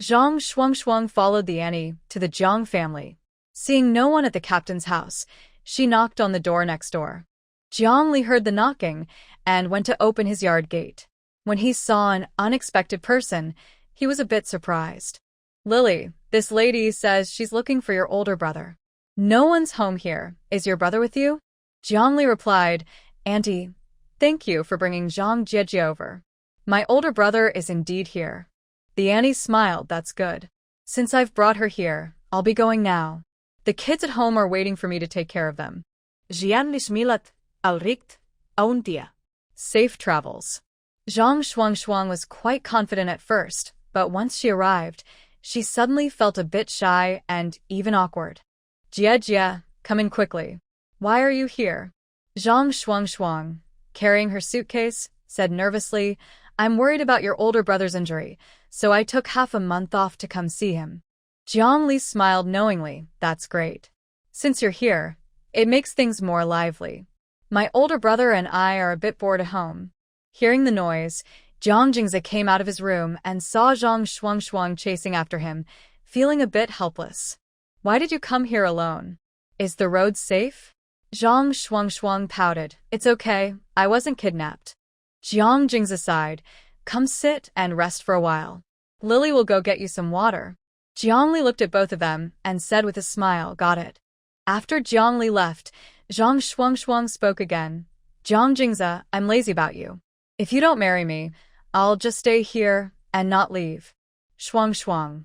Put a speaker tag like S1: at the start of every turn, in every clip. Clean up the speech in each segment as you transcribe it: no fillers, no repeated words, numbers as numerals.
S1: Zhang Shuangshuang followed the Annie to the Jiang family. Seeing no one at the captain's house, she knocked on the door next door. Jiang Li heard the knocking and went to open his yard gate. When he saw an unexpected person, he was a bit surprised. Lily, this lady says she's looking for your older brother. No one's home here. Is your brother with you? Jiang Li replied, Auntie, thank you for bringing Zhang Jieji over. My older brother is indeed here. The Annie smiled, that's good. Since I've brought her here, I'll be going now. The kids at home are waiting for me to take care of them.
S2: Jiang Lismilat, Alricht, Auntia.
S1: Safe travels. Zhang Shuangshuang was quite confident at first, but once she arrived, she suddenly felt a bit shy and even awkward. Jie, come in quickly. Why are you here? Zhang Shuangshuang, carrying her suitcase, said nervously, I'm worried about your older brother's injury, so I took half a month off to come see him. Jiang Li smiled knowingly, that's great. Since you're here, it makes things more lively. My older brother and I are a bit bored at home. Hearing the noise, Jiang Jingzi came out of his room and saw Zhang Shuangshuang chasing after him, feeling a bit helpless. Why did you come here alone? Is the road safe? Zhang Shuangshuang pouted. It's okay, I wasn't kidnapped. Jiang Jingzi sighed. Come sit and rest for a while. Lily will go get you some water. Jiang Li looked at both of them and said with a smile, got it. After Jiang Li left, Zhang Shuangshuang spoke again. Jiang Jingzi, I'm lazy about you. If you don't marry me, I'll just stay here and not leave. Shuangshuang,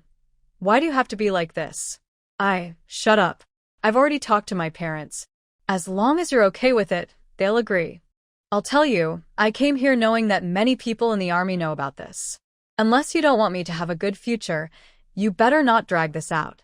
S1: why do you have to be like this? Shut up. I've already talked to my parents. As long as you're okay with it, they'll agree. I'll tell you, I came here knowing that many people in the army know about this. Unless you don't want me to have a good future, you better not drag this out.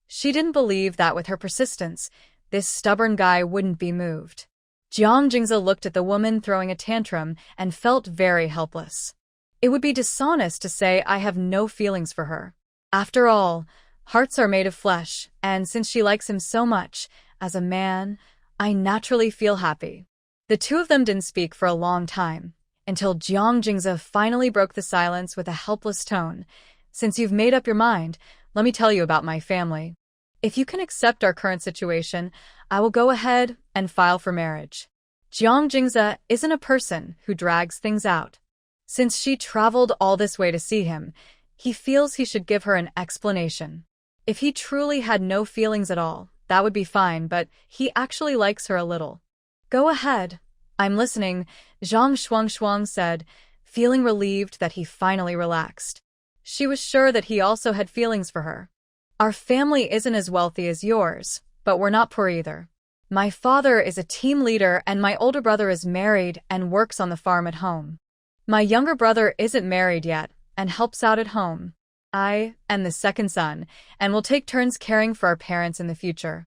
S1: She didn't believe that with her persistence, this stubborn guy wouldn't be moved. Jiang Jingzi looked at the woman throwing a tantrum and felt very helpless. It would be dishonest to say I have no feelings for her. After all, hearts are made of flesh, and since she likes him so much, as a man, I naturally feel happy. The two of them didn't speak for a long time, until Jiang Jingzi finally broke the silence with a helpless tone. Since you've made up your mind, let me tell you about my family. If you can accept our current situation, I will go ahead and file for marriage. Jiang Jingzi isn't a person who drags things out. Since she traveled all this way to see him, he feels he should give her an explanation. If he truly had no feelings at all, that would be fine, but he actually likes her a little. Go ahead. I'm listening, Zhang Shuangshuang said, feeling relieved that he finally relaxed. She was sure that he also had feelings for her. Our family isn't as wealthy as yours, but we're not poor either. My father is a team leader and my older brother is married and works on the farm at home. My younger brother isn't married yet and helps out at home. I am the second son and will take turns caring for our parents in the future.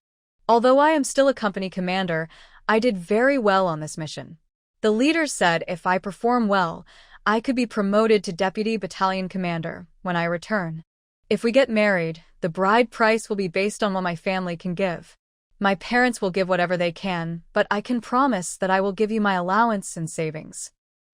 S1: Although I am still a company commander, I did very well on this mission. The leader said if I perform well, I could be promoted to deputy battalion commander when I return. If we get married, the bride price will be based on what my family can give. My parents will give whatever they can, but I can promise that I will give you my allowance and savings.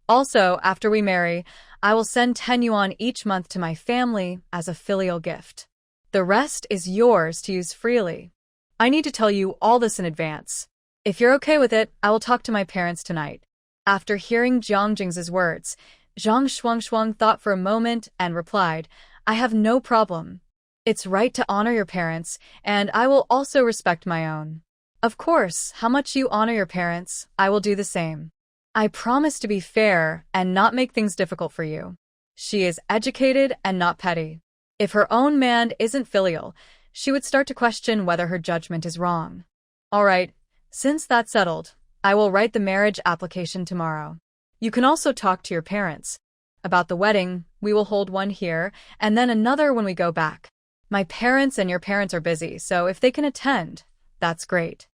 S1: Also, after we marry, I will send 10 yuan each month to my family as a filial gift. The rest is yours to use freely. I need to tell you all this in advance. If you're okay with it, I will talk to my parents tonight. After hearing Jiang Jingzi's words, Zhang Shuangshuang thought for a moment and replied, I have no problem. It's right to honor your parents, and I will also respect my own. Of course, how much you honor your parents, I will do the same. I promise to be fair and not make things difficult for you. She is educated and not petty. If her own man isn't filial, she would start to question whether her judgment is wrong. All right, since that's settled, I will write the marriage application tomorrow. You can also talk to your parents. About the wedding, we will hold one here, and then another when we go back. My parents and your parents are busy, so if they can attend, that's great.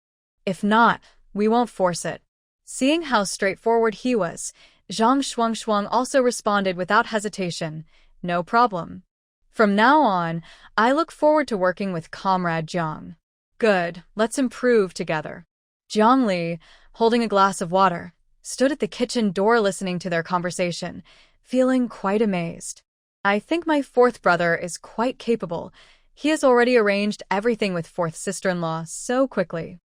S1: If not, we won't force it. Seeing how straightforward he was, Zhang Shuangshuang also responded without hesitation, no problem. From now on, I look forward to working with Comrade Jiang. Good, let's improve together. Jiang Li, holding a glass of water, stood at the kitchen door listening to their conversation, feeling quite amazed. I think my fourth brother is quite capable. He has already arranged everything with fourth sister-in-law so quickly.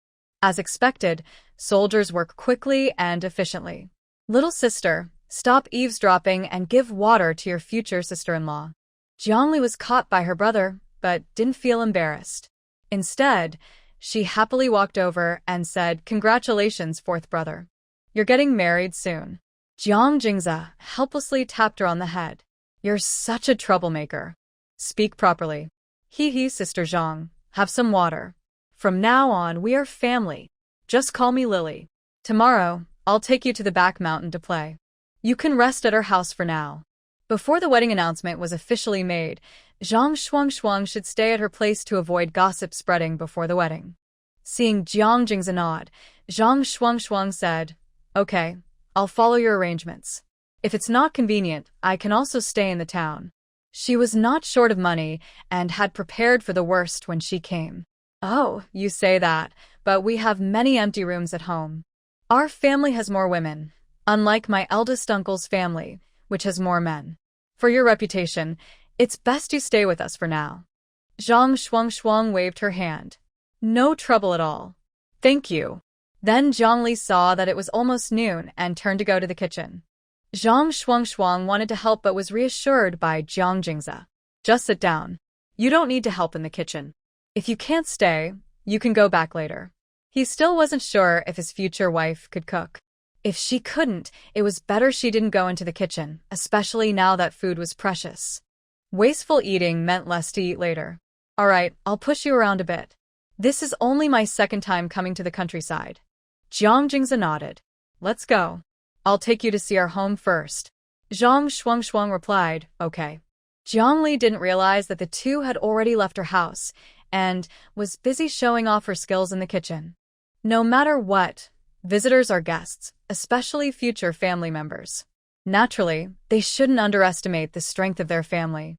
S1: As expected, soldiers work quickly and efficiently. Little sister, stop eavesdropping and give water to your future sister-in-law. Jiang was caught by her brother, but didn't feel embarrassed. Instead, she happily walked over and said, "Congratulations, fourth brother. You're getting married soon." Jiang Jingza helplessly tapped her on the head. "You're such a troublemaker. Speak properly." Hee, Sister Jiang, have some water. From now on, we are family. Just call me Lily. Tomorrow, I'll take you to the back mountain to play. You can rest at our house for now. Before the wedding announcement was officially made, Zhang Shuang should stay at her place to avoid gossip spreading before the wedding. Seeing Jiang Jing's nod, Zhang Shuang said, "Okay, I'll follow your arrangements. If it's not convenient, I can also stay in the town." She was not short of money and had prepared for the worst when she came. "Oh, you say that, but we have many empty rooms at home. Our family has more women, unlike my eldest uncle's family, which has more men. For your reputation, it's best you stay with us for now." Zhang Shuang waved her hand. "No trouble at all. Thank you." Then Zhang saw that it was almost noon and turned to go to the kitchen. Zhang Shuang wanted to help but was reassured by Jiang Jingza. "Just sit down. You don't need to help in the kitchen. If you can't stay, you can go back later." He still wasn't sure if his future wife could cook. If she couldn't, it was better she didn't go into the kitchen, especially now that food was precious. Wasteful eating meant less to eat later. "All right, I'll push you around a bit. This is only my second time coming to the countryside." Jiang Jingza nodded. "Let's go. I'll take you to see our home first." Zhang Shuang replied, "Okay." Jiang didn't realize that the two had already left her house and was busy showing off her skills in the kitchen. No matter what, visitors are guests, especially future family members. Naturally, they shouldn't underestimate the strength of their family.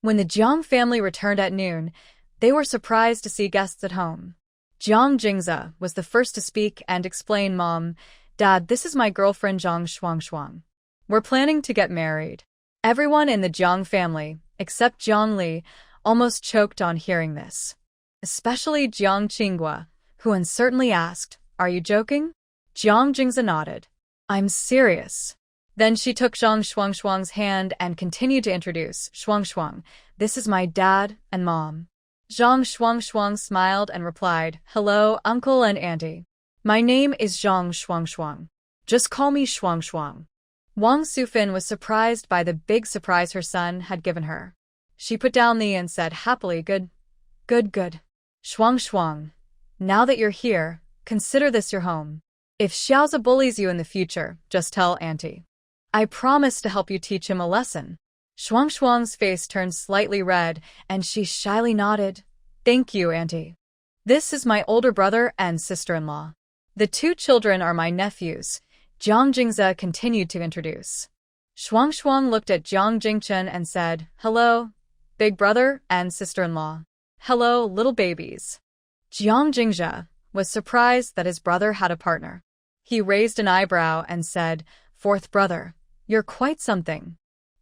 S1: When the Jiang family returned at noon, they were surprised to see guests at home. Jiang Jingza was the first to speak and explain, "Mom, Dad, this is my girlfriend Zhang Shuang. We're planning to get married." Everyone in the Jiang family, except Jiang almost choked on hearing this. Especially Jiang Qinghua, who uncertainly asked, "Are you joking?" Jiang Jingza nodded. "I'm serious." Then she took Zhang Shuang's hand and continued to introduce, "Shuang, this is my dad and mom." Zhang Shuang smiled and replied, "Hello, uncle and auntie. My name is Zhang Shuang. Just call me Shuang." Wang Sufin was surprised by the big surprise her son had given her. She put down the and said happily, Good. Shuang, now that you're here, consider this your home. If Xiaozi bullies you in the future, just tell auntie. I promise to help you teach him a lesson." Shuang's face turned slightly red, and she shyly nodded. "Thank you, auntie. This is my older brother and sister-in-law. The two children are my nephews," Jiang Jingza continued to introduce. Shuang looked at Jiang Jingchen and said, "Hello, big brother and sister-in-law. Hello, little babies." Jiang Jingzha was surprised that his brother had a partner. He raised an eyebrow and said, "Fourth brother, you're quite something.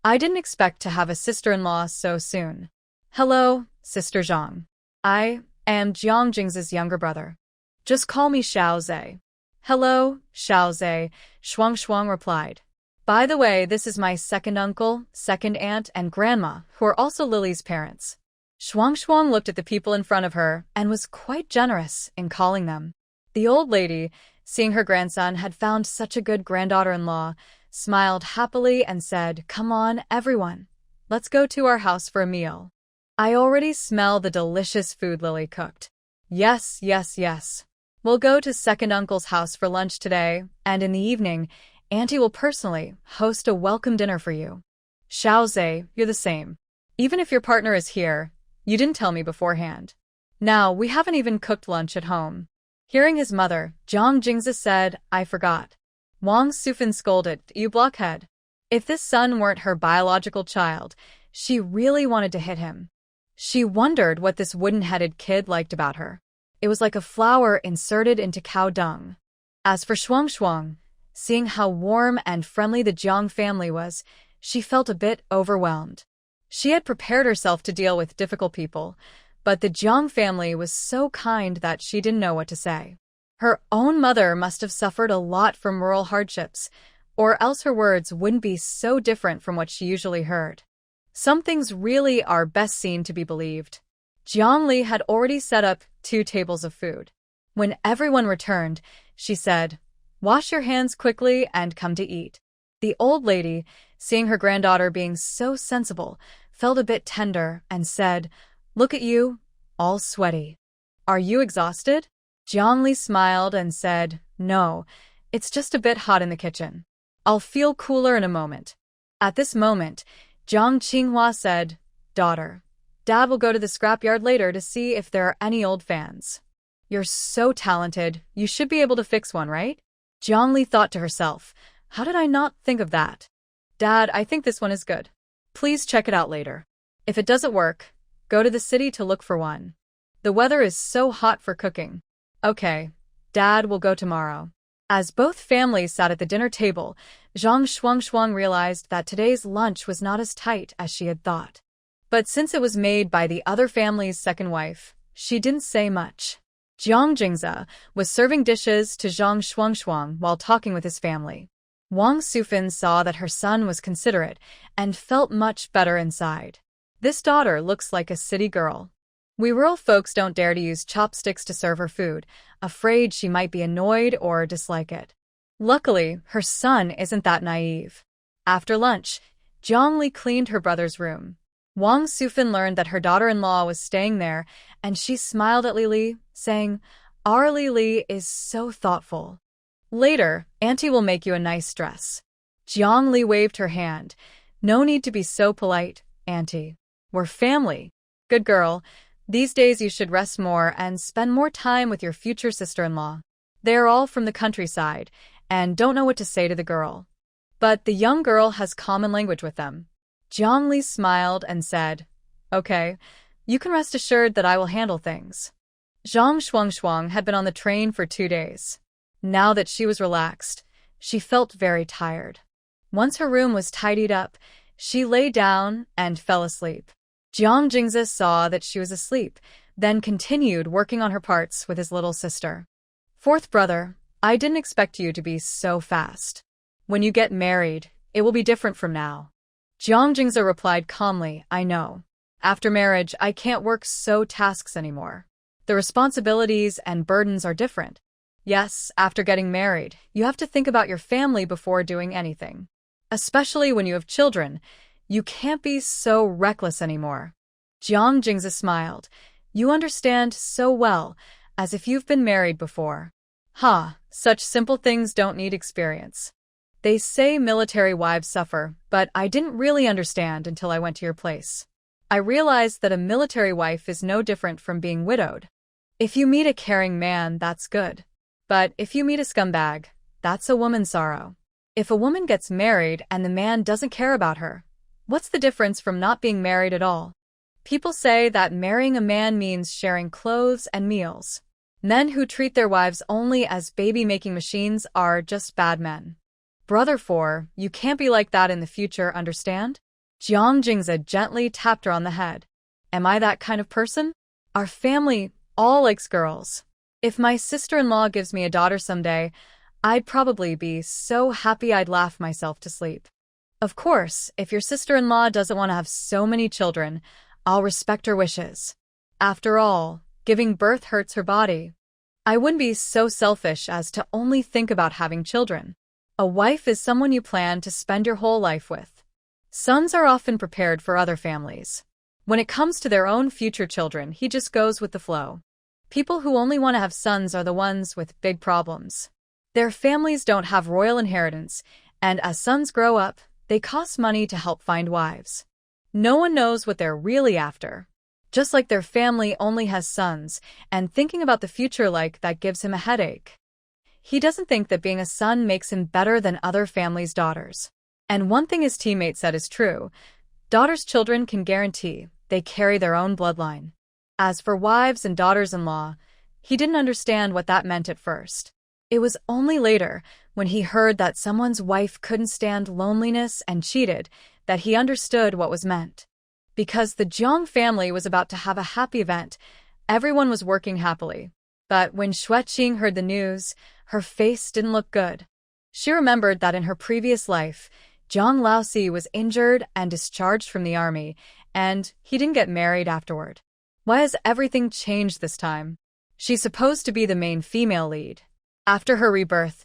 S1: I didn't expect to have a sister-in-law so soon." "Hello, Sister Zhang. I am Jiang Jingza's younger brother. Just call me Xiaozi." "Hello, Xiaozi," Shuang replied. "By the way, this is my second uncle, second aunt, and grandma, who are also Lily's parents." Shuang looked at the people in front of her and was quite generous in calling them. The old lady, seeing her grandson had found such a good granddaughter-in-law, smiled happily and said, "Come on, everyone. Let's go to our house for a meal. I already smell the delicious food Lily cooked." Yes. "We'll go to second uncle's house for lunch today, and in the evening, auntie will personally host a welcome dinner for you. Xiaozi, you're the same. Even if your partner is here, you didn't tell me beforehand. Now, we haven't even cooked lunch at home." Hearing his mother, Jiang Jingza said, "I forgot." Wang Sufin scolded, "You blockhead." If this son weren't her biological child, she really wanted to hit him. She wondered what this wooden-headed kid liked about her. It was like a flower inserted into cow dung. As for Shuang, seeing how warm and friendly the Jiang family was, she felt a bit overwhelmed. She had prepared herself to deal with difficult people, but the Jiang family was so kind that she didn't know what to say. Her own mother must have suffered a lot from rural hardships, or else her words wouldn't be so different from what she usually heard. Some things really are best seen to be believed. Jiang Li had already set up 2 tables of food. When everyone returned, she said, "Wash your hands quickly and come to eat." The old lady, seeing her granddaughter being so sensible, felt a bit tender and said, "Look at you, all sweaty. Are you exhausted?" Jiang Li smiled and said, "No, it's just a bit hot in the kitchen. I'll feel cooler in a moment." At this moment, Jiang Qinghua said, "Daughter, Dad will go to the scrapyard later to see if there are any old fans. You're so talented, you should be able to fix one, right?" Jiang Li thought to herself, "How did I not think of that? Dad, I think this one is good. Please check it out later. If it doesn't work, go to the city to look for one. The weather is so hot for cooking." "Okay, Dad will go tomorrow." As both families sat at the dinner table, Zhang Shuangshuang realized that today's lunch was not as tight as she had thought. But since it was made by the other family's second wife, she didn't say much. Jiang Jingze was serving dishes to Zhang Shuangshuang while talking with his family. Wang Sufin saw that her son was considerate and felt much better inside. This daughter looks like a city girl. We rural folks don't dare to use chopsticks to serve her food, afraid she might be annoyed or dislike it. Luckily, her son isn't that naive. After lunch, Jiang Li cleaned her brother's room. Wang Sufin learned that her daughter-in-law was staying there, and she smiled at Li, saying, "Our Li is so thoughtful. Later, Auntie will make you a nice dress." Jiang Li waved her hand. "No need to be so polite, Auntie. We're family. Good girl. These days you should rest more and spend more time with your future sister-in-law. They are all from the countryside and don't know what to say to the girl. But the young girl has common language with them." Jiang Li smiled and said, "Okay, you can rest assured that I will handle things." Zhang Shuangshuang had been on the train for 2 days. Now that she was relaxed, she felt very tired. Once her room was tidied up, she lay down and fell asleep. Jiang Jingze saw that she was asleep, then continued working on her parts with his little sister. "Fourth brother, I didn't expect you to be so fast. When you get married, it will be different from now." Jiang Jingze replied calmly, "I know. After marriage, I can't work so tasks anymore. The responsibilities and burdens are different. Yes, after getting married, you have to think about your family before doing anything. Especially when you have children, you can't be so reckless anymore." Jiang Jingze smiled. "You understand so well, as if you've been married before." Such simple things don't need experience. They say military wives suffer, but I didn't really understand until I went to your place. I realized that a military wife is no different from being widowed. If you meet a caring man, that's good. But if you meet a scumbag, that's a woman's sorrow. If a woman gets married and the man doesn't care about her, what's the difference from not being married at all? People say that marrying a man means sharing clothes and meals. Men who treat their wives only as baby-making machines are just bad men. Brother 4, you can't be like that in the future, understand? Jiang Jingze gently tapped her on the head. Am I that kind of person? Our family all likes girls. If my sister-in-law gives me a daughter someday, I'd probably be so happy I'd laugh myself to sleep. Of course, if your sister-in-law doesn't want to have so many children, I'll respect her wishes. After all, giving birth hurts her body. I wouldn't be so selfish as to only think about having children. A wife is someone you plan to spend your whole life with. Sons are often prepared for other families. When it comes to their own future children, he just goes with the flow. People who only want to have sons are the ones with big problems. Their families don't have royal inheritance, and as sons grow up, they cost money to help find wives. No one knows what they're really after. Just like their family only has sons, and thinking about the future like that gives him a headache. He doesn't think that being a son makes him better than other families' daughters. And one thing his teammate said is true. Daughters' children can guarantee they carry their own bloodline. As for wives and daughters-in-law, he didn't understand what that meant at first. It was only later, when he heard that someone's wife couldn't stand loneliness and cheated, that he understood what was meant. because the Jiang family was about to have a happy event. Everyone was working happily. But when Xueqing heard the news, her face didn't look good. She remembered that in her previous life, Zhang Laosi was injured and discharged from the army, and he didn't get married afterward. Why has everything changed this time? She's supposed to be the main female lead. After her rebirth,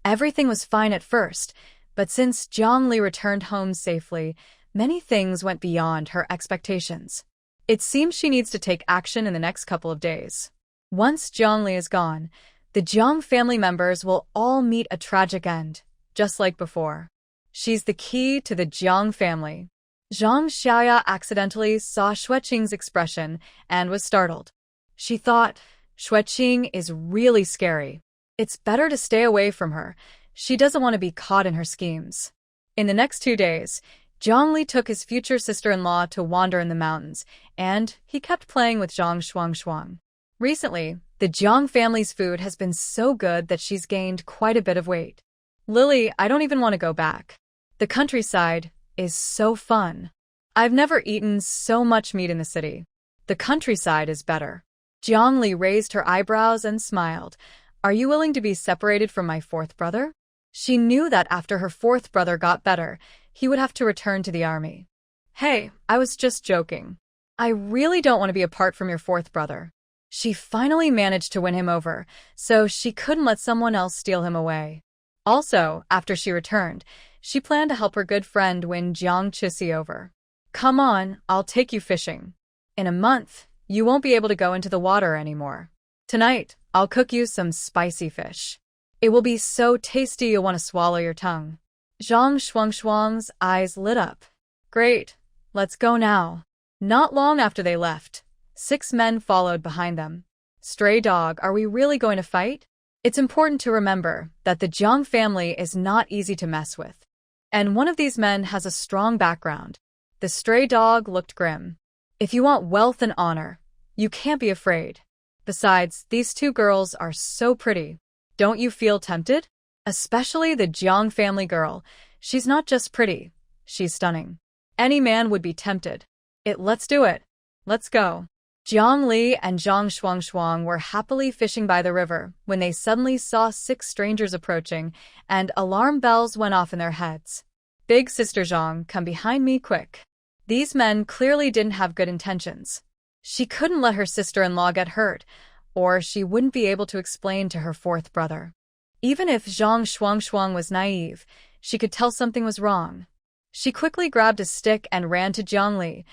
S1: everything was fine at first, but since Jiang Li returned home safely, many things went beyond her expectations. It seems she needs to take action in the next couple of days. Once Jiang Li is gone, the Jiang family members will all meet a tragic end, just like before. She's the key to the Jiang family. Zhang Xiaoya accidentally saw Xueqing's expression and was startled. She thought, Xueqing is really scary. It's better to stay away from her. She doesn't want to be caught in her schemes. In the next 2 days, Jiang Li took his future sister-in-law to wander in the mountains, and he kept playing with Zhang Shuangshuang. Recently, the Jiang family's food has been so good that she's gained quite a bit of weight. Lily, I don't even want to go back. The countryside is so fun. I've never eaten so much meat in the city. The countryside is better. Jiang Li raised her eyebrows and smiled. Are you willing to be separated from my fourth brother? She knew that after her fourth brother got better, he would have to return to the army. Hey, I was just joking. I really don't want to be apart from your fourth brother. She finally managed to win him over, so she couldn't let someone else steal him away. Also, after she returned, she planned to help her good friend win Jiang Chixi over. Come on, I'll take you fishing. In a month, you won't be able to go into the water anymore. Tonight, I'll cook you some spicy fish. It will be so tasty you'll want to swallow your tongue. Zhang Shuangshuang's eyes lit up. Great, let's go now. Not long after they left, 6 men followed behind them. Stray dog, are we really going to fight? It's important to remember that the Jiang family is not easy to mess with. And one of these men has a strong background. The stray dog looked grim. If you want wealth and honor, you can't be afraid. Besides, these 2 girls are so pretty. Don't you feel tempted? Especially the Jiang family girl. She's not just pretty, she's stunning. Any man would be tempted. Let's do it. Let's go. Jiang Li and Zhang Shuangshuang were happily fishing by the river when they suddenly saw 6 strangers approaching, and alarm bells went off in their heads. Big sister Zhang, come behind me quick. These men clearly didn't have good intentions. She couldn't let her sister-in-law get hurt, or she wouldn't be able to explain to her fourth brother. Even if Zhang Shuangshuang was naive, she could tell something was wrong. She quickly grabbed a stick and ran to Jiang Li.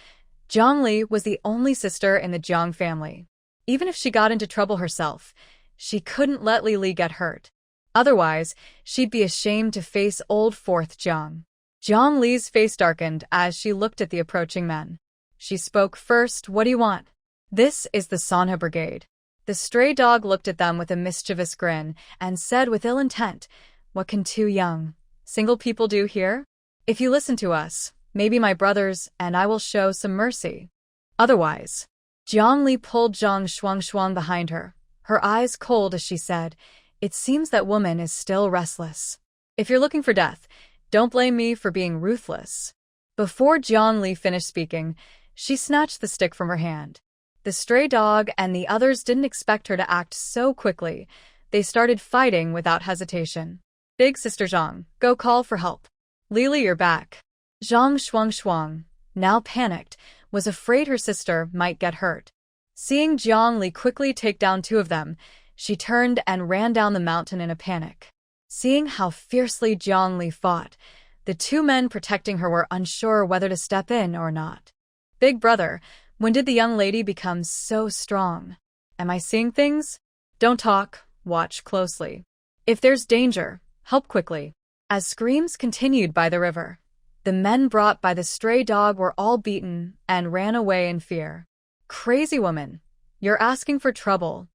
S1: Jiang Li was the only sister in the Jiang family. Even if she got into trouble herself, she couldn't let Li Li get hurt. Otherwise, she'd be ashamed to face old fourth Jiang. Jiang Li's face darkened as she looked at the approaching men. She spoke first. What do you want? This is the Sanha Brigade. The stray dog looked at them with a mischievous grin and said with ill intent, what can 2 young, single people do here? If you listen to us, maybe my brothers and I will show some mercy. Otherwise, Jiang Li pulled Zhang Shuangshuang behind her, her eyes cold as she said, it seems that woman is still restless. If you're looking for death, don't blame me for being ruthless. Before Jiang Li finished speaking, she snatched the stick from her hand. The stray dog and the others didn't expect her to act so quickly. They started fighting without hesitation. Big sister Zhang, go call for help. Lili, you're back. Zhang Shuangshuang, now panicked, was afraid her sister might get hurt. Seeing Jiang Li quickly take down 2 of them, she turned and ran down the mountain in a panic. Seeing how fiercely Jiang Li fought, the 2 men protecting her were unsure whether to step in or not. Big brother, when did the young lady become so strong? Am I seeing things? Don't talk, watch closely. If there's danger, help quickly. As screams continued by the river, the men brought by the stray dog were all beaten and ran away in fear. Crazy woman, you're asking for trouble.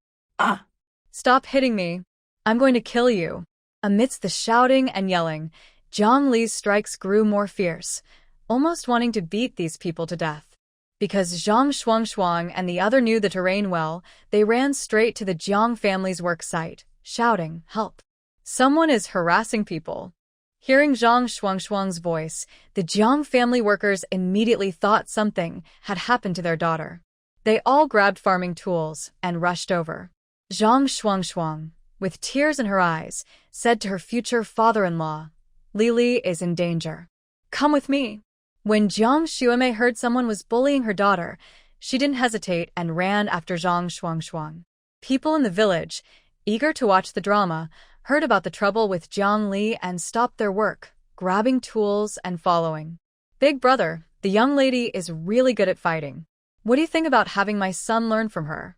S1: Stop hitting me. I'm going to kill you. Amidst the shouting and yelling, Jiang Li's strikes grew more fierce, almost wanting to beat these people to death. Because Zhang Shuangshuang and the other knew the terrain well, they ran straight to the Jiang family's work site, shouting, help. Someone is harassing people. Hearing Zhang Shuangshuang's voice, the Jiang family workers immediately thought something had happened to their daughter. They all grabbed farming tools and rushed over. Zhang Shuangshuang, with tears in her eyes, said to her future father-in-law, "Lili is in danger. Come with me." When Jiang Xuemei heard someone was bullying her daughter, she didn't hesitate and ran after Zhang Shuangshuang. People in the village, eager to watch the drama, heard about the trouble with Jiang Li and stopped their work, grabbing tools and following. "Big brother, the young lady is really good at fighting. What do you think about having my son learn from her?"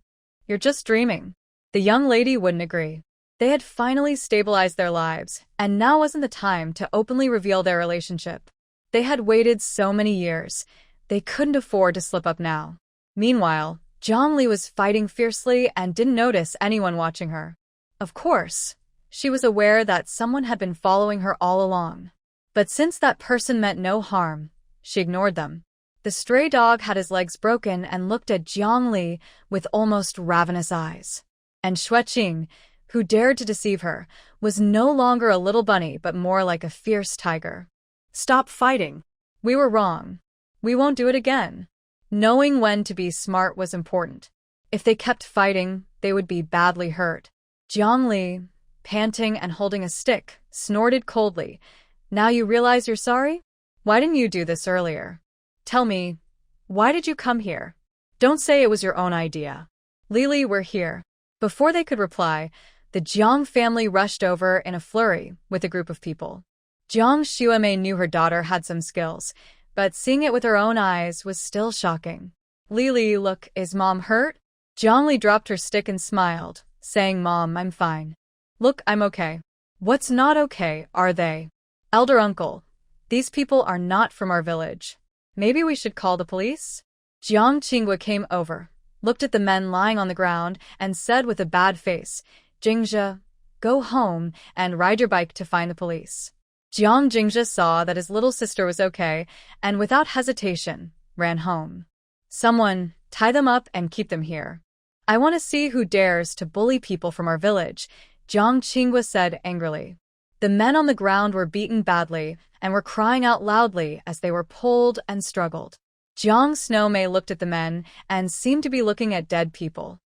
S1: "You're just dreaming." The young lady wouldn't agree. They had finally stabilized their lives, and now wasn't the time to openly reveal their relationship. They had waited so many years. They couldn't afford to slip up now. Meanwhile, Jiang Li was fighting fiercely and didn't notice anyone watching her. Of course, she was aware that someone had been following her all along. But since that person meant no harm, she ignored them. The stray dog had his legs broken and looked at Jiang Li with almost ravenous eyes. And Xueqing, who dared to deceive her, was no longer a little bunny but more like a fierce tiger.
S2: "Stop fighting."
S1: "We were wrong. We won't do it again." Knowing when to be smart was important. If they kept fighting, they would be badly hurt. Jiang Li, panting and holding a stick, snorted coldly. "Now you realize you're sorry? Why didn't you do this earlier? Tell me, why did you come here? Don't say it was your own idea." "Lili, we're here." Before they could reply, the Jiang family rushed over in a flurry with a group of people. Jiang Xuemei knew her daughter had some skills, but seeing it with her own eyes was still shocking. "Lili, look, is Mom hurt?" Jiang Li dropped her stick and smiled, saying, "Mom, I'm fine. Look, I'm okay." "What's not okay, are they?" "Elder uncle, these people are not from our village. Maybe we should call the police?" Jiang Qinghua came over, looked at the men lying on the ground, and said with a bad face, "Jingzhe, go home and ride your bike to find the police." Jiang Jingzhe saw that his little sister was okay, and without hesitation, ran home. "Someone, tie them up and keep them here. I want to see who dares to bully people from our village," Jiang Qinghua said angrily. The men on the ground were beaten badly and were crying out loudly as they were pulled and struggled. Jiang Snowmei looked at the men and seemed to be looking at dead people.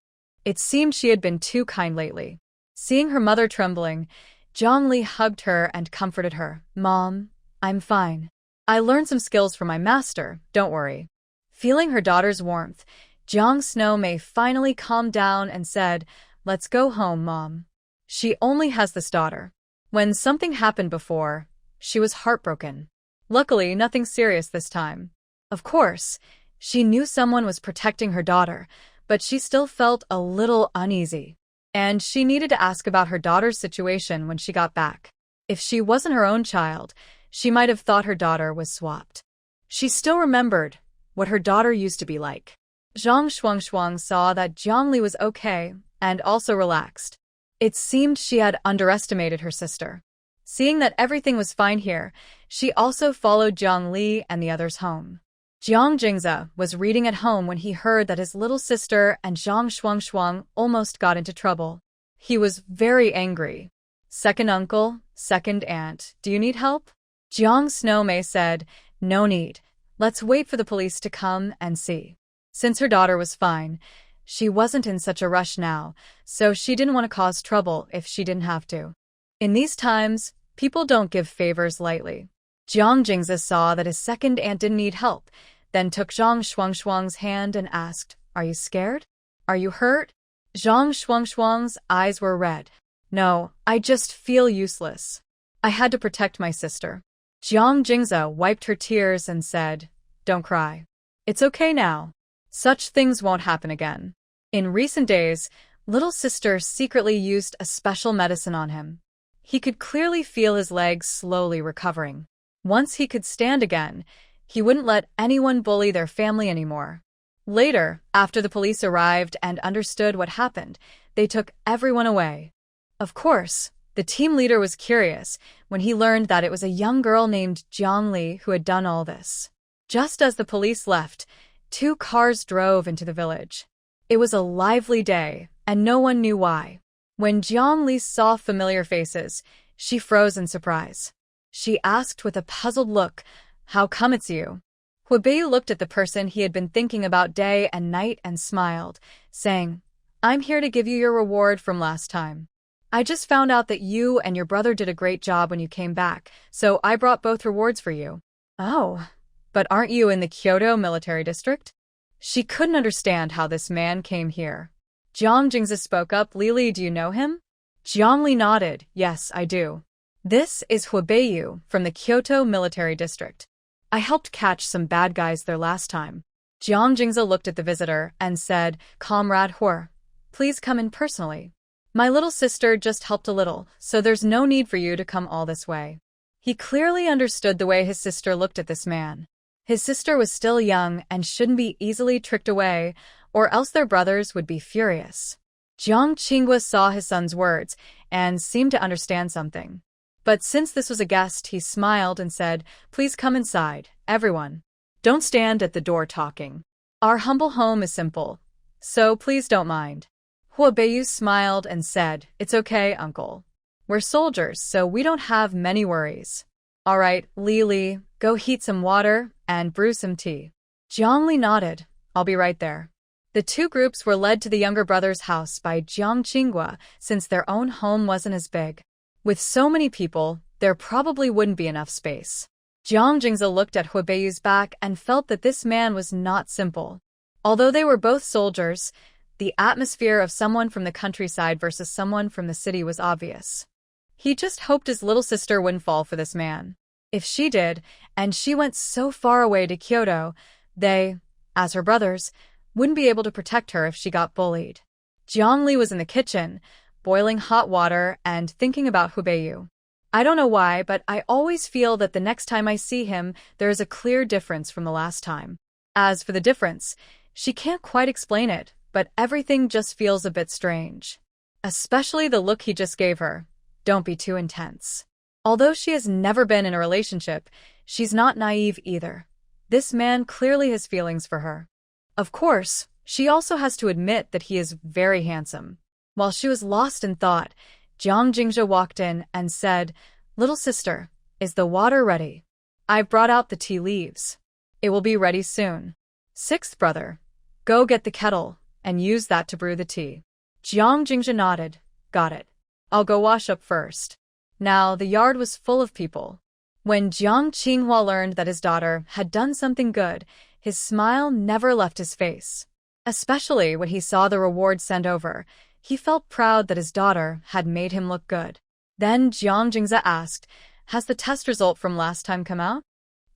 S1: It seemed she had been too kind lately. Seeing her mother trembling, Jiang Li hugged her and comforted her. "Mom, I'm fine. I learned some skills from my master, don't worry." Feeling her daughter's warmth, Jiang Snowmei finally calmed down and said, "Let's go home, Mom. She only has this daughter." When something happened before, she was heartbroken. Luckily, nothing serious this time. Of course, she knew someone was protecting her daughter, but she still felt a little uneasy. And she needed to ask about her daughter's situation when she got back. If she wasn't her own child, she might have thought her daughter was swapped. She still remembered what her daughter used to be like. Zhang Shuangshuang saw that Jiang Li was okay and also relaxed. It seemed she had underestimated her sister. Seeing that everything was fine here, she also followed Jiang Li and the others home. Jiang Jingze was reading at home when he heard that his little sister and Zhang Shuangshuang almost got into trouble. He was very angry. "Second uncle, second aunt, do you need help?" Jiang Snowmei said, "No need. Let's wait for the police to come and see." Since her daughter was fine, she wasn't in such a rush now, so she didn't want to cause trouble if she didn't have to. In these times, people don't give favors lightly. Jiang Jingze saw that his second aunt didn't need help, then took Zhang Shuangshuang's hand and asked, "Are you scared? Are you hurt?" Zhang Shuangshuang's eyes were red. "No, I just feel useless. I had to protect my sister." Jiang Jingze wiped her tears and said, "Don't cry. It's okay now. Such things won't happen again." In recent days, little sister secretly used a special medicine on him. He could clearly feel his legs slowly recovering. Once he could stand again, he wouldn't let anyone bully their family anymore. Later, after the police arrived and understood what happened, they took everyone away. Of course, the team leader was curious when he learned that it was a young girl named Jiang Li who had done all this. Just as the police left, 2 cars drove into the village. It was a lively day, and no one knew why. When Jiang Li saw familiar faces, she froze in surprise. she asked with a puzzled look. How come it's you? Huabei looked at the person he had been thinking about day and night and smiled, saying, I'm here to give you your reward from last time. I just found out that you and your brother did a great job when you came back, so I brought both rewards for you. Oh, but aren't you in the Kyoto military district? She couldn't understand how this man came here. Jiang Jingzi spoke up. Lili, do you know him? Jiang Li nodded. Yes, I do. This is Huabei from the Kyoto military district. I helped catch some bad guys there last time. Jiang Jingzi looked at the visitor and said, Comrade Hua, please come in personally. My little sister just helped a little, so there's no need for you to come all this way. He clearly understood the way his sister looked at this man. His sister was still young and shouldn't be easily tricked away, or else their brothers would be furious. Jiang Qinghua saw his son's words and seemed to understand something. But since this was a guest, he smiled and said, Please come inside, everyone. Don't stand at the door talking. Our humble home is simple, so please don't mind. Huabei smiled and said, It's okay, uncle. We're soldiers, so we don't have many worries. All right, Li, go heat some water and brew some tea. Jiang Li nodded. I'll be right there. The two groups were led to the younger brother's house by Jiang Qinghua, since their own home wasn't as big. With so many people, there probably wouldn't be enough space. Jiang Jingzi looked at Huabei's back and felt that this man was not simple. Although they were both soldiers, the atmosphere of someone from the countryside versus someone from the city was obvious. He just hoped his little sister wouldn't fall for this man. If she did, and she went so far away to Kyoto, they, as her brothers, wouldn't be able to protect her if she got bullied. Jiang Li was in the kitchen, boiling hot water and thinking about Huabei. I don't know why, but I always feel that the next time I see him, there is a clear difference from the last time. As for the difference, she can't quite explain it, but everything just feels a bit strange. Especially the look he just gave her. Don't be too intense. Although she has never been in a relationship, she's not naive either. This man clearly has feelings for her. Of course, she also has to admit that he is very handsome. While she was lost in thought, Jiang Jingzi walked in and said, Little sister, is the water ready? I've brought out the tea leaves. It will be ready soon. Sixth brother, go get the kettle and use that to brew the tea. Jiang Jingzi nodded. Got it. I'll go wash up first. Now the yard was full of people. When Jiang Qinghua learned that his daughter had done something good, his smile never left his face. Especially when he saw the reward sent over, he felt proud that his daughter had made him look good. Then Jiang Jingzi asked, Has the test result from last time come out?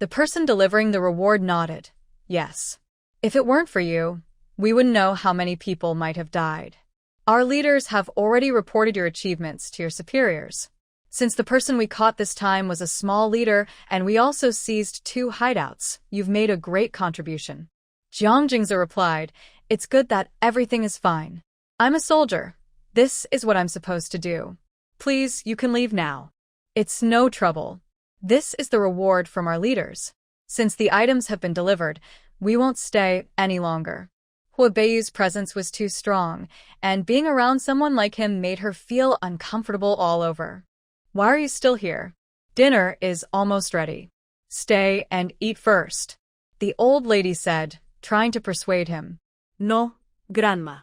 S1: The person delivering the reward nodded. Yes. If it weren't for you, we wouldn't know how many people might have died. Our leaders have already reported your achievements to your superiors. Since the person we caught this time was a small leader and we also seized 2 hideouts, you've made a great contribution. Jiang Jingzi replied, It's good that everything is fine. I'm a soldier. This is what I'm supposed to do. Please, you can leave now. It's no trouble. This is the reward from our leaders. Since the items have been delivered, we won't stay any longer. Huabei's presence was too strong, and being around someone like him made her feel uncomfortable all over. Why are you still here? Dinner is almost ready. Stay and eat first, the old lady said, trying to persuade him.
S2: No, grandma.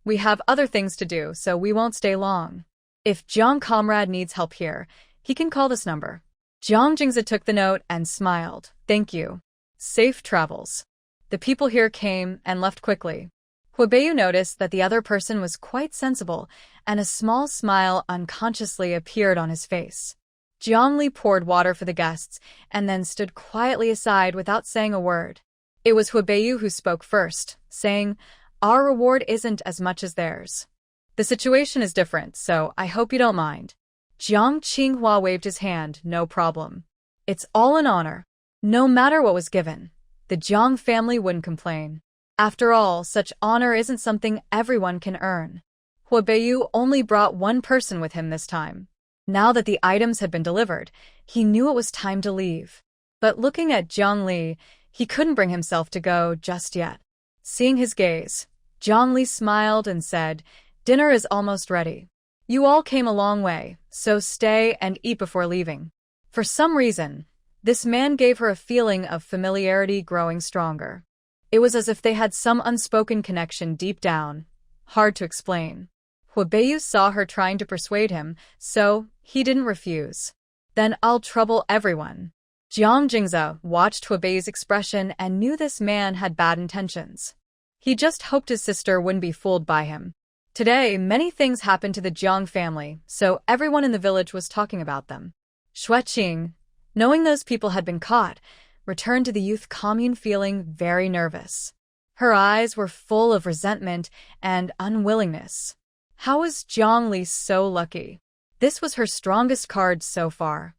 S1: We have other things to do, so we won't stay long. If Jiang comrade needs help here, he can call this number. Jiang Jingzi took the note and smiled. Thank you. Safe travels. The people here came and left quickly. Huabei noticed that the other person was quite sensible, and a small smile unconsciously appeared on his face. Jiang Li poured water for the guests and then stood quietly aside without saying a word. It was Huabei who spoke first, saying, Our reward isn't as much as theirs. The situation is different, so I hope you don't mind. Jiang Qinghua waved his hand. No problem. It's all an honor. No matter what was given, the Jiang family wouldn't complain. After all, such honor isn't something everyone can earn. Huabei only brought one person with him this time. Now that the items had been delivered, he knew it was time to leave. But looking at Jiang Li, he couldn't bring himself to go just yet. Seeing his gaze, Jiang Li smiled and said, Dinner is almost ready. You all came a long way, so stay and eat before leaving. For some reason, this man gave her a feeling of familiarity growing stronger. It was as if they had some unspoken connection deep down, hard to explain. Huabeiyu saw her trying to persuade him, so he didn't refuse. Then I'll trouble everyone. Jiang Jingze watched Huabeiyu's expression and knew this man had bad intentions. He just hoped his sister wouldn't be fooled by him. Today, many things happened to the Jiang family, so everyone in the village was talking about them. Xueqing, knowing those people had been caught, returned to the youth commune feeling very nervous. Her eyes were full of resentment and unwillingness. How was Jiang Li so lucky? This was her strongest card so far.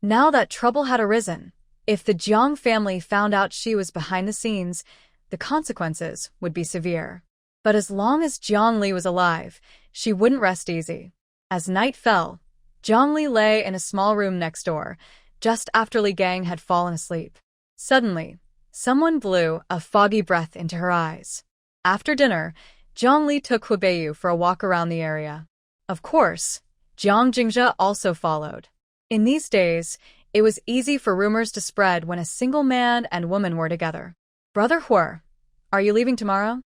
S1: Now that trouble had arisen, if the Jiang family found out she was behind the scenes, the consequences would be severe. But as long as Jiang Li was alive, she wouldn't rest easy. As night fell, Jiang Li lay in a small room next door, just after Li Gang had fallen asleep. Suddenly, someone blew a foggy breath into her eyes. After dinner, Jiang Li took Huabeiyu for a walk around the area. Of course, Jiang Jingze also followed. In these days, it was easy for rumors to spread when a single man and woman were together. Brother Huer, are you leaving tomorrow?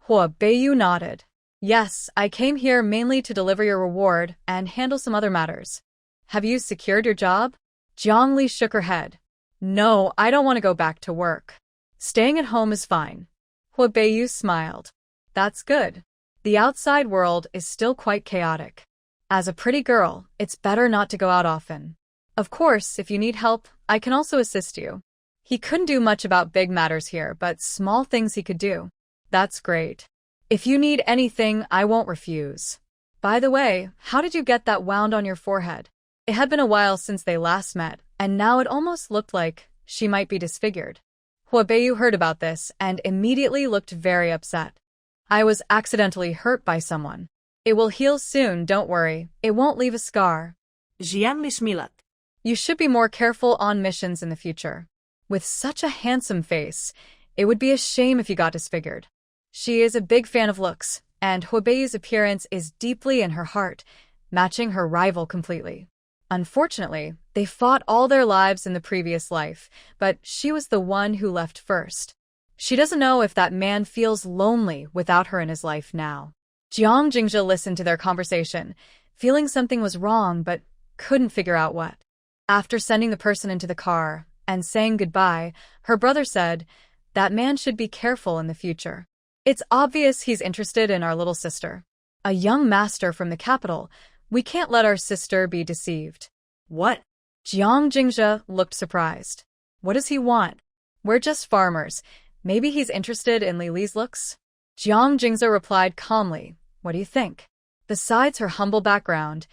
S1: Huabeiyu nodded. Yes, I came here mainly to deliver your reward and handle some other matters. Have you secured your job? Jiang Li shook her head. No, I don't want to go back to work. Staying at home is fine. Huabeiyu smiled. That's good. The outside world is still quite chaotic. As a pretty girl, it's better not to go out often. Of course, if you need help, I can also assist you. He couldn't do much about big matters here, but small things he could do. That's great. If you need anything, I won't refuse. By the way, how did you get that wound on your forehead? It had been a while since they last met, and now it almost looked like she might be disfigured. Huabeiyu heard about this and immediately looked very upset. I was accidentally hurt by someone. It will heal soon, don't worry. It won't leave a scar.
S2: Jiang Li.
S1: You should be more careful on missions in the future. With such a handsome face, it would be a shame if you got disfigured. She is a big fan of looks, and Huabeiyu's appearance is deeply in her heart, matching her rival completely. Unfortunately, they fought all their lives in the previous life, but she was the one who left first. She doesn't know if that man feels lonely without her in his life now. Jiang Jingze listened to their conversation, feeling something was wrong but couldn't figure out what. After sending the person into the car and saying goodbye, her brother said, "That man should be careful in the future. It's obvious he's interested in our little sister. A young master from the capital. We can't let our sister be deceived."
S2: What?
S1: Jiang Jingze looked surprised. What does he want? We're just farmers. Maybe he's interested in Li Li's looks? Jiang Jingze replied calmly. What do you think? Besides her humble background,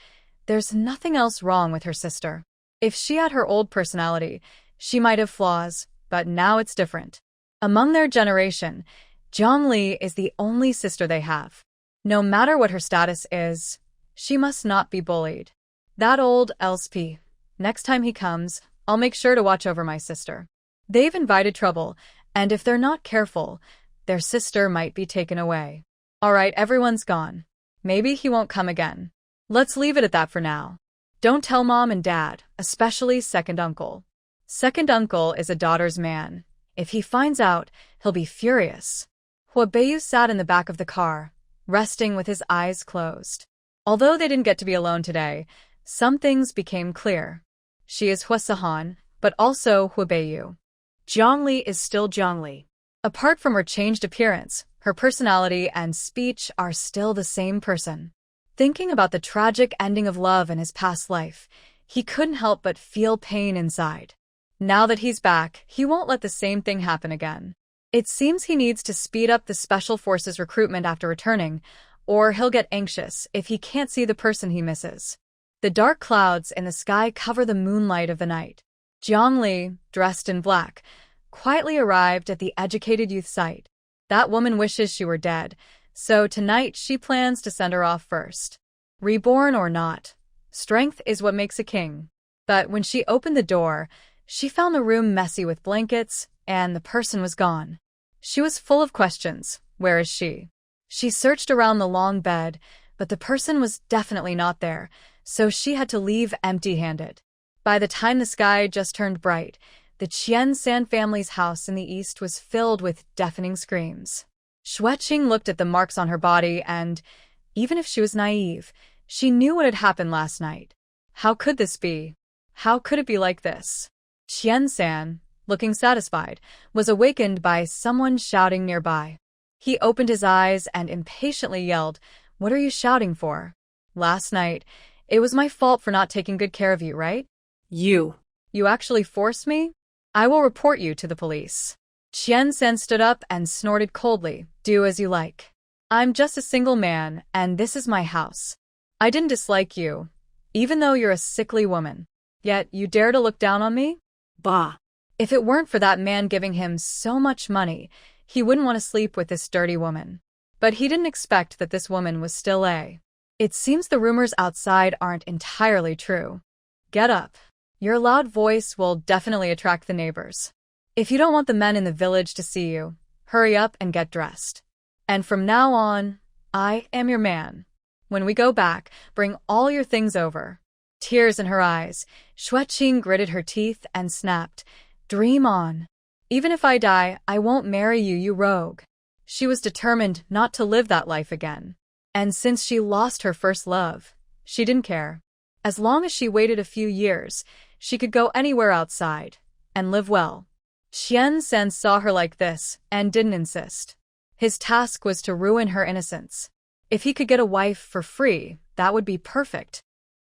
S1: there's nothing else wrong with her sister. If she had her old personality, she might have flaws, but now it's different. Among their generation, Jiang Li is the only sister they have. No matter what her status is, she must not be bullied. That old LSP. Next time he comes, I'll make sure to watch over my sister. They've invited trouble, and if they're not careful, their sister might be taken away. All right, everyone's gone. Maybe he won't come again. Let's leave it at that for now. Don't tell mom and dad, especially second uncle. Second uncle is a daughter's man. If he finds out, he'll be furious. Huabeiyu sat in the back of the car, resting with his eyes closed. Although they didn't get to be alone today, some things became clear. She is Huasahan, but also Huabeiyu.
S2: Jiang Li is still Jiang Li.
S1: Apart from her changed appearance, her personality and speech are still the same person. Thinking about the tragic ending of love in his past life, he couldn't help but feel pain inside. Now that he's back, he won't let the same thing happen again. It seems he needs to speed up the Special Forces recruitment after returning, or he'll get anxious if he can't see the person he misses. The dark clouds in the sky cover the moonlight of the night. Jiang Li, dressed in black, quietly arrived at the educated youth site. That woman wishes she were dead, so tonight she plans to send her off first. Reborn or not, strength is what makes a king. But when she opened the door, she found the room messy with blankets, and the person was gone. She was full of questions. Where is she? She searched around the long bed, but the person was definitely not there, so she had to leave empty-handed. By the time the sky just turned bright, the Qian-san family's house in the east was filled with deafening screams. Xueqing looked at the marks on her body and, even if she was naive, she knew what had happened last night. How could this be? How could it be like this? Qian-san, looking satisfied, was awakened by someone shouting nearby. He opened his eyes and impatiently yelled, "What are you shouting for?" "Last night, it was my fault for not taking good care of you, right?"
S2: You
S1: actually forced me? I will report you to the police." Qian-san stood up and snorted coldly, "Do as you like. I'm just a single man, and this is my house. I didn't dislike you, even though you're a sickly woman. Yet you dare to look down on me?"
S2: Bah.
S1: If it weren't for that man giving him so much money, he wouldn't want to sleep with this dirty woman. But he didn't expect that this woman was still a. It seems the rumors outside aren't entirely true. Get up. Your loud voice will definitely attract the neighbors. If you don't want the men in the village to see you, hurry up and get dressed. And from now on, I am your man. When we go back, bring all your things over." Tears in her eyes, Xueqing gritted her teeth and snapped, "Dream on. Even if I die, I won't marry you, you rogue." She was determined not to live that life again. And since she lost her first love, she didn't care. As long as she waited a few years, she could go anywhere outside and live well. Qian-san saw her like this and didn't insist. His task was to ruin her innocence. If he could get a wife for free, that would be perfect.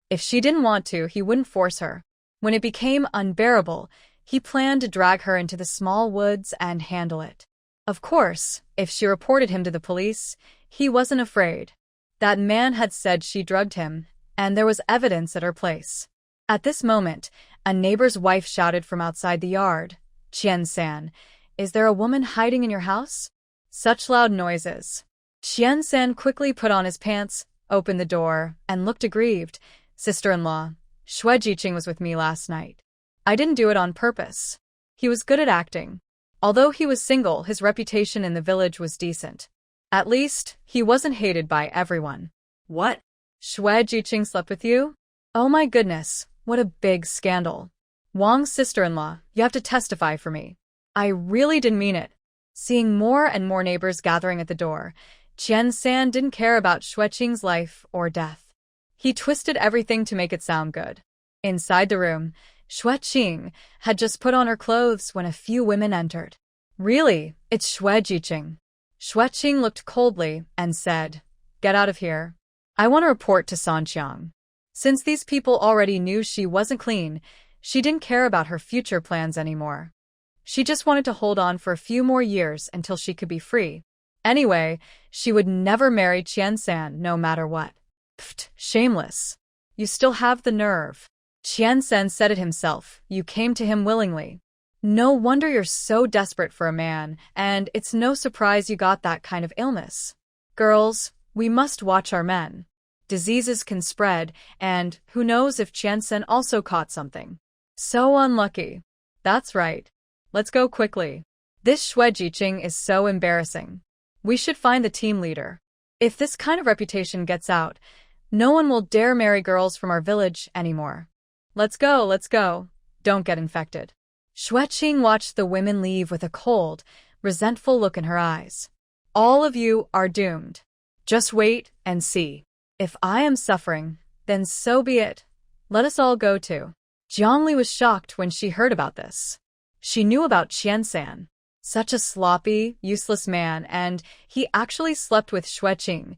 S1: If she didn't want to, he wouldn't force her. When it became unbearable, he planned to drag her into the small woods and handle it. Of course, if she reported him to the police, he wasn't afraid. That man had said she drugged him, and there was evidence at her place. At this moment, a neighbor's wife shouted from outside the yard, "Qian-san, is there a woman hiding in your house?" Such loud noises. Qian-san quickly put on his pants, opened the door, and looked aggrieved. "Sister-in-law, Xueqing was with me last night. I didn't do it on purpose. He was good at acting. Although he was single, his reputation in the village was decent. At least, he wasn't hated by everyone."
S2: What?
S1: "Xueqing slept with you? Oh my goodness, what a big scandal. Wang's sister-in-law, you have to testify for me." "I really didn't mean it." Seeing more and more neighbors gathering at the door, Qian-san didn't care about Xueqing's life or death. He twisted everything to make it sound good. Inside the room, Xueqing had just put on her clothes when a few women entered. "Really, it's Xueqing." Xueqing looked coldly and said, "Get out of here. I want to report to Sanqiang." Since these people already knew she wasn't clean, she didn't care about her future plans anymore. She just wanted to hold on for a few more years until she could be free. Anyway, she would never marry Qian-san no matter what. Pfft, shameless. You still have the nerve. Qian-san said it himself, you came to him willingly. No wonder you're so desperate for a man, and it's no surprise you got that kind of illness. Girls, we must watch our men. Diseases can spread, and who knows if Qian-san also caught something. So unlucky. That's right. Let's go quickly. This Xueqing is so embarrassing. We should find the team leader. If this kind of reputation gets out, no one will dare marry girls from our village anymore. Let's go. Don't get infected." Xueqing watched the women leave with a cold, resentful look in her eyes. "All of you are doomed. Just wait and see. If I am suffering, then so be it. Let us all go too." Jiang was shocked when she heard about this. She knew about Qian-san. Such a sloppy, useless man, and he actually slept with Xueqing.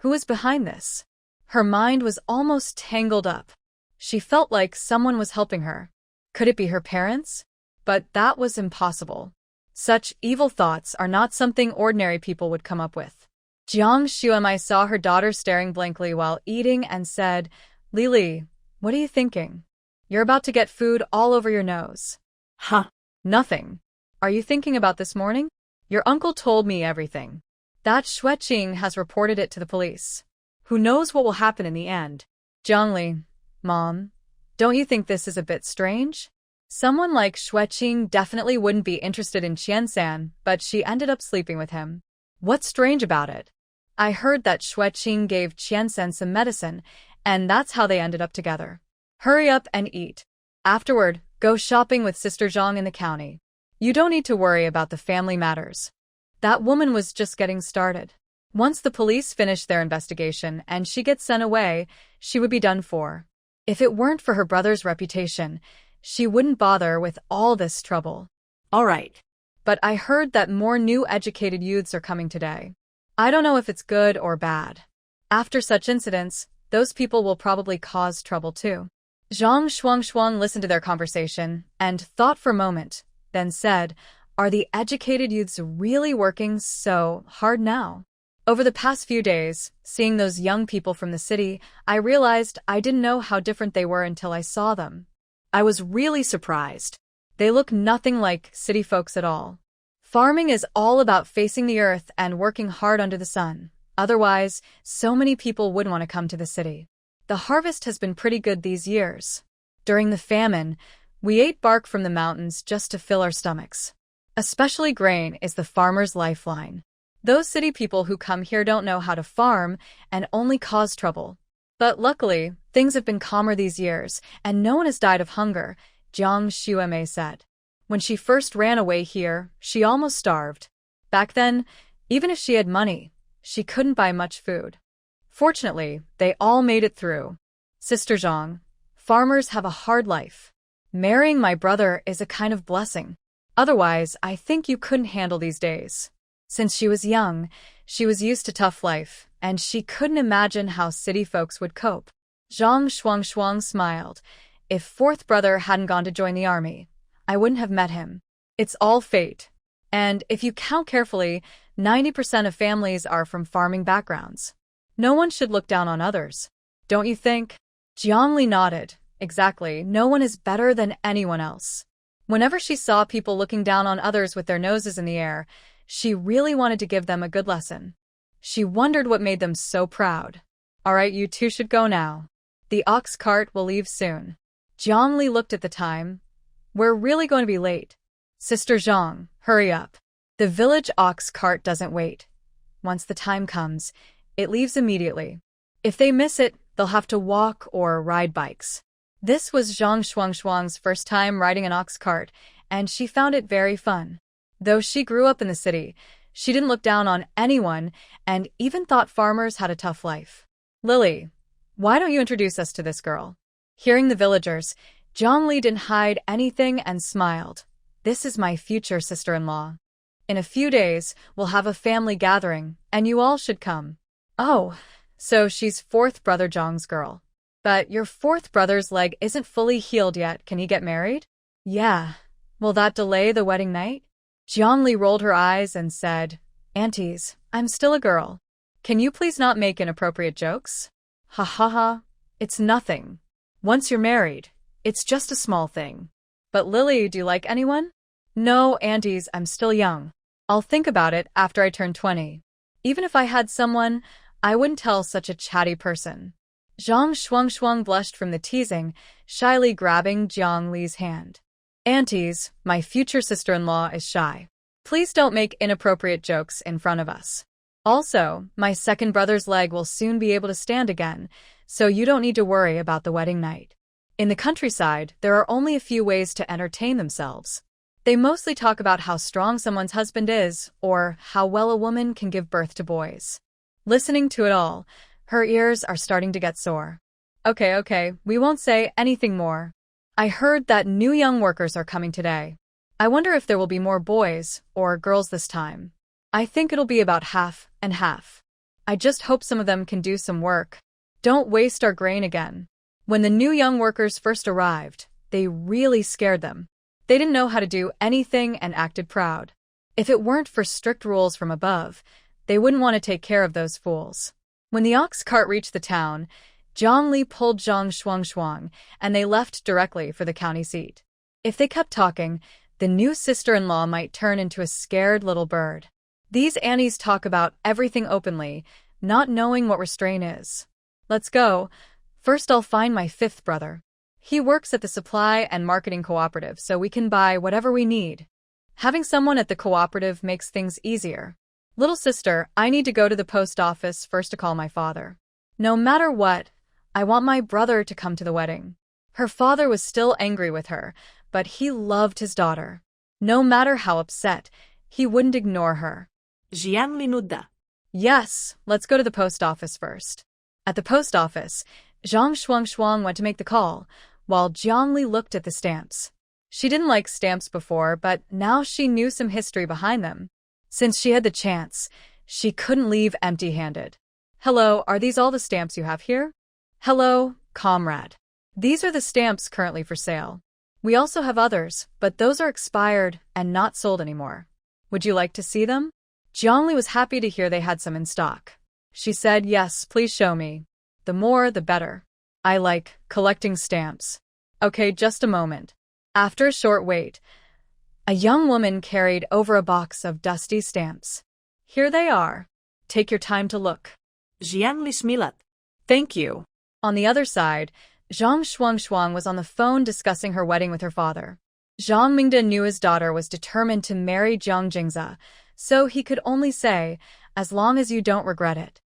S1: Who was behind this? Her mind was almost tangled up. She felt like someone was helping her. Could it be her parents? But that was impossible. Such evil thoughts are not something ordinary people would come up with. Jiang Xuemai saw her daughter staring blankly while eating and said, "Lili, what are you thinking? You're about to get food all over your nose."
S2: Huh.
S1: "Nothing. Are you thinking about this morning? Your uncle told me everything. That Xueqing has reported it to the police. Who knows what will happen in the end?" "Jiangli, Mom, don't you think this is a bit strange? Someone like Xueqing definitely wouldn't be interested in Qian-san, but she ended up sleeping with him. What's strange about it? I heard that Xueqing gave Qian-san some medicine, and that's how they ended up together. Hurry up and eat." Afterward, go shopping with Sister Jiang in the county. You don't need to worry about the family matters. That woman was just getting started. Once the police finish their investigation and she gets sent away, she would be done for. If it weren't for her brother's reputation, she wouldn't bother with all this trouble.
S2: All right.
S1: But I heard that more new educated youths are coming today. I don't know if it's good or bad. After such incidents, those people will probably cause trouble too. Jiang Shuang listened to their conversation and thought for a moment, then said, "Are the educated youths really working so hard now?" Over the past few days, seeing those young people from the city, I realized I didn't know how different they were until I saw them. I was really surprised. They look nothing like city folks at all. Farming is all about facing the earth and working hard under the sun. Otherwise, so many people wouldn't want to come to the city. The harvest has been pretty good these years. During the famine, we ate bark from the mountains just to fill our stomachs. Especially grain is the farmer's lifeline. Those city people who come here don't know how to farm and only cause trouble. But luckily, things have been calmer these years, and no one has died of hunger, Jiang Shuemei said. When she first ran away here, she almost starved. Back then, even if she had money, she couldn't buy much food. Fortunately, they all made it through. Sister Jiang, farmers have a hard life. Marrying my brother is a kind of blessing. Otherwise, I think you couldn't handle these days. Since she was young, she was used to tough life, and she couldn't imagine how city folks would cope. Jiang Shuang smiled. If fourth brother hadn't gone to join the army, I wouldn't have met him. It's all fate. And if you count carefully, 90% of families are from farming backgrounds. No one should look down on others. Don't you think? Jiangli nodded. Exactly, no one is better than anyone else. Whenever she saw people looking down on others with their noses in the air, she really wanted to give them a good lesson. She wondered what made them so proud. All right, you two should go now. The ox cart will leave soon. Jiangli looked at the time. We're really going to be late. Sister Jiang, hurry up. The village ox cart doesn't wait. Once the time comes, it leaves immediately. If they miss it, they'll have to walk or ride bikes. This was Jiang Shuang's first time riding an ox cart, and she found it very fun. Though she grew up in the city, she didn't look down on anyone and even thought farmers had a tough life. Lily, why don't you introduce us to this girl? Hearing the villagers, Zhongli didn't hide anything and smiled. This is my future sister-in-law. In a few days, we'll have a family gathering, and you all should come. Oh, so she's fourth brother Zhang's girl. But your fourth brother's leg isn't fully healed yet. Can he get married? Yeah. Will that delay the wedding night? Jiangli rolled her eyes and said, Aunties, I'm still a girl. Can you please not make inappropriate jokes? Ha ha ha. It's nothing. Once you're married, it's just a small thing. But Lily, do you like anyone? No, Aunties, I'm still young. I'll think about it after I turn 20. Even if I had someone, I wouldn't tell such a chatty person. Jiang Shuang blushed from the teasing, shyly grabbing Jiang Li's hand. Aunties, my future sister-in-law is shy. Please don't make inappropriate jokes in front of us. Also, my second brother's leg will soon be able to stand again, so you don't need to worry about the wedding night. In the countryside, there are only a few ways to entertain themselves. They mostly talk about how strong someone's husband is, or how well a woman can give birth to boys. Listening to it all, her ears are starting to get sore. Okay, we won't say anything more. I heard that new young workers are coming today. I wonder if there will be more boys or girls this time. I think it'll be about half and half. I just hope some of them can do some work. Don't waste our grain again. When the new young workers first arrived, they really scared them. They didn't know how to do anything and acted proud. If it weren't for strict rules from above, they wouldn't want to take care of those fools. When the ox cart reached the town, Zhongli pulled Jiang Shuang, and they left directly for the county seat. If they kept talking, the new sister-in-law might turn into a scared little bird. These aunties talk about everything openly, not knowing what restraint is. Let's go. First I'll find my fifth brother. He works at the supply and marketing cooperative, so we can buy whatever we need. Having someone at the cooperative makes things easier. Little sister, I need to go to the post office first to call my father. No matter what, I want my brother to come to the wedding. Her father was still angry with her, but he loved his daughter. No matter how upset, he wouldn't ignore her.
S2: Jiang minuda.
S1: Yes, let's go to the post office first. At the post office, Zhang Shuang went to make the call, while Jiangli looked at the stamps. She didn't like stamps before, but now she knew some history behind them. Since she had the chance, she couldn't leave empty-handed. Hello, are these all the stamps you have here? Hello, comrade. These are the stamps currently for sale. We also have others, but those are expired and not sold anymore. Would you like to see them? Jiangli was happy to hear they had some in stock. She said, yes, please show me. The more, the better. I like collecting stamps. Okay, just a moment. After a short wait, a young woman carried over a box of dusty stamps. Here they are. Take your time to look.
S2: Jiang Lismilat.
S1: Thank you. On the other side, Zhang Shuang was on the phone discussing her wedding with her father. Zhang Mingde knew his daughter was determined to marry Jiang Jingze, so he could only say, as long as you don't regret it.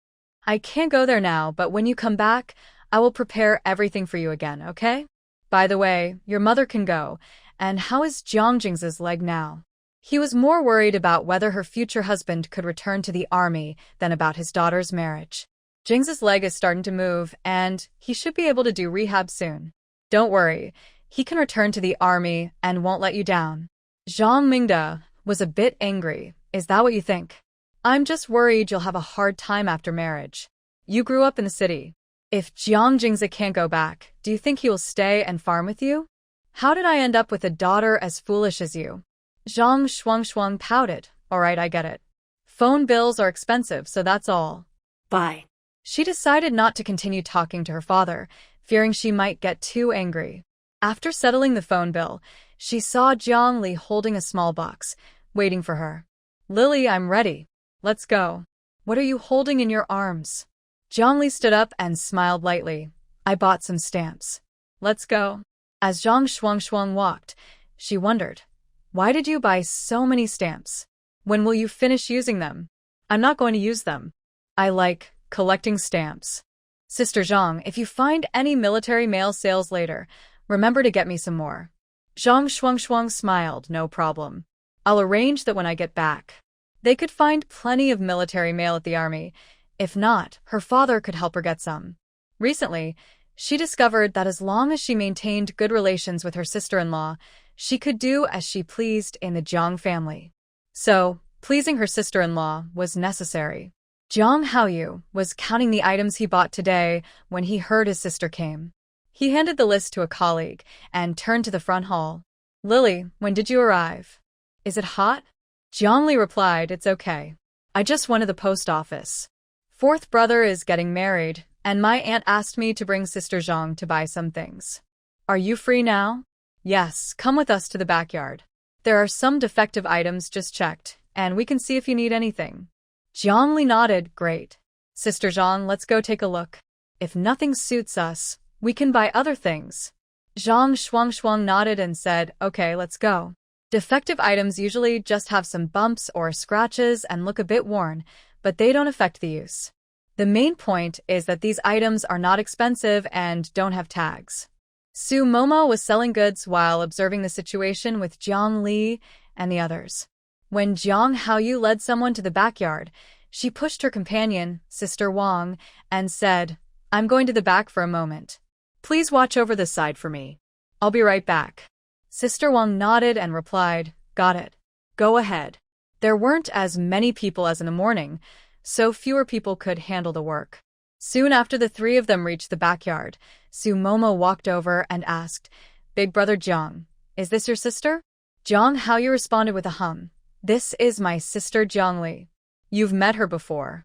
S1: I can't go there now, but when you come back, I will prepare everything for you again, okay? By the way, your mother can go, and how is Jiang Jingze's leg now? He was more worried about whether her future husband could return to the army than about his daughter's marriage. Jingze's leg is starting to move, and he should be able to do rehab soon. Don't worry, he can return to the army and won't let you down. Zhang Mingde was a bit angry. Is that what you think? I'm just worried you'll have a hard time after marriage. You grew up in the city. If Jiang Jingze can't go back, do you think he will stay and farm with you? How did I end up with a daughter as foolish as you? Zhang Shuang pouted. All right, I get it. Phone bills are expensive, so that's all.
S2: Bye.
S1: She decided not to continue talking to her father, fearing she might get too angry. After settling the phone bill, she saw Jiang Li holding a small box, waiting for her. Lily, I'm ready. Let's go. What are you holding in your arms? Jiang Li stood up and smiled lightly. I bought some stamps. Let's go. As Zhang Shuang walked, she wondered, why did you buy so many stamps? When will you finish using them? I'm not going to use them. I like collecting stamps. Sister Zhang, if you find any military mail sales later, remember to get me some more. Zhang Shuang smiled, no problem. I'll arrange that when I get back. They could find plenty of military mail at the army. If not, her father could help her get some. Recently, she discovered that as long as she maintained good relations with her sister-in-law, she could do as she pleased in the Jiang family. So, pleasing her sister-in-law was necessary. Jiang Haoyu was counting the items he bought today when he heard his sister came. He handed the list to a colleague and turned to the front hall. Lily, when did you arrive? Is it hot? Jiang Li replied, it's okay. I just went to the post office. Fourth brother is getting married, and my aunt asked me to bring Sister Zhang to buy some things. Are you free now? Yes, come with us to the backyard. There are some defective items just checked, and we can see if you need anything. Jiang Li nodded, great. Sister Zhang, let's go take a look. If nothing suits us, we can buy other things. Zhang Shuang nodded and said, okay, let's go. Defective items usually just have some bumps or scratches and look a bit worn, but they don't affect the use. The main point is that these items are not expensive and don't have tags. Su Momo was selling goods while observing the situation with Jiang Li and the others. When Jiang Haoyu led someone to the backyard, she pushed her companion, Sister Wang, and said, I'm going to the back for a moment. Please watch over this side for me. I'll be right back. Sister Wang nodded and replied, got it. Go ahead. There weren't as many people as in the morning, so fewer people could handle the work. Soon after the three of them reached the backyard, Su Momo walked over and asked, Big brother Jiang, is this your sister? Jiang Haoyu responded with a hum. This is my sister Jiang Li. You've met her before.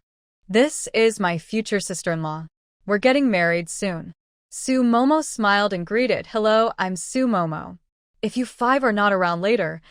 S1: This is my future sister-in-law. We're getting married soon. Su Momo smiled and greeted, hello, I'm Su Momo. If you five are not around later,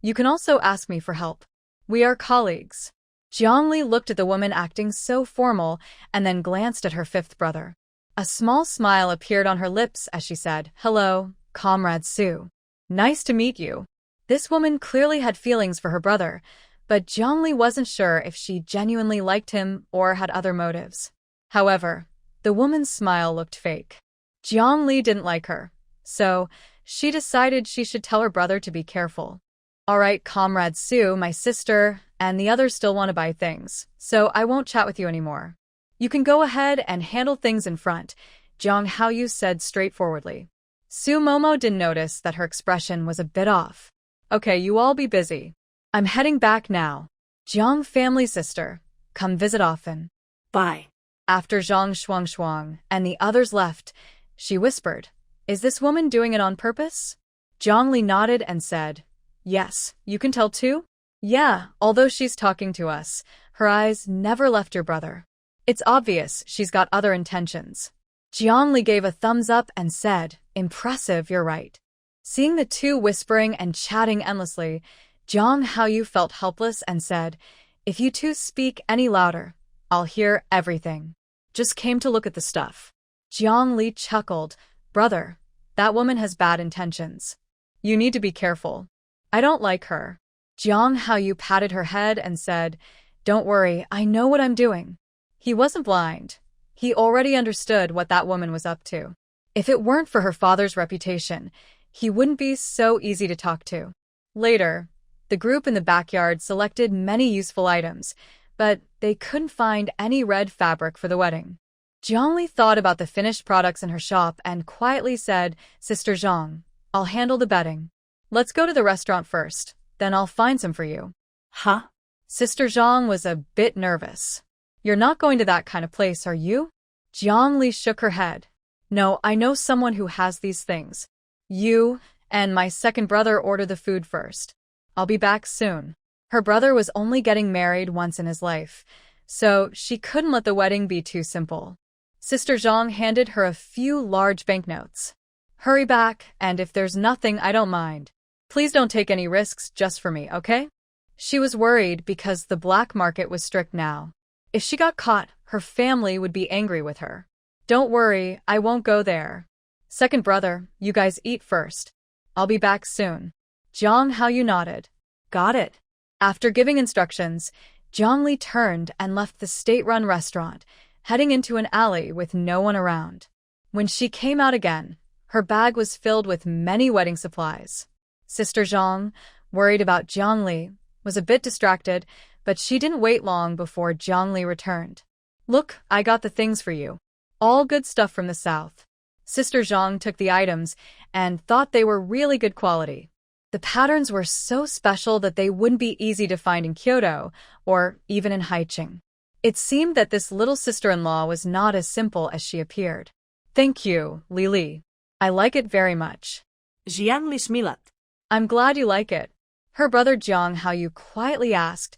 S1: you can also ask me for help. We are colleagues. Jiang Li looked at the woman acting so formal and then glanced at her fifth brother. A small smile appeared on her lips as she said, hello, Comrade Su. Nice to meet you. This woman clearly had feelings for her brother, but Jiang Li wasn't sure if she genuinely liked him or had other motives. However, the woman's smile looked fake. Jiang Li didn't like her, So, she decided she should tell her brother to be careful. Alright, Comrade Sue, my sister, and the others still want to buy things, so I won't chat with you anymore. You can go ahead and handle things in front, Jiang Haoyu said straightforwardly. Su Momo didn't notice that her expression was a bit off. Okay, you all be busy. I'm heading back now. Jiang family sister, come visit often.
S2: Bye.
S1: After Zhang Shuang and the others left, she whispered, Is this woman doing it on purpose? Jiang Li nodded and said, Yes, you can tell too? Yeah, although she's talking to us, her eyes never left your brother. It's obvious she's got other intentions. Jiang Li gave a thumbs up and said, Impressive, you're right. Seeing the two whispering and chatting endlessly, Jiang Haoyu felt helpless and said, If you two speak any louder, I'll hear everything. Just came to look at the stuff. Jiang Li chuckled, Brother, that woman has bad intentions. You need to be careful. I don't like her. Jiang Haoyu patted her head and said, Don't worry, I know what I'm doing. He wasn't blind. He already understood what that woman was up to. If it weren't for her father's reputation, he wouldn't be so easy to talk to. Later, the group in the backyard selected many useful items, but they couldn't find any red fabric for the wedding. Jiang Li thought about the finished products in her shop and quietly said, Sister Zhang, I'll handle the bedding. Let's go to the restaurant first, then I'll find some for you.
S2: Huh?
S1: Sister Jiang was a bit nervous. You're not going to that kind of place, are you? Jiang Li shook her head. No, I know someone who has these things. You and my second brother order the food first. I'll be back soon. Her brother was only getting married once in his life, so she couldn't let the wedding be too simple. Sister Zhang handed her a few large banknotes. Hurry back, and if there's nothing, I don't mind. Please don't take any risks just for me, okay? She was worried because the black market was strict now. If she got caught, her family would be angry with her. Don't worry, I won't go there. Second brother, you guys eat first. I'll be back soon. Jiang Haoyu nodded. Got it. After giving instructions, Jiang Li turned and left the state-run restaurant, heading into an alley with no one around. When she came out again, her bag was filled with many wedding supplies. Sister Zhang, worried about Jiang Li, was a bit distracted, but she didn't wait long before Jiang Li returned. Look, I got the things for you. All good stuff from the south. Sister Zhang took the items and thought they were really good quality. The patterns were so special that they wouldn't be easy to find in Kyoto or even in Haicheng. It seemed that this little sister-in-law was not as simple as she appeared. Thank you, Lili. I like it very much.
S2: Jiang Li smilat.
S1: I'm glad you like it. Her brother Jiang Haoyu quietly asked,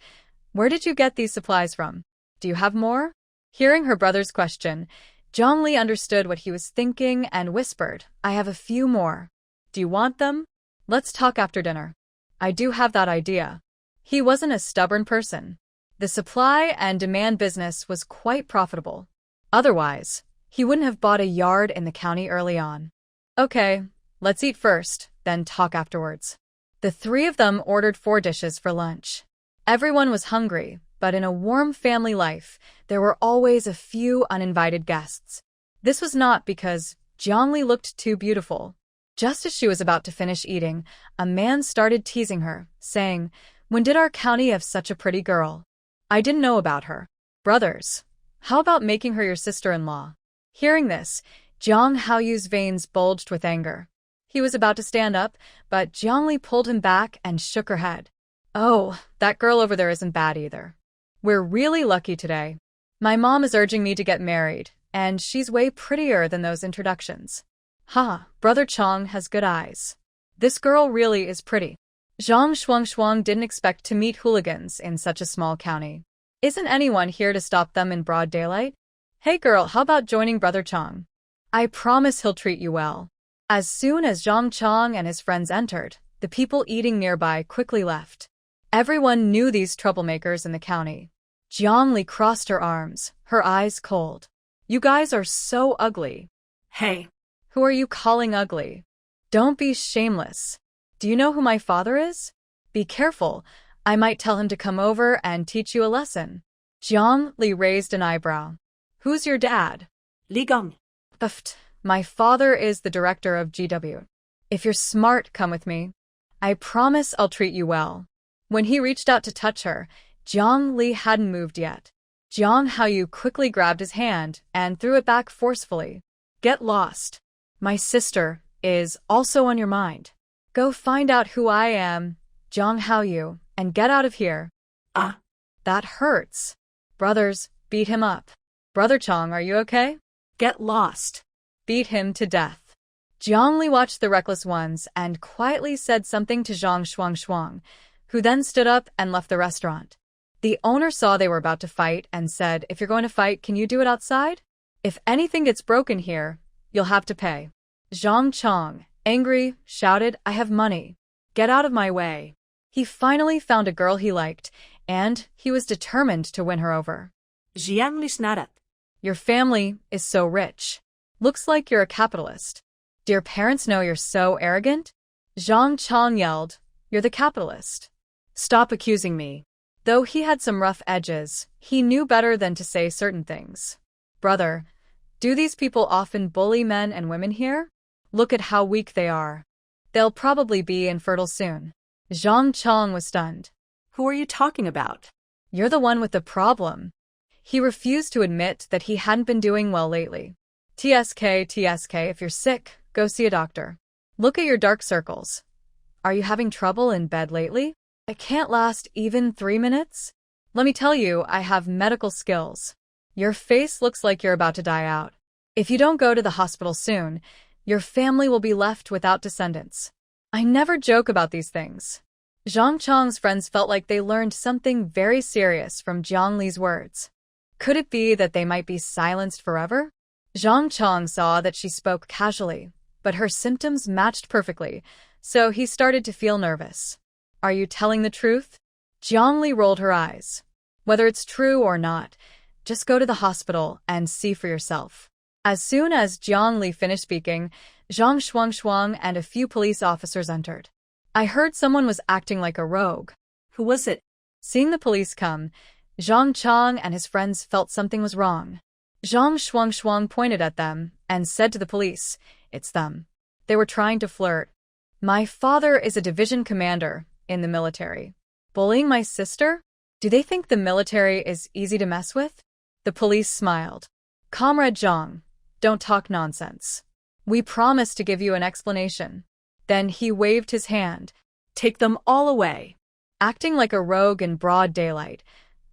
S1: Where did you get these supplies from? Do you have more? Hearing her brother's question, Jiang Li understood what he was thinking and whispered, I have a few more. Do you want them? Let's talk after dinner. I do have that idea. He wasn't a stubborn person. The supply and demand business was quite profitable. Otherwise, he wouldn't have bought a yard in the county early on. Okay, let's eat first, then talk afterwards. The three of them ordered 4 dishes for lunch. Everyone was hungry, but in a warm family life, there were always a few uninvited guests. This was not because Jiang Li looked too beautiful. Just as she was about to finish eating, a man started teasing her, saying, When did our county have such a pretty girl? I didn't know about her. Brothers, how about making her your sister-in-law? Hearing this, Jiang Haoyu's veins bulged with anger. He was about to stand up, but Jiang Li pulled him back and shook her head. Oh, that girl over there isn't bad either. We're really lucky today. My mom is urging me to get married, and she's way prettier than those introductions. Ha, Brother Chong has good eyes. This girl really is pretty. Zhang Shuang didn't expect to meet hooligans in such a small county. Isn't anyone here to stop them in broad daylight? Hey girl, how about joining Brother Chong? I promise he'll treat you well. As soon as Zhang Chong and his friends entered, the people eating nearby quickly left. Everyone knew these troublemakers in the county. Jiang Li crossed her arms, her eyes cold. You guys are so ugly.
S2: Hey.
S1: Who are you calling ugly? Don't be shameless. Do you know who my father is? Be careful. I might tell him to come over and teach you a lesson. Jiang Li raised an eyebrow. Who's your dad?
S2: Li Gong.
S1: Buffed. My father is the director of GW. If you're smart, come with me. I promise I'll treat you well. When he reached out to touch her, Jiang Li hadn't moved yet. Jiang Haoyu quickly grabbed his hand and threw it back forcefully. Get lost. My sister is also on your mind. Go find out who I am, Jiang Haoyu, and get out of here.
S2: Ah.
S1: That hurts. Brothers, beat him up. Brother Chong, are you okay?
S2: Get lost.
S1: Beat him to death. Jiang Li watched the reckless ones and quietly said something to Zhang Shuang, who then stood up and left the restaurant. The owner saw they were about to fight and said, if you're going to fight, can you do it outside? If anything gets broken here, you'll have to pay. Zhang Chong, angry, shouted, I have money. Get out of my way. He finally found a girl he liked, and he was determined to win her over.
S2: Jiang Li.
S1: Your family is so rich. Looks like you're a capitalist. Do your parents know you're so arrogant? Zhang Chong yelled, you're the capitalist. Stop accusing me. Though he had some rough edges, he knew better than to say certain things. Brother, do these people often bully men and women here? Look at how weak they are. They'll probably be infertile soon. Zhang Chong was stunned.
S2: Who are you talking about?
S1: You're the one with the problem. He refused to admit that he hadn't been doing well lately. TSK, if you're sick, go see a doctor. Look at your dark circles. Are you having trouble in bed lately? It can't last even 3 minutes? Let me tell you, I have medical skills. Your face looks like you're about to die out. If you don't go to the hospital soon, your family will be left without descendants. I never joke about these things. Zhang Chong's friends felt like they learned something very serious from Jiang Li's words. Could it be that they might be silenced forever? Zhang Chong saw that she spoke casually, but her symptoms matched perfectly, so he started to feel nervous. Are you telling the truth? Jiang Li rolled her eyes. Whether it's true or not, just go to the hospital and see for yourself. As soon as Jiang Li finished speaking, Zhang Shuang and a few police officers entered. I heard someone was acting like a rogue.
S2: Who was it?
S1: Seeing the police come, Zhang Chong and his friends felt something was wrong. Zhang Shuang pointed at them and said to the police, it's them. They were trying to flirt. My father is a division commander in the military. Bullying my sister? Do they think the military is easy to mess with? The police smiled. Comrade Jiang, don't talk nonsense. We promise to give you an explanation. Then he waved his hand. Take them all away. Acting like a rogue in broad daylight.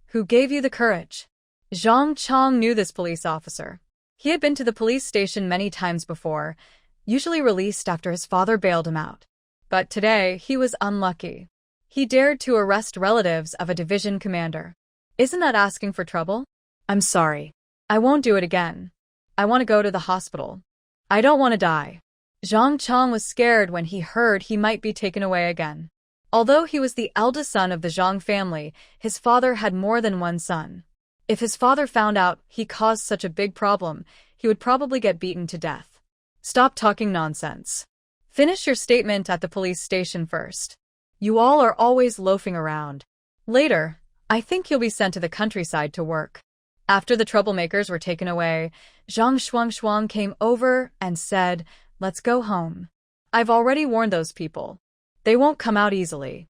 S1: Who gave you the courage? Zhang Chong knew this police officer. He had been to the police station many times before, usually released after his father bailed him out. But today, he was unlucky. He dared to arrest relatives of a division commander. Isn't that asking for trouble? I'm sorry. I won't do it again. I want to go to the hospital. I don't want to die. Zhang Chong was scared when he heard he might be taken away again. Although he was the eldest son of the Jiang family, his father had more than one son. If his father found out he caused such a big problem, he would probably get beaten to death. Stop talking nonsense. Finish your statement at the police station first. You all are always loafing around. Later, I think you'll be sent to the countryside to work. After the troublemakers were taken away, Zhang Shuang came over and said, let's go home. I've already warned those people. They won't come out easily.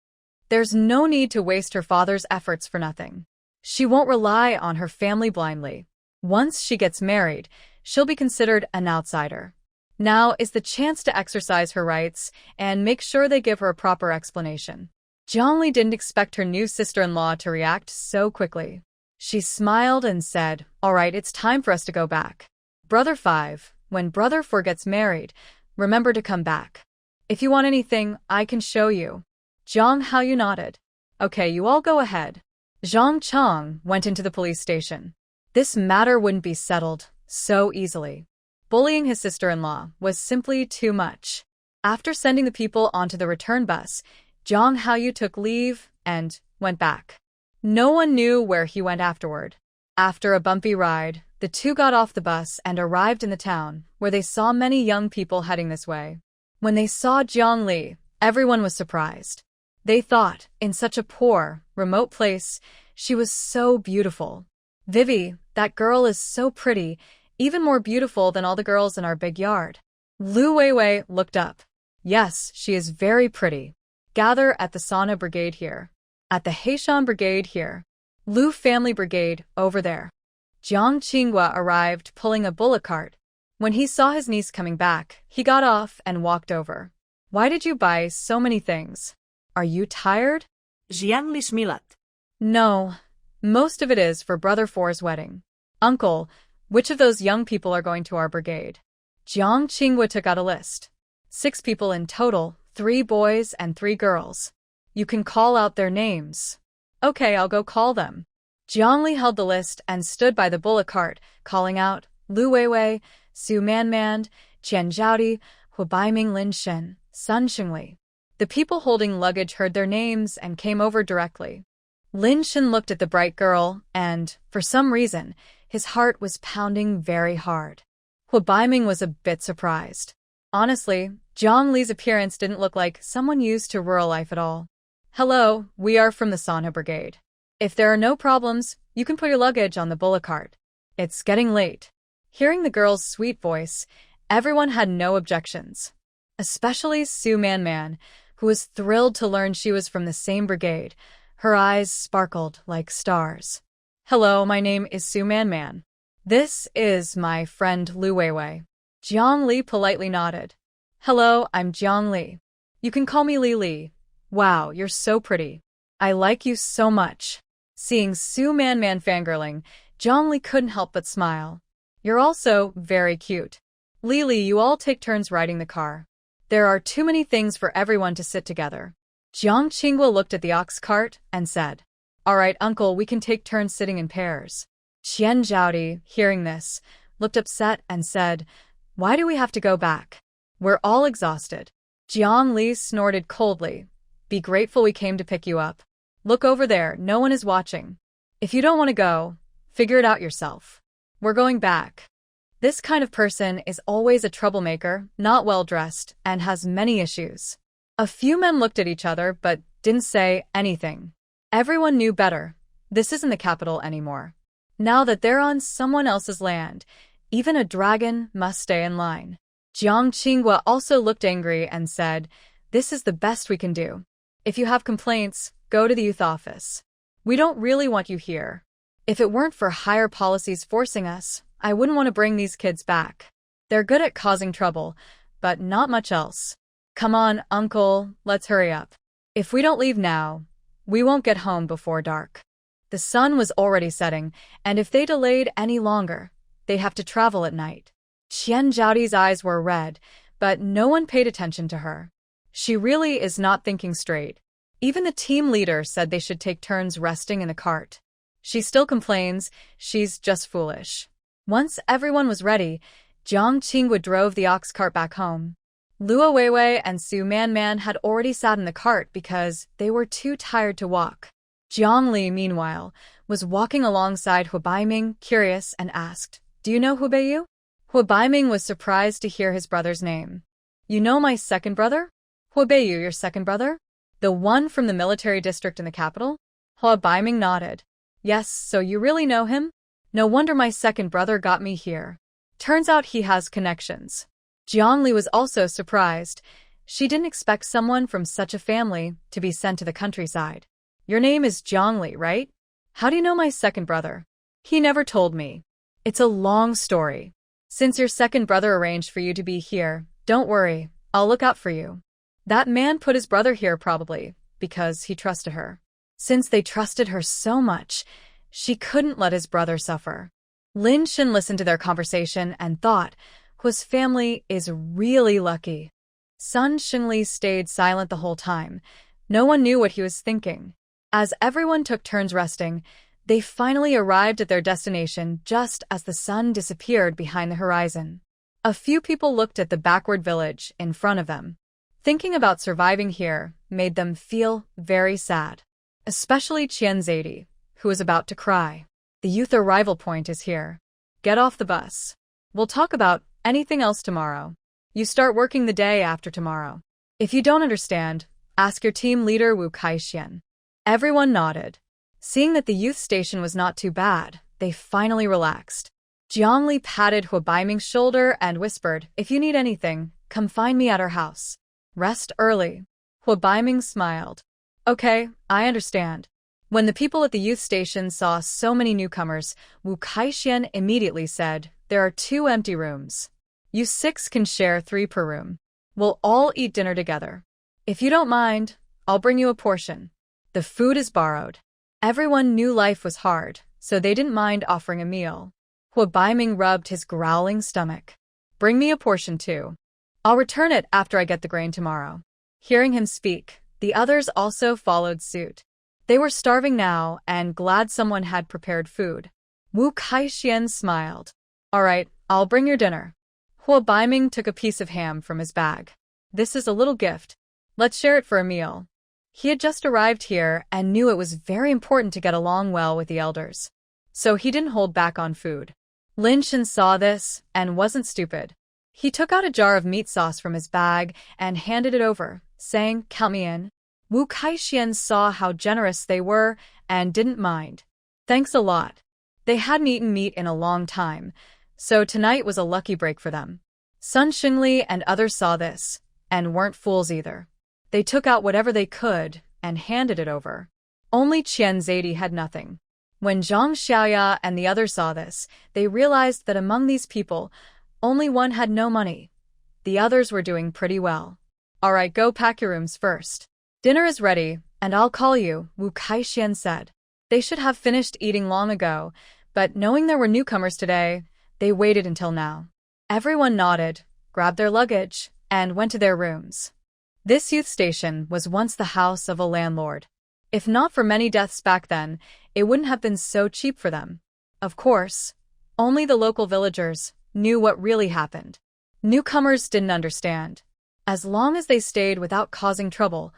S1: There's no need to waste her father's efforts for nothing. She won't rely on her family blindly. Once she gets married, she'll be considered an outsider. Now is the chance to exercise her rights and make sure they give her a proper explanation. Jiang Li didn't expect her new sister-in-law to react so quickly. She smiled and said, all right, it's time for us to go back. Brother 5, when Brother 4 gets married, remember to come back. If you want anything, I can show you. Jiang Haoyu nodded. Okay, you all go ahead. Zhang Chong went into the police station. This matter wouldn't be settled so easily. Bullying his sister-in-law was simply too much. After sending the people onto the return bus, Jiang Haoyu took leave and went back. No one knew where he went afterward. After a bumpy ride, the two got off the bus and arrived in the town, where they saw many young people heading this way. When they saw Jiang Li, everyone was surprised. They thought, in such a poor, remote place, she was so beautiful. Vivi, that girl is so pretty, Even more beautiful than all the girls in our big yard. Lu Weiwei looked up. Yes, she is very pretty. Gather at the Sana Brigade here. At the Heishan Brigade here. Lu Family Brigade over there. Jiang Qinghua arrived pulling a bullock cart. When he saw his niece coming back, he got off and walked over. Why did you buy so many things? Are you tired?
S2: Jiang Lishmilat.
S1: No. Most of it is for Brother Four's wedding. Uncle, which of those young people are going to our brigade? Jiang Qinghua took out a list. 6 people in total, 3 boys and 3 girls. You can call out their names. Okay, I'll go call them. Jiang Li held the list and stood by the bullock cart, calling out, Lu Weiwei, Su Manman, Qian Zhaodi, Hu Baiming Lin Shen, Sun Xingli. The people holding luggage heard their names and came over directly. Lin Shen looked at the bright girl and, for some reason, his heart was pounding very hard. Hu Baiming was a bit surprised. Honestly, Jiang Li's appearance didn't look like someone used to rural life at all. Hello, we are from the Sana Brigade. If there are no problems, you can put your luggage on the bullock cart. It's getting late. Hearing the girl's sweet voice, everyone had no objections. Especially Su Manman, who was thrilled to learn she was from the same brigade. Her eyes sparkled like stars. Hello, my name is Su Manman. This is my friend Lu Weiwei. Jiang Li politely nodded. Hello, I'm Jiang Li. You can call me Li Li. Wow, you're so pretty. I like you so much. Seeing Su Manman fangirling, Jiang Li couldn't help but smile. You're also very cute. Li Li, you all take turns riding the car. There are too many things for everyone to sit together. Jiang Qinghua looked at the ox cart and said, All right, uncle, we can take turns sitting in pairs. Qian Zhaodi, hearing this, looked upset and said, Why do we have to go back? We're all exhausted. Jiang Li snorted coldly. Be grateful we came to pick you up. Look over there, no one is watching. If you don't want to go, figure it out yourself. We're going back. This kind of person is always a troublemaker, not well-dressed, and has many issues. A few men looked at each other but didn't say anything. Everyone knew better. This isn't the capital anymore. Now that they're on someone else's land, even a dragon must stay in line. Jiang Qinghua also looked angry and said, This is the best we can do. If you have complaints, go to the youth office. We don't really want you here. If it weren't for higher policies forcing us, I wouldn't want to bring these kids back. They're good at causing trouble, but not much else. Come on, uncle, let's hurry up. If we don't leave now, we won't get home before dark. The sun was already setting, and if they delayed any longer, they'd have to travel at night. Qian Zhaodi's eyes were red, but no one paid attention to her. She really is not thinking straight. Even the team leader said they should take turns resting in the cart. She still complains, she's just foolish. Once everyone was ready, Jiang Qinghua drove the ox cart back home. Lu Weiwei and Su Manman had already sat in the cart because they were too tired to walk. Jiang Li, meanwhile, was walking alongside Hu Baiming, curious, and asked, Do you know Hu Beiyu? Hu Baiming was surprised to hear his brother's name. You know my second brother? Hu Beiyu, your second brother? The one from the military district in the capital? Hu Baiming nodded. Yes, so you really know him? No wonder my second brother got me here. Turns out he has connections. Jiang Li was also surprised. She didn't expect someone from such a family to be sent to the countryside. Your name is Jiang Li, right? How do you know my second brother? He never told me. It's a long story. Since your second brother arranged for you to be here, don't worry, I'll look out for you. That man put his brother here probably because he trusted her. Since they trusted her so much, she couldn't let his brother suffer. Lin Shen listened to their conversation and thought, Hu's family is really lucky. Sun Xingli stayed silent the whole time. No one knew what he was thinking. As everyone took turns resting, they finally arrived at their destination just as the sun disappeared behind the horizon. A few people looked at the backward village in front of them. Thinking about surviving here made them feel very sad. Especially Qian Zhaodi, who was about to cry. The youth arrival point is here. Get off the bus. We'll talk about anything else tomorrow. You start working the day after tomorrow. If you don't understand, ask your team leader Wu Kaixian. Everyone nodded. Seeing that the youth station was not too bad, they finally relaxed. Jiang Li patted Huabaiming's shoulder and whispered, "If you need anything, come find me at our house. Rest early." Huabaiming smiled. "Okay, I understand." When the people at the youth station saw so many newcomers, Wu Kaixian immediately said, "There are 2 empty rooms. You 6 can share 3 per room. We'll all eat dinner together. If you don't mind, I'll bring you a portion. The food is borrowed." Everyone knew life was hard, so they didn't mind offering a meal. Huabaiming rubbed his growling stomach. "Bring me a portion too. I'll return it after I get the grain tomorrow." Hearing him speak, the others also followed suit. They were starving now and glad someone had prepared food. Wu Kaixian smiled. "All right, I'll bring your dinner." Huabaiming took a piece of ham from his bag. "This is a little gift. Let's share it for a meal." He had just arrived here and knew it was very important to get along well with the elders. So he didn't hold back on food. Lin Shen saw this and wasn't stupid. He took out a jar of meat sauce from his bag and handed it over, saying, "Count me in." Wu Kaixian saw how generous they were and didn't mind. "Thanks a lot." They hadn't eaten meat in a long time, so tonight was a lucky break for them. Sun Xingli and others saw this, and weren't fools either. They took out whatever they could and handed it over. Only Qian Zaidi had nothing. When Zhang Xiaoya and the others saw this, they realized that among these people, only one had no money. The others were doing pretty well. "All right, go pack your rooms first. Dinner is ready, and I'll call you," Wu Kaixian said. They should have finished eating long ago, but knowing there were newcomers today, they waited until now. Everyone nodded, grabbed their luggage, and went to their rooms. This youth station was once the house of a landlord. If not for many deaths back then, it wouldn't have been so cheap for them. Of course, only the local villagers knew what really happened. Newcomers didn't understand. As long as they stayed without causing trouble,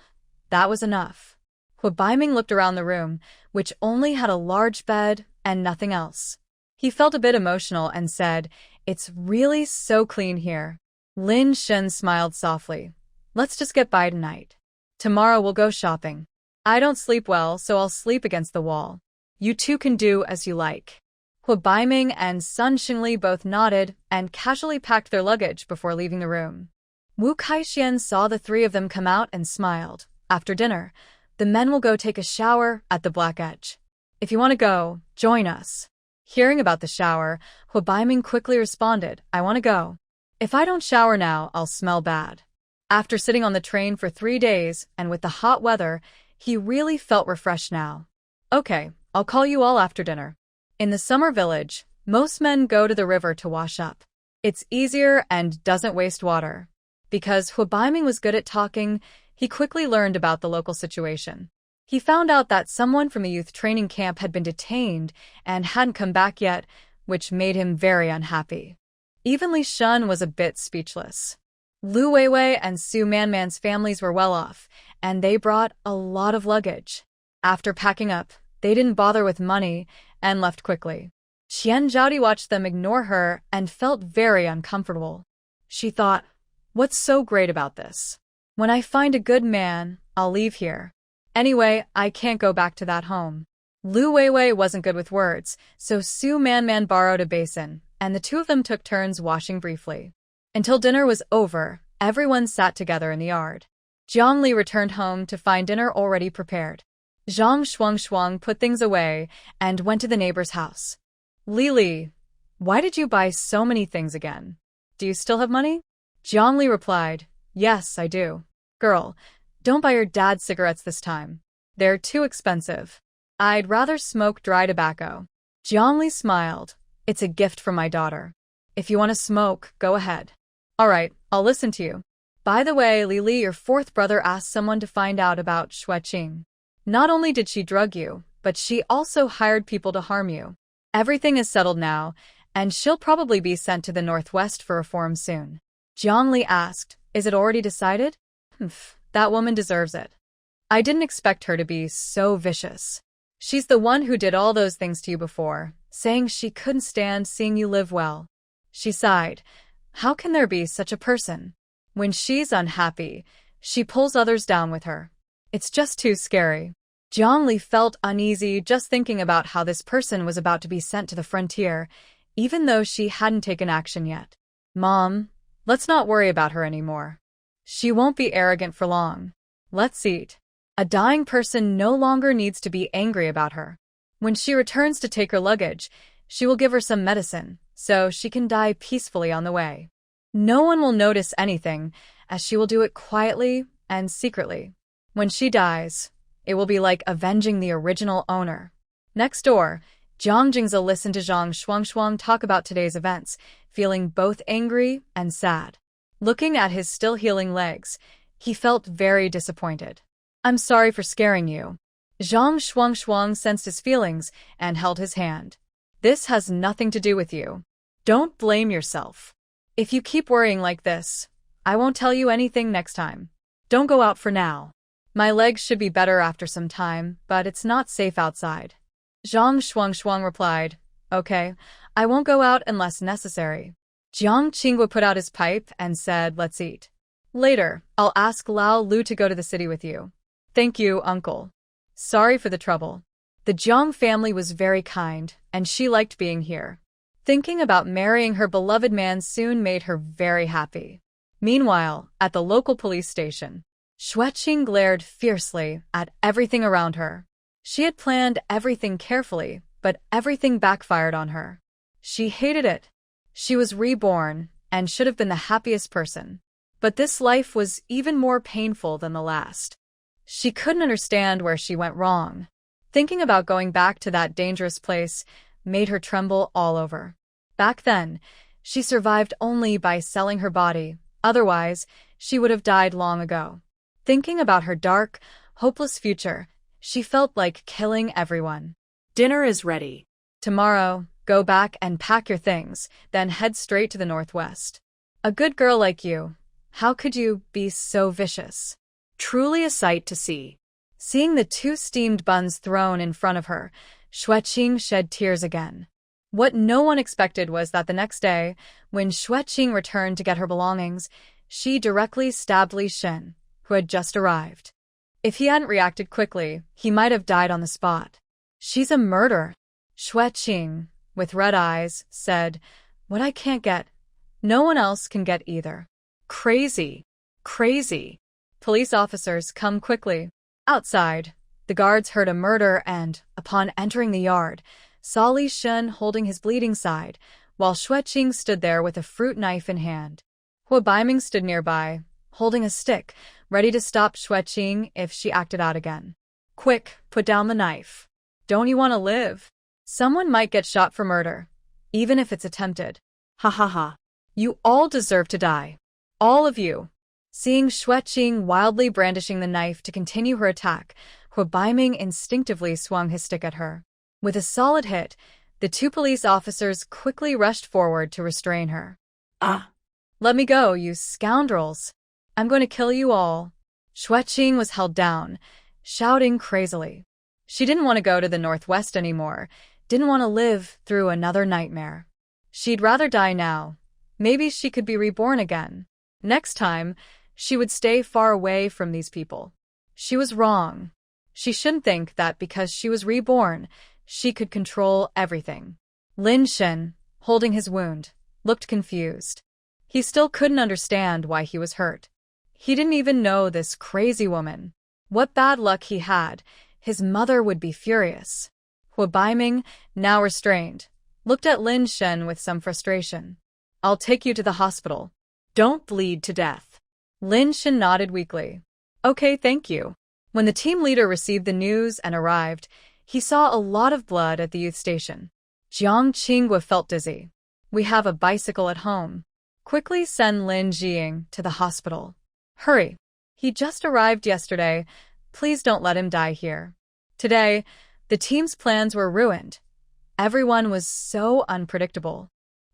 S1: that was enough. Huabaiming looked around the room, which only had a large bed and nothing else. He felt a bit emotional and said, "It's really so clean here." Lin Shen smiled softly. "Let's just get by tonight. Tomorrow we'll go shopping. I don't sleep well, so I'll sleep against the wall. You two can do as you like." Huabaiming and Sun Xingli both nodded and casually packed their luggage before leaving the room. Wu Kaixian saw the 3 of them come out and smiled. "After dinner, the men will go take a shower at the Black Edge. If you want to go, join us." Hearing about the shower, Huabaiming quickly responded, "I want to go. If I don't shower now, I'll smell bad." After sitting on the train for 3 days and with the hot weather, he really felt refreshed now. "Okay, I'll call you all after dinner." In the summer village, most men go to the river to wash up. It's easier and doesn't waste water. Because Huabaiming was good at talking, he quickly learned about the local situation. He found out that someone from the youth training camp had been detained and hadn't come back yet, which made him very unhappy. Even Li Shun was a bit speechless. Lu Weiwei and Su Manman's families were well off, and they brought a lot of luggage. After packing up, they didn't bother with money and left quickly. Qian Zhaodi watched them ignore her and felt very uncomfortable. She thought, "What's so great about this? When I find a good man, I'll leave here. Anyway, I can't go back to that home." Lu Weiwei wasn't good with words, so Su Manman borrowed a basin, and the 2 of them took turns washing briefly. Until dinner was over, everyone sat together in the yard. Jiang Li returned home to find dinner already prepared. Zhang Shuang put things away and went to the neighbor's house. "Li, why did you buy so many things again? Do you still have money?" Jiang Li replied, "Yes, I do." "Girl, don't buy your dad cigarettes this time. They're too expensive. I'd rather smoke dry tobacco." Jiang Li smiled. "It's a gift from my daughter. If you want to smoke, go ahead." "All right, I'll listen to you. By the way, Li, your 4th brother asked someone to find out about Xueqing. Not only did she drug you, but she also hired people to harm you. Everything is settled now, and she'll probably be sent to the Northwest for reform soon." Jiang Li asked, "Is it already decided?" That woman deserves it. I didn't expect her to be so vicious. She's the one who did all those things to you before, saying she couldn't stand seeing you live well." She sighed. "How can there be such a person? When she's unhappy, she pulls others down with her. It's just too scary." Jiang Li felt uneasy just thinking about how this person was about to be sent to the frontier. even though she hadn't taken action yet. Mom, let's not worry about her anymore. She won't be arrogant for long. Let's eat. A dying person no longer needs to be angry about her. When she returns to take her luggage, she will give her some medicine, so she can die peacefully on the way. No one will notice anything, as she will do it quietly and secretly. When she dies, it will be like avenging the original owner. Next door, Jiang Jingzi listened to Zhang Shuangshuang talk about today's events, feeling both angry and sad. Looking at his still healing legs, he felt very disappointed. I'm sorry for scaring you. Zhang Shuangshuang sensed his feelings and held his hand. This has nothing to do with you. Don't blame yourself. If you keep worrying like this, I won't tell you anything next time. Don't go out for now. My legs should be better after some time, but it's not safe outside. Zhang Shuangshuang replied, Okay, I won't go out unless necessary. Jiang Qingwu put out his pipe and said, Let's eat. Later, I'll ask Lao Lu to go to the city with you. Thank you, uncle. Sorry for the trouble. The Jiang family was very kind, and she liked being here. Thinking about marrying her beloved man soon made her very happy. Meanwhile, at the local police station, Xueqing glared fiercely at everything around her. She had planned everything carefully, but everything backfired on her. She hated it. She was reborn and should have been the happiest person. But this life was even more painful than the last. She couldn't understand where she went wrong. Thinking about going back to that dangerous place made her tremble all over. Back then, she survived only by selling her body. Otherwise, she would have died long ago. Thinking about her dark, hopeless future, she felt like killing everyone.
S2: Dinner is ready.
S1: Tomorrow, go back and pack your things, then head straight to the northwest. A good girl like you, how could you be so vicious?
S2: Truly a sight to see.
S1: Seeing the 2 steamed buns thrown in front of her, Xueqing shed tears again. What no one expected was that the next day, when Xueqing returned to get her belongings, she directly stabbed Li Shen, who had just arrived. If he hadn't reacted quickly, he might have died on the spot. She's a murderer. Xueqing, with red eyes, said, What I can't get, no one else can get either.
S2: Crazy. Crazy.
S1: Police officers, come quickly. Outside, the guards heard a murder and, upon entering the yard, saw Li Shen holding his bleeding side, while Xueqing stood there with a fruit knife in hand. Hua Baiming stood nearby, holding a stick, ready to stop Xueqing if she acted out again. Quick, put down the knife. Don't you want to live? Someone might get shot for murder, even if it's attempted.
S2: Ha ha ha.
S1: You all deserve to die. All of you. Seeing Xueqing wildly brandishing the knife to continue her attack, Hua Baiming instinctively swung his stick at her. With a solid hit, the 2 police officers quickly rushed forward to restrain her.
S2: Ah!
S1: Let me go, you scoundrels. I'm going to kill you all. Xueqing was held down, shouting crazily. She didn't want to go to the northwest anymore, didn't want to live through another nightmare. She'd rather die now. Maybe she could be reborn again. Next time, she would stay far away from these people. She was wrong. She shouldn't think that because she was reborn, she could control everything. Lin Shen, holding his wound, looked confused. He still couldn't understand why he was hurt. He didn't even know this crazy woman. What bad luck he had. His mother would be furious. Hua Baiming, now restrained, looked at Lin Shen with some frustration. I'll take you to the hospital. Don't bleed to death. Lin Shen nodded weakly. Okay, thank you. When the team leader received the news and arrived, he saw a lot of blood at the youth station. Jiang Qingwu felt dizzy. We have a bicycle at home. Quickly send Lin Jiang to the hospital. Hurry. He just arrived yesterday. Please don't let him die here. Today, the team's plans were ruined. Everyone was so unpredictable.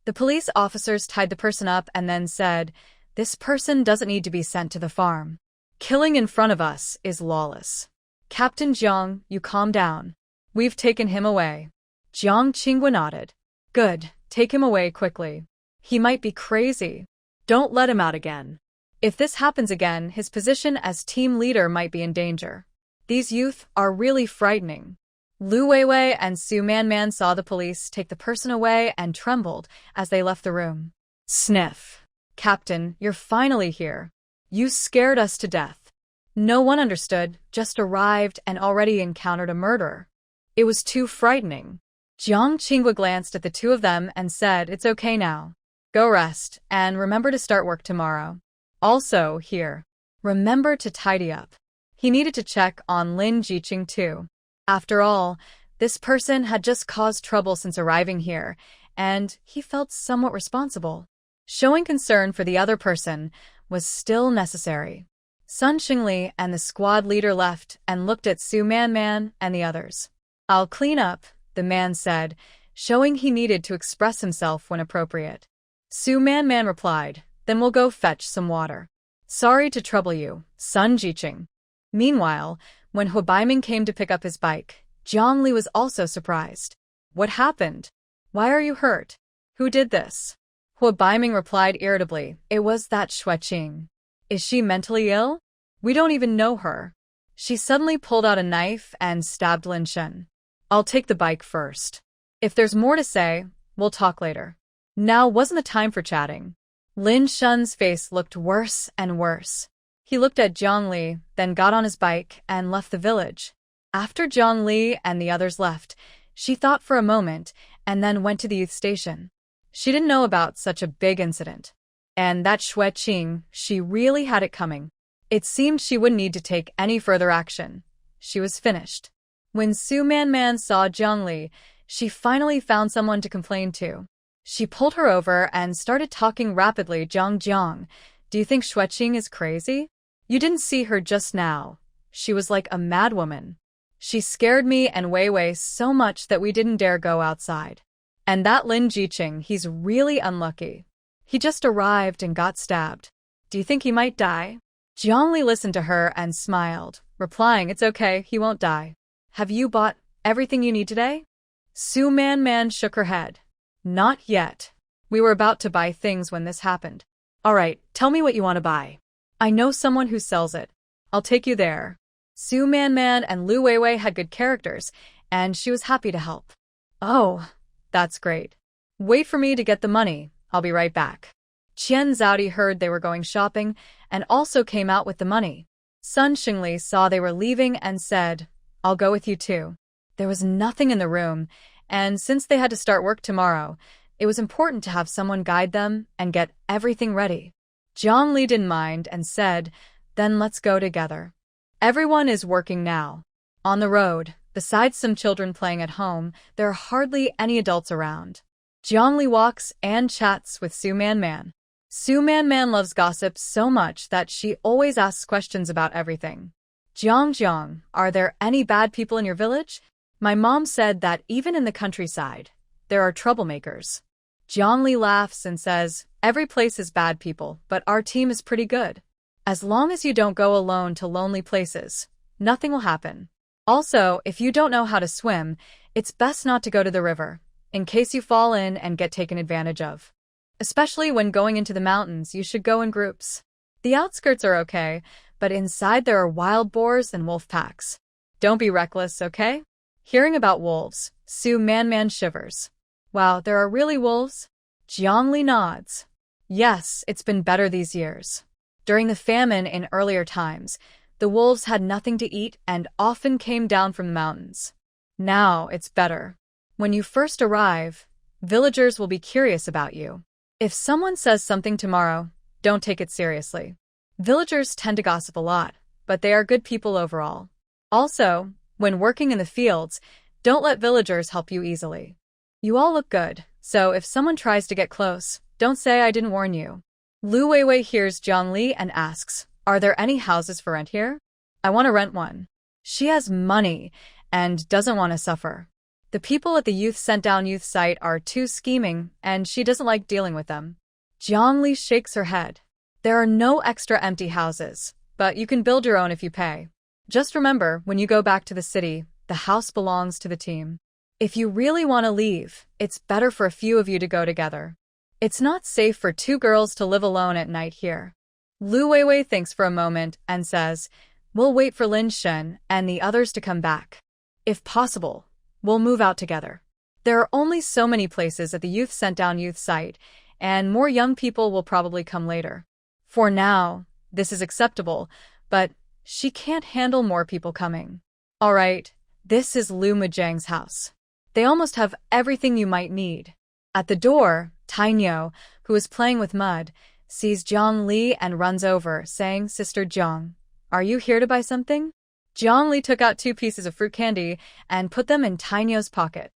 S1: The police officers tied the person up and then said, This person doesn't need to be sent to the farm. Killing in front of us is lawless. Captain Jiang, you calm down. We've taken him away. Jiang Qingwu nodded. Good, take him away quickly. He might be crazy. Don't let him out again. If this happens again, his position as team leader might be in danger. These youth are really frightening. Lu Weiwei and Su Manman saw the police take the person away and trembled as they left the room. Sniff. Captain, you're finally here. You scared us to death. No one understood, just arrived and already encountered a murderer. It was too frightening. Jiang Qinghua glanced at the two of them and said, "It's okay now. Go rest, and remember to start work tomorrow. Also, here. Remember to tidy up." He needed to check on Lin Jiqing too. After all, this person had just caused trouble since arriving here, and he felt somewhat responsible. Showing concern for the other person was still necessary. Sun Xingli and the squad leader left and looked at Su Manman and the others. "I'll clean up," the man said, showing he needed to express himself when appropriate. Su Manman replied, "Then we'll go fetch some water." "Sorry to trouble you, Sun Jiqing." Meanwhile, when Hu Baiming came to pick up his bike, Jiang Li was also surprised. "What happened? Why are you hurt? Who did this?" Hu Baiming replied irritably, "It was that Xueqing. Is she mentally ill? We don't even know her." She suddenly pulled out a knife and stabbed Lin Shen. "I'll take the bike first. If there's more to say, we'll talk later." Now wasn't the time for chatting. Lin Shen's face looked worse and worse. He looked at Jiang Li, then got on his bike and left the village. After Jiang Li and the others left, she thought for a moment and then went to the youth station. She didn't know about such a big incident. And that Xueqing, she really had it coming. It seemed she wouldn't need to take any further action. She was finished. When Su Manman saw Jiang Li, she finally found someone to complain to. She pulled her over and started talking rapidly. "Jiang, do you think Xueqing is crazy? You didn't see her just now. She was like a madwoman. She scared me and Weiwei so much that we didn't dare go outside. And that Lin Jiqing, he's really unlucky. He just arrived and got stabbed. Do you think he might die?" Jiang Li listened to her and smiled, replying, "It's okay, he won't die. Have you bought everything you need today?" Su Manman shook her head. "Not yet. We were about to buy things when this happened." "All right, tell me what you want to buy. I know someone who sells it. I'll take you there." Su Manman and Lu Weiwei had good characters, and she was happy to help. "Oh, that's great. Wait for me to get the money. I'll be right back." Qian Zhaodi heard they were going shopping and also came out with the money. Sun Xingli saw they were leaving and said, "I'll go with you too." There was nothing in the room, and since they had to start work tomorrow, it was important to have someone guide them and get everything ready. Jiang Li didn't mind and said, "Then let's go together." Everyone is working now. On the road, besides some children playing at home, there are hardly any adults around. Jiang Li walks and chats with Su Manman. Su Manman loves gossip so much that she always asks questions about everything. "Jiang, are there any bad people in your village? My mom said that even in the countryside, there are troublemakers." Jiang Li laughs and says, "Every place has bad people, but our team is pretty good. As long as you don't go alone to lonely places, nothing will happen. Also, if you don't know how to swim, it's best not to go to the river, in case you fall in and get taken advantage of. Especially when going into the mountains, you should go in groups. The outskirts are okay, but inside there are wild boars and wolf packs. Don't be reckless, okay?" Hearing about wolves, Su Manman shivers. "Wow, there are really wolves?" Jiang Li nods. "Yes, it's been better these years. During the famine in earlier times, the wolves had nothing to eat and often came down from the mountains. Now it's better. When you first arrive, villagers will be curious about you. If someone says something tomorrow, don't take it seriously. Villagers tend to gossip a lot, but they are good people overall. Also, when working in the fields, don't let villagers help you easily. You all look good, so if someone tries to get close, don't say I didn't warn you." Lu Weiwei hears Jiang Li and asks, "Are there any houses for rent here? I want to rent one." She has money and doesn't want to suffer. The people at the youth sent down youth site are too scheming, and she doesn't like dealing with them. Jiang Li shakes her head. "There are no extra empty houses, but you can build your own if you pay. Just remember, when you go back to the city, the house belongs to the team. If you really want to leave, it's better for a few of you to go together. It's not safe for two girls to live alone at night here." Lu Weiwei thinks for a moment and says, "We'll wait for Lin Shen and the others to come back. If possible, We'll move out together. There are only so many places at the youth sent down youth site, and more young people will probably come later. For now, this is acceptable, but she can't handle more people coming. All right, this is Lu Mujang's house. They almost have everything you might need. At the door, Tainyo, who is playing with mud, sees Jiang Li and runs over, saying, "Sister Jiang, are you here to buy something?" Jiang Li took out 2 pieces of fruit candy and put them in Tainyo's pocket.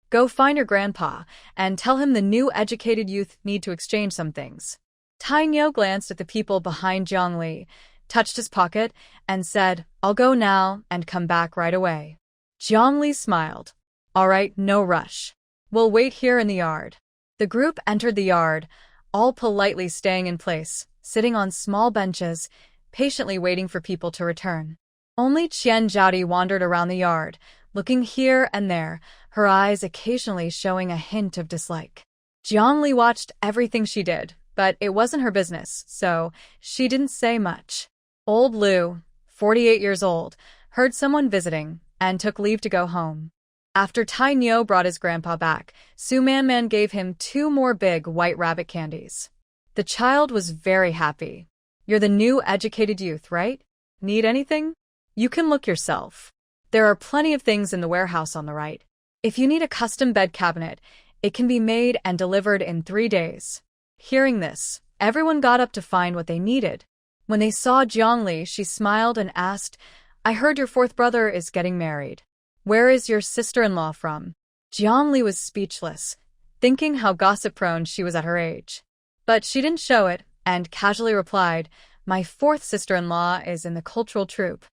S1: "Go find your grandpa and tell him the new educated youth need to exchange some things." Tainyo glanced at the people behind Jiang Li, touched his pocket, and said, "I'll go now and come back right away." Jiang Li smiled. "All right, no rush. We'll wait here in the yard." The group entered the yard, all politely staying in place, sitting on small benches, patiently waiting for people to return. Only Qian Zhaodi wandered around the yard, looking here and there, her eyes occasionally showing a hint of dislike. Jiang Li watched everything she did, but it wasn't her business, so she didn't say much. Old Lu, 48 years old, heard someone visiting and took leave to go home. After Tainyo brought his grandpa back, Su Man gave him 2 more big white rabbit candies. The child was very happy. "You're the new educated youth, right? Need anything? You can look yourself. There are plenty of things in the warehouse on the right. If you need a custom bed cabinet, it can be made and delivered in 3 days." Hearing this, everyone got up to find what they needed. When they saw Jiang Li, she smiled and asked, "I heard your 4th brother is getting married. Where is your sister-in-law from?" Jiang Li was speechless, thinking how gossip-prone she was at her age. But she didn't show it, and casually replied, "My 4th sister-in-law is in the cultural troupe."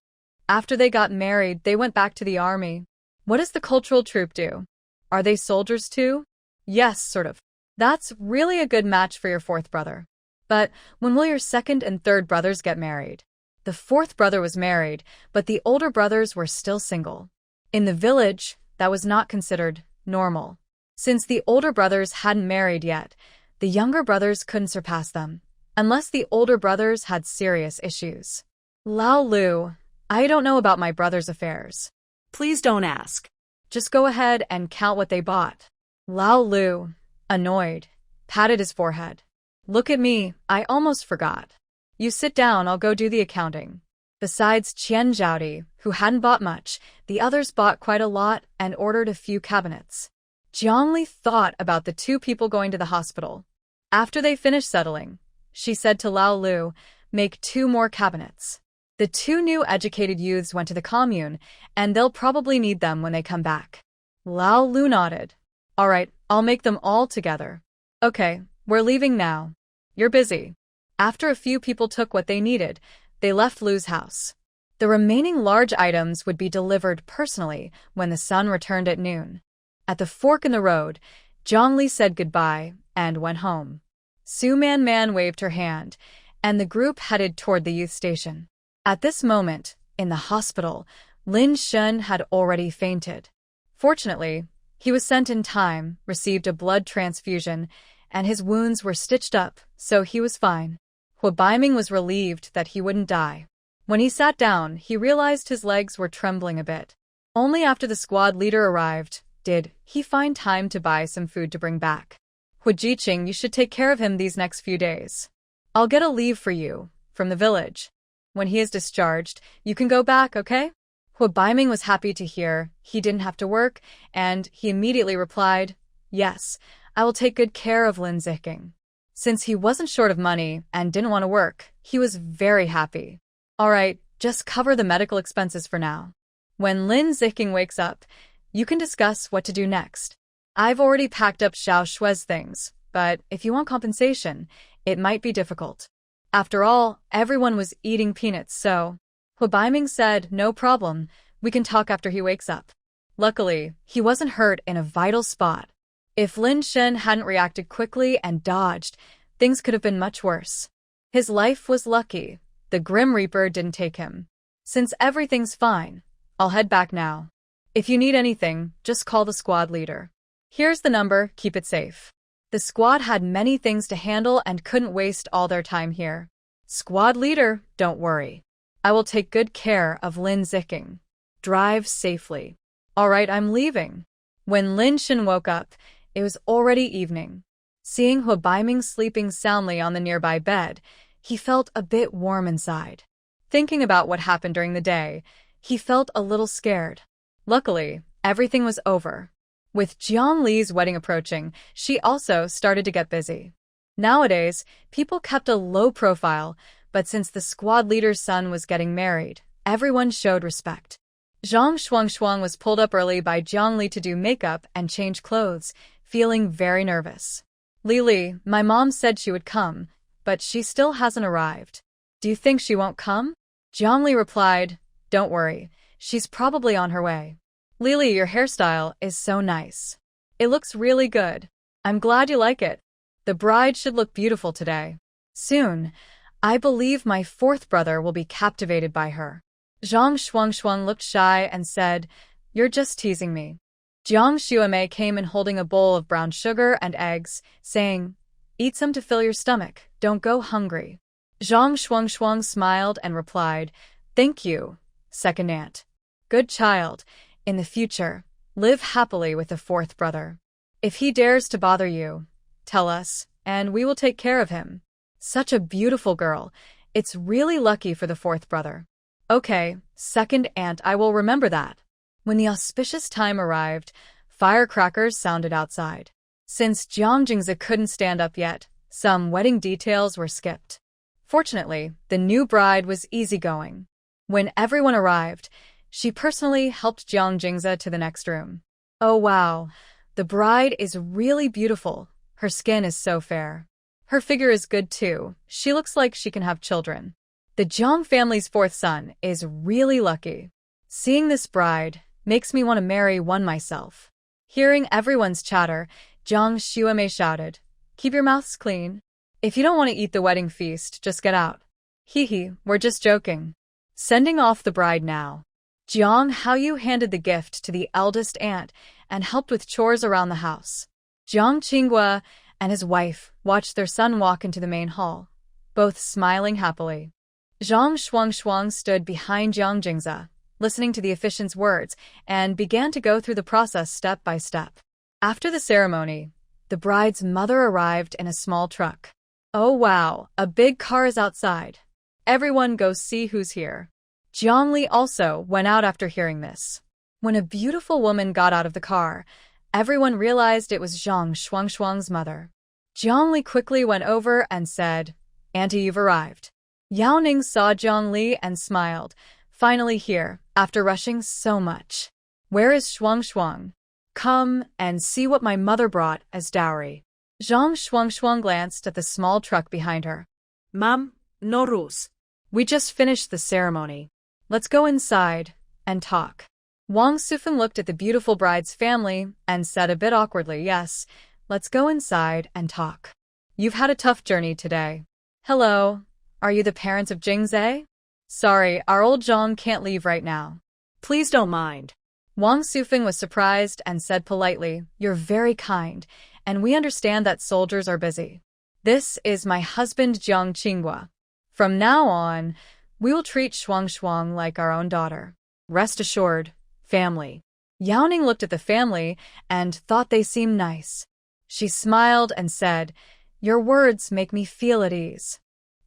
S1: After they got married, they went back to the army. What does the cultural troupe do? Are they soldiers too? Yes, sort of. That's really a good match for your 4th brother. But when will your 2nd and 3rd brothers get married? The 4th brother was married, but the older brothers were still single. In the village, that was not considered normal. Since the older brothers hadn't married yet, the younger brothers couldn't surpass them, unless the older brothers had serious issues. "Lao Lu, I don't know about my brother's affairs."
S2: Please don't ask.
S1: "Just go ahead and count what they bought." Lao Lu, annoyed, patted his forehead. "Look at me, I almost forgot. You sit down, I'll go do the accounting." Besides Qian Zhaodi, who hadn't bought much, the others bought quite a lot and ordered a few cabinets. Jiang Li thought about the 2 people going to the hospital. After they finished settling, she said to Lao Lu, "Make 2 more cabinets." The 2 new educated youths went to the commune, and they'll probably need them when they come back. Lao Lu nodded. "All right, I'll make them all together." "Okay, we're leaving now. You're busy." After a few people took what they needed, they left Lu's house. The remaining large items would be delivered personally when the sun returned at noon. At the fork in the road, Jiang Li said goodbye and went home. Su Man waved her hand, and the group headed toward the youth station. At this moment, in the hospital, Lin Shun had already fainted. Fortunately, he was sent in time, received a blood transfusion, and his wounds were stitched up, so he was fine. Hu Baiming was relieved that he wouldn't die. When he sat down, he realized his legs were trembling a bit. Only after the squad leader arrived did he find time to buy some food to bring back. "Hu Jiqing, you should take care of him these next few days. I'll get a leave for you, from the village. When he is discharged, you can go back, okay?" Hu Baiming was happy to hear he didn't have to work, and he immediately replied, "Yes, I will take good care of Lin Ziqing." Since he wasn't short of money and didn't want to work, he was very happy. "All right, just cover the medical expenses for now. When Lin Ziqing wakes up, you can discuss what to do next. I've already packed up Xiao Shue's things, but if you want compensation, it might be difficult." After all, everyone was eating peanuts, so Hu Baiming said, "No problem, we can talk after he wakes up." Luckily, he wasn't hurt in a vital spot. If Lin Shen hadn't reacted quickly and dodged, things could have been much worse. His life was lucky. The Grim Reaper didn't take him. "Since everything's fine, I'll head back now. If you need anything, just call the squad leader. Here's the number, keep it safe." The squad had many things to handle and couldn't waste all their time here. "Squad leader, don't worry. I will take good care of Lin Ziqing. Drive safely." All right, I'm leaving. When Lin Shen woke up, it was already evening. Seeing Hua Baiming sleeping soundly on the nearby bed, he felt a bit warm inside. Thinking about what happened during the day, he felt a little scared. Luckily, everything was over. With Jiang Li's wedding approaching, she also started to get busy. Nowadays, people kept a low profile, but since the squad leader's son was getting married, everyone showed respect. Zhang Shuangshuang was pulled up early by Jiang Li to do makeup and change clothes, feeling very nervous. Li, my mom said she would come, but she still hasn't arrived. Do you think she won't come? Jiang Li replied, don't worry, she's probably on her way. Li, your hairstyle is so nice. It looks really good. I'm glad you like it. The bride should look beautiful today. Soon, I believe my fourth brother will be captivated by her. Zhang Shuangshuang looked shy and said, you're just teasing me. Jiang Xuemei came in holding a bowl of brown sugar and eggs, saying, eat some to fill your stomach, don't go hungry. Zhang Shuangshuang smiled and replied, thank you, second aunt. Good child, in the future, live happily with the fourth brother. If he dares to bother you, tell us, and we will take care of him. Such a beautiful girl, it's really lucky for the fourth brother. Okay, second aunt, I will remember that. When the auspicious time arrived, firecrackers sounded outside. Since Jiang Jingzi couldn't stand up yet, some wedding details were skipped. Fortunately, the new bride was easygoing. When everyone arrived, she personally helped Jiang Jingzi to the next room. Oh wow, the bride is really beautiful. Her skin is so fair. Her figure is good too. She looks like she can have children. The Jiang family's fourth son is really lucky. Seeing this bride makes me want to marry one myself. Hearing everyone's chatter, Jiang Xuemei shouted, keep your mouths clean. If you don't want to eat the wedding feast, just get out. Hee, we're just joking. Sending off the bride now. Jiang Haoyu handed the gift to the eldest aunt and helped with chores around the house. Jiang Qinghua and his wife watched their son walk into the main hall, both smiling happily. Zhang Shuangshuang stood behind Jiang Jingzi, listening to the officiant's words, and began to go through the process step by step. After the ceremony, the bride's mother arrived in a small truck. Oh wow, a big car is outside. Everyone go see who's here. Jiang Li also went out after hearing this. When a beautiful woman got out of the car, everyone realized it was Zhang Shuangshuang's mother. Jiang Li quickly went over and said, Auntie, you've arrived. Yao Ning saw Jiang Li and smiled, finally here, after rushing so much. Where is Shuangshuang? Come and see what my mother brought as dowry. Zhang Shuangshuang glanced at the small truck behind her.
S2: Mom, no rules.
S1: We just finished the ceremony. Let's go inside and talk. Wang Sufeng looked at the beautiful bride's family and said a bit awkwardly, yes, let's go inside and talk. You've had a tough journey today. Hello, are you the parents of Jingzi? Sorry, our old Zhang can't leave right now.
S2: Please don't mind.
S1: Wang Sufeng was surprised and said politely, you're very kind, and we understand that soldiers are busy. This is my husband Jiang Qinghua. From now on, we will treat Shuangshuang like our own daughter. Rest assured, family. Yao Ning looked at the family and thought they seemed nice. She smiled and said, your words make me feel at ease.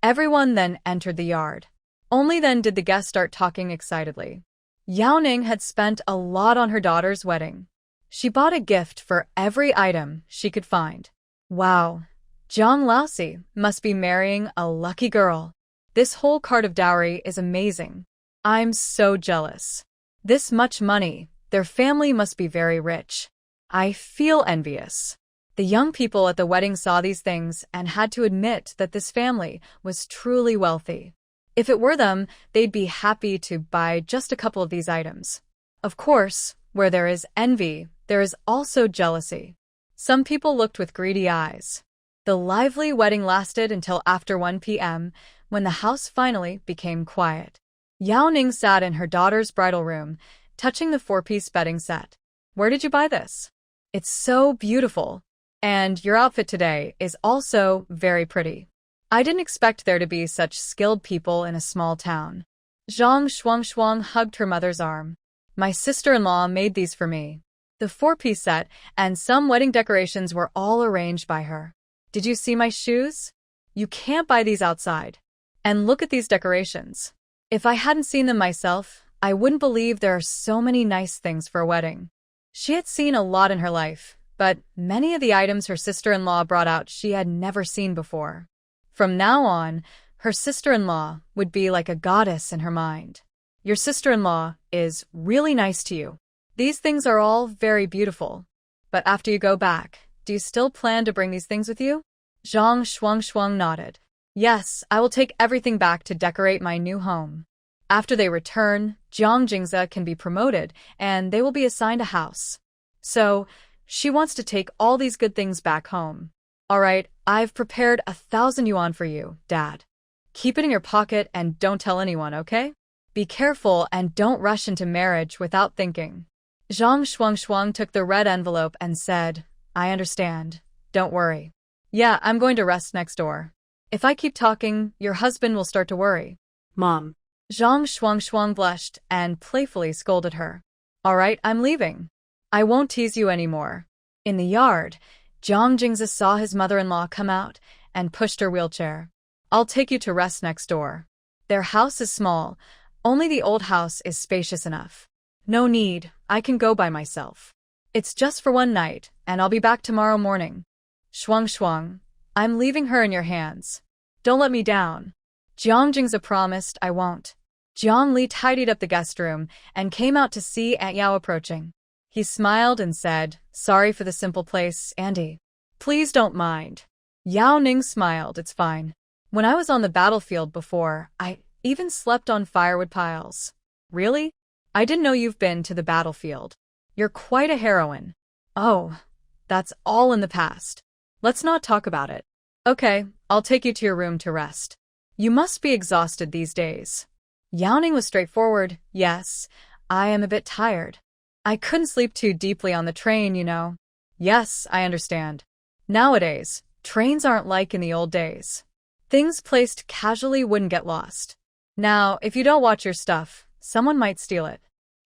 S1: Everyone then entered the yard. Only then did the guests start talking excitedly. Yao Ning had spent a lot on her daughter's wedding. She bought a gift for every item she could find. Wow, Zhang Laosi must be marrying a lucky girl. This whole cart of dowry is amazing. I'm so jealous. This much money, their family must be very rich. I feel envious. The young people at the wedding saw these things and had to admit that this family was truly wealthy. If it were them, they'd be happy to buy just a couple of these items. Of course, where there is envy, there is also jealousy. Some people looked with greedy eyes. The lively wedding lasted until after 1 p.m., when the house finally became quiet. Yao Ning sat in her daughter's bridal room, touching the 4-piece bedding set. Where did you buy this? It's so beautiful. And your outfit today is also very pretty. I didn't expect there to be such skilled people in a small town. Zhang Shuangshuang hugged her mother's arm. My sister-in-law made these for me. The 4-piece set and some wedding decorations were all arranged by her. Did you see my shoes? You can't buy these outside. And look at these decorations. If I hadn't seen them myself, I wouldn't believe there are so many nice things for a wedding. She had seen a lot in her life, but many of the items her sister-in-law brought out she had never seen before. From now on, her sister-in-law would be like a goddess in her mind. Your sister-in-law is really nice to you. These things are all very beautiful. But after you go back, do you still plan to bring these things with you? Jiang Shuang nodded. Yes, I will take everything back to decorate my new home. After they return, Jiang Jingze can be promoted, and they will be assigned a house. So, she wants to take all these good things back home. All right, I've prepared 1,000 yuan for you, Dad. Keep it in your pocket and don't tell anyone, okay? Be careful and don't rush into marriage without thinking. Jiang Shuang took the red envelope and said, I understand. Don't worry. Yeah, I'm going to rest next door. If I keep talking, your husband will start to worry.
S2: Mom.
S1: Jiang Shuang blushed and playfully scolded her. All right, I'm leaving. I won't tease you anymore. In the yard, Jiang Jingze saw his mother-in-law come out and pushed her wheelchair. I'll take you to rest next door. Their house is small. Only the old house is spacious enough. No need, I can go by myself. It's just for one night, and I'll be back tomorrow morning. Shuang, I'm leaving her in your hands. Don't let me down. Jiang Jingze promised I won't. Jiang Li tidied up the guest room and came out to see Aunt Yao approaching. He smiled and said, Sorry for the simple place, Andy. Please don't mind. Yao Ning smiled, It's fine. When I was on the battlefield before, I even slept on firewood piles. Really? I didn't know you've been to the battlefield. You're quite a heroine. Oh, that's all in the past. Let's not talk about it. Okay, I'll take you to your room to rest. You must be exhausted these days. Yao Ning was straightforward. Yes, I am a bit tired. I couldn't sleep too deeply on the train, you know. Yes, I understand. Nowadays, trains aren't like in the old days. Things placed casually wouldn't get lost. Now, if you don't watch your stuff, someone might steal it.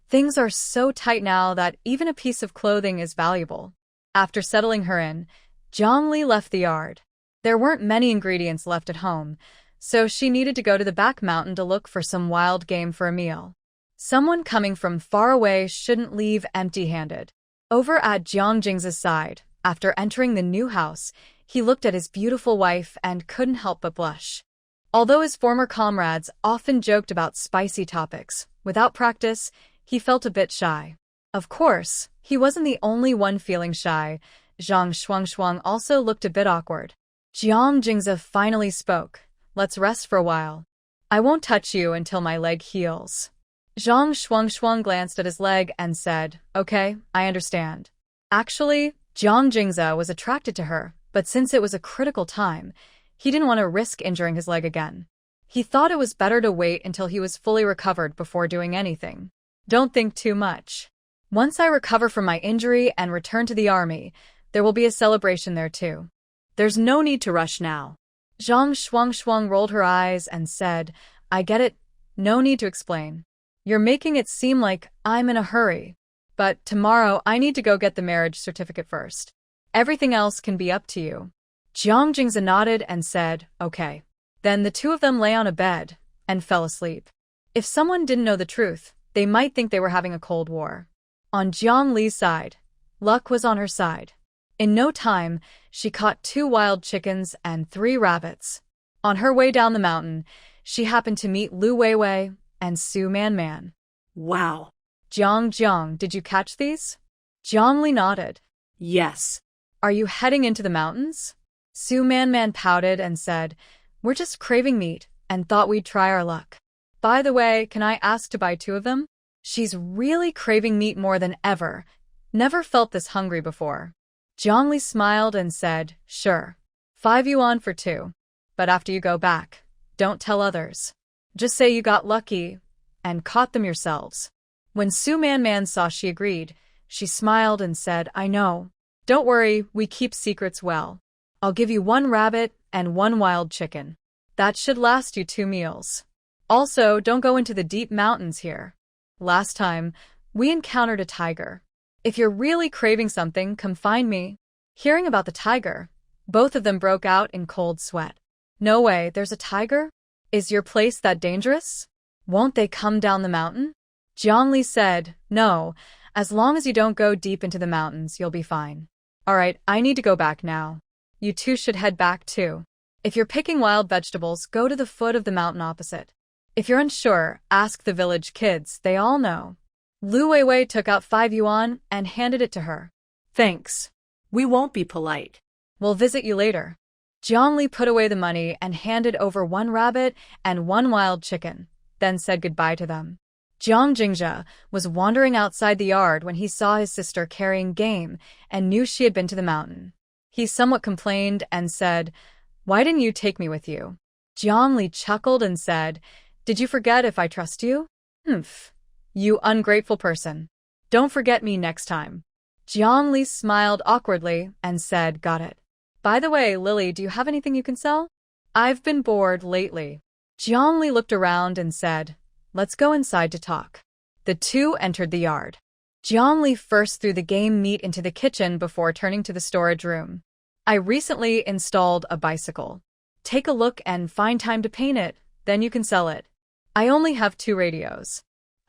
S1: Things are so tight now that even a piece of clothing is valuable. After settling her in, Jiang Li left the yard. There weren't many ingredients left at home, so she needed to go to the back mountain to look for some wild game for a meal. Someone coming from far away shouldn't leave empty-handed. Over at Jiang Jingze's side, after entering the new house, he looked at his beautiful wife and couldn't help but blush. Although his former comrades often joked about spicy topics, without practice, he felt a bit shy. Of course, he wasn't the only one feeling shy. Jiang Shuang also looked a bit awkward. Jiang Jingze finally spoke. Let's rest for a while. I won't touch you until my leg heals. Jiang Shuang glanced at his leg and said, Okay, I understand. Actually, Jiang Jingze was attracted to her, but since it was a critical time, he didn't want to risk injuring his leg again. He thought it was better to wait until he was fully recovered before doing anything. Don't think too much. Once I recover from my injury and return to the army, there will be a celebration there too.
S2: There's no need to rush now.
S1: Jiang Shuang rolled her eyes and said, I get it. No need to explain. You're making it seem like I'm in a hurry. But tomorrow I need to go get the marriage certificate first. Everything else can be up to you. Jiang Jingze nodded and said, Okay. Then the two of them lay on a bed and fell asleep. If someone didn't know the truth, they might think they were having a cold war. On Jiang Li's side, luck was on her side. In no time, she caught 2 wild chickens and 3 rabbits. On her way down the mountain, she happened to meet Lu Weiwei and Su Man.
S2: Wow.
S1: Jiang, did you catch these? Jiang Li nodded.
S2: Yes.
S1: Are you heading into the mountains? Su Man pouted and said, We're just craving meat and thought we'd try our luck. By the way, can I ask to buy 2 of them? She's really craving meat more than ever. Never felt this hungry before. Jiang Li smiled and said, Sure. 5 yuan for 2. But after you go back, don't tell others. Just say you got lucky and caught them yourselves. When Su Man saw she agreed, she smiled and said, I know. Don't worry, we keep secrets well. I'll give you 1 rabbit and 1 wild chicken. That should last you 2 meals. Also, don't go into the deep mountains here. Last time, We encountered a tiger. If you're really craving something, come find me. Hearing about the tiger, both of them broke out in cold sweat. No way, there's a tiger? Is your place that dangerous? Won't they come down the mountain? Jiang said, no, as long as you don't go deep into the mountains, you'll be fine. Alright, I need to go back now. You two should head back too. If you're picking wild vegetables, go to the foot of the mountain opposite. If you're unsure, ask the village kids, they all know. Lu Weiwei took out 5 yuan and handed it to her.
S2: Thanks. We won't be polite.
S1: We'll visit you later. Jiang put away the money and handed over 1 rabbit and 1 wild chicken, then said goodbye to them. Jiang Jingjia was wandering outside the yard when he saw his sister carrying game and knew she had been to the mountain. He somewhat complained and said, "Why didn't you take me with you?" Jiang chuckled and said, "Did you forget if I trust you?" "Humph. You ungrateful person. Don't forget me next time." Jiang smiled awkwardly and said, "Got it. By the way, Lily, do you have anything you can sell? I've been bored lately." Jiang looked around and said, "Let's go inside to talk." The two entered the yard. Jiang first threw the game meat into the kitchen before turning to the storage room. "I recently installed a bicycle. Take a look and find time to paint it, then you can sell it. I only have 2 radios.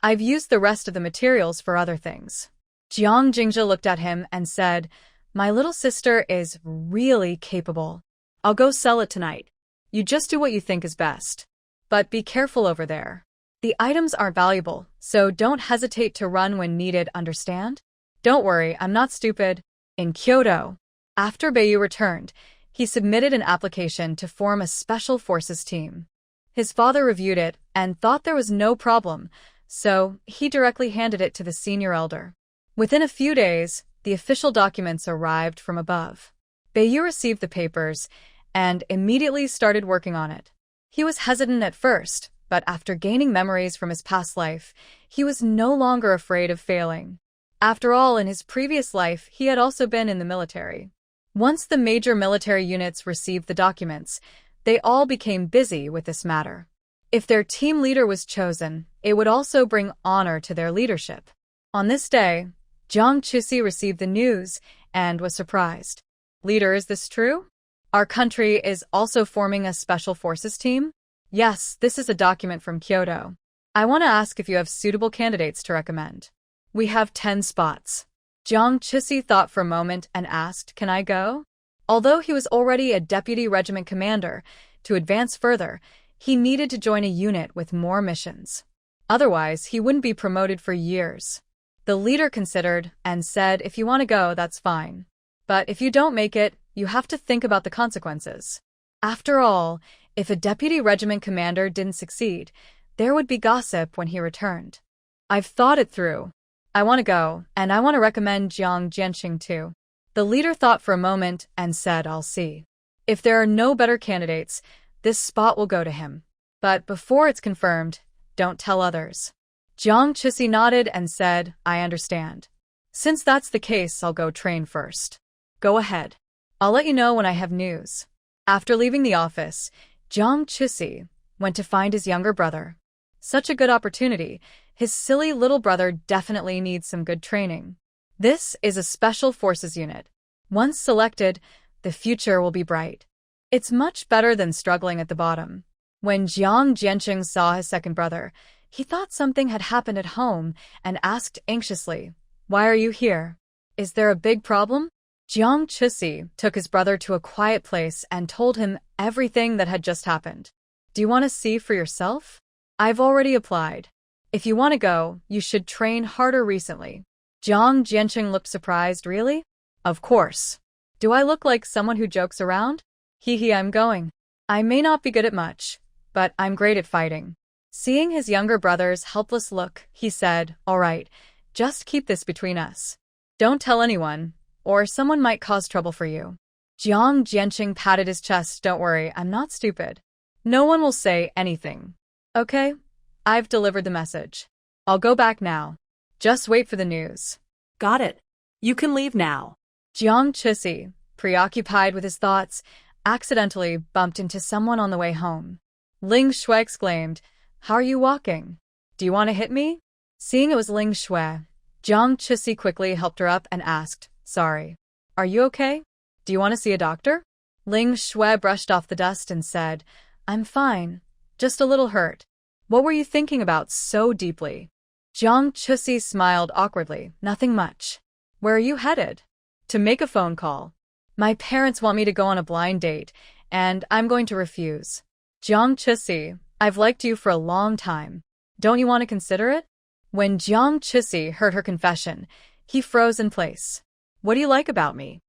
S1: I've used the rest of the materials for other things." Jiang Jingjia looked at him and said, "My little sister is really capable. I'll go sell it tonight. You just do what you think is best. But be careful over there. The items are valuable, so don't hesitate to run when needed, understand? Don't worry, I'm not stupid." In Kyoto, after Beiyu returned, he submitted an application to form a special forces team. His father reviewed it and thought there was no problem, so he directly handed it to the senior elder. Within a few days, the official documents arrived from above. Beiyu received the papers and immediately started working on it. He was hesitant at first, but after gaining memories from his past life, he was no longer afraid of failing. After all, in his previous life, he had also been in the military. Once the major military units received the documents, they all became busy with this matter. If their team leader was chosen, it would also bring honor to their leadership. On this day, Jiang Chusi received the news and was surprised. "Leader, is this true? Our country is also forming a special forces team?" "Yes, this is a document from Kyoto. I want to ask if you have suitable candidates to recommend." "We have 10 spots." Jiang Chusi thought for a moment and asked, "Can I go?" Although he was already a deputy regiment commander, to advance further, he needed to join a unit with more missions. Otherwise, he wouldn't be promoted for years. The leader considered and said, "If you want to go, that's fine. But if you don't make it, you have to think about the consequences." After all, if a deputy regiment commander didn't succeed, there would be gossip when he returned. "I've thought it through. I want to go, and I want to recommend Jiang Jianqing too." The leader thought for a moment and said, "I'll see. If there are no better candidates, this spot will go to him. But before it's confirmed, don't tell others." Jiang Chusi nodded and said, "I understand. Since that's the case, I'll go train first." "Go ahead. I'll let you know when I have news." After leaving the office, Jiang Chusi went to find his younger brother. Such a good opportunity. His silly little brother definitely needs some good training. This is a special forces unit. Once selected, the future will be bright. It's much better than struggling at the bottom. When Jiang Jianqing saw his second brother, he thought something had happened at home and asked anxiously, "Why are you here? Is there a big problem?" Jiang Chusi took his brother to a quiet place and told him everything that had just happened. "Do you want to see for yourself? I've already applied. If you want to go, you should train harder recently." Jiang Jianqing looked surprised. "Really?" "Of course. Do I look like someone who jokes around?" "Hee, I'm going. I may not be good at much, but I'm great at fighting." Seeing his younger brother's helpless look, he said, "All right, just keep this between us. Don't tell anyone, or someone might cause trouble for you." Jiang Jianqing patted his chest. "Don't worry, I'm not stupid. No one will say anything. Okay? I've delivered the message. I'll go back now. Just wait for the news."
S2: "Got it. You can leave now."
S1: Jiang Chusi, preoccupied with his thoughts, accidentally bumped into someone on the way home. Ling Shui exclaimed, "How are you walking? Do you want to hit me?" Seeing it was Ling Shui, Jiang Chisi quickly helped her up and asked, "Sorry. Are you okay? Do you want to see a doctor?" Ling Shui brushed off the dust and said, "I'm fine. Just a little hurt." "What were you thinking about so deeply?" Jiang Chisi smiled awkwardly. "Nothing much." "Where are you headed?" "To make a phone call. My parents want me to go on a blind date, and I'm going to refuse." "Jiang Chisi, I've liked you for a long time. Don't you want to consider it?" When Jiang Chisi heard her confession, he froze in place. "What do you like about me?"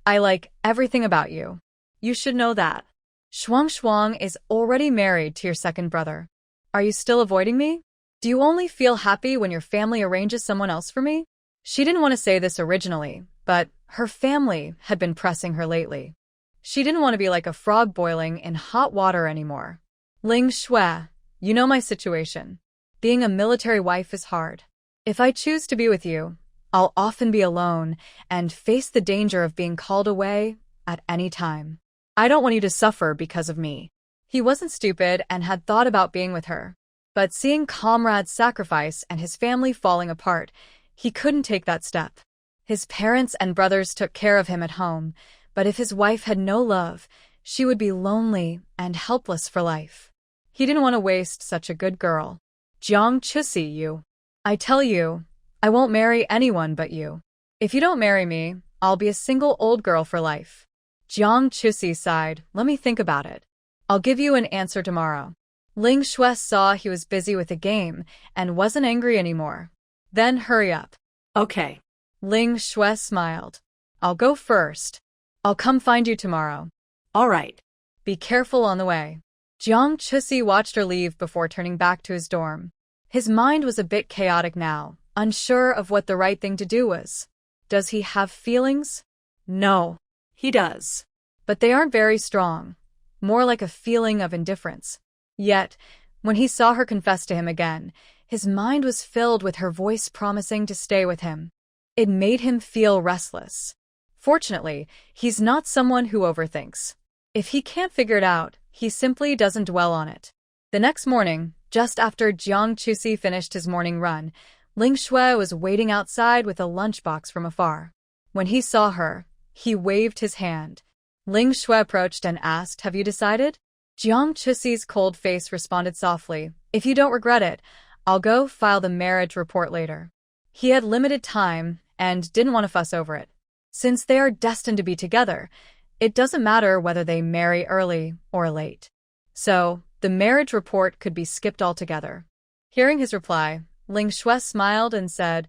S1: I like everything about you. You should know that. Shuang Shuang is already married to your second brother. Are you still avoiding me? Do you only feel happy when your family arranges someone else for me?" She didn't want to say this originally, but her family had been pressing her lately. She didn't want to be like a frog boiling in hot water anymore. "Ling Shui, you know my situation. Being a military wife is hard. If I choose to be with you, I'll often be alone and face the danger of being called away at any time. I don't want you to suffer because of me." He wasn't stupid and had thought about being with her. But seeing comrades sacrifice and his family falling apart, he couldn't take that step. His parents and brothers took care of him at home, but if his wife had no love, she would be lonely and helpless for life. He didn't want to waste such a good girl. "Jiang Chisi, you. I tell you, I won't marry anyone but you. If you don't marry me, I'll be a single old girl for life." Jiang Chisi sighed. "Let me think about it. I'll give you an answer tomorrow." Ling Shui saw he was busy with a game and wasn't angry anymore. "Then hurry up."
S2: Okay.
S1: Ling Shui smiled. "I'll go first. I'll come find you tomorrow."
S2: All right.
S1: "Be careful on the way." Jiang Chisi watched her leave before turning back to his dorm. His mind was a bit chaotic now, unsure of what the right thing to do was. Does he have feelings? No.
S2: He does.
S1: But they aren't very strong. More like a feeling of indifference. Yet, when he saw her confess to him again, his mind was filled with her voice promising to stay with him. It made him feel restless. Fortunately, he's not someone who overthinks. If he can't figure it out, he simply doesn't dwell on it. The next morning, just after Jiang Chisi finished his morning run, Ling Shui was waiting outside with a lunchbox from afar. When he saw her, he waved his hand. Ling Shui approached and asked, "Have you decided?" Jiang Chisi's cold face responded softly, "If you don't regret it, I'll go file the marriage report later." He had limited time and didn't want to fuss over it. Since they are destined to be together, it doesn't matter whether they marry early or late. So, the marriage report could be skipped altogether. Hearing his reply, Ling Shui smiled and said,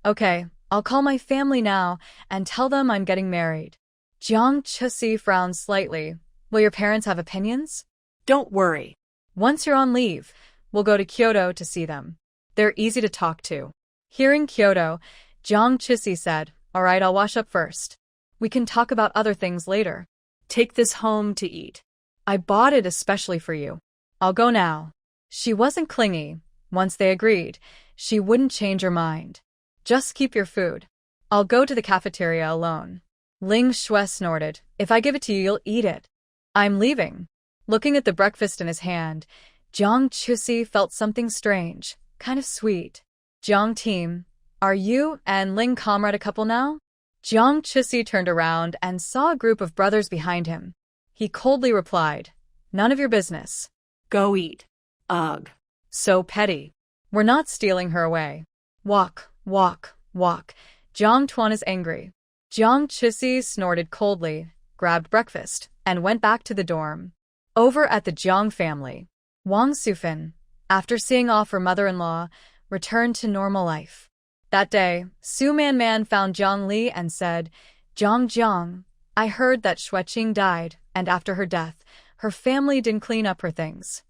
S1: "Okay, I'll call my family now and tell them I'm getting married." Jiang Chisi frowned slightly. "Will your parents have opinions?"
S2: Don't worry.
S1: "Once you're on leave, we'll go to Kyoto to see them. They're easy to talk to." Hearing Kyoto, Jiang Chisi said, "All right, I'll wash up first. We can talk about other things later."
S2: Take this home to eat.
S1: "I bought it especially for you. I'll go now." She wasn't clingy. Once they agreed, she wouldn't change her mind. "Just keep your food. I'll go to the cafeteria alone." Ling Shui snorted. "If I give it to you, you'll eat it." "I'm leaving." Looking at the breakfast in his hand, Jiang Chisi felt something strange, kind of sweet. "Jiang team, are you and Ling comrade a couple now?" Jiang Chisi turned around and saw a group of brothers behind him. He coldly replied, "None of your business."
S2: Go eat. Ugh.
S1: So petty. "We're not stealing her away." "Walk, walk, walk." Jiang Tuan is angry. Jiang Chisi snorted coldly, grabbed breakfast, and went back to the dorm. Over at the Jiang family, Wang Sufin, after seeing off her mother-in-law, returned to normal life. That day, Su Man found Jiang Li and said, Jiang, I heard that Xueqing died, and after her death, her family didn't clean up her things.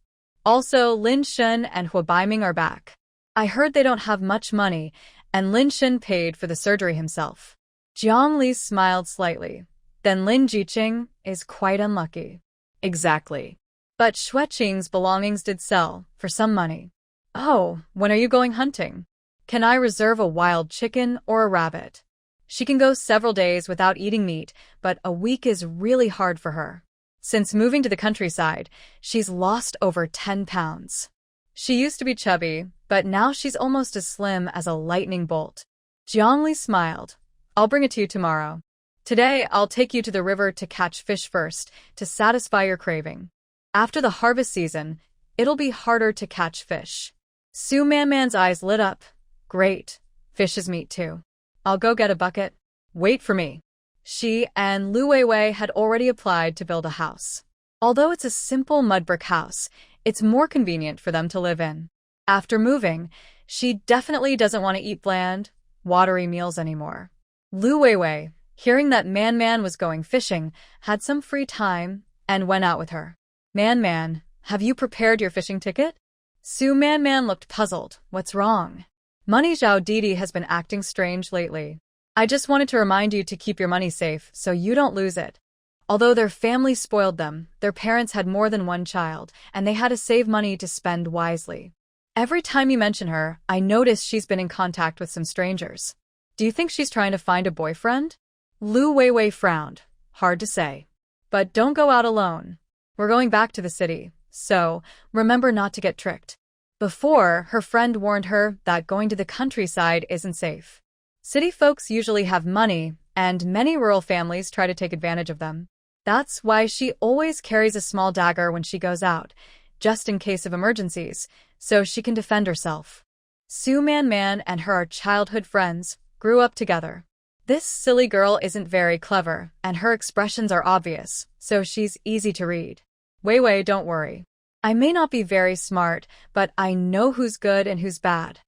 S1: Also, Lin Shen and Hua Baiming are back. I heard they don't have much money, and Lin Shen paid for the surgery himself." Jiang Li smiled slightly. "Then Lin Jiqing is quite unlucky." "Exactly. But Xueqing's belongings did sell, for some money." "Oh, when are you going hunting? Can I reserve a wild chicken or a rabbit?" She can go several days without eating meat, but a week is really hard for her. Since moving to the countryside, she's lost over 10 pounds. She used to be chubby, but now she's almost as slim as a lightning bolt. Jiang Li smiled. I'll bring it to you tomorrow. Today, I'll take you to the river to catch fish first, to satisfy your craving. After the harvest season, it'll be harder to catch fish. Su Manman's eyes lit up. Great. Fish is meat too. I'll go get a bucket. Wait for me. She and Lu Weiwei had already applied to build a house. Although it's a simple mud brick house, it's more convenient for them to live in. After moving, she definitely doesn't want to eat bland, watery meals anymore. Lu Weiwei, hearing that Man was going fishing, had some free time and went out with her. Man, have you prepared your fishing ticket? Su Man looked puzzled. What's wrong? Money Zhao Didi has been acting strange lately. I just wanted to remind you to keep your money safe so you don't lose it. Although their family spoiled them, their parents had more than one child, and they had to save money to spend wisely. Every time you mention her, I notice she's been in contact with some strangers. Do you think she's trying to find a boyfriend? Lu Weiwei frowned. Hard to say. But don't go out alone. We're going back to the city, so remember not to get tricked. Before, her friend warned her that going to the countryside isn't safe. City folks usually have money, and many rural families try to take advantage of them. That's why she always carries a small dagger when she goes out, just in case of emergencies, so she can defend herself. Su Man and her are childhood friends, grew up together. This silly girl isn't very clever, and her expressions are obvious, so she's easy to read. Weiwei, don't worry. I may not be very smart, but I know who's good and who's bad.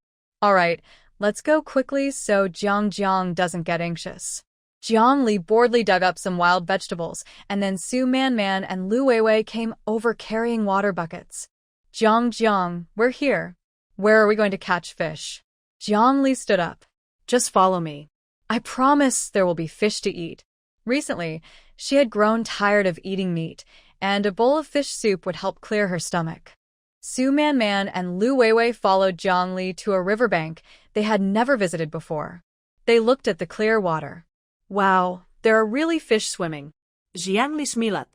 S1: Alright, let's go quickly so Jiang doesn't get anxious. Jiang Li boredly dug up some wild vegetables, and then Su Man and Lu Weiwei came over carrying water buckets. Jiang, we're here. Where are we going to catch fish? Jiang Li stood up. Just follow me. I promise there will be fish to eat. Recently, she had grown tired of eating meat, and a bowl of fish soup would help clear her stomach. Su Man and Lu Weiwei followed Jiang Li to a riverbank they had never visited before. They looked at the clear water.
S2: Wow, there are really fish swimming. Jiang Li smilat.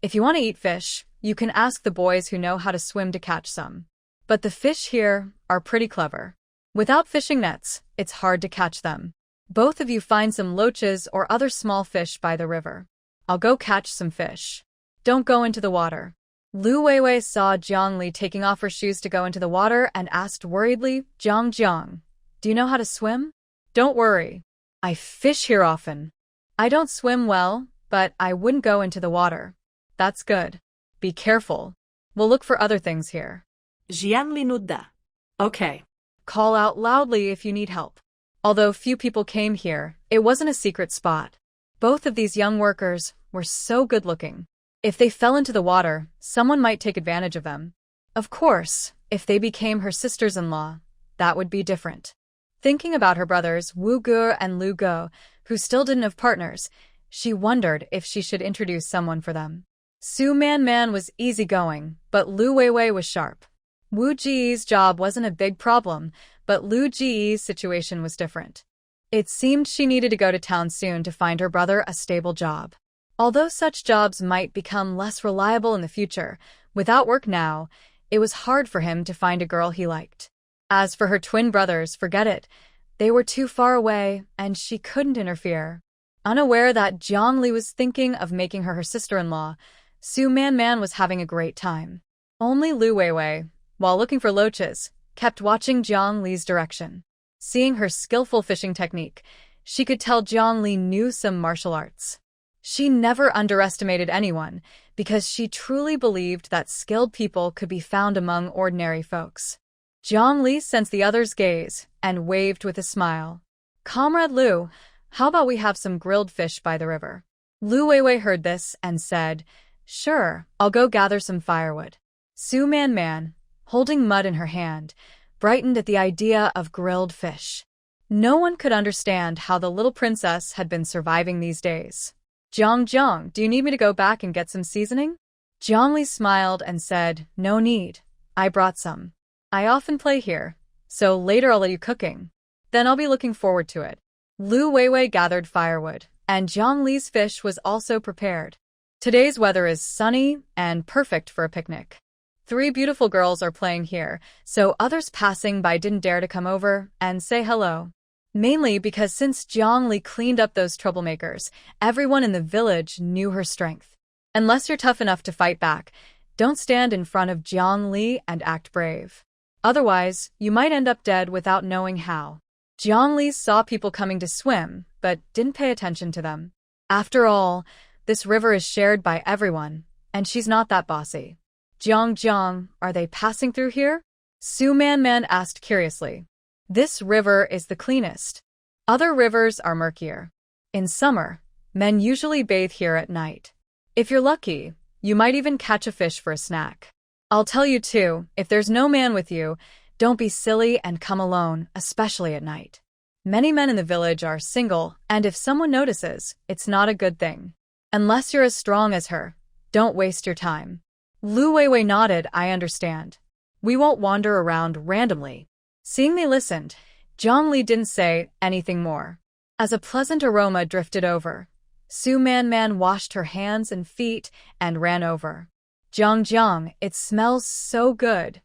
S1: If you want to eat fish, you can ask the boys who know how to swim to catch some. But the fish here are pretty clever. Without fishing nets, it's hard to catch them. Both of you find some loaches or other small fish by the river. I'll go catch some fish. Don't go into the water. Lu Weiwei saw Jiang Li taking off her shoes to go into the water and asked worriedly, Jiang, do you know how to swim? Don't worry. I fish here often. I don't swim well, but I wouldn't go into the water. That's good. Be careful. We'll look for other things here.
S2: Jiang Li nudda. Okay.
S1: Call out loudly if you need help. Although few people came here, it wasn't a secret spot. Both of these young workers were so good-looking. If they fell into the water, someone might take advantage of them. Of course, if they became her sisters-in-law, that would be different. Thinking about her brothers Wu Ge and Lu Ge, who still didn't have partners, she wondered if she should introduce someone for them. Su Man was easygoing, but Lu Weiwei was sharp. Wu Ji's job wasn't a big problem, but Lu Ji's situation was different. It seemed she needed to go to town soon to find her brother a stable job. Although such jobs might become less reliable in the future, without work now, it was hard for him to find a girl he liked. As for her twin brothers, forget it. They were too far away, and she couldn't interfere. Unaware that Jiang Li was thinking of making her sister-in-law, Su Man was having a great time. Only Lu Weiwei, while looking for loaches, kept watching Jiang Li's direction. Seeing her skillful fishing technique, she could tell Jiang Li knew some martial arts. She never underestimated anyone, because she truly believed that skilled people could be found among ordinary folks. Jiang Li sensed the other's gaze and waved with a smile. Comrade Lu, how about we have some grilled fish by the river? Lu Weiwei heard this and said, Sure, I'll go gather some firewood. Su Man, holding mud in her hand, brightened at the idea of grilled fish. No one could understand how the little princess had been surviving these days. Jiang, do you need me to go back and get some seasoning? Jiang Li smiled and said, No need. I brought some. I often play here, so later I'll let you cooking. Then I'll be looking forward to it. Lu Weiwei gathered firewood, and Jiang Li's fish was also prepared. Today's weather is sunny and perfect for a picnic. 3 beautiful girls are playing here, so others passing by didn't dare to come over and say hello. Mainly because since Jiang Li cleaned up those troublemakers, everyone in the village knew her strength. Unless you're tough enough to fight back, don't stand in front of Jiang Li and act brave. Otherwise, you might end up dead without knowing how. Jiang Li saw people coming to swim, but didn't pay attention to them. After all, this river is shared by everyone, and she's not that bossy. Jiang, are they passing through here? Su Man asked curiously. This river is the cleanest. Other rivers are murkier. In summer, men usually bathe here at night. If you're lucky, you might even catch a fish for a snack. I'll tell you too, if there's no man with you, don't be silly and come alone, especially at night. Many men in the village are single, and if someone notices, it's not a good thing. Unless you're as strong as her, don't waste your time. Lu Weiwei nodded, I understand. We won't wander around randomly. Seeing they listened, Jiang Li didn't say anything more. As a pleasant aroma drifted over, Su Man washed her hands and feet and ran over. Jiang, it smells so good.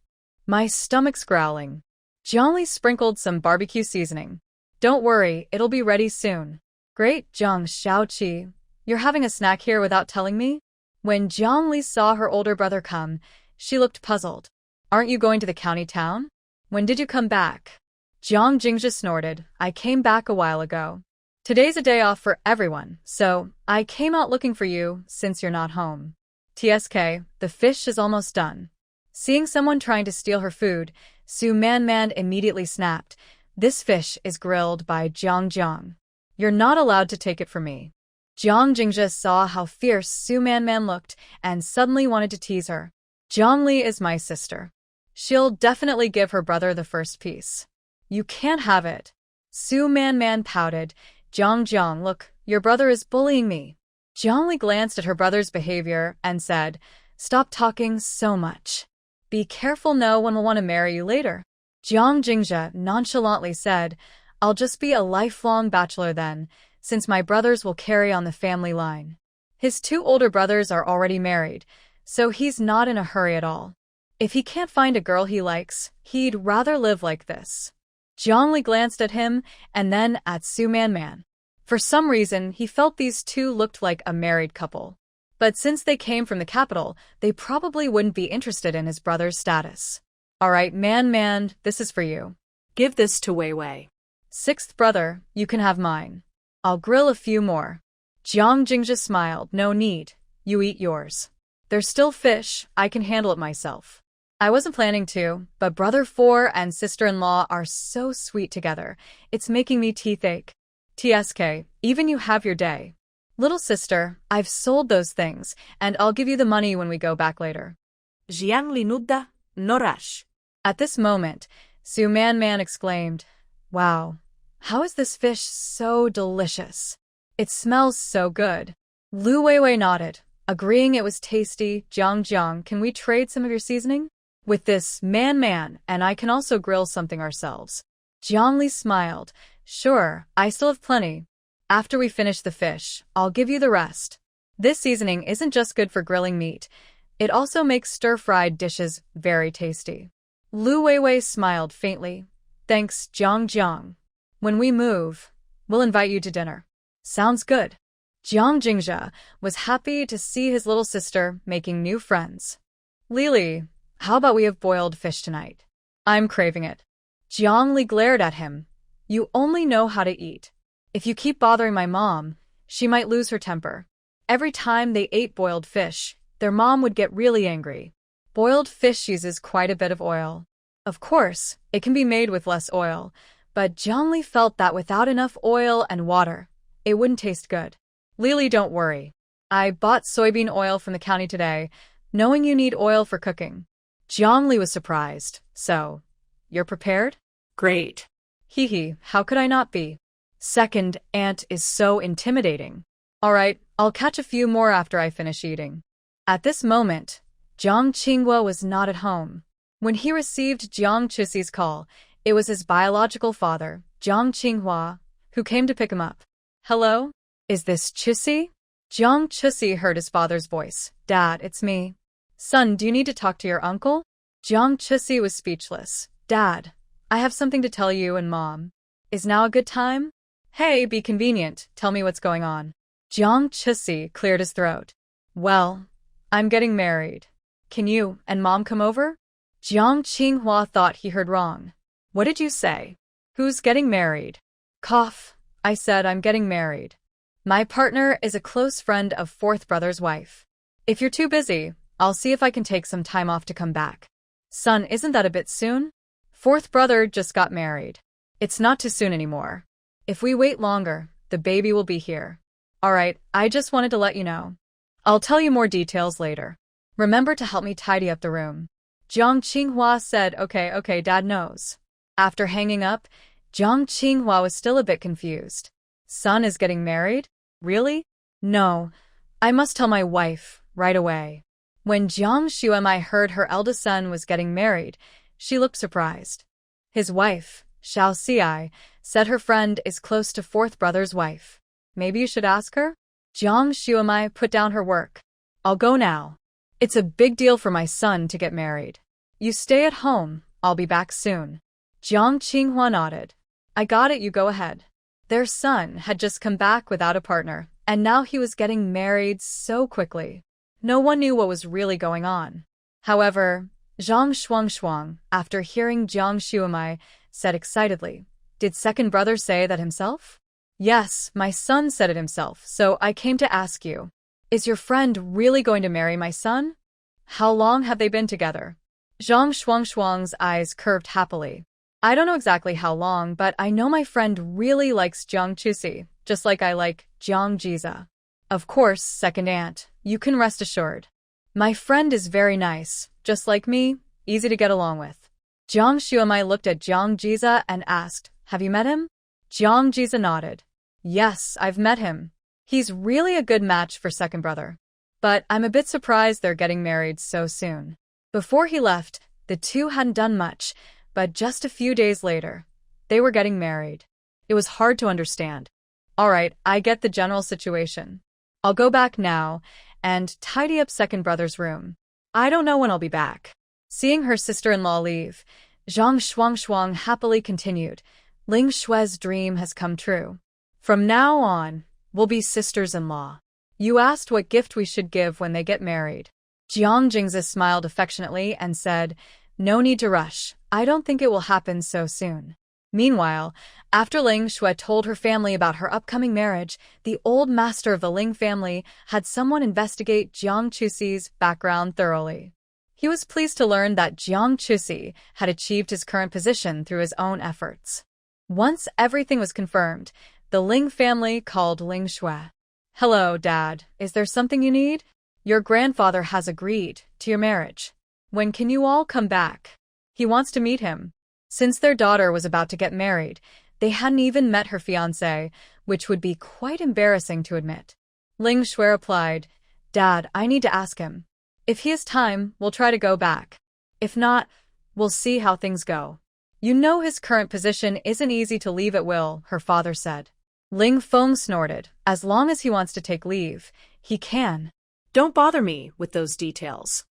S1: My stomach's growling. Jiang Li sprinkled some barbecue seasoning. Don't worry, it'll be ready soon. Great, Jiang Shaoqi. You're having a snack here without telling me? When Jiang Li saw her older brother come, she looked puzzled. Aren't you going to the county town? When did you come back? Jiang Jingzhi snorted. I came back a while ago. Today's a day off for everyone, so I came out looking for you since you're not home. TSK, the fish is almost done. Seeing someone trying to steal her food, Su Man immediately snapped. This fish is grilled by Jiang. You're not allowed to take it from me. Jiang Jingzhi saw how fierce Su Man looked and suddenly wanted to tease her. Jiang Li is my sister. She'll definitely give her brother the first piece. You can't have it. Su Man pouted. Jiang, look, your brother is bullying me. Jiang Li glanced at her brother's behavior and said, stop talking so much. Be careful, no one will want to marry you later. Jiang Jingzhi nonchalantly said, I'll just be a lifelong bachelor then, since my brothers will carry on the family line. His 2 older brothers are already married, so he's not in a hurry at all. If he can't find a girl he likes, he'd rather live like this. Jiang Li glanced at him and then at Su Man. For some reason, he felt these 2 looked like a married couple. But since they came from the capital, they probably wouldn't be interested in his brother's status. All right, Man, this is for you.
S2: Give this to Weiwei.
S1: 6th brother, you can have mine. I'll grill a few more. Jiang Jingzhi smiled. No need. You eat yours. There's still fish. I can handle it myself. I wasn't planning to, but brother 4 and sister-in-law are so sweet together. It's making me teeth ache. TSK, even you have your day. Little sister, I've sold those things, and I'll give you the money when we go back later.
S2: Jiang Li nudda, no rush.
S1: At this moment, Su Man exclaimed, Wow, how is this fish so delicious? It smells so good. Lu Weiwei nodded, agreeing it was tasty. Jiang, can we trade some of your seasoning? With this, Man, and I can also grill something ourselves. Jiang Li smiled. Sure, I still have plenty. After we finish the fish, I'll give you the rest. This seasoning isn't just good for grilling meat, it also makes stir-fried dishes very tasty. Lu Weiwei smiled faintly. Thanks, Jiang. When we move, we'll invite you to dinner. Sounds good. Jiang Jingzhi was happy to see his little sister making new friends. Lili, how about we have boiled fish tonight? I'm craving it. Jiang Li glared at him. You only know how to eat. If you keep bothering my mom, she might lose her temper. Every time they ate boiled fish, their mom would get really angry. Boiled fish uses quite a bit of oil. Of course, it can be made with less oil, but Jiang Li felt that without enough oil and water, it wouldn't taste good. Lili, don't worry. I bought soybean oil from the county today, knowing you need oil for cooking. Jiang Li was surprised. So, you're prepared?
S2: Great.
S1: Hee, how could I not be? Second aunt is so intimidating. All right, I'll catch a few more after I finish eating. At this moment, Jiang Qinghua was not at home. When he received Jiang Chuxi's call, it was his biological father, Jiang Qinghua, who came to pick him up. Hello? Is this Chuxi? Jiang Chuxi heard his father's voice. Dad, it's me. Son, do you need to talk to your uncle? Jiang Chusi was speechless. Dad, I have something to tell you and Mom. Is now a good time? Hey, be convenient. Tell me what's going on. Jiang Chusi cleared his throat. Well, I'm getting married. Can you and Mom come over? Jiang Qinghua thought he heard wrong. What did you say? Who's getting married? Cough. I said I'm getting married. My partner is a close friend of fourth brother's wife. If you're too busy, I'll see if I can take some time off to come back. Son, isn't that a bit soon? Fourth brother just got married. It's not too soon anymore. If we wait longer, the baby will be here. Alright, I just wanted to let you know. I'll tell you more details later. Remember to help me tidy up the room. Jiang Qinghua said, Okay, Dad knows. After hanging up, Jiang Qinghua was still a bit confused. Son is getting married? Really? No. I must tell my wife right away. When Jiang Shuemai heard her eldest son was getting married, she looked surprised. His wife, Xiao Xiai, said her friend is close to fourth brother's wife. Maybe you should ask her? Jiang Shuemai put down her work. I'll go now. It's a big deal for my son to get married. You stay at home, I'll be back soon. Jiang Qinghua nodded. I got it, you go ahead. Their son had just come back without a partner, and now he was getting married so quickly. No one knew what was really going on. However, Zhang Shuang, after hearing Jiang Shuemai, said excitedly, Did second brother say that himself? Yes, my son said it himself, so I came to ask you. Is your friend really going to marry my son? How long have they been together? Zhang Shuang's eyes curved happily. I don't know exactly how long, but I know my friend really likes Jiang Chusi, just like I like Jiang Jiza. Of course, second aunt, you can rest assured. My friend is very nice, just like me, easy to get along with. Jiang Shuemai looked at Jiang Jiza and asked, Have you met him? Jiang Jiza nodded. Yes, I've met him. He's really a good match for second brother. But I'm a bit surprised they're getting married so soon. Before he left, the two hadn't done much, but just a few days later, they were getting married. It was hard to understand. Alright, I get the general situation. I'll go back now and tidy up second brother's room. I don't know when I'll be back. Seeing her sister-in-law leave, Zhang Shuang happily continued, Ling Shue's dream has come true. From now on, we'll be sisters-in-law. You asked what gift we should give when they get married. Jiang Jingzi smiled affectionately and said, No need to rush. I don't think it will happen so soon. Meanwhile, after Ling Shui told her family about her upcoming marriage, the old master of the Ling family had someone investigate Jiang Chusi's background thoroughly. He was pleased to learn that Jiang Chusi had achieved his current position through his own efforts. Once everything was confirmed, the Ling family called Ling Shui. Hello, Dad. Is there something you need? Your grandfather has agreed to your marriage. When can you all come back? He wants to meet him. Since their daughter was about to get married, they hadn't even met her fiancé, which would be quite embarrassing to admit. Ling Shui replied, Dad, I need to ask him. If he has time, we'll try to go back. If not, we'll see how things go. You know his current position isn't easy to leave at will, her father said. Ling Feng snorted. As long as he wants to take leave, he can.
S2: Don't bother me with those details.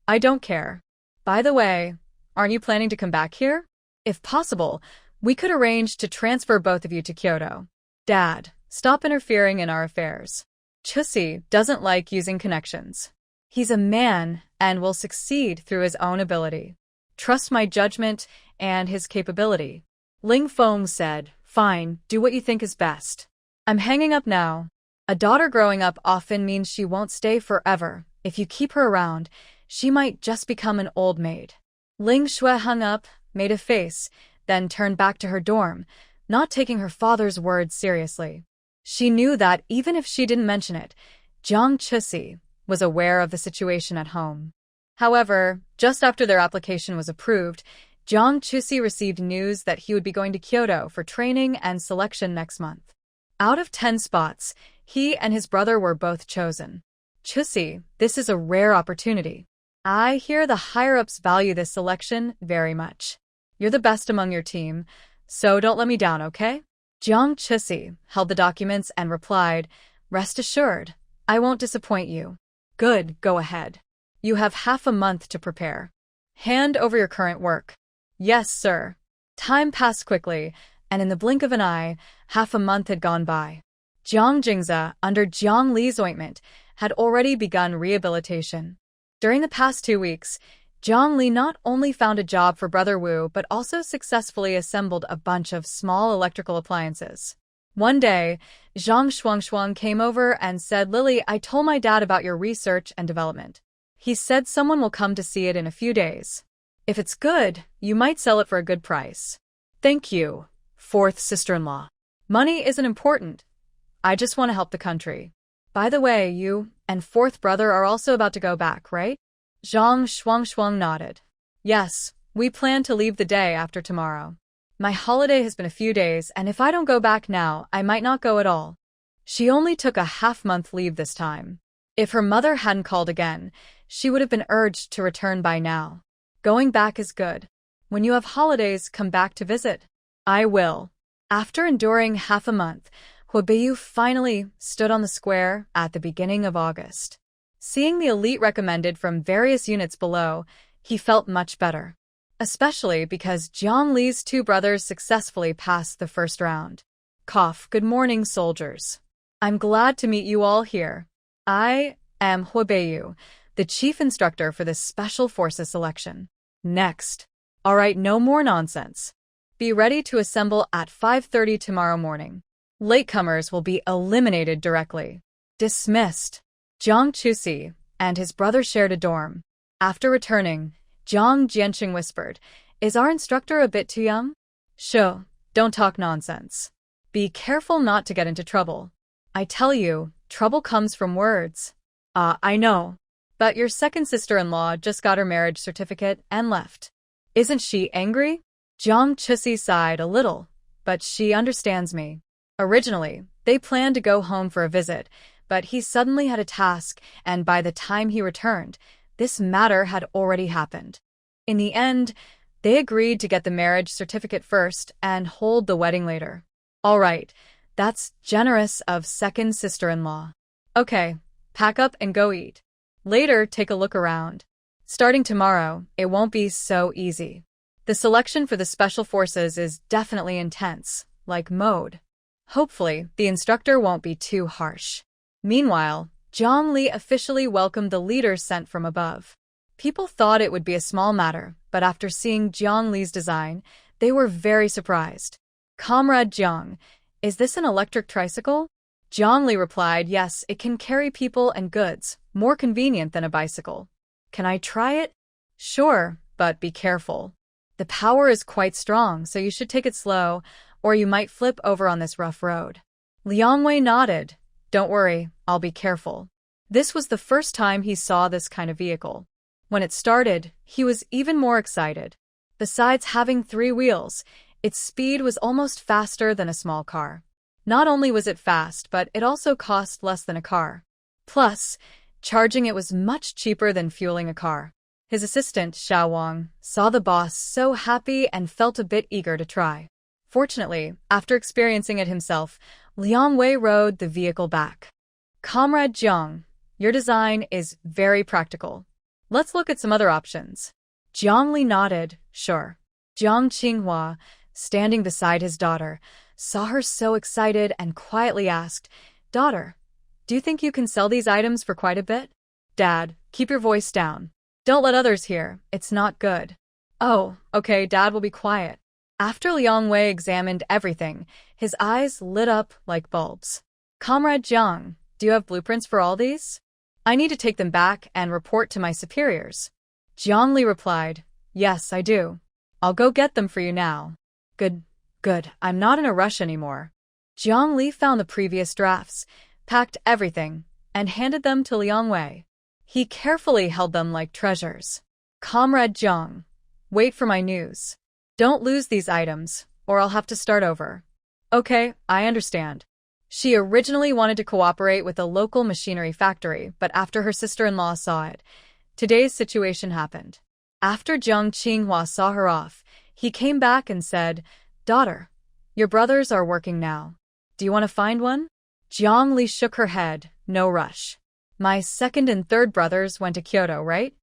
S1: I don't care. By the way, aren't you planning to come back here? If possible, we could arrange to transfer both of you to Kyoto. Dad, stop interfering in our affairs. Chusi doesn't like using connections. He's a man and will succeed through his own ability. Trust my judgment and his capability. Ling Feng said, Fine, do what you think is best. I'm hanging up now. A daughter growing up often means she won't stay forever. If you keep her around, she might just become an old maid. Ling Shui hung up, made a face, then turned back to her dorm, not taking her father's words seriously. She knew that even if she didn't mention it, Jiang Chusi was aware of the situation at home. However, just after their application was approved, Jiang Chusi received news that he would be going to Kyoto for training and selection next month. Out of 10 spots, he and his brother were both chosen. Chusi, this is a rare opportunity. I hear the higher-ups value this selection very much. You're the best among your team, so don't let me down, okay? Jiang Chusi held the documents and replied, Rest assured, I won't disappoint you. Good, go ahead. You have half a month to prepare. Hand over your current work. Yes, sir. Time passed quickly, and in the blink of an eye, half a month had gone by. Jiang Jingza, under Jiang Li's ointment, had already begun rehabilitation. During the past 2 weeks, Jiang Li not only found a job for Brother Wu but also successfully assembled a bunch of small electrical appliances. One day, Zhang Shuangshuang came over and said, "Lily, I told my dad about your research and development. He said someone will come to see it in a few days. If it's good, you might sell it for a good price." "Thank you, fourth sister-in-law. Money isn't important. I just want to help the country. By the way, you and fourth brother are also about to go back, right?" Zhang Shuangshuang nodded. "Yes, we plan to leave the day after tomorrow. My holiday has been a few days, and if I don't go back now, I might not go at all." She only took a half-month leave this time. If her mother hadn't called again, she would have been urged to return by now. Going back is good. When you have holidays, come back to visit. I will. After enduring half a month, Huobiyu finally stood on the square at the beginning of August. Seeing the elite recommended from various units below, he felt much better. Especially because Jiang Li's 2 brothers successfully passed the first round. Good morning, soldiers. I'm glad to meet you all here. I am Huobiyu, the chief instructor for this Special Forces selection. Next. Alright, no more nonsense. Be ready to assemble at 5:30 tomorrow morning. Latecomers will be eliminated directly. Dismissed. Jiang Chusi and his brother shared a dorm. After returning, Jiang Jianqing whispered, "Is our instructor a bit too young?" "Sho, don't talk nonsense. Be careful not to get into trouble. I tell you, trouble comes from words." I know. But your second sister-in-law just got her marriage certificate and left. Isn't she angry?" Jiang Chusi sighed a little, but she understands me. Originally, they planned to go home for a visit, but he suddenly had a task, and by the time he returned, this matter had already happened. In the end, they agreed to get the marriage certificate first and hold the wedding later. All right, that's generous of second sister-in-law. Okay, pack up and go eat. Later, take a look around. Starting tomorrow, it won't be so easy. The selection for the Special Forces is definitely intense, like mode. Hopefully, the instructor won't be too harsh. Meanwhile, Jiang Li officially welcomed the leaders sent from above. People thought it would be a small matter, but after seeing Jiang Li's design, they were very surprised. "Comrade Jiang, is this an electric tricycle?" Jiang Li replied, "Yes, it can carry people and goods, more convenient than a bicycle." "Can I try it?" "Sure, but be careful. The power is quite strong, so you should take it slow, or you might flip over on this rough road." Liang Wei nodded. "Don't worry, I'll be careful." This was the first time he saw this kind of vehicle. When it started, he was even more excited. Besides having 3 wheels, its speed was almost faster than a small car. Not only was it fast, but it also cost less than a car. Plus, charging it was much cheaper than fueling a car. His assistant, Xiao Wang, saw the boss so happy and felt a bit eager to try. Fortunately, after experiencing it himself, Liang Wei rode the vehicle back. "Comrade Jiang, your design is very practical. Let's look at some other options." Jiang Li nodded, "Sure." Jiang Qinghua, standing beside his daughter, saw her so excited and quietly asked, "Daughter, do you think you can sell these items for quite a bit?" "Dad, keep your voice down. Don't let others hear, it's not good." "Oh, okay, Dad will be quiet." After Liang Wei examined everything, his eyes lit up like bulbs. "Comrade Jiang, do you have blueprints for all these? I need to take them back and report to my superiors." Jiang Li replied, "Yes, I do. I'll go get them for you now." Good, I'm not in a rush anymore." Jiang Li found the previous drafts, packed everything, and handed them to Liang Wei. He carefully held them like treasures. "Comrade Jiang, wait for my news. Don't lose these items, or I'll have to start over." "Okay, I understand." She originally wanted to cooperate with a local machinery factory, but after her sister-in-law saw it, today's situation happened. After Jiang Qinghua saw her off, he came back and said, "Daughter, your brothers are working now. Do you want to find one?" Jiang Li shook her head, "No rush. My second and third brothers went to Kyoto, right?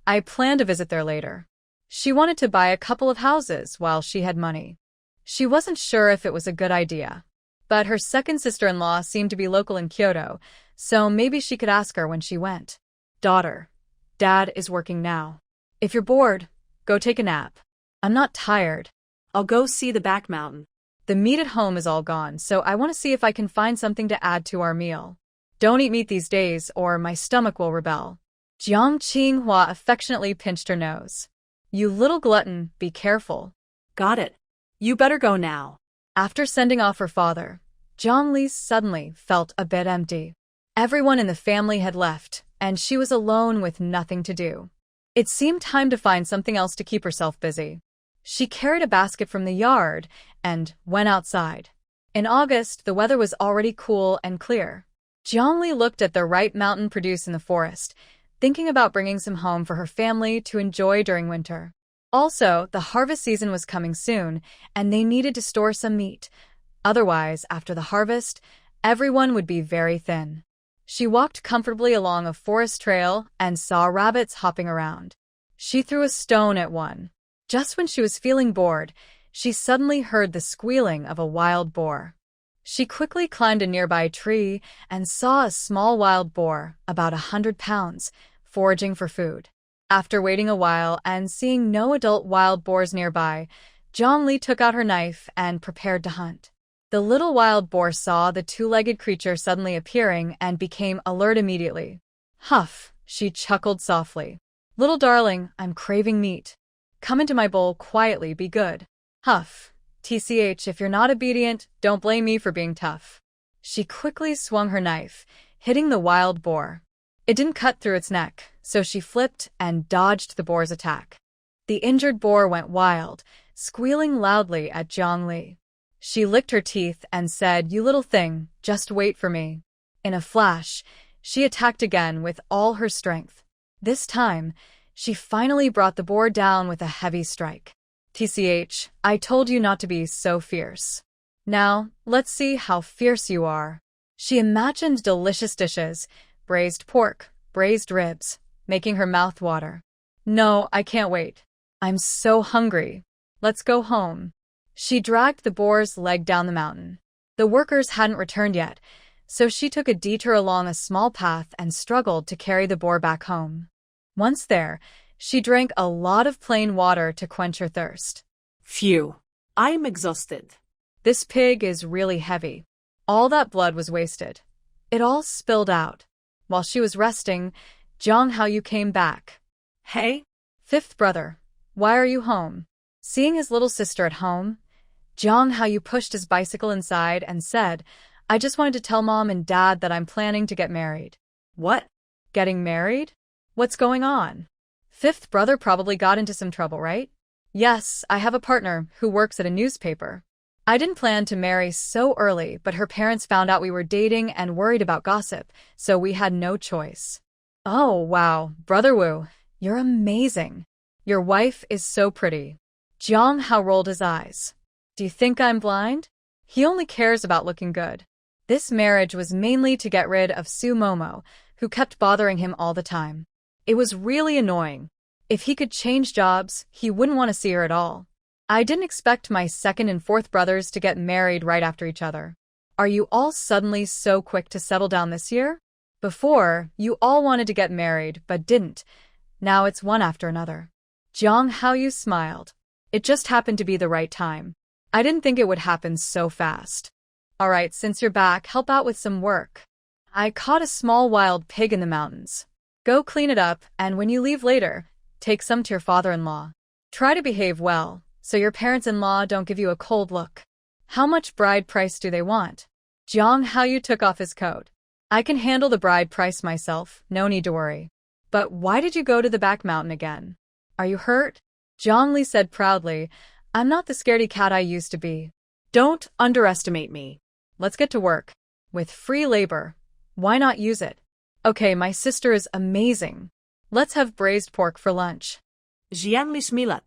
S1: I plan to visit there later. She wanted to buy a couple of houses while she had money. She wasn't sure if it was a good idea. But her second sister-in-law seemed to be local in Kyoto, so maybe she could ask her when she went. Daughter, Dad is working now. If you're bored, go take a nap. I'm not tired.
S2: I'll go see the back mountain.
S1: The meat at home is all gone, so I want to see if I can find something to add to our meal. Don't eat meat these days, or my stomach will rebel. Jiang affectionately pinched her nose. You little glutton, be careful.
S2: Got it. You better go now.
S1: After sending off her father, Zhongli suddenly felt a bit empty. Everyone in the family had left, and she was alone with nothing to do. It seemed time to find something else to keep herself busy. She carried a basket from the yard and went outside. In August, the weather was already cool and clear. Zhongli looked at the ripe mountain produce in the forest, thinking about bringing some home for her family to enjoy during winter. Also, the harvest season was coming soon, and they needed to store some meat. Otherwise, after the harvest, everyone would be very thin. She walked comfortably along a forest trail and saw rabbits hopping around. She threw a stone at one. Just when she was feeling bored, she suddenly heard the squealing of a wild boar. She quickly climbed a nearby tree and saw a small wild boar, about 100 pounds, foraging for food. After waiting a while and seeing no adult wild boars nearby, Zhongli took out her knife and prepared to hunt. The little wild boar saw the two-legged creature suddenly appearing and became alert immediately. Huff, she chuckled softly. Little darling, I'm craving meat. Come into my bowl quietly, be good. Huff, TCH, if you're not obedient, don't blame me for being tough. She quickly swung her knife, hitting the wild boar. It didn't cut through its neck, so she flipped and dodged the boar's attack. The injured boar went wild, squealing loudly at Zhongli. She licked her teeth and said, You little thing, just wait for me. In a flash, she attacked again with all her strength. This time, she finally brought the boar down with a heavy strike. TCH, I told you not to be so fierce. Now, let's see how fierce you are. She imagined delicious dishes, braised pork, braised ribs, making her mouth water. No, I can't wait. I'm so hungry. Let's go home. She dragged the boar's leg down the mountain. The workers hadn't returned yet, so she took a detour along a small path and struggled to carry the boar back home. Once there, she drank a lot of plain water to quench her thirst.
S2: Phew. I'm exhausted.
S1: This pig is really heavy. All that blood was wasted. It all spilled out. While she was resting, Jiang Haoyu came back.
S2: Hey?
S1: Fifth brother, why are you home? Seeing his little sister at home, Jiang Haoyu pushed his bicycle inside and said, I just wanted to tell Mom and Dad that I'm planning to get married.
S2: What?
S1: Getting married? What's going on? Fifth brother probably got into some trouble, right? Yes, I have a partner who works at a newspaper. I didn't plan to marry so early, but her parents found out we were dating and worried about gossip, so we had no choice. Oh, wow, Brother Wu, you're amazing. Your wife is so pretty. Jiang Hao rolled his eyes. Do you think I'm blind? He only cares about looking good. This marriage was mainly to get rid of Su Momo, who kept bothering him all the time. It was really annoying. If he could change jobs, he wouldn't want to see her at all. I didn't expect my second and fourth brothers to get married right after each other. Are you all suddenly so quick to settle down this year? Before, you all wanted to get married but didn't. Now it's one after another. Jiang Haoyu smiled. It just happened to be the right time. I didn't think it would happen so fast. All right, since you're back, help out with some work. I caught a small wild pig in the mountains. Go clean it up, and when you leave later, take some to your father-in-law. Try to behave well, so your parents-in-law don't give you a cold look. How much bride price do they want? Jiang Haoyu took off his coat. I can handle the bride price myself, no need to worry. But why did you go to the back mountain again? Are you hurt? Zhongli said proudly, I'm not the scaredy cat I used to be.
S2: Don't underestimate me.
S1: Let's get to work. With free labor, why not use it? Okay, my sister is amazing. Let's have braised pork for lunch.
S2: Jiang Lishmilat.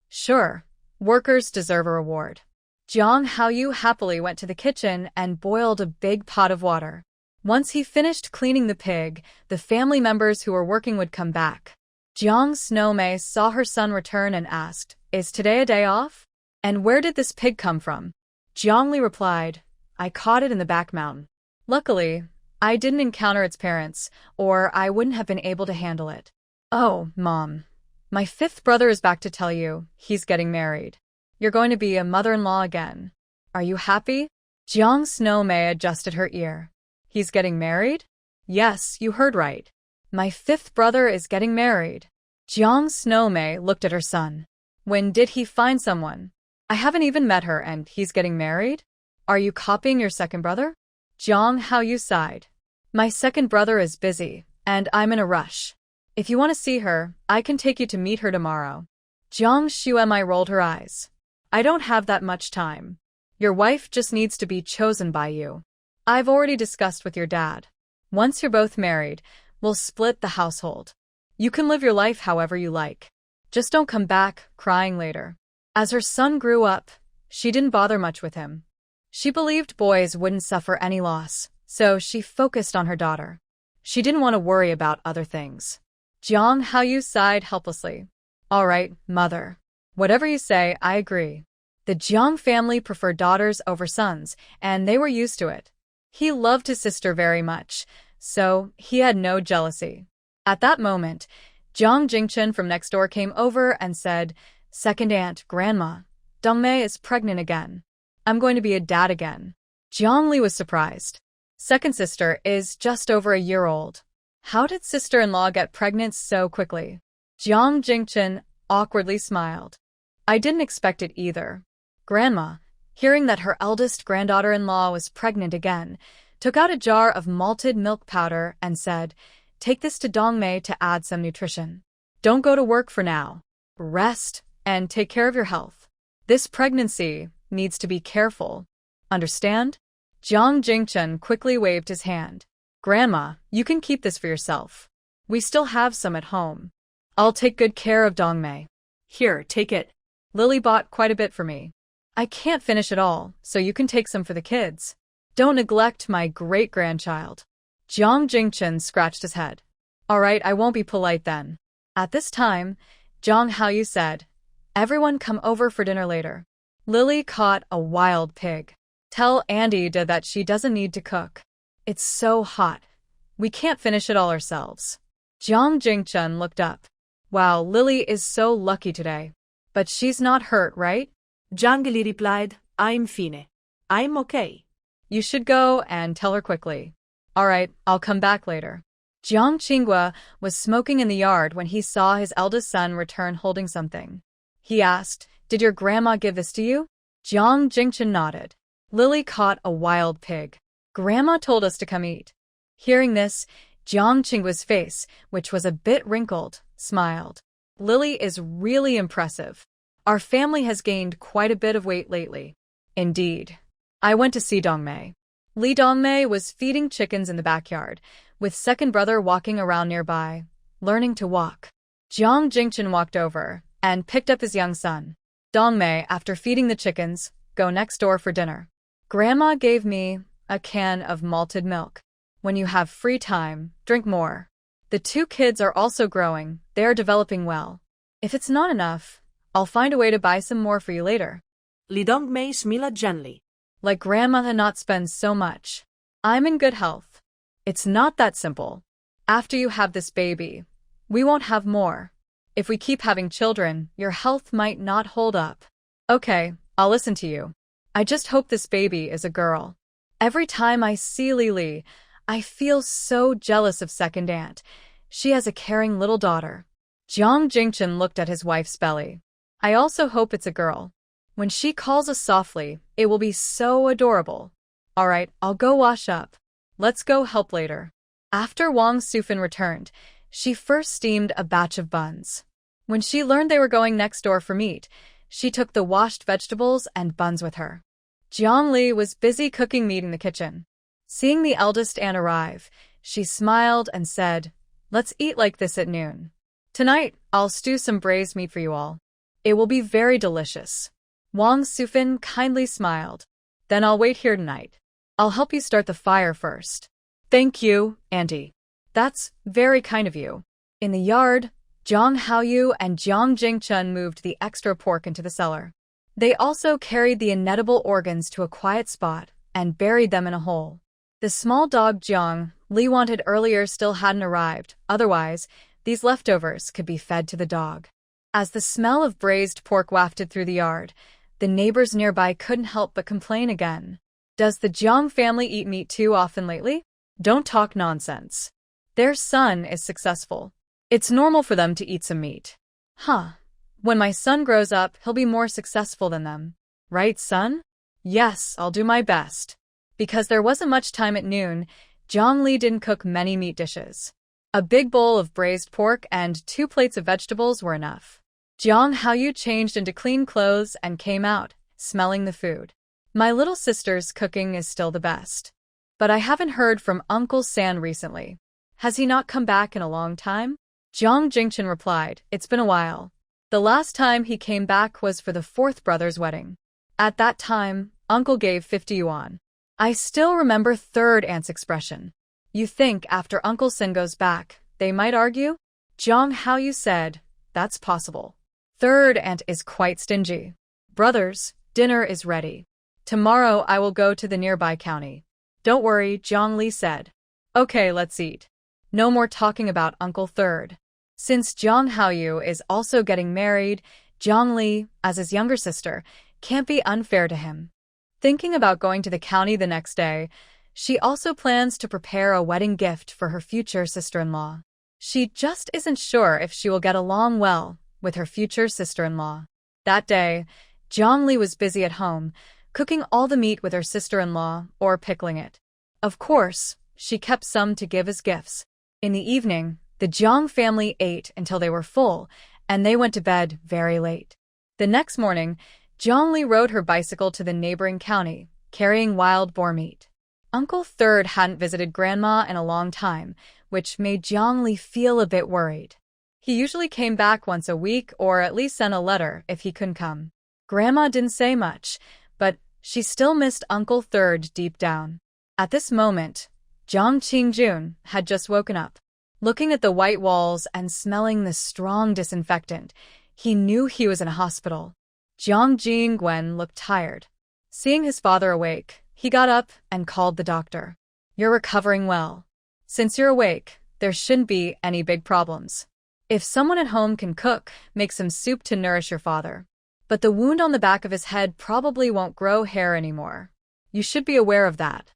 S1: Sure. Workers deserve a reward. Jiang Haoyu happily went to the kitchen and boiled a big pot of water. Once he finished cleaning the pig, the family members who were working would come back. Jiang Snowmei saw her son return and asked, "Is today a day off? And where did this pig come from?" Jiangli replied, "I caught it in the back mountain. Luckily, I didn't encounter its parents, or I wouldn't have been able to handle it." "Oh, Mom. My fifth brother is back to tell you he's getting married. You're going to be a mother-in-law again. Are you happy?" Jiang Snowmei adjusted her ear. "He's getting married?" "Yes, you heard right. My fifth brother is getting married." Jiang Snowmei looked at her son. "When did he find someone? I haven't even met her and he's getting married? Are you copying your second brother?" Jiang Haoyu sighed. "My second brother is busy, and I'm in a rush. If you want to see her, I can take you to meet her tomorrow." Jiang Shuemai rolled her eyes. "I don't have that much time. Your wife just needs to be chosen by you. I've already discussed with your dad. Once you're both married, we'll split the household. You can live your life however you like. Just don't come back crying later." As her son grew up, she didn't bother much with him. She believed boys wouldn't suffer any loss, so she focused on her daughter. She didn't want to worry about other things. Jiang Haoyu sighed helplessly. "All right, mother. Whatever you say, I agree." The Jiang family preferred daughters over sons, and they were used to it. He loved his sister very much, so he had no jealousy. At that moment, Jiang Jingchen from next door came over and said, "Second aunt, Grandma, Dongmei is pregnant again. I'm going to be a dad again." Jiang Li was surprised. Second sister is just over a year old. How did sister-in-law get pregnant so quickly? Jiang Jingchen awkwardly smiled. "I didn't expect it either." Grandma, hearing that her eldest granddaughter-in-law was pregnant again, took out a jar of malted milk powder and said, "Take this to Dongmei to add some nutrition. Don't go to work for now. Rest and take care of your health. This pregnancy needs to be careful. Understand?" Jiang Jingchen quickly waved his hand. "Grandma, you can keep this for yourself. We still have some at home. I'll take good care of Dongmei."
S2: Here, take it.
S1: "Lily bought quite a bit for me. I can't finish it all, so you can take some for the kids. Don't neglect my great-grandchild." Jiang Jingchen scratched his head. "All right, I won't be polite then." At this time, Jiang Haoyu said, "Everyone come over for dinner later. Lily caught a wild pig. Tell Andy that she doesn't need to cook. It's so hot. We can't finish it all ourselves." Jiang Jingchen looked up. "Wow, Lily is so lucky today. But she's not hurt, right?"
S2: Jiang Li replied, "I'm fine. I'm okay."
S1: "You should go and tell her quickly." "All right, I'll come back later." Jiang Qinghua was smoking in the yard when he saw his eldest son return holding something. He asked, "Did your grandma give this to you?" Jiang Jingchen nodded. "Lily caught a wild pig. Grandma told us to come eat." Hearing this, Jiang Qinghua's face, which was a bit wrinkled, smiled. "Lily is really impressive. Our family has gained quite a bit of weight lately." "Indeed." I went to see Dongmei. Li Dongmei was feeding chickens in the backyard, with second brother walking around nearby, learning to walk. Jiang Jingchen walked over and picked up his young son. Dongmei, after feeding the chickens, go next door for dinner. Grandma gave me a can of malted milk. When you have free time, drink more. The two kids are also growing. They are developing well. If it's not enough, I'll find a way to buy some more for you later.
S2: Li Dongmei smiled gently.
S1: Like Grandma had not spent so much. I'm in good health. It's not that simple. After you have this baby, we won't have more. If we keep having children, your health might not hold up. Okay, I'll listen to you. I just hope this baby is a girl. Every time I see Lily, I feel so jealous of second aunt. She has a caring little daughter. Jiang Jingchen looked at his wife's belly. I also hope it's a girl. When she calls us softly, it will be so adorable. All right, I'll go wash up. Let's go help later. After Wang Sufan returned, she first steamed a batch of buns. When she learned they were going next door for meat, she took the washed vegetables and buns with her. Jiang Li was busy cooking meat in the kitchen. Seeing the eldest aunt arrive, she smiled and said, "Let's eat like this at noon. Tonight, I'll stew some braised meat for you all. It will be very delicious." Wang Sufan kindly smiled. "Then I'll wait here tonight. I'll help you start the fire first."
S2: Thank you, Auntie. That's very kind of you.
S1: In the yard, Jiang Haoyu and Jiang Jingchun moved the extra pork into the cellar. They also carried the inedible organs to a quiet spot and buried them in a hole. The small dog Jiang Li wanted earlier still hadn't arrived, otherwise, these leftovers could be fed to the dog. As the smell of braised pork wafted through the yard, the neighbors nearby couldn't help but complain again. Does the Jiang family eat meat too often lately?
S2: Don't talk nonsense.
S1: Their son is successful. It's normal for them to eat some meat.
S2: Huh.
S1: When my son grows up, he'll be more successful than them. Right, son?
S2: Yes, I'll do my best.
S1: Because there wasn't much time at noon, Jiang Li didn't cook many meat dishes. A big bowl of braised pork and 2 plates of vegetables were enough. Jiang Haoyu changed into clean clothes and came out, smelling the food. My little sister's cooking is still the best. But I haven't heard from Uncle San recently. Has he not come back in a long time? Jiang Jingchun replied, it's been a while. The last time he came back was for the 4th brother's wedding. At that time, Uncle gave 50 yuan. I still remember 3rd aunt's expression. You think after Uncle Sin goes back, they might argue? Jiang Haoyu said, that's possible. 3rd aunt is quite stingy. Brothers, dinner is ready. Tomorrow I will go to the nearby county. Don't worry, Jiang Li said. Okay, let's eat. No more talking about Uncle 3rd. Since Jiang Haoyu is also getting married, Jiang Li, as his younger sister, can't be unfair to him. Thinking about going to the county the next day, she also plans to prepare a wedding gift for her future sister-in-law. She just isn't sure if she will get along well with her future sister-in-law. That day, Jiang Li was busy at home, cooking all the meat with her sister-in-law or pickling it. Of course, she kept some to give as gifts. In the evening, the Jiang family ate until they were full, and they went to bed very late. The next morning, Jiang Li rode her bicycle to the neighboring county, carrying wild boar meat. Uncle 3rd hadn't visited Grandma in a long time, which made Jiang Li feel a bit worried. He usually came back once a week or at least sent a letter if he couldn't come. Grandma didn't say much, but she still missed Uncle 3rd deep down. At this moment, Jiang Qingjun had just woken up. Looking at the white walls and smelling the strong disinfectant, he knew he was in a hospital. Jiang Jingwen looked tired. Seeing his father awake, he got up and called the doctor. You're recovering well. Since you're awake, there shouldn't be any big problems. If someone at home can cook, make some soup to nourish your father. But the wound on the back of his head probably won't grow hair anymore. You should be aware of that.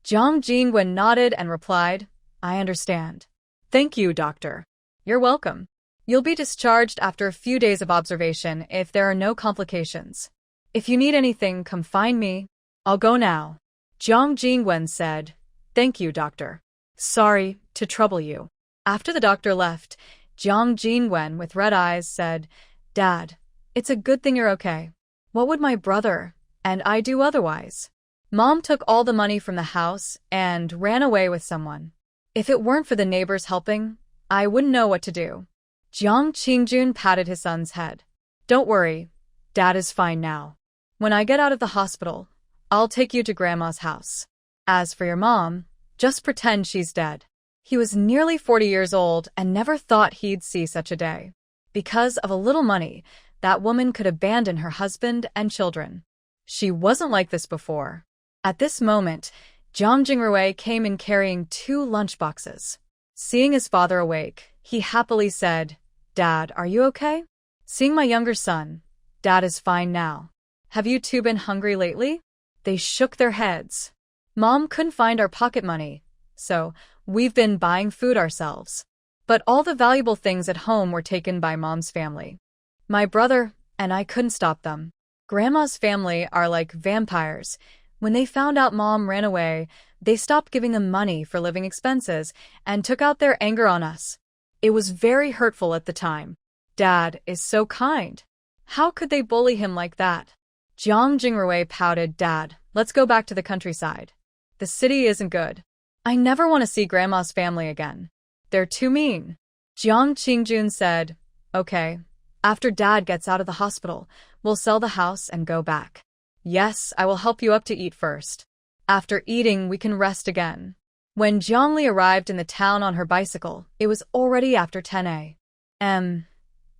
S1: Jiang Jingwen nodded and replied, I understand.
S2: Thank you, doctor.
S1: You're welcome. You'll be discharged after a few days of observation if there are no complications. If you need anything, come find me.
S2: I'll go now.
S1: Jiang Jingwen said, Thank you, doctor.
S2: Sorry to trouble you.
S1: After the doctor left, Jiang Jingwen, with red eyes, said, Dad, it's a good thing you're okay. What would my brother and I do otherwise? Mom took all the money from the house and ran away with someone. If it weren't for the neighbors helping, I wouldn't know what to do. Jiang Qingjun patted his son's head. Don't worry, Dad is fine now. When I get out of the hospital, I'll take you to Grandma's house. As for your mom, just pretend she's dead. He was nearly 40 years old and never thought he'd see such a day. Because of a little money, that woman could abandon her husband and children. She wasn't like this before. At this moment, Jiang Jingrui came in carrying 2 lunchboxes. Seeing his father awake, he happily said, Dad, are you okay? Seeing my younger son, Dad is fine now. Have you 2 been hungry lately? They shook their heads. Mom couldn't find our pocket money, so we've been buying food ourselves. But all the valuable things at home were taken by Mom's family. My brother and I couldn't stop them. Grandma's family are like vampires. When they found out Mom ran away, they stopped giving them money for living expenses and took out their anger on us. It was very hurtful at the time. Dad is so kind. How could they bully him like that? Jiang Jingrui pouted, Dad, let's go back to the countryside. The city isn't good. I never want to see Grandma's family again. They're too mean. Jiang Qingjun said, Okay, after Dad gets out of the hospital, we'll sell the house and go back. Yes, I will help you up to eat first. After eating, we can rest again. When Jiang arrived in the town on her bicycle, it was already after 10 a.m.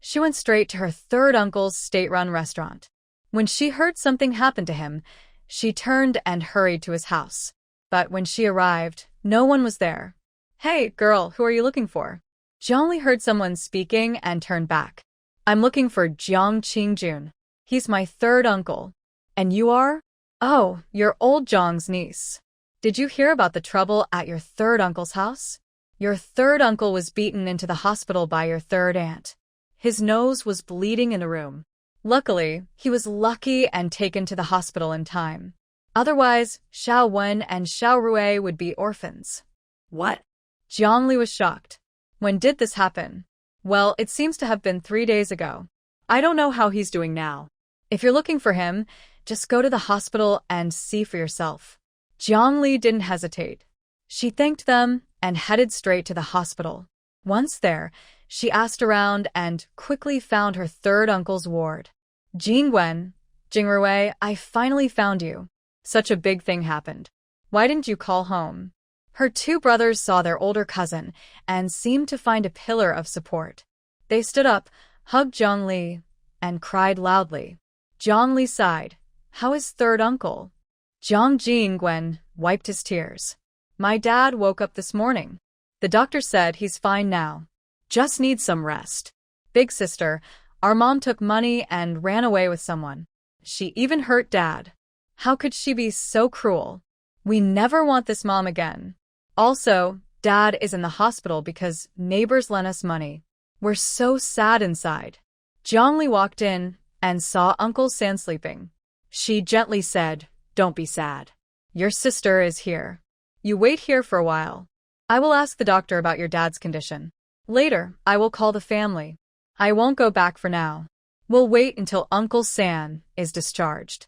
S1: She went straight to her third uncle's state-run restaurant. When she heard something happened to him, she turned and hurried to his house. But when she arrived, no one was there. "Hey, girl, who are you looking for?" Jiang heard someone speaking and turned back. "I'm looking for Jiang Qingjun. He's my third uncle." "And you are?" "Oh, you're old Jiang's niece. Did you hear about the trouble at your third uncle's house? Your third uncle was beaten into the hospital by your third aunt. His nose was bleeding in a room. Luckily, he was lucky and taken to the hospital in time. Otherwise, Xiao Wen and Xiao Rui would be orphans."
S2: What?
S1: Jiang Li was shocked. "When did this happen?" "Well, it seems to have been 3 days ago.
S2: I don't know how he's doing now.
S1: If you're looking for him, just go to the hospital and see for yourself." Jiang Li didn't hesitate. She thanked them and headed straight to the hospital. Once there, she asked around and quickly found her third uncle's ward. "Jingwen, Jingrui, I finally found you. Such a big thing happened. Why didn't you call home?" Her two brothers saw their older cousin and seemed to find a pillar of support. They stood up, hugged Jiang Li, and cried loudly. Jiang Li sighed. "How is third uncle?" Jiang Jingwen wiped his tears. "My dad woke up this morning. The doctor said he's fine now. Just needs some rest. Big sister, our mom took money and ran away with someone. She even hurt dad. How could she be so cruel? We never want this mom again. Also, dad is in the hospital because neighbors lent us money. We're so sad inside." Jiang Li walked in and saw Uncle San sleeping. She gently said, "Don't be sad. Your sister is here. You wait here for a while. I will ask the doctor about your dad's condition. Later, I will call the family. I won't go back for now. We'll wait until Uncle San is discharged."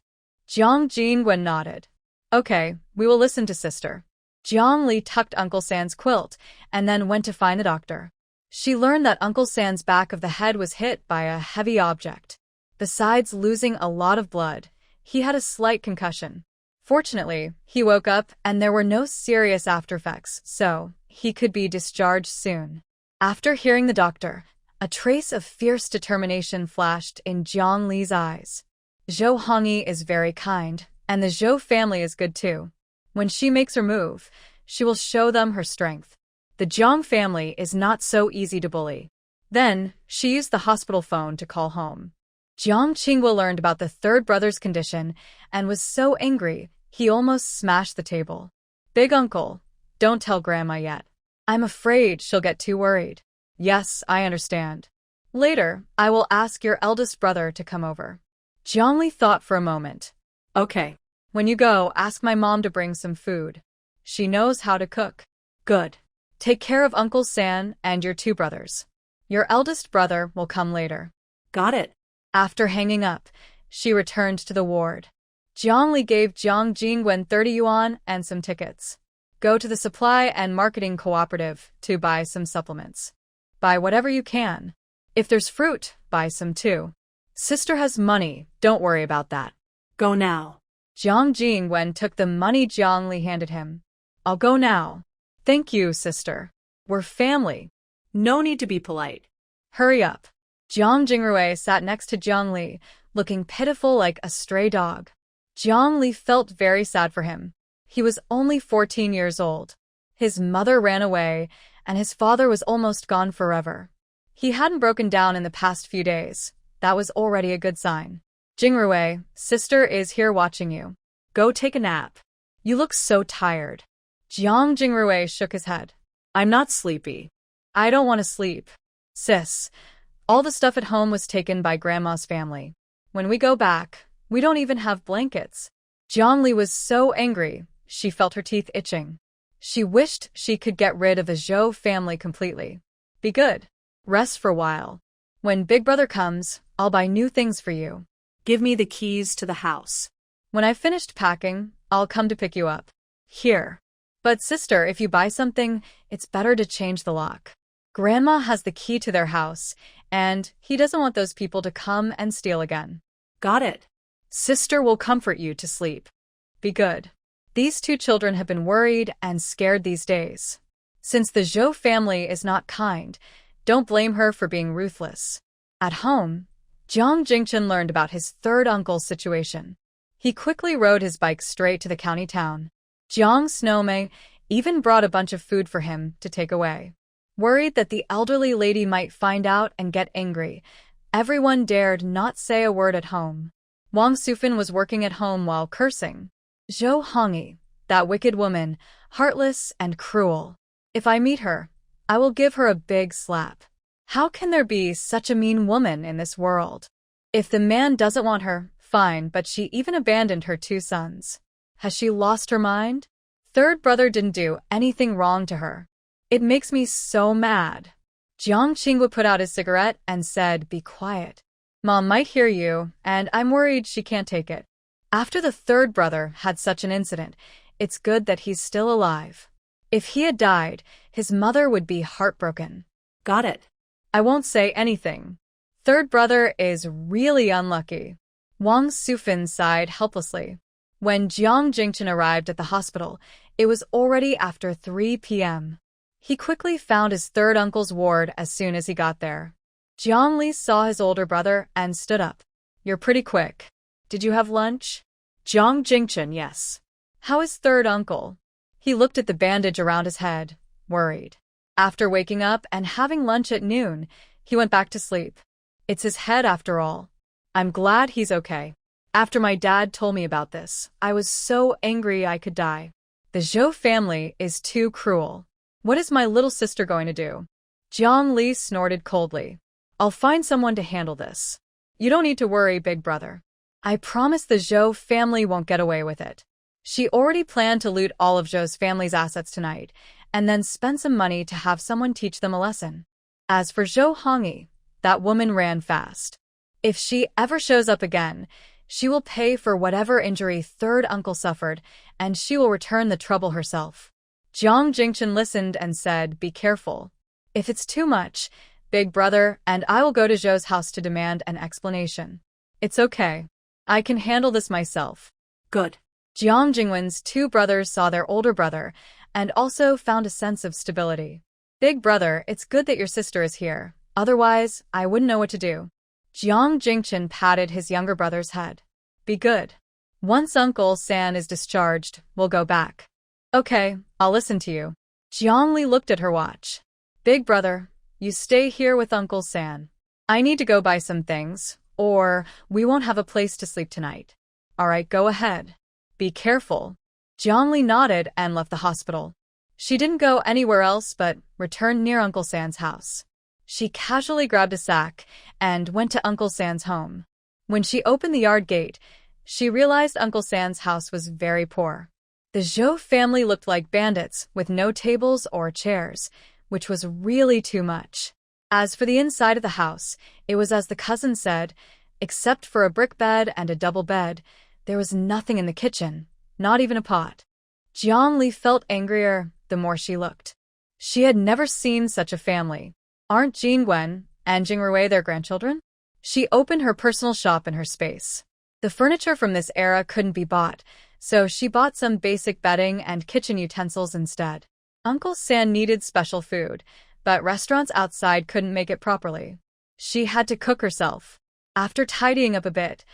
S1: Jiang Jingwen nodded. "Okay, we will listen to sister." Jiang Li tucked Uncle San's quilt and then went to find the doctor. She learned that Uncle San's back of the head was hit by a heavy object. Besides losing a lot of blood, he had a slight concussion. Fortunately, he woke up and there were no serious aftereffects, so he could be discharged soon. After hearing the doctor, a trace of fierce determination flashed in Jiang Li's eyes. Zhou Hongyi is very kind, and the Zhou family is good too. When she makes her move, she will show them her strength. The Jiang family is not so easy to bully. Then, she used the hospital phone to call home. Jiang Qinghua learned about the third brother's condition and was so angry, he almost smashed the table. "Big uncle, don't tell grandma yet. I'm afraid she'll get too worried." "Yes, I understand. Later, I will ask your eldest brother to come over." Jiang Li thought for a moment.
S2: Okay.
S1: "When you go, ask my mom to bring some food. She knows how to cook." "Good. Take care of Uncle San and your two brothers. Your eldest brother will come later."
S2: Got it."
S1: After hanging up, she returned to the ward. Jiang Li gave Jiang Jingwen 30 yuan and some tickets. "Go to the supply and marketing cooperative to buy some supplements. Buy whatever you can. If there's fruit, buy some too. Sister has money, don't worry about that."
S2: Go now."
S1: Jiang Jingwen took the money Jiang Li handed him. "I'll go now." "Thank you, sister. We're family."
S2: No need to be polite.
S1: "Hurry up." Jiang Jingrui sat next to Jiang Li, looking pitiful like a stray dog. Jiang Li felt very sad for him. He was only 14 years old. His mother ran away, and his father was almost gone forever. He hadn't broken down in the past few days. That was already a good sign. "Jingrui, sister is here watching you. Go take a nap. You look so tired." Jiang Jingrui shook his head. "I'm not sleepy. I don't want to sleep. Sis, all the stuff at home was taken by Grandma's family. When we go back, we don't even have blankets." Jiang Li was so angry, she felt her teeth itching. She wished she could get rid of the Zhou family completely. "Be good. Rest for a while. When Big Brother comes, I'll buy new things for you.
S2: Give me the keys to the house.
S1: When I've finished packing, I'll come to pick you up. Here. But sister, if you buy something, it's better to change the lock. Grandma has the key to their house, and he doesn't want those people to come and steal again."
S2: Got it.
S1: "Sister will comfort you to sleep. Be good." These two children have been worried and scared these days. Since the Zhou family is not kind, don't blame her for being ruthless. At home, Jiang Jingchen learned about his third uncle's situation. He quickly rode his bike straight to the county town. Jiang Snowmei even brought a bunch of food for him to take away. Worried that the elderly lady might find out and get angry, everyone dared not say a word at home. Wang Sufan was working at home while cursing. Zhou Hongyi, that wicked woman, heartless and cruel. If I meet her, I will give her a big slap. How can there be such a mean woman in this world? If the man doesn't want her, fine, but she even abandoned her two sons. Has she lost her mind? Third brother didn't do anything wrong to her. It makes me so mad. Jiang Qingwu put out his cigarette and said, "Be quiet. Mom might hear you, and I'm worried she can't take it." After the third brother had such an incident, it's good that he's still alive. If he had died, his mother would be heartbroken.
S2: Got it.
S1: I won't say anything. Third brother is really unlucky. Wang Sufan sighed helplessly. When Jiang Jingchen arrived at the hospital, it was already after 3 p.m. He quickly found his third uncle's ward as soon as he got there. Jiang Li saw his older brother and stood up. "You're pretty quick. Did you have lunch?"
S2: Jiang Jingchen, yes.
S1: "How is third uncle?" He looked at the bandage around his head, worried. After waking up and having lunch at noon, he went back to sleep. It's his head after all. I'm glad he's okay. After my dad told me about this, I was so angry I could die. The Zhou family is too cruel. What is my little sister going to do? Jiang Li snorted coldly. I'll find someone to handle this. You don't need to worry, big brother. I promise the Zhou family won't get away with it. She already planned to loot all of Zhou's family's assets tonight, and then spend some money to have someone teach them a lesson. As for Zhou Hongyi, that woman ran fast. If she ever shows up again, she will pay for whatever injury third uncle suffered, and she will return the trouble herself. Jiang Jingchen listened and said, "Be careful. If it's too much, big brother and I will go to Zhou's house to demand an explanation." "It's okay. I can handle this myself."
S2: Good.
S1: Jiang Jingwen's two brothers saw their older brother and also found a sense of stability. "Big brother, it's good that your sister is here. Otherwise, I wouldn't know what to do." Jiang Jingchen patted his younger brother's head. "Be good. Once Uncle San is discharged, we'll go back." "Okay, I'll listen to you." Jiang Li looked at her watch. "Big brother, you stay here with Uncle San. I need to go buy some things, or we won't have a place to sleep tonight." "All right, go ahead. Be careful." Jiang Li nodded and left the hospital. She didn't go anywhere else but returned near Uncle San's house. She casually grabbed a sack and went to Uncle San's home. When she opened the yard gate, she realized Uncle San's house was very poor. The Zhou family looked like bandits with no tables or chairs, which was really too much. As for the inside of the house, it was as the cousin said, except for a brick bed and a double bed, there was nothing in the kitchen, not even a pot. Jiang Li felt angrier the more she looked. She had never seen such a family. Aren't Jingwen and Jingrui their grandchildren? She opened her personal shop in her space. The furniture from this era couldn't be bought, so she bought some basic bedding and kitchen utensils instead. Uncle San needed special food, but restaurants outside couldn't make it properly. She had to cook herself. After tidying up a bit,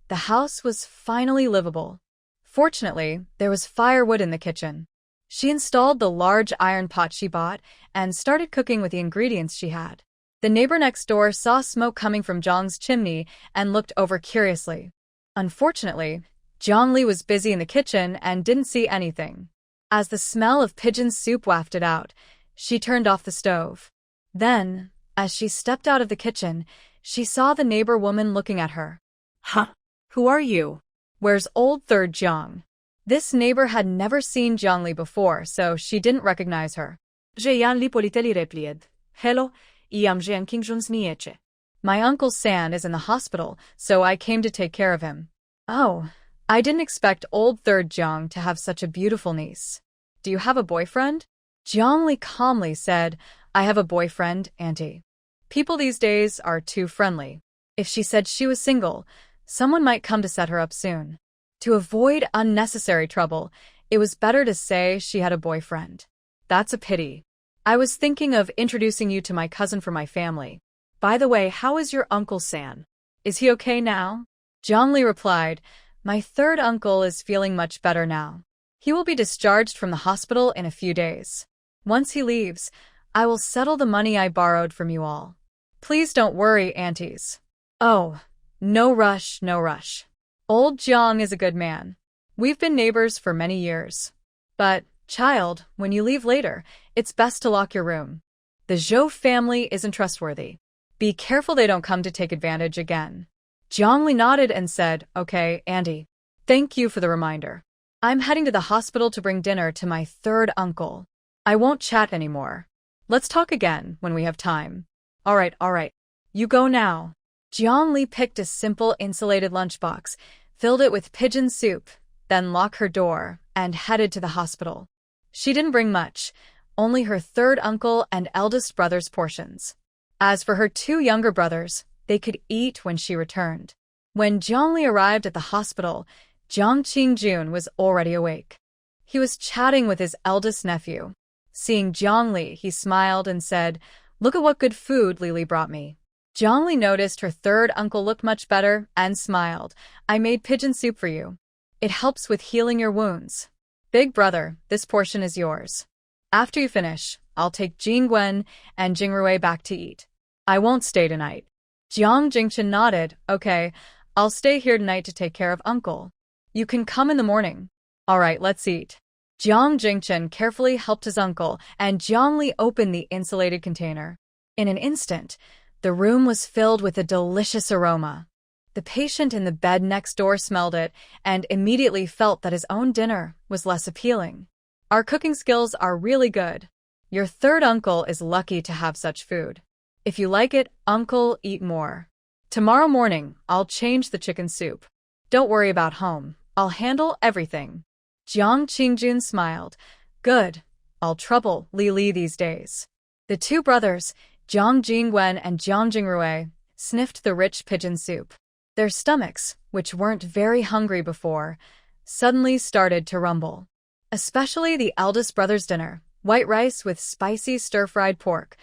S1: the house was finally livable. Fortunately, there was firewood in the kitchen. She installed the large iron pot she bought and started cooking with the ingredients she had. The neighbor next door saw smoke coming from Jiang's chimney and looked over curiously. Unfortunately, Jiang Li was busy in the kitchen and didn't see anything. As the smell of pigeon soup wafted out, she turned off the stove. Then, as she stepped out of the kitchen, she saw the neighbor woman looking at her.
S2: Huh? Who are you?
S1: Where's old third Jiang? This neighbor had never seen Jiang Li before, so she didn't recognize her.
S2: Jiang Li politeli replied. Hello, iam Jiang Kingjun snieche.
S1: My Uncle San is in the hospital, so I came to take care of him. Oh, I didn't expect old third Jiang to have such a beautiful niece. Do you have a boyfriend? Jiang Li calmly said, I have a boyfriend, auntie. People these days are too friendly. If she said she was single, someone might come to set her up soon. To avoid unnecessary trouble, It was better to say she had a boyfriend. That's a pity. I was thinking of introducing you to my cousin from my family. By the way, how is your Uncle San? Is he okay now? Jiang replied, my third uncle is feeling much better now. He will be discharged from the hospital in a few days. Once he leaves, I will settle the money I borrowed from you all. Please don't worry, aunties. Oh, no rush, no rush. Old Jiang is a good man. We've been neighbors for many years. But, child, when you leave later, it's best to lock your room. The Zhou family isn't trustworthy. Be careful they don't come to take advantage again. Jiang nodded and said, okay, auntie. Thank you for the reminder. I'm heading to the hospital to bring dinner to my third uncle. I won't chat anymore. Let's talk again when we have time. All right. You go now. Jiang picked a simple insulated lunchbox, filled it with pigeon soup, then locked her door, and headed to the hospital. She didn't bring much, only her third uncle and eldest brother's portions. As for her two younger brothers, they could eat when she returned. When Jiang arrived at the hospital, Jiang Qingjun was already awake. He was chatting with his eldest nephew. Seeing Jiang, he smiled and said, look at what good food Li brought me. Jiang noticed her third uncle looked much better and smiled. I made pigeon soup for you. It helps with healing your wounds. Big brother, this portion is yours. After you finish, I'll take Jingwen and Jingrui back to eat. I won't stay tonight. Jiang Jingchen nodded. Okay, I'll stay here tonight to take care of uncle. You can come in the morning. All right, let's eat. Jiang Jingchen carefully helped his uncle, and Jiang opened the insulated container. In an instant, the room was filled with a delicious aroma. The patient in the bed next door smelled it and immediately felt that his own dinner was less appealing. Our cooking skills are really good. Your third uncle is lucky to have such food. If you like it, uncle, eat more. Tomorrow morning, I'll change the chicken soup. Don't worry about home. I'll handle everything. Jiang Qingjun smiled. Good. All trouble, Li these days. The two brothers, Jiang Jingwen and Jiang Jingrui, sniffed the rich pigeon soup. Their stomachs, which weren't very hungry before, suddenly started to rumble. Especially the eldest brother's dinner, white rice with spicy stir-fried pork,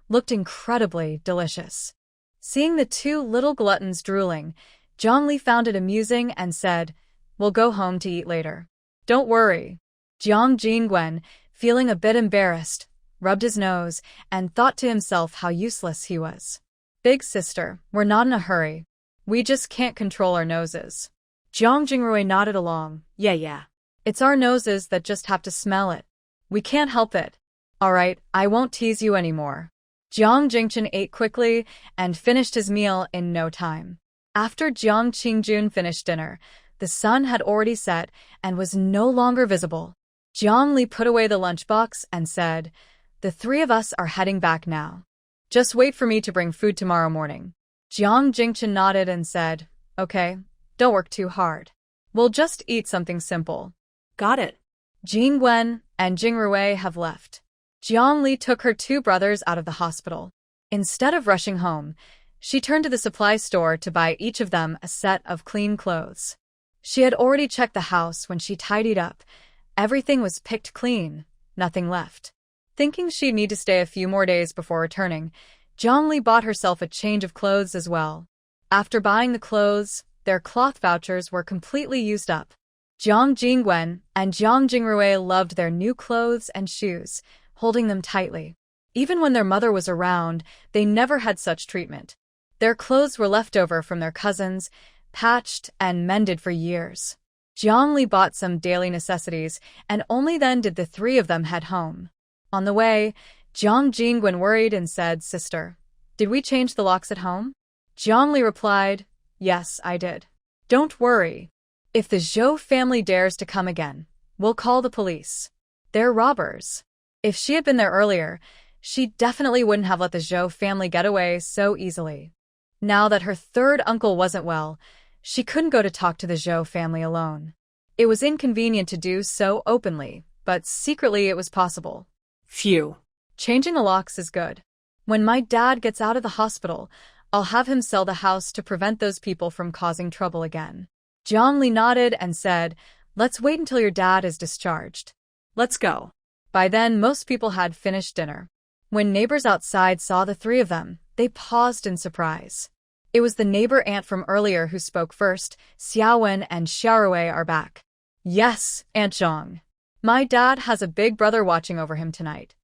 S1: looked incredibly delicious. Seeing the two little gluttons drooling, Jiang found it amusing and said, we'll go home to eat later. Don't worry. Jiang Jingwen, feeling a bit embarrassed, rubbed his nose and thought to himself how useless he was. Big sister, we're not in a hurry. We just can't control our noses. Jiang Jingrui nodded along. Yeah. It's our noses that just have to smell it. We can't help it. All right, I won't tease you anymore. Jiang Jingchen ate quickly and finished his meal in no time. After Jiang Qingjun finished dinner, the sun had already set and was no longer visible. Jiang put away the lunchbox and said, the three of us are heading back now. Just wait for me to bring food tomorrow morning. Jiang Jingchen nodded and said, okay, don't work too hard. We'll just eat something simple. Got it. Jingwen and Jingrui have left. Jiang took her two brothers out of the hospital. Instead of rushing home, she turned to the supply store to buy each of them a set of clean clothes. She had already checked the house when she tidied up. Everything was picked clean, nothing left. Thinking she'd need to stay a few more days before returning, Jiang bought herself a change of clothes as well. After buying the clothes, their cloth vouchers were completely used up. Jiang Jingwen and Jiang Jingrui loved their new clothes and shoes, holding them tightly. Even when their mother was around, they never had such treatment. Their clothes were left over from their cousins, patched and mended for years. Jiang bought some daily necessities, and only then did the three of them head home. On the way, Jiang Jingwen worried and said, Sister, did we change the locks at home? Jiang replied, Yes, I did. Don't worry. If the Zhou family dares to come again, we'll call the police. They're robbers. If she had been there earlier, she definitely wouldn't have let the Zhou family get away so easily. Now that her third uncle wasn't well, she couldn't go to talk to the Zhou family alone. It was inconvenient to do so openly, but secretly it was possible. Phew. Changing the locks is good. When my dad gets out of the hospital, I'll have him sell the house to prevent those people from causing trouble again. Jiang nodded and said, Let's wait until your dad is discharged.
S2: Let's go.
S1: By then, most people had finished dinner. When neighbors outside saw the three of them, they paused in surprise. It was the neighbor aunt from earlier who spoke first. Xiaowen and Xiaorui are back. Yes, Aunt Jiang. My dad has a big brother watching over him tonight.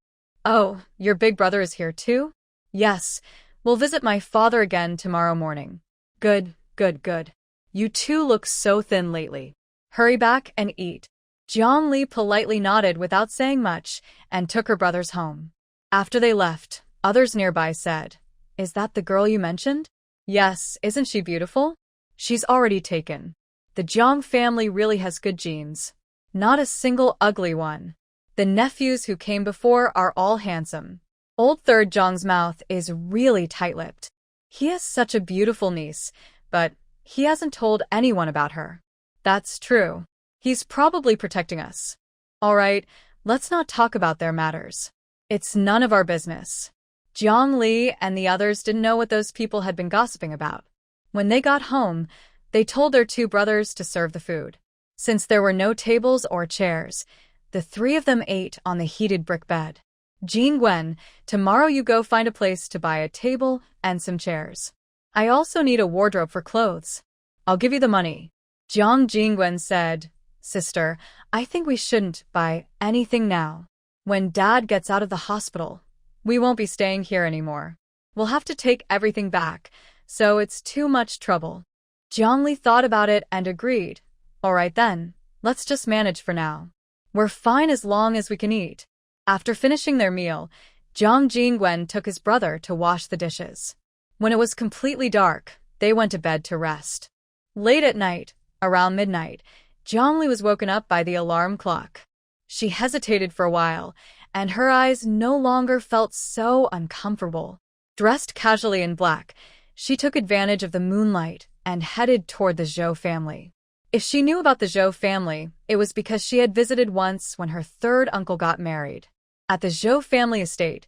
S1: Oh, your big brother is here too? Yes, we'll visit my father again tomorrow morning. Good, good, good. You two look so thin lately. Hurry back and eat. Jiang Li politely nodded without saying much and took her brothers home. After they left, others nearby said, "Is that the girl you mentioned?" "Yes, isn't she beautiful?" "She's already taken. The Jiang family really has good genes. Not a single ugly one. The nephews who came before are all handsome. Old Third Jiang's mouth is really tight-lipped. He has such a beautiful niece, but he hasn't told anyone about her." "That's true. He's probably protecting us." "All right, let's not talk about their matters. It's none of our business." Jiang Li and the others didn't know what those people had been gossiping about. When they got home, they told their two brothers to serve the food. Since there were no tables or chairs, the three of them ate on the heated brick bed. "Jingwen, tomorrow you go find a place to buy a table and some chairs. I also need a wardrobe for clothes. I'll give you the money." Jingwen said, "Sister, I think we shouldn't buy anything now. When Dad gets out of the hospital, we won't be staying here anymore. We'll have to take everything back, so it's too much trouble." Jiang Li thought about it and agreed. "All right then, let's just manage for now. We're fine as long as we can eat." After finishing their meal, Jingwen took his brother to wash the dishes. When it was completely dark, they went to bed to rest. Late at night, around midnight, Jiang Li was woken up by the alarm clock. She hesitated for a while, and her eyes no longer felt so uncomfortable. Dressed casually in black, she took advantage of the moonlight and headed toward the Zhou family. If she knew about the Zhou family, it was because she had visited once when her third uncle got married. At the Zhou family estate,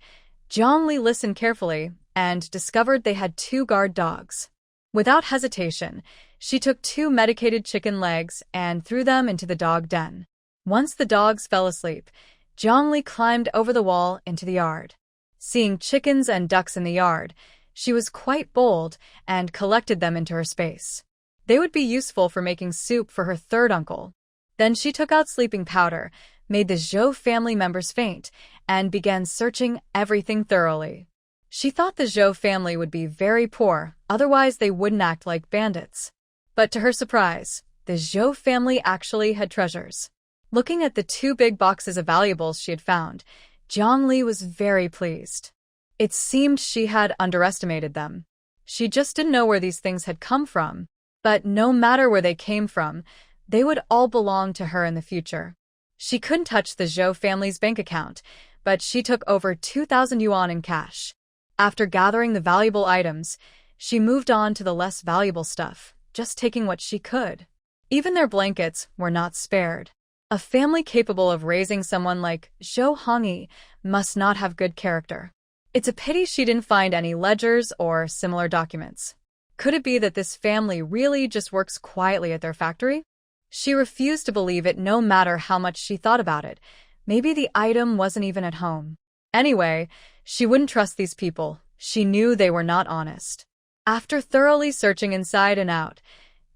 S1: Jiang Li listened carefully and discovered they had 2 guard dogs. Without hesitation, she took 2 medicated chicken legs and threw them into the dog den. Once the dogs fell asleep, Jiang Li climbed over the wall into the yard. Seeing chickens and ducks in the yard, she was quite bold and collected them into her space. They would be useful for making soup for her third uncle. Then she took out sleeping powder, made the Zhou family members faint, and began searching everything thoroughly. She thought the Zhou family would be very poor, otherwise they wouldn't act like bandits. But to her surprise, the Zhou family actually had treasures. Looking at the 2 big boxes of valuables she had found, Jiang Li was very pleased. It seemed she had underestimated them. She just didn't know where these things had come from. But no matter where they came from, they would all belong to her in the future. She couldn't touch the Zhou family's bank account, but she took over 2,000 yuan in cash. After gathering the valuable items, she moved on to the less valuable stuff, just taking what she could. Even their blankets were not spared. A family capable of raising someone like Zhou Hongyi must not have good character. It's a pity she didn't find any ledgers or similar documents. Could it be that this family really just works quietly at their factory? She refused to believe it no matter how much she thought about it. Maybe the item wasn't even at home. Anyway, she wouldn't trust these people. She knew they were not honest. After thoroughly searching inside and out,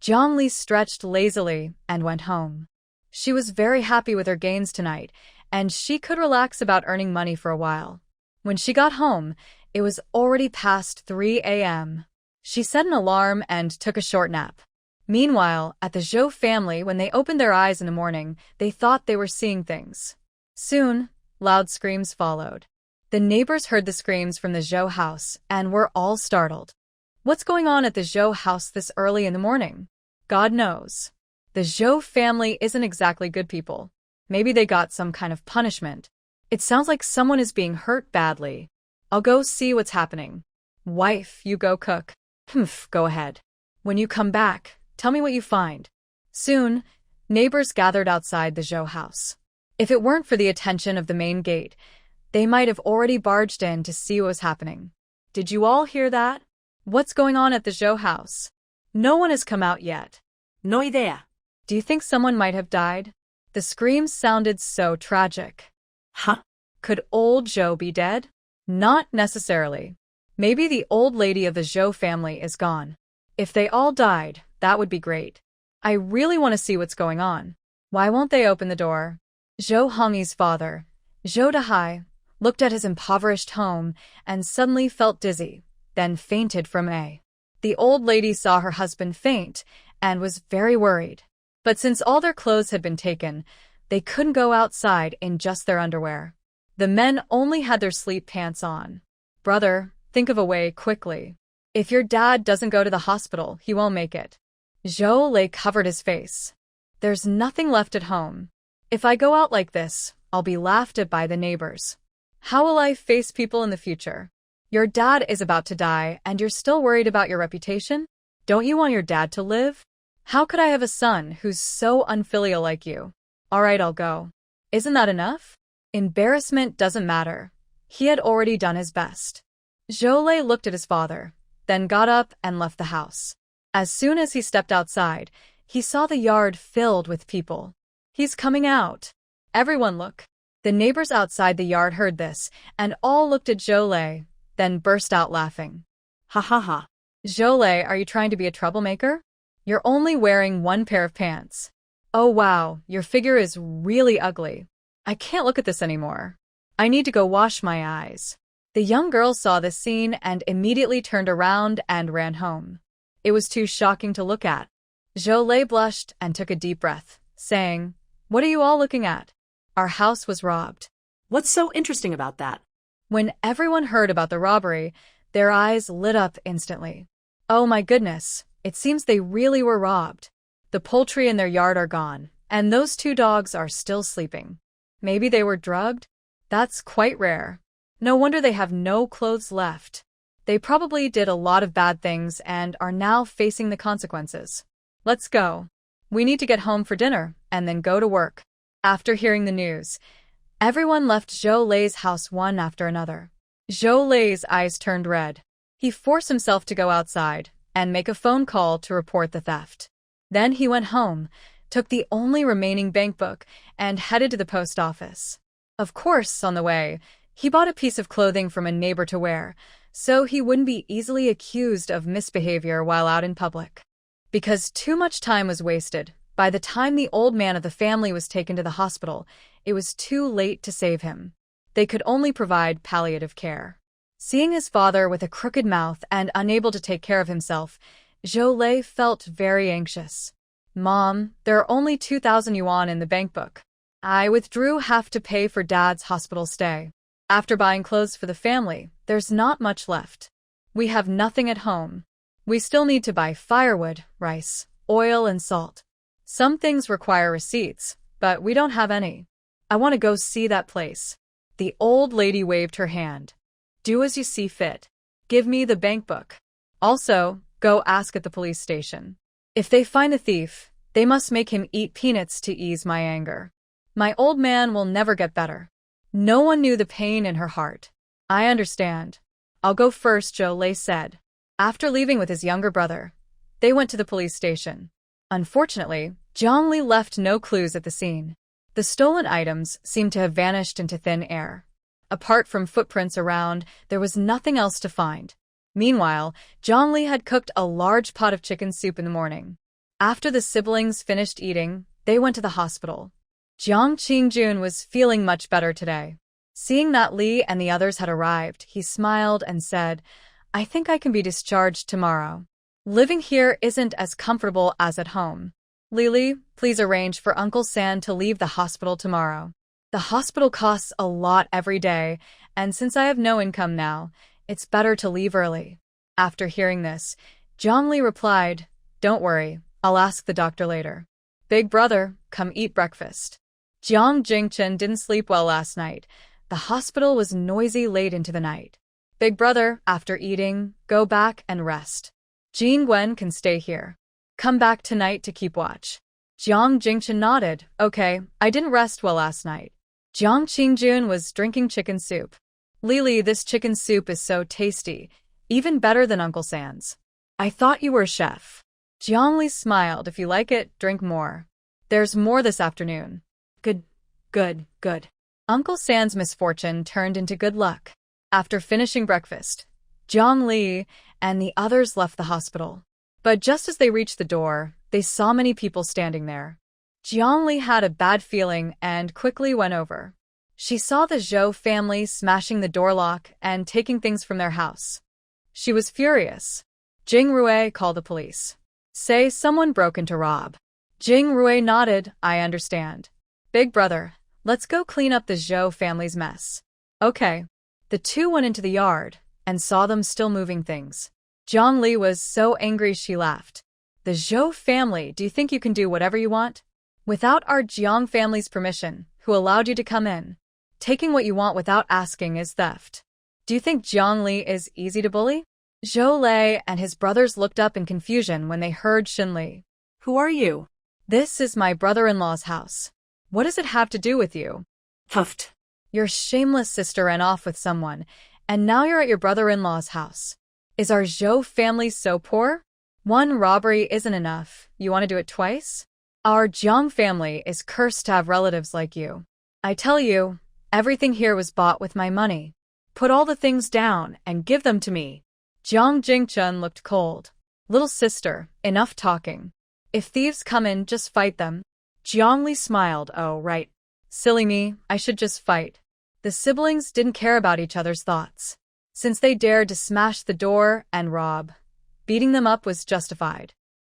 S1: Jiang Li stretched lazily and went home. She was very happy with her gains tonight, and she could relax about earning money for a while. When she got home, it was already past 3 a.m. She set an alarm and took a short nap. Meanwhile, at the Zhou family, when they opened their eyes in the morning, they thought they were seeing things. Soon, loud screams followed. The neighbors heard the screams from the Zhou house and were all startled. What's going on at the Zhou house this early in the morning? God knows. The Zhou family isn't exactly good people. Maybe they got some kind of punishment. It sounds like someone is being hurt badly. I'll go see what's happening. Wife, you go cook. Go ahead. When you come back, tell me what you find. Soon, neighbors gathered outside the Zhou house. If it weren't for the attention of the main gate, they might have already barged in to see what was happening. Did you all hear that? What's going on at the Zhou house? No one has come out yet.
S2: No idea.
S1: Do you think someone might have died? The screams sounded so tragic.
S2: Huh?
S1: Could old Zhou be dead? Not necessarily. Maybe the old lady of the Zhou family is gone. If they all died, that would be great. I really want to see what's going on. Why won't they open the door? Zhou Hongyi's father, Zhou Dahai, looked at his impoverished home and suddenly felt dizzy, then fainted from A. The old lady saw her husband faint and was very worried. But since all their clothes had been taken, they couldn't go outside in just their underwear. The men only had their sleep pants on. Brother, think of a way quickly. If your dad doesn't go to the hospital, he won't make it. Zhou Lei covered his face. There's nothing left at home. If I go out like this, I'll be laughed at by the neighbors. How will I face people in the future? Your dad is about to die and you're still worried about your reputation? Don't you want your dad to live? How could I have a son who's so unfilial like you? All right, I'll go. Isn't that enough? Embarrassment doesn't matter. He had already done his best. Zhou Lei looked at his father, then got up and left the house. As soon as he stepped outside, he saw the yard filled with people. He's coming out. Everyone look. The neighbors outside the yard heard this, and all looked at Zhou Lei, then burst out laughing.
S2: Ha ha ha.
S1: Zhou Lei, are you trying to be a troublemaker? You're only wearing one pair of pants. Oh wow, your figure is really ugly. I can't look at this anymore. I need to go wash my eyes. The young girl saw this scene and immediately turned around and ran home. It was too shocking to look at. Zhou Lei blushed and took a deep breath, saying, "What are you all looking at? Our house was robbed."
S2: What's so interesting about that?
S1: When everyone heard about the robbery, their eyes lit up instantly. Oh my goodness, it seems they really were robbed. The poultry in their yard are gone, and those 2 dogs are still sleeping. Maybe they were drugged? That's quite rare. No wonder they have no clothes left. They probably did a lot of bad things and are now facing the consequences. Let's go. We need to get home for dinner and then go to work. After hearing the news, everyone left Zhou Lei's house one after another. Zhou Lei's eyes turned red. He forced himself to go outside and make a phone call to report the theft. Then he went home, took the only remaining bank book, and headed to the post office. Of course, on the way, he bought a piece of clothing from a neighbor to wear, so he wouldn't be easily accused of misbehavior while out in public. Because too much time was wasted, by the time the old man of the family was taken to the hospital, it was too late to save him. They could only provide palliative care. Seeing his father with a crooked mouth and unable to take care of himself, Zhou Lei felt very anxious. Mom, there are only 2,000 yuan in the bank book. I withdrew half to pay for Dad's hospital stay. After buying clothes for the family, there's not much left. We have nothing at home. We still need to buy firewood, rice, oil, and salt. Some things require receipts, but we don't have any. I want to go see that place. The old lady waved her hand. Do as you see fit. Give me the bank book. Also, go ask at the police station. If they find the thief, they must make him eat peanuts to ease my anger. My old man will never get better. No one knew the pain in her heart. I understand. I'll go first, Zhou Lei said. After leaving with his younger brother, they went to the police station. Unfortunately, Jiang Li left no clues at the scene. The stolen items seemed to have vanished into thin air. Apart from footprints around, there was nothing else to find. Meanwhile, Jiang Li had cooked a large pot of chicken soup in the morning. After the siblings finished eating, they went to the hospital. Jiang Qingjun was feeling much better today. Seeing that Li and the others had arrived, he smiled and said, I think I can be discharged tomorrow. Living here isn't as comfortable as at home. Lily, please arrange for Uncle San to leave the hospital tomorrow. The hospital costs a lot every day, and since I have no income now, it's better to leave early. After hearing this, Jiang Li replied, Don't worry, I'll ask the doctor later. Big brother, come eat breakfast. Jiang Jingchen didn't sleep well last night. The hospital was noisy late into the night. Big brother, after eating, go back and rest. Jean Gwen can stay here. Come back tonight to keep watch. Jiang Jingchen nodded. Okay, I didn't rest well last night. Jiang Qingjun was drinking chicken soup. Lily, this chicken soup is so tasty, even better than Uncle San's. I thought you were a chef. Jiang Li smiled. If you like it, drink more. There's more this afternoon. Good, good, good. Uncle San's misfortune turned into good luck. After finishing breakfast, Jiang Li and the others left the hospital. But just as they reached the door, they saw many people standing there. Jiang Li had a bad feeling and quickly went over. She saw the Zhou family smashing the door lock and taking things from their house. She was furious. Jing Rui called the police. Say someone broke into rob. Jing Rui nodded. I understand. Big brother, let's go clean up the Zhou family's mess. Okay. The two went into the yard and saw them still moving things. Jiang Li was so angry she laughed. The Zhou family, do you think you can do whatever you want? Without our Jiang family's permission, who allowed you to come in? Taking what you want without asking is theft. Do you think Jiang Li is easy to bully? Zhou Lei and his brothers looked up in confusion when they heard Xin Li.
S2: Who are you?
S1: This is my brother-in-law's house. What does it have to do with you?
S2: Huffed.
S1: Your shameless sister ran off with someone, and now you're at your brother-in-law's house. Is our Zhou family so poor? One robbery isn't enough. You want to do it twice? Our Jiang family is cursed to have relatives like you. I tell you, everything here was bought with my money. Put all the things down and give them to me. Jiang Jingchun looked cold. Little sister, enough talking. If thieves come in, just fight them. Jiang Li smiled. Oh, right. Silly me, I should just fight. The siblings didn't care about each other's thoughts. Since they dared to smash the door and rob, beating them up was justified.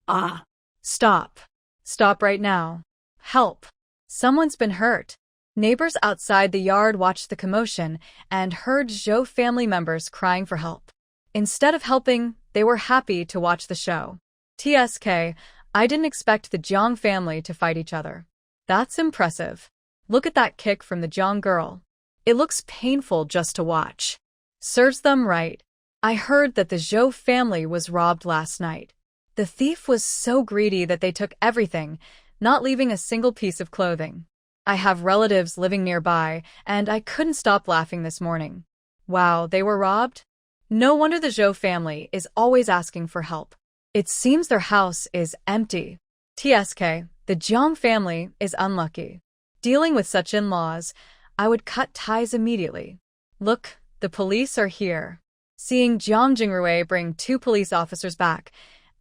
S2: Ah.
S1: Stop. Stop right now. Help. Someone's been hurt. Neighbors outside the yard watched the commotion and heard Zhou family members crying for help. Instead of helping, they were happy to watch the show. TSK, I didn't expect the Jiang family to fight each other. That's impressive. Look at that kick from the Jiang girl. It looks painful just to watch. Serves them right. I heard that the Zhou family was robbed last night. The thief was so greedy that they took everything, not leaving a single piece of clothing. I have relatives living nearby, and I couldn't stop laughing this morning. Wow, they were robbed? No wonder the Zhou family is always asking for help. It seems their house is empty. TSK, the Jiang family is unlucky. Dealing with such in-laws, I would cut ties immediately. Look, the police are here. Seeing Jiang Jingrui bring 2 police officers back,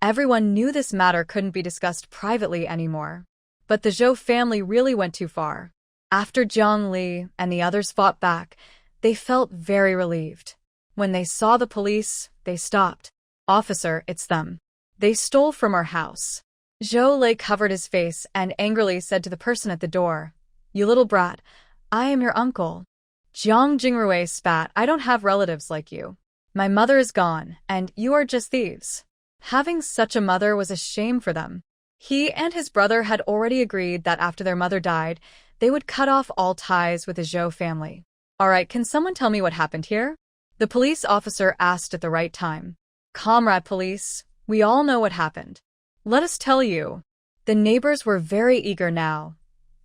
S1: everyone knew this matter couldn't be discussed privately anymore. But the Zhou family really went too far. After Jiang Li and the others fought back, they felt very relieved. When they saw the police, they stopped. Officer, it's them. They stole from our house. Zhou Lei covered his face and angrily said to the person at the door, You little brat, I am your uncle. Jiang Jingrui spat, I don't have relatives like you. My mother is gone, and you are just thieves. Having such a mother was a shame for them. He and his brother had already agreed that after their mother died, they would cut off all ties with the Zhou family. All right, can someone tell me what happened here? The police officer asked at the right time. Comrade police, we all know what happened. Let us tell you. The neighbors were very eager now,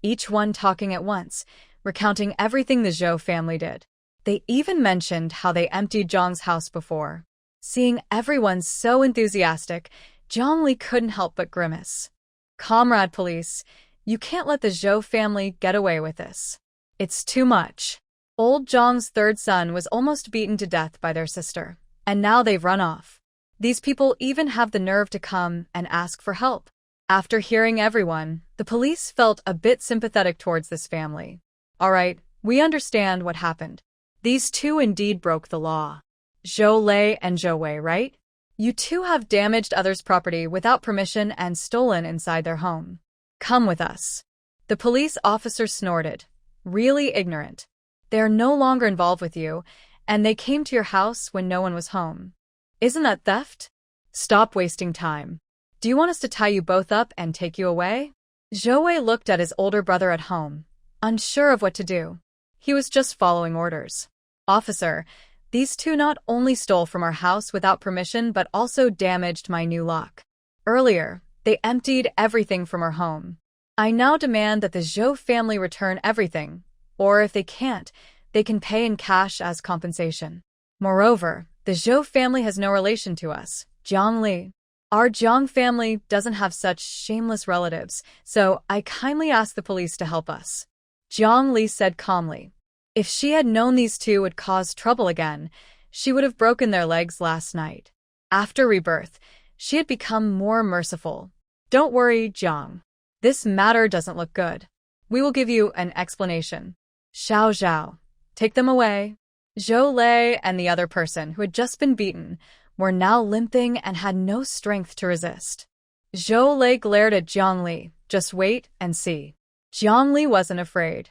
S1: each one talking at once, recounting everything the Zhou family did. They even mentioned how they emptied Jiang's house before. Seeing everyone so enthusiastic, Jiang Li couldn't help but grimace. Comrade police, you can't let the Zhou family get away with this. It's too much. Old Jiang's 3rd son was almost beaten to death by their sister, and now they've run off. These people even have the nerve to come and ask for help. After hearing everyone, the police felt a bit sympathetic towards this family. All right, we understand what happened. These two indeed broke the law. Zhou Lei and Zhou Wei, right? You two have damaged others' property without permission and stolen inside their home. Come with us. The police officer snorted. Really ignorant. They are no longer involved with you, and they came to your house when no one was home. Isn't that theft? Stop wasting time. Do you want us to tie you both up and take you away? Zhou Wei looked at his older brother at home, unsure of what to do. He was just following orders. Officer, these two not only stole from our house without permission but also damaged my new lock. Earlier, they emptied everything from our home. I now demand that the Zhou family return everything, or if they can't, they can pay in cash as compensation. Moreover, the Zhou family has no relation to us. Jiang Li. Our Jiang family doesn't have such shameless relatives, so I kindly ask the police to help us. Jiang Li said calmly. If she had known these two would cause trouble again, she would have broken their legs last night. After rebirth, she had become more merciful. Don't worry, Jiang. This matter doesn't look good. We will give you an explanation. Xiao Zhao, take them away. Zhou Lei and the other person who had just been beaten were now limping and had no strength to resist. Zhou Lei glared at Jiang Li. Just wait and see. Jiang Li wasn't afraid.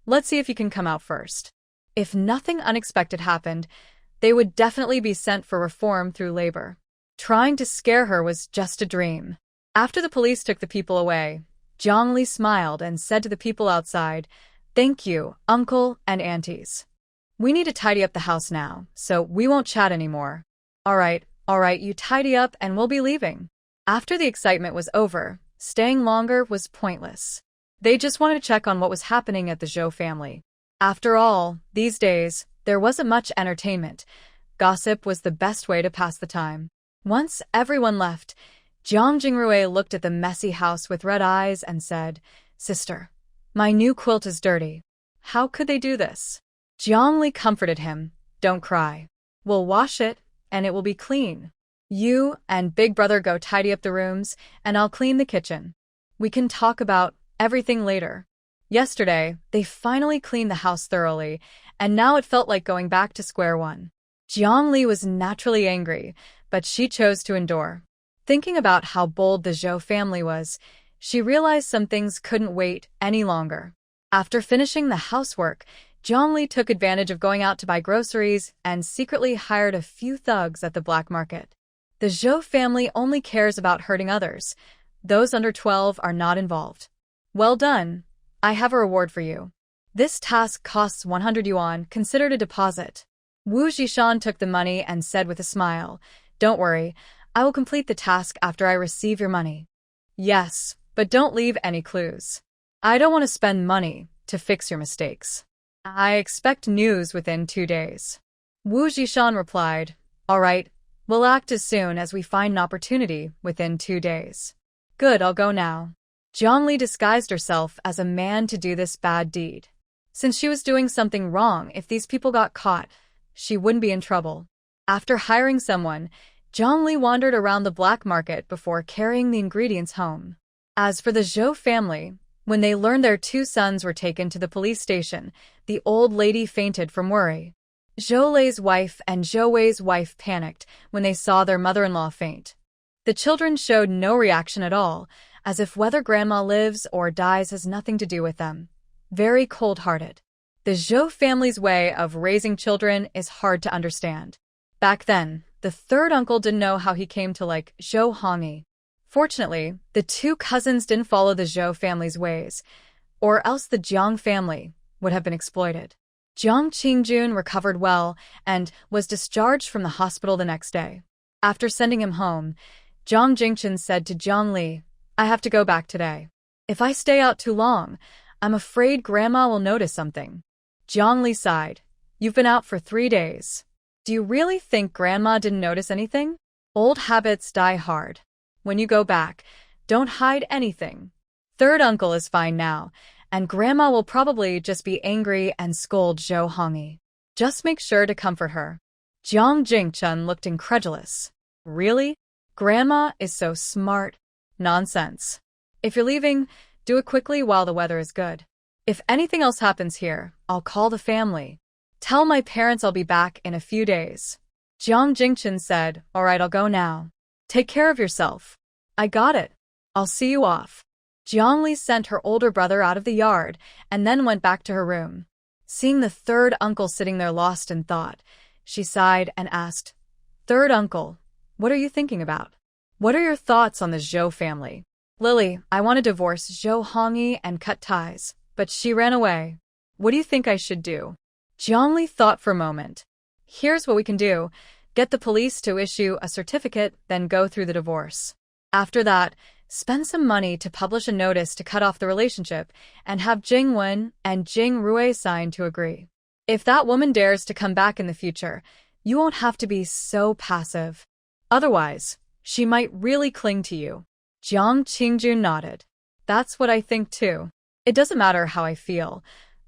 S1: Let's see if you can come out first. If nothing unexpected happened, they would definitely be sent for reform through labor. Trying to scare her was just a dream. After the police took the people away, Jiang Li smiled and said to the people outside, "Thank you, uncle and aunties. We need to tidy up the house now, so we won't chat anymore." All right, you tidy up and we'll be leaving. After the excitement was over, staying longer was pointless. They just wanted to check on what was happening at the Zhou family. After all, these days, there wasn't much entertainment. Gossip was the best way to pass the time. Once everyone left, Jiang Jingrui looked at the messy house with red eyes and said, "Sister, my new quilt is dirty. How could they do this?" Jiang Li comforted him. "Don't cry. We'll wash it, and it will be clean. You and Big Brother go tidy up the rooms, and I'll clean the kitchen. We can talk about everything later." Yesterday, they finally cleaned the house thoroughly, and now it felt like going back to square one. Jiang Li was naturally angry, but she chose to endure. Thinking about how bold the Zhou family was, she realized some things couldn't wait any longer. After finishing the housework, Jiang Li took advantage of going out to buy groceries and secretly hired a few thugs at the black market. The Zhou family only cares about hurting others. Those under 12 are not involved. Well done. I have a reward for you. This task costs 100 yuan, considered a deposit. Wu Zhishan took the money and said with a smile, "Don't worry, I will complete the task after I receive your money." "Yes, but don't leave any clues. I don't want to spend money to fix your mistakes. I expect news within 2 days." Wu Zhishan replied, "All right, we'll act as soon as we find an opportunity within 2 days." "Good, I'll go now." Jiang Li disguised herself as a man to do this bad deed. Since she was doing something wrong, if these people got caught, she wouldn't be in trouble. After hiring someone, Jiang Li wandered around the black market before carrying the ingredients home. As for the Zhou family, when they learned their 2 sons were taken to the police station, the old lady fainted from worry. Zhou Lei's wife and Zhou Wei's wife panicked when they saw their mother-in-law faint. The children showed no reaction at all, as if whether grandma lives or dies has nothing to do with them. Very cold-hearted. The Zhou family's way of raising children is hard to understand. Back then, the third uncle didn't know how he came to like Zhou Hongyi. Fortunately, the 2 cousins didn't follow the Zhou family's ways, or else the Jiang family would have been exploited. Jiang Qingjun recovered well and was discharged from the hospital the next day. After sending him home, Jiang Jingchen said to Jiang Li, "I have to go back today. If I stay out too long, I'm afraid Grandma will notice something." Jiang Li sighed. "You've been out for 3 days. Do you really think Grandma didn't notice anything? Old habits die hard. When you go back, don't hide anything. Third uncle is fine now, and Grandma will probably just be angry and scold Zhou Hongyi. Just make sure to comfort her." Jiang Jingchen looked incredulous. "Really? Grandma is so smart." "Nonsense. If you're leaving, do it quickly while the weather is good. If anything else happens here, I'll call the family. Tell my parents I'll be back in a few days." Jiang Jingchen said, "All right, I'll go now. Take care of yourself." "I got it. I'll see you off." Jiang Li sent her older brother out of the yard and then went back to her room. Seeing the third uncle sitting there lost in thought, she sighed and asked, "Third uncle, what are you thinking about? What are your thoughts on the Zhou family?" "Lily, I want to divorce Zhou Hongyi and cut ties, but she ran away. What do you think I should do?" Jiang Li thought for a moment. "Here's what we can do. Get the police to issue a certificate, then go through the divorce. After that, spend some money to publish a notice to cut off the relationship and have Jing Wen and Jing Rui sign to agree. If that woman dares to come back in the future, you won't have to be so passive. Otherwise, She might really cling to you. Jiang Qingjun nodded. That's what I think too. It doesn't matter how I feel.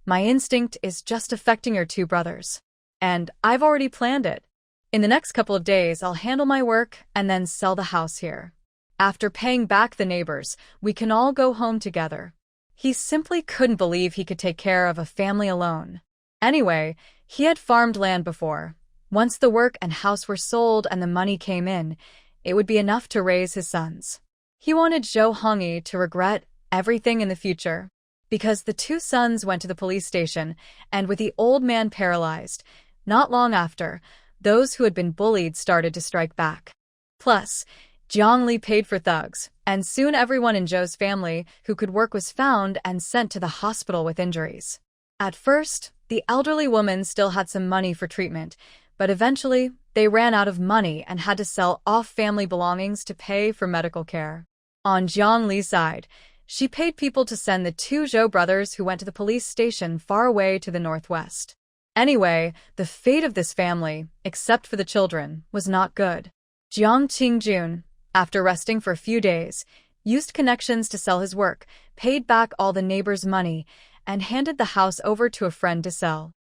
S1: My instinct is just affecting your two brothers. And I've already planned it. In the next couple of days, I'll handle my work and then sell the house here. After paying back the neighbors, we can all go home together. He simply couldn't believe he could take care of a family alone. Anyway, he had farmed land before. Once the work and house were sold and the money came in, it would be enough to raise his sons. He wanted Zhou Hongyi to regret everything in the future. Because the two sons went to the police station, and with the old man paralyzed, not long after, those who had been bullied started to strike back. Plus, Jiang Li paid for thugs, and soon everyone in Zhou's family who could work was found and sent to the hospital with injuries. At first, the elderly woman still had some money for treatment, but eventually, they ran out of money and had to sell off family belongings to pay for medical care. On Jiang Li's side, she paid people to send the two Zhou brothers who went to the police station far away to the northwest. Anyway, the fate of this family, except for the children, was not good. Jiang Qingjun, after resting for a few days, used connections to sell his work, paid back all the neighbors' money, and handed the house over to a friend to sell.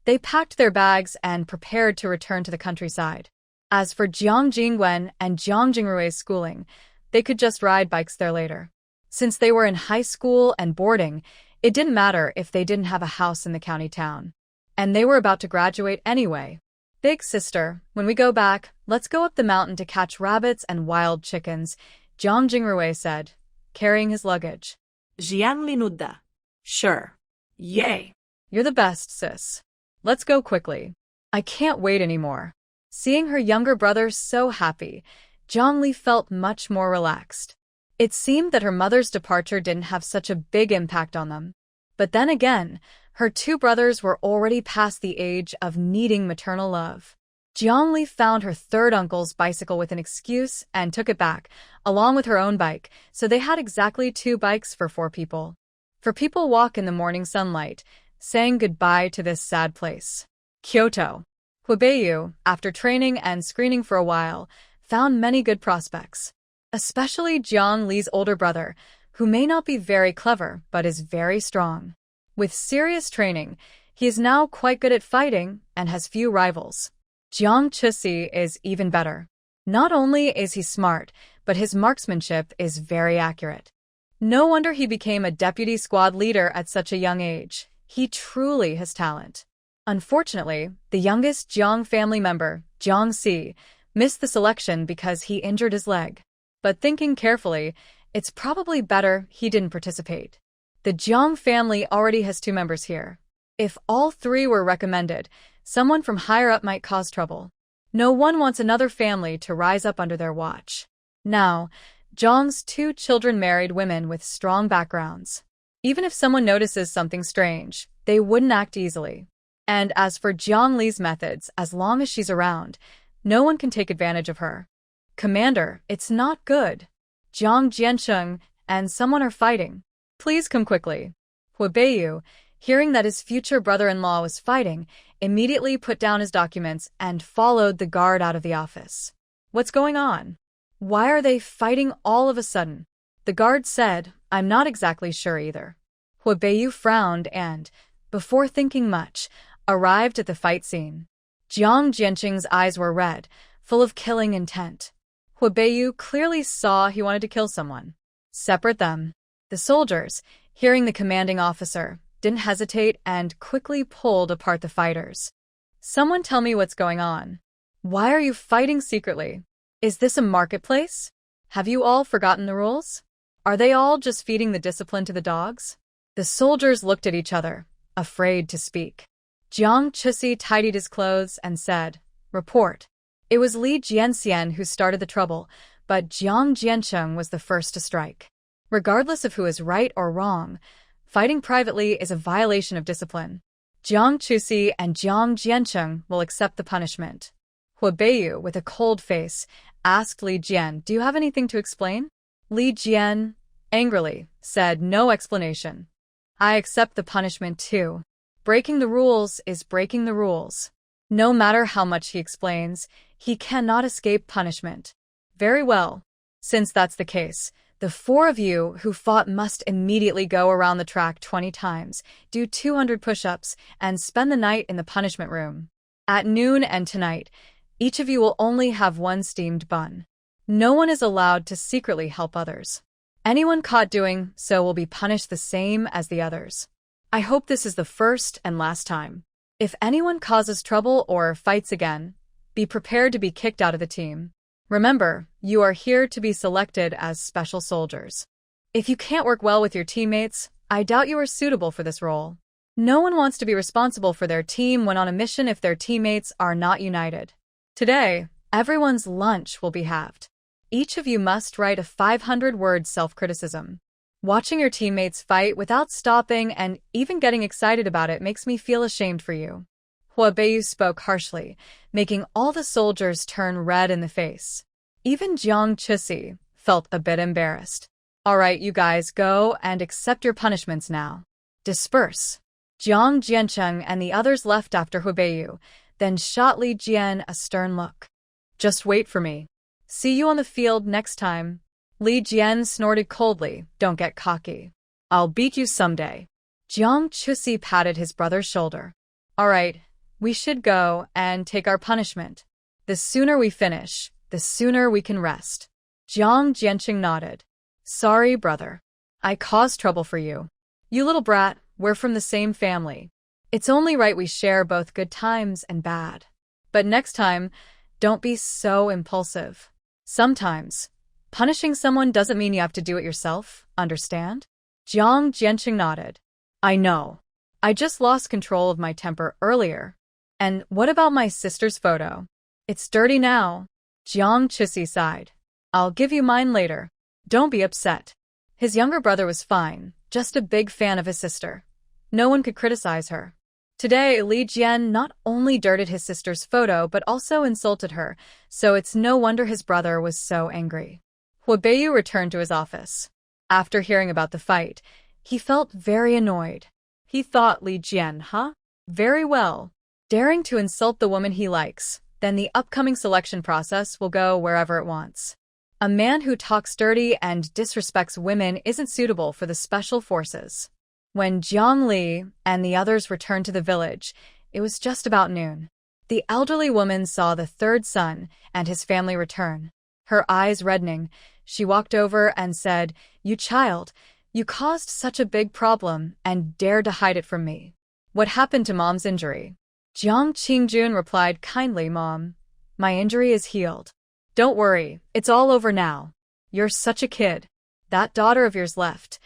S1: They packed their bags and prepared to return to the countryside. As for Jiang Jingwen and Jiang Jingrui's schooling, they could just ride bikes there later. Since they were in high school and boarding, it didn't matter if they didn't have a house in the county town. And they were about to graduate anyway. Big sister, when we go back, let's go up the mountain to catch rabbits and wild chickens, Jiang Jingrui said, carrying his luggage.
S2: Jiang Li nodded. Sure. Yay.
S1: You're the best, sis. Let's go quickly. I can't wait anymore. Seeing her younger brother so happy, Jiang Li felt much more relaxed. It seemed that her mother's departure didn't have such a big impact on them. But then again, her two brothers were already past the age of needing maternal love. Jiang Li found her third uncle's bicycle with an excuse and took it back, along with her own bike, so they had exactly 2 bikes for 4 people. For people walk in the morning sunlight, saying goodbye to this sad place. Kyoto. Huibeyu, after training and screening for a while, found many good prospects. Especially Jiang Li's older brother, who may not be very clever but is very strong. With serious training, he is now quite good at fighting and has few rivals. Jiang Chusi is even better. Not only is he smart, but his marksmanship is very accurate. No wonder he became a deputy squad leader at such a young age. He truly has talent. Unfortunately, the youngest Jiang family member, Jiang Si, missed the selection because he injured his leg. But thinking carefully, it's probably better he didn't participate. The Jiang family already has 2 members here. If all 3 were recommended, someone from higher up might cause trouble. No one wants another family to rise up under their watch. Now, Jiang's 2 children married women with strong backgrounds. Even if someone notices something strange, they wouldn't act easily. And as for Jiang Li's methods, as long as she's around, no one can take advantage of her. Commander, it's not good. Jiang Jiancheng and someone are fighting. Please come quickly. Huibeyu, hearing that his future brother-in-law was fighting, immediately put down his documents and followed the guard out of the office. What's going on? Why are they fighting all of a sudden? The guard said, I'm not exactly sure either. Huibeyu frowned and, before thinking much, arrived at the fight scene. Jiang Jiancheng's eyes were red, full of killing intent. Huibeyu clearly saw he wanted to kill someone. Separate them. The soldiers, hearing the commanding officer, didn't hesitate and quickly pulled apart the fighters. Someone tell me what's going on. Why are you fighting secretly? Is this a marketplace? Have you all forgotten the rules? Are they all just feeding the discipline to the dogs? The soldiers looked at each other, afraid to speak. Jiang Chusi tidied his clothes and said, Report. It was Li Jianxian who started the trouble, but Jiang Jiancheng was the first to strike. Regardless of who is right or wrong, fighting privately is a violation of discipline. Jiang Chusi and Jiang Jiancheng will accept the punishment. Huibeyu, with a cold face, asked Li Jian, Do you have anything to explain? Li Jian, angrily, said, No explanation. I accept the punishment too. Breaking the rules is breaking the rules. No matter how much he explains, he cannot escape punishment. Very well. Since that's the case, the four of you who fought must immediately go around the track 20 times, do 200 push-ups, and spend the night in the punishment room. At noon and tonight, each of you will only have one steamed bun. No one is allowed to secretly help others. Anyone caught doing so will be punished the same as the others. I hope this is the first and last time. If anyone causes trouble or fights again, be prepared to be kicked out of the team. Remember, you are here to be selected as special soldiers. If you can't work well with your teammates, I doubt you are suitable for this role. No one wants to be responsible for their team when on a mission if their teammates are not united. Today, everyone's lunch will be halved. Each of you must write a 500-word self-criticism. Watching your teammates fight without stopping and even getting excited about it makes me feel ashamed for you. Hua Beiyu spoke harshly, making all the soldiers turn red in the face. Even Jiang Chusi felt a bit embarrassed. All right, you guys, go and accept your punishments now. Disperse. Jiang Jiancheng and the others left after Hua Beiyu, then shot Li Jian a stern look. Just wait for me. See you on the field next time. Li Jian snorted coldly. Don't get cocky. I'll beat you someday. Jiang Chusi patted his brother's shoulder. All right, we should go and take our punishment. The sooner we finish, the sooner we can rest. Jiang Jiancheng nodded. Sorry, brother. I caused trouble for you. You little brat, we're from the same family. It's only right we share both good times and bad. But next time, don't be so impulsive. Sometimes, punishing someone doesn't mean you have to do it yourself, understand? Jiang Jiancheng nodded. I know. I just lost control of my temper earlier. And what about my sister's photo? It's dirty now. Jiang Chusi sighed. I'll give you mine later. Don't be upset. His younger brother was fine, just a big fan of his sister. No one could criticize her. Today, Li Jian not only dirted his sister's photo but also insulted her, so it's no wonder his brother was so angry. Hua Beiyu returned to his office. After hearing about the fight, he felt very annoyed. He thought Li Jian, Very well. Daring to insult the woman he likes, then the upcoming selection process will go wherever it wants. A man who talks dirty and disrespects women isn't suitable for the special forces. When Jiang Li and the others returned to the village, it was just about noon. The elderly woman saw the third son and his family return. Her eyes reddening, she walked over and said, You child, you caused such a big problem and dared to hide it from me. What happened to Mom's injury? Jiang Qingjun replied kindly, Mom, my injury is healed. Don't worry, it's all over now. You're such a kid. That daughter of yours left,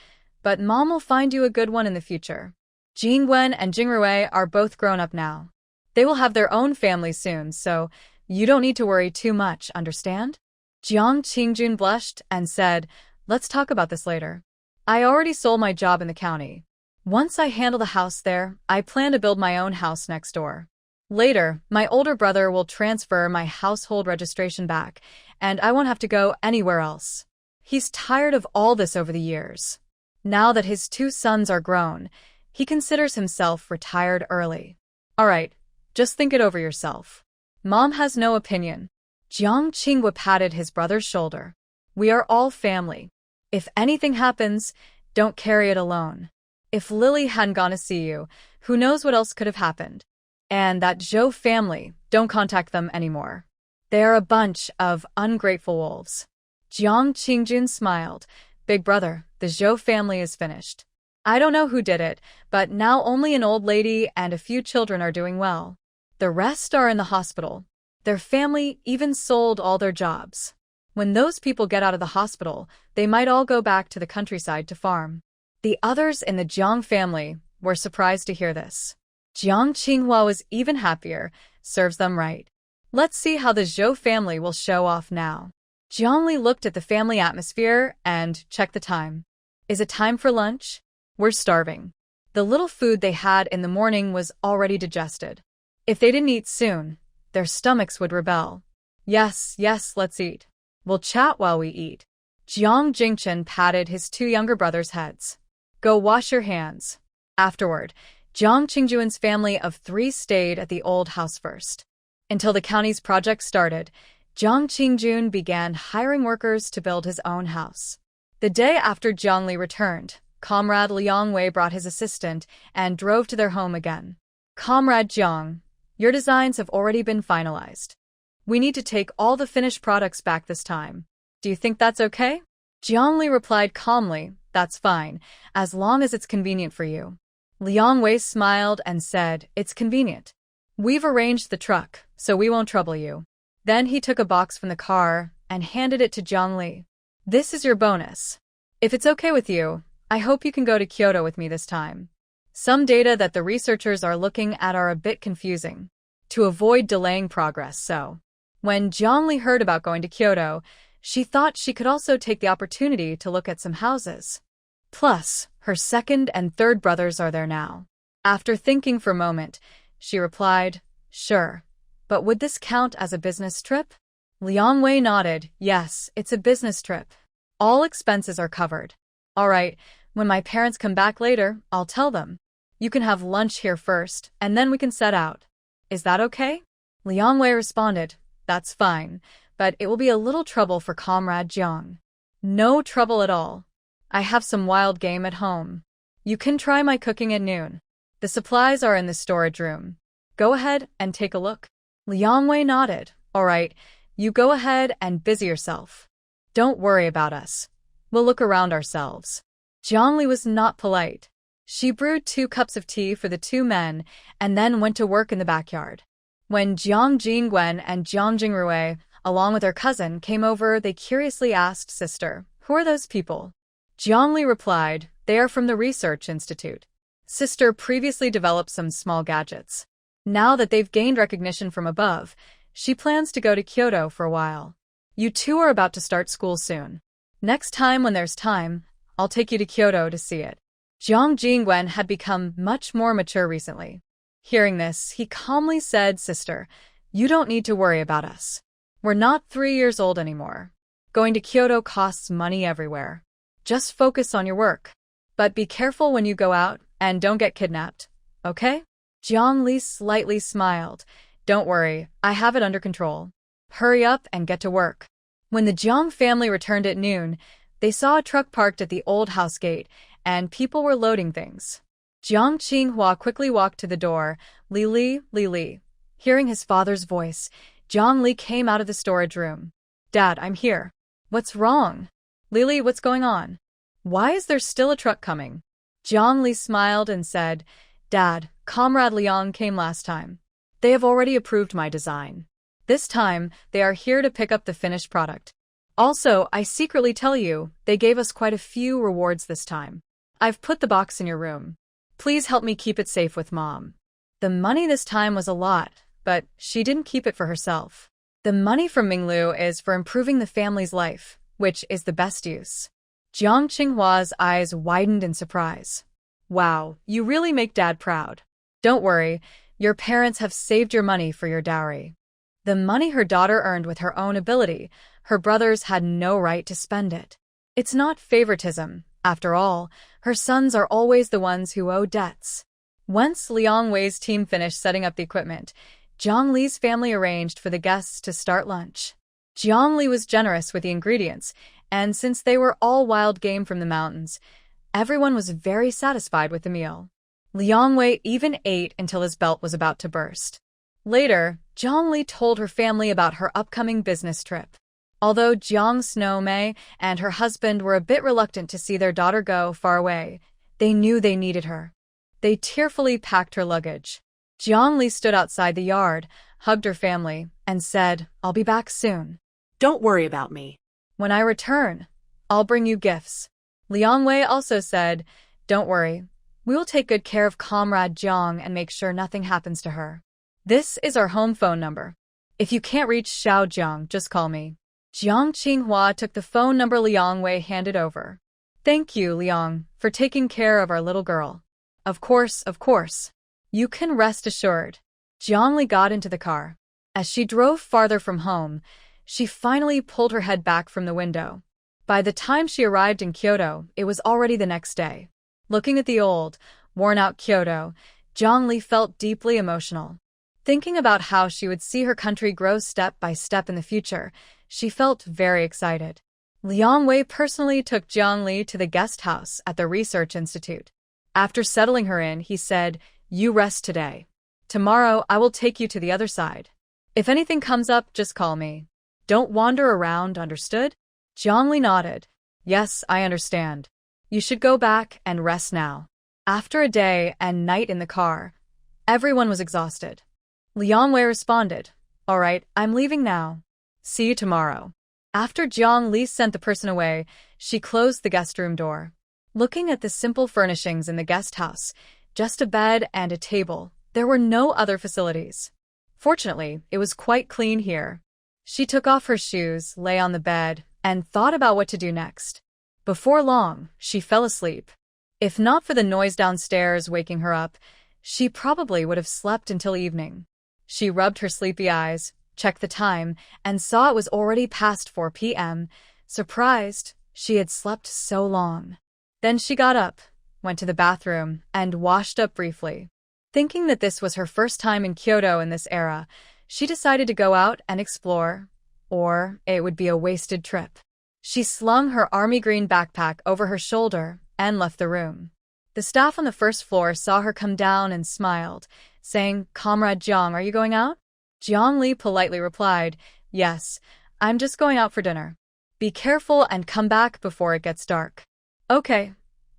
S1: but Mom will find you a good one in the future. Jingwen and Jingrui are both grown up now. They will have their own families soon, so you don't need to worry too much, understand? Jiang Qingjun blushed and said, Let's talk about this later. I already sold my job in the county. Once I handle the house there, I plan to build my own house next door. Later, my older brother will transfer my household registration back, and I won't have to go anywhere else. He's tired of all this over the years. Now that his two sons are grown, he considers himself retired early. All right, just think it over yourself. Mom has no opinion. Jiang Qinghua patted his brother's shoulder. We are all family. If anything happens, don't carry it alone. If Lily hadn't gone to see you, who knows what else could have happened. And that Zhou family, don't contact them anymore. They are a bunch of ungrateful wolves. Jiang Qingjun smiled. Big brother, the Zhou family is finished. I don't know who did it, but now only an old lady and a few children are doing well. The rest are in the hospital. Their family even sold all their jobs. When those people get out of the hospital, they might all go back to the countryside to farm. The others in the Jiang family were surprised to hear this. Jiang Qinghua was even happier. Serves them right. Let's see how the Zhou family will show off now. Jiang Li looked at the family atmosphere and checked the time. Is it time for lunch? We're starving. The little food they had in the morning was already digested. If they didn't eat soon, their stomachs would rebel. Yes, let's eat. We'll chat while we eat. Jiang Jingchen patted his two younger brothers' heads. Go wash your hands. Afterward, Jiang Qingjuan's family of 3 stayed at the old house first. Until the county's project started, Jiang Qingjun began hiring workers to build his own house. The day after Jiang Li returned, Comrade Liang Wei brought his assistant and drove to their home again. Comrade Jiang, your designs have already been finalized. We need to take all the finished products back this time. Do you think that's okay? Jiang Li replied calmly, that's fine, as long as it's convenient for you. Liang Wei smiled and said, it's convenient. We've arranged the truck, so we won't trouble you. Then he took a box from the car and handed it to Jiang Li. This is your bonus. If it's okay with you, I hope you can go to Kyoto with me this time. Some data that the researchers are looking at are a bit confusing. To avoid delaying progress, so. When Jiang Li heard about going to Kyoto, she thought she could also take the opportunity to look at some houses. Plus, her second and third brothers are there now. After thinking for a moment, she replied, sure. But would this count as a business trip? Liang Wei nodded, yes, it's a business trip. All expenses are covered. All right, when my parents come back later, I'll tell them. You can have lunch here first, and then we can set out. Is that okay? Liang Wei responded, that's fine, but it will be a little trouble for Comrade Jiang. No trouble at all. I have some wild game at home. You can try my cooking at noon. The supplies are in the storage room. Go ahead and take a look. Liang Wei nodded. All right, you go ahead and busy yourself. Don't worry about us. We'll look around ourselves. Jiang Li was not polite. She brewed 2 cups of tea for the 2 men and then went to work in the backyard. When Jiang Jingwen and Jiang Jingrui, along with her cousin, came over, they curiously asked, Sister, who are those people? Jiang Li replied, they are from the Research Institute. Sister previously developed some small gadgets. Now that they've gained recognition from above, she plans to go to Kyoto for a while. You 2 are about to start school soon. Next time when there's time, I'll take you to Kyoto to see it. Jiang Jingwen had become much more mature recently. Hearing this, he calmly said, Sister, you don't need to worry about us. We're not 3 years old anymore. Going to Kyoto costs money everywhere. Just focus on your work. But be careful when you go out and don't get kidnapped, okay? Jiang Li slightly smiled. Don't worry, I have it under control. Hurry up and get to work. When the Jiang family returned at noon, they saw a truck parked at the old house gate, and people were loading things. Jiang Qinghua quickly walked to the door. Li. Hearing his father's voice, Jiang Li came out of the storage room. Dad, I'm here. What's wrong? Li, what's going on? Why is there still a truck coming? Jiang Li smiled and said, Dad, Comrade Liang came last time. They have already approved my design. This time, they are here to pick up the finished product. Also, I secretly tell you, they gave us quite a few rewards this time. I've put the box in your room. Please help me keep it safe with Mom. The money this time was a lot, but she didn't keep it for herself. The money from Minglu is for improving the family's life, which is the best use. Jiang Qinghua's eyes widened in surprise. Wow, you really make Dad proud. Don't worry, your parents have saved your money for your dowry. The money her daughter earned with her own ability, her brothers had no right to spend it. It's not favoritism. After all, her sons are always the ones who owe debts. Once Liang Wei's team finished setting up the equipment, Jiang Li's family arranged for the guests to start lunch. Jiang Li was generous with the ingredients, and since they were all wild game from the mountains, everyone was very satisfied with the meal. Liang Wei even ate until his belt was about to burst. Later, Jiang Li told her family about her upcoming business trip. Although Jiang Snow-mei and her husband were a bit reluctant to see their daughter go far away, they knew they needed her. They tearfully packed her luggage. Jiang Li stood outside the yard, hugged her family, and said, I'll be back soon.
S2: Don't worry about me.
S1: When I return, I'll bring you gifts. Liang Wei also said, Don't worry, we will take good care of Comrade Jiang and make sure nothing happens to her. This is our home phone number. If you can't reach Xiao Jiang, just call me. Jiang Qinghua took the phone number Liang Wei handed over. Thank you, Liang, for taking care of our little girl. Of course. You can rest assured. Jiang Li got into the car. As she drove farther from home, she finally pulled her head back from the window. By the time she arrived in Kyoto, it was already the next day. Looking at the old, worn-out Kyoto, Jiang Li felt deeply emotional. Thinking about how she would see her country grow step by step in the future, she felt very excited. Liang Wei personally took Jiang Li to the guest house at the research institute. After settling her in, he said, "You rest today. Tomorrow I will take you to the other side. If anything comes up, just call me. Don't wander around, understood?" Jiang Li nodded. "Yes, I understand. You should go back and rest now." After a day and night in the car, everyone was exhausted. Liang Wei responded, "All right, I'm leaving now. See you tomorrow." After Jiang Li sent the person away, she closed the guest room door. Looking at the simple furnishings in the guest house, just a bed and a table, there were no other facilities. Fortunately, it was quite clean here. She took off her shoes, lay on the bed, and thought about what to do next. Before long, she fell asleep. If not for the noise downstairs waking her up, she probably would have slept until evening. She rubbed her sleepy eyes, checked the time, and saw it was already past 4 p.m. Surprised, she had slept so long. Then she got up, went to the bathroom, and washed up briefly. Thinking that this was her first time in Kyoto in this era, she decided to go out and explore, or it would be a wasted trip. She slung her army green backpack over her shoulder and left the room. The staff on the first floor saw her come down and smiled, saying, "Comrade Jiang, are you going out?" Jiang Li politely replied, "Yes, I'm just going out for dinner. Be careful and come back before it gets dark." "Okay,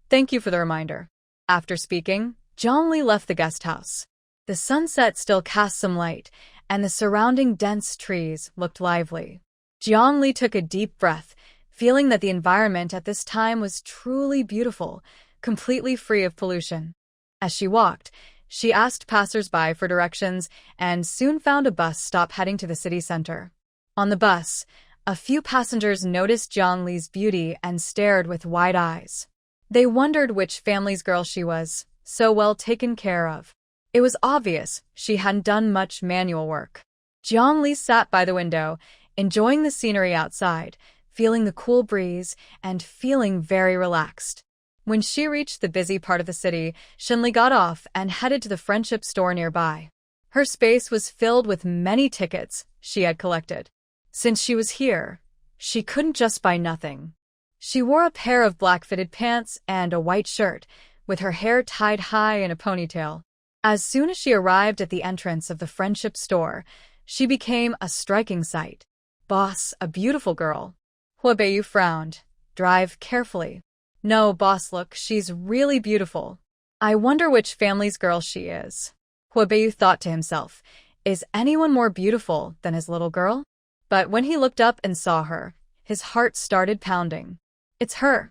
S1: thank you for the reminder." After speaking, Jiang Li left the guest house. The sunset still cast some light, and the surrounding dense trees looked lively. Jiang Li took a deep breath, feeling that the environment at this time was truly beautiful, completely free of pollution. As she walked, she asked passers-by for directions and soon found a bus stop heading to the city center. On the bus, a few passengers noticed Jiang Li's beauty and stared with wide eyes. They wondered which family's girl she was, so well taken care of. It was obvious she hadn't done much manual work. Jiang Li sat by the window, enjoying the scenery outside, feeling the cool breeze, and feeling very relaxed. When she reached the busy part of the city, Shenli got off and headed to the friendship store nearby. Her space was filled with many tickets she had collected. Since she was here, she couldn't just buy nothing. She wore a pair of black-fitted pants and a white shirt, with her hair tied high in a ponytail. As soon as she arrived at the entrance of the friendship store, she became a striking sight. "Boss, a beautiful girl." Huabeiyu frowned. "Drive carefully." "No, boss, look, she's really beautiful. I wonder which family's girl she is." Huabeiyu thought to himself, is anyone more beautiful than his little girl? But when he looked up and saw her, his heart started pounding. It's her.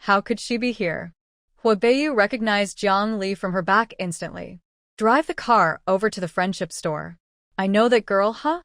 S1: How could she be here? Huabeiyu recognized Jiang Li from her back instantly. "Drive the car over to the friendship store." "I know that girl, huh?"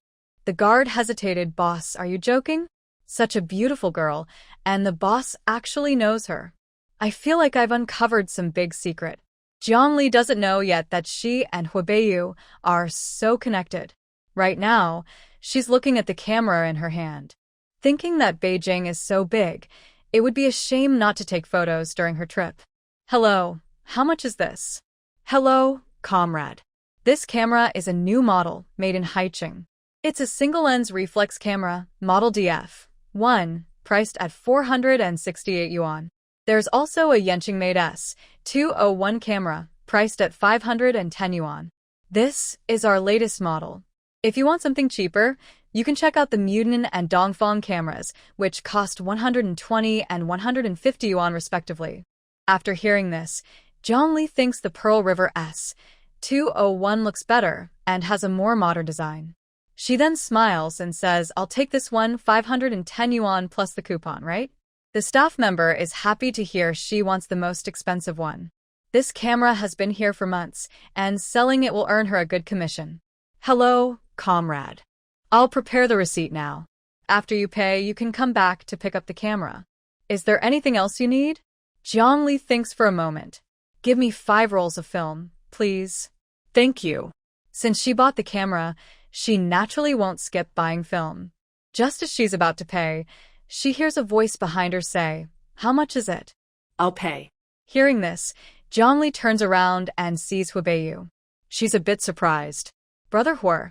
S1: The guard hesitated. "Boss, are you joking? Such a beautiful girl, and the boss actually knows her. I feel like I've uncovered some big secret." Jiang Li doesn't know yet that she and Huabeiyu are so connected. Right now, she's looking at the camera in her hand. Thinking that Beijing is so big, it would be a shame not to take photos during her trip. "Hello, how much is this?" "Hello, comrade. This camera is a new model made in Haicheng. It's a single-lens reflex camera, model DF1, priced at 468 yuan. There's also a Yenching-made S201 camera, priced at 510 yuan. This is our latest model. If you want something cheaper, you can check out the Muden and Dongfang cameras, which cost 120 and 150 yuan respectively." After hearing this, Jiang Li thinks the Pearl River S201 looks better and has a more modern design. She then smiles and says, "I'll take this one, 510 yuan plus the coupon, right?" The staff member is happy to hear she wants the most expensive one. This camera has been here for months, and selling it will earn her a good commission. "Hello, comrade. I'll prepare the receipt now. After you pay, you can come back to pick up the camera. Is there anything else you need?" Jiang Li thinks for a moment. "Give me 5 rolls of film, please." "Thank you." Since she bought the camera, she naturally won't skip buying film. Just as she's about to pay, she hears a voice behind her say, "How much is it?"
S2: "I'll pay."
S1: Hearing this, Jiang Li turns around and sees Huabeiyu. She's a bit surprised. Brother Hua,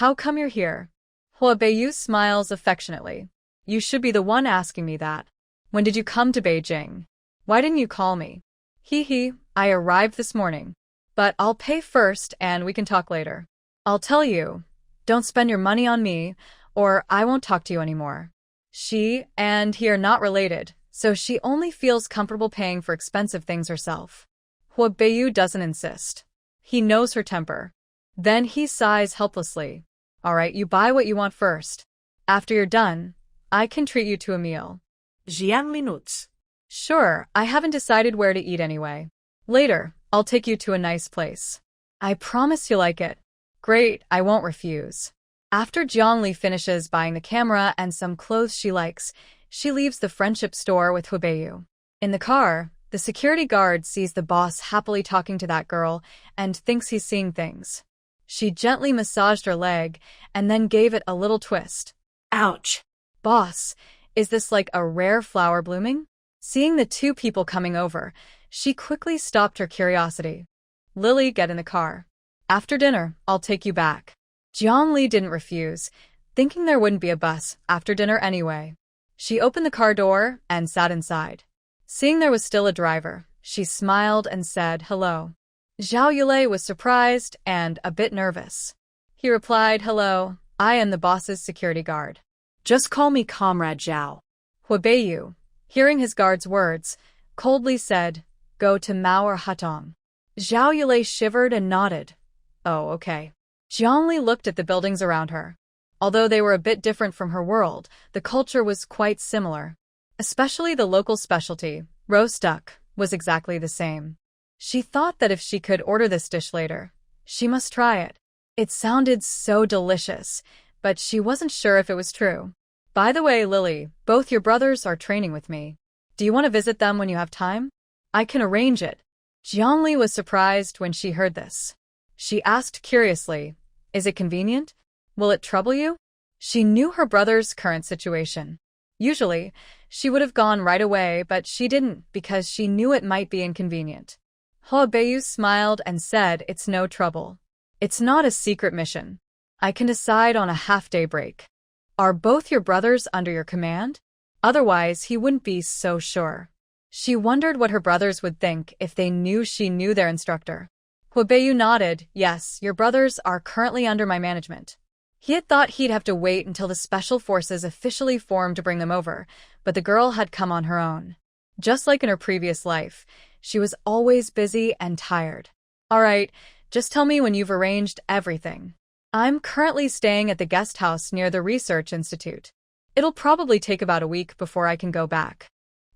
S1: how come you're here? Hua Beiyu smiles affectionately. You should be the one asking me that. When did you come to Beijing? Why didn't you call me? Hee, I arrived this morning. But I'll pay first and we can talk later. I'll tell you, don't spend your money on me, or I won't talk to you anymore. She and he are not related, so she only feels comfortable paying for expensive things herself. Hua Beiyu doesn't insist. He knows her temper. Then he sighs helplessly. All right, you buy what you want first. After you're done, I can treat you to a meal.
S2: Jiang minuts.
S1: Sure, I haven't decided where to eat anyway. Later, I'll take you to a nice place. I promise you'll like it. Great, I won't refuse. After Jiang finishes buying the camera and some clothes she likes, she leaves the friendship store with Hua Beiyu. In the car, the security guard sees the boss happily talking to that girl and thinks he's seeing things. She gently massaged her leg and then gave it a little twist.
S2: Ouch.
S1: Boss, is this like a rare flower blooming? Seeing the two people coming over, she quickly stopped her curiosity. Lily, get in the car. After dinner, I'll take you back. Jiang didn't refuse, thinking there wouldn't be a bus after dinner anyway. She opened the car door and sat inside. Seeing there was still a driver, she smiled and said hello. Zhao Yulei was surprised and a bit nervous. He replied, hello, I am the boss's security guard.
S2: Just call me Comrade Zhao.
S1: Hua Beiyu, hearing his guard's words, coldly said, go to Mao or Hutong. Zhao Yulei shivered and nodded. Oh, okay. Jiang looked at the buildings around her. Although they were a bit different from her world, the culture was quite similar. Especially the local specialty, roast duck, was exactly the same. She thought that if she could order this dish later, she must try it. It sounded so delicious, but she wasn't sure if it was true. By the way, Lily, both your brothers are training with me. Do you want to visit them when you have time? I can arrange it. Jiang was surprised when she heard this. She asked curiously, is it convenient? Will it trouble you? She knew her brother's current situation. Usually, she would have gone right away, but she didn't because she knew it might be inconvenient. Hua Beiyu smiled and said it's no trouble. It's not a secret mission. I can decide on a half-day break. Are both your brothers under your command? Otherwise, he wouldn't be so sure. She wondered what her brothers would think if they knew she knew their instructor. Hua Beiyu nodded, yes, your brothers are currently under my management. He had thought he'd have to wait until the special forces officially formed to bring them over, but the girl had come on her own. Just like in her previous life, she was always busy and tired. All right, just tell me when you've arranged everything. I'm currently staying at the guest house near the research institute. It'll probably take about a week before I can go back.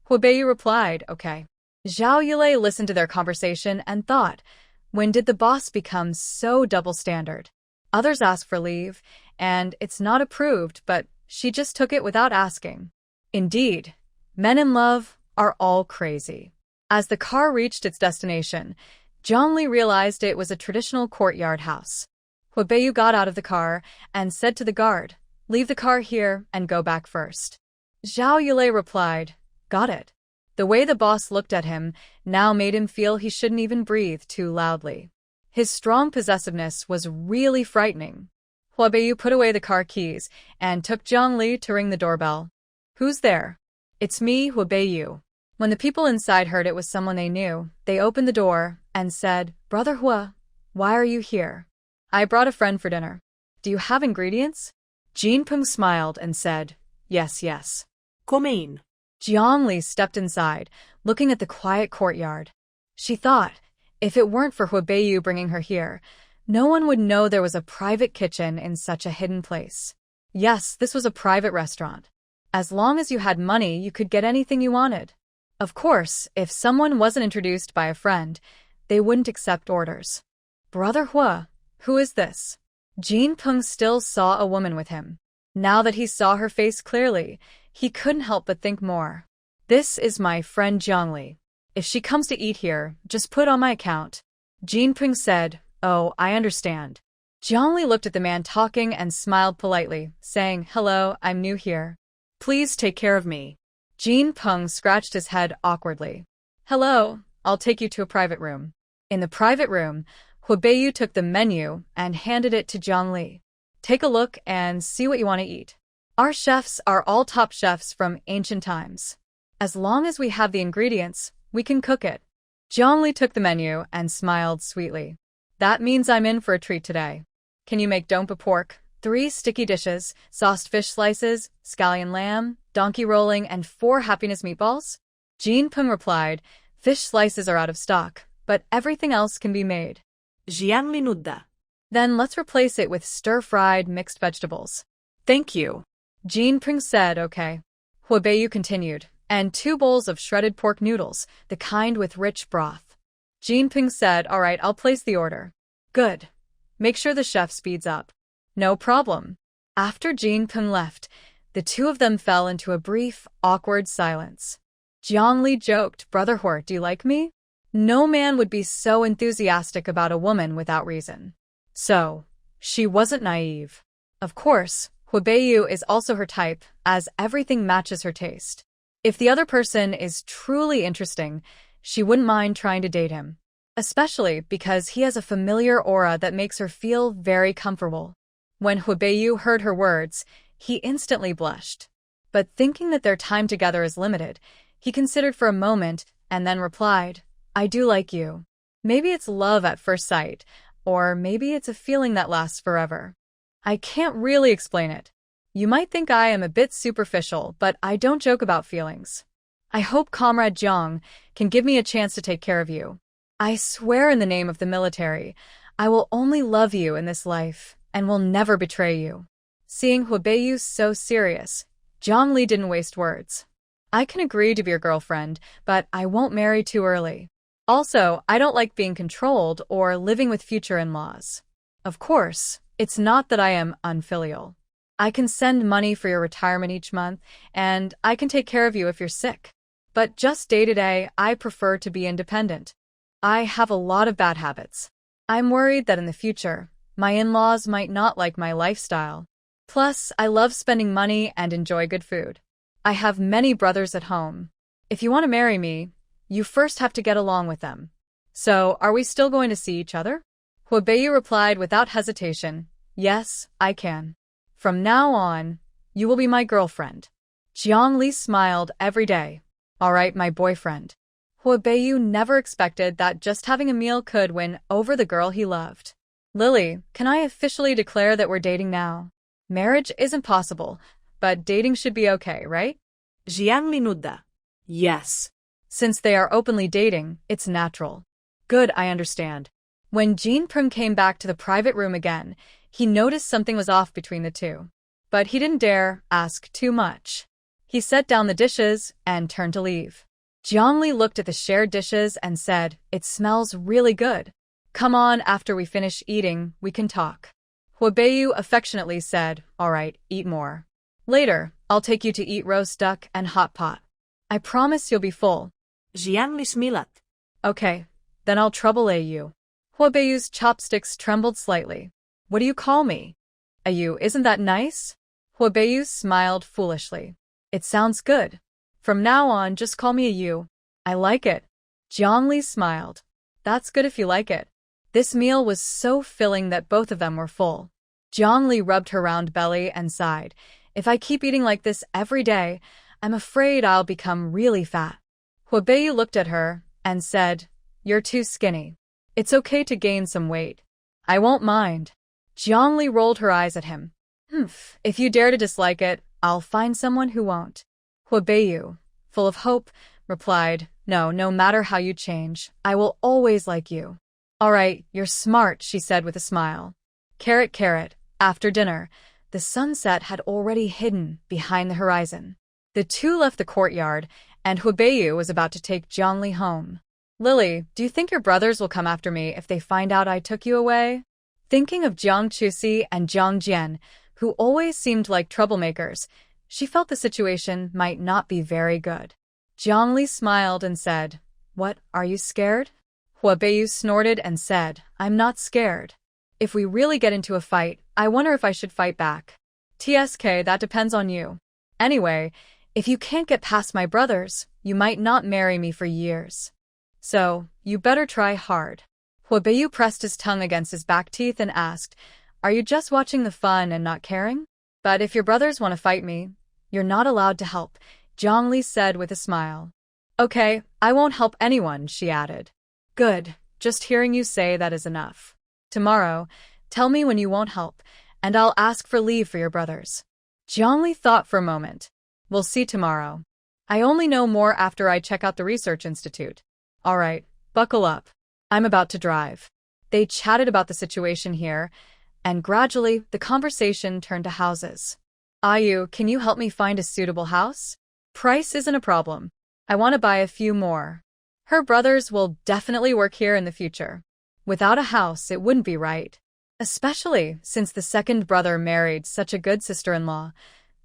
S1: Hua Beiyu replied, okay. Zhao Yulei listened to their conversation and thought, when did the boss become so double-standard? Others ask for leave, and it's not approved, but she just took it without asking. Indeed, men in love are all crazy. As the car reached its destination, Jiang realized it was a traditional courtyard house. Hua Beiyu got out of the car and said to the guard, leave the car here and go back first. Zhao Yulei replied, got it. The way the boss looked at him now made him feel he shouldn't even breathe too loudly. His strong possessiveness was really frightening. Hua Beiyu put away the car keys and took Jiang to ring the doorbell. Who's there? It's me, Hua Beiyu. When the people inside heard it was someone they knew, they opened the door and said, Brother Hua, why are you here? I brought a friend for dinner. Do you have ingredients? Jinpeng smiled and said, yes.
S2: Come in.
S1: Jiang stepped inside, looking at the quiet courtyard. She thought, if it weren't for Hua Beiyu bringing her here, no one would know there was a private kitchen in such a hidden place. Yes, this was a private restaurant. As long as you had money, you could get anything you wanted. Of course, if someone wasn't introduced by a friend, they wouldn't accept orders. Brother Hua, who is this? Jinpeng still saw a woman with him. Now that he saw her face clearly, he couldn't help but think more. This is my friend Jiang. If she comes to eat here, just put on my account. Jinpeng said, oh, I understand. Jiang looked at the man talking and smiled politely, saying, hello, I'm new here. Please take care of me. Jinpeng scratched his head awkwardly. Hello, I'll take you to a private room. In the private room, Huibeyu took the menu and handed it to Jiang. Take a look and see what you want to eat. Our chefs are all top chefs from ancient times. As long as we have the ingredients, we can cook it. Jiang took the menu and smiled sweetly. That means I'm in for a treat today. Can you make dompa pork, 3 sticky dishes, sauced fish slices, scallion lamb, donkey rolling, and 4 happiness meatballs? Jinpeng replied, fish slices are out of stock, but everything else can be made.
S2: Jiang nudda.
S1: Then let's replace it with stir-fried mixed vegetables.
S2: Thank you.
S1: Jinpeng said, okay. Huibeyu continued, and 2 bowls of shredded pork noodles, the kind with rich broth. Jinpeng said, all right, I'll place the order. Good. Make sure the chef speeds up. No problem. After Jinpeng left, the 2 of them fell into a brief, awkward silence. Jiang joked, Brother Hort, do you like me? No man would be so enthusiastic about a woman without reason. So, she wasn't naive. Of course, Huibeyu is also her type, as everything matches her taste. If the other person is truly interesting, she wouldn't mind trying to date him. Especially because he has a familiar aura that makes her feel very comfortable. When Huibeyu heard her words, he instantly blushed. But thinking that their time together is limited, he considered for a moment and then replied, I do like you. Maybe it's love at first sight, or maybe it's a feeling that lasts forever. I can't really explain it. You might think I am a bit superficial, but I don't joke about feelings. I hope Comrade Jiang can give me a chance to take care of you. I swear in the name of the military, I will only love you in this life and will never betray you. Seeing Huibeyu so serious, Jiang didn't waste words. I can agree to be your girlfriend, but I won't marry too early. Also, I don't like being controlled or living with future in-laws. Of course, it's not that I am unfilial. I can send money for your retirement each month, and I can take care of you if you're sick. But just day-to-day, I prefer to be independent. I have a lot of bad habits. I'm worried that in the future, my in-laws might not like my lifestyle. Plus, I love spending money and enjoy good food. I have many brothers at home. If you want to marry me, you first have to get along with them. So, are we still going to see each other? Huibeyu replied without hesitation, yes, I can. From now on, you will be my girlfriend. Jiang smiled every day. All right, my boyfriend. Huibeyu never expected that just having a meal could win over the girl he loved. Lily, can I officially declare that we're dating now? Marriage isn't possible, but dating should be okay, right?
S2: Jiang nudda. Yes.
S1: Since they are openly dating, it's natural. Good, I understand. When Jinpeng came back to the private room again, he noticed something was off between the 2. But he didn't dare ask too much. He set down the dishes and turned to leave. Jiang looked at the shared dishes and said, it smells really good. Come on, after we finish eating, we can talk. Huibeyu affectionately said, all right, eat more. Later, I'll take you to eat roast duck and hot pot. I promise you'll be full.
S2: Jiang smilat.
S1: Okay, then I'll trouble you. Huibeyu's chopsticks trembled slightly. What do you call me? You, isn't that nice? Huibeyu smiled foolishly. It sounds good. From now on, just call me a you. I like it. Jiang smiled. That's good if you like it. This meal was so filling that both of them were full. Jiang rubbed her round belly and sighed. If I keep eating like this every day, I'm afraid I'll become really fat. Huibeyu looked at her and said, you're too skinny. It's okay to gain some weight. I won't mind. Jiang rolled her eyes at him. If you dare to dislike it, I'll find someone who won't. Huibeyu, full of hope, replied, no matter how you change, I will always like you. All right, you're smart, she said with a smile. Carrot. After dinner, the sunset had already hidden behind the horizon. The 2 left the courtyard, and Huibeyu was about to take Jiang home. Lily, do you think your brothers will come after me if they find out I took you away? Thinking of Jiang Chusi and Jiang Jian, who always seemed like troublemakers, she felt the situation might not be very good. Jiang smiled and said, what, are you scared? Huibeyu snorted and said, I'm not scared. If we really get into a fight, I wonder if I should fight back. TSK, that depends on you. Anyway, if you can't get past my brothers, you might not marry me for years. So, you better try hard. Huabeiyu pressed his tongue against his back teeth and asked, "Are you just watching the fun and not caring? But if your brothers want to fight me, you're not allowed to help," Jiang said with a smile. "Okay, I won't help anyone," she added. "Good, just hearing you say that is enough. Tomorrow, tell me when you won't help, and I'll ask for leave for your brothers." Jiang thought for a moment. "We'll see tomorrow. I only know more after I check out the research institute." "All right, buckle up. I'm about to drive." They chatted about the situation here, and gradually the conversation turned to houses. "Ayu, can you help me find a suitable house? Price isn't a problem. I want to buy a few more. Her brothers will definitely work here in the future. Without a house, it wouldn't be right. Especially since the second brother married such a good sister-in-law.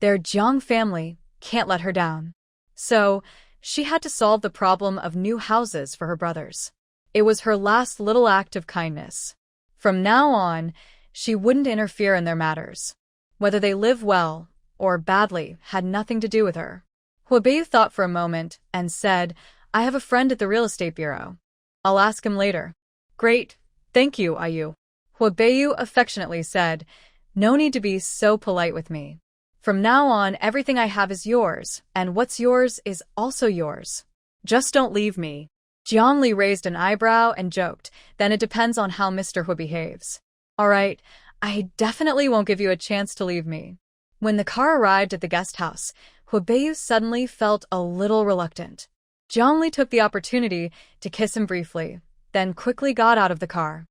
S1: Their Jiang family can't let her down." So, she had to solve the problem of new houses for her brothers. It was her last little act of kindness. From now on, she wouldn't interfere in their matters. Whether they live well or badly had nothing to do with her. Huabeiyu thought for a moment and said, "I have a friend at the real estate bureau. I'll ask him later." "Great, thank you, Ayu." Huabeiyu affectionately said, "No need to be so polite with me. From now on, everything I have is yours, and what's yours is also yours. Just don't leave me." Jiang raised an eyebrow and joked, "Then it depends on how Mr. Hu behaves." "All right, I definitely won't give you a chance to leave me." When the car arrived at the guest house, Huabeiyu suddenly felt a little reluctant. Jiang took the opportunity to kiss him briefly, then quickly got out of the car.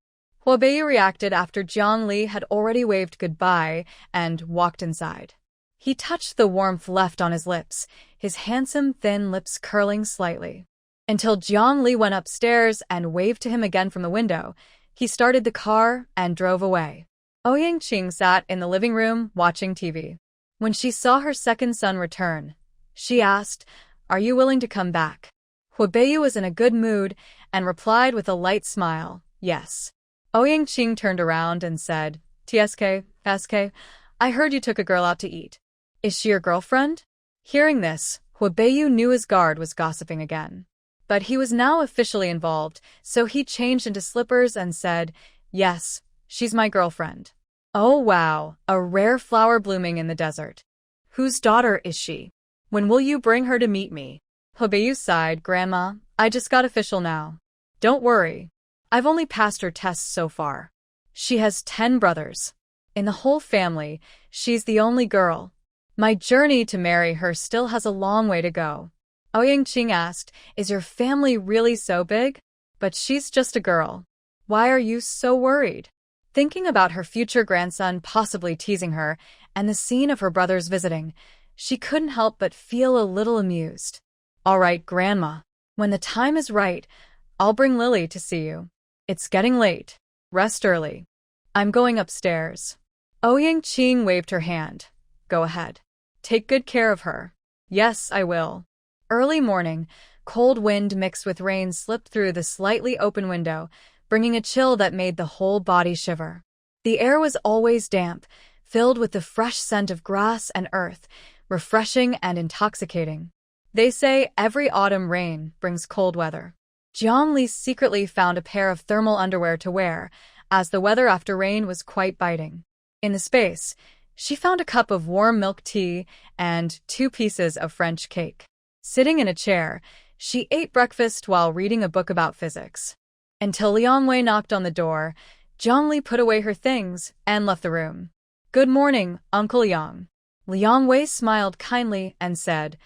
S1: Huabeiyu reacted after Jiang had already waved goodbye and walked inside. He touched the warmth left on his lips, his handsome thin lips curling slightly. Until Jiang went upstairs and waved to him again from the window, he started the car and drove away. Ouyang sat in the living room watching TV. When she saw her second son return, she asked, "Are you willing to come back?" Huabeiyu was in a good mood and replied with a light smile, "Yes." Ouyang turned around and said, "SK, I heard you took a girl out to eat. Is she your girlfriend?" Hearing this, Huabeiyu knew his guard was gossiping again. But he was now officially involved, so he changed into slippers and said, "Yes, she's my girlfriend." "Oh wow, a rare flower blooming in the desert. Whose daughter is she? When will you bring her to meet me?" Huabeiyu sighed, "Grandma, I just got official now. Don't worry. I've only passed her tests so far. She has 10 brothers. In the whole family, she's the only girl. My journey to marry her still has a long way to go." Ouyang asked, "Is your family really so big? But she's just a girl. Why are you so worried?" Thinking about her future grandson possibly teasing her and the scene of her brothers visiting, she couldn't help but feel a little amused. "All right, Grandma. When the time is right, I'll bring Lily to see you. It's getting late. Rest early. I'm going upstairs." Ouyang waved her hand. "Go ahead. Take good care of her." "Yes, I will." Early morning, cold wind mixed with rain slipped through the slightly open window, bringing a chill that made the whole body shiver. The air was always damp, filled with the fresh scent of grass and earth, refreshing and intoxicating. They say every autumn rain brings cold weather. Jiang secretly found a pair of thermal underwear to wear, as the weather after rain was quite biting. In the space, she found a cup of warm milk tea and 2 pieces of French cake. Sitting in a chair, she ate breakfast while reading a book about physics. Until Liang Wei knocked on the door, Jiang put away her things and left the room. "Good morning, Uncle Yang." Liang Wei smiled kindly and said,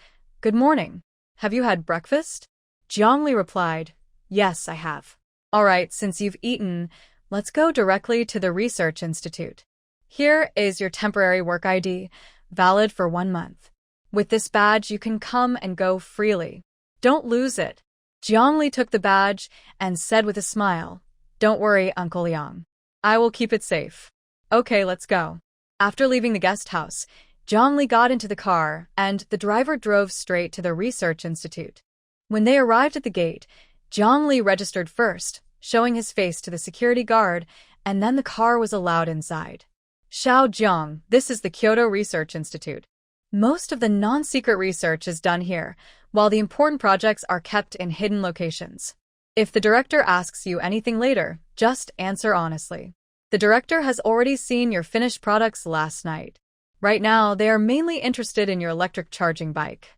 S1: "Good morning. Have you had breakfast?" Jiang replied, "Yes, I have." "All right, since you've eaten, let's go directly to the research institute. Here is your temporary work ID, valid for 1 month. With this badge, you can come and go freely. Don't lose it." Jiang took the badge and said with a smile, "Don't worry, Uncle Yang. I will keep it safe." "Okay, let's go." After leaving the guest house, Jiang got into the car and the driver drove straight to the research institute. When they arrived at the gate, Jiang registered first, showing his face to the security guard, and then the car was allowed inside. "Xiao Jiang, this is the Kyoto Research Institute. Most of the non-secret research is done here, while the important projects are kept in hidden locations. If the director asks you anything later, just answer honestly. The director has already seen your finished products last night. Right now, they are mainly interested in your electric charging bike.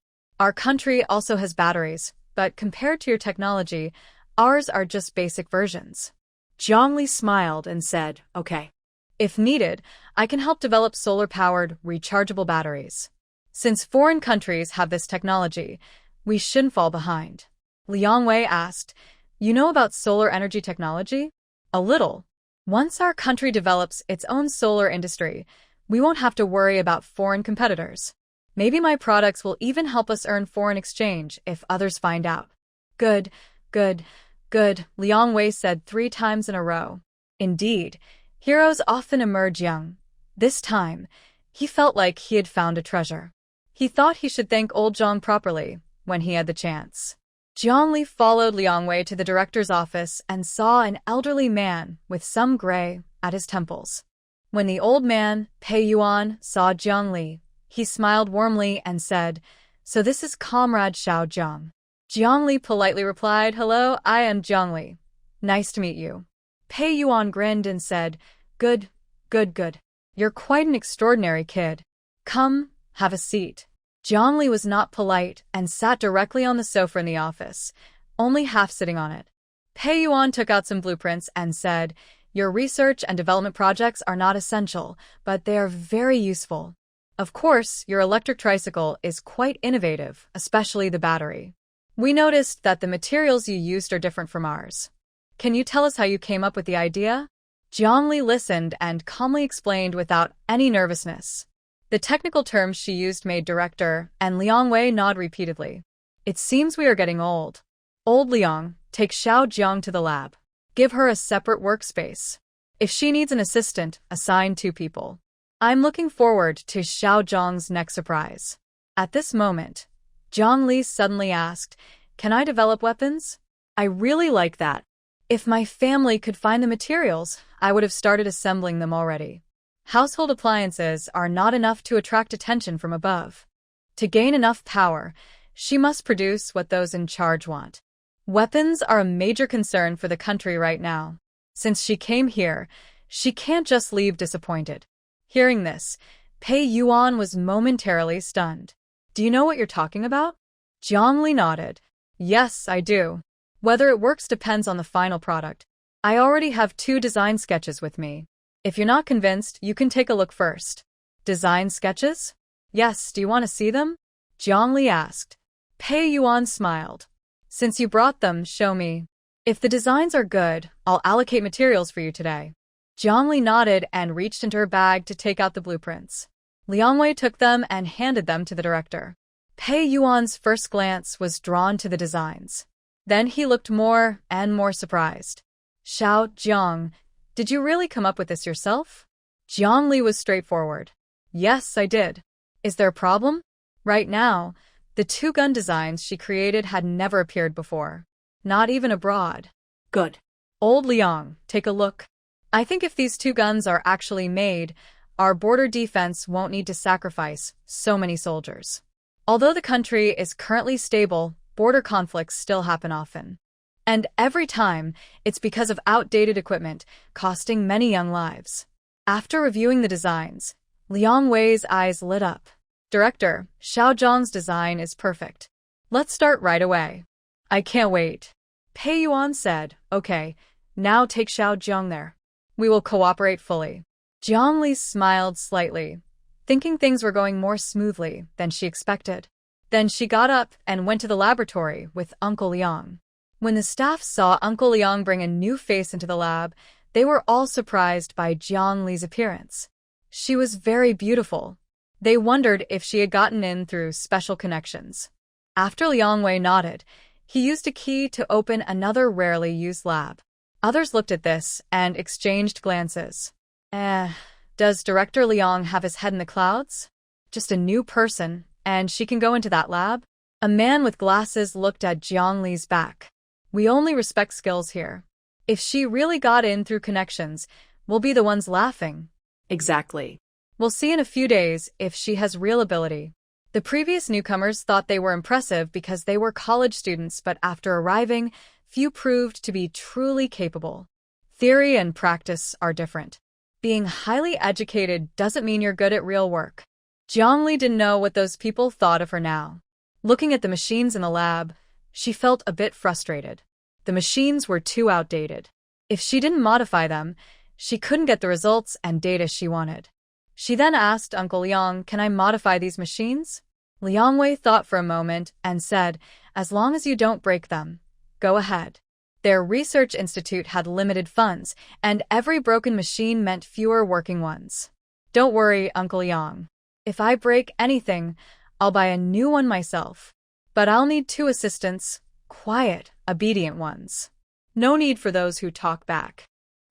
S1: Our country also has batteries, but compared to your technology, ours are just basic versions.
S2: Jiang Li smiled and said, okay.
S1: If needed, I can help develop solar-powered, rechargeable batteries. Since foreign countries have this technology, we shouldn't fall behind. Liang Wei asked, you know about solar energy technology? A little. Once our country develops its own solar industry, we won't have to worry about foreign competitors. Maybe my products will even help us earn foreign exchange if others find out. Good, good, good, Liang Wei said 3 times in a row. Indeed, heroes often emerge young. This time, he felt like he had found a treasure. He thought he should thank old Jiang properly when he had the chance. Jiang Li followed Liang Wei to the director's office and saw an elderly man with some gray at his temples. When the old man, Pei Yuan, saw Jiang Li, he smiled warmly and said, so this is Comrade Xiao Jiang. Jiang Li politely replied, hello, I am Jiang Li. Nice to meet you. Pei Yuan grinned and said, good, good, good. You're quite an extraordinary kid. Come, have a seat. Jiang Li was not polite and sat directly on the sofa in the office, only half sitting on it. Pei Yuan took out some blueprints and said, your research and development projects are not essential, but they are very useful. Of course, your electric tricycle is quite innovative, especially the battery. We noticed that the materials you used are different from ours. Can you tell us how you came up with the idea? Jiang Li listened and calmly explained without any nervousness. The technical terms she used made director and Liang Wei nod repeatedly. It seems we are getting old. Old Liang, take Xiao Jiang to the lab. Give her a separate workspace. If she needs an assistant, assign 2 people. I'm looking forward to Xiao Jiang's next surprise. At this moment, Jiang Li suddenly asked, can I develop weapons? I really like that. If my family could find the materials, I would have started assembling them already. Household appliances are not enough to attract attention from above. To gain enough power, she must produce what those in charge want. Weapons are a major concern for the country right now. Since she came here, she can't just leave disappointed. Hearing this, Pei Yuan was momentarily stunned. Do you know what you're talking about? Jiang Li nodded. Yes, I do. Whether it works depends on the final product. I already have 2 design sketches with me. If you're not convinced, you can take a look first. Design sketches? Yes, do you want to see them? Jiang Li asked. Pei Yuan smiled. Since you brought them, show me. If the designs are good, I'll allocate materials for you today. Jiang Li nodded and reached into her bag to take out the blueprints. Liang Wei took them and handed them to the director. Pei Yuan's first glance was drawn to the designs. Then he looked more and more surprised. Xiao Jiang, did you really come up with this yourself? Jiang Li was straightforward. Yes, I did. Is there a problem? Right now, the 2 gun designs she created had never appeared before. Not even abroad.
S2: Good.
S1: Old Liang, take a look. I think if these 2 guns are actually made, our border defense won't need to sacrifice so many soldiers. Although the country is currently stable, border conflicts still happen often. And every time, it's because of outdated equipment, costing many young lives. After reviewing the designs, Liang Wei's eyes lit up. Director, Xiao Jiang's design is perfect. Let's start right away. I can't wait. Pei Yuan said, okay, now take Xiao Jiang there. We will cooperate fully. Jiang Li smiled slightly, thinking things were going more smoothly than she expected. Then she got up and went to the laboratory with Uncle Liang. When the staff saw Uncle Liang bring a new face into the lab, they were all surprised by Jiang Li's appearance. She was very beautiful. They wondered if she had gotten in through special connections. After Liang Wei nodded, he used a key to open another rarely used lab. Others looked at this and exchanged glances. Does Director Liang have his head in the clouds? Just a new person, and she can go into that lab? A man with glasses looked at Jiang Li's back. We only respect skills here. If she really got in through connections, we'll be the ones laughing.
S2: Exactly.
S1: We'll see in a few days if she has real ability. The previous newcomers thought they were impressive because they were college students, but after arriving, few proved to be truly capable. Theory and practice are different. Being highly educated doesn't mean you're good at real work. Jiang Li didn't know what those people thought of her now. Looking at the machines in the lab, she felt a bit frustrated. The machines were too outdated. If she didn't modify them, she couldn't get the results and data she wanted. She then asked Uncle Liang, "Can I modify these machines?" Liang Wei thought for a moment and said, "As long as you don't break them, go ahead." Their research institute had limited funds, and every broken machine meant fewer working ones. "Don't worry, Uncle Liang. If I break anything, I'll buy a new one myself. But I'll need 2 assistants, quiet, obedient ones. No need for those who talk back.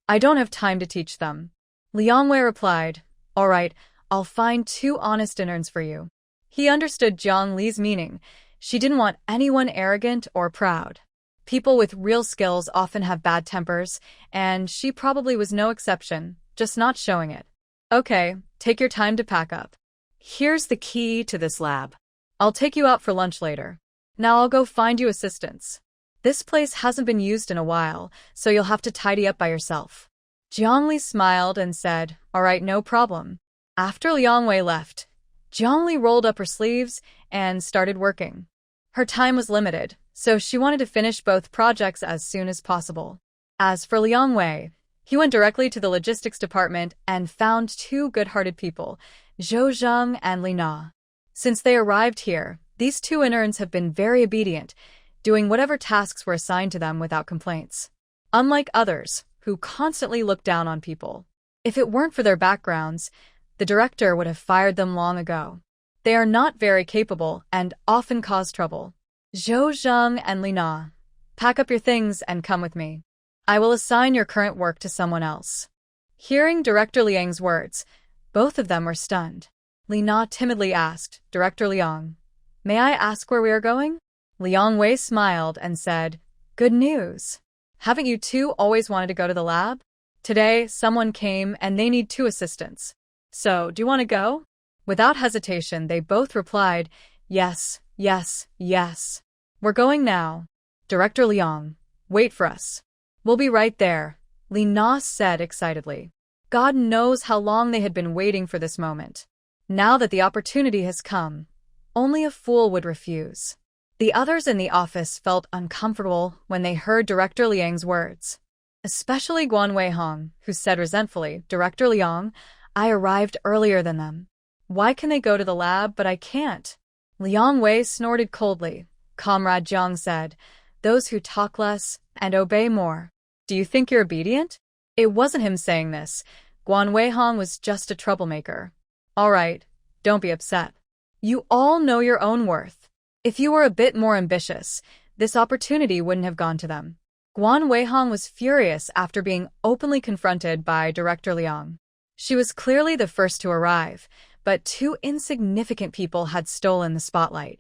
S1: I don't have time to teach them." Liang Wei replied, "All right, I'll find 2 honest interns for you." He understood Jiang Li's meaning. She didn't want anyone arrogant or proud. People with real skills often have bad tempers, and she probably was no exception, just not showing it. "Okay, take your time to pack up. Here's the key to this lab. I'll take you out for lunch later. Now I'll go find you assistants. This place hasn't been used in a while, so you'll have to tidy up by yourself." Jiang Li smiled and said, "All right, no problem." After Liang Wei left, Jiang Li rolled up her sleeves and started working. Her time was limited, so she wanted to finish both projects as soon as possible. As for Liang Wei, he went directly to the logistics department and found 2 good-hearted people, Zhou Zheng and Li Na. Since they arrived here, these 2 interns have been very obedient, doing whatever tasks were assigned to them without complaints. Unlike others, who constantly look down on people. If it weren't for their backgrounds, the director would have fired them long ago. They are not very capable and often cause trouble. "Zhou Zheng and Li Na, pack up your things and come with me. I will assign your current work to someone else." Hearing Director Liang's words, both of them were stunned. Li Na timidly asked, "Director Liang, may I ask where we are going?" Liang Wei smiled and said, "Good news. Haven't you 2 always wanted to go to the lab? Today, someone came and they need 2 assistants. So, do you want to go?" Without hesitation, they both replied, "Yes, yes, yes. We're going now. Director Liang, wait for us." "We'll be right there," Li Na said excitedly. God knows how long they had been waiting for this moment. Now that the opportunity has come, only a fool would refuse. The others in the office felt uncomfortable when they heard Director Liang's words. Especially Guan Weihong, who said resentfully, "Director Liang, I arrived earlier than them. Why can they go to the lab but I can't?" Liang Wei snorted coldly. Comrade Jiang said, "Those who talk less and obey more. Do you think you're obedient?" It wasn't him saying this. Guan Weihong was just a troublemaker. "All right, don't be upset. You all know your own worth. If you were a bit more ambitious, this opportunity wouldn't have gone to them." Guan Weihong was furious after being openly confronted by Director Liang. She was clearly the first to arrive, but 2 insignificant people had stolen the spotlight.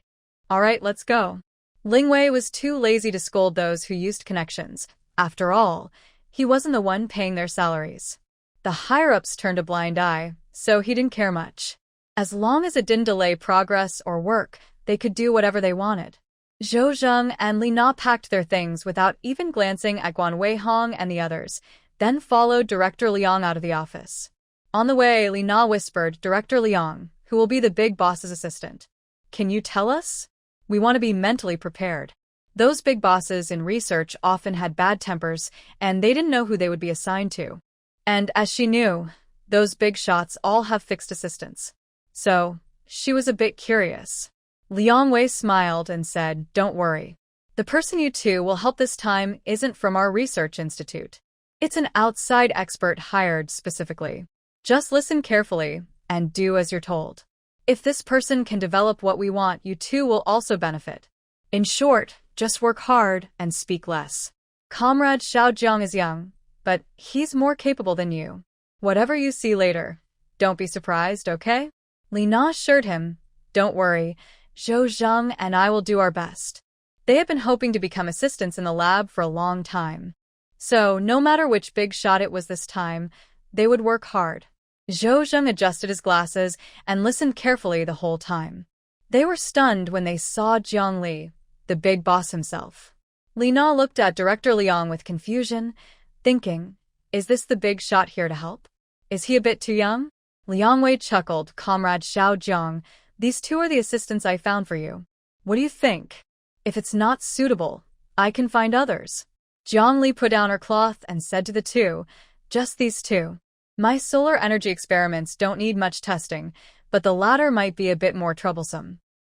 S1: "All right, let's go." Ling Wei was too lazy to scold those who used connections. After all, he wasn't the one paying their salaries. The higher-ups turned a blind eye, so he didn't care much. As long as it didn't delay progress or work, they could do whatever they wanted. Zhou Zheng and Li Na packed their things without even glancing at Guan Weihong and the others, then followed Director Liang out of the office. On the way, Li Na whispered, "Director Liang, who will be the big boss's assistant. Can you tell us? We want to be mentally prepared." Those big bosses in research often had bad tempers, and they didn't know who they would be assigned to. And as she knew, those big shots all have fixed assistants. So, she was a bit curious. Liang Wei smiled and said, "Don't worry. The person you 2 will help this time isn't from our research institute. It's an outside expert hired specifically. Just listen carefully and do as you're told. If this person can develop what we want, you 2 will also benefit. In short, just work hard and speak less. Comrade Xiao Jiang is young, but he's more capable than you. Whatever you see later, don't be surprised, okay?" Li Na assured him, "Don't worry, Zhou Zheng and I will do our best." They had been hoping to become assistants in the lab for a long time. So, no matter which big shot it was this time, they would work hard. Zhou Zheng adjusted his glasses and listened carefully the whole time. They were stunned when they saw Jiang Li, the big boss himself. Li Na looked at Director Liang with confusion, thinking, is this the big shot here to help? Is he a bit too young? Liang Wei chuckled, Comrade Xiao Jiang, these two are the assistants I found for you. What do you think? If it's not suitable, I can find others. Jiang Li put down her cloth and said to the two, just these two. My solar energy experiments don't need much testing, but the latter might be a bit more troublesome.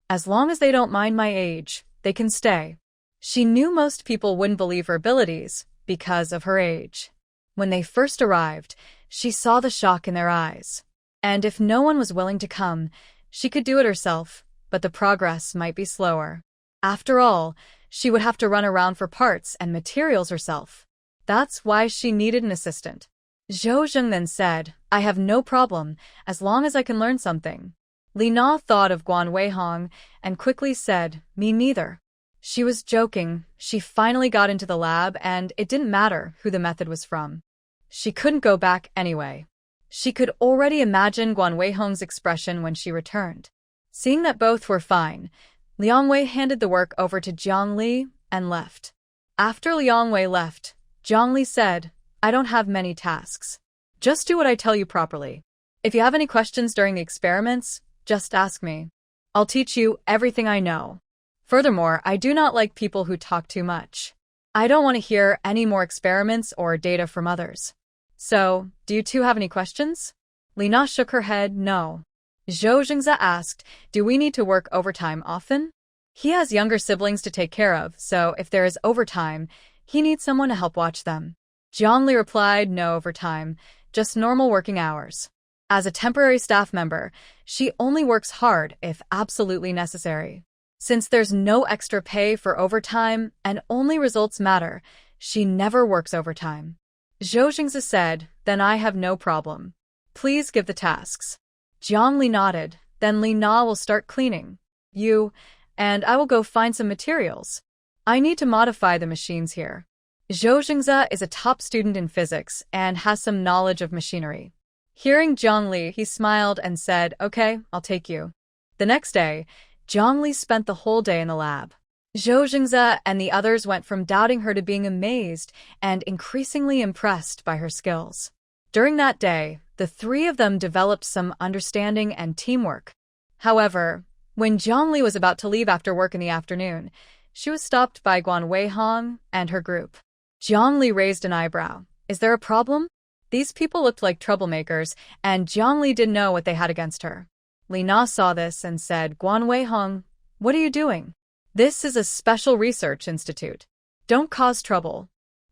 S1: As long as they don't mind my age, they can stay. She knew most people wouldn't believe her abilities because of her age. When they first arrived, she saw the shock in their eyes. And if no one was willing to come, she could do it herself, but the progress might be slower. After all, she would have to run around for parts and materials herself. That's why she needed an assistant. Zhou Zheng then said, I have no problem, as long as I can learn something. Li Na thought of Guan Weihong and quickly said, me neither. She was joking. She finally got into the lab and it didn't matter who the method was from. She couldn't go back anyway. She could already imagine Guan Weihong's expression when she returned. Seeing that both were fine, Liang Wei handed the work over to Jiang Li and left. After Liang Wei left, Jiang Li said, I don't have many tasks. Just do what I tell you properly. If you have any questions during the experiments, just ask me. I'll teach you everything I know. Furthermore, I do not like people who talk too much. I don't want to hear any more experiments or data from others. So, do you two have any questions? Li Na shook her head, no. Zhou Zhengza asked, do we need to work overtime often? He has younger siblings to take care of, so if there is overtime, he needs someone to help watch them. Jiang Li replied, no overtime, just normal working hours. As a temporary staff member, she only works hard if absolutely necessary. Since there's no extra pay for overtime and only results matter, she never works overtime. Zhou Zhengza said, then I have no problem. Please give the tasks. Jiang Li nodded, then Li Na will start cleaning. You, and I will go find some materials. I need to modify the machines here. Zhou Zhengza is a top student in physics and has some knowledge of machinery. Hearing Jiang Li, he smiled and said, okay, I'll take you. The next day, Jiang Li spent the whole day in the lab. Zhou Zhengza and the others went from doubting her to being amazed and increasingly impressed by her skills. During that day, the three of them developed some understanding and teamwork. However, when Jiang Li was about to leave after work in the afternoon, she was stopped by Guan Weihong and her group. Jiang Li raised an eyebrow. Is there a problem? These people looked like troublemakers, and Jiang Li didn't know what they had against her. Li Na saw this and said, Guan Weihong, what are you doing? This is a special research institute. Don't cause trouble.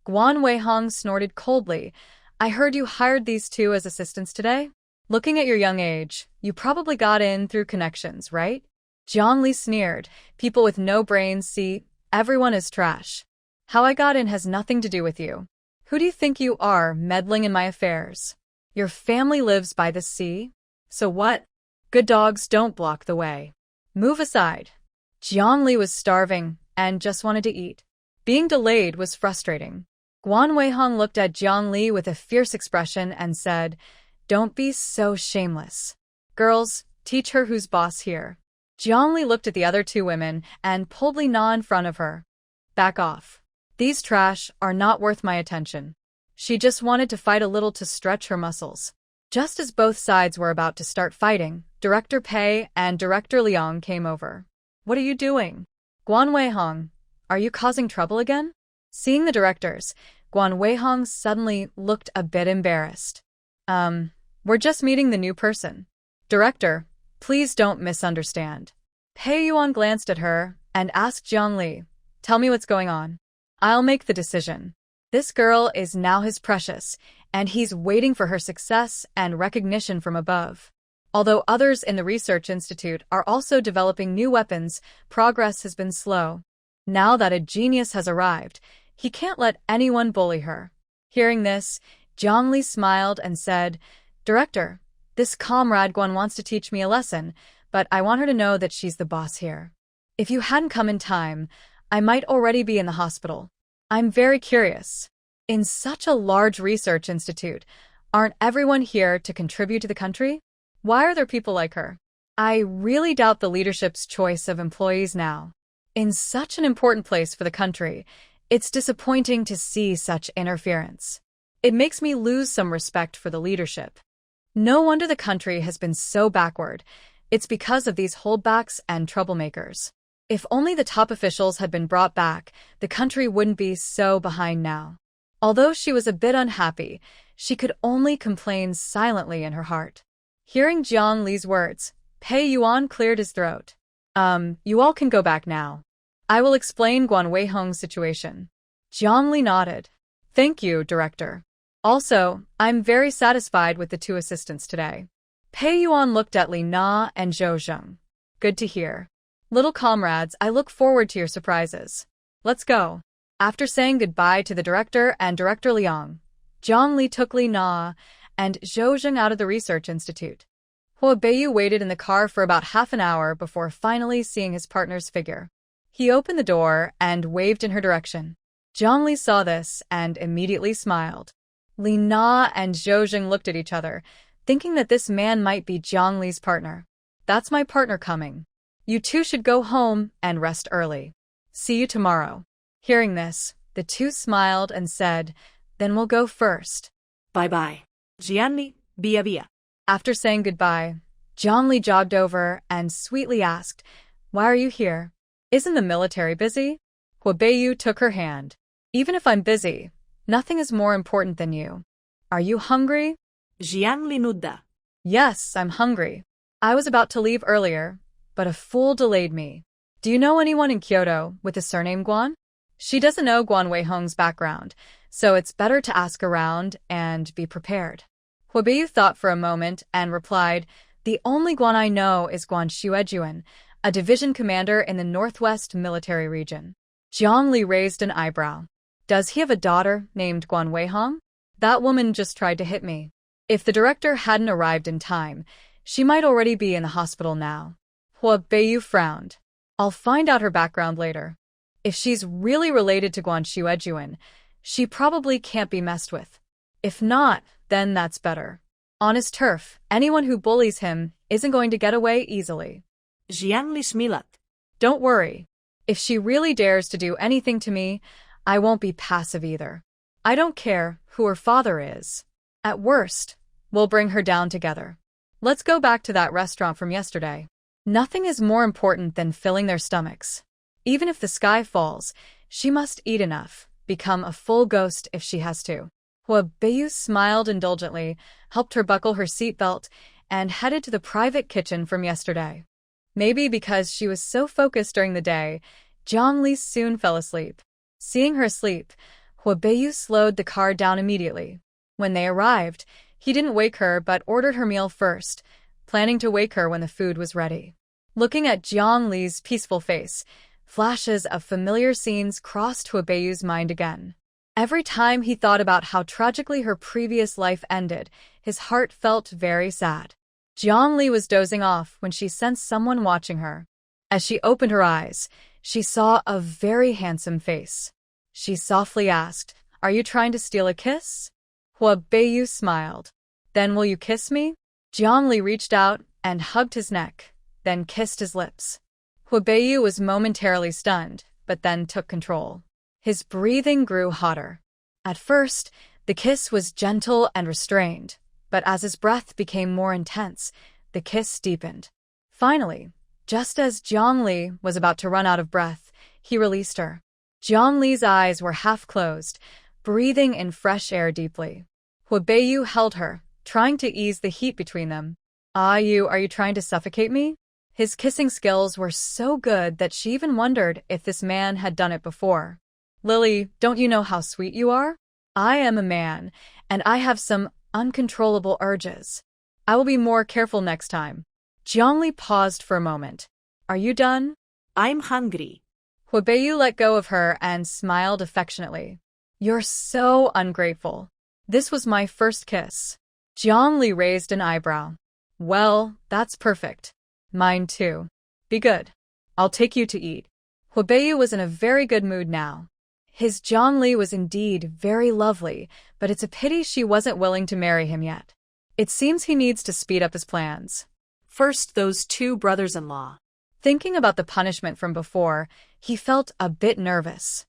S1: Guan Weihong snorted coldly. I heard you hired these two as assistants today? Looking at your young age, you probably got in through connections, right? Jiang Li sneered. People with no brains see, everyone is trash. How I got in has nothing to do with you. Who do you think you are, meddling in my affairs? Your family lives by the sea? So what? Good dogs don't block the way. Move aside. Jiang Li was starving and just wanted to eat. Being delayed was frustrating. Guan Weihong looked at Jiang Li with a fierce expression and said, don't be so shameless. Girls, teach her who's boss here. Jiang Li looked at the other two women and pulled Li Na in front of her. Back off. These trash are not worth my attention. She just wanted to fight a little to stretch her muscles. Just as both sides were about to start fighting, Director Pei and Director Liang came over. What are you doing? Guan Weihong, are you causing trouble again? Seeing the directors, Guan Weihong suddenly looked a bit embarrassed. We're just meeting the new person. Director, please don't misunderstand. Pei Yuan glanced at her and asked Jiang Li, tell me what's going on. I'll make the decision. This girl is now his precious, and he's waiting for her success and recognition from above. Although others in the research institute are also developing new weapons, progress has been slow. Now that a genius has arrived, he can't let anyone bully her. Hearing this, Jiang Li smiled and said, Director, this comrade Guan wants to teach me a lesson, but I want her to know that she's the boss here. If you hadn't come in time, I might already be in the hospital. I'm very curious. In such a large research institute, aren't everyone here to contribute to the country? Why are there people like her? I really doubt the leadership's choice of employees now. In such an important place for the country, It's disappointing to see such interference. It makes me lose some respect for the leadership. No wonder the country has been so backward. It's because of these holdbacks and troublemakers. If only the top officials had been brought back, the country wouldn't be so behind now. Although she was a bit unhappy, she could only complain silently in her heart. Hearing Jiang Li's words, Pei Yuan cleared his throat. You all can go back now. I will explain Guan Weihong's situation. Jiang Li nodded. Thank you, Director. Also, I'm very satisfied with the two assistants today. Pei Yuan looked at Li Na and Zhou Zheng. Good to hear. Little comrades, I look forward to your surprises. Let's go. After saying goodbye to the director and Director Liang, Jiang Li took Li Na and Zhou Zheng out of the research institute. Hua Beiyu waited in the car for about half an hour before finally seeing his partner's figure. He opened the door and waved in her direction. Jiang Li saw this and immediately smiled. Li Na and Zhou Zheng looked at each other, thinking that this man might be Jiang Li's partner. That's my partner coming. You two should go home and rest early. See you tomorrow. Hearing this, the two smiled and said, Then we'll go first.
S2: Bye-bye. Jiang Li, via.
S1: After saying goodbye, Jiang Li jogged over and sweetly asked, Why are you here? Isn't the military busy? Hua Beiyu took her hand. Even if I'm busy, nothing is more important than you. Are you hungry?
S2: Jiang Li nudda.
S1: Yes, I'm hungry. I was about to leave earlier, but a fool delayed me. Do you know anyone in Kyoto with the surname Guan? She doesn't know Guan Weihong's background, so it's better to ask around and be prepared. Hua Beiyu thought for a moment and replied, The only Guan I know is Guan Xuejuan, a division commander in the Northwest Military Region. Jiang Li raised an eyebrow. Does he have a daughter named Guan Weihong? That woman just tried to hit me. If the director hadn't arrived in time, she might already be in the hospital now. Hua Beiyu frowned. I'll find out her background later. If she's really related to Guan Xuejuan, she probably can't be messed with. If not, then that's better. On his turf, anyone who bullies him isn't going to get away easily.
S2: Jiang Li smilat.
S1: Don't worry. If she really dares to do anything to me, I won't be passive either. I don't care who her father is. At worst, we'll bring her down together. Let's go back to that restaurant from yesterday. Nothing is more important than filling their stomachs. Even if the sky falls, she must eat enough, become a full ghost if she has to. Hua Beiyu smiled indulgently, helped her buckle her seatbelt, and headed to the private kitchen from yesterday. Maybe because she was so focused during the day, Jiang Li soon fell asleep. Seeing her asleep, Hua Beiyu slowed the car down immediately. When they arrived, he didn't wake her but ordered her meal first, planning to wake her when the food was ready. Looking at Jiang Li's peaceful face, flashes of familiar scenes crossed Hua Beiyu's mind again. Every time he thought about how tragically her previous life ended, his heart felt very sad. Jiang Li was dozing off when she sensed someone watching her. As she opened her eyes, she saw a very handsome face. She softly asked, Are you trying to steal a kiss? Hua Beiyu smiled. Then will you kiss me? Jiang Li reached out and hugged his neck, then kissed his lips. Hua Beiyu was momentarily stunned, but then took control. His breathing grew hotter. At first, the kiss was gentle and restrained, but as his breath became more intense, the kiss deepened. Finally, just as Jiang Li was about to run out of breath, he released her. Jiang Li's eyes were half closed, breathing in fresh air deeply. Hua Beiyu held her, trying to ease the heat between them. Are you trying to suffocate me? His kissing skills were so good that she even wondered if this man had done it before. Lily, don't you know how sweet you are? I am a man, and I have some uncontrollable urges. I will be more careful next time. Jiang Li paused for a moment. Are you done?
S2: I'm hungry.
S1: Hua Beiyu let go of her and smiled affectionately. You're so ungrateful. This was my first kiss. Jiang Li raised an eyebrow. Well, that's perfect. Mine too. Be good. I'll take you to eat. Hua Beiyu was in a very good mood now. His Jiang Li was indeed very lovely, but it's a pity she wasn't willing to marry him yet. It seems he needs to speed up his plans.
S2: First, those two brothers-in-law.
S1: Thinking about the punishment from before, he felt a bit nervous.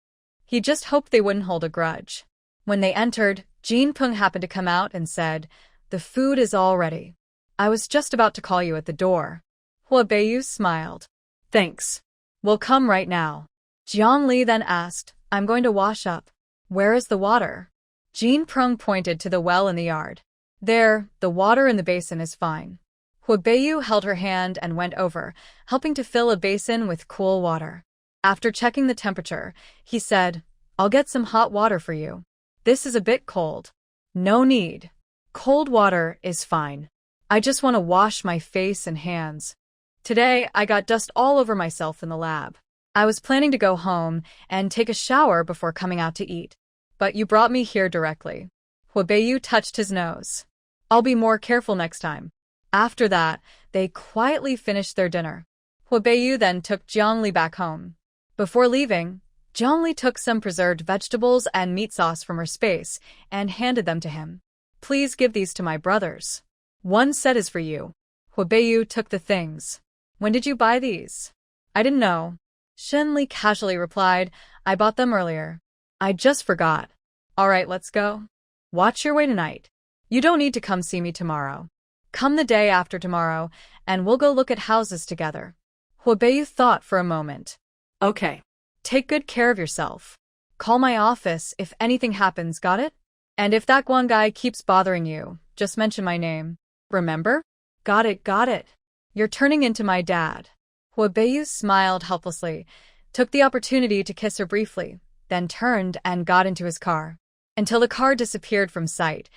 S1: He just hoped they wouldn't hold a grudge. When they entered, Jean Peng happened to come out and said, "The food is all ready. I was just about to call you at the door." Hua Beiyu smiled. "Thanks. We'll come right now." Jiang Li then asked, "I'm going to wash up. Where is the water?" Jean Peng pointed to the well in the yard. "There, the water in the basin is fine." Hua Beiyu held her hand and went over, helping to fill a basin with cool water. After checking the temperature, he said, "I'll get some hot water for you. This is a bit cold." "No need. Cold water is fine. I just want to wash my face and hands. Today, I got dust all over myself in the lab. I was planning to go home and take a shower before coming out to eat. But you brought me here directly." Hua Beiyu touched his nose. "I'll be more careful next time." After that, they quietly finished their dinner. Hua Beiyu then took Jiang Li back home. Before leaving, Jiang Li took some preserved vegetables and meat sauce from her space and handed them to him. "Please give these to my brothers. One set is for you." Hua Beiyu took the things. "When did you buy these?" "I didn't know." Shen Li casually replied, "I bought them earlier. I just forgot." "All right, let's go. Watch your way tonight. You don't need to come see me tomorrow. Come the day after tomorrow, and we'll go look at houses together." Hua Beiyu thought for a moment. "Okay. Take good care of yourself. Call my office if anything happens, got it? And if that Guan guy keeps bothering you, just mention my name. Remember?" "Got it, got it. You're turning into my dad." Hua Beiyu smiled helplessly, took the opportunity to kiss her briefly, then turned and got into his car. Until the car disappeared from sight,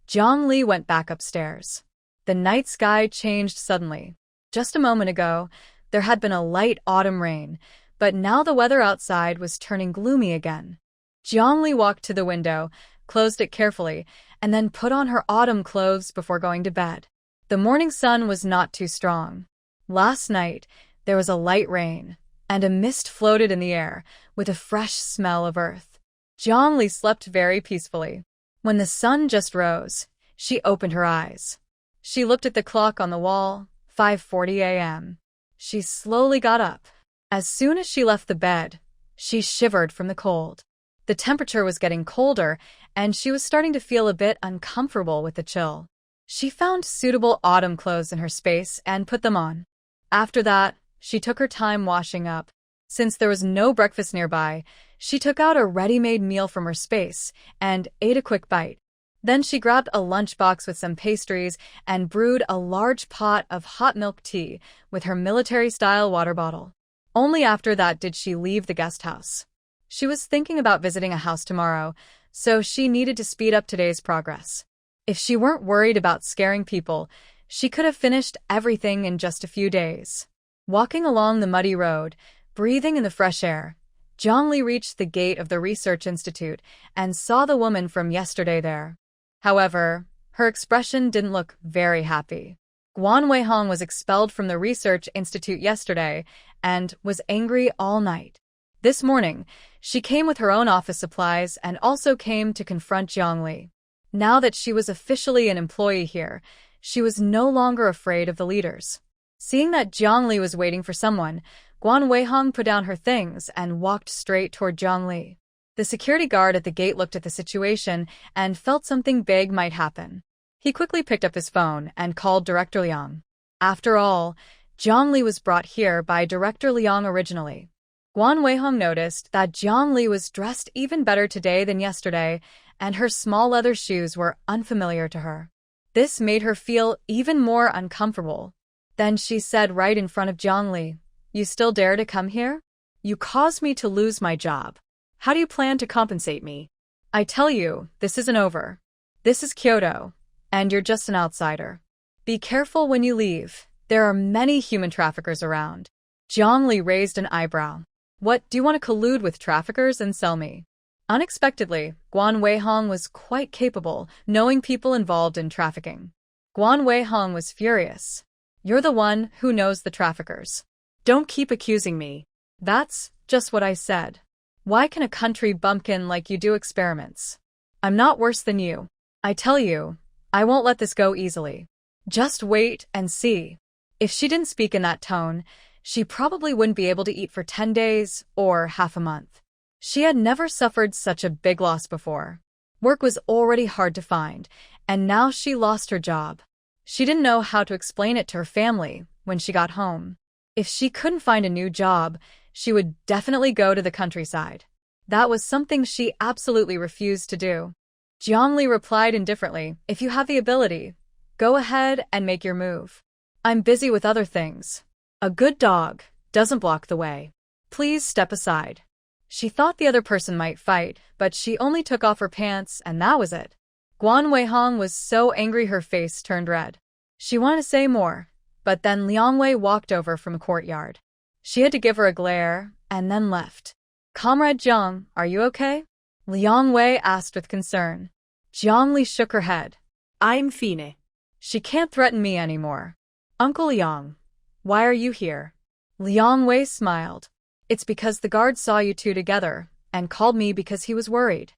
S1: Jiang Li went back upstairs. The night sky changed suddenly. Just a moment ago, there had been a light autumn rain, but now the weather outside was turning gloomy again. Jiang Li walked to the window, closed it carefully, and then put on her autumn clothes before going to bed. The morning sun was not too strong. Last night, there was a light rain, and a mist floated in the air, with a fresh smell of earth. Jiang Li slept very peacefully. When the sun just rose, she opened her eyes. She looked at the clock on the wall, 5:40 a.m. She slowly got up. As soon as she left the bed, she shivered from the cold. The temperature was getting colder, and she was starting to feel a bit uncomfortable with the chill. She found suitable autumn clothes in her space and put them on. After that, she took her time washing up. Since there was no breakfast nearby, she took out a ready-made meal from her space and ate a quick bite. Then she grabbed a lunchbox with some pastries and brewed a large pot of hot milk tea with her military-style water bottle. Only after that did she leave the guest house. She was thinking about visiting a house tomorrow, so she needed to speed up today's progress. If she weren't worried about scaring people, she could have finished everything in just a few days. Walking along the muddy road, breathing in the fresh air, Jiang Li reached the gate of the research institute and saw the woman from yesterday there. However, her expression didn't look very happy. Guan Weihong was expelled from the research institute yesterday and was angry all night. This morning, she came with her own office supplies and also came to confront Jiang Li. Now that she was officially an employee here, she was no longer afraid of the leaders. Seeing that Jiang Li was waiting for someone, Guan Weihong put down her things and walked straight toward Jiang Li. The security guard at the gate looked at the situation and felt something big might happen. He quickly picked up his phone and called Director Liang. After all, Jiang Li was brought here by Director Liang originally. Guan Weihong noticed that Jiang Li was dressed even better today than yesterday, and her small leather shoes were unfamiliar to her. This made her feel even more uncomfortable. Then she said right in front of Jiang Li, "You still dare to come here? You caused me to lose my job. How do you plan to compensate me? I tell you, this isn't over. This is Kyoto, and you're just an outsider. Be careful when you leave. There are many human traffickers around." Jiang Li raised an eyebrow. "What, do you want to collude with traffickers and sell me?" Unexpectedly, Guan Weihong was quite capable, knowing people involved in trafficking. Guan Weihong was furious. "You're the one who knows the traffickers. Don't keep accusing me." "That's just what I said. Why can a country bumpkin like you do experiments? I'm not worse than you. I tell you, I won't let this go easily. Just wait and see." If she didn't speak in that tone, she probably wouldn't be able to eat for 10 days or half a month. She had never suffered such a big loss before. Work was already hard to find, and now she lost her job. She didn't know how to explain it to her family when she got home. If she couldn't find a new job, she would definitely go to the countryside. That was something she absolutely refused to do. Jiang replied indifferently, "If you have the ability, go ahead and make your move. I'm busy with other things. A good dog doesn't block the way. Please step aside." She thought the other person might fight, but she only took off her pants and that was it. Guan Weihong was so angry her face turned red. She wanted to say more, but then Liang Wei walked over from a courtyard. She had to give her a glare and then left. "Comrade Jiang, are you okay?" Liang Wei asked with concern. Jiang Li shook her head.
S2: I'm fine.
S1: "She can't threaten me anymore." "Uncle Liang, why are you here?" Liang Wei smiled. "It's because the guard saw you two together and called me because he was worried.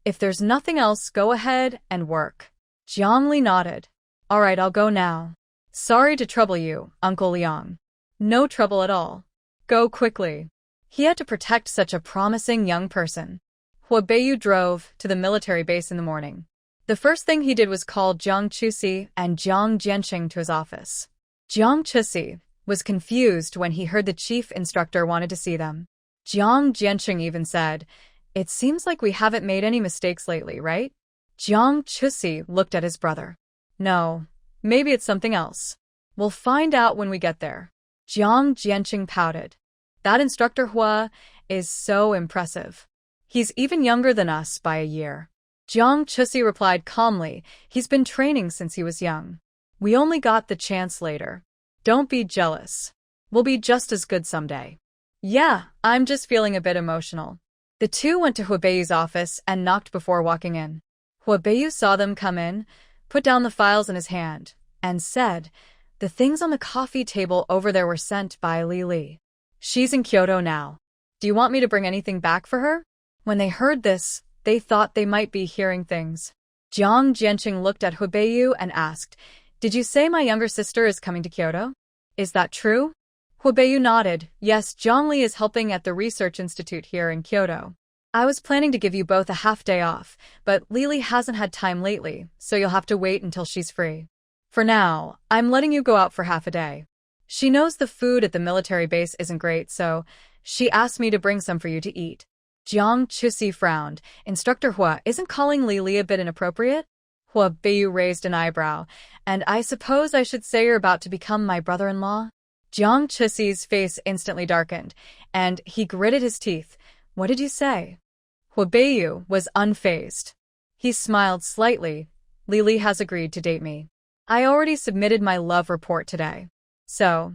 S1: If there's nothing else, go ahead and work." Jiang Li nodded. "All right, I'll go now. Sorry to trouble you, Uncle Liang." "No trouble at all. Go quickly." He had to protect such a promising young person. Hua Beiyu drove to the military base in the morning. The first thing he did was call Jiang Chusi and Jiang Jianqing to his office. Jiang Chusi was confused when he heard the chief instructor wanted to see them. Jiang Jianqing even said, "It seems like we haven't made any mistakes lately, right?" Jiang Chusi looked at his brother. "No, maybe it's something else. We'll find out when we get there." Jiang Jianqing pouted. "That instructor Hua is so impressive. He's even younger than us by a year." Jiang Chusi replied calmly, "He's been training since he was young. We only got the chance later. Don't be jealous. We'll be just as good someday." "Yeah, I'm just feeling a bit emotional." The two went to Huabei's office and knocked before walking in. Huabei saw them come in, put down the files in his hand, and said, "The things on the coffee table over there were sent by Li. She's in Kyoto now. Do you want me to bring anything back for her?" When they heard this, they thought they might be hearing things. Jiang Jianqing looked at Huabei and asked, "Did you say my younger sister is coming to Kyoto? Is that true?" Huabei nodded. "Yes, Jiang Li is helping at the research institute here in Kyoto. I was planning to give you both a half-day off, but Li hasn't had time lately, so you'll have to wait until she's free. For now, I'm letting you go out for half a day. She knows the food at the military base isn't great, so she asked me to bring some for you to eat." Jiang Chusi frowned. "Instructor Hua isn't calling Li a bit inappropriate?" Hua Beiyu raised an eyebrow. "And I suppose I should say you're about to become my brother-in-law?" Jiang Chusi's face instantly darkened, and he gritted his teeth. "What did you say?" Hua Beiyu was unfazed. He smiled slightly. "Li has agreed to date me. I already submitted my love report today. So,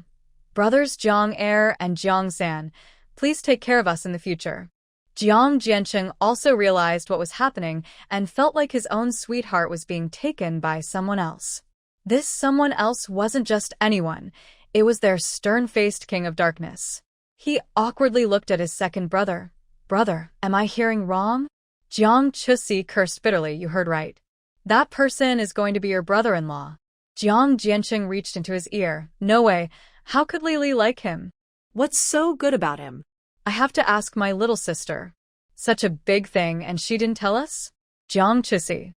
S1: brothers Jiang Er and Jiang San, please take care of us in the future." Jiang Jianqing also realized what was happening and felt like his own sweetheart was being taken by someone else. This someone else wasn't just anyone, it was their stern-faced king of darkness. He awkwardly looked at his second brother. "Brother, am I hearing wrong?" Jiang Chusi cursed bitterly. "You heard right. That person is going to be your brother-in-law." Jiang Jianqing reached into his ear. "No way. How could Li like him?"
S2: What's so good about him?
S1: "I have to ask my little sister. Such a big thing and she didn't tell us?" Jiang Chusi.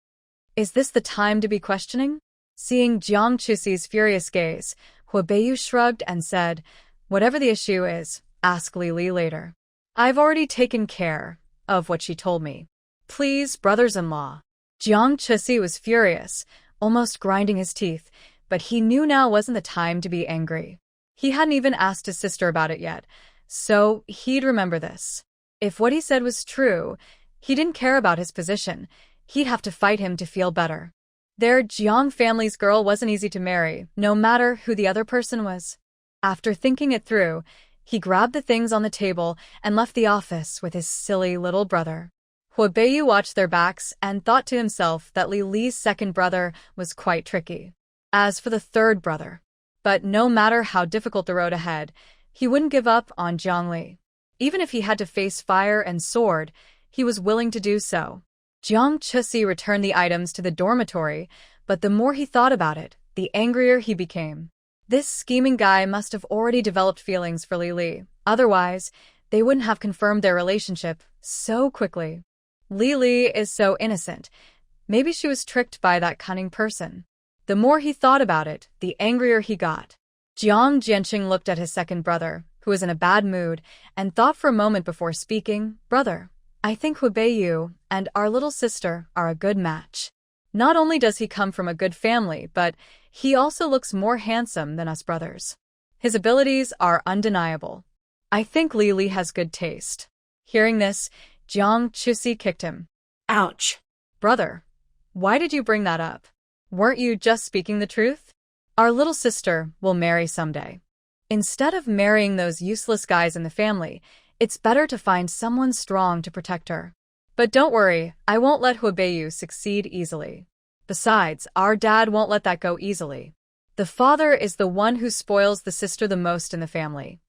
S1: "Is this the time to be questioning?" Seeing Jiang Chusi's furious gaze, Huabeiyu shrugged and said, "Whatever the issue is, ask Li later. I've already taken care of what she told me. Please, brothers-in-law." Jiang Chusi was furious, almost grinding his teeth, but he knew now wasn't the time to be angry. He hadn't even asked his sister about it yet, so he'd remember this. If what he said was true, he didn't care about his position. He'd have to fight him to feel better. Their Jiang family's girl wasn't easy to marry, no matter who the other person was. After thinking it through, he grabbed the things on the table and left the office with his silly little brother. Huabeiyu watched their backs and thought to himself that Li's second brother was quite tricky. As for the third brother, but no matter how difficult the road ahead, he wouldn't give up on Jiang Li. Even if he had to face fire and sword, he was willing to do so. Jiang Chusi returned the items to the dormitory, but the more he thought about it, the angrier he became. This scheming guy must have already developed feelings for Li. Otherwise, they wouldn't have confirmed their relationship so quickly. Li is so innocent. Maybe she was tricked by that cunning person. The more he thought about it, the angrier he got. Jiang looked at his second brother, who was in a bad mood, and thought for a moment before speaking. Brother, I think Huibeiyu and our little sister are a good match. Not only does he come from a good family, but he also looks more handsome than us brothers. His abilities are undeniable. I think Li has good taste. Hearing this, Jiang kicked him.
S2: Ouch.
S1: Brother, why did you bring that up? Weren't you just speaking the truth? Our little sister will marry someday. Instead of marrying those useless guys in the family, it's better to find someone strong to protect her. But don't worry, I won't let Huibeiyu succeed easily. Besides, our dad won't let that go easily. The father is the one who spoils the sister the most in the family.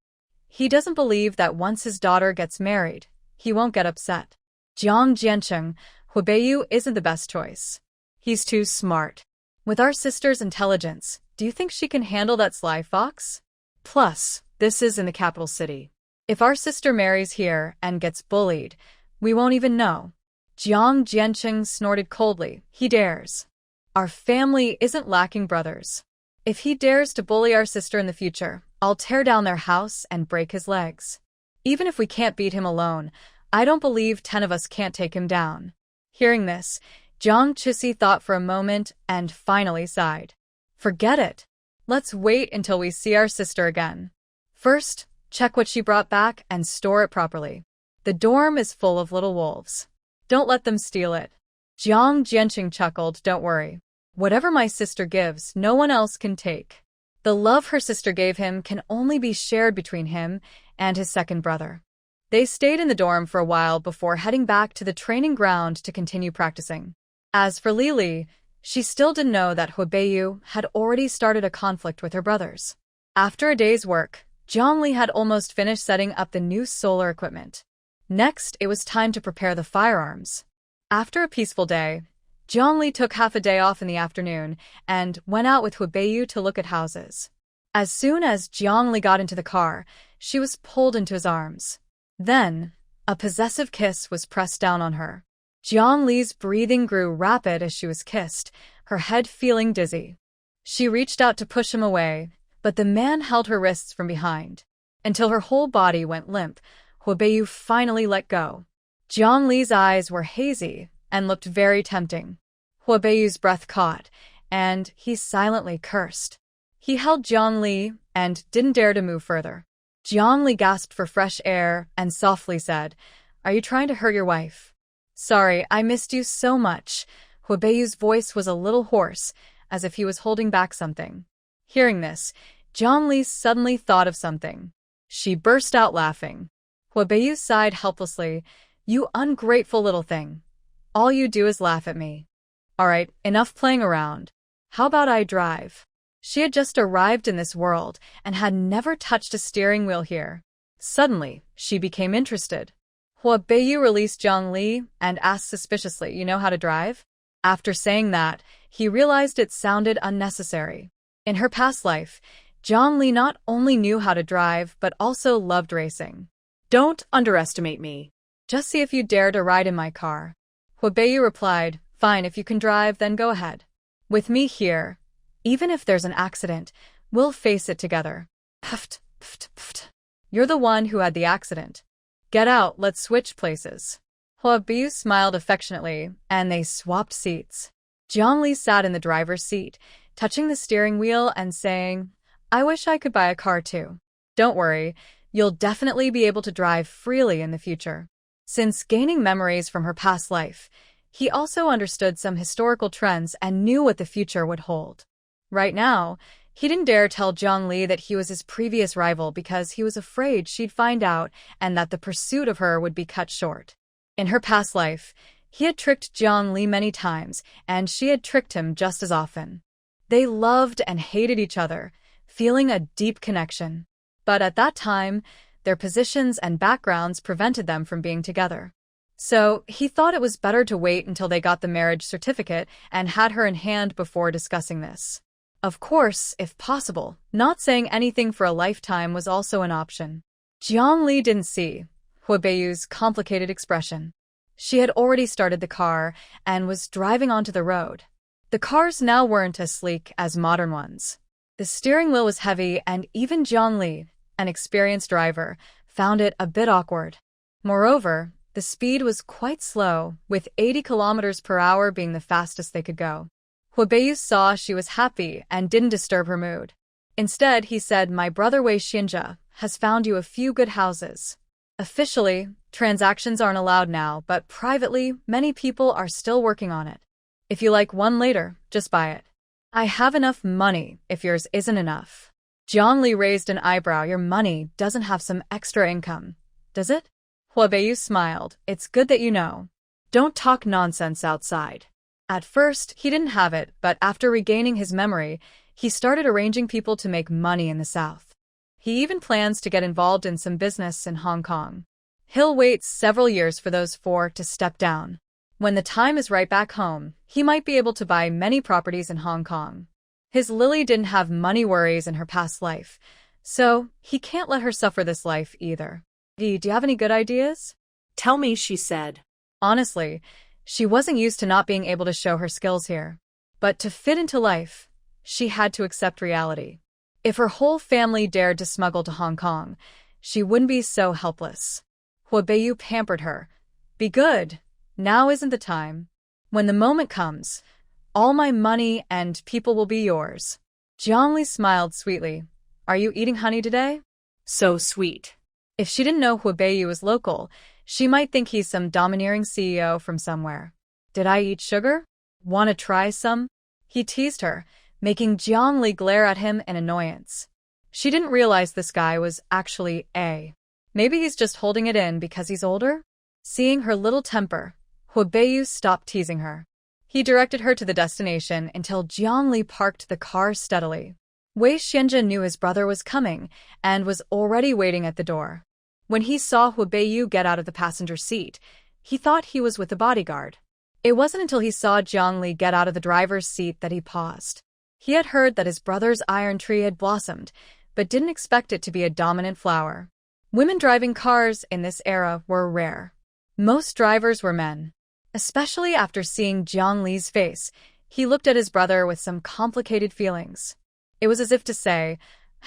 S1: He doesn't believe that once his daughter gets married, he won't get upset. Jiang, Huibeiyu isn't the best choice. He's too smart. With our sister's intelligence, do you think she can handle that sly fox? Plus, this is in the capital city. If our sister marries here and gets bullied, we won't even know. Jiang snorted coldly. He dares. Our family isn't lacking brothers. If he dares to bully our sister in the future, I'll tear down their house and break his legs. Even if we can't beat him alone, I don't believe 10 of us can't take him down. Hearing this, Jiang thought for a moment and finally sighed. Forget it. Let's wait until we see our sister again. First, check what she brought back and store it properly. The dorm is full of little wolves. Don't let them steal it. Jiang chuckled. Don't worry. Whatever my sister gives, no one else can take. The love her sister gave him can only be shared between him and his second brother. They stayed in the dorm for a while before heading back to the training ground to continue practicing. As for Li, she still didn't know that Huibeiyu had already started a conflict with her brothers. After a day's work, Jiang had almost finished setting up the new solar equipment. Next, it was time to prepare the firearms. After a peaceful day, Jiang took half a day off in the afternoon and went out with Huibeiyu to look at houses. As soon as Jiang got into the car, she was pulled into his arms. Then, a possessive kiss was pressed down on her. Jiang's breathing grew rapid as she was kissed, her head feeling dizzy. She reached out to push him away, but the man held her wrists from behind. Until her whole body went limp, Huibeiyu finally let go. Jiang's eyes were hazy and looked very tempting. Huibeiyu's breath caught, and he silently cursed. He held Jiang and didn't dare to move further. Jiang gasped for fresh air and softly said, "Are you trying to hurt your wife?" "Sorry, I missed you so much." Huibeiyu's voice was a little hoarse, as if he was holding back something. Hearing this, Jiang suddenly thought of something. She burst out laughing. Huibeiyu sighed helplessly. "You ungrateful little thing. All you do is laugh at me. All right, enough playing around. How about I drive?" She had just arrived in this world and had never touched a steering wheel here. Suddenly, she became interested. Huibeiyu released Jiang and asked suspiciously, "You know how to drive?" After saying that, he realized it sounded unnecessary. In her past life, Jiang not only knew how to drive but also loved racing.
S2: Don't underestimate me.
S1: "Just see if you dare to ride in my car." Huibeiyu replied, "Fine, if you can drive, then go ahead. With me here, even if there's an accident, we'll face it together." "Pft, pft, pft. You're the one who had the accident. Get out, let's switch places." Huibeiyu smiled affectionately, and they swapped seats. Jiang sat in the driver's seat, touching the steering wheel and saying, "I wish I could buy a car too." "Don't worry, you'll definitely be able to drive freely in the future." Since gaining memories from her past life, he also understood some historical trends and knew what the future would hold. Right now, he didn't dare tell Jiang that he was his previous rival because he was afraid she'd find out and that the pursuit of her would be cut short. In her past life, he had tricked Jiang many times, and she had tricked him just as often. They loved and hated each other, feeling a deep connection. But at that time, their positions and backgrounds prevented them from being together. So, he thought it was better to wait until they got the marriage certificate and had her in hand before discussing this. Of course, if possible, not saying anything for a lifetime was also an option. Jiang didn't see, Huabei's complicated expression. She had already started the car and was driving onto the road. The cars now weren't as sleek as modern ones. The steering wheel was heavy, and even Jiang Li, an experienced driver, found it a bit awkward. Moreover, the speed was quite slow, with 80 kilometers per hour being the fastest they could go. Huabei saw she was happy and didn't disturb her mood. Instead, he said, "My brother Wei Xianzhe has found you a few good houses. Officially, transactions aren't allowed now, but privately, many people are still working on it. If you like one later, just buy it. I have enough money if yours isn't enough." Jiang Li raised an eyebrow. "Your money doesn't have some extra income, does it?" Huabei smiled. "It's good that you know. Don't talk nonsense outside." At first, he didn't have it, but after regaining his memory, he started arranging people to make money in the South. He even plans to get involved in some business in Hong Kong. He'll wait several years for those four to step down. When the time is right back home, he might be able to buy many properties in Hong Kong. His Lily didn't have money worries in her past life, so he can't let her suffer this life either. Do you have any good ideas?"
S2: "Tell me," she said.
S1: Honestly, she wasn't used to not being able to show her skills here. But to fit into life, she had to accept reality. If her whole family dared to smuggle to Hong Kong, she wouldn't be so helpless. Huabei pampered her. "Be good. Now isn't the time. When the moment comes, all my money and people will be yours." Jiang Li smiled sweetly. "Are you eating honey today?"
S2: "So sweet."
S1: If she didn't know Huabei was local, she might think he's some domineering CEO from somewhere. "Did I eat sugar? Want to try some?" He teased her, making Jiang Li glare at him in annoyance. She didn't realize this guy was actually A. Maybe he's just holding it in because he's older? Seeing her little temper, Huabei stopped teasing her. He directed her to the destination until Jiang Li parked the car steadily. Wei Xianzhe knew his brother was coming and was already waiting at the door. When he saw Huabei get out of the passenger seat, he thought he was with the bodyguard. It wasn't until he saw Jiang Li get out of the driver's seat that he paused. He had heard that his brother's iron tree had blossomed, but didn't expect it to be a dominant flower. Women driving cars in this era were rare. Most drivers were men. Especially after seeing Jiang Li's face, he looked at his brother with some complicated feelings. It was as if to say,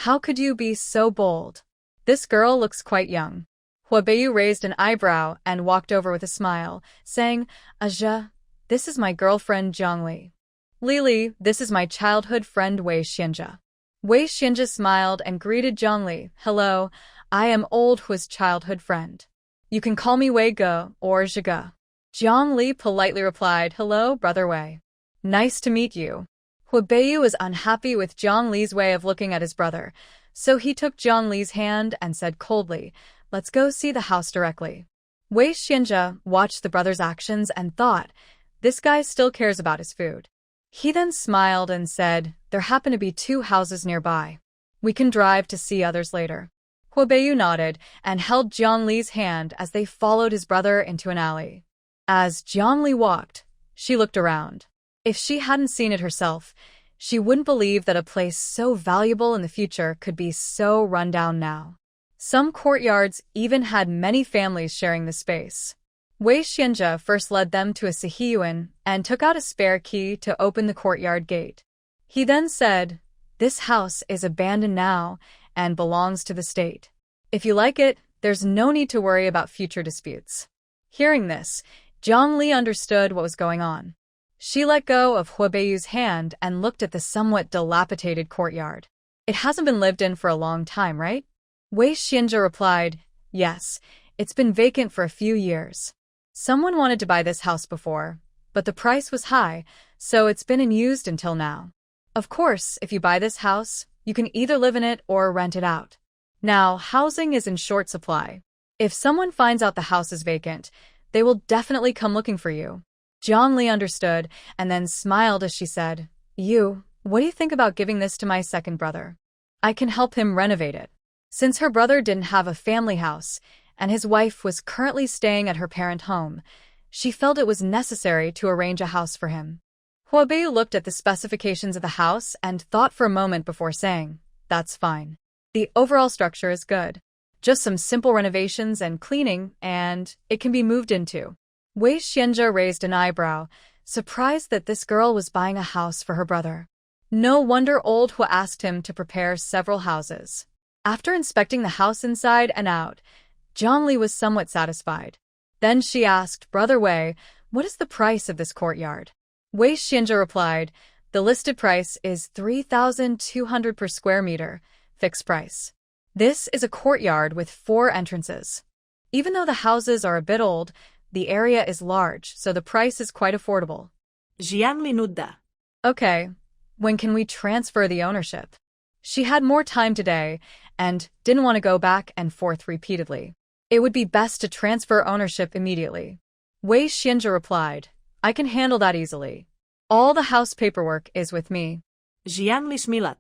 S1: "How could you be so bold? This girl looks quite young." Huabei raised an eyebrow and walked over with a smile, saying, "Aja, this is my girlfriend Jiang Li. Lili, this is my childhood friend Wei Xianzhe." Wei Xianzhe smiled and greeted Jiang Li. "Hello, I am Old Hu's childhood friend. You can call me Wei Ge or Zhiga." Jiang Li politely replied, "Hello, brother Wei. Nice to meet you." Huabei was unhappy with Jiang Li's way of looking at his brother, so he took Jiang Li's hand and said coldly, "Let's go see the house directly." Wei Xianzhe watched the brother's actions and thought, this guy still cares about his food. He then smiled and said, "There happen to be 2 houses nearby. We can drive to see others later." Huabei nodded and held Jiang Li's hand as they followed his brother into an alley. As Jiang Li walked, she looked around. If she hadn't seen it herself, she wouldn't believe that a place so valuable in the future could be so run down now. Some courtyards even had many families sharing the space. Wei Xianzhe first led them to a sihiyuan and took out a spare key to open the courtyard gate. He then said, "This house is abandoned now and belongs to the state. If you like it, there's no need to worry about future disputes." Hearing this, Jiang Li understood what was going on. She let go of Huabei's hand and looked at the somewhat dilapidated courtyard. "It hasn't been lived in for a long time, right?" Wei Xianzhe replied, "Yes, it's been vacant for a few years. Someone wanted to buy this house before, but the price was high, so it's been unused until now. Of course, if you buy this house, you can either live in it or rent it out. Now, housing is in short supply. If someone finds out the house is vacant, they will definitely come looking for you." Jiang Li understood and then smiled as she said, What do you think about giving this to my second brother? I can help him renovate it." Since her brother didn't have a family house and his wife was currently staying at her parent home, she felt it was necessary to arrange a house for him. Huabei looked at the specifications of the house and thought for a moment before saying, "That's fine. The overall structure is good." Just some simple renovations and cleaning, and it can be moved into. Wei Xianzhe raised an eyebrow, surprised that this girl was buying a house for her brother. No wonder old Hua asked him to prepare several houses. After inspecting the house inside and out, Jiang Li was somewhat satisfied. Then she asked, Brother Wei, what is the price of this courtyard? Wei Xianzhe replied, the listed price is 3,200 per square meter, fixed price. This is a courtyard with 4 entrances. Even though the houses are a bit old, the area is large, so the price is quite affordable.
S2: Jiang Li nudda.
S1: Okay, when can we transfer the ownership? She had more time today and didn't want to go back and forth repeatedly. It would be best to transfer ownership immediately. Wei Xianzhe replied, I can handle that easily. All the house paperwork is with me.
S2: Jiang Li smilat.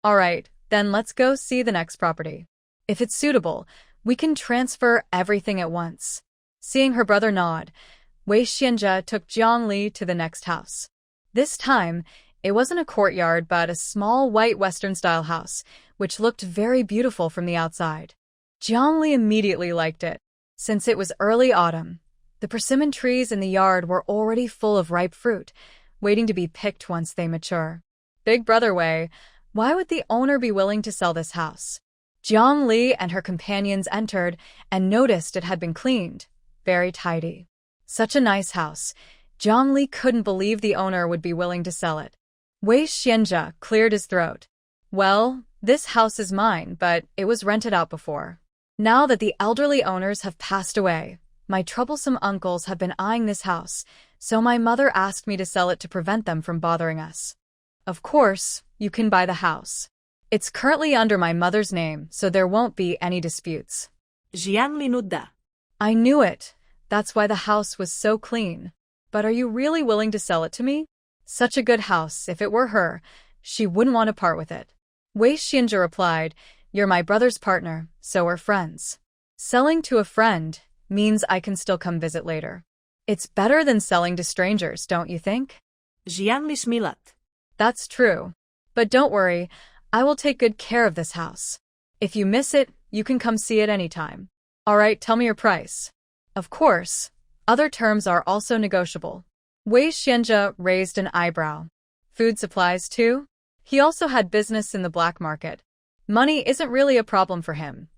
S1: All right, then let's go see the next property. If it's suitable, we can transfer everything at once. Seeing her brother nod, Wei Xianzhe took Jiang Li to the next house. This time, it wasn't a courtyard but a small white Western-style house, which looked very beautiful from the outside. Jiang Li immediately liked it. Since it was early autumn, the persimmon trees in the yard were already full of ripe fruit, waiting to be picked once they mature. Big Brother Wei, why would the owner be willing to sell this house? Jiang Li and her companions entered and noticed it had been cleaned. Very tidy. Such a nice house. Jiang Li couldn't believe the owner would be willing to sell it. Wei Xianzhe cleared his throat. Well, this house is mine, but it was rented out before. Now that the elderly owners have passed away, my troublesome uncles have been eyeing this house, so my mother asked me to sell it to prevent them from bothering us. Of course, you can buy the house. It's currently under my mother's name, so there won't be any disputes.
S2: Jiang Li nudda.
S1: I knew it. That's why the house was so clean. But are you really willing to sell it to me? Such a good house. If it were her, she wouldn't want to part with it. Wei Xianzhe replied, You're my brother's partner, so we're friends. Selling to a friend means I can still come visit later. It's better than selling to strangers, don't you think?
S2: Jiang Li smilat.
S1: That's true. But don't worry, I will take good care of this house. If you miss it, you can come see it anytime. All right, tell me your price. Of course, other terms are also negotiable. Wei Xianzhe raised an eyebrow. Food supplies too? He also had business in the black market. Money isn't really a problem for him.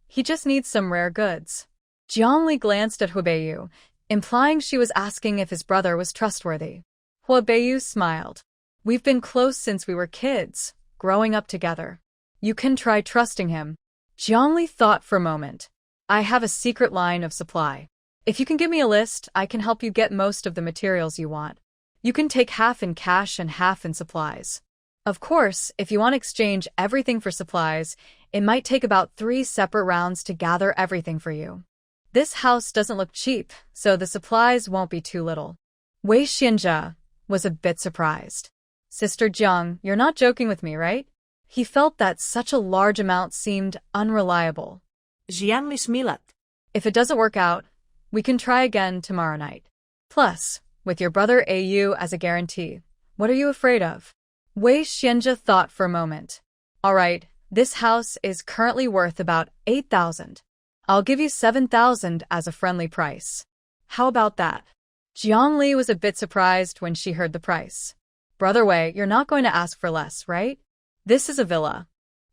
S1: He just needs some rare goods. Jiang Li glanced at Hua Beiyu, implying she was asking if his brother was trustworthy. Hua Beiyu smiled. We've been close since we were kids, growing up together. You can try trusting him. Jiang Li thought for a moment. I have a secret line of supply. If you can give me a list, I can help you get most of the materials you want. You can take half in cash and half in supplies. Of course, if you want to exchange everything for supplies, it might take about 3 separate rounds to gather everything for you. This house doesn't look cheap, so the supplies won't be too little. Wei Xianzhe was a bit surprised. Sister Jiang, you're not joking with me, right? He felt that such a large amount seemed unreliable.
S2: Jiang Li smilat.
S1: If it doesn't work out, we can try again tomorrow night. Plus, with your brother AU as a guarantee, what are you afraid of? Wei Xianzhe thought for a moment. All right, this house is currently worth about 8,000. I'll give you 7,000 as a friendly price. How about that? Jiang Li was a bit surprised when she heard the price. Brother Wei, you're not going to ask for less, right? This is a villa.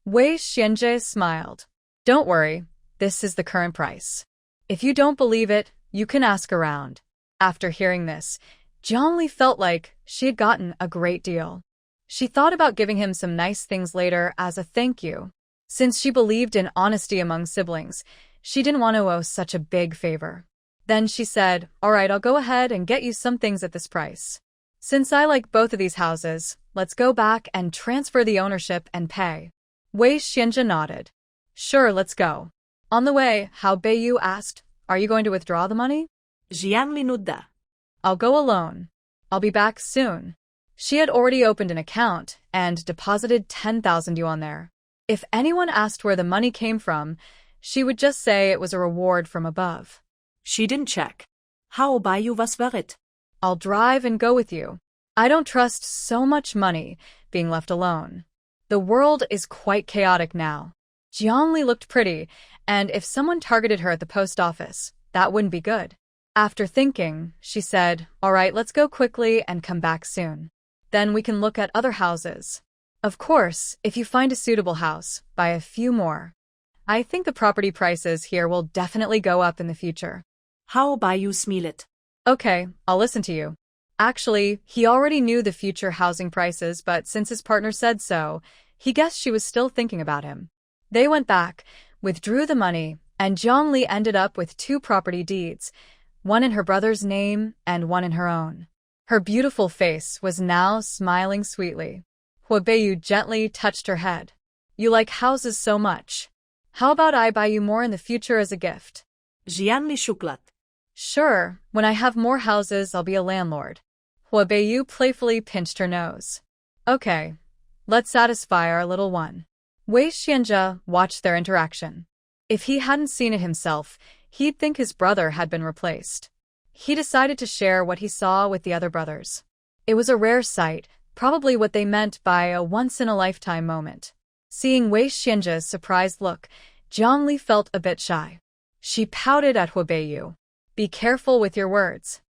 S1: Wei Xianzhe smiled. Don't worry, this is the current price. If you don't believe it, you can ask around. After hearing this, Jiang Li felt like she had gotten a great deal. She thought about giving him some nice things later as a thank you. Since she believed in honesty among siblings, she didn't want to owe such a big favor. Then she said, all right, I'll go ahead and get you some things at this price. Since I like both of these houses, let's go back and transfer the ownership and pay. Wei Xianzhe nodded. Sure, let's go. On the way, Hua Beiyu asked, are you going to withdraw the money?
S2: Jiang Li nudda.
S1: I'll go alone. I'll be back soon. She had already opened an account and deposited 10,000 yuan there. If anyone asked where the money came from, she would just say it was a reward from above.
S2: She didn't check. Hua Beiyu was wäret?
S1: I'll drive and go with you. I don't trust so much money being left alone. The world is quite chaotic now. Jiang Li looked pretty, And if someone targeted her at the post office, that wouldn't be good. After thinking, she said, "All right, let's go quickly and come back soon. Then we can look at other houses. Of course, if you find a suitable house, buy a few more. I think the property prices here will definitely go up in the future."
S2: How about you smell it?
S1: Okay, I'll listen to you. Actually, he already knew the future housing prices, but since his partner said so, he guessed she was still thinking about him. They went back, withdrew the money, and Jiang ended up with 2 property deeds, one in her brother's name and one in her own. Her beautiful face was now smiling sweetly. Huabeiyu gently touched her head. "You like houses so much. How about I buy you more in the future as a gift?"
S2: Jiang shuklat.
S1: "Sure, when I have more houses, I'll be a landlord." Huabeiyu playfully pinched her nose. "Okay, let's satisfy our little one." Wei Xianzhe watched their interaction. If he hadn't seen it himself, he'd think his brother had been replaced. He decided to share what he saw with the other brothers. It was a rare sight, probably what they meant by a once-in-a-lifetime moment. Seeing Wei Xianzhe's surprised look, Jiang felt a bit shy. She pouted at Huabeiyu. "Be careful with your words."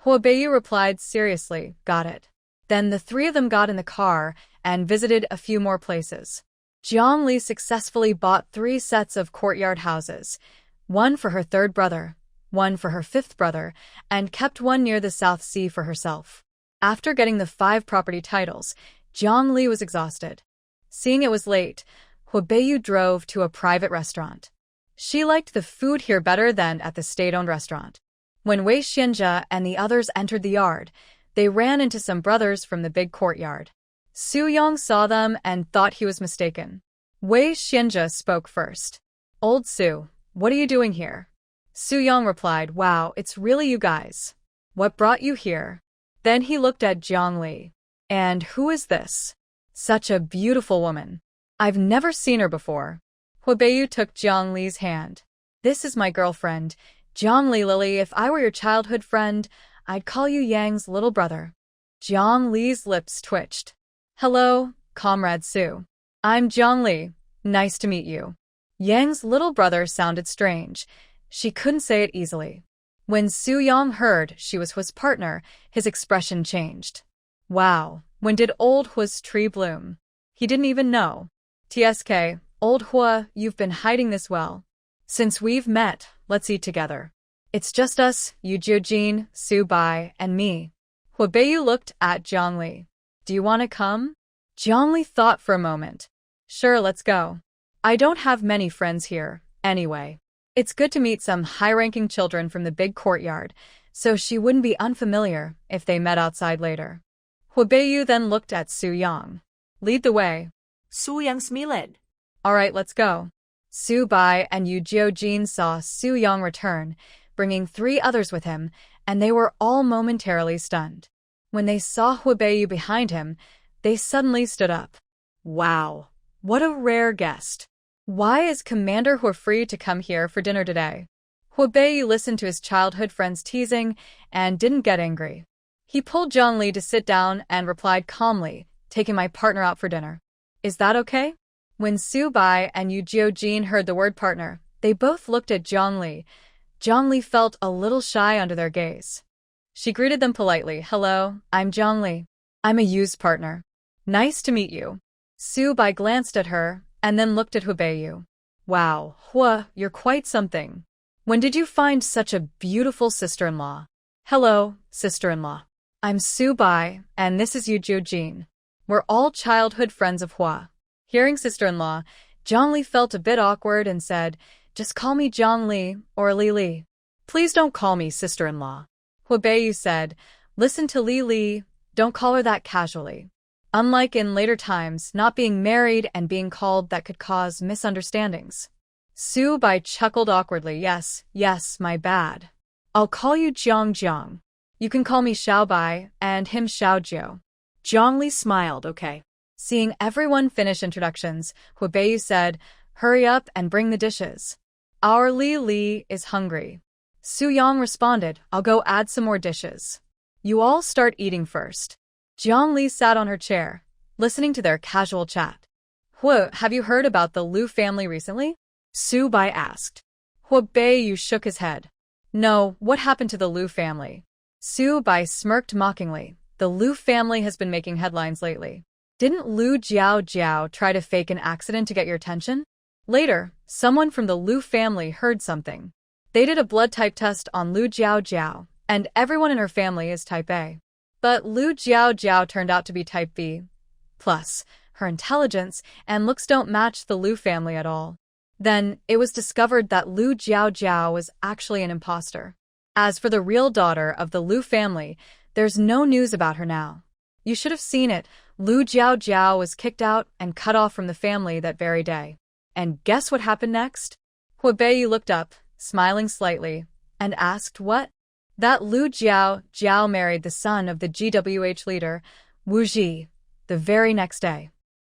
S1: Huabeiyu replied seriously, "Got it." Then the 3 of them got in the car and visited a few more places. Jiang successfully bought 3 sets of courtyard houses, one for her 3rd brother, one for her 5th brother, and kept one near the South Sea for herself. After getting the 5 property titles, Jiang was exhausted. Seeing it was late, Huabeiyu drove to a private restaurant. She liked the food here better than at the state-owned restaurant. When Wei Xianzhe and the others entered the yard, they ran into some brothers from the big courtyard. Su Yang saw them and thought he was mistaken. Wei Xianzhe spoke first. "Old Su, what are you doing here?" Su Yang replied, "Wow, it's really you guys. What brought you here?" Then he looked at Jiang. "And who is this? Such a beautiful woman. I've never seen her before." Huabeiyu took Jiang's hand. "This is my girlfriend, Jiang Lily. If I were your childhood friend, I'd call you Yang's little brother." Jiang's lips twitched. "Hello, Comrade Su. I'm Jiang. Nice to meet you." Yang's little brother sounded strange. She couldn't say it easily. When Su Yang heard she was Hua's partner, his expression changed. "Wow, when did old Hua's tree bloom?" He didn't even know. "TSK, old Hua, you've been hiding this well. Since we've met, let's eat together. It's just us, Yu Jiojin, Su Bai, and me." Huabeiyu looked at Jiang. "Do you want to come?" Jiang thought for a moment. "Sure, let's go. I don't have many friends here, anyway. It's good to meet some high-ranking children from the big courtyard, so she wouldn't be unfamiliar if they met outside later." Huabeiyu then looked at Su Yang. "Lead the way."
S2: Su Yang smiled.
S1: "All right, let's go." Su Bai and Yu Jiojin saw Su Yang return, bringing 3 others with him, and they were all momentarily stunned. When they saw Huabeiyu behind him, they suddenly stood up. "Wow, what a rare guest. Why is Commander Hua free to come here for dinner today?" Huabeiyu listened to his childhood friend's teasing and didn't get angry. He pulled Jiang to sit down and replied calmly, "Taking my partner out for dinner. Is that okay?" When Su Bai and Yu Jiojin heard the word partner, they both looked at Jiang. Jiang felt a little shy under their gaze. She greeted them politely. "Hello, I'm Jiang. I'm a Yu's partner. Nice to meet you." Su Bai glanced at her and then looked at Huabeiyu. "Wow, Hua, you're quite something. When did you find such a beautiful sister-in-law?" "Hello, sister-in-law. I'm Su Bai, and this is Yu Jiojin. We're all childhood friends of Hua." Hearing sister-in-law, Jiang felt a bit awkward and said, "Just call me Jiang or Li. Please don't call me sister-in-law." Huabeiyu said, "Listen to Li, don't call her that casually. Unlike in later times, not being married and being called that could cause misunderstandings." Su Bai chuckled awkwardly. Yes, my bad. I'll call you Jiang. You can call me Xiao Bai and him Xiao Jiu." Jiang smiled, "Okay." Seeing everyone finish introductions, Huabeiyu said, "Hurry up and bring the dishes. Our Li is hungry." Su Yang responded, "I'll go add some more dishes. You all start eating first." Jiang sat on her chair, listening to their casual chat. "Hua, have you heard about the Liu family recently?" Su Bai asked. Huabeiyu shook his head. No, what happened to the Liu family? Su Bai smirked mockingly. The Liu family has been making headlines lately. Didn't Liu Jiao try to fake an accident to get your attention? Later, someone from the Liu family heard something. They did a blood type test on Liu Jiao, and everyone in her family is type A. But Liu Jiao turned out to be type B. Plus, her intelligence and looks don't match the Liu family at all. Then, it was discovered that Liu Jiao was actually an imposter. As for the real daughter of the Liu family, there's no news about her now. You should have seen it. Liu Jiao was kicked out and cut off from the family that very day. And guess what happened next? Huabeiyu looked up, smiling slightly, and asked what? That Liu Jiao married the son of the GWH leader, Wu Ji, the very next day.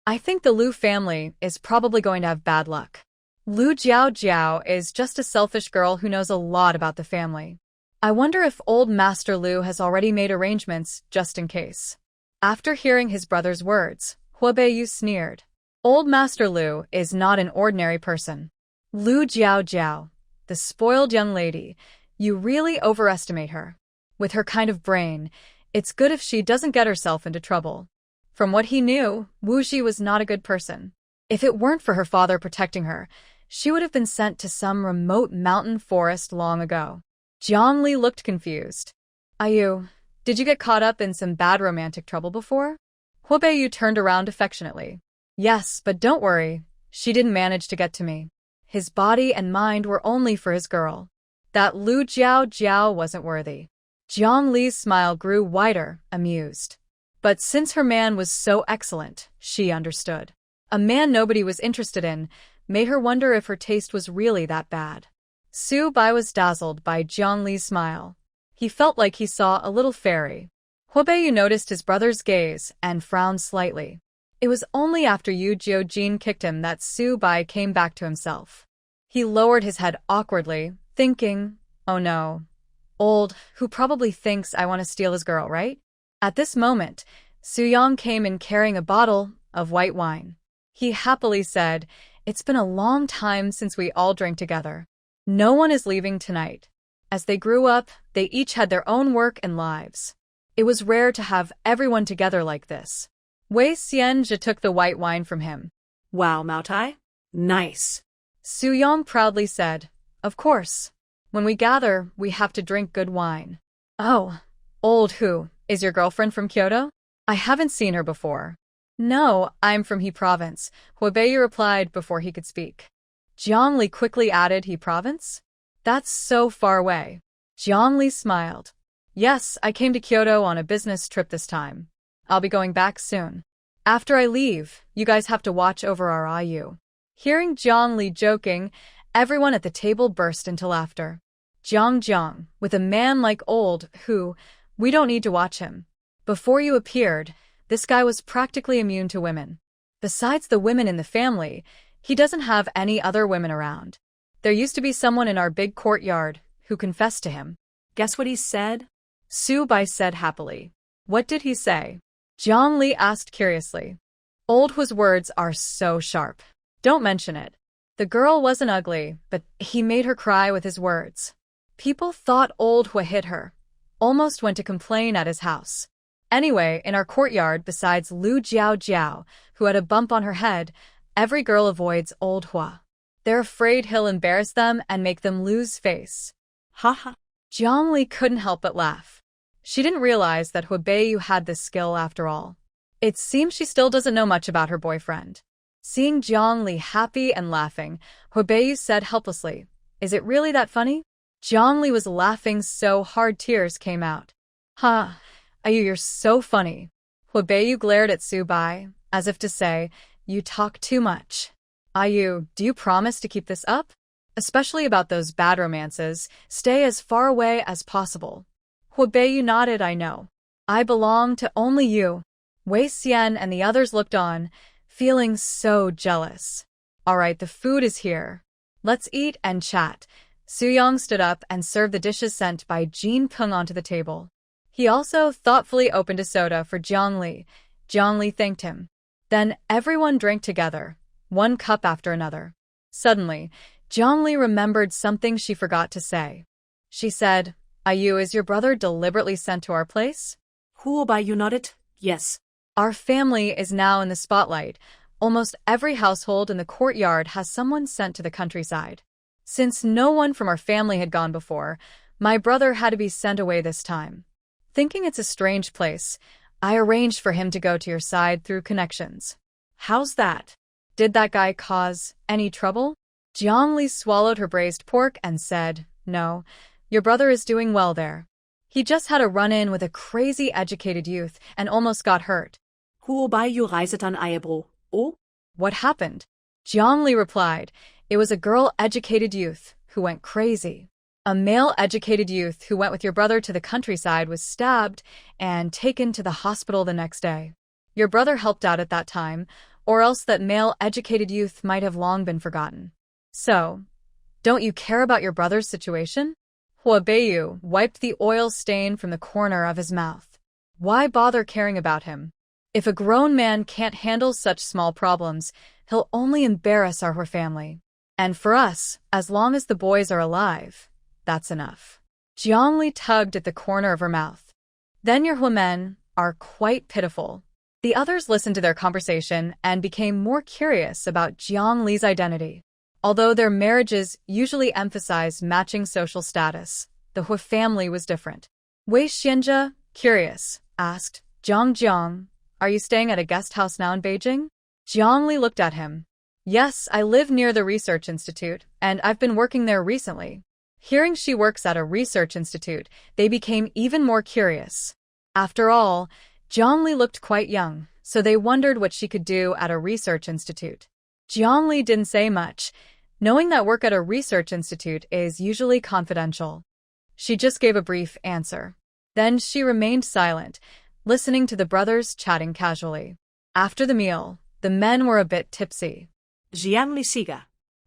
S1: I think the Liu family is probably going to have bad luck. Liu Jiao is just a selfish girl who knows a lot about the family. I wonder if old Master Liu has already made arrangements just in case. After hearing his brother's words, Huabeiyu sneered. Old Master Liu is not an ordinary person. Liu Jiao, the spoiled young lady, you really overestimate her. With her kind of brain, it's good if she doesn't get herself into trouble. From what he knew, Wu Ji was not a good person. If it weren't for her father protecting her, she would have been sent to some remote mountain forest long ago. Jiang Li looked confused. Did you get caught up in some bad romantic trouble before? Huabeiyu turned around affectionately. Yes, but don't worry, she didn't manage to get to me. His body and mind were only for his girl. That Liu Jiao wasn't worthy. Jiang Li's smile grew wider, amused. But since her man was so excellent, she understood. A man nobody was interested in made her wonder if her taste was really that bad. Su Bai was dazzled by Jiang Li's smile. He felt like he saw a little fairy. Huabeiyu noticed his brother's gaze and frowned slightly. It was only after Yu Jiojin kicked him that Su Bai came back to himself. He lowered his head awkwardly, thinking, oh no. Old, who probably thinks I want to steal his girl, right? At this moment, Su Yang came in carrying a bottle of white wine. He happily said, it's been a long time since we all drank together. No one is leaving tonight. As they grew up, they each had their own work and lives. It was rare to have everyone together like this. Wei Xianzhe took the white wine from him.
S2: Wow, Mao Tai? Nice.
S1: Su Yang proudly said, of course. When we gather, we have to drink good wine. Oh, old who? Is your girlfriend from Kyoto? I haven't seen her before. No, I'm from He Province, Huabeiyu replied before he could speak. Jiang Li quickly added He Province? That's so far away. Jiang Li smiled. Yes, I came to Kyoto on a business trip this time. I'll be going back soon. After I leave, you guys have to watch over our IU. Hearing Jiang Li joking, everyone at the table burst into laughter. Jiang, with a man like old who, we don't need to watch him. Before you appeared, this guy was practically immune to women. Besides the women in the family, he doesn't have any other women around. There used to be someone in our big courtyard who confessed to him.
S2: Guess what he said?
S1: Su Bai said happily. What did he say? Jiang Li asked curiously. Old Hua's words are so sharp. Don't mention it. The girl wasn't ugly, but he made her cry with his words. People thought Old Hua hit her. Almost went to complain at his house. Anyway, in our courtyard, besides Liu Jiao, who had a bump on her head, every girl avoids Old Hua. They're afraid he'll embarrass them and make them lose face.
S2: Ha ha.
S1: Jiang Li couldn't help but laugh. She didn't realize that Huabeiyu had this skill after all. It seems she still doesn't know much about her boyfriend. Seeing Jiang Li happy and laughing, Huabeiyu said helplessly, is it really that funny? Jiang Li was laughing so hard tears came out. Ha, you're so funny. Huabeiyu glared at Su Bai, as if to say, you talk too much. Do you promise to keep this up? Especially about those bad romances, stay as far away as possible. Huabeiyu nodded, I know. I belong to only you. Wei Xian and the others looked on, feeling so jealous. Alright, the food is here. Let's eat and chat. Su Yang stood up and served the dishes sent by Jin Peng onto the table. He also thoughtfully opened a soda for Jiang Li. Jiang Li thanked him. Then everyone drank together, one cup after another. Suddenly, Jiang remembered something she forgot to say. She said, "Ayu, is your brother deliberately sent to our place?"
S2: Huobayu nodded, yes.
S1: Our family is now in the spotlight. Almost every household in the courtyard has someone sent to the countryside. Since no one from our family had gone before, my brother had to be sent away this time. Thinking it's a strange place, I arranged for him to go to your side through connections.
S2: How's that?
S1: Did that guy cause any trouble? Jiang swallowed her braised pork and said, "No, your brother is doing well there. He just had a run-in with a crazy educated youth and almost got hurt."
S2: Huobayu reiset an eyebrow. Oh?
S1: What happened? Jiang replied, "It was a girl-educated youth who went crazy. A male-educated youth who went with your brother to the countryside was stabbed and taken to the hospital the next day. Your brother helped out at that time, or else that male-educated youth might have long been forgotten. So, don't you care about your brother's situation?" Huobayu wiped the oil stain from the corner of his mouth. Why bother caring about him? If a grown man can't handle such small problems, he'll only embarrass our family. And for us, as long as the boys are alive, that's enough. Jiang tugged at the corner of her mouth. Then your women are quite pitiful. The others listened to their conversation and became more curious about Jiang identity. Although their marriages usually emphasize matching social status, the Hu family was different. Wei Xianjia, curious, asked, Jiang, are you staying at a guest house now in Beijing?" Jiang looked at him. "Yes, I live near the research institute, and I've been working there recently." Hearing she works at a research institute, they became even more curious. After all, Jiang looked quite young, so they wondered what she could do at a research institute. Jiang didn't say much, knowing that work at a research institute is usually confidential. She just gave a brief answer. Then she remained silent, listening to the brothers chatting casually. After the meal, the men were a bit tipsy.
S2: Jiang siga.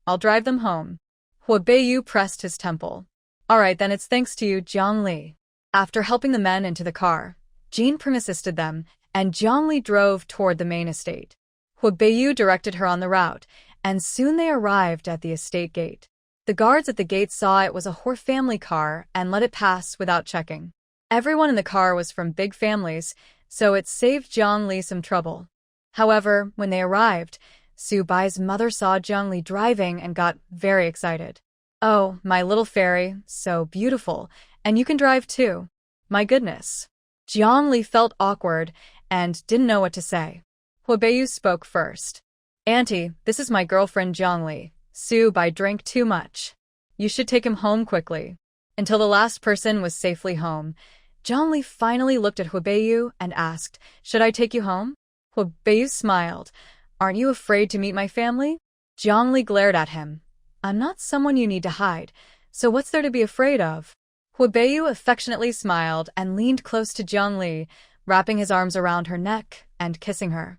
S1: "I'll drive them home." Huobayu pressed his temple. "All right, then it's thanks to you, Jiang." After helping the men into the car, Jean assisted them, and Jiang drove toward the main estate. Huobayu directed her on the route, and soon they arrived at the estate gate. The guards at the gate saw it was a Hu family car and let it pass without checking. Everyone in the car was from big families, so it saved Jiang some trouble. However, when they arrived, Su Bai's mother saw Jiang driving and got very excited. "Oh, my little fairy, so beautiful, and you can drive too. My goodness." Jiang felt awkward and didn't know what to say. Huobayu spoke first. "Auntie, this is my girlfriend Jiang. Su Bai drank too much. You should take him home quickly." Until the last person was safely home, Jiang finally looked at Huobayu and asked, "Should I take you home?" Huobayu smiled. "Aren't you afraid to meet my family?" Jiang glared at him. "I'm not someone you need to hide, so what's there to be afraid of?" Huobayu affectionately smiled and leaned close to Jiang, wrapping his arms around her neck and kissing her.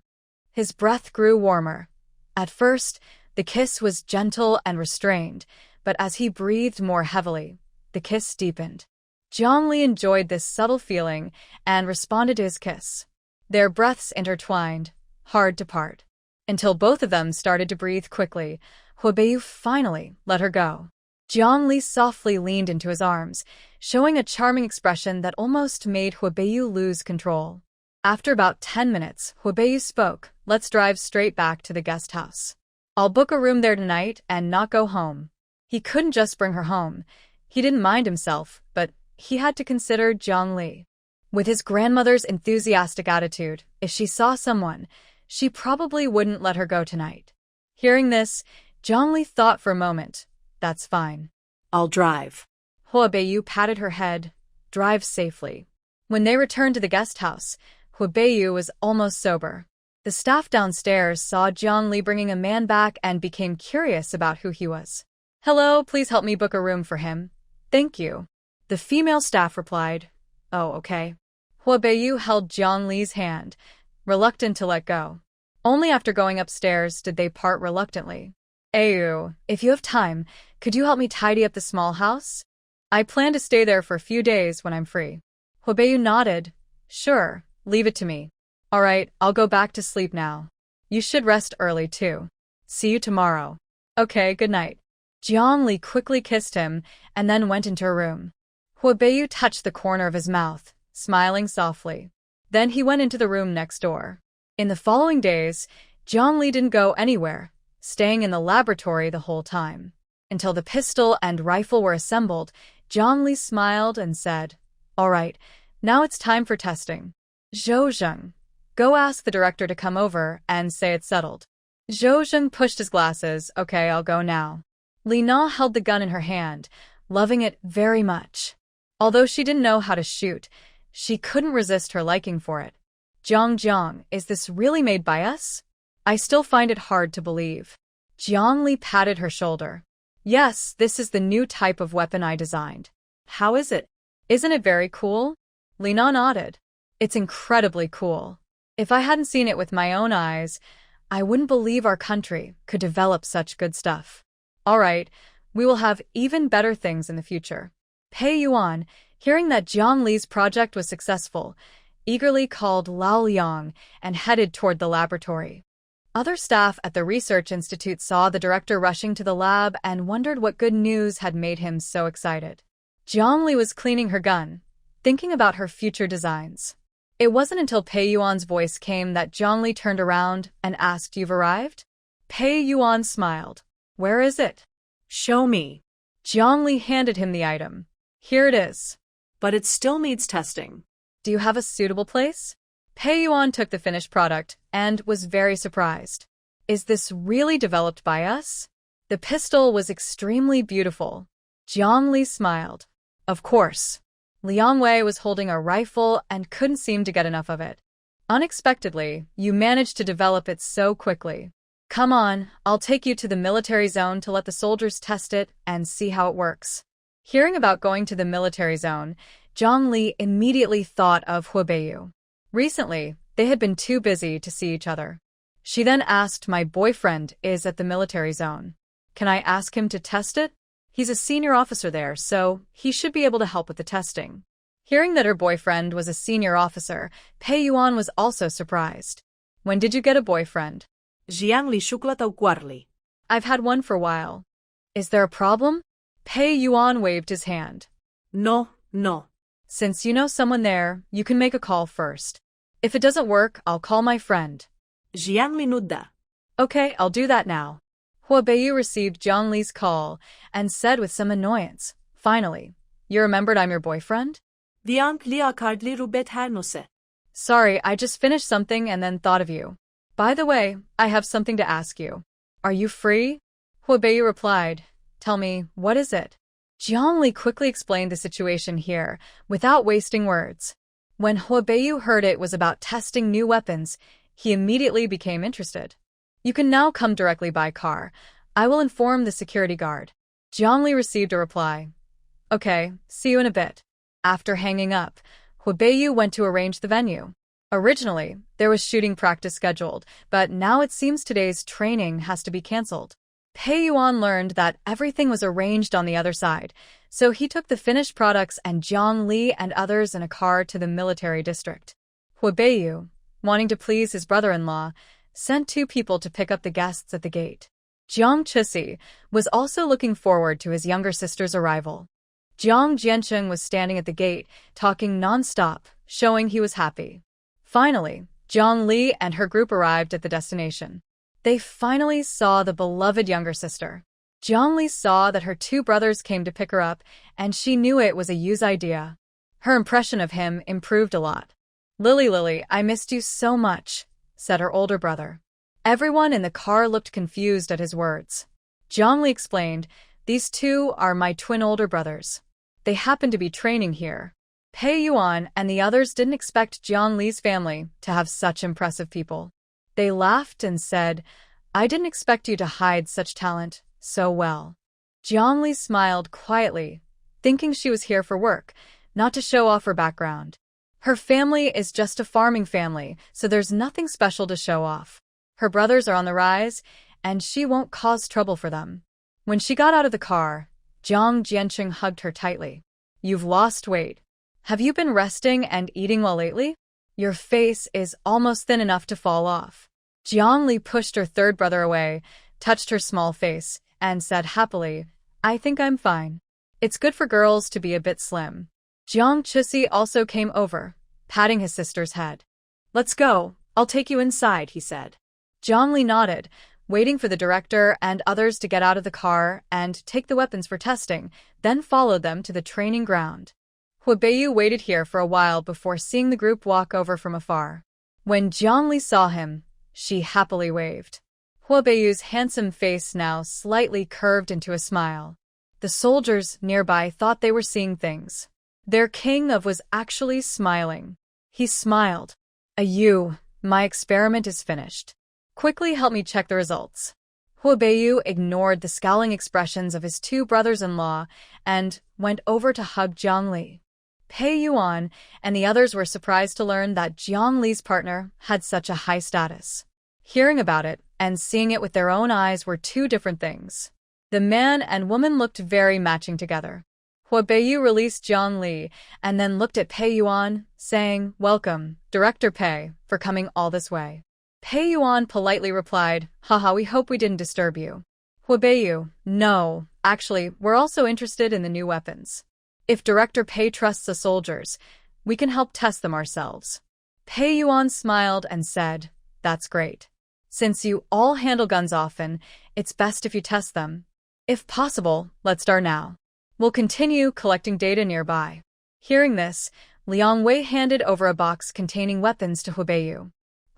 S1: His breath grew warmer. At first, the kiss was gentle and restrained, but as he breathed more heavily, the kiss deepened. Jiang enjoyed this subtle feeling and responded to his kiss. Their breaths intertwined, hard to part. Until both of them started to breathe quickly, Huobayu finally let her go. Jiang softly leaned into his arms, showing a charming expression that almost made Huobayu lose control. After about 10 minutes, Huobayu spoke, "Let's drive straight back to the guest house. I'll book a room there tonight and not go home." He couldn't just bring her home. He didn't mind himself, but he had to consider Jiang. With his grandmother's enthusiastic attitude, if she saw someone, she probably wouldn't let her go tonight. Hearing this, Jiang thought for a moment. "That's fine.
S2: I'll drive."
S1: Huobayu patted her head. "Drive safely." When they returned to the guest house, Huobayu was almost sober. The staff downstairs saw Jiang bringing a man back and became curious about who he was. "Hello, please help me book a room for him." "Thank you." The female staff replied. "Oh, okay." Huobayu held Jiang hand, reluctant to let go. Only after going upstairs did they part reluctantly. "Ayu, if you have time, could you help me tidy up the small house? I plan to stay there for a few days when I'm free." Huobayu nodded. "Sure, leave it to me." "All right, I'll go back to sleep now. You should rest early too. See you tomorrow." Okay, good night. Jiang Li quickly kissed him and then went into her room. Huabeiyu touched the corner of his mouth, smiling softly. Then he went into the room next door. In the following days, Jiang Li didn't go anywhere, staying in the laboratory the whole time. Until the pistol and rifle were assembled, Jiang Li smiled and said, "All right, now it's time for testing. Zhou Zheng, go ask the director to come over and say it's settled." Zhou Zheng pushed his glasses. "Okay, I'll go now." Li Na held the gun in her hand, loving it very much. Although she didn't know how to shoot, she couldn't resist her liking for it. Jiang, is this really made by us? I still find it hard to believe." Jiang Li patted her shoulder. "Yes, this is the new type of weapon I designed." "How is it? Isn't it very cool?" Li Na nodded. "It's incredibly cool. If I hadn't seen it with my own eyes, I wouldn't believe our country could develop such good stuff. All right, we will have even better things in the future." Pei Yuan, hearing that Jiang Li's project was successful, eagerly called Lao Liang and headed toward the laboratory. Other staff at the research institute saw the director rushing to the lab and wondered what good news had made him so excited. Jiang Li was cleaning her gun, thinking about her future designs. It wasn't until Pei Yuan's voice came that Jiang Li turned around and asked, "You've arrived?" Pei Yuan smiled. "Where is it?"
S2: Show me.
S1: Jiang Li handed him the item. "Here it is."
S2: But it still needs testing.
S1: "Do you have a suitable place?" Pei Yuan took the finished product and was very surprised. "Is this really developed by us?" The pistol was extremely beautiful. Jiang Li smiled. "Of course." Liang Wei was holding a rifle and couldn't seem to get enough of it. "Unexpectedly, you managed to develop it so quickly. Come on, I'll take you to the military zone to let the soldiers test it and see how it works." Hearing about going to the military zone, Jiang Li immediately thought of Huabeiyu. Recently, they had been too busy to see each other. She then asked, "My boyfriend is at the military zone. Can I ask him to test it? He's a senior officer there, so he should be able to help with the testing." Hearing that her boyfriend was a senior officer, Pei Yuan was also surprised. "When did you get a boyfriend?"
S2: Jiang Li shukla tauquarli.
S1: "I've had one for a while." "Is there a problem?" Pei Yuan waved his hand.
S2: No.
S1: "Since you know someone there, you can make a call first. If it doesn't work, I'll call my friend."
S2: Jiang Li nudda.
S1: "Okay, I'll do that now." Huabeiyu received Jiang Li's call and said with some annoyance, "Finally, you remembered I'm your boyfriend?"
S2: Viank li akardli rubet hernose.
S1: "Sorry, I just finished something and then thought of you. By the way, I have something to ask you. Are you free?" Huabeiyu replied, "Tell me, what is it?" Jiang Li quickly explained the situation here, without wasting words. When Huabeiyu heard it was about testing new weapons, he immediately became interested. "You can now come directly by car. I will inform the security guard." Jiang Li received a reply. "Okay, see you in a bit." After hanging up, Huabeiyu went to arrange the venue. Originally, there was shooting practice scheduled, but now it seems today's training has to be cancelled. Pei Yuan learned that everything was arranged on the other side, so he took the finished products and Jiang Li and others in a car to the military district. Huabeiyu, wanting to please his brother-in-law, sent 2 people to pick up the guests at the gate. Jiang Chisi was also looking forward to his younger sister's arrival. Jiang Jiancheng was standing at the gate, talking non-stop, showing he was happy. Finally, Jiang Li and her group arrived at the destination. They finally saw the beloved younger sister. Jiang Li saw that her 2 brothers came to pick her up, and she knew it was a Yu's idea. Her impression of him improved a lot. Lily, I missed you so much," said her older brother. Everyone in the car looked confused at his words. Jiang Li explained, "These 2 are my twin older brothers. They happen to be training here." Pei Yuan and the others didn't expect Jiang Li's family to have such impressive people. They laughed and said, "I didn't expect you to hide such talent so well." Jiang Li smiled quietly, thinking she was here for work, not to show off her background. Her family is just a farming family, so there's nothing special to show off. Her brothers are on the rise, and she won't cause trouble for them. When she got out of the car, Jiang Jiancheng hugged her tightly. "You've lost weight. Have you been resting and eating well lately? Your face is almost thin enough to fall off." Jiang Li pushed her 3rd brother away, touched her small face, and said happily, I think I'm fine. It's good for girls to be a bit slim. Jiang Chusi also came over, patting his sister's head. Let's go, I'll take you inside, he said. Jiang Li nodded, waiting for the director and others to get out of the car and take the weapons for testing, then followed them to the training ground. Huabeiyu waited here for a while before seeing the group walk over from afar. When Jiang Li saw him, she happily waved. Huabeiyu's handsome face now slightly curved into a smile. The soldiers nearby thought they were seeing things. Their king of was actually smiling. He smiled. My experiment is finished. Quickly help me check the results. Huabeiyu ignored the scowling expressions of his two brothers-in-law and went over to hug Jiang Li. Pei Yuan and the others were surprised to learn that Jiang Li's partner had such a high status. Hearing about it and seeing it with their own eyes were two different things. The man and woman looked very matching together. Huabeiyu released Jiang Li and then looked at Pei Yuan, saying, Welcome, Director Pei, for coming all this way. Pei Yuan politely replied, Haha, we hope we didn't disturb you. Huabeiyu, no, actually, we're also interested in the new weapons. If Director Pei trusts the soldiers, we can help test them ourselves. Pei Yuan smiled and said, That's great. Since you all handle guns often, it's best if you test them. If possible, let's start now. We'll continue collecting data nearby. Hearing this, Liang Wei handed over a box containing weapons to Huabeiyu.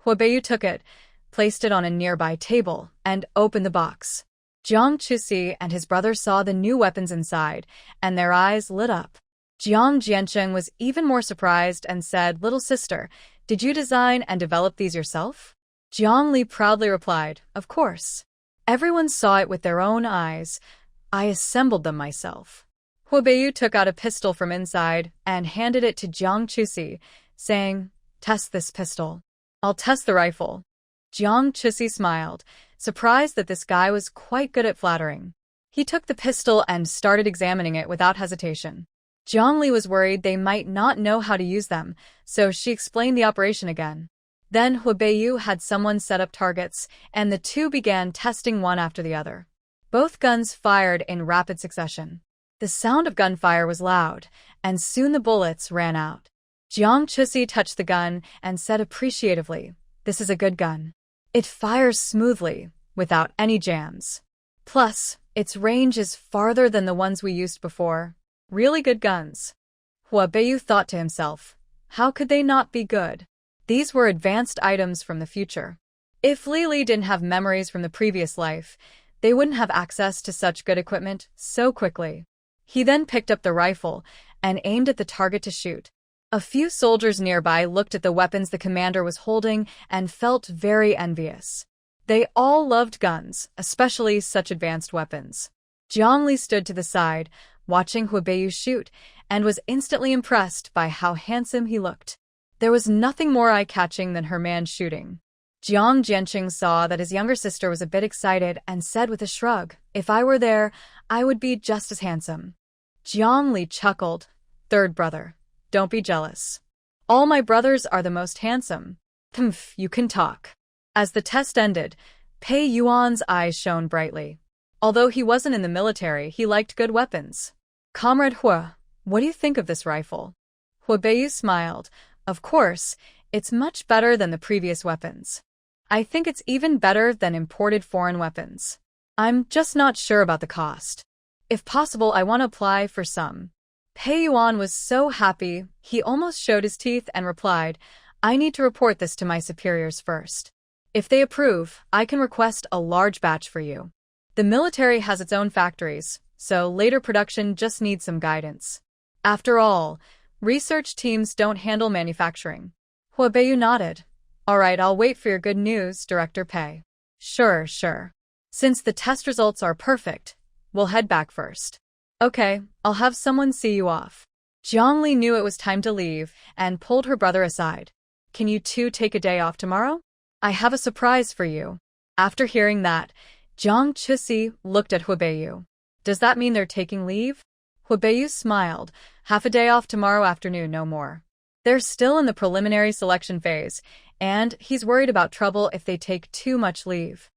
S1: Huabeiyu took it, placed it on a nearby table, and opened the box. Jiang Chusi and his brother saw the new weapons inside, and their eyes lit up. Jiang Jiancheng was even more surprised and said, Little sister, did you design and develop these yourself? Jiang Li proudly replied, Of course. Everyone saw it with their own eyes. I assembled them myself. Huabeiyu took out a pistol from inside and handed it to Jiang Chusi, saying, Test this pistol. I'll test the rifle. Jiang Chusi smiled, surprised that this guy was quite good at flattering. He took the pistol and started examining it without hesitation. Jiang Li was worried they might not know how to use them, so she explained the operation again. Then Huabeiyu had someone set up targets, and the two began testing one after the other. Both guns fired in rapid succession. The sound of gunfire was loud, and soon the bullets ran out. Jiang Chusi touched the gun and said appreciatively, This is a good gun. It fires smoothly, without any jams. Plus, its range is farther than the ones we used before. Really good guns. Huabeiyu thought to himself, how could they not be good? These were advanced items from the future. If Li didn't have memories from the previous life, they wouldn't have access to such good equipment so quickly. He then picked up the rifle and aimed at the target to shoot. A few soldiers nearby looked at the weapons the commander was holding and felt very envious. They all loved guns, especially such advanced weapons. Jiang Li stood to the side, watching Huabeiyu shoot, and was instantly impressed by how handsome he looked. There was nothing more eye-catching than her man shooting. Jiang Jianqing saw that his younger sister was a bit excited and said with a shrug, If I were there, I would be just as handsome. Jiang Li chuckled, Third brother, don't be jealous. All my brothers are the most handsome. Humph, you can talk. As the test ended, Pei Yuan's eyes shone brightly. Although he wasn't in the military, he liked good weapons. Comrade Hua, what do you think of this rifle? Huabeiyu smiled. Of course, it's much better than the previous weapons. I think it's even better than imported foreign weapons. I'm just not sure about the cost. If possible, I want to apply for some. Pei Yuan was so happy, he almost showed his teeth and replied, I need to report this to my superiors first. If they approve, I can request a large batch for you. The military has its own factories, so later production just needs some guidance. After all, research teams don't handle manufacturing. Huabeiyu nodded. All right, I'll wait for your good news, Director Pei. Sure. Since the test results are perfect, we'll head back first. Okay, I'll have someone see you off. Jiang Li knew it was time to leave and pulled her brother aside. Can you two take a day off tomorrow? I have a surprise for you. After hearing that, Jiang Chusi looked at Huabeiyu. Does that mean they're taking leave? Huabeiyu smiled. Half a day off tomorrow afternoon, no more. They're still in the preliminary selection phase, and he's worried about trouble if they take too much leave.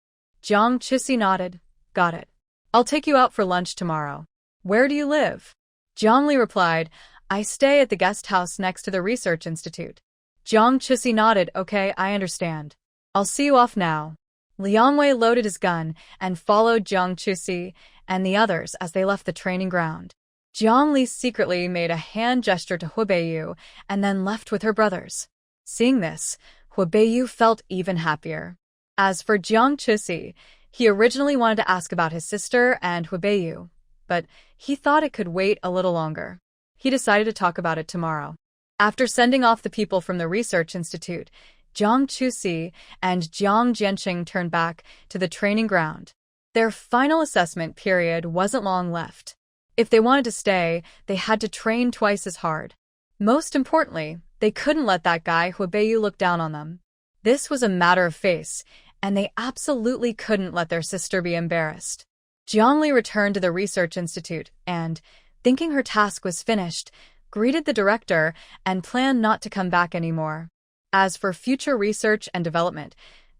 S1: Jiang Chusi nodded. Got it. I'll take you out for lunch tomorrow. Where do you live? Jiang Li replied, I stay at the guest house next to the research institute. Jiang Chusi nodded, okay, I understand. I'll see you off now. Liang Wei loaded his gun and followed Jiang Chusi and the others as they left the training ground. Jiang Li secretly made a hand gesture to Hu Beiyu and then left with her brothers. Seeing this, Hu Beiyu felt even happier. As for Jiang Chusi, he originally wanted to ask about his sister and Hu Beiyu, but he thought it could wait a little longer. He decided to talk about it tomorrow. After sending off the people from the research institute, Jiang Chusi and Jiang Jianqing turned back to the training ground. Their final assessment period wasn't long left. If they wanted to stay, they had to train twice as hard. Most importantly, they couldn't let that guy Hu Beiyu look down on them. This was a matter of face, and they absolutely couldn't let their sister be embarrassed. Jiang Li returned to the research institute and, thinking her task was finished, greeted the director and planned not to come back anymore. As for future research and development,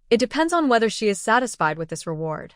S1: it depends on whether she is satisfied with this reward.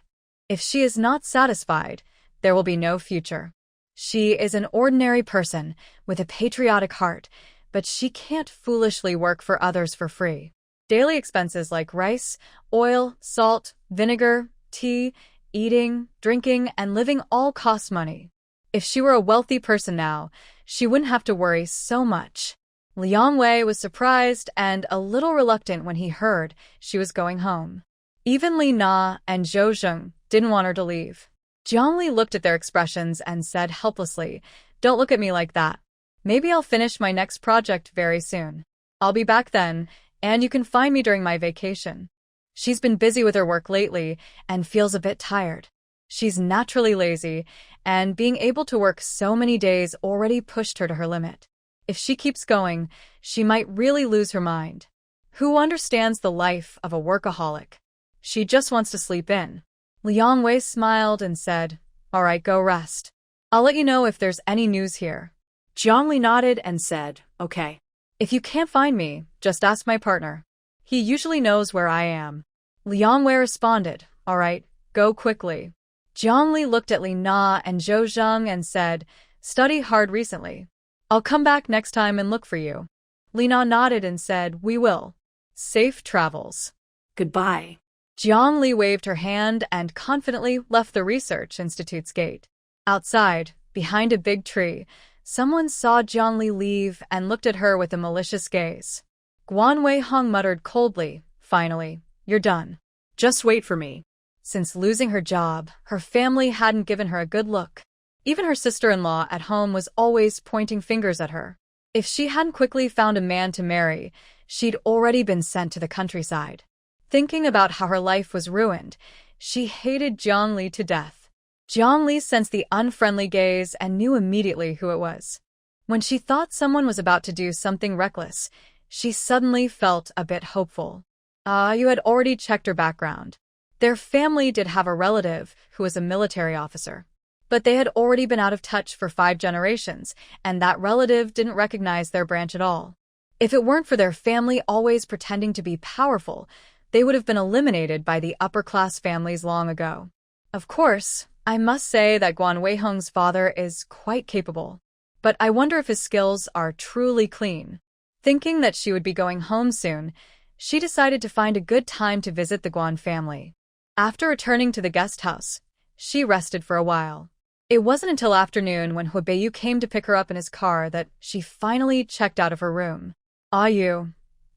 S1: If she is not satisfied, there will be no future. She is an ordinary person with a patriotic heart, but she can't foolishly work for others for free. Daily expenses like rice, oil, salt, vinegar, tea, eating, drinking, and living all cost money. If she were a wealthy person now, she wouldn't have to worry so much. Liang Wei was surprised and a little reluctant when he heard she was going home. Even Li Na and Zhou Zheng didn't want her to leave. Jiang Li looked at their expressions and said helplessly, Don't look at me like that. Maybe I'll finish my next project very soon. I'll be back then, and you can find me during my vacation. She's been busy with her work lately and feels a bit tired. She's naturally lazy, and being able to work so many days already pushed her to her limit. If she keeps going, she might really lose her mind. Who understands the life of a workaholic? She just wants to sleep in. Liang Wei smiled and said, All right, go rest. I'll let you know if there's any news here.
S2: Jiang Li nodded and said, okay.
S1: If you can't find me, just ask my partner. He usually knows where I am. Liang Wei responded, All right, go quickly. Jiang Li looked at Li Na and Zhou Zheng and said, Study hard recently. I'll come back next time and look for you. Li Na nodded and said, We will. Safe travels.
S2: Goodbye.
S1: Jiang Li waved her hand and confidently left the research institute's gate. Outside, behind a big tree, someone saw Jiang Li leave and looked at her with a malicious gaze. Guan Wei Hong muttered coldly, Finally, you're done.
S2: Just wait for me.
S1: Since losing her job, her family hadn't given her a good look. Even her sister-in-law at home was always pointing fingers at her. If she hadn't quickly found a man to marry, she'd already been sent to the countryside. Thinking about how her life was ruined, she hated Jiang Li to death. Jiang Li sensed the unfriendly gaze and knew immediately who it was. When she thought someone was about to do something reckless, she suddenly felt a bit hopeful. You had already checked her background. Their family did have a relative who was a military officer. But they had already been out of touch for 5 generations, and that relative didn't recognize their branch at all. If it weren't for their family always pretending to be powerful, they would have been eliminated by the upper-class families long ago. Of course, I must say that Guan Weihong's father is quite capable, but I wonder if his skills are truly clean. Thinking that she would be going home soon, she decided to find a good time to visit the Guan family. After returning to the guest house, she rested for a while. It wasn't until afternoon when Hu Beiyu came to pick her up in his car that she finally checked out of her room.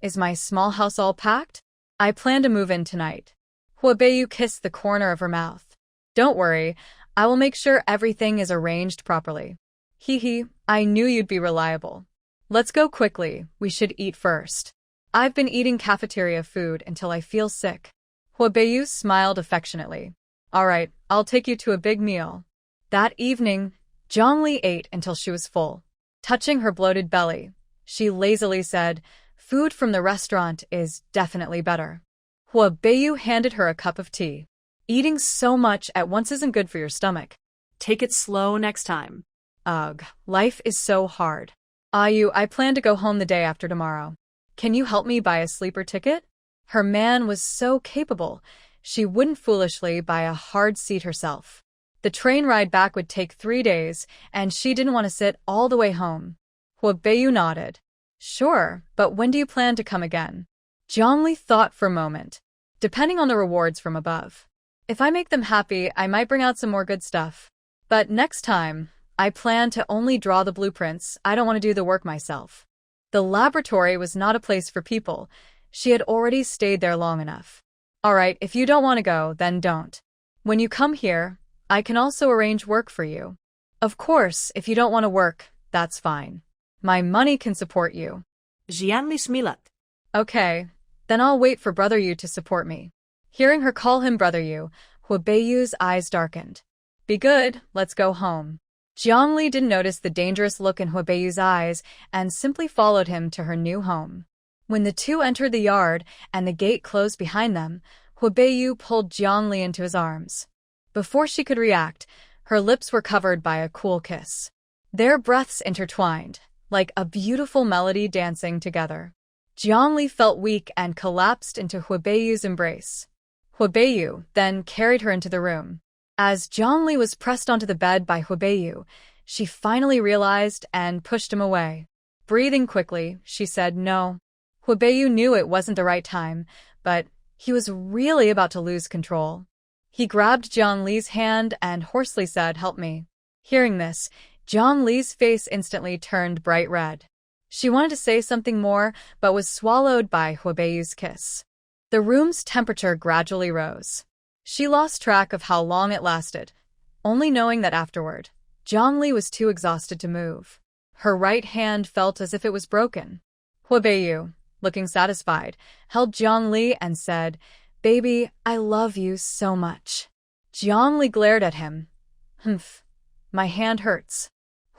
S1: Is my small house all packed? I plan to move in tonight. Hu Beiyu kissed the corner of her mouth. Don't worry, I will make sure everything is arranged properly. I knew you'd be reliable. Let's go quickly, we should eat first. I've been eating cafeteria food until I feel sick. Hu Beiyu smiled affectionately. All right, I'll take you to a big meal. That evening, Jiang Li ate until she was full. Touching her bloated belly, she lazily said, Food from the restaurant is definitely better. Hu Beiyu handed her a cup of tea. Eating so much at once isn't good for your stomach.
S2: Take it slow next time.
S1: Ugh, life is so hard. I plan to go home the day after tomorrow. Can you help me buy a sleeper ticket? Her man was so capable, she wouldn't foolishly buy a hard seat herself. The train ride back would take 3 days, and she didn't want to sit all the way home. Huobeyu nodded. Sure, but when do you plan to come again? Zhongli thought for a moment. Depending on the rewards from above. If I make them happy, I might bring out some more good stuff. But next time, I plan to only draw the blueprints. I don't want to do the work myself. The laboratory was not a place for people. She had already stayed there long enough. Alright, if you don't want to go, then don't. When you come here, I can also arrange work for you. Of course, if you don't want to work, that's fine. My money can support you.
S2: Jiang smilat.
S1: Okay, then I'll wait for Brother Yu to support me. Hearing her call him Brother Yu, Huobeyu's eyes darkened. Be good, let's go home. Jiangli didn't notice the dangerous look in Huobeyu's eyes and simply followed him to her new home. When the two entered the yard and the gate closed behind them, Huobeyu pulled Jiangli into his arms. Before she could react, her lips were covered by a cool kiss. Their breaths intertwined, like a beautiful melody dancing together. Jiangli felt weak and collapsed into Huobeyu's embrace. Huobeyu then carried her into the room. As Jiangli was pressed onto the bed by Huobeyu, she finally realized and pushed him away. Breathing quickly, she said no. Huobeyu knew it wasn't the right time, but he was really about to lose control. He grabbed Jiangli's hand and hoarsely said, "Help me." Hearing this, Jiangli's face instantly turned bright red. She wanted to say something more, but was swallowed by Huobeyu's kiss. The room's temperature gradually rose. She lost track of how long it lasted, only knowing that afterward, Jiangli was too exhausted to move. Her right hand felt as if it was broken. Huobeyu, looking satisfied, held Jiangli and said, "Baby, I love you so much." Jiangli glared at him. "Humph, my hand hurts."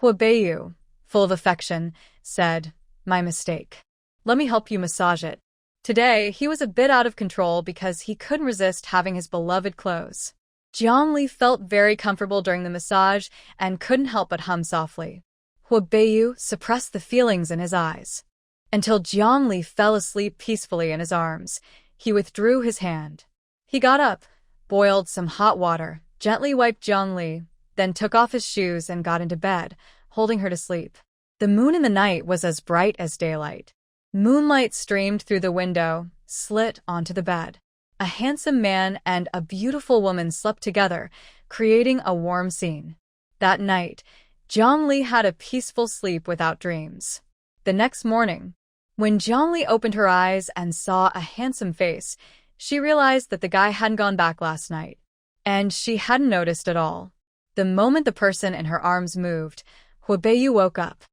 S1: Huobeyu, full of affection, said, "My mistake. Let me help you massage it." Today, he was a bit out of control because he couldn't resist having his beloved clothes. Jiangli felt very comfortable during the massage and couldn't help but hum softly. Huobeyu suppressed the feelings in his eyes. Until Jiangli fell asleep peacefully in his arms, he withdrew his hand. He got up, boiled some hot water, gently wiped Jiangli, then took off his shoes and got into bed, holding her to sleep. The moon in the night was as bright as daylight. Moonlight streamed through the window, slit onto the bed. A handsome man and a beautiful woman slept together, creating a warm scene. That night, Jiangli had a peaceful sleep without dreams. The next morning, when Jiangli opened her eyes and saw a handsome face, she realized that the guy hadn't gone back last night. And she hadn't noticed at all. The moment the person in her arms moved, Huobeyu woke up.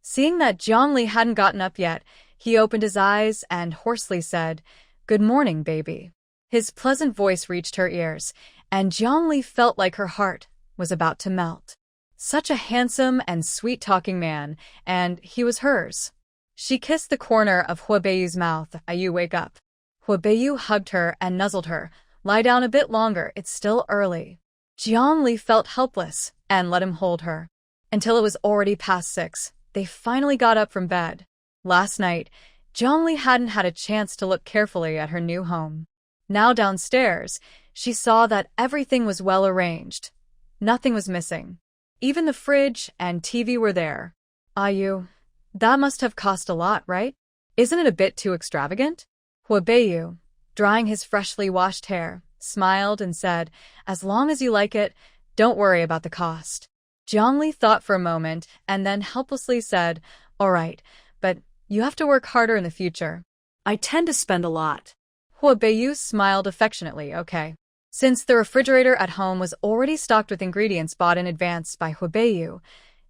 S1: Seeing that Jiangli hadn't gotten up yet, he opened his eyes and hoarsely said, "Good morning, baby." His pleasant voice reached her ears, and Jiangli felt like her heart was about to melt. Such a handsome and sweet-talking man, and he was hers. She kissed the corner of Huobeyu's mouth. "You wake up." Huobeyu hugged her and nuzzled her. "Lie down a bit longer, it's still early." Jiangli felt helpless and let him hold her. Until it was already past 6, they finally got up from bed. Last night, Jiangli hadn't had a chance to look carefully at her new home. Now downstairs, she saw that everything was well arranged. Nothing was missing. Even the fridge and TV were there. That must have cost a lot, right? Isn't it a bit too extravagant? Huobeyu, drying his freshly washed hair, smiled and said, "As long as you like it, don't worry about the cost." Jiangli thought for a moment and then helplessly said, "All right, but you have to work harder in the future."
S2: I tend to spend a lot.
S1: Huobeyu smiled affectionately. "Okay." Since the refrigerator at home was already stocked with ingredients bought in advance by Huobeyu,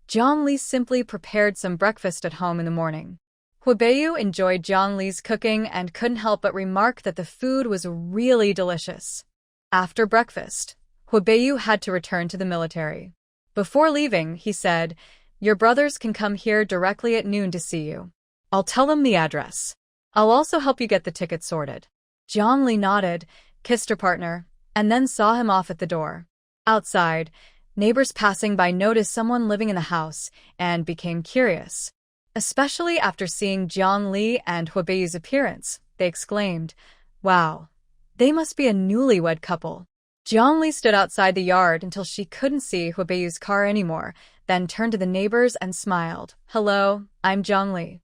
S1: Jiangli simply prepared some breakfast at home in the morning. Huobeyu enjoyed Jiangli's cooking and couldn't help but remark that the food was really delicious. After breakfast, Huobeyu had to return to the military. Before leaving, he said, "Your brothers can come here directly at noon to see you. I'll tell them the address. I'll also help you get the tickets sorted." Jiangli nodded, kissed her partner, and then saw him off at the door. Outside, neighbors passing by noticed someone living in the house and became curious. Especially after seeing Jiangli and Huobeyu's appearance, they exclaimed, "Wow, they must be a newlywed couple." Jiang stood outside the yard until she couldn't see Huabei's car anymore, then turned to the neighbors and smiled. Hello, I'm Jiang.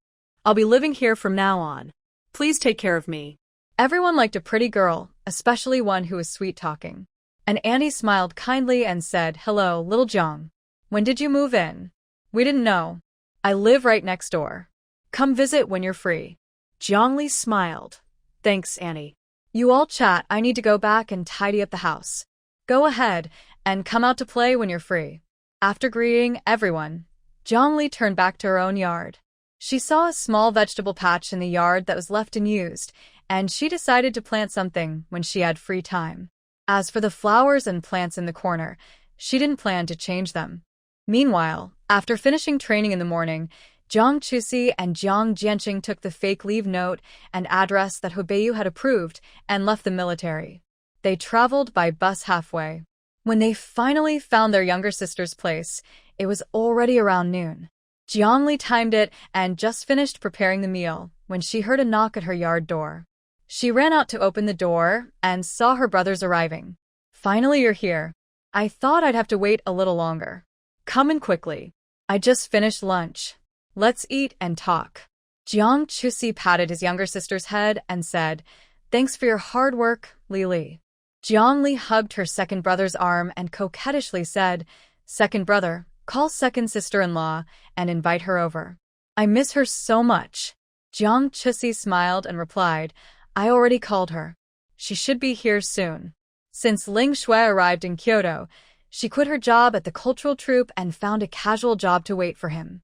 S2: I'll be living here from now on. Please take care of me.
S1: Everyone liked a pretty girl, especially one who was sweet-talking. And Annie smiled kindly and said, Hello, little Jiang. When did you move in? We didn't know. I live right next door. Come visit when you're free.
S2: Jiang smiled. Thanks, Annie.
S1: You all chat, I need to go back and tidy up the house. Go ahead, and come out to play when you're free. After greeting everyone, Jiang turned back to her own yard. She saw a small vegetable patch in the yard that was left unused, and she decided to plant something when she had free time. As for the flowers and plants in the corner, she didn't plan to change them. Meanwhile, after finishing training in the morning, Jiang Chusi and Jiang Jianqing took the fake leave note and address that Huabei had approved and left the military. They traveled by bus halfway. When they finally found their younger sister's place, it was already around noon. Jiang timed it and just finished preparing the meal when she heard a knock at her yard door. She ran out to open the door and saw her brothers arriving. Finally, you're here. I thought I'd have to wait a little longer. Come in quickly. I just finished lunch. Let's eat and talk. Jiang Chusi patted his younger sister's head and said, Thanks for your hard work, Li. Jiang Li hugged her second brother's arm and coquettishly said, Second brother, call second sister-in-law and invite her over. I miss her so much. Jiang Chusi smiled and replied, I already called her. She should be here soon. Since Ling Shui arrived in Kyoto, she quit her job at the cultural troupe and found a casual job to wait for him.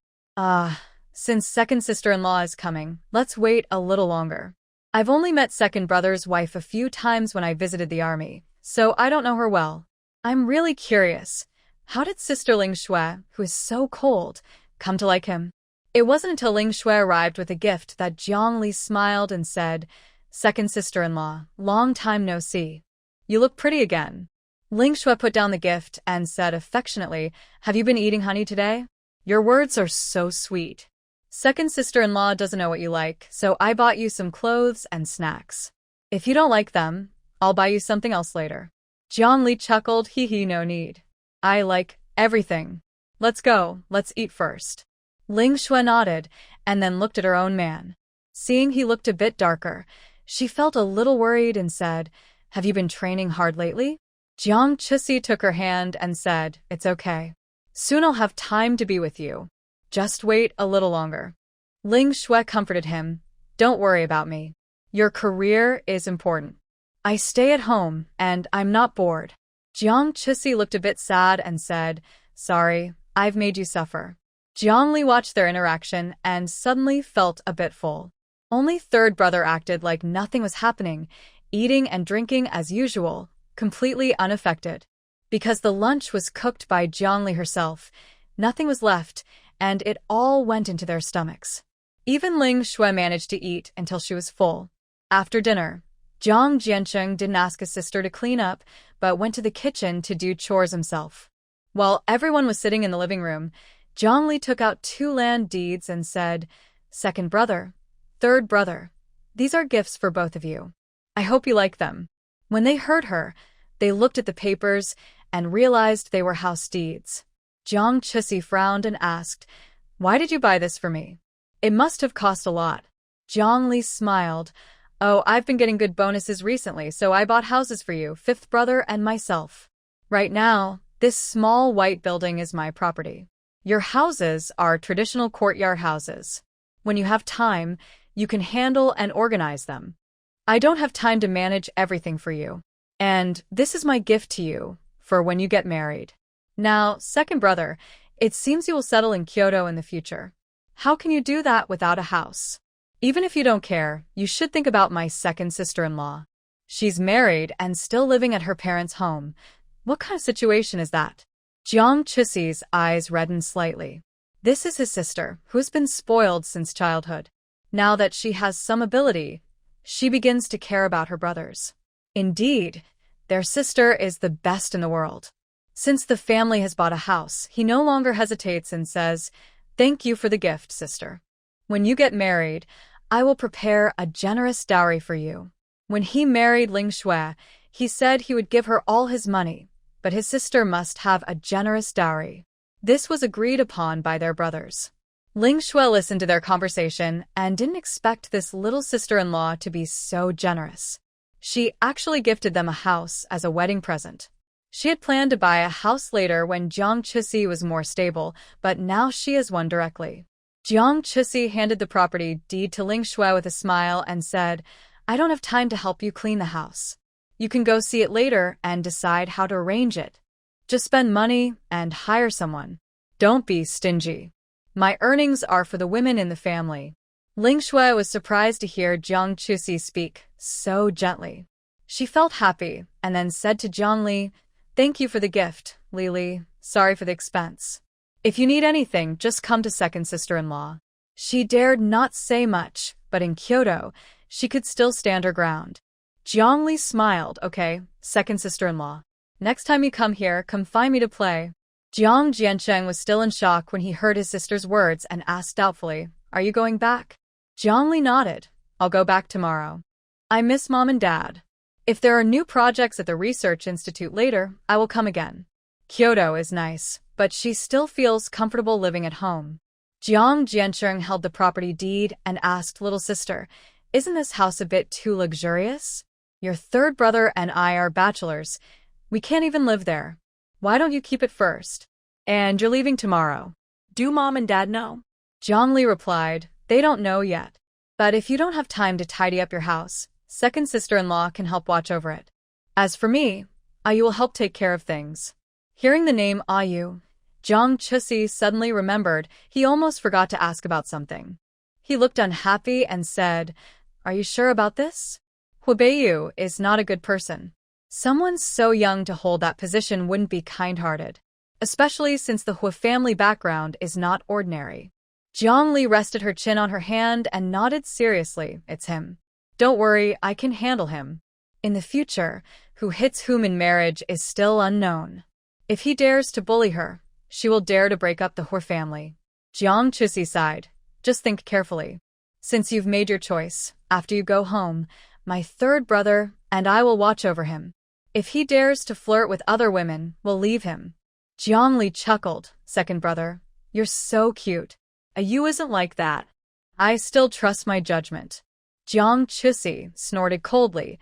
S1: Since second sister-in-law is coming, let's wait a little longer. I've only met second brother's wife a few times when I visited the army, so I don't know her well. I'm really curious. How did Sister Ling Shui, who is so cold, come to like him? It wasn't until Ling Shui arrived with a gift that Jiang Li smiled and said, Second sister-in-law, long time no see. You look pretty again. Ling Shui put down the gift and said affectionately, Have you been eating honey today? Your words are so sweet. Second sister-in-law doesn't know what you like, so I bought you some clothes and snacks. If you don't like them, I'll buy you something else later. Jiang Li chuckled, Hee, no need. I like everything. Let's go, let's eat first. Ling Shui nodded and then looked at her own man. Seeing he looked a bit darker, she felt a little worried and said, Have you been training hard lately? Jiang Chusi took her hand and said, It's okay. Soon I'll have time to be with you. Just wait a little longer. Ling Shui comforted him. Don't worry about me. Your career is important. I stay at home, and I'm not bored. Jiang Chusi looked a bit sad and said, Sorry, I've made you suffer. Jiang Li watched their interaction and suddenly felt a bit full. Only third brother acted like nothing was happening, eating and drinking as usual, completely unaffected. Because the lunch was cooked by Jiang Li herself, nothing was left, and it all went into their stomachs. Even Ling Shui managed to eat until she was full. After dinner, Jiang Jianqing didn't ask his sister to clean up, but went to the kitchen to do chores himself. While everyone was sitting in the living room, Jiang Li took out 2 land deeds and said, Second brother, third brother, these are gifts for both of you. I hope you like them. When they heard her, they looked at the papers and realized they were house deeds. Jiang Chusi frowned and asked, Why did you buy this for me? It must have cost a lot. Jiang Li smiled. Oh, I've been getting good bonuses recently, so I bought houses for you, fifth brother and myself. Right now, this small white building is my property. Your houses are traditional courtyard houses. When you have time, you can handle and organize them. I don't have time to manage everything for you. And this is my gift to you for when you get married. Now, second brother, it seems you will settle in Kyoto in the future. How can you do that without a house? Even if you don't care, you should think about my second sister-in-law. She's married and still living at her parents' home. What kind of situation is that? Jiang Chusi's eyes reddened slightly. This is his sister, who's been spoiled since childhood. Now that she has some ability, she begins to care about her brothers. Indeed, their sister is the best in the world. Since the family has bought a house, he no longer hesitates and says, Thank you for the gift, sister. When you get married, I will prepare a generous dowry for you. When he married Ling Shui, He said he would give her all his money, but his sister must have a generous dowry. This was agreed upon by their brothers. Ling Shui listened to their conversation and didn't expect this little sister-in-law to be so generous. She actually gifted them a house as a wedding present. She had planned to buy a house later when Jiang Chusi was more stable, but now she has one directly. Jiang Chusi handed the property deed to Ling Shui with a smile and said, "I don't have time to help you clean the house. You can go see it later and decide how to arrange it. Just spend money and hire someone. Don't be stingy. My earnings are for the women in the family." Ling Shui was surprised to hear Jiang Chusi speak so gently. She felt happy and then said to Jiang Li, "Thank you for the gift, Li. Sorry for the expense. If you need anything, just come to second sister-in-law." She dared not say much, but in Kyoto, she could still stand her ground. Jiang Li smiled. "Okay, second sister-in-law. Next time you come here, come find me to play." Jiang Jiancheng was still in shock when he heard his sister's words and asked doubtfully, "Are you going back?" Jiang Li nodded. "I'll go back tomorrow. I miss Mom and Dad. If there are new projects at the Research Institute later, I will come again." Kyoto is nice, but she still feels comfortable living at home. Jiang Jiancheng held the property deed and asked little sister, "Isn't this house a bit too luxurious? Your third brother and I are bachelors. We can't even live there. Why don't you keep it first? And you're leaving tomorrow. Do Mom and Dad know?" Jiang Li replied, "They don't know yet. But if you don't have time to tidy up your house, second sister-in-law can help watch over it. As for me, Ayu will help take care of things." Hearing the name Ayu, Jiang Chusi suddenly remembered he almost forgot to ask about something. He looked unhappy and said, "Are you sure about this? Huibeiyu is not a good person. Someone so young to hold that position wouldn't be kind-hearted, especially since the Hu family background is not ordinary." Jiang Li rested her chin on her hand and nodded seriously. "It's him. Don't worry, I can handle him. In the future, who hits whom in marriage is still unknown. If he dares to bully her, she will dare to break up the Hu family." Jiang Chusi sighed. "Just think carefully. Since you've made your choice, after you go home, my third brother and I will watch over him. If he dares to flirt with other women, we'll leave him." Jiang Li chuckled. "Second brother, you're so cute. Ayu isn't like that. I still trust my judgment." Jiang Chusi snorted coldly.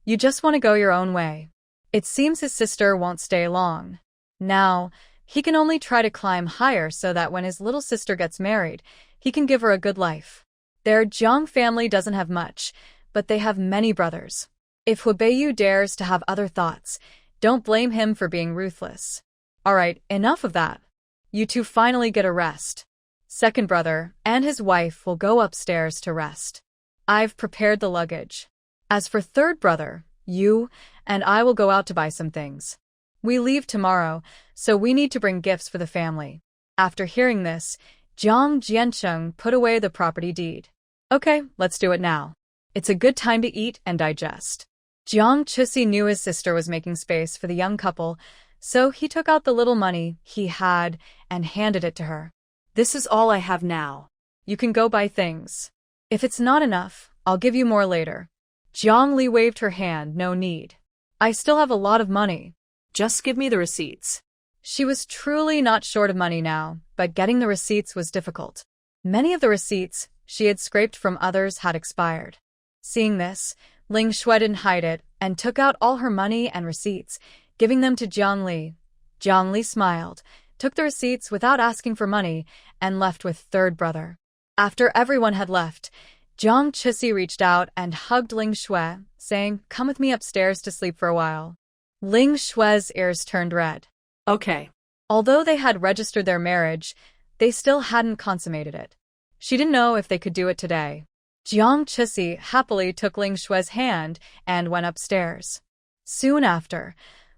S1: "You just want to go your own way." It seems his sister won't stay long. Now, he can only try to climb higher so that when his little sister gets married, he can give her a good life. Their Jiang family doesn't have much, but they have many brothers. If Huibeiyu dares to have other thoughts, don't blame him for being ruthless. All right, enough of that. You two finally get a rest. Second brother and his wife will go upstairs to rest. I've prepared the luggage. As for third brother, you and I will go out to buy some things. We leave tomorrow, so we need to bring gifts for the family." After hearing this, Jiang Jiancheng put away the property deed. "Okay, let's do it now. It's a good time to eat and digest." Jiang Chusi knew his sister was making space for the young couple, so he took out the little money he had and handed it to her. "This is all I have now. You can go buy things. If it's not enough, I'll give you more later." Jiang Li waved her hand. "No need. I still have a lot of money. Just give me the receipts." She was truly not short of money now, but getting the receipts was difficult. Many of the receipts she had scraped from others had expired. Seeing this, Ling Shui didn't hide it and took out all her money and receipts, giving them to Jiang Li. Jiang Li smiled, took the receipts without asking for money, and left with third brother. After everyone had left, Jiang Chusi reached out and hugged Ling Shui, saying, "Come with me upstairs to sleep for a while." Ling Shui's ears turned red. Okay. Although they had registered their marriage, they still hadn't consummated it. She didn't know if they could do it today. Jiang Chusi happily took Ling Shui's hand and went upstairs. Soon after,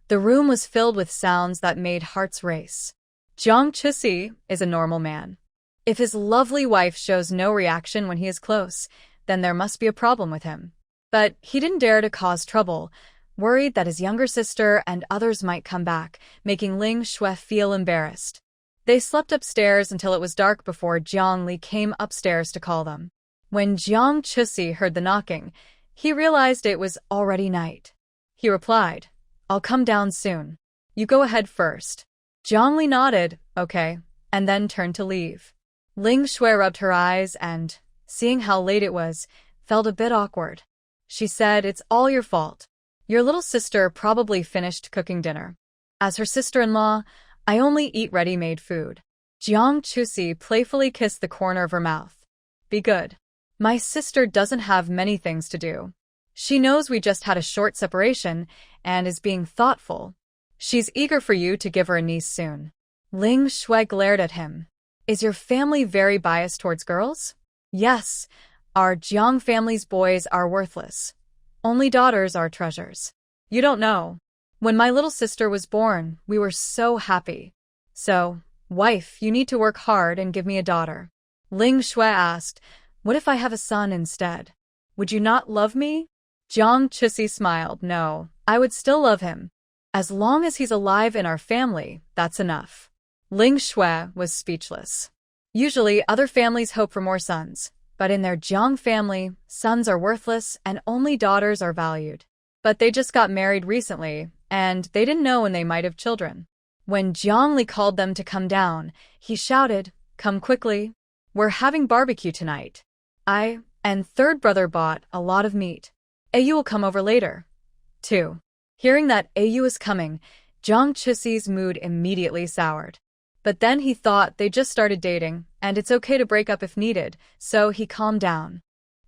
S1: the room was filled with sounds that made hearts race. Jiang Chusi is a normal man. If his lovely wife shows no reaction when he is close, then there must be a problem with him. But he didn't dare to cause trouble, worried that his younger sister and others might come back, making Ling Shui feel embarrassed. They slept upstairs until it was dark before Jiang Li came upstairs to call them. When Jiang Chusi heard the knocking, he realized it was already night. He replied, I'll come down soon. You go ahead first. Jiang Li nodded, okay, and then turned to leave. Ling Shui rubbed her eyes and, seeing how late it was, felt a bit awkward. She said, it's all your fault. Your little sister probably finished cooking dinner. As her sister-in-law, I only eat ready-made food. Jiang Chusi playfully kissed the corner of her mouth. Be good. My sister doesn't have many things to do. She knows we just had a short separation and is being thoughtful. She's eager for you to give her a niece soon. Ling Shui glared at him. Is your family very biased towards girls? Yes, our Jiang family's boys are worthless. Only daughters are treasures. You don't know. When my little sister was born, we were so happy. So, wife, you need to work hard and give me a daughter. Ling Shui asked, what if I have a son instead? Would you not love me? Jiang Chusi smiled. No, I would still love him. As long as he's alive in our family, that's enough. Ling Shui was speechless. Usually, other families hope for more sons, but in their Jiang family, sons are worthless and only daughters are valued. But they just got married recently, and they didn't know when they might have children. When Jiang Li called them to come down, he shouted, come quickly. We're having barbecue tonight. I and third brother bought a lot of meat. Ayu will come over later. 2. Hearing that Ayu was coming, Jiang Chusi's mood immediately soured. But then he thought they just started dating, and it's okay to break up if needed, so he calmed down.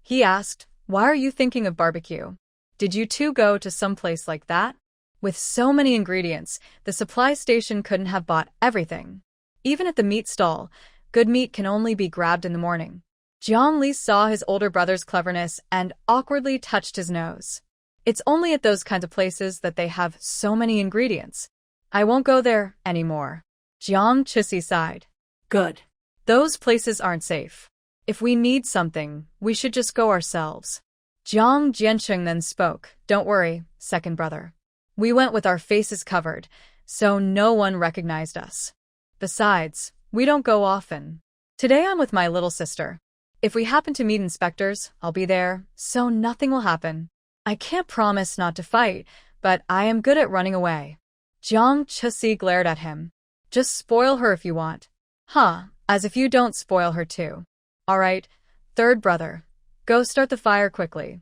S1: He asked, why are you thinking of barbecue? Did you two go to some place like that? With so many ingredients, the supply station couldn't have bought everything. Even at the meat stall, good meat can only be grabbed in the morning. Jiang Li saw his older brother's cleverness and awkwardly touched his nose. It's only at those kinds of places that they have so many ingredients. I won't go there anymore. Jiang Chusi sighed. Good. Those places aren't safe. If we need something, we should just go ourselves. Jiang Jiansheng then spoke. Don't worry, second brother. We went with our faces covered, so no one recognized us. Besides, we don't go often. Today I'm with my little sister. If we happen to meet inspectors, I'll be there, so nothing will happen. I can't promise not to fight, but I am good at running away. Jiang Chusi glared at him. Just spoil her if you want. Huh, as if you don't spoil her too. All right, third brother. Go start the fire quickly.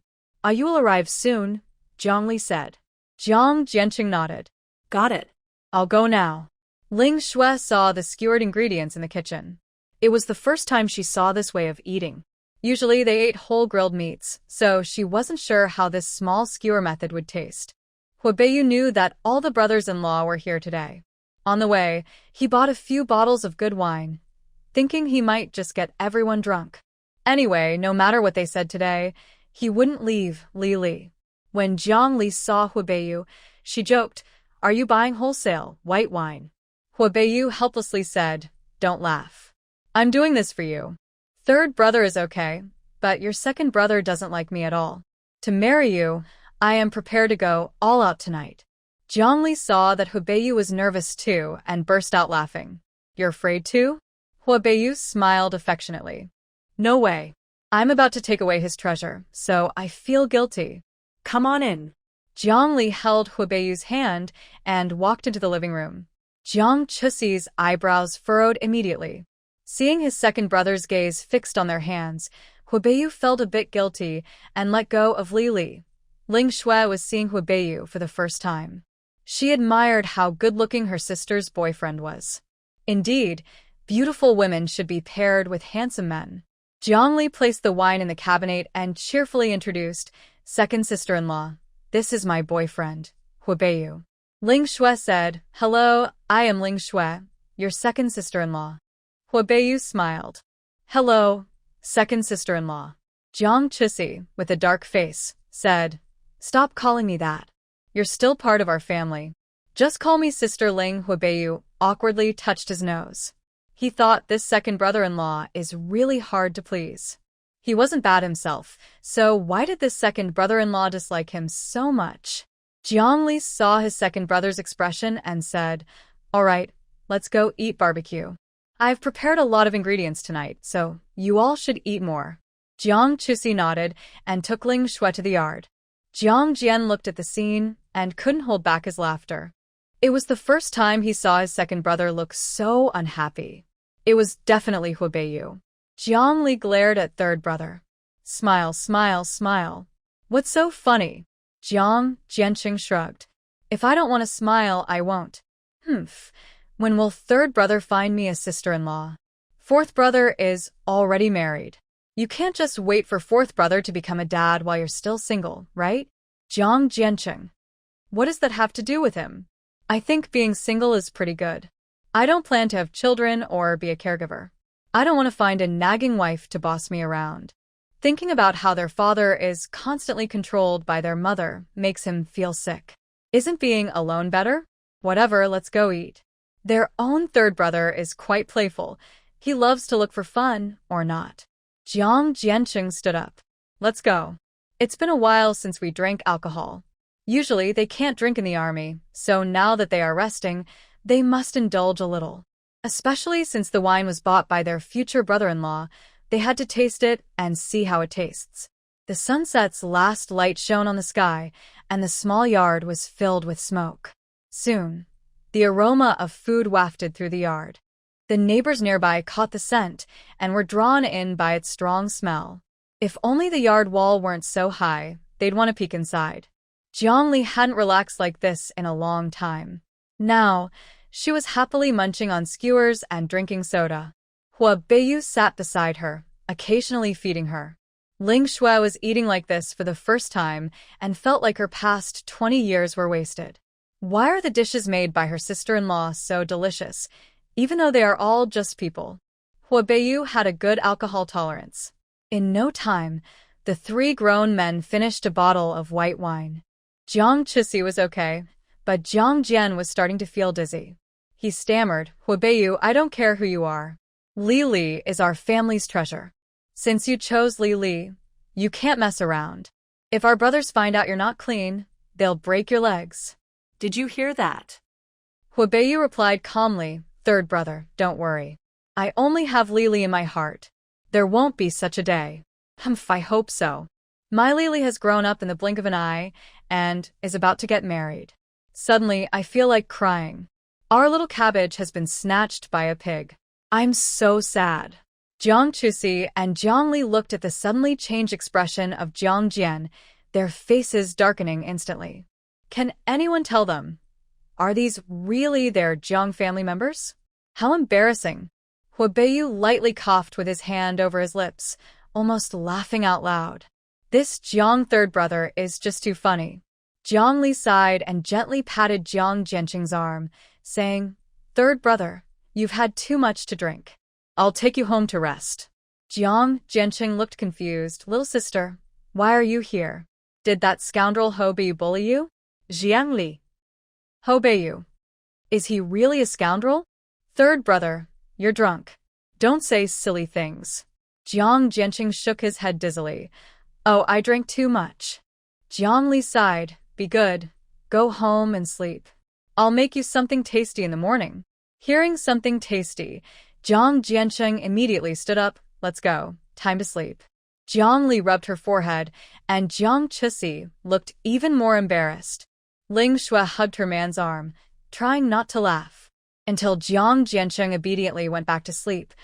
S1: You will arrive soon, Jiang Li said. Jiang Jianqing nodded. Got it. I'll go now. Ling Shui saw the skewered ingredients in the kitchen. It was the first time she saw this way of eating. Usually they ate whole grilled meats, so she wasn't sure how this small skewer method would taste. Huabeiyu knew that all the brothers-in-law were here today. On the way, he bought a few bottles of good wine, thinking he might just get everyone drunk. Anyway, no matter what they said today, he wouldn't leave Li. When Jiang Li saw Huabeiyu, she joked, are you buying wholesale white wine? Huabeiyu helplessly said, don't laugh. I'm doing this for you. Third brother is okay, but your second brother doesn't like me at all. To marry you, I am prepared to go all out tonight. Jiang Li saw that Huabeiyu was nervous too and burst out laughing. You're afraid too? Huabeiyu smiled affectionately. No way. I'm about to take away his treasure, so I feel guilty. Come on in. Jiang Li held Huabeiyu's hand and walked into the living room. Jiang Chusi's eyebrows furrowed immediately. Seeing his second brother's gaze fixed on their hands, Huabeiyu felt a bit guilty and let go of Li. Ling Shui was seeing Huabeiyu for the first time. She admired how good-looking her sister's boyfriend was. Indeed, beautiful women should be paired with handsome men. Jiang Li placed the wine in the cabinet and cheerfully introduced, second sister-in-law. This is my boyfriend, Huabeiyu. Ling Shui said, hello, I am Ling Shui, your second sister-in-law. Huabeiyu smiled. Hello, second sister-in-law. Jiang Chusi, with a dark face, said, stop calling me that. You're still part of our family. Just call me Sister Ling. Huabeiyu awkwardly touched his nose. He thought this second brother-in-law is really hard to please. He wasn't bad himself, so why did this second brother-in-law dislike him so much? Jiang Li saw his second brother's expression and said, all right, let's go eat barbecue. I've prepared a lot of ingredients tonight, so you all should eat more. Jiang Chusi nodded and took Ling Shui to the yard. Jiang Jian looked at the scene and couldn't hold back his laughter. It was the first time he saw his second brother look so unhappy. It was definitely Huibeyu. Jiang Li glared at third brother. Smile, smile, smile. What's so funny? Jiang Jianqing shrugged. If I don't want to smile, I won't. Humph. When will third brother find me a sister-in-law? Fourth brother is already married. You can't just wait for fourth brother to become a dad while you're still single, right? Jiang Jianqing. What does that have to do with him? I think being single is pretty good. I don't plan to have children or be a caregiver. I don't want to find a nagging wife to boss me around. Thinking about how their father is constantly controlled by their mother makes him feel sick. Isn't being alone better? Whatever, let's go eat. Their own third brother is quite playful. He loves to look for fun, or not. Jiang Jianqing stood up. Let's go. It's been a while since we drank alcohol. Usually they can't drink in the army, so now that they are resting, they must indulge a little. Especially since the wine was bought by their future brother-in-law, they had to taste it and see how it tastes. The sunset's last light shone on the sky, and the small yard was filled with smoke. Soon, the aroma of food wafted through the yard. The neighbors nearby caught the scent and were drawn in by its strong smell. If only the yard wall weren't so high, they'd want to peek inside. Jiang Li hadn't relaxed like this in a long time. Now, she was happily munching on skewers and drinking soda. Huibeyu sat beside her, occasionally feeding her. Ling Shui was eating like this for the first time and felt like her past 20 years were wasted. Why are the dishes made by her sister-in-law so delicious, even though they are all just people? Huibeyu had a good alcohol tolerance. In no time, the three grown men finished a bottle of white wine. Jiang Chixi was okay, but Jiang Jian was starting to feel dizzy. He stammered, Huibeyu, I don't care who you are. Li Li is our family's treasure. Since you chose Li Li, you can't mess around. If our brothers find out you're not clean, they'll break your legs.
S2: Did you hear that?
S1: Huibeyu replied calmly, third brother, don't worry. I only have Li Li in my heart. There won't be such a day. Humph, I hope so. My Li Li has grown up in the blink of an eye and is about to get married. Suddenly, I feel like crying. Our little cabbage has been snatched by a pig. I'm so sad. Jiang Chixi and Jiang Li looked at the suddenly changed expression of Jiang Jian, their faces darkening instantly. Can anyone tell them? Are these really their Jiang family members? How embarrassing. Huibeyu lightly coughed with his hand over his lips, almost laughing out loud. This Jiang third brother is just too funny. Jiang Li sighed and gently patted Jiang Jianqing's arm, saying, Third brother, you've had too much to drink. I'll take you home to rest. Jiang Jianqing looked confused. Little sister, why are you here? Did that scoundrel Huibeyu bully you?
S2: Jiang Li.
S1: Huibeyu. Is he really a scoundrel? Third brother, you're drunk. Don't say silly things. Jiang Jianqing shook his head dizzily. Oh, I drank too much. Jiang Li sighed. Be good. Go home and sleep. I'll make you something tasty in the morning. Hearing something tasty, Jiang Jianqing immediately stood up. Let's go. Time to sleep. Jiang Li rubbed her forehead, and Jiang Chixi looked even more embarrassed. Ling Shui hugged her man's arm, trying not to laugh. Until Jiang Jianqing obediently went back to sleep,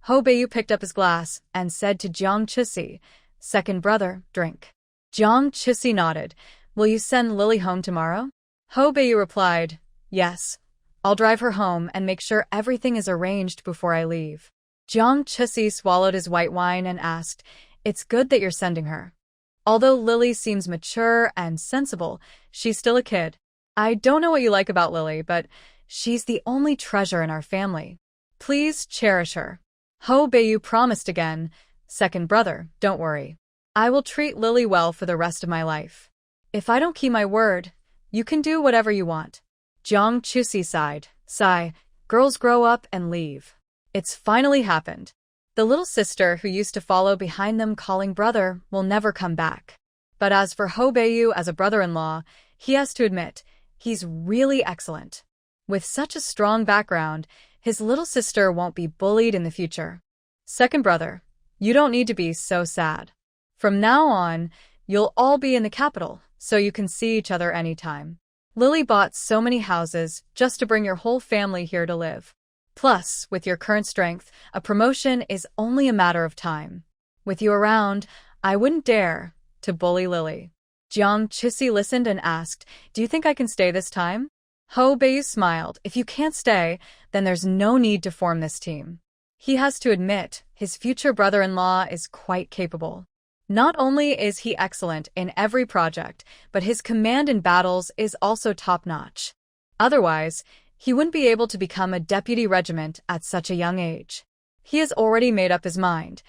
S1: Huibeyu picked up his glass and said to Jiang Chixi, Second brother, drink. Jiang Chixi nodded. Will you send Lily home tomorrow? Huibeyu replied, Yes. I'll drive her home and make sure everything is arranged before I leave. Jiang Chixi swallowed his white wine and asked, It's good that you're sending her. Although Lily seems mature and sensible, she's still a kid. I don't know what you like about Lily, but she's the only treasure in our family. Please cherish her. Huibeyu promised again, Second brother, don't worry. I will treat Lily well for the rest of my life. If I don't keep my word, you can do whatever you want. Jiang Chixi sighed. Sigh, girls grow up and leave. It's finally happened. The little sister who used to follow behind them calling brother will never come back. But as for Huibeyu as a brother-in-law, he has to admit, he's really excellent. With such a strong background, his little sister won't be bullied in the future. Second brother, you don't need to be so sad. From now on, you'll all be in the capital, so you can see each other anytime. Lily bought so many houses just to bring your whole family here to live. Plus, with your current strength, a promotion is only a matter of time. With you around, I wouldn't dare to bully Lily. Jiang Chisi listened and asked, "Do you think I can stay this time?" Ho Beiyu smiled. "If you can't stay, then there's no need to form this team." He has to admit, his future brother-in-law is quite capable. Not only is he excellent in every project, but his command in battles is also top-notch. Otherwise, he wouldn't be able to become a deputy regiment at such a young age. He has already made up his mind.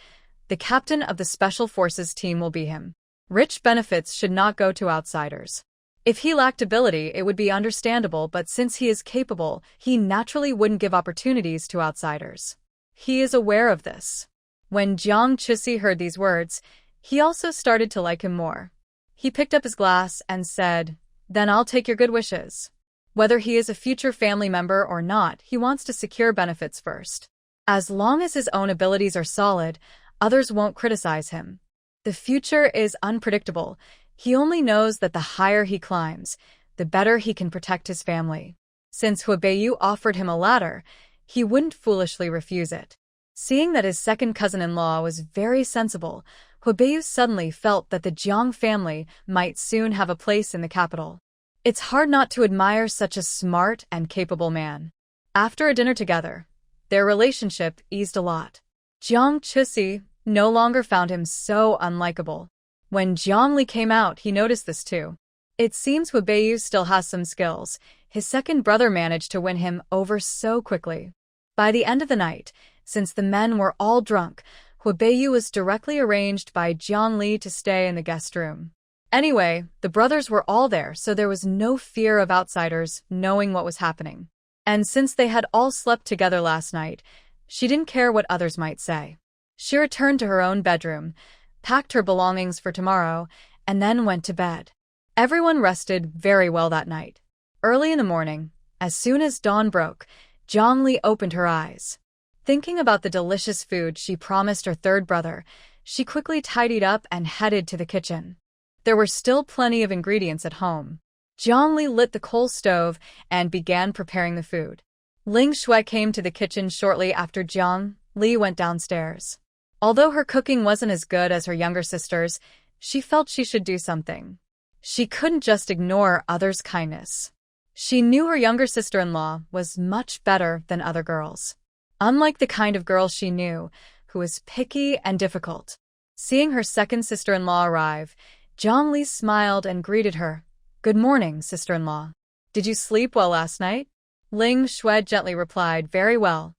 S1: The captain of the Special Forces team will be him. Rich benefits should not go to outsiders. If he lacked ability, it would be understandable, but since he is capable, he naturally wouldn't give opportunities to outsiders. He is aware of this. When Jiang Chisi heard these words, he also started to like him more. He picked up his glass and said, "Then I'll take your good wishes." Whether he is a future family member or not, he wants to secure benefits first. As long as his own abilities are solid, others won't criticize him. The future is unpredictable. He only knows that the higher he climbs, the better he can protect his family. Since Huabeiyu offered him a ladder, he wouldn't foolishly refuse it. Seeing that his second cousin-in-law was very sensible, Huabeiyu suddenly felt that the Jiang family might soon have a place in the capital. It's hard not to admire such a smart and capable man. After a dinner together, their relationship eased a lot. Jiang Chisi no longer found him so unlikable. When Jiang Li came out, he noticed this too. It seems Huabeiyu still has some skills. His second brother managed to win him over so quickly. By the end of the night, since the men were all drunk, Huabeiyu was directly arranged by Jiang Li to stay in the guest room. Anyway, the brothers were all there, so there was no fear of outsiders knowing what was happening. And since they had all slept together last night, she didn't care what others might say. She returned to her own bedroom, packed her belongings for tomorrow, and then went to bed. Everyone rested very well that night. Early in the morning, as soon as dawn broke, Jiang Li opened her eyes. Thinking about the delicious food she promised her third brother, she quickly tidied up and headed to the kitchen. There were still plenty of ingredients at home. Jiang Li lit the coal stove and began preparing the food. Ling Shui came to the kitchen shortly after Jiang Li went downstairs. Although her cooking wasn't as good as her younger sister's, she felt she should do something. She couldn't just ignore others' kindness. She knew her younger sister-in-law was much better than other girls. Unlike the kind of girl she knew, who was picky and difficult. Seeing her second sister-in-law arrive, Jiang Li smiled and greeted her. "Good morning, sister-in-law. Did you sleep well last night?" Ling Shui gently replied, "Very well.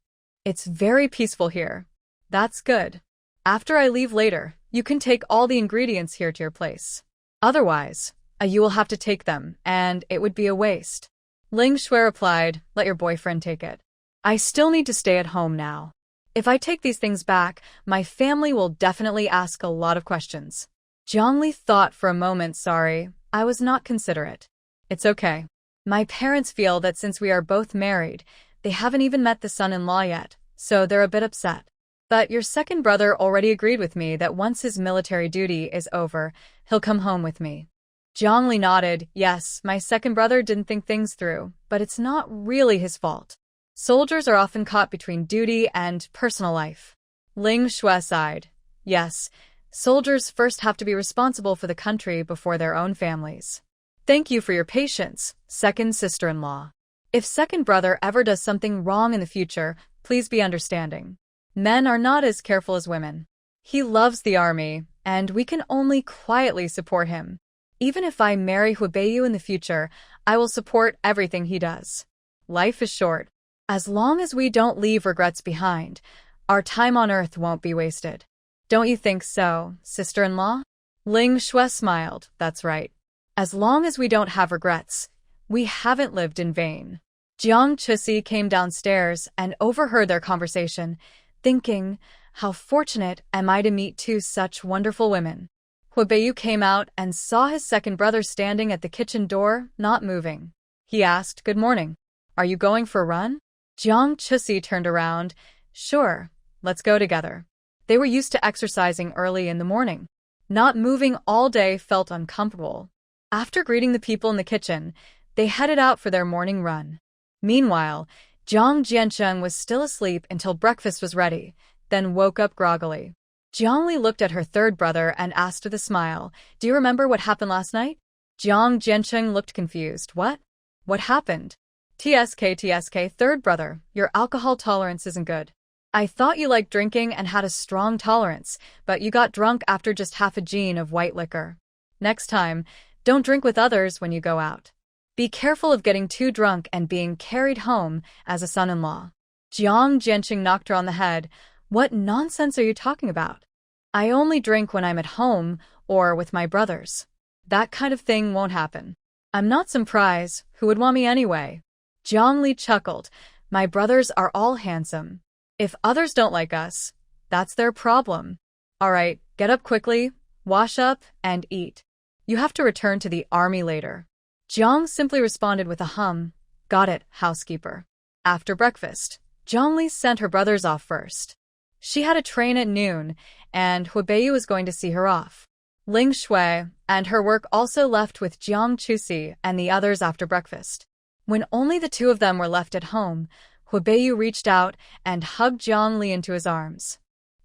S1: It's very peaceful here." "That's good. After I leave later, you can take all the ingredients here to your place. Otherwise, you will have to take them, and it would be a waste." Ling Shui replied, "Let your boyfriend take it. I still need to stay at home now. If I take these things back, my family will definitely ask a lot of questions." Jiang Li thought for a moment. "Sorry, I was not considerate. It's okay. My parents feel that since we are both married, they haven't even met the son-in-law yet, so they're a bit upset. But your second brother already agreed with me that once his military duty is over, he'll come home with me." Jiang Li nodded. "Yes, my second brother didn't think things through, but it's not really his fault. Soldiers are often caught between duty and personal life." Ling Shui sighed. "Yes, soldiers first have to be responsible for the country before their own families. Thank you for your patience, second sister-in-law. If second brother ever does something wrong in the future, please be understanding. Men are not as careful as women. He loves the army, and we can only quietly support him. Even if I marry Huabeiyu in the future, I will support everything he does. Life is short. As long as we don't leave regrets behind, our time on earth won't be wasted. Don't you think so, sister-in-law?" Ling Shui smiled. "That's right. As long as we don't have regrets, we haven't lived in vain." Jiang Chisi came downstairs and overheard their conversation, thinking, "How fortunate am I to meet two such wonderful women." Huabeiyu came out and saw his second brother standing at the kitchen door, not moving. He asked, "Good morning. Are you going for a run?" Jiang Chisi turned around. "Sure, let's go together." They were used to exercising early in the morning. Not moving all day felt uncomfortable. After greeting the people in the kitchen, They headed out for their morning run. Meanwhile, Jiang Jiancheng was still asleep until breakfast was ready, then woke up groggily. Jiangli looked at her third brother and asked with a smile, "Do you remember what happened last night?" Jiang Jiancheng looked confused. What? What happened? TSK, third brother, your alcohol tolerance isn't good. I thought you liked drinking and had a strong tolerance, but you got drunk after just half a gin of white liquor. Next time, don't drink with others when you go out. Be careful of getting too drunk and being carried home as a son-in-law. Jiang Jianqing knocked her on the head. What nonsense are you talking about? I only drink when I'm at home or with my brothers. That kind of thing won't happen. I'm not surprised. Who would want me anyway? Jiang Li chuckled. My brothers are all handsome. If others don't like us, that's their problem. All right, get up quickly, wash up, and eat. You have to return to the army later. Jiang simply responded with a hum. Got it, housekeeper. After breakfast, Jiang Li sent her brothers off first. She had a train at noon, and Huibeiyu was going to see her off. Ling Shui and her work also left with Jiang Chusi and the others after breakfast. When only the two of them were left at home, Huibeiyu reached out and hugged Jiang Li into his arms.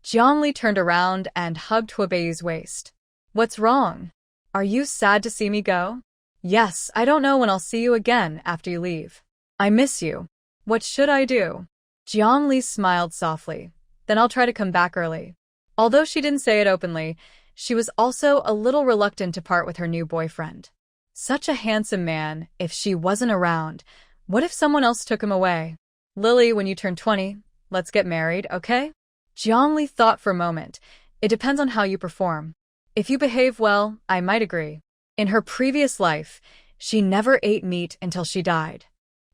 S1: Jiang Li turned around and hugged Huibeiyu's waist. What's wrong? Are you sad to see me go? Yes, I don't know when I'll see you again after you leave. I miss you. What should I do? Jiang Li smiled softly. Then I'll try to come back early. Although she didn't say it openly, she was also a little reluctant to part with her new boyfriend. Such a handsome man, if she wasn't around. What if someone else took him away? Lily, when you turn 20, let's get married, okay? Jiang Li thought for a moment. It depends on how you perform. If you behave well, I might agree. In her previous life, she never ate meat until she died.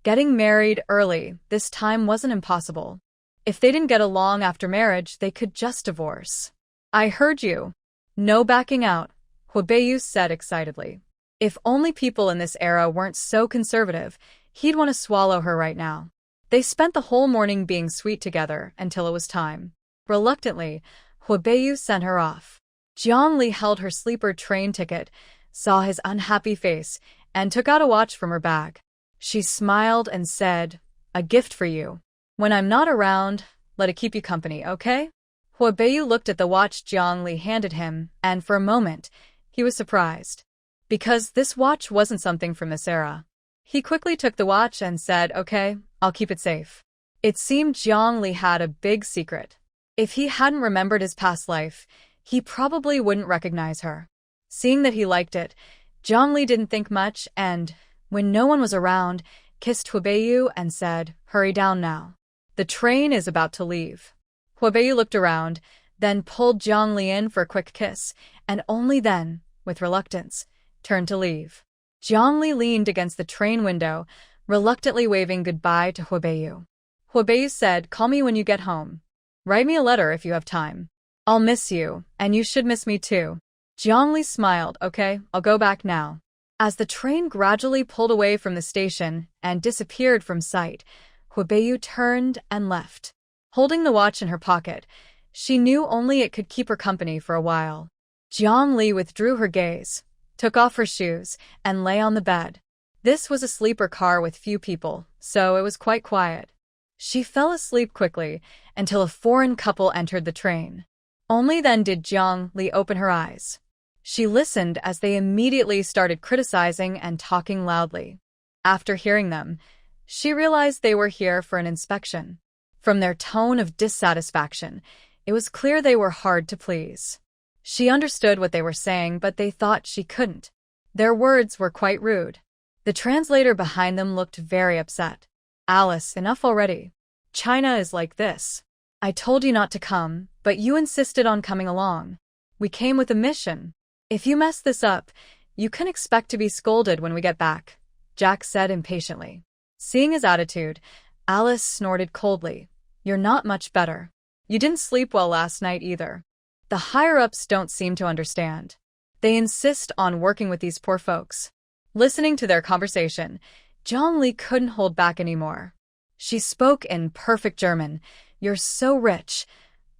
S1: Getting married early this time wasn't impossible. If they didn't get along after marriage, they could just divorce. I heard you. No backing out, Huibeiyu said excitedly. If only people in this era weren't so conservative, he'd want to swallow her right now. They spent the whole morning being sweet together until it was time. Reluctantly, Huibeiyu sent her off. Jiang Li held her sleeper train ticket, saw his unhappy face, and took out a watch from her bag. She smiled and said, "A gift for you. When I'm not around, let it keep you company, okay?" Huibeiyu looked at the watch Jiang Li handed him, and for a moment, he was surprised. Because this watch wasn't something from this era. He quickly took the watch and said, "Okay, I'll keep it safe." It seemed Jiang Li had a big secret. If he hadn't remembered his past life, he probably wouldn't recognize her. Seeing that he liked it, Jiang Li didn't think much and, when no one was around, kissed Huibeiyu and said, "Hurry down now. The train is about to leave." Huibeiyu looked around, then pulled Jiang Li in for a quick kiss, and only then, with reluctance, turned to leave. Jiang Li leaned against the train window, reluctantly waving goodbye to Huibeiyu. Huibeiyu said, "Call me when you get home. Write me a letter if you have time. I'll miss you, and you should miss me too." Jiang Li smiled. "Okay, I'll go back now." As the train gradually pulled away from the station and disappeared from sight, Huibeiyu turned and left. Holding the watch in her pocket, she knew only it could keep her company for a while. Jiang Li withdrew her gaze, took off her shoes, and lay on the bed. This was a sleeper car with few people, so it was quite quiet. She fell asleep quickly until a foreign couple entered the train. Only then did Jiang Li open her eyes. She listened as they immediately started criticizing and talking loudly. After hearing them, she realized they were here for an inspection. From their tone of dissatisfaction, it was clear they were hard to please. She understood what they were saying, but they thought she couldn't. Their words were quite rude. The translator behind them looked very upset. "Alice, enough already. China is like this. I told you not to come, but you insisted on coming along. We came with a mission. If you mess this up, you can expect to be scolded when we get back," Jack said impatiently. Seeing his attitude, Alice snorted coldly. "You're not much better. You didn't sleep well last night either." The higher-ups don't seem to understand. They insist on working with these poor folks. Listening to their conversation, Jiang Li couldn't hold back anymore. She spoke in perfect German. "You're so rich.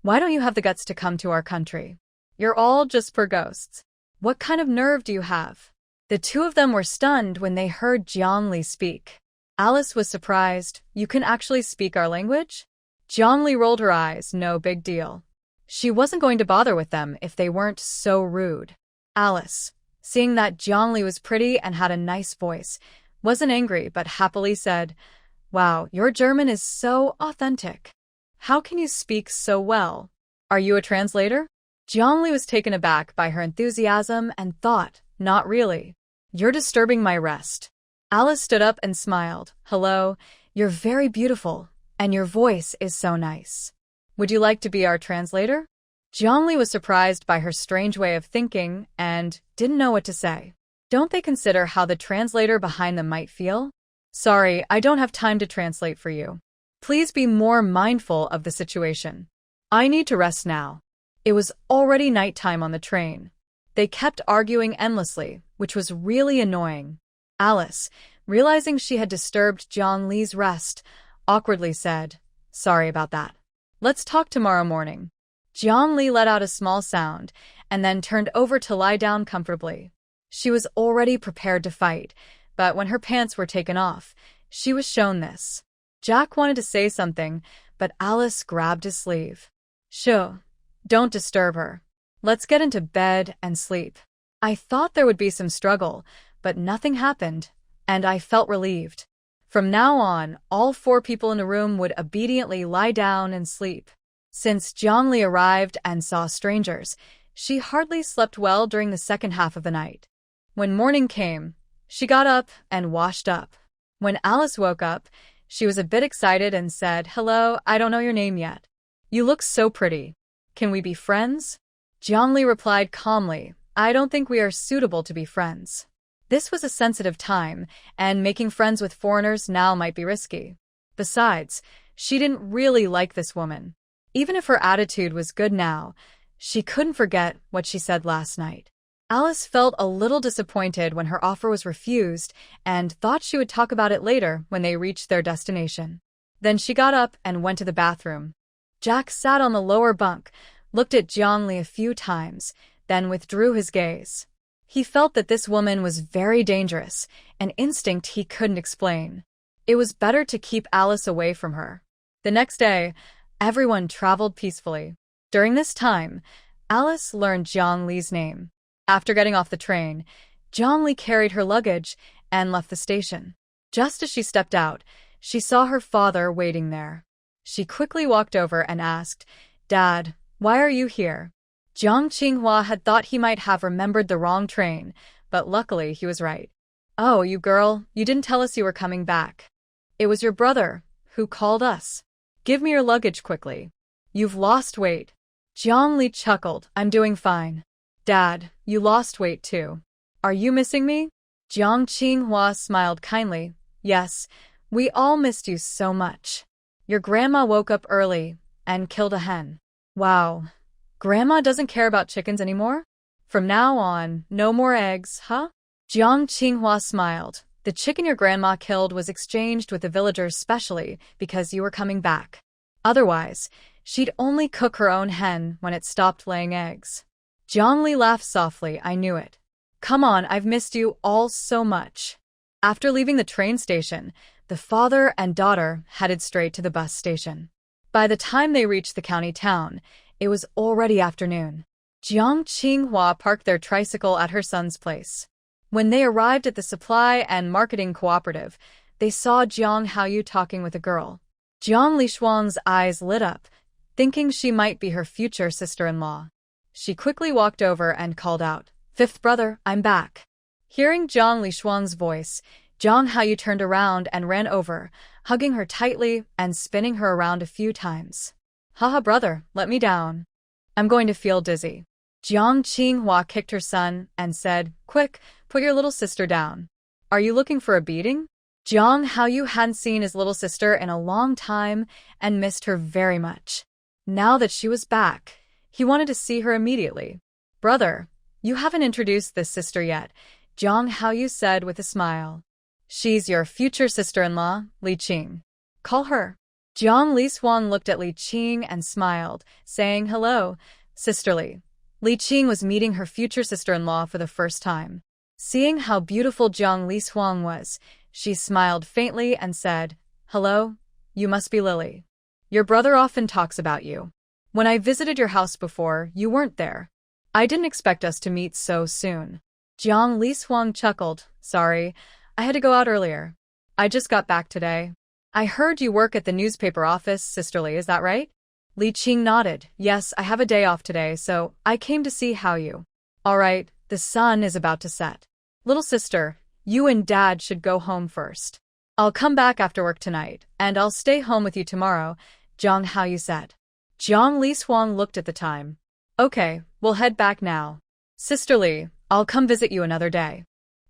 S1: Why don't you have the guts to come to our country? You're all just poor ghosts. What kind of nerve do you have? The two of them were stunned when they heard Jiang Li speak. Alice was surprised. You can actually speak our language? Jiang Li rolled her eyes. No big deal. She wasn't going to bother with them if they weren't so rude. Alice, seeing that Jiang Li was pretty and had a nice voice, wasn't angry but happily said, "Wow, your German is so authentic. How can you speak so well? Are you a translator?" Jiang Li was taken aback by her enthusiasm and thought, "Not really. You're disturbing my rest." Alice stood up and smiled. "Hello, you're very beautiful, and your voice is so nice. Would you like to be our translator?" Jiang Li was surprised by her strange way of thinking and didn't know what to say. Don't they consider how the translator behind them might feel? "Sorry, I don't have time to translate for you. Please be more mindful of the situation. I need to rest now." It was already nighttime on the train. They kept arguing endlessly, which was really annoying. Alice, realizing she had disturbed Jiang Li's rest, awkwardly said, "Sorry about that. Let's talk tomorrow morning." Jiang Li let out a small sound and then turned over to lie down comfortably. She was already prepared to fight, but when her pants were taken off, she was shown this. Jack wanted to say something, but Alice grabbed his sleeve. "Shoo, don't disturb her. Let's get into bed and sleep." I thought there would be some struggle, but nothing happened, and I felt relieved. From now on, all 4 people in the room would obediently lie down and sleep. Since Jiang Li arrived and saw strangers, she hardly slept well during the second half of the night. When morning came, she got up and washed up. When Alice woke up, she was a bit excited and said, "Hello, I don't know your name yet. You look so pretty. Can we be friends?" Jiang Li replied calmly, "I don't think we are suitable to be friends." This was a sensitive time, and making friends with foreigners now might be risky. Besides, she didn't really like this woman. Even if her attitude was good now, she couldn't forget what she said last night. Alice felt a little disappointed when her offer was refused and thought she would talk about it later when they reached their destination. Then she got up and went to the bathroom. Jack sat on the lower bunk, looked at Jiang Li a few times, then withdrew his gaze. He felt that this woman was very dangerous, an instinct he couldn't explain. It was better to keep Alice away from her. The next day, everyone traveled peacefully. During this time, Alice learned Jiang Li's name. After getting off the train, Jiang Li carried her luggage and left the station. Just as she stepped out, she saw her father waiting there. She quickly walked over and asked, "Dad, why are you here?" Jiang Qinghua had thought he might have remembered the wrong train, but luckily he was right. "Oh, you girl, you didn't tell us you were coming back. It was your brother who called us. Give me your luggage quickly. You've lost weight." Jiang Li chuckled. "I'm doing fine." "Dad, you lost weight too. Are you missing me?" Jiang Qinghua smiled kindly. "Yes, we all missed you so much. Your grandma woke up early and killed a hen." "Wow. Grandma doesn't care about chickens anymore? From now on, no more eggs, huh?" Jiang Qinghua smiled. "The chicken your grandma killed was exchanged with the villagers specially because you were coming back. Otherwise, she'd only cook her own hen when it stopped laying eggs." Jiang Li laughed softly. "I knew it. Come on, I've missed you all so much." After leaving the train station, the father and daughter headed straight to the bus station. By the time they reached the county town, it was already afternoon. Jiang Qinghua parked their tricycle at her son's place. When they arrived at the supply and marketing cooperative, they saw Jiang Haoyu talking with a girl. Jiang Lishuang's eyes lit up, thinking she might be her future sister-in-law. She quickly walked over and called out, "Fifth brother, I'm back." Hearing Jiang Lishuang's voice, Jiang Haoyu turned around and ran over, hugging her tightly and spinning her around a few times. "Haha, brother, let me down. I'm going to feel dizzy." Jiang Qinghua kicked her son and said, "Quick, put your little sister down. Are you looking for a beating?" Jiang Haoyu hadn't seen his little sister in a long time and missed her very much. Now that she was back, he wanted to see her immediately. "Brother, you haven't introduced this sister yet," Jiang Haoyu said with a smile. "She's your future sister-in-law, Li Qing. Call her." Jiang Lishuang looked at Li Qing and smiled, saying, "Hello, sisterly." Li Qing was meeting her future sister-in-law for the first time. Seeing how beautiful Jiang Li Huang was, she smiled faintly and said, "Hello, you must be Lily. Your brother often talks about you. When I visited your house before, you weren't there. I didn't expect us to meet so soon." Jiang Li Huang chuckled. "Sorry, I had to go out earlier. I just got back today." "I heard you work at the newspaper office, Sisterly, is that right?" Li Qing nodded. "Yes, I have a day off today, so I came to see how you." "All right, the sun is about to set. Little sister, you and Dad should go home first. I'll come back after work tonight, and I'll stay home with you tomorrow," Jiang Haoyu said. Jiang Li Huang looked at the time. "Okay, we'll head back now. Sisterly, I'll come visit you another day.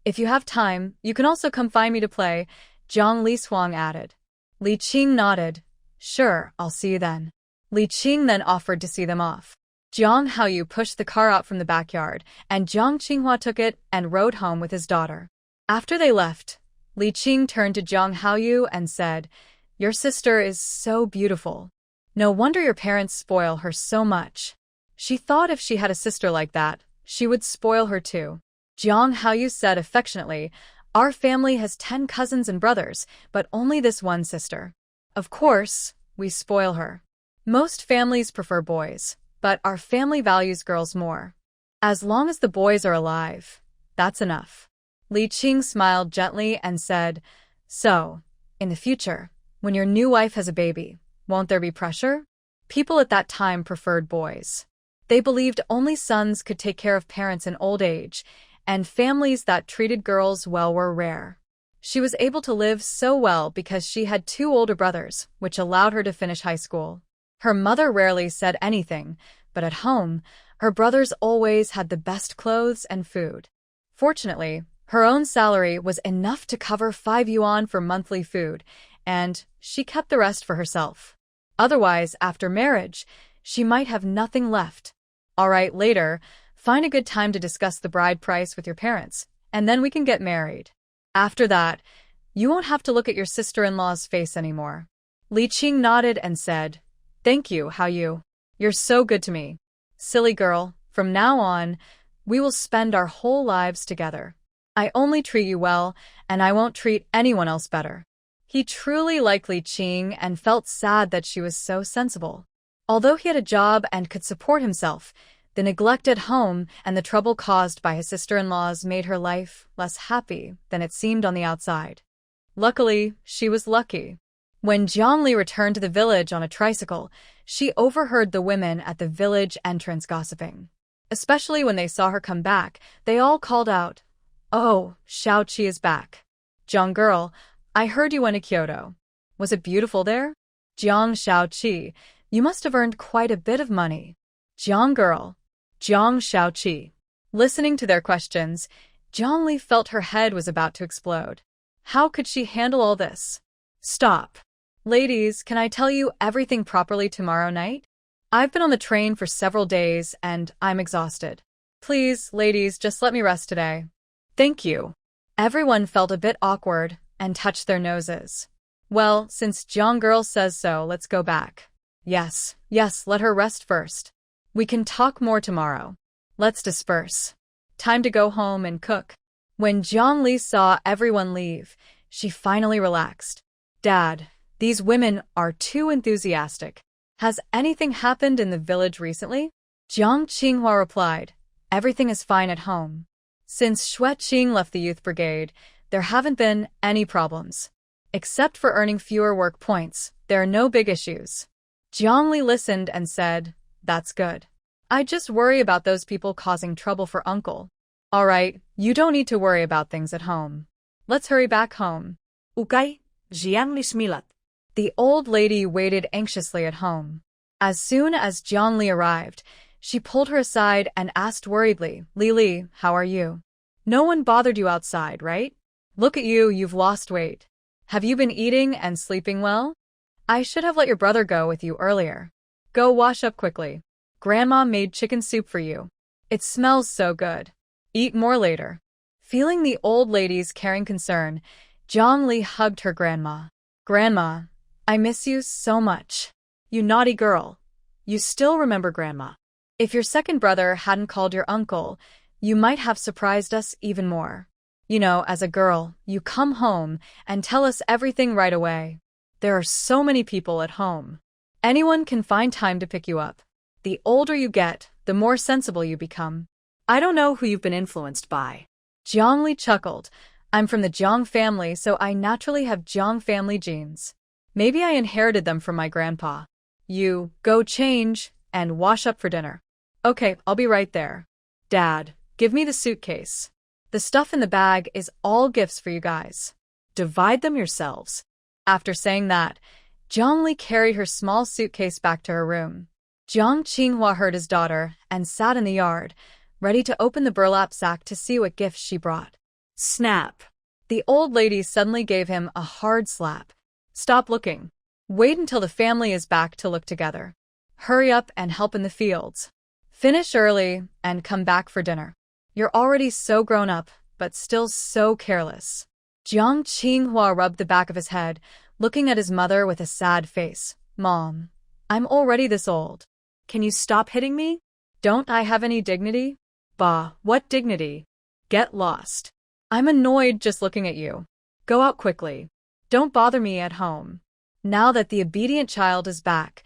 S1: If you have time, you can also come find me to play," Jiang Li Huang added. Li Qing nodded. "Sure, I'll see you then." Li Qing then offered to see them off. Jiang Haoyu pushed the car out from the backyard, and Jiang Qinghua took it and rode home with his daughter. After they left, Li Qing turned to Jiang Haoyu and said, "Your sister is so beautiful. No wonder your parents spoil her so much." She thought if she had a sister like that, she would spoil her too. Jiang Haoyu said affectionately, "Our family has 10 cousins and brothers, but only this one sister. Of course, we spoil her. Most families prefer boys, but our family values girls more. As long as the boys are alive, that's enough." Li Qing smiled gently and said, "So, in the future, when your new wife has a baby, won't there be pressure?" People at that time preferred boys. They believed only sons could take care of parents in old age, and families that treated girls well were rare. She was able to live so well because she had 2 older brothers, which allowed her to finish high school. Her mother rarely said anything, but at home, her brothers always had the best clothes and food. Fortunately, her own salary was enough to cover 5 yuan for monthly food, and she kept the rest for herself. Otherwise, after marriage, she might have nothing left. "All right, later, find a good time to discuss the bride price with your parents, and then we can get married. After that, you won't have to look at your sister-in-law's face anymore." Li Qing nodded and said, "Thank you, Haoyu. You're so good to me. Silly girl, from now on, we will spend our whole lives together. I only treat you well, and I won't treat anyone else better." He truly liked Li Qing and felt sad that she was so sensible. Although he had a job and could support himself, the neglect at home and the trouble caused by his sister-in-laws made her life less happy than it seemed on the outside. Luckily, she was lucky. When Jiang Li returned to the village on a tricycle, she overheard the women at the village entrance gossiping. Especially when they saw her come back, they all called out, "Oh, Xiaoqi is back. Jiang girl, I heard you went to Kyoto. Was it beautiful there?" "Jiang Xiaoqi, you must have earned quite a bit of money." "Jiang girl, Jiang Xiaoqi." Listening to their questions, Jiang Li felt her head was about to explode. How could she handle all this? "Stop. Ladies, can I tell you everything properly tomorrow night? I've been on the train for several days and I'm exhausted. Please, ladies, just let me rest today." "Thank you." Everyone felt a bit awkward and touched their noses. "Well, since Jiang girl says so, let's go back." Yes, let her rest first. We can talk more tomorrow. Let's disperse. Time to go home and cook." When Jiang Li saw everyone leave, she finally relaxed. "Dad, these women are too enthusiastic. Has anything happened in the village recently?" Jiang Qinghua replied, "Everything is fine at home. Since Xue Qing left the youth brigade, there haven't been any problems. Except for earning fewer work points, there are no big issues." Jiang Li listened and said, "That's good. I just worry about those people causing trouble for uncle." "All right, you don't need to worry about things at home. Let's hurry back home."
S2: Ukay, Jiang Li smilat.
S1: The old lady waited anxiously at home. As soon as Jiang Li arrived, she pulled her aside and asked worriedly, "Li, how are you? No one bothered you outside, right? Look at you, you've lost weight. Have you been eating and sleeping well? I should have let your brother go with you earlier. Go wash up quickly. Grandma made chicken soup for you. It smells so good. Eat more later." Feeling the old lady's caring concern, Jiang Li hugged her grandma. "Grandma, I miss you so much. You naughty girl. You still remember Grandma. If your second brother hadn't called your uncle, You might have surprised us even more. You know, as a girl, you come home and tell us everything right away. There are so many people at home. Anyone can find time to pick you up. The older you get, the more sensible you become.
S2: I don't know who you've been influenced by.
S1: Jiang chuckled. I'm from the Jiang family, so I naturally have Jiang family genes. Maybe I inherited them from my grandpa. You, go change and wash up for dinner. Okay, I'll be right there. Dad, give me the suitcase. The stuff in the bag is all gifts for you guys. Divide them yourselves. After saying that, Jiang carried her small suitcase back to her room. Jiang Qinghua heard his daughter and sat in the yard, ready to open the burlap sack to see what gifts she brought. Snap! The old lady suddenly gave him a hard slap. Stop looking. Wait until the family is back to look together. Hurry up and help in the fields. Finish early and come back for dinner. You're already so grown up, but still so careless. Jiang Qinghua rubbed the back of his head, looking at his mother with a sad face. Mom, I'm already this old.
S2: Can you stop hitting me?
S1: Don't I have any dignity? Bah, what dignity? Get lost. I'm annoyed just looking at you. Go out quickly. Don't bother me at home. Now that the obedient child is back,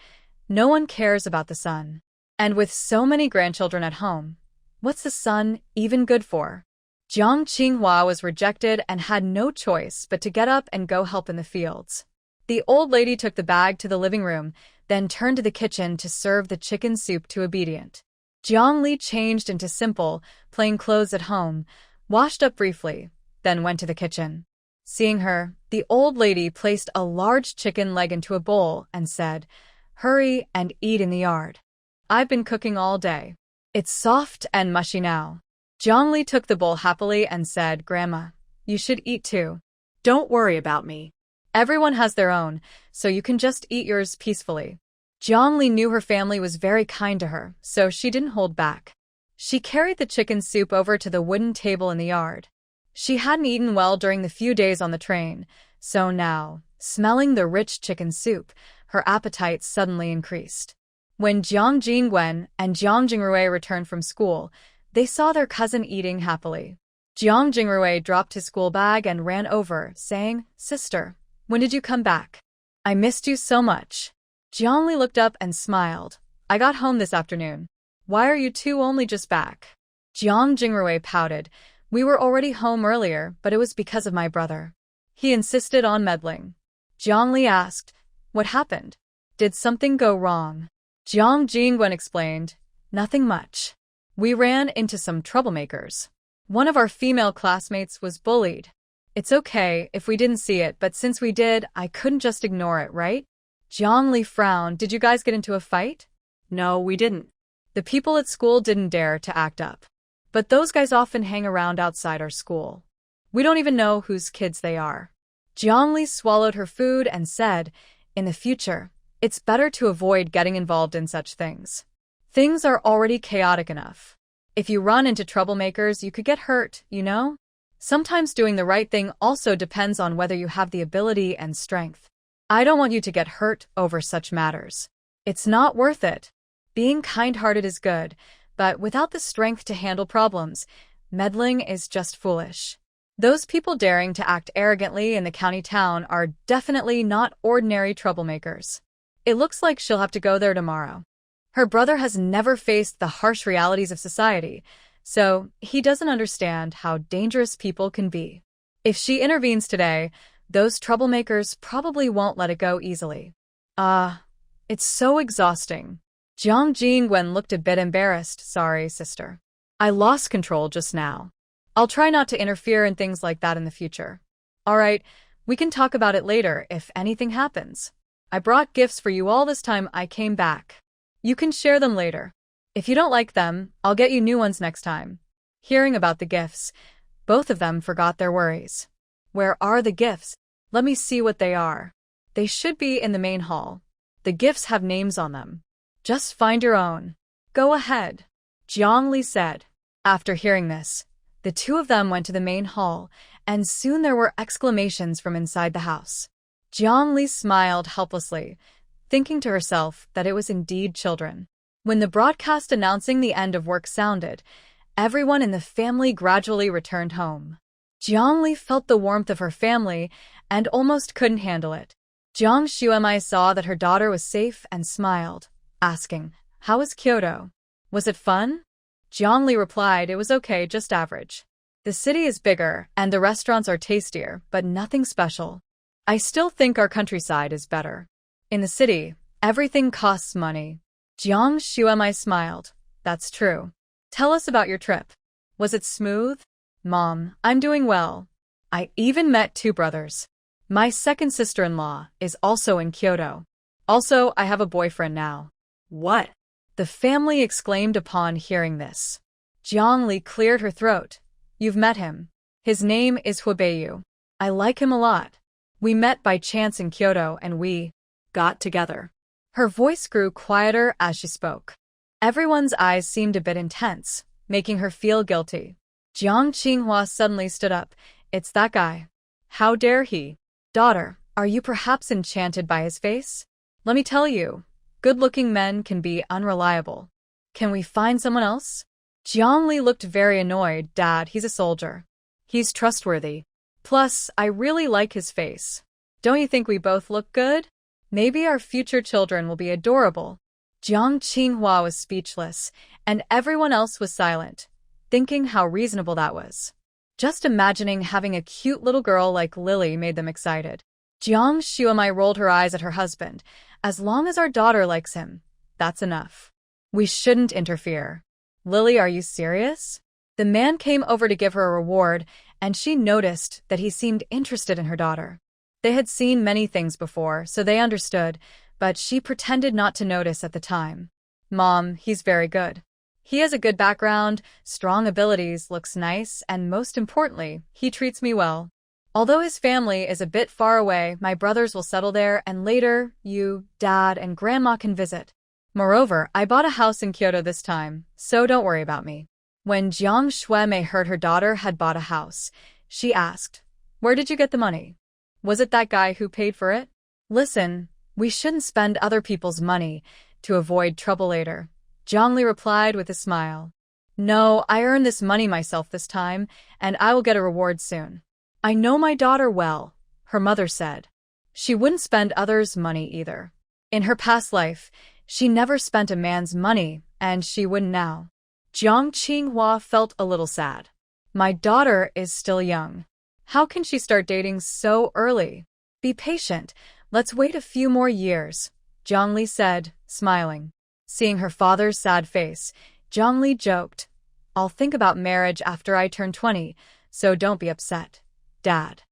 S1: no one cares about the son. And with so many grandchildren at home, what's the son even good for? Jiang Qinghua was rejected and had no choice but to get up and go help in the fields. The old lady took the bag to the living room, then turned to the kitchen to serve the chicken soup to obedient. Jiang changed into simple, plain clothes at home, washed up briefly, then went to the kitchen. Seeing her, the old lady placed a large chicken leg into a bowl and said, "Hurry and eat in the yard. I've been cooking all day. It's soft and mushy now." Jiang took the bowl happily and said, "Grandma, you should eat too.
S2: Don't worry about me.
S1: Everyone has their own, so you can just eat yours peacefully." Jiang knew her family was very kind to her, so she didn't hold back. She carried the chicken soup over to the wooden table in the yard. She hadn't eaten well during the few days on the train, so now, smelling the rich chicken soup, her appetite suddenly increased. When Jiang Jingwen and Jiang Jingrui returned from school, they saw their cousin eating happily. Jiang Jingrui dropped his school bag and ran over, saying, "Sister, when did you come back? I missed you so much." Jiang looked up and smiled. "I got home this afternoon. Why are you two only just back?" Jiang Jingrui pouted. "We were already home earlier, but it was because of my brother. He insisted on meddling." Jiang asked, "What happened? Did something go wrong?" Jiang Jingwen explained, "Nothing much. We ran into some troublemakers. One of our female classmates was bullied. It's okay if we didn't see it, but since we did, I couldn't just ignore it, right?" Jiang frowned. "Did you guys get into a fight?"
S2: No, we didn't.
S1: The people at school didn't dare to act up. But those guys often hang around outside our school. We don't even know whose kids they are." Jiang swallowed her food and said, "In the future, it's better to avoid getting involved in such things. Things are already chaotic enough. If you run into troublemakers, you could get hurt, you know? Sometimes doing the right thing also depends on whether you have the ability and strength. I don't want you to get hurt over such matters. It's not worth it. Being kind-hearted is good, but without the strength to handle problems, meddling is just foolish. Those people daring to act arrogantly in the county town are definitely not ordinary troublemakers. It looks like she'll have to go there tomorrow. Her brother has never faced the harsh realities of society, so he doesn't understand how dangerous people can be. If she intervenes today, those troublemakers probably won't let it go easily. It's so exhausting." Jiang Jingwen looked a bit embarrassed. "Sorry, sister. I lost control just now. I'll try not to interfere in things like that in the future. All right, we can talk about it later if anything happens. I brought gifts for you all this time I came back. You can share them later. If you don't like them, I'll get you new ones next time." Hearing about the gifts, both of them forgot their worries. "Where are the gifts? Let me see what they are. They should be in the main hall. The gifts have names on them. Just find your own. Go ahead," Jiang said. After hearing this, the two of them went to the main hall, and soon there were exclamations from inside the house. Jiang smiled helplessly, thinking to herself that it was indeed children. When the broadcast announcing the end of work sounded, everyone in the family gradually returned home. Jiang felt the warmth of her family and almost couldn't handle it. Jiang Shuemai saw that her daughter was safe and smiled, asking, "How was Kyoto? Was it fun?" Jiang replied, "It was okay, just average. The city is bigger and the restaurants are tastier, but nothing special. I still think our countryside is better. In the city, everything costs money." Jiang Shuemai smiled. "That's true. Tell us about your trip. Was it smooth?" "Mom, I'm doing well. I even met 2 brothers. My second sister-in-law is also in Kyoto. Also, I have a boyfriend now." "What?" the family exclaimed upon hearing this. Jiang cleared her throat. "You've met him. His name is Huibeyu. I like him a lot. We met by chance in Kyoto and we got together." Her voice grew quieter as she spoke. Everyone's eyes seemed a bit intense, making her feel guilty. Jiang Qinghua suddenly stood up. "It's that guy. How dare he?" "Daughter, are you perhaps enchanted by his face? Let me tell you, good-looking men can be unreliable. Can we find someone else?" Jiang looked very annoyed. "Dad, he's a soldier. He's trustworthy. Plus, I really like his face. Don't you think we both look good? Maybe our future children will be adorable." Jiang Qinghua was speechless, and everyone else was silent, thinking how reasonable that was. Just imagining having a cute little girl like Lily made them excited. Jiang Shuemai rolled her eyes at her husband. "As long as our daughter likes him, that's enough. We shouldn't interfere." "Lily, are you serious?" The man came over to give her a reward, and she noticed that he seemed interested in her daughter. They had seen many things before, so they understood, but she pretended not to notice at the time. "Mom, he's very good. He has a good background, strong abilities, looks nice, and most importantly, he treats me well. Although his family is a bit far away, my brothers will settle there and later, you, Dad, and Grandma can visit. Moreover, I bought a house in Kyoto this time, so don't worry about me." When Jiang Shuemei heard her daughter had bought a house, she asked, "Where did you get the money? Was it that guy who paid for it?" "Listen, we shouldn't spend other people's money to avoid trouble later," Jiang replied with a smile. "No, I earned this money myself this time, and I will get a reward soon." "I know my daughter well," her mother said. She wouldn't spend others' money either. In her past life, she never spent a man's money, and she wouldn't now. Jiang Qinghua felt a little sad. My daughter is still young. How can she start dating so early? Be patient. Let's wait a few more years, Jiang said, smiling. Seeing her father's sad face, Jiang joked, I'll think about marriage after I turn 20, so don't be upset, Dad.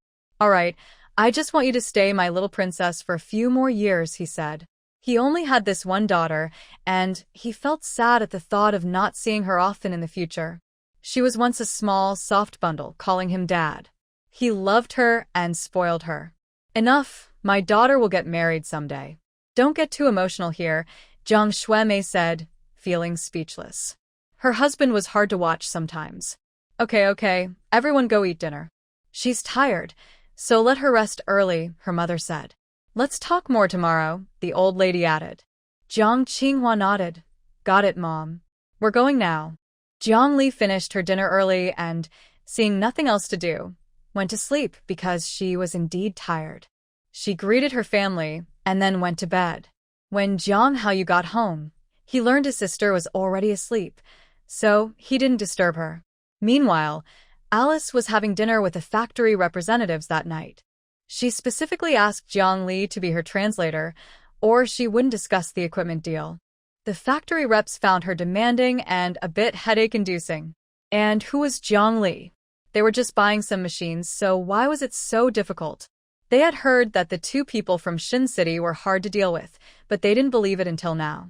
S1: All right, I just want you to stay my little princess for a few more years, he said. He only had this one daughter, and he felt sad at the thought of not seeing her often in the future. She was once a small, soft bundle, calling him Dad. He loved her and spoiled her. Enough, my daughter will get married someday. Don't get too emotional here, Jiang Shuemei said, feeling speechless. Her husband was hard to watch sometimes. Okay, everyone go eat dinner. She's tired, so let her rest early, her mother said. Let's talk more tomorrow, the old lady added. Jiang Qinghua nodded. Got it, Mom. We're going now. Jiang finished her dinner early and, seeing nothing else to do, went to sleep because she was indeed tired. She greeted her family and then went to bed. When Jiang Haoyu got home, he learned his sister was already asleep, so he didn't disturb her. Meanwhile, Alice was having dinner with the factory representatives that night. She specifically asked Jiang to be her translator, or she wouldn't discuss the equipment deal. The factory reps found her demanding and a bit headache-inducing. And who was Jiang? They were just buying some machines, so why was it so difficult? They had heard that the two people from Shin City were hard to deal with, but they didn't believe it until now.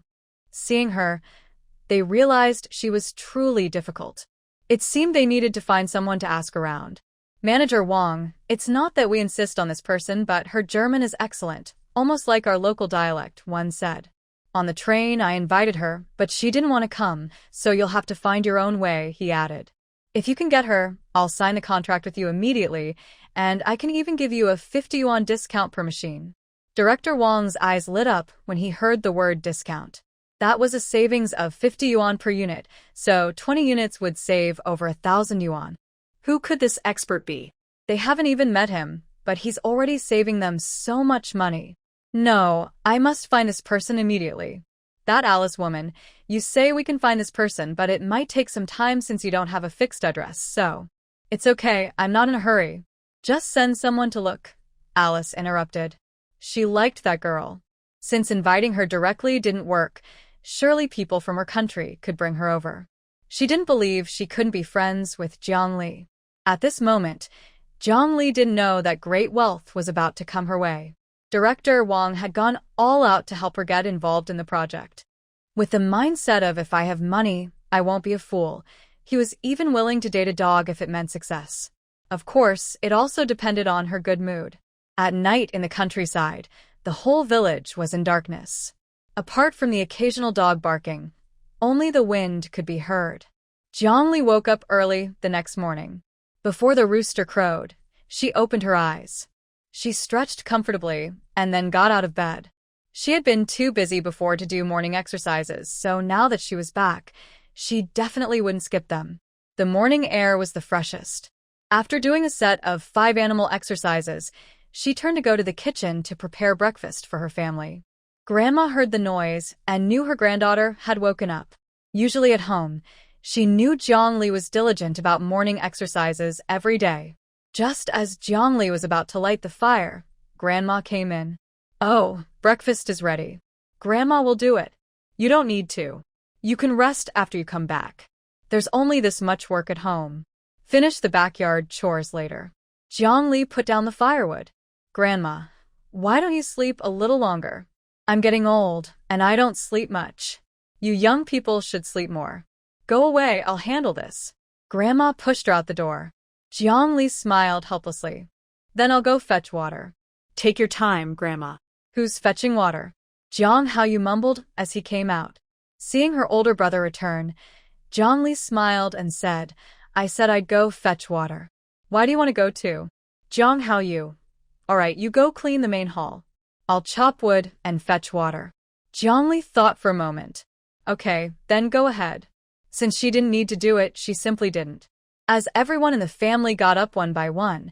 S1: Seeing her, they realized she was truly difficult. It seemed they needed to find someone to ask around. Manager Wang, it's not that we insist on this person, but her German is excellent, almost like our local dialect, one said. On the train, I invited her, but she didn't want to come, so you'll have to find your own way, he added. If you can get her, I'll sign the contract with you immediately, and I can even give you a 50 yuan discount per machine. Director Wang's eyes lit up when he heard the word discount. That was a savings of 50 yuan per unit, so 20 units would save over 1,000 yuan.
S2: Who could this expert be?
S1: They haven't even met him, but he's already saving them so much money. No, I must find this person immediately. That Alice woman, you say we can find this person, but it might take some time since you don't have a fixed address, so. It's okay, I'm not in a hurry. Just send someone to look. Alice interrupted. She liked that girl. Since inviting her directly didn't work, surely people from her country could bring her over. She didn't believe she couldn't be friends with Jiang Li. At this moment, Jiang Li didn't know that great wealth was about to come her way. Director Wang had gone all out to help her get involved in the project. With the mindset of if I have money, I won't be a fool, he was even willing to date a dog if it meant success. Of course, it also depended on her good mood. At night in the countryside, the whole village was in darkness. Apart from the occasional dog barking, only the wind could be heard. Jiang Li woke up early the next morning. Before the rooster crowed, she opened her eyes. She stretched comfortably and then got out of bed. She had been too busy before to do morning exercises, so now that she was back, she definitely wouldn't skip them. The morning air was the freshest. After doing a set of 5 animal exercises, she turned to go to the kitchen to prepare breakfast for her family. Grandma heard the noise and knew her granddaughter had woken up. Usually at home, she knew Jiang Li was diligent about morning exercises every day. Just as Jiang Li was about to light the fire, Grandma came in. Oh, breakfast is ready. Grandma will do it. You don't need to. You can rest after you come back. There's only this much work at home. Finish the backyard chores later. Jiang Li put down the firewood. Grandma, why don't you sleep a little longer? I'm getting old, and I don't sleep much. You young people should sleep more. Go away, I'll handle this. Grandma pushed her out the door. Jiang Li smiled helplessly. Then I'll go fetch water.
S2: Take your time, Grandma.
S1: Who's fetching water? Jiang Haoyu mumbled as he came out. Seeing her older brother return, Jiang Li smiled and said, I said I'd go fetch water. Why do you want to go too? Jiang Haoyu. All right, you go clean the main hall. I'll chop wood and fetch water. Jiang Li thought for a moment. Okay, then go ahead. Since she didn't need to do it, she simply didn't. As everyone in the family got up one by one,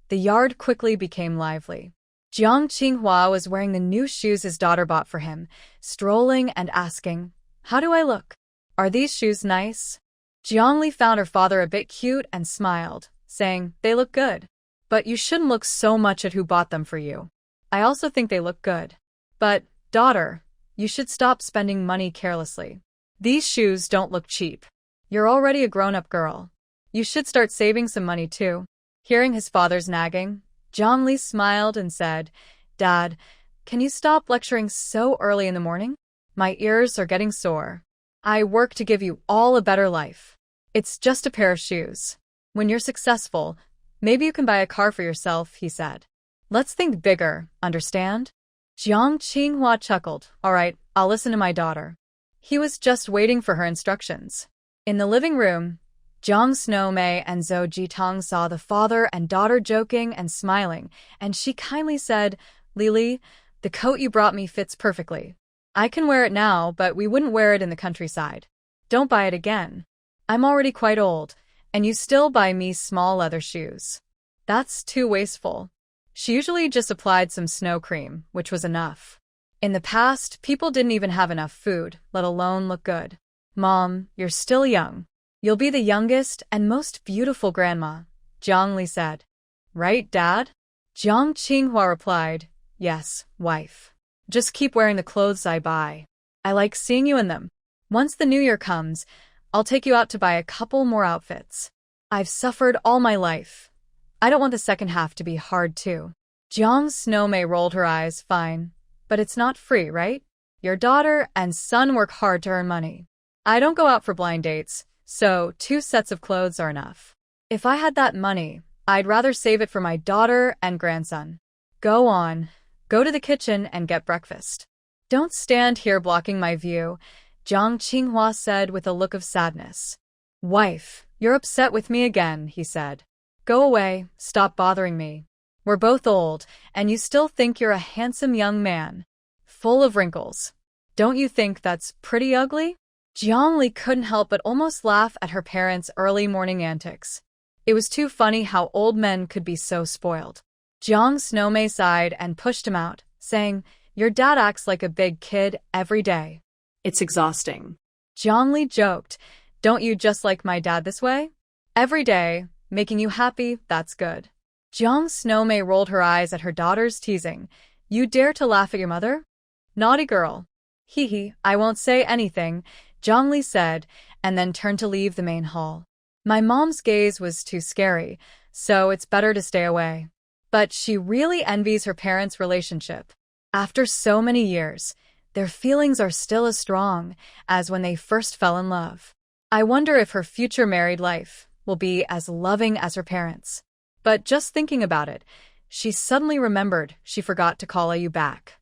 S1: the yard quickly became lively. Jiang Qinghua was wearing the new shoes his daughter bought for him, strolling and asking, How do I look? Are these shoes nice? Jiang Li found her father a bit cute and smiled, saying, They look good. But you shouldn't look so much at who bought them for you. I also think they look good. But, daughter, you should stop spending money carelessly. These shoes don't look cheap. You're already a grown-up girl. You should start saving some money too. Hearing his father's nagging, Jiang Li smiled and said, Dad, can you stop lecturing so early in the morning? My ears are getting sore. I work to give you all a better life. It's just a pair of shoes. When you're successful, maybe you can buy a car for yourself, he said. Let's think bigger, understand? Jiang Qinghua chuckled. All right, I'll listen to my daughter. He was just waiting for her instructions. In the living room, Jiang Snowmei and Zhou Jitang saw the father and daughter joking and smiling, and she kindly said, Lili, the coat you brought me fits perfectly. I can wear it now, but we wouldn't wear it in the countryside. Don't buy it again. I'm already quite old, and you still buy me small leather shoes. That's too wasteful. She usually just applied some snow cream, which was enough. In the past, people didn't even have enough food, let alone look good. Mom, you're still young. You'll be the youngest and most beautiful grandma, Jiang Li said. Right, Dad? Jiang Qinghua replied, Yes, wife. Just keep wearing the clothes I buy. I like seeing you in them. Once the new year comes, I'll take you out to buy a couple more outfits. I've suffered all my life. I don't want the second half to be hard too. Jiang Snowmei rolled her eyes. Fine. But it's not free, right? Your daughter and son work hard to earn money. I don't go out for blind dates, so 2 sets of clothes are enough. If I had that money, I'd rather save it for my daughter and grandson. Go on. Go to the kitchen and get breakfast. Don't stand here blocking my view, Jiang Qinghua said with a look of sadness. Wife, you're upset with me again, he said. Go away, stop bothering me. We're both old, and you still think you're a handsome young man. Full of wrinkles. Don't you think that's pretty ugly? Jiang couldn't help but almost laugh at her parents' early morning antics. It was too funny how old men could be so spoiled. Jiang Snowmay sighed and pushed him out, saying, "Your dad acts like a big kid every day."
S2: It's exhausting.
S1: Jiang joked, "Don't you just like my dad this way? Every day, making you happy, that's good." Jiang Snowmay rolled her eyes at her daughter's teasing. "You dare to laugh at your mother? Naughty girl." "Hee hee, I won't say anything," Jiang said, and then turned to leave the main hall. "My mom's gaze was too scary, so it's better to stay away." But she really envies her parents' relationship. After so many years, their feelings are still as strong as when they first fell in love. I wonder if her future married life will be as loving as her parents. But just thinking about it, she suddenly remembered she forgot to call Ayu back.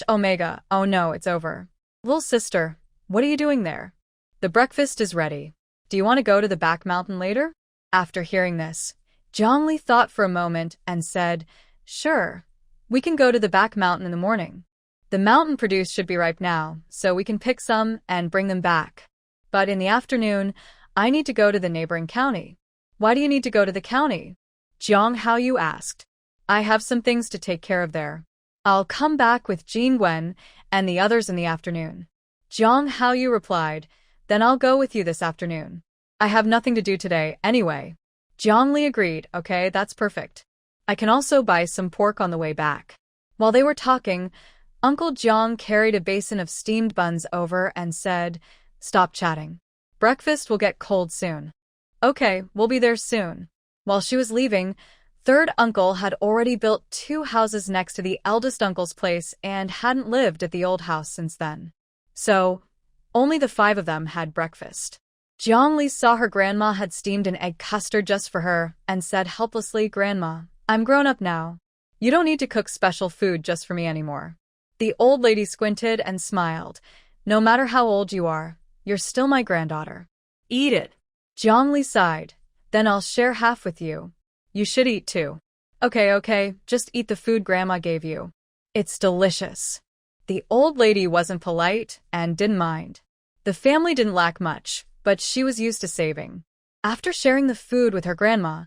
S1: Omega, oh no, it's over. Little sister, what are you doing there? The breakfast is ready. Do you want to go to the back mountain later? After hearing this, Jiang thought for a moment and said, "Sure, we can go to the back mountain in the morning. The mountain produce should be ripe now, so we can pick some and bring them back. But in the afternoon, I need to go to the neighboring county." "Why do you need to go to the county?" Jiang Haoyu asked. "I have some things to take care of there. I'll come back with Jing Gwen and the others in the afternoon." Jiang Haoyu replied, "Then I'll go with you this afternoon. I have nothing to do today anyway." Jiang agreed, "Okay, that's perfect. I can also buy some pork on the way back." While they were talking, Uncle Jiang carried a basin of steamed buns over and said, "Stop chatting. Breakfast will get cold soon." "Okay, we'll be there soon." While she was leaving, third uncle had already built 2 houses next to the eldest uncle's place and hadn't lived at the old house since then. So, only the 5 of them had breakfast. Jiang saw her grandma had steamed an egg custard just for her and said helplessly, "Grandma, I'm grown up now. You don't need to cook special food just for me anymore." The old lady squinted and smiled. "No matter how old you are, you're still my granddaughter."
S2: Eat it.
S1: Jiang sighed. "Then I'll share half with you. You should eat too." Okay, just eat the food Grandma gave you. It's delicious." The old lady wasn't polite and didn't mind. The family didn't lack much, but she was used to saving. After sharing the food with her grandma,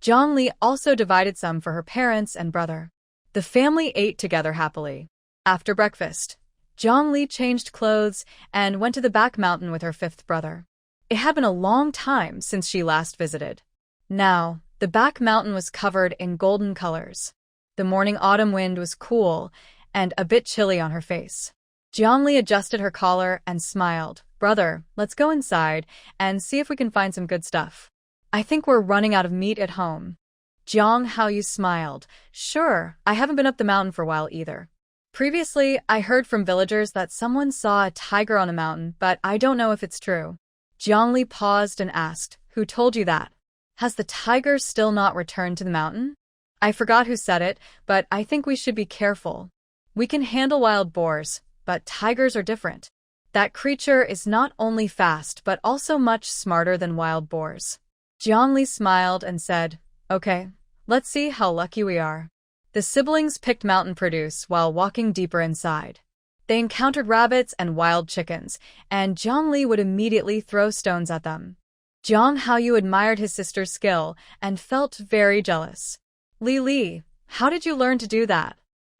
S1: Jiang also divided some for her parents and brother. The family ate together happily. After breakfast, Jiang changed clothes and went to the back mountain with her 5th brother. It had been a long time since she last visited. Now, the back mountain was covered in golden colors. The morning autumn wind was cool and a bit chilly on her face. Jiang adjusted her collar and smiled. "Brother, let's go inside and see if we can find some good stuff. I think we're running out of meat at home." Jiang Haoyu smiled. "Sure, I haven't been up the mountain for a while either. Previously, I heard from villagers that someone saw a tiger on a mountain, but I don't know if it's true." Jiang paused and asked, "Who told you that? Has the tiger still not returned to the mountain?" "I forgot who said it, but I think we should be careful. We can handle wild boars, but tigers are different. That creature is not only fast but also much smarter than wild boars." Jiang smiled and said, "Okay, let's see how lucky we are." The siblings picked mountain produce while walking deeper inside. They encountered rabbits and wild chickens, and Jiang would immediately throw stones at them. Jiang Haoyu admired his sister's skill and felt very jealous. Li, how did you learn to do that?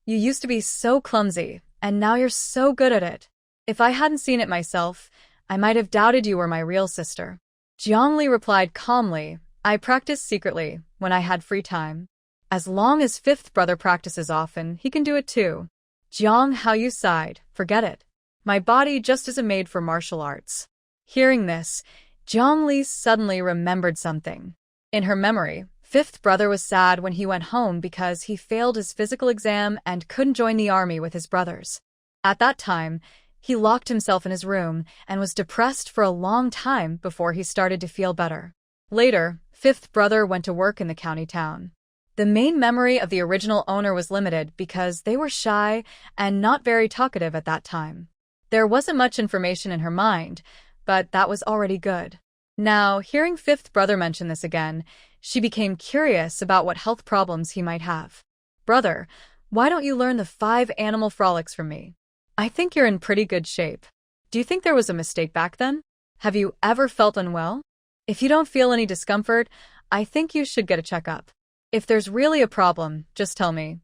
S1: You used to be so clumsy, and now you're so good at it. If I hadn't seen it myself, I might have doubted you were my real sister." Jiang replied calmly, "I practiced secretly when I had free time. As long as 5th brother practices often, he can do it too." Jiang Haoyu sighed, "Forget it. My body just isn't made for martial arts." Hearing this, Jiang suddenly remembered something. In her memory, 5th brother was sad when he went home because he failed his physical exam and couldn't join the army with his brothers. At that time, he locked himself in his room and was depressed for a long time before he started to feel better. Later, 5th brother went to work in the county town. The main memory of the original owner was limited because they were shy and not very talkative at that time. There wasn't much information in her mind, but that was already good. Now, hearing 5th brother mention this again, she became curious about what health problems he might have. "Brother, why don't you learn the 5 animal frolics from me? I think you're in pretty good shape. Do you think there was a mistake back then? Have you ever felt unwell? If you don't feel any discomfort, I think you should get a checkup. If there's really a problem, just tell me.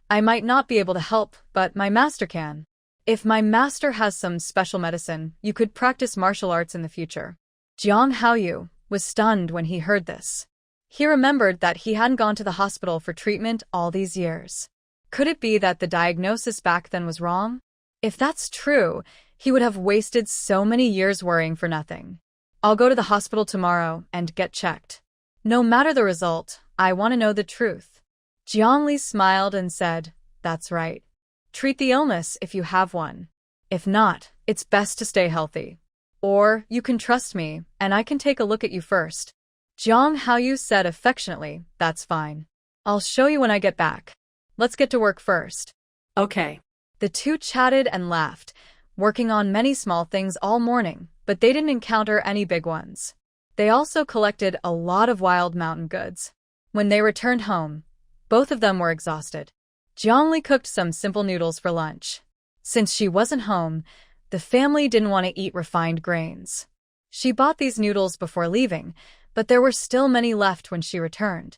S1: I might not be able to help, but my master can. If my master has some special medicine, you could practice martial arts in the future. Jiang Haoyu was stunned when he heard this. He remembered that he hadn't gone to the hospital for treatment all these years. Could it be that the diagnosis back then was wrong? If that's true, he would have wasted so many years worrying for nothing. I'll go to the hospital tomorrow and get checked. No matter the result, I want to know the truth. Jiang smiled and said, "That's right. Treat the illness if you have one. If not, it's best to stay healthy. Or you can trust me, and I can take a look at you first." Jiang Haoyu said affectionately, "That's fine. I'll show you when I get back. Let's get to work first."
S2: Okay.
S1: The two chatted and laughed, working on many small things all morning, but they didn't encounter any big ones. They also collected a lot of wild mountain goods. When they returned home, both of them were exhausted. Jiang cooked some simple noodles for lunch. Since she wasn't home, the family didn't want to eat refined grains. She bought these noodles before leaving, but there were still many left when she returned.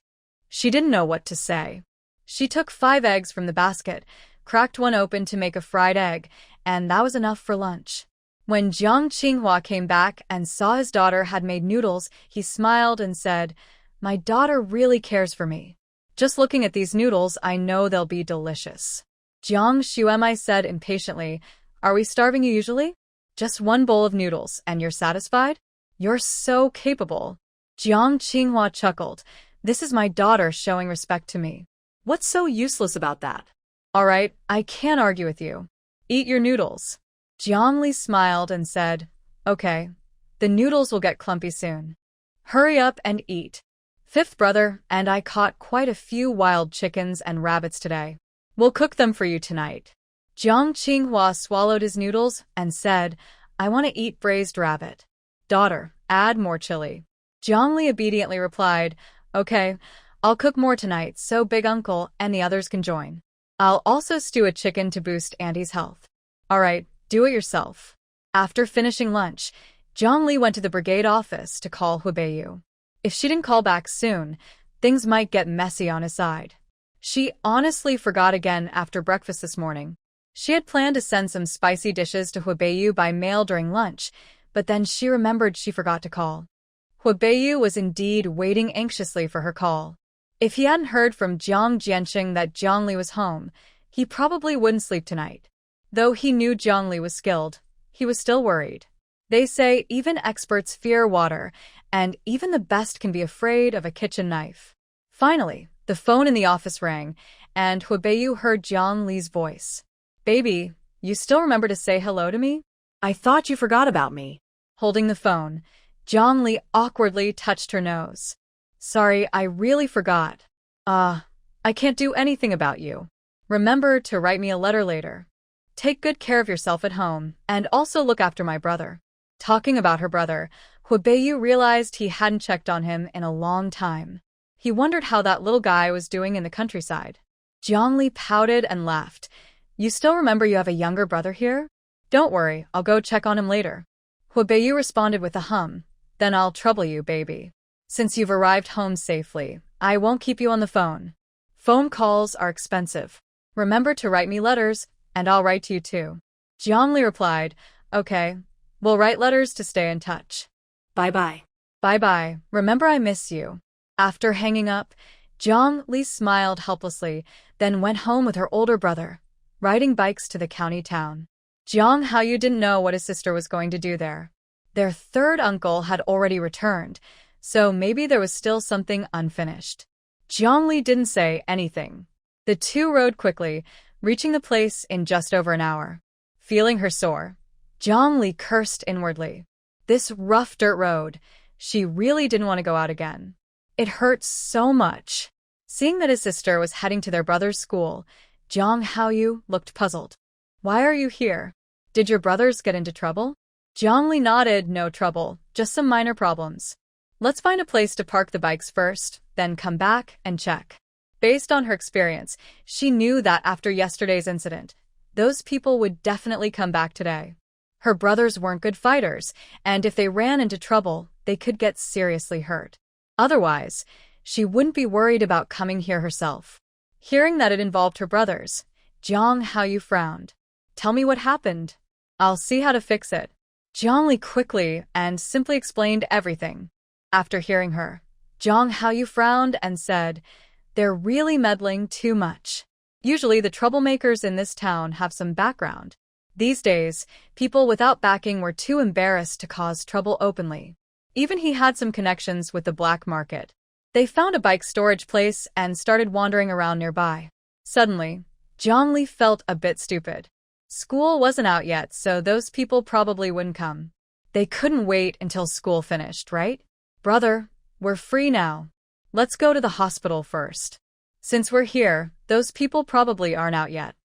S1: She didn't know what to say. She took 5 eggs from the basket, cracked one open to make a fried egg, and that was enough for lunch. When Jiang Qinghua came back and saw his daughter had made noodles, he smiled and said, "My daughter really cares for me. Just looking at these noodles, I know they'll be delicious." Jiang Shuemai said impatiently, "Are we starving you usually? Just one bowl of noodles, and you're satisfied? You're so capable." Jiang Qinghua chuckled. "This is my daughter showing respect to me."
S2: What's so useless about that?
S1: "All right, I can't argue with you. Eat your noodles." Jiang smiled and said, "Okay, the noodles will get clumpy soon. Hurry up and eat." "Fifth brother, and I caught quite a few wild chickens and rabbits today. We'll cook them for you tonight." Jiang Qinghua swallowed his noodles and said, "I want to eat braised rabbit." "Daughter, add more chili." Jiang obediently replied, "Okay, I'll cook more tonight so Big Uncle and the others can join. I'll also stew a chicken to boost Auntie's health." "All right, do it yourself." After finishing lunch, Jiang went to the brigade office to call Huibeyu. If she didn't call back soon, things might get messy on his side. She honestly forgot again after breakfast this morning. She had planned to send some spicy dishes to Huibeyu by mail during lunch, but then she remembered she forgot to call. Huibeyu was indeed waiting anxiously for her call. If he hadn't heard from Jiang Jianqing that Jiang was home, he probably wouldn't sleep tonight. Though he knew Jiang was skilled, he was still worried. They say even experts fear water, and even the best can be afraid of a kitchen knife. Finally, the phone in the office rang, and Huibeyu heard Jiang Li's voice. "Baby, you still remember to say hello to me?"
S2: I thought you forgot about me.
S1: Holding the phone, Jiang Li awkwardly touched her nose. "Sorry, I really forgot. I can't do anything about you. Remember to write me a letter later. Take good care of yourself at home, and also look after my brother." Talking about her brother, Huibeyu realized he hadn't checked on him in a long time. He wondered how that little guy was doing in the countryside. Jiang Li pouted and laughed. "You still remember you have a younger brother here? Don't worry, I'll go check on him later." Huibeyu responded with a hum. "Then I'll trouble you, baby. Since you've arrived home safely, I won't keep you on the phone. Phone calls are expensive. Remember to write me letters, and I'll write to you too." Jiang Li replied, "Okay, we'll write letters to stay in touch."
S2: Bye-bye.
S1: "Bye-bye, remember I miss you." After hanging up, Jiang Li smiled helplessly, then went home with her older brother, riding bikes to the county town. Jiang Haoyu didn't know what his sister was going to do there. Their third uncle had already returned, so maybe there was still something unfinished. Jiang Li didn't say anything. The two rode quickly, reaching the place in just over an hour. Feeling her sore, Jiang Li cursed inwardly. This rough dirt road, she really didn't want to go out again. It hurt so much. Seeing that his sister was heading to their brother's school, Jiang Haoyu looked puzzled. "Why are you here? Did your brothers get into trouble?" Jiang Li nodded, "No trouble, just some minor problems. Let's find a place to park the bikes first, then come back and check." Based on her experience, she knew that after yesterday's incident, those people would definitely come back today. Her brothers weren't good fighters, and if they ran into trouble, they could get seriously hurt. Otherwise, she wouldn't be worried about coming here herself. Hearing that it involved her brothers, Jiang Haoyu frowned. Tell me what happened. I'll see how to fix it. Jiang Li quickly and simply explained everything. After hearing her, Jiang Haoyu frowned and said, they're really meddling too much. Usually the troublemakers in this town have some background. These days, people without backing were too embarrassed to cause trouble openly. Even he had some connections with the black market. They found a bike storage place and started wandering around nearby. Suddenly, Jiang Li felt a bit stupid. School wasn't out yet, so those people probably wouldn't come. They couldn't wait until school finished, right? Brother, we're free now. Let's go to the hospital first. Since we're here, those people probably aren't out yet.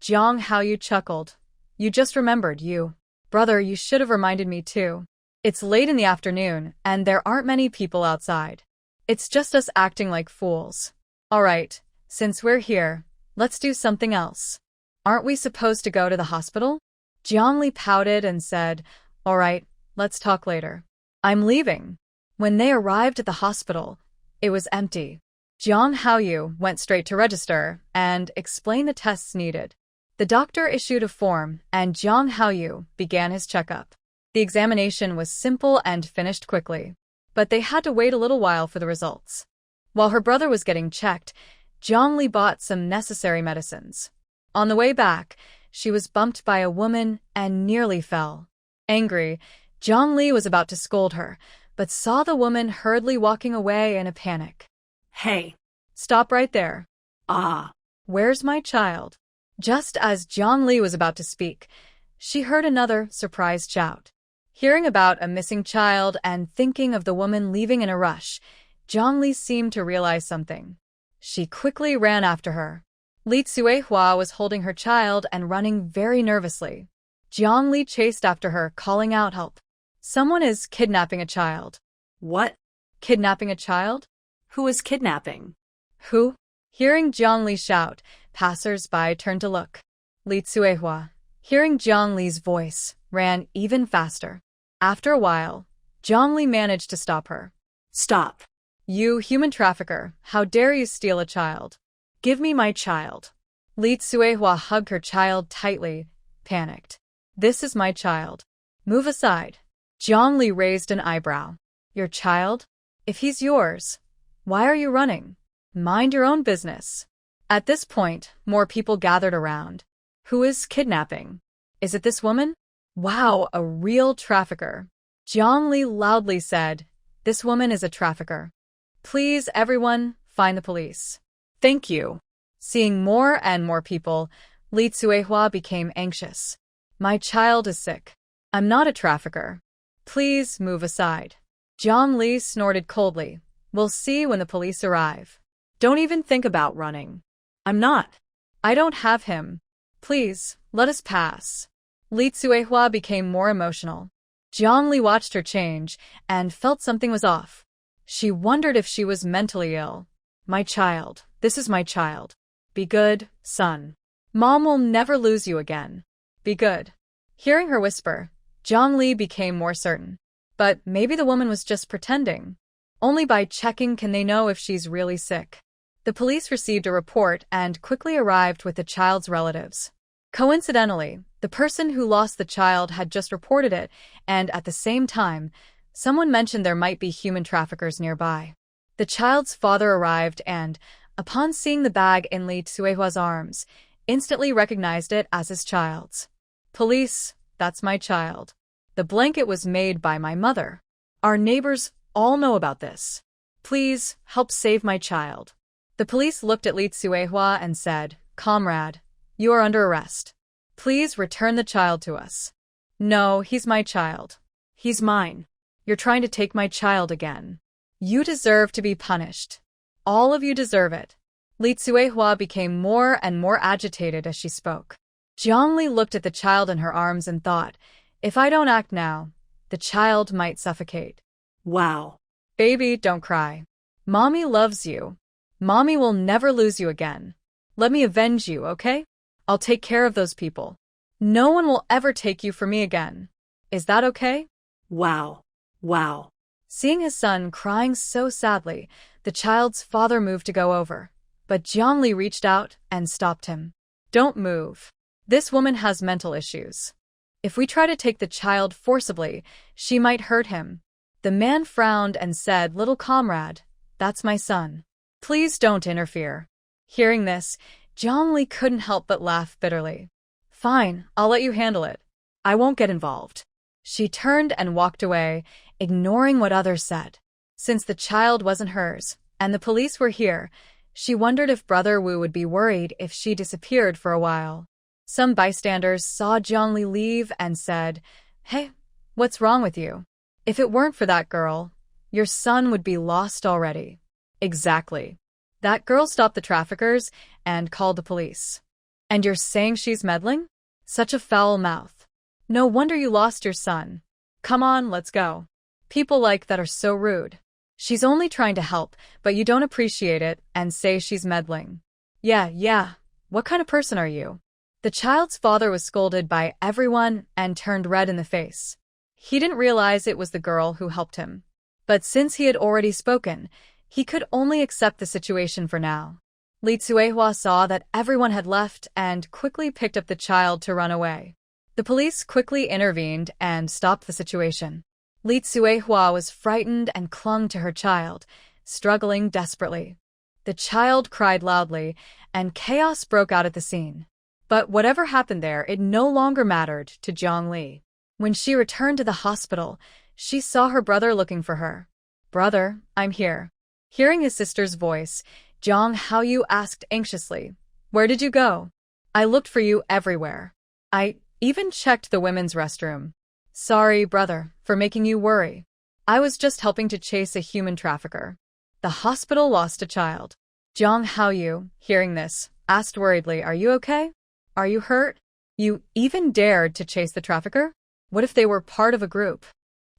S1: Jiang Haoyu chuckled. You just remembered, you. Brother, you should have reminded me too. It's late in the afternoon, and there aren't many people outside. It's just us acting like fools. All right, since we're here, let's do something else. Aren't we supposed to go to the hospital? Jiang Li pouted and said, all right, let's talk later. I'm leaving. When they arrived at the hospital, it was empty. Jiang Haoyu went straight to register and explained the tests needed. The doctor issued a form, and Jiang Haoyu began his checkup. The examination was simple and finished quickly, but they had to wait a little while for the results. While her brother was getting checked, Jiang Li bought some necessary medicines. On the way back, she was bumped by a woman and nearly fell. Angry, Jiang Li was about to scold her, but saw the woman hurriedly walking away in a panic.
S2: Hey.
S1: Stop right there.
S2: Ah.
S1: Where's my child? Just as Jiang Li was about to speak, she heard another surprised shout. Hearing about a missing child and thinking of the woman leaving in a rush, Jiang Li seemed to realize something. She quickly ran after her. Li Tsuehua was holding her child and running very nervously. Jiang Li chased after her, calling out help. Someone is kidnapping a child.
S2: What?
S1: Kidnapping a child?
S2: Who is kidnapping?
S1: Who? Hearing Jiang Li shout, passers-by turned to look. Li Tsuehua, hearing Jiang Li's voice, ran even faster. After a while, Jiang Li managed to stop her.
S2: Stop.
S1: You human trafficker, how dare you steal a child?
S2: Give me my child.
S1: Li Tsuehua hugged her child tightly, panicked. This is my child. Move aside. Jiang Li raised an eyebrow. Your child? If he's yours, why are you running? Mind your own business. At this point, more people gathered around. Who is kidnapping? Is it this woman? Wow, a real trafficker. Jiang Li loudly said, this woman is a trafficker. Please, everyone, find the police.
S2: Thank you.
S1: Seeing more and more people, Li Tsuehua became anxious. My child is sick. I'm not a trafficker. Please move aside. Jiang Li snorted coldly. We'll see when the police arrive. Don't even think about running.
S2: I'm not.
S1: I don't have him. Please, let us pass. Li Tsuehua became more emotional. Jiang Li watched her change and felt something was off. She wondered if she was mentally ill. My child, this is my child. Be good, son. Mom will never lose you again. Be good. Hearing her whisper, Jiang Li became more certain. But maybe the woman was just pretending. Only by checking can they know if she's really sick. The police received a report and quickly arrived with the child's relatives. Coincidentally, the person who lost the child had just reported it, and at the same time, someone mentioned there might be human traffickers nearby. The child's father arrived and, upon seeing the bag in Li Tsuehua's arms, instantly recognized it as his child's. Police, that's my child. The blanket was made by my mother. Our neighbors all know about this. Please, help save my child. The police looked at Li Tsuehua and said, Comrade, you are under arrest. Please return the child to us. No, he's my child. He's mine. You're trying to take my child again. You deserve to be punished. All of you deserve it. Li Tsuehua became more and more agitated as she spoke. Jiang Li looked at the child in her arms and thought, if I don't act now, the child might suffocate.
S2: Wow.
S1: Baby, don't cry. Mommy loves you. Mommy will never lose you again. Let me avenge you, okay? I'll take care of those people. No one will ever take you from me again. Is that okay?
S2: Wow. Wow.
S1: Seeing his son crying so sadly, the child's father moved to go over. But Jiang Li reached out and stopped him. Don't move. This woman has mental issues. If we try to take the child forcibly, she might hurt him. The man frowned and said, Little comrade, that's my son. Please don't interfere. Hearing this, Jiang Li couldn't help but laugh bitterly. Fine, I'll let you handle it. I won't get involved. She turned and walked away, ignoring what others said. Since the child wasn't hers, and the police were here, she wondered if Brother Wu would be worried if she disappeared for a while. Some bystanders saw Jiang Li leave and said, Hey, what's wrong with you? If it weren't for that girl, your son would be lost already. Exactly. That girl stopped the traffickers and called the police. And you're saying she's meddling? Such a foul mouth. No wonder you lost your son. Come on, let's go. People like that are so rude. She's only trying to help, but you don't appreciate it and say she's meddling. Yeah. What kind of person are you? The child's father was scolded by everyone and turned red in the face. He didn't realize it was the girl who helped him. But since he had already spoken, he could only accept the situation for now. Li Tsuehua saw that everyone had left and quickly picked up the child to run away. The police quickly intervened and stopped the situation. Li Tsuehua was frightened and clung to her child, struggling desperately. The child cried loudly, and chaos broke out at the scene. But whatever happened there, it no longer mattered to Jiang Li. When she returned to the hospital, she saw her brother looking for her. Brother, I'm here. Hearing his sister's voice, Jiang Haoyu asked anxiously, Where did you go? I looked for you everywhere. I even checked the women's restroom. Sorry, brother, for making you worry. I was just helping to chase a human trafficker. The hospital lost a child. Jiang Haoyu, hearing this, asked worriedly, Are you okay? Are you hurt? You even dared to chase the trafficker? What if they were part of a group?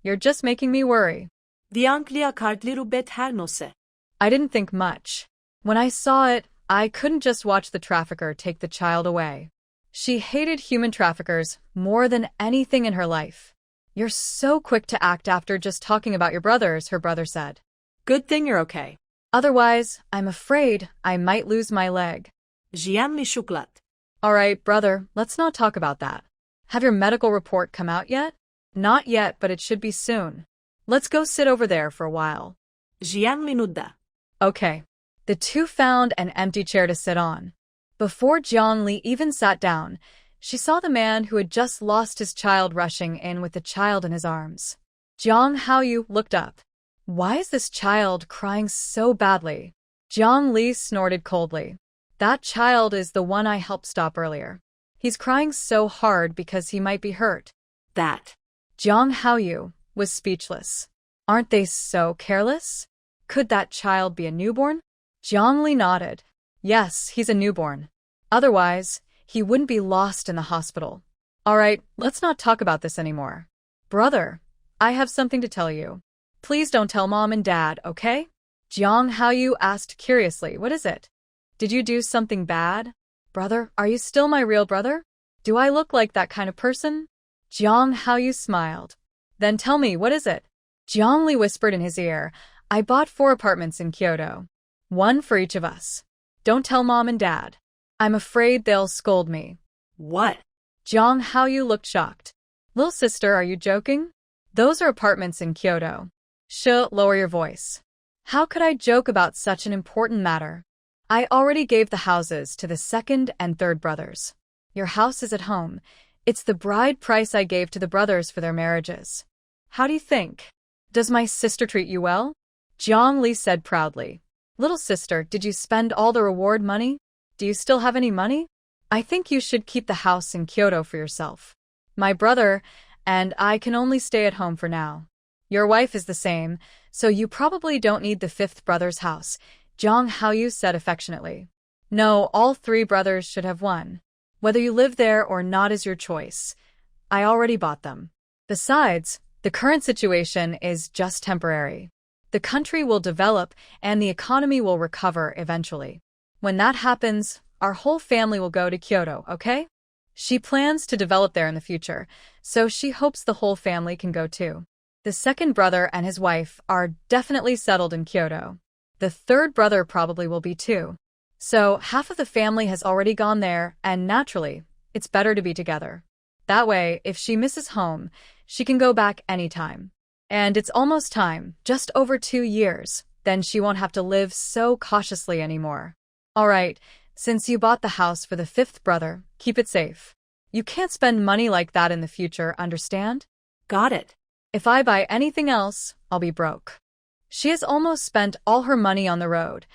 S1: You're just making me worry. I didn't think much. When I saw it, I couldn't just watch the trafficker take the child away. She hated human traffickers more than anything in her life. You're so quick to act after just talking about your brothers, her brother said.
S2: Good thing you're okay.
S1: Otherwise, I'm afraid I might lose my leg. All right, brother, let's not talk about that. Have your medical report come out yet? Not yet, but it should be soon. Let's go sit over there for a while. Okay. The two found an empty chair to sit on. Before Jiang Li even sat down, she saw the man who had just lost his child rushing in with the child in his arms. Jiang Haoyu looked up. Why is this child crying so badly? Jiang Li snorted coldly. That child is the one I helped stop earlier. He's crying so hard because he might be hurt.
S2: That.
S1: Jiang Haoyu was speechless. Aren't they so careless? Could that child be a newborn? Jiang Li nodded. Yes, he's a newborn. Otherwise, he wouldn't be lost in the hospital. All right, let's not talk about this anymore. Brother, I have something to tell you. Please don't tell Mom and Dad, okay? Jiang Haoyu asked curiously, What is it? Did you do something bad? Brother, are you still my real brother? Do I look like that kind of person? Jiang Haoyu smiled. Then tell me, what is it? Jiang Li whispered in his ear, I bought 4 apartments in Kyoto. 1 for each of us. Don't tell Mom and Dad. I'm afraid they'll scold me.
S2: What?
S1: Jiang Haoyu looked shocked. Little sister, are you joking? Those are apartments in Kyoto. Lower your voice. How could I joke about such an important matter? I already gave the houses to the 2nd and 3rd brothers. Your house is at home. It's the bride price I gave to the brothers for their marriages. How do you think? Does my sister treat you well? Jiang Li said proudly. Little sister, did you spend all the reward money? Do you still have any money? I think you should keep the house in Kyoto for yourself. My brother and I can only stay at home for now. Your wife is the same, so you probably don't need the 5th brother's house, Jiang Haoyu said affectionately. No, all 3 brothers should have one. Whether you live there or not is your choice. I already bought them. Besides, the current situation is just temporary. The country will develop and the economy will recover eventually. When that happens, our whole family will go to Kyoto, okay? She plans to develop there in the future, so she hopes the whole family can go too. The second brother and his wife are definitely settled in Kyoto. The third brother probably will be too. So half of the family has already gone there, and naturally, it's better to be together. That way, if she misses home, she can go back anytime. And it's almost time, just over 2 years, then she won't have to live so cautiously anymore. Alright, since you bought the house for the fifth brother, keep it safe. You can't spend money like that in the future, understand?
S2: Got it.
S1: If I buy anything else, I'll be broke. She has almost spent all her money on the road.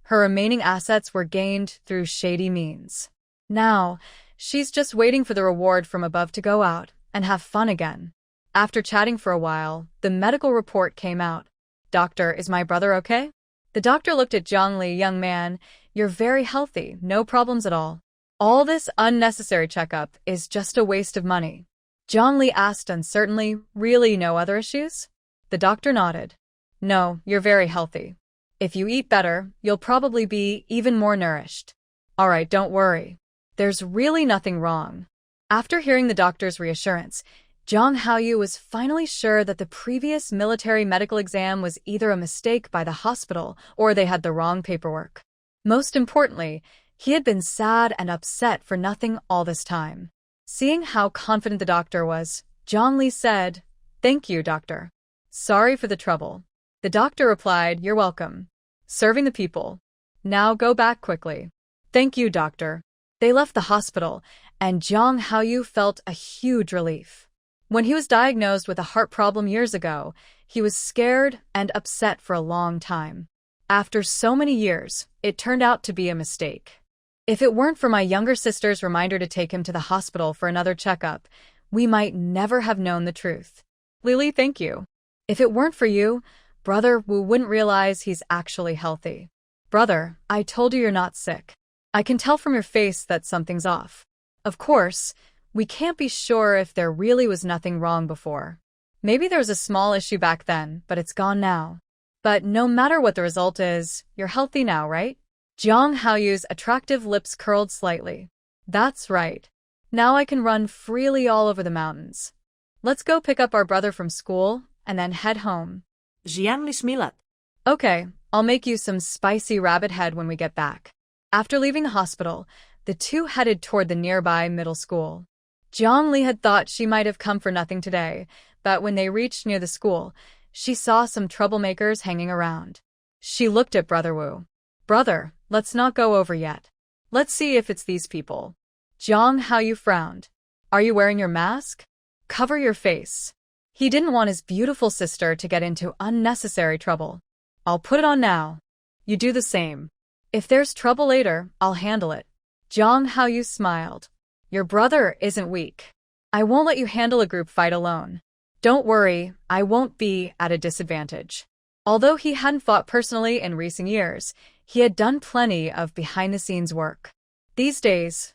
S1: Her remaining assets were gained through shady means. Now, she's just waiting for the reward from above to go out and have fun again. After chatting for a while, the medical report came out. Doctor, is my brother okay? The doctor looked at Jiang Li. Young man, you're very healthy, no problems at all. All this unnecessary checkup is just a waste of money. Jiang Li asked uncertainly, really no other issues? The doctor nodded. No, you're very healthy. If you eat better, you'll probably be even more nourished. Alright, don't worry. There's really nothing wrong. After hearing the doctor's reassurance, Zhang Haoyu was finally sure that the previous military medical exam was either a mistake by the hospital or they had the wrong paperwork. Most importantly, he had been sad and upset for nothing all this time. Seeing how confident the doctor was, Zhang Li said, "Thank you, doctor. Sorry for the trouble." The doctor replied, "You're welcome. Serving the people. Now go back quickly." "Thank you, doctor." They left the hospital, and Zhang Haoyu felt a huge relief. When he was diagnosed with a heart problem years ago, he was scared and upset for a long time. After so many years, it turned out to be a mistake. If it weren't for my younger sister's reminder to take him to the hospital for another checkup, we might never have known the truth. Lily, thank you. If it weren't for you, Brother Wu wouldn't realize he's actually healthy. Brother, I told you you're not sick. I can tell from your face that something's off. Of course, we can't be sure if there really was nothing wrong before. Maybe there was a small issue back then, but it's gone now. But no matter what the result is, you're healthy now, right? Jiang Haoyu's attractive lips curled slightly. That's right. Now I can run freely all over the mountains. Let's go pick up our brother from school and then head home.
S2: Jiang Lishmilat.
S1: Okay, I'll make you some spicy rabbit head when we get back. After leaving the hospital, the two headed toward the nearby middle school. Jiang Li had thought she might have come for nothing today, but when they reached near the school, she saw some troublemakers hanging around. She looked at Brother Wu. Brother, let's not go over yet. Let's see if it's these people. Jiang Haoyu frowned. Are you wearing your mask? Cover your face. He didn't want his beautiful sister to get into unnecessary trouble. I'll put it on now. You do the same. If there's trouble later, I'll handle it. Jiang Haoyu smiled. Your brother isn't weak. I won't let you handle a group fight alone. Don't worry, I won't be at a disadvantage. Although he hadn't fought personally in recent years, he had done plenty of behind-the-scenes work. These days,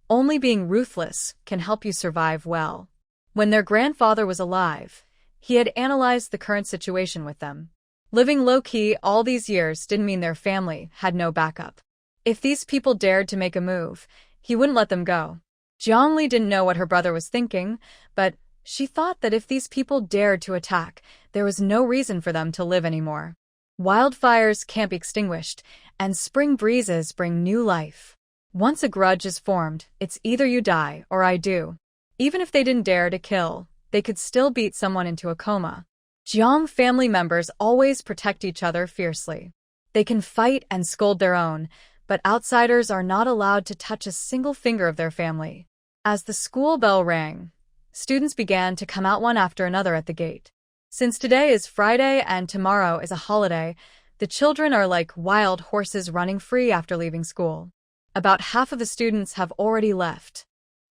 S1: only being ruthless can help you survive well. When their grandfather was alive, he had analyzed the current situation with them. Living low-key all these years didn't mean their family had no backup. If these people dared to make a move, he wouldn't let them go. Jiang Li didn't know what her brother was thinking, but she thought that if these people dared to attack, there was no reason for them to live anymore. Wildfires can't be extinguished, and spring breezes bring new life. Once a grudge is formed, it's either you die or I do. Even if they didn't dare to kill, they could still beat someone into a coma. Jiang family members always protect each other fiercely. They can fight and scold their own, but outsiders are not allowed to touch a single finger of their family. As the school bell rang, students began to come out one after another at the gate. Since today is Friday and tomorrow is a holiday, the children are like wild horses running free after leaving school. About half of the students have already left.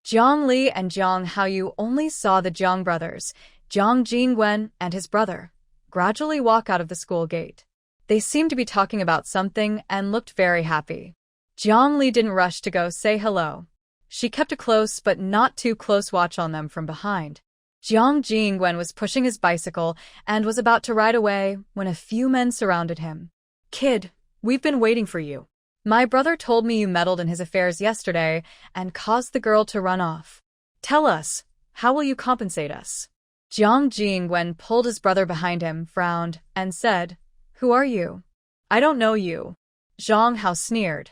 S1: Jiang Li and Jiang Haoyu only saw the Jiang brothers, Jiang Jingwen and his brother, gradually walk out of the school gate. They seemed to be talking about something and looked very happy. Jiang Li didn't rush to go say hello. She kept a close but not too close watch on them from behind. Jiang Jingwen was pushing his bicycle and was about to ride away when a few men surrounded him. Kid, we've been waiting for you. My brother told me you meddled in his affairs yesterday and caused the girl to run off. Tell us, how will you compensate us? Jiang Jingwen pulled his brother behind him, frowned, and said, Who are you? I don't know you. Zhang Hao sneered.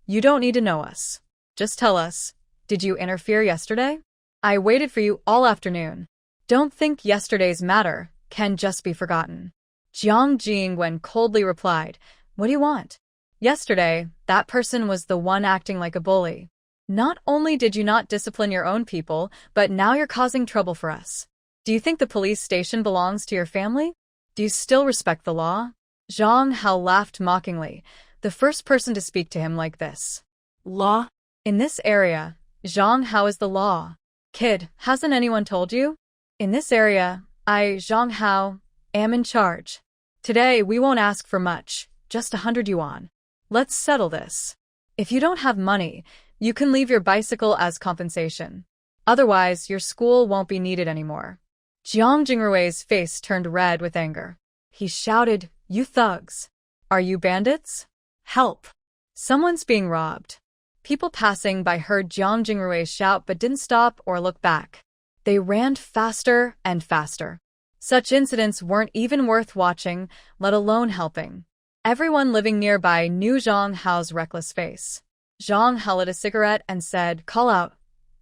S1: You don't need to know us. Just tell us, did you interfere yesterday? I waited for you all afternoon. Don't think yesterday's matter can just be forgotten. Jiang Jingwen coldly replied, What do you want? Yesterday, that person was the one acting like a bully. Not only did you not discipline your own people, but now you're causing trouble for us. Do you think the police station belongs to your family? Do you still respect the law? Zhang Hao laughed mockingly, the first person to speak to him like this.
S2: Law?
S1: In this area, Zhang Hao is the law. Kid, hasn't anyone told you? In this area, I, Zhang Hao, am in charge. Today, we won't ask for much, just 100 yuan. Let's settle this. If you don't have money, you can leave your bicycle as compensation. Otherwise, your school won't be needed anymore. Jiang Jingrui's face turned red with anger. He shouted, You thugs! Are you bandits? Help! Someone's being robbed. People passing by heard Jiang Jingrui shout but didn't stop or look back. They ran faster and faster. Such incidents weren't even worth watching, let alone helping. Everyone living nearby knew Zhang Hao's reckless face. Zhang Hao lit a cigarette and said, Call out.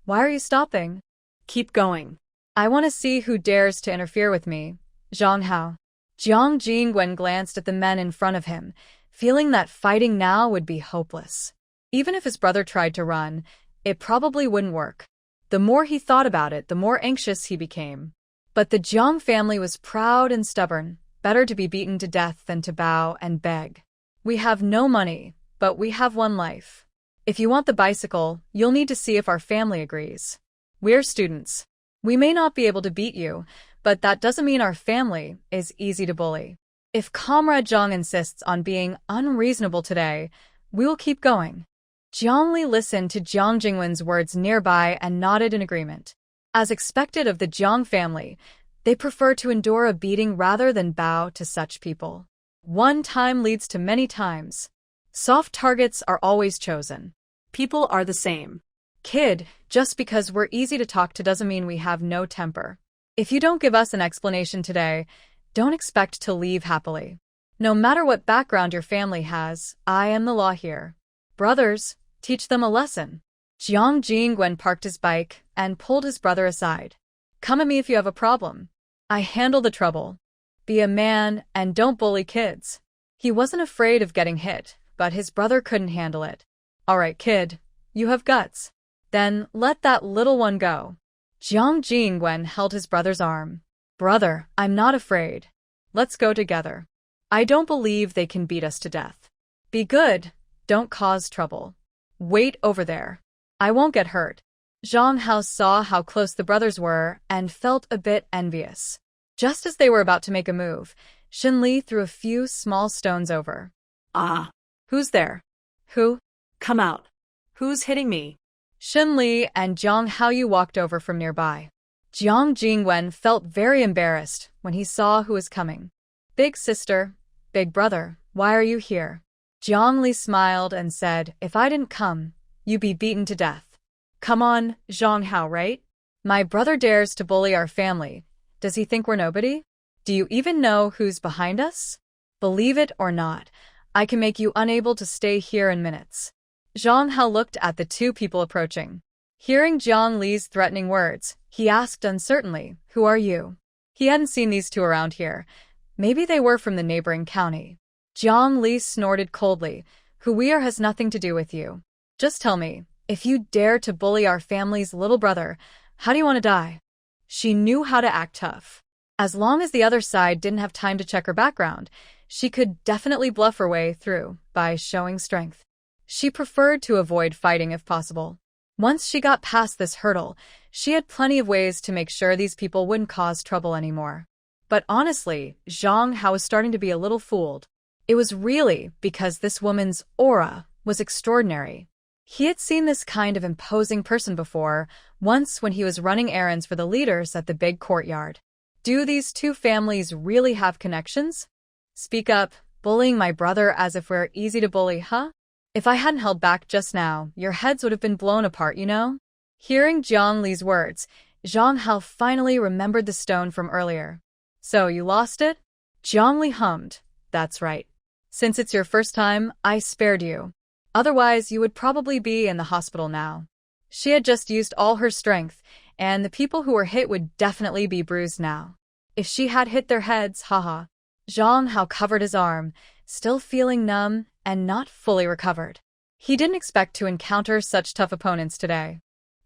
S1: Why are you stopping?
S2: Keep going.
S1: I want to see who dares to interfere with me. Zhang Hao. Jiang Jingwen glanced at the men in front of him, feeling that fighting now would be hopeless. Even if his brother tried to run, it probably wouldn't work. The more he thought about it, the more anxious he became. But the Jiang family was proud and stubborn, better to be beaten to death than to bow and beg. We have no money, but we have one life. If you want the bicycle, you'll need to see if our family agrees. We're students. We may not be able to beat you, but that doesn't mean our family is easy to bully. If Comrade Zhang insists on being unreasonable today, we will keep going. Jiang Li listened to Jiang Jingwen's words nearby and nodded in agreement. As expected of the Jiang family, they prefer to endure a beating rather than bow to such people. One time leads to many times. Soft targets are always chosen.
S2: People are the same.
S1: Kid, just because we're easy to talk to doesn't mean we have no temper. If you don't give us an explanation today, don't expect to leave happily. No matter what background your family has, I am the law here. Brothers, teach them a lesson. Jiang Jingwen parked his bike and pulled his brother aside. Come at me if you have a problem. I handle the trouble. Be a man and don't bully kids. He wasn't afraid of getting hit, but his brother couldn't handle it. All right, kid, you have guts. Then let that little one go. Jiang Jingwen held his brother's arm. Brother, I'm not afraid. Let's go together. I don't believe they can beat us to death. Be good, don't cause trouble. Wait over there. I won't get hurt. Zhang Hao saw how close the brothers were and felt a bit envious. Just as they were about to make a move, Xin Li threw a few small stones over.
S2: Ah.
S1: Who's there? Who?
S2: Come out. Who's hitting me?
S1: Xin Li and Jiang Haoyu walked over from nearby. Jiang Jingwen felt very embarrassed when he saw who was coming. Big sister, big brother, why are you here? Jiang Li smiled and said, If I didn't come, you'd be beaten to death. Come on, Zhang Hao, right? My brother dares to bully our family. Does he think we're nobody? Do you even know who's behind us? Believe it or not, I can make you unable to stay here in minutes. Zhang Hao looked at the two people approaching. Hearing Jiang Li's threatening words, he asked uncertainly, Who are you? He hadn't seen these two around here. Maybe they were from the neighboring county. Jiang Li snorted coldly, Who we are has nothing to do with you. Just tell me, if you dare to bully our family's little brother, how do you want to die? She knew how to act tough. As long as the other side didn't have time to check her background, she could definitely bluff her way through by showing strength. She preferred to avoid fighting if possible. Once she got past this hurdle, she had plenty of ways to make sure these people wouldn't cause trouble anymore. But honestly, Zhang Hao was starting to be a little fooled. It was really because this woman's aura was extraordinary. He had seen this kind of imposing person before, once when he was running errands for the leaders at the big courtyard. Do these two families really have connections? Speak up, bullying my brother as if we're easy to bully, huh? If I hadn't held back just now, your heads would have been blown apart, you know? Hearing Jiang Li's words, Zhang Hao finally remembered the stone from earlier. So, you lost it? Jiang Li hummed. That's right. Since it's your first time, I spared you. Otherwise, you would probably be in the hospital now. She had just used all her strength, and the people who were hit would definitely be bruised now. If she had hit their heads, haha. Zhang Hao covered his arm, still feeling numb and not fully recovered. He didn't expect to encounter such tough opponents today.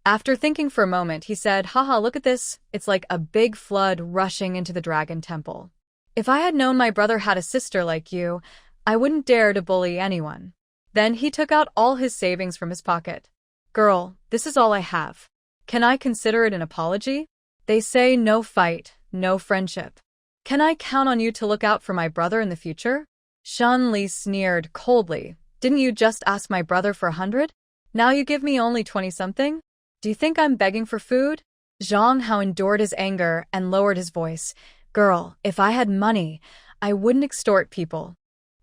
S1: After thinking for a moment, he said, haha, look at this. It's like a big flood rushing into the dragon temple. If I had known my brother had a sister like you, I wouldn't dare to bully anyone. Then he took out all his savings from his pocket. Girl, this is all I have. Can I consider it an apology? They say no fight, no friendship. Can I count on you to look out for my brother in the future? Shan Li sneered coldly. Didn't you just ask my brother for 100? Now you give me only 20-something? Do you think I'm begging for food? Zhang Hao endured his anger and lowered his voice. Girl, if I had money, I wouldn't extort people.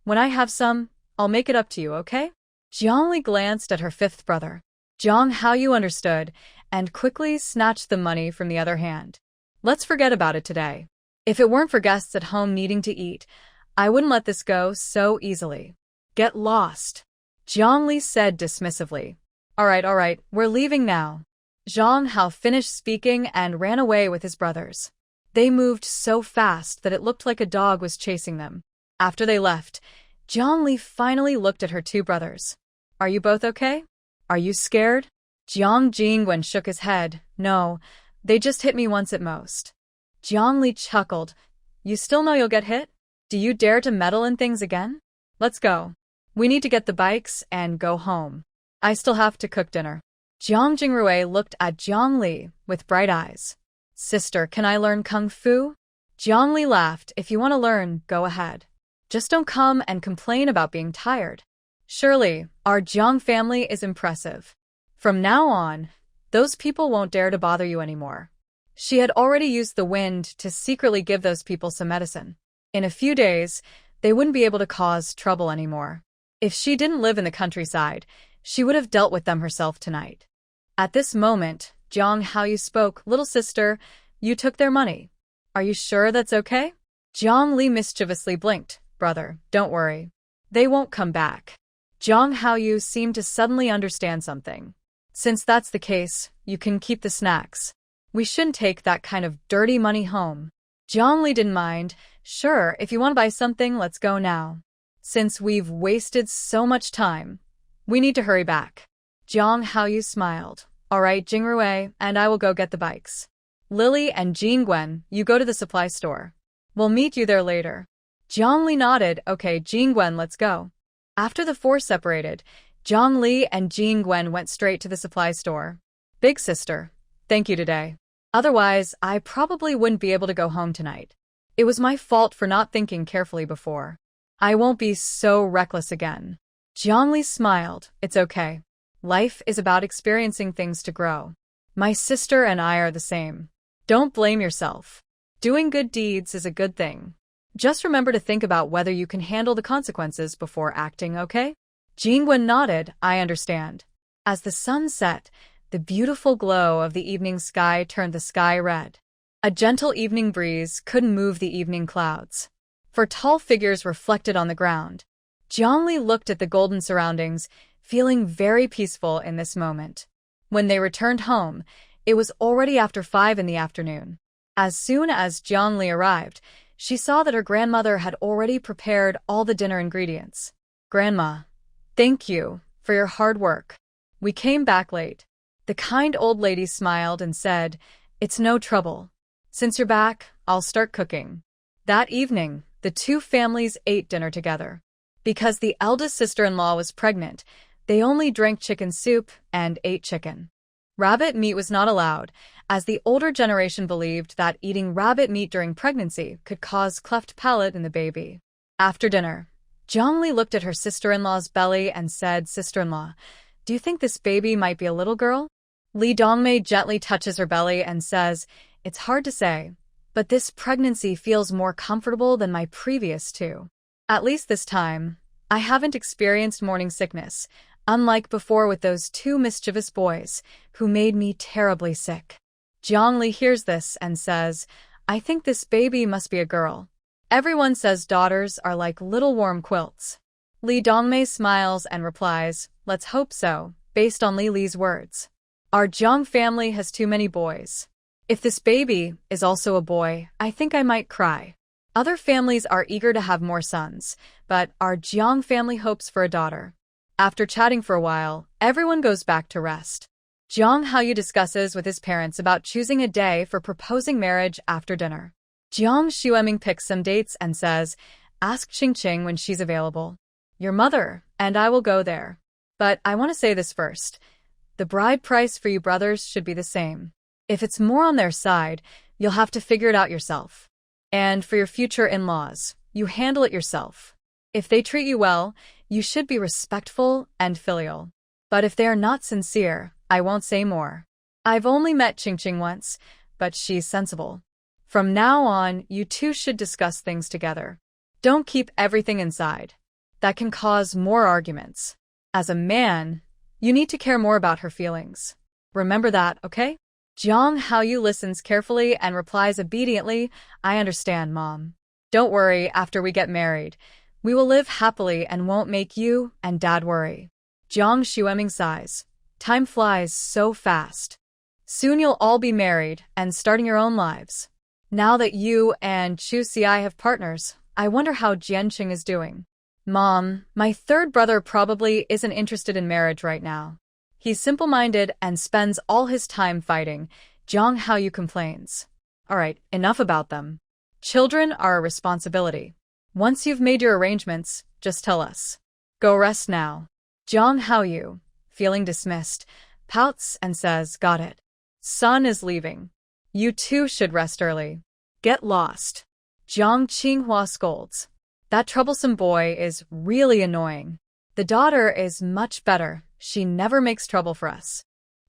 S1: When I have some, I'll make it up to you, okay? Jiang Li glanced at her fifth brother. Zhang Hao you understood, and quickly snatched the money from the other hand. Let's forget about it today. If it weren't for guests at home needing to eat, I wouldn't let this go so easily. Get lost, Jiang Li said dismissively. All right, we're leaving now. Zhang Hao finished speaking and ran away with his brothers. They moved so fast that it looked like a dog was chasing them. After they left, Jiang Li finally looked at her two brothers. Are you both okay? Are you scared? Jiang Jingwen shook his head. No, they just hit me once at most. Jiang Li chuckled. You still know you'll get hit? Do you dare to meddle in things again? Let's go. We need to get the bikes and go home. I still have to cook dinner. Jiang Jingrui looked at Jiang Li with bright eyes. Sister, can I learn kung fu? Jiang Li laughed. If you want to learn, go ahead. Just don't come and complain about being tired. Surely, our Jiang family is impressive. From now on, those people won't dare to bother you anymore. She had already used the wind to secretly give those people some medicine. In a few days, they wouldn't be able to cause trouble anymore. If she didn't live in the countryside, she would have dealt with them herself tonight. At this moment, Jiang Haoyu spoke. Little sister, you took their money. Are you sure that's okay? Jiang Li mischievously blinked. Brother, don't worry. They won't come back. Jiang Haoyu seemed to suddenly understand something. Since that's the case, you can keep the snacks. We shouldn't take that kind of dirty money home. Jiang Li didn't mind. Sure, if you want to buy something, let's go now. Since we've wasted so much time, we need to hurry back. Jiang Haoyu smiled. All right, Jingrui, and I will go get the bikes. Lily and Jingwen, you go to the supply store. We'll meet you there later. Jiang Li nodded. Okay, Jingwen, let's go. After the four separated, Jiang Li and Jingwen went straight to the supply store. Big sister, thank you today. Otherwise, I probably wouldn't be able to go home tonight. It was my fault for not thinking carefully before. I won't be so reckless again. Jiang Li smiled. It's okay. Life is about experiencing things to grow. My sister and I are the same. Don't blame yourself. Doing good deeds is a good thing. Just remember to think about whether you can handle the consequences before acting, okay? Jingwen nodded. I understand. As the sun set, the beautiful glow of the evening sky turned the sky red. A gentle evening breeze couldn't move the evening clouds, for tall figures reflected on the ground. Jiang Li looked at the golden surroundings, feeling very peaceful in this moment. When they returned home, it was already after 5 in the afternoon. As soon as Jiang Li arrived, she saw that her grandmother had already prepared all the dinner ingredients. Grandma, thank you for your hard work. We came back late. The kind old lady smiled and said, It's no trouble. Since you're back, I'll start cooking. That evening, the two families ate dinner together. Because the eldest sister-in-law was pregnant, they only drank chicken soup and ate chicken. Rabbit meat was not allowed, as the older generation believed that eating rabbit meat during pregnancy could cause cleft palate in the baby. After dinner, Jiang Li looked at her sister-in-law's belly and said, Sister-in-law, do you think this baby might be a little girl? Li Dongmei gently touches her belly and says, It's hard to say, but this pregnancy feels more comfortable than my previous two. At least this time, I haven't experienced morning sickness, unlike before with those two mischievous boys who made me terribly sick. Jiang Li hears this and says, I think this baby must be a girl. Everyone says daughters are like little warm quilts. Li Dongmei smiles and replies, let's hope so, based on Li Li's words. Our Jiang family has too many boys. If this baby is also a boy, I think I might cry. Other families are eager to have more sons, but our Jiang family hopes for a daughter. After chatting for a while, everyone goes back to rest. Jiang Haoyu discusses with his parents about choosing a day for proposing marriage after dinner. Jiang Xueming picks some dates and says, ask Qingqing when she's available. Your mother and I will go there. But I want to say this first. The bride price for you brothers should be the same. If it's more on their side, you'll have to figure it out yourself. And for your future in-laws, you handle it yourself. If they treat you well, you should be respectful and filial. But if they are not sincere, I won't say more. I've only met Qingqing once, but she's sensible. From now on, you two should discuss things together. Don't keep everything inside. That can cause more arguments. As a man, you need to care more about her feelings. Remember that, okay? Jiang Haoyu listens carefully and replies obediently, I understand, Mom. Don't worry, after we get married, we will live happily and won't make you and Dad worry. Jiang Xueming sighs. Time flies so fast. Soon you'll all be married and starting your own lives. Now that you and Chu Xi have partners, I wonder how Jianqing is doing. Mom, my third brother probably isn't interested in marriage right now. He's simple-minded and spends all his time fighting. Jiang Haoyu complains. All right, enough about them. Children are a responsibility. Once you've made your arrangements, just tell us. Go rest now. Jiang Haoyu, feeling dismissed, pouts and says, got it. Sun is leaving. You too should rest early. Get lost. Jiang Qinghua scolds. That troublesome boy is really annoying. The daughter is much better. She never makes trouble for us.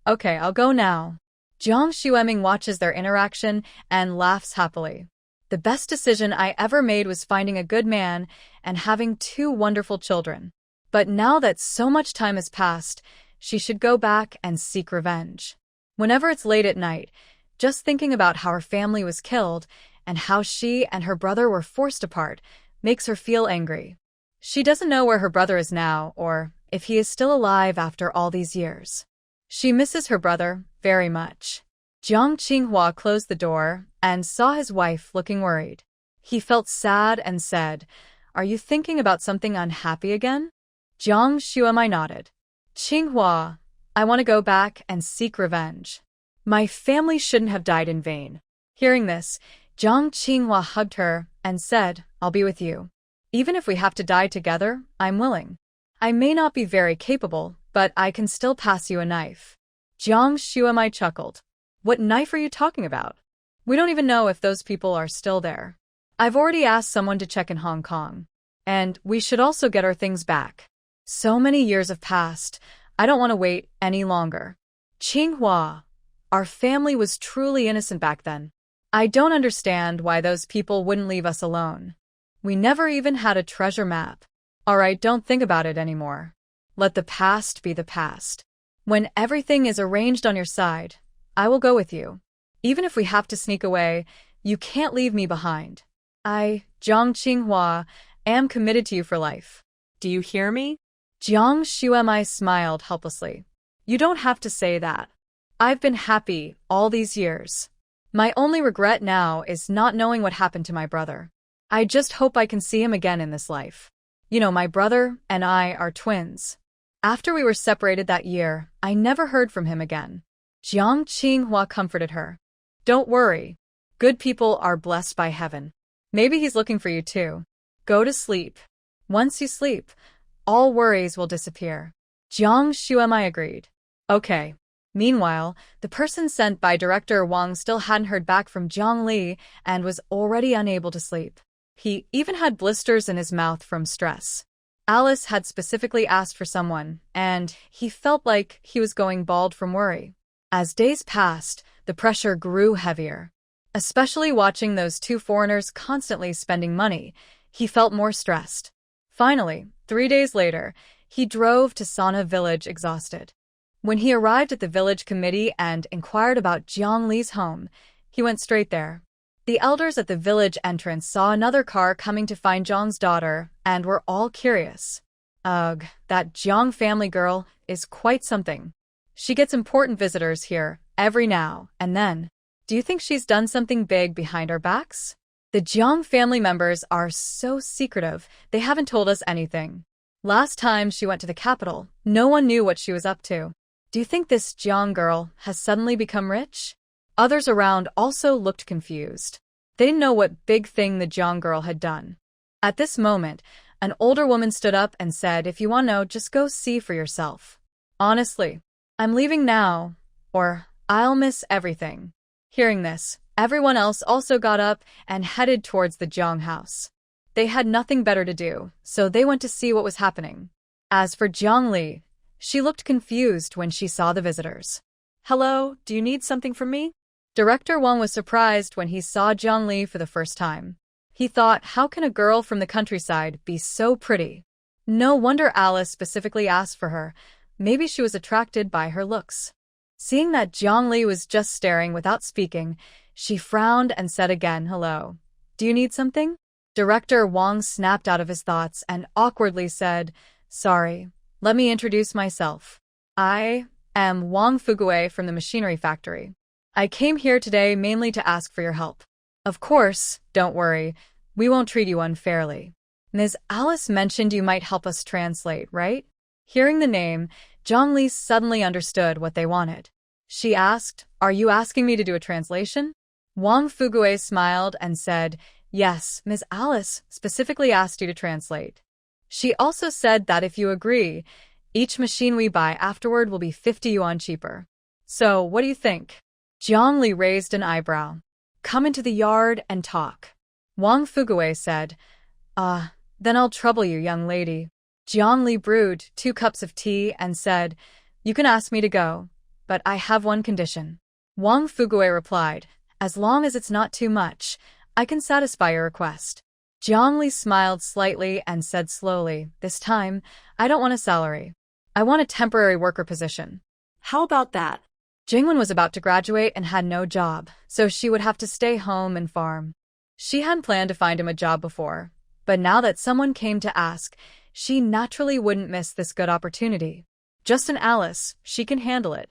S1: Okay, I'll go now. Jiang Xueming watches their interaction and laughs happily. The best decision I ever made was finding a good man and having two wonderful children. But now that so much time has passed, she should go back and seek revenge. Whenever it's late at night, just thinking about how her family was killed and how she and her brother were forced apart makes her feel angry. She doesn't know where her brother is now or if he is still alive after all these years. She misses her brother very much. Jiang Qinghua closed the door and saw his wife looking worried. He felt sad and said, Are you thinking about something unhappy again? Jiang Xueming nodded. Qinghua, I want to go back and seek revenge. My family shouldn't have died in vain. Hearing this, Jiang Qinghua hugged her and said, I'll be with you. Even if we have to die together, I'm willing. I may not be very capable, but I can still pass you a knife. Jiang Xueming chuckled. What knife are you talking about? We don't even know if those people are still there. I've already asked someone to check in Hong Kong. And we should also get our things back. So many years have passed, I don't want to wait any longer. Qinghua, our family was truly innocent back then. I don't understand why those people wouldn't leave us alone. We never even had a treasure map. All right, don't think about it anymore. Let the past be the past. When everything is arranged on your side, I will go with you. Even if we have to sneak away, you can't leave me behind. I, Jiang Qinghua, am committed to you for life.
S2: Do you hear me?
S1: Jiang Xueming smiled helplessly. You don't have to say that. I've been happy all these years. My only regret now is not knowing what happened to my brother. I just hope I can see him again in this life. You know, my brother and I are twins. After we were separated that year, I never heard from him again. Jiang Qinghua comforted her. Don't worry. Good people are blessed by heaven. Maybe he's looking for you too. Go to sleep. Once you sleep, all worries will disappear. Jiang Xueming agreed. Okay. Meanwhile, the person sent by Director Wang still hadn't heard back from Jiang Li and was already unable to sleep. He even had blisters in his mouth from stress. Alice had specifically asked for someone, and he felt like he was going bald from worry. As days passed, the pressure grew heavier. Especially watching those two foreigners constantly spending money, he felt more stressed. Finally, 3 days later, he drove to Sana village exhausted. When he arrived at the village committee and inquired about Jiang Li's home, he went straight there. The elders at the village entrance saw another car coming to find Jiang's daughter and were all curious. Ugh, that Jiang family girl is quite something. She gets important visitors here every now and then. Do you think she's done something big behind our backs? The Jiang family members are so secretive, they haven't told us anything. Last time she went to the capital, no one knew what she was up to. Do you think this Jiang girl has suddenly become rich? Others around also looked confused. They didn't know what big thing the Jiang girl had done. At this moment, an older woman stood up and said, "If you want to know, just go see for yourself. Honestly, I'm leaving now, or I'll miss everything." Hearing this, everyone else also got up and headed towards the Jiang house. They had nothing better to do, so they went to see what was happening. As for Jiang Li, she looked confused when she saw the visitors.
S2: Hello, do you need something from me?
S1: Director Wang was surprised when he saw Jiang Li for the first time. He thought, how can a girl from the countryside be so pretty? No wonder Alice specifically asked for her. Maybe she was attracted by her looks. Seeing that Jiang Li was just staring without speaking, she frowned and said again, "Hello. Do you need something?" Director Wang snapped out of his thoughts and awkwardly said, "Sorry, let me introduce myself. I am Wang Fugue from the machinery factory. I came here today mainly to ask for your help. Of course, don't worry, we won't treat you unfairly. Ms. Alice mentioned you might help us translate, right?" Hearing the name, Jiang Li suddenly understood what they wanted. She asked, "Are you asking me to do a translation?" Wang Fugue smiled and said, "Yes, Ms. Alice specifically asked you to translate. She also said that if you agree, each machine we buy afterward will be 50 yuan cheaper. So, what do you think?" Jiang Li raised an eyebrow. "Come into the yard and talk." Wang Fugue said, Then I'll trouble you, young lady." Jiang Li brewed 2 cups of tea and said, "You can ask me to go, but I have one condition." Wang Fugue replied, "As long as it's not too much, I can satisfy your request." Jiang Li smiled slightly and said slowly, "This time, I don't want a salary. I want a temporary worker position."
S2: How about that?
S1: Jingwen was about to graduate and had no job, so she would have to stay home and farm. She hadn't planned to find him a job before, but now that someone came to ask, she naturally wouldn't miss this good opportunity. Just an Alice, she can handle it.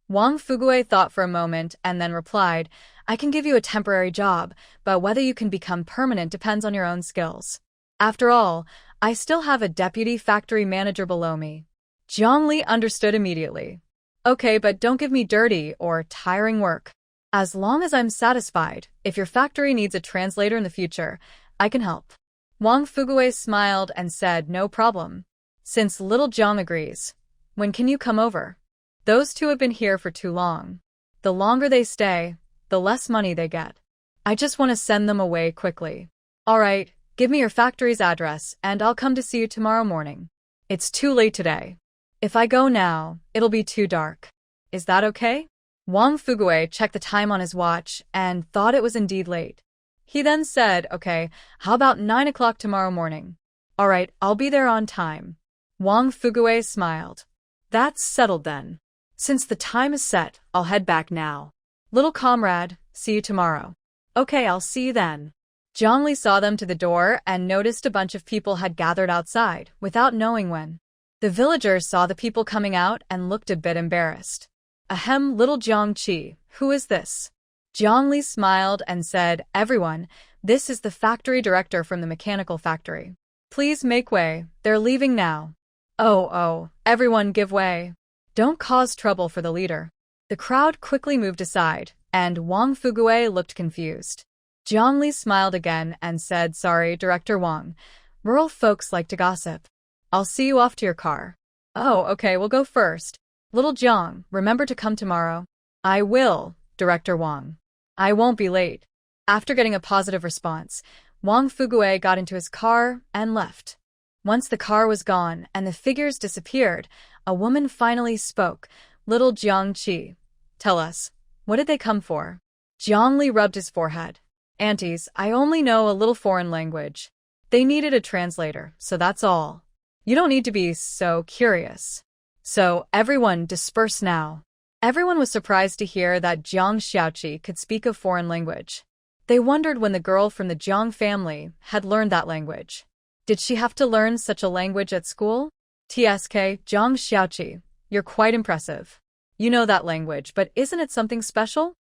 S1: Wang Fugue thought for a moment and then replied, "I can give you a temporary job, but whether you can become permanent depends on your own skills. After all, I still have a deputy factory manager below me." Jiang Li understood immediately. "Okay, but don't give me dirty or tiring work. As long as I'm satisfied, if your factory needs a translator in the future, I can help." Wang Fugue smiled and said, "No problem. Since little Jiang agrees, when can you come over? Those two have been here for too long. The longer they stay, the less money they get. I just want to send them away quickly." "All right, give me your factory's address and I'll come to see you tomorrow morning. It's too late today. If I go now, it'll be too dark. Is that okay?" Wang Fugue checked the time on his watch and thought it was indeed late. He then said, "Okay, how about 9 o'clock tomorrow morning?" "All right, I'll be there on time." Wang Fugue smiled. "That's settled then. Since the time is set, I'll head back now. Little comrade, see you tomorrow." "Okay, I'll see you then." Jiang Li saw them to the door and noticed a bunch of people had gathered outside, without knowing when. The villagers saw the people coming out and looked a bit embarrassed. "Ahem, little Jiang Qi, who is this?" Jiang Li smiled and said, "Everyone, this is the factory director from the mechanical factory. Please make way, they're leaving now." Oh, everyone give way. Don't cause trouble for the leader." The crowd quickly moved aside, and Wang Fugue looked confused. Jiang Li smiled again and said, "Sorry, Director Wang. Rural folks like to gossip. I'll see you off to your car." "Oh, okay, we'll go first. Little Jiang, remember to come tomorrow." "I will, Director Wang. I won't be late." After getting a positive response, Wang Fugue got into his car and left. Once the car was gone and the figures disappeared, a woman finally spoke. "Little Jiang Qi, tell us, what did they come for?" Jiang Li rubbed his forehead. "Aunties, I only know a little foreign language. They needed a translator, so that's all." You don't need to be so curious. So everyone disperse now. Everyone was surprised to hear that Jiang Xiaoqi could speak a foreign language. They wondered when the girl from the Jiang family had learned that language. Did she have to learn such a language at school? TSK, Jiang Xiaoqi, you're quite impressive. You know that language, but isn't it something special?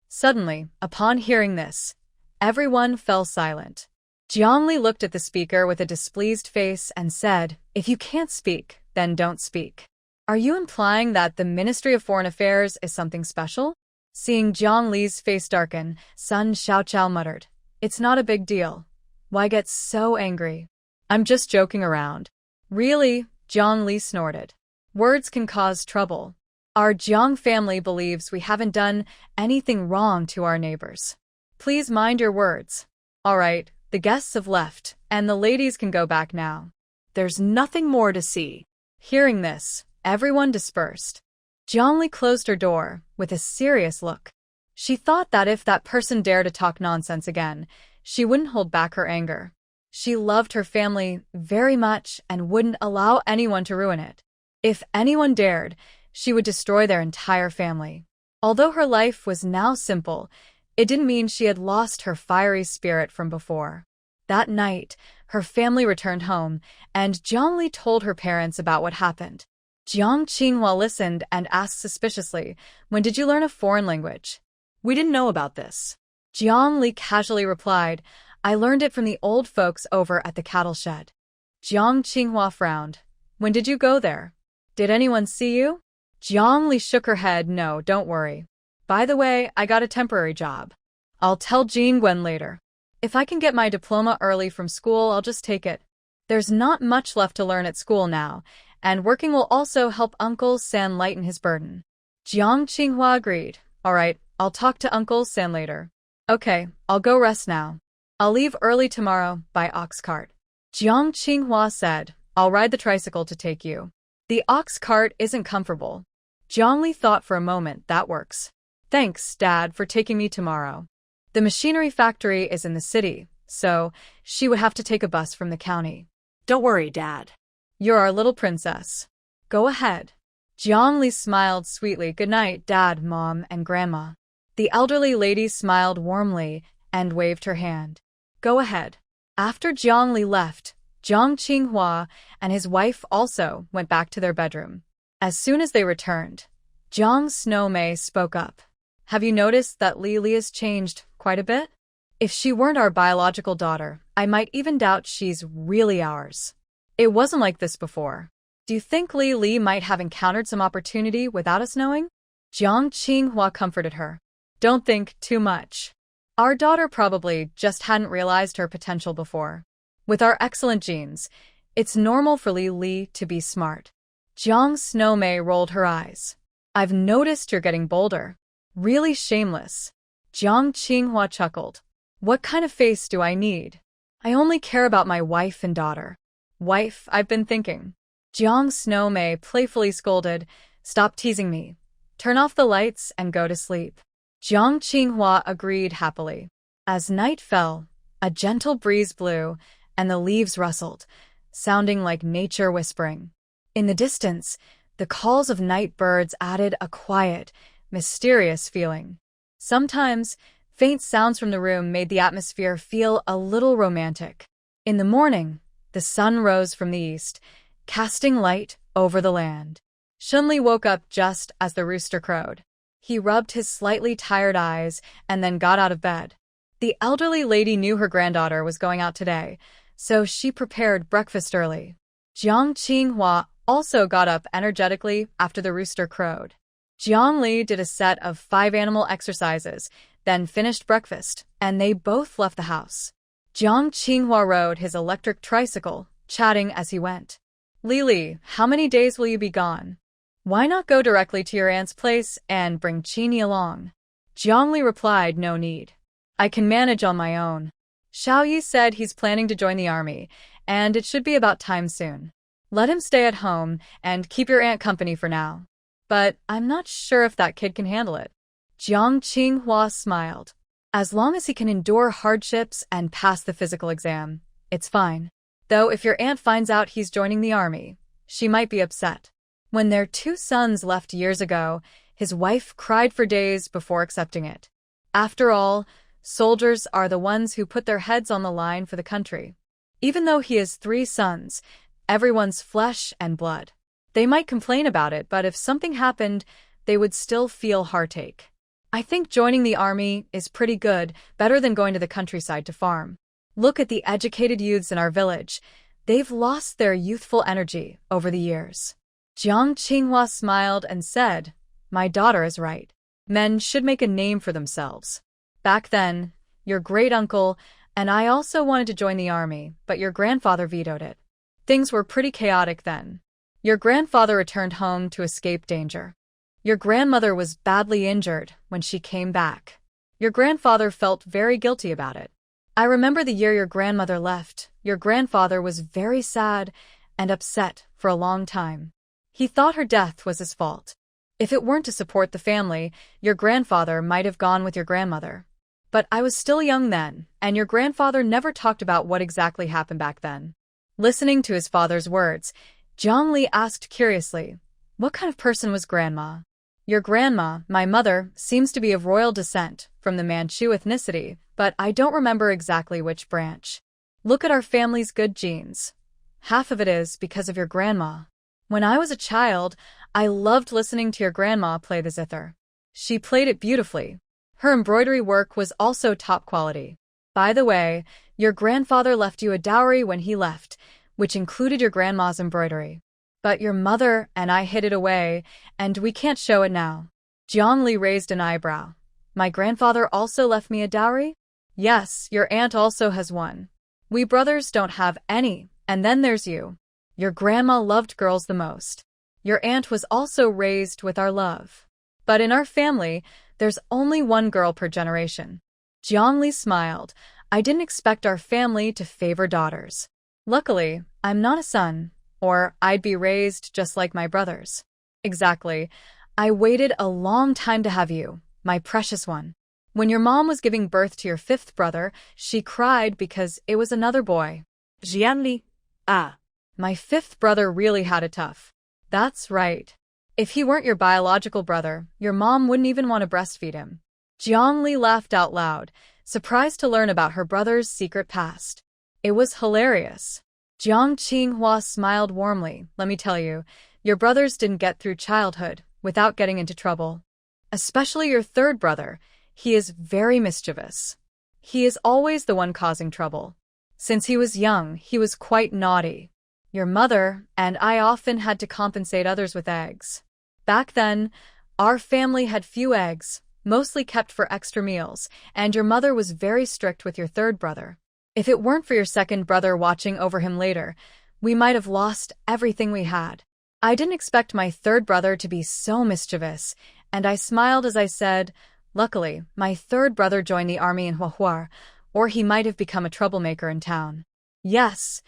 S1: Suddenly, upon hearing this, everyone fell silent. Jiangli looked at the speaker with a displeased face and said, "If you can't speak, then don't speak. Are you implying that the Ministry of Foreign Affairs is something special?" Seeing Jiang Li's face darken, Sun Xiaoqiao muttered, "It's not a big deal. Why get so angry? I'm just joking around." "Really?" Jiang Li snorted. "Words can cause trouble. Our Jiang family believes we haven't done anything wrong to our neighbors. Please mind your words." "All right, the guests have left, and the ladies can go back now. There's nothing more to see." Hearing this, everyone dispersed. Jiang Li closed her door with a serious look. She thought that if that person dared to talk nonsense again, she wouldn't hold back her anger. She loved her family very much and wouldn't allow anyone to ruin it. If anyone dared, she would destroy their entire family. Although her life was now simple, it didn't mean she had lost her fiery spirit from before. That night, her family returned home, and Jiang Li told her parents about what happened. Jiang Qinghua listened and asked suspiciously, "When did you learn a foreign language?" "We didn't know about this." Jiang Li casually replied, "I learned it from the old folks over at the cattle shed." Jiang Qinghua frowned. "When did you go there? Did anyone see you?" Jiang Li shook her head. "No, don't worry. By the way, I got a temporary job. I'll tell Jean Gwen later. If I can get my diploma early from school, I'll just take it. There's not much left to learn at school now, and working will also help Uncle San lighten his burden." Jiang Qinghua agreed. "All right, I'll talk to Uncle San later." "Okay, I'll go rest now. I'll leave early tomorrow by ox cart." Jiang Qinghua said, "I'll ride the tricycle to take you. The ox cart isn't comfortable." Jiang Li thought for a moment. "That works. Thanks, Dad, for taking me tomorrow. The machinery factory is in the city, so she would have to take a bus from the county."
S2: "Don't worry, Dad.
S1: You're our little princess. Go ahead." Jiang Li smiled sweetly. "Good night, Dad, Mom, and Grandma." The elderly lady smiled warmly and waved her hand. "Go ahead." After Jiang Li left, Jiang Qinghua and his wife also went back to their bedroom. As soon as they returned, Jiang Snowmei spoke up. "Have you noticed that Li Li has changed quite a bit? If she weren't our biological daughter, I might even doubt she's really ours. It wasn't like this before. Do you think Li Li might have encountered some opportunity without us knowing?" Jiang Qinghua comforted her. "Don't think too much. Our daughter probably just hadn't realized her potential before. With our excellent genes, it's normal for Li Li to be smart." Jiang Snowmei rolled her eyes. "I've noticed you're getting bolder. Really shameless." Jiang Qinghua chuckled. "What kind of face do I need? I only care about my wife and daughter." "Wife, I've been thinking." Jiang Snowmei playfully scolded, "Stop teasing me. Turn off the lights and go to sleep." Jiang Qinghua agreed happily. As night fell, a gentle breeze blew, and the leaves rustled, sounding like nature whispering. In the distance, the calls of night birds added a quiet, mysterious feeling. Sometimes, faint sounds from the room made the atmosphere feel a little romantic. In the morning, the sun rose from the east, casting light over the land. Shunli woke up just as the rooster crowed. He rubbed his slightly tired eyes and then got out of bed. The elderly lady knew her granddaughter was going out today, so she prepared breakfast early. Jiang Qinghua also got up energetically after the rooster crowed. Jiang Li did a set of 5 animal exercises, then finished breakfast, and they both left the house. Jiang Qinghua rode his electric tricycle, chatting as he went. "Li Li, how many days will you be gone? Why not go directly to your aunt's place and bring Qini along?" Jiang Li replied, "No need. I can manage on my own. Xiao Yi said he's planning to join the army, and it should be about time soon. Let him stay at home and keep your aunt company for now. But I'm not sure if that kid can handle it." Jiang Qinghua smiled. "As long as he can endure hardships and pass the physical exam, it's fine." Though if your aunt finds out he's joining the army, she might be upset. When their 2 sons left years ago, his wife cried for days before accepting it. After all, soldiers are the ones who put their heads on the line for the country. Even though he has 3 sons, everyone's flesh and blood. They might complain about it, but if something happened, they would still feel heartache. I think joining the army is pretty good, better than going to the countryside to farm. Look at the educated youths in our village. They've lost their youthful energy over the years. Jiang Qinghua smiled and said, "My daughter is right. Men should make a name for themselves. Back then, your great-uncle and I also wanted to join the army, but your grandfather vetoed it. Things were pretty chaotic then. Your grandfather returned home to escape danger. Your grandmother was badly injured when she came back. Your grandfather felt very guilty about it. I remember the year your grandmother left. Your grandfather was very sad and upset for a long time. He thought her death was his fault. If it weren't to support the family, your grandfather might have gone with your grandmother. But I was still young then, and your grandfather never talked about what exactly happened back then." Listening to his father's words, Zhang Li asked curiously, "What kind of person was Grandma?" "Your grandma, my mother, seems to be of royal descent, from the Manchu ethnicity, but I don't remember exactly which branch. Look at our family's good genes. Half of it is because of your grandma. When I was a child, I loved listening to your grandma play the zither. She played it beautifully. Her embroidery work was also top quality. By the way, your grandfather left you a dowry when he left, which included your grandma's embroidery. But your mother and I hid it away, and we can't show it now." Jiang Li raised an eyebrow. "My grandfather also left me a dowry?" "Yes, your aunt also has one. We brothers don't have any, and then there's you. Your grandma loved girls the most. Your aunt was also raised with our love. But in our family, there's only one girl per generation." Jiang Li smiled. "I didn't expect our family to favor daughters. Luckily, I'm not a son, or I'd be raised just like my brothers." "Exactly. I waited a long time to have you, my precious one. When your mom was giving birth to your 5th brother, she cried because it was another boy."
S2: Jiang Li,
S1: "My 5th brother really had it tough." "That's right. If he weren't your biological brother, your mom wouldn't even want to breastfeed him." Jiang Li laughed out loud, surprised to learn about her brother's secret past. It was hilarious. Jiang Qinghua smiled warmly. "Let me tell you, your brothers didn't get through childhood without getting into trouble. Especially your 3rd brother. He is very mischievous. He is always the one causing trouble. Since he was young, he was quite naughty. Your mother and I often had to compensate others with eggs. Back then, our family had few eggs, mostly kept for extra meals, and your mother was very strict with your 3rd brother. If it weren't for your 2nd brother watching over him later, we might have lost everything we had. I didn't expect my 3rd brother to be so mischievous, and I smiled as I said, luckily, my 3rd brother joined the army in Huahuar, or he might have become a troublemaker in town. Yes,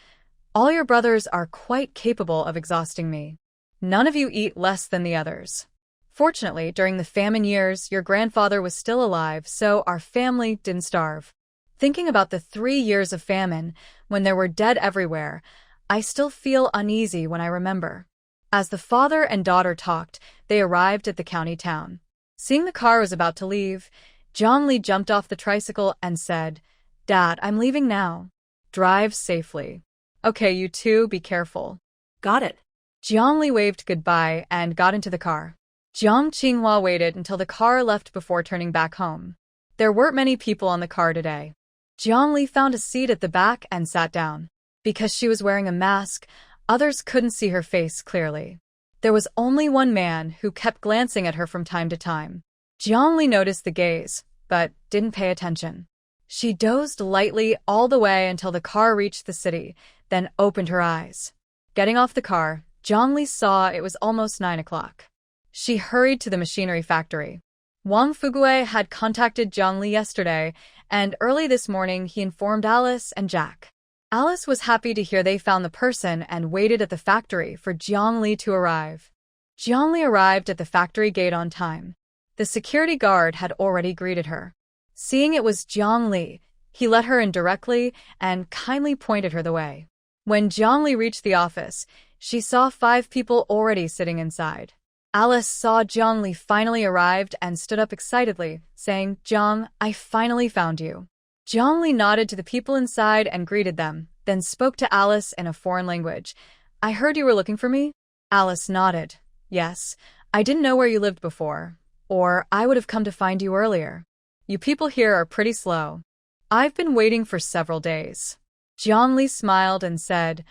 S1: all your brothers are quite capable of exhausting me. None of you eat less than the others. Fortunately, during the famine years, your grandfather was still alive, so our family didn't starve. Thinking about the 3 years of famine, when there were dead everywhere, I still feel uneasy when I remember." As the father and daughter talked, they arrived at the county town. Seeing the car was about to leave, Jiang Li jumped off the tricycle and said, "Dad, I'm leaving now. Drive safely." "Okay, you two, be careful."
S2: got it.
S1: Jiang Li waved goodbye and got into the car. Jiang Qinghua waited until the car left before turning back home. There weren't many people on the car today. Jiang Li found a seat at the back and sat down. Because she was wearing a mask, others couldn't see her face clearly. There was only one man who kept glancing at her from time to time. Jiang Li noticed the gaze, but didn't pay attention. She dozed lightly all the way until the car reached the city, then opened her eyes. Getting off the car, Jiang Li saw it was almost 9 o'clock. She hurried to the machinery factory. Wang Fugue had contacted Jiang Li yesterday, and early this morning he informed Alice and Jack. Alice was happy to hear they found the person and waited at the factory for Jiang Li to arrive. Jiang Li arrived at the factory gate on time. The security guard had already greeted her. Seeing it was Jiang Li, he let her in directly and kindly pointed her the way. When Jiang reached the office, she saw 5 people already sitting inside. Alice saw Jiang finally arrived and stood up excitedly, saying, "Jiang, I finally found you." Jiang nodded to the people inside and greeted them, then spoke to Alice in a foreign language. "I heard you were looking for me?" Alice nodded. "Yes, I didn't know where you lived before, or I would have come to find you earlier. You people here are pretty slow. I've been waiting for several days." Jiang smiled and said,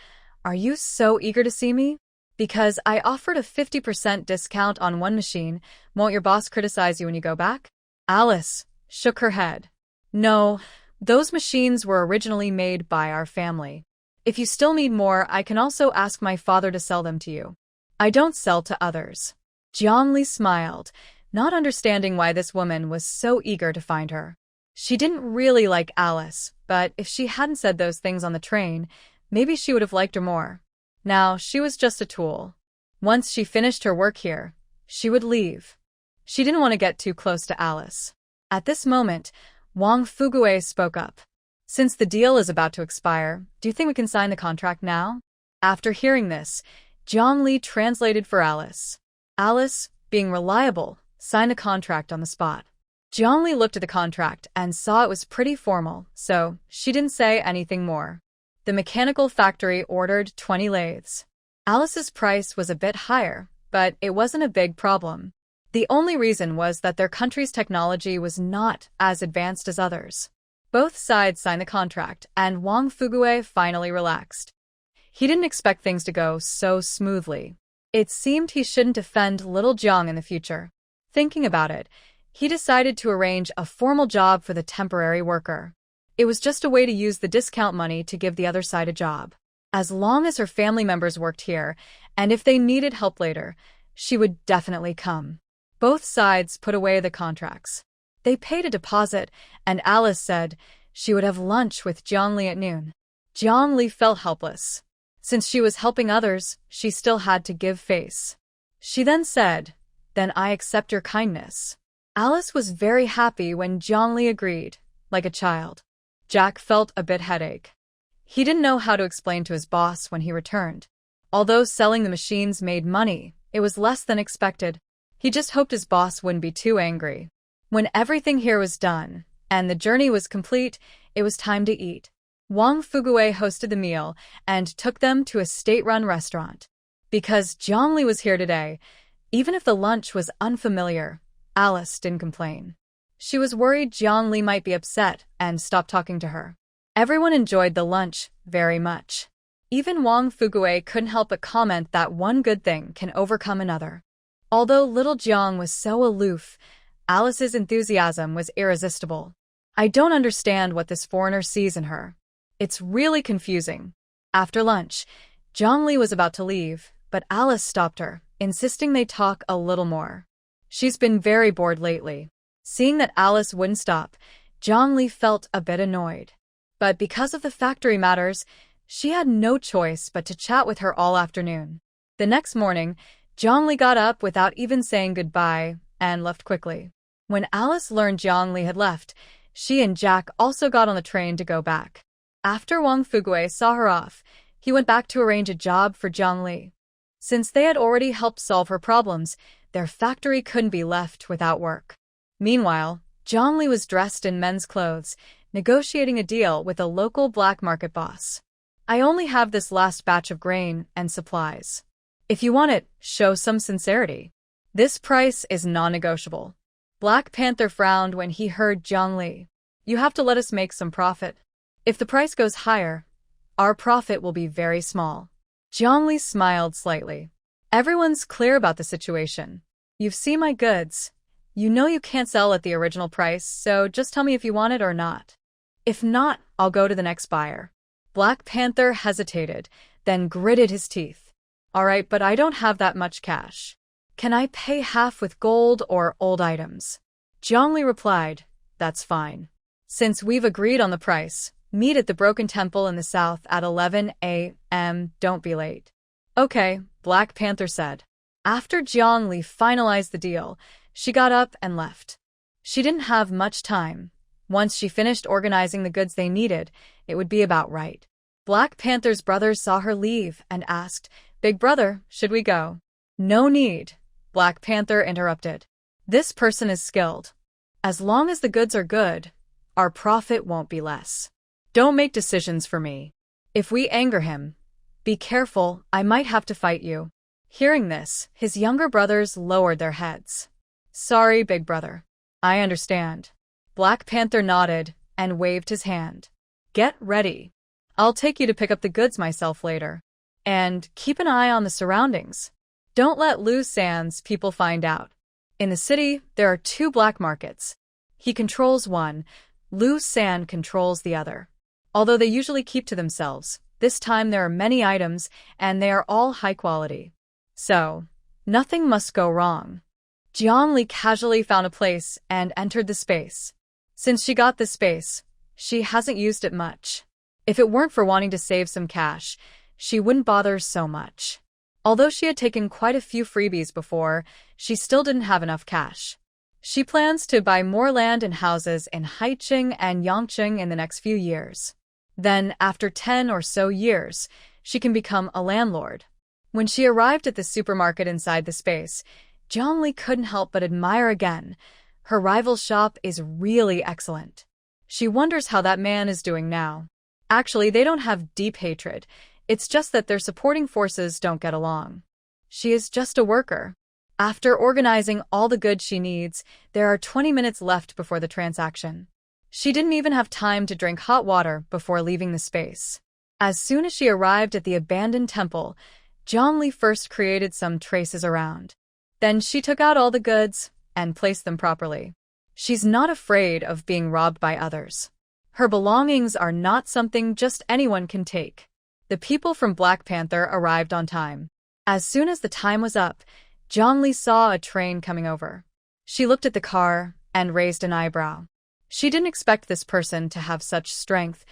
S1: "Are you so eager to see me? Because I offered a 50% discount on one machine. Won't your boss criticize you when you go back?" Alice shook her head. "No, those machines were originally made by our family. If you still need more, I can also ask my father to sell them to you. I don't sell to others." Jiang smiled, not understanding why this woman was so eager to find her. She didn't really like Alice, but if she hadn't said those things on the train, maybe she would have liked her more. Now, she was just a tool. Once she finished her work here, she would leave. She didn't want to get too close to Alice. At this moment, Wang Fugue spoke up. "Since the deal is about to expire, do you think we can sign the contract now?" After hearing this, Jiang translated for Alice. Alice, being reliable, signed the contract on the spot. Jiang looked at the contract and saw it was pretty formal, so she didn't say anything more. The mechanical factory ordered 20 lathes. Alice's price was a bit higher, but it wasn't a big problem. The only reason was that their country's technology was not as advanced as others. Both sides signed the contract, and Wang Fugue finally relaxed. He didn't expect things to go so smoothly. It seemed he shouldn't offend little Jiang in the future. Thinking about it, he decided to arrange a formal job for the temporary worker. It was just a way to use the discount money to give the other side a job. As long as her family members worked here, and if they needed help later, she would definitely come. Both sides put away the contracts. They paid a deposit, and Alice said she would have lunch with Jiang at noon. Jiang felt helpless. Since she was helping others, she still had to give face. She then said, "Then I accept your kindness." Alice was very happy when Jiang agreed, like a child. Jack felt a bit headache. He didn't know how to explain to his boss when he returned. Although selling the machines made money, it was less than expected. He just hoped his boss wouldn't be too angry. When everything here was done, and the journey was complete, it was time to eat. Wang Fugue hosted the meal and took them to a state-run restaurant. Because Jiang was here today, even if the lunch was unfamiliar, Alice didn't complain. She was worried Jiang might be upset and stop talking to her. Everyone enjoyed the lunch very much. Even Wang Fugue couldn't help but comment that one good thing can overcome another. Although little Jiang was so aloof, Alice's enthusiasm was irresistible. "I don't understand what this foreigner sees in her. It's really confusing." After lunch, Jiang was about to leave, but Alice stopped her, insisting they talk a little more. She's been very bored lately. Seeing that Alice wouldn't stop, Jiang felt a bit annoyed. But because of the factory matters, she had no choice but to chat with her all afternoon. The next morning, Jiang got up without even saying goodbye and left quickly. When Alice learned Jiang had left, she and Jack also got on the train to go back. After Wang Fugue saw her off, he went back to arrange a job for Jiang. Since they had already helped solve her problems, their factory couldn't be left without work. Meanwhile, Jiang was dressed in men's clothes, negotiating a deal with a local black market boss. "I only have this last batch of grain and supplies. If you want it, show some sincerity. This price is non-negotiable." Black Panther frowned when he heard Jiang. "You have to let us make some profit. If the price goes higher, our profit will be very small." Jiang smiled slightly. "Everyone's clear about the situation. You've seen my goods. You know you can't sell at the original price, so just tell me if you want it or not. If not, I'll go to the next buyer." Black Panther hesitated, then gritted his teeth. "All right, but I don't have that much cash. Can I pay half with gold or old items?" Jiang replied, "That's fine. Since we've agreed on the price, meet at the Broken Temple in the south at 11 a.m. Don't be late." "Okay," Black Panther said. After Jiang finalized the deal, she got up and left. She didn't have much time. Once she finished organizing the goods they needed, it would be about right. Black Panther's brothers saw her leave and asked, "Big brother, should we go?" "No need," Black Panther interrupted. "This person is skilled. As long as the goods are good, our profit won't be less. Don't make decisions for me. If we anger him, be careful, I might have to fight you." Hearing this, his younger brothers lowered their heads. "Sorry, big brother. I understand." Black Panther nodded and waved his hand. "Get ready. I'll take you to pick up the goods myself later. And keep an eye on the surroundings. Don't let Lu San's people find out. In the city, there are 2 black markets. He controls one, Lu San controls the other. Although they usually keep to themselves, this time there are many items, and they are all high quality. So, nothing must go wrong." Jiang casually found a place and entered the space. Since she got this space, she hasn't used it much. If it weren't for wanting to save some cash, she wouldn't bother so much. Although she had taken quite a few freebies before, she still didn't have enough cash. She plans to buy more land and houses in Haicheng and Yangcheng in the next few years. Then, after 10 or so years, she can become a landlord. When she arrived at the supermarket inside the space, Jiang couldn't help but admire again. Her rival's shop is really excellent. She wonders how that man is doing now. Actually, they don't have deep hatred. It's just that their supporting forces don't get along. She is just a worker. After organizing all the goods she needs, there are 20 minutes left before the transaction. She didn't even have time to drink hot water before leaving the space. As soon as she arrived at the abandoned temple, Jiang first created some traces around. Then she took out all the goods and placed them properly. She's not afraid of being robbed by others. Her belongings are not something just anyone can take. The people from Black Panther arrived on time. As soon as the time was up, Jiang saw a train coming over. She looked at the car and raised an eyebrow. She didn't expect this person to have such strength,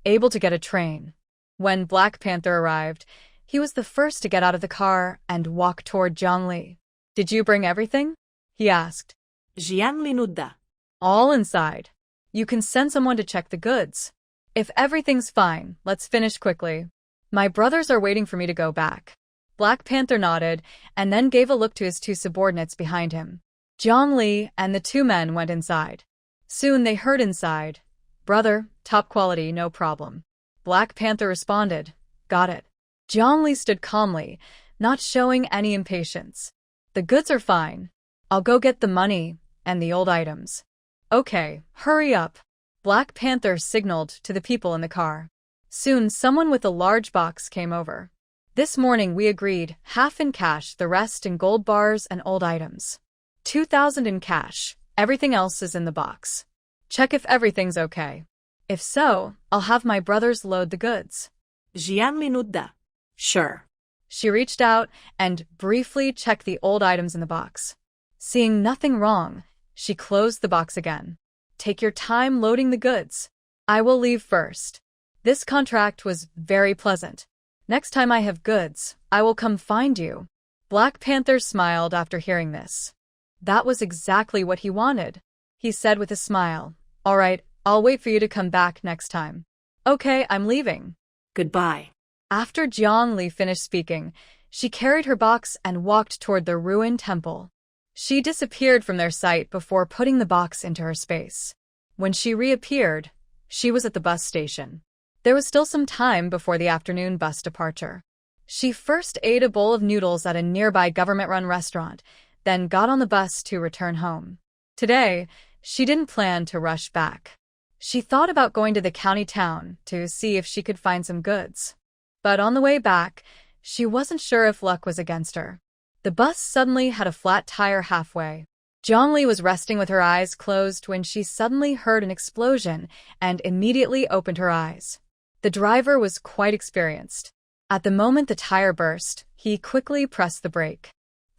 S1: able to get a train. When Black Panther arrived, he was the first to get out of the car and walk toward Jiang. "Did you bring everything?" he asked.
S2: Jiang nudda.
S1: "All inside. You can send someone to check the goods. If everything's fine, let's finish quickly. My brothers are waiting for me to go back." Black Panther nodded and then gave a look to his 2 subordinates behind him. Jiang and the 2 men went inside. Soon they heard inside, "Brother, top quality, no problem." Black Panther responded, "Got it." Jiang stood calmly, not showing any impatience. "The goods are fine. I'll go get the money and the old items." "Okay, hurry up." Black Panther signaled to the people in the car. Soon someone with a large box came over. "This morning we agreed, half in cash, the rest in gold bars and old items. 2,000 in cash, everything else is in the box. Check if everything's okay. If so, I'll have my brothers load the goods."
S2: Jiang nudda. Sure.
S1: She reached out and briefly checked the old items in the box. Seeing nothing wrong, she closed the box again. "Take your time loading the goods. I will leave first." This contract was very pleasant. "Next time I have goods, I will come find you." Black Panther smiled after hearing this. That was exactly what he wanted. He said with a smile, "All right, I'll wait for you to come back next time." "Okay, I'm leaving."
S2: Goodbye.
S1: After Jiang finished speaking, she carried her box and walked toward the ruined temple. She disappeared from their sight before putting the box into her space. When she reappeared, she was at the bus station. There was still some time before the afternoon bus departure. She first ate a bowl of noodles at a nearby government-run restaurant, then got on the bus to return home. Today, she didn't plan to rush back. She thought about going to the county town to see if she could find some goods. But on the way back, she wasn't sure if luck was against her. The bus suddenly had a flat tire halfway. Jiang was resting with her eyes closed when she suddenly heard an explosion and immediately opened her eyes. The driver was quite experienced. At the moment the tire burst, he quickly pressed the brake.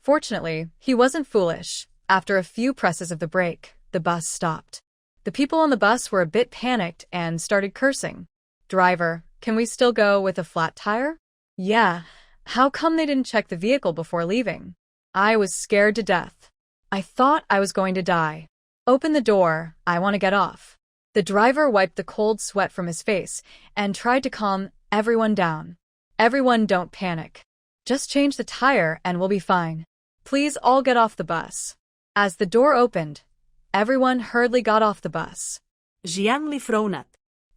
S1: Fortunately, he wasn't foolish. After a few presses of the brake, the bus stopped. The people on the bus were a bit panicked and started cursing. "Driver, can we still go with a flat tire?" "Yeah. How come they didn't check the vehicle before leaving?" "I was scared to death. I thought I was going to die." "Open the door, I want to get off." The driver wiped the cold sweat from his face and tried to calm Everyone down. Everyone don't panic. Just change the tire and we'll be fine. Please all get off the bus. As the door opened, everyone hurriedly got off the bus.
S2: Jiang li fronat.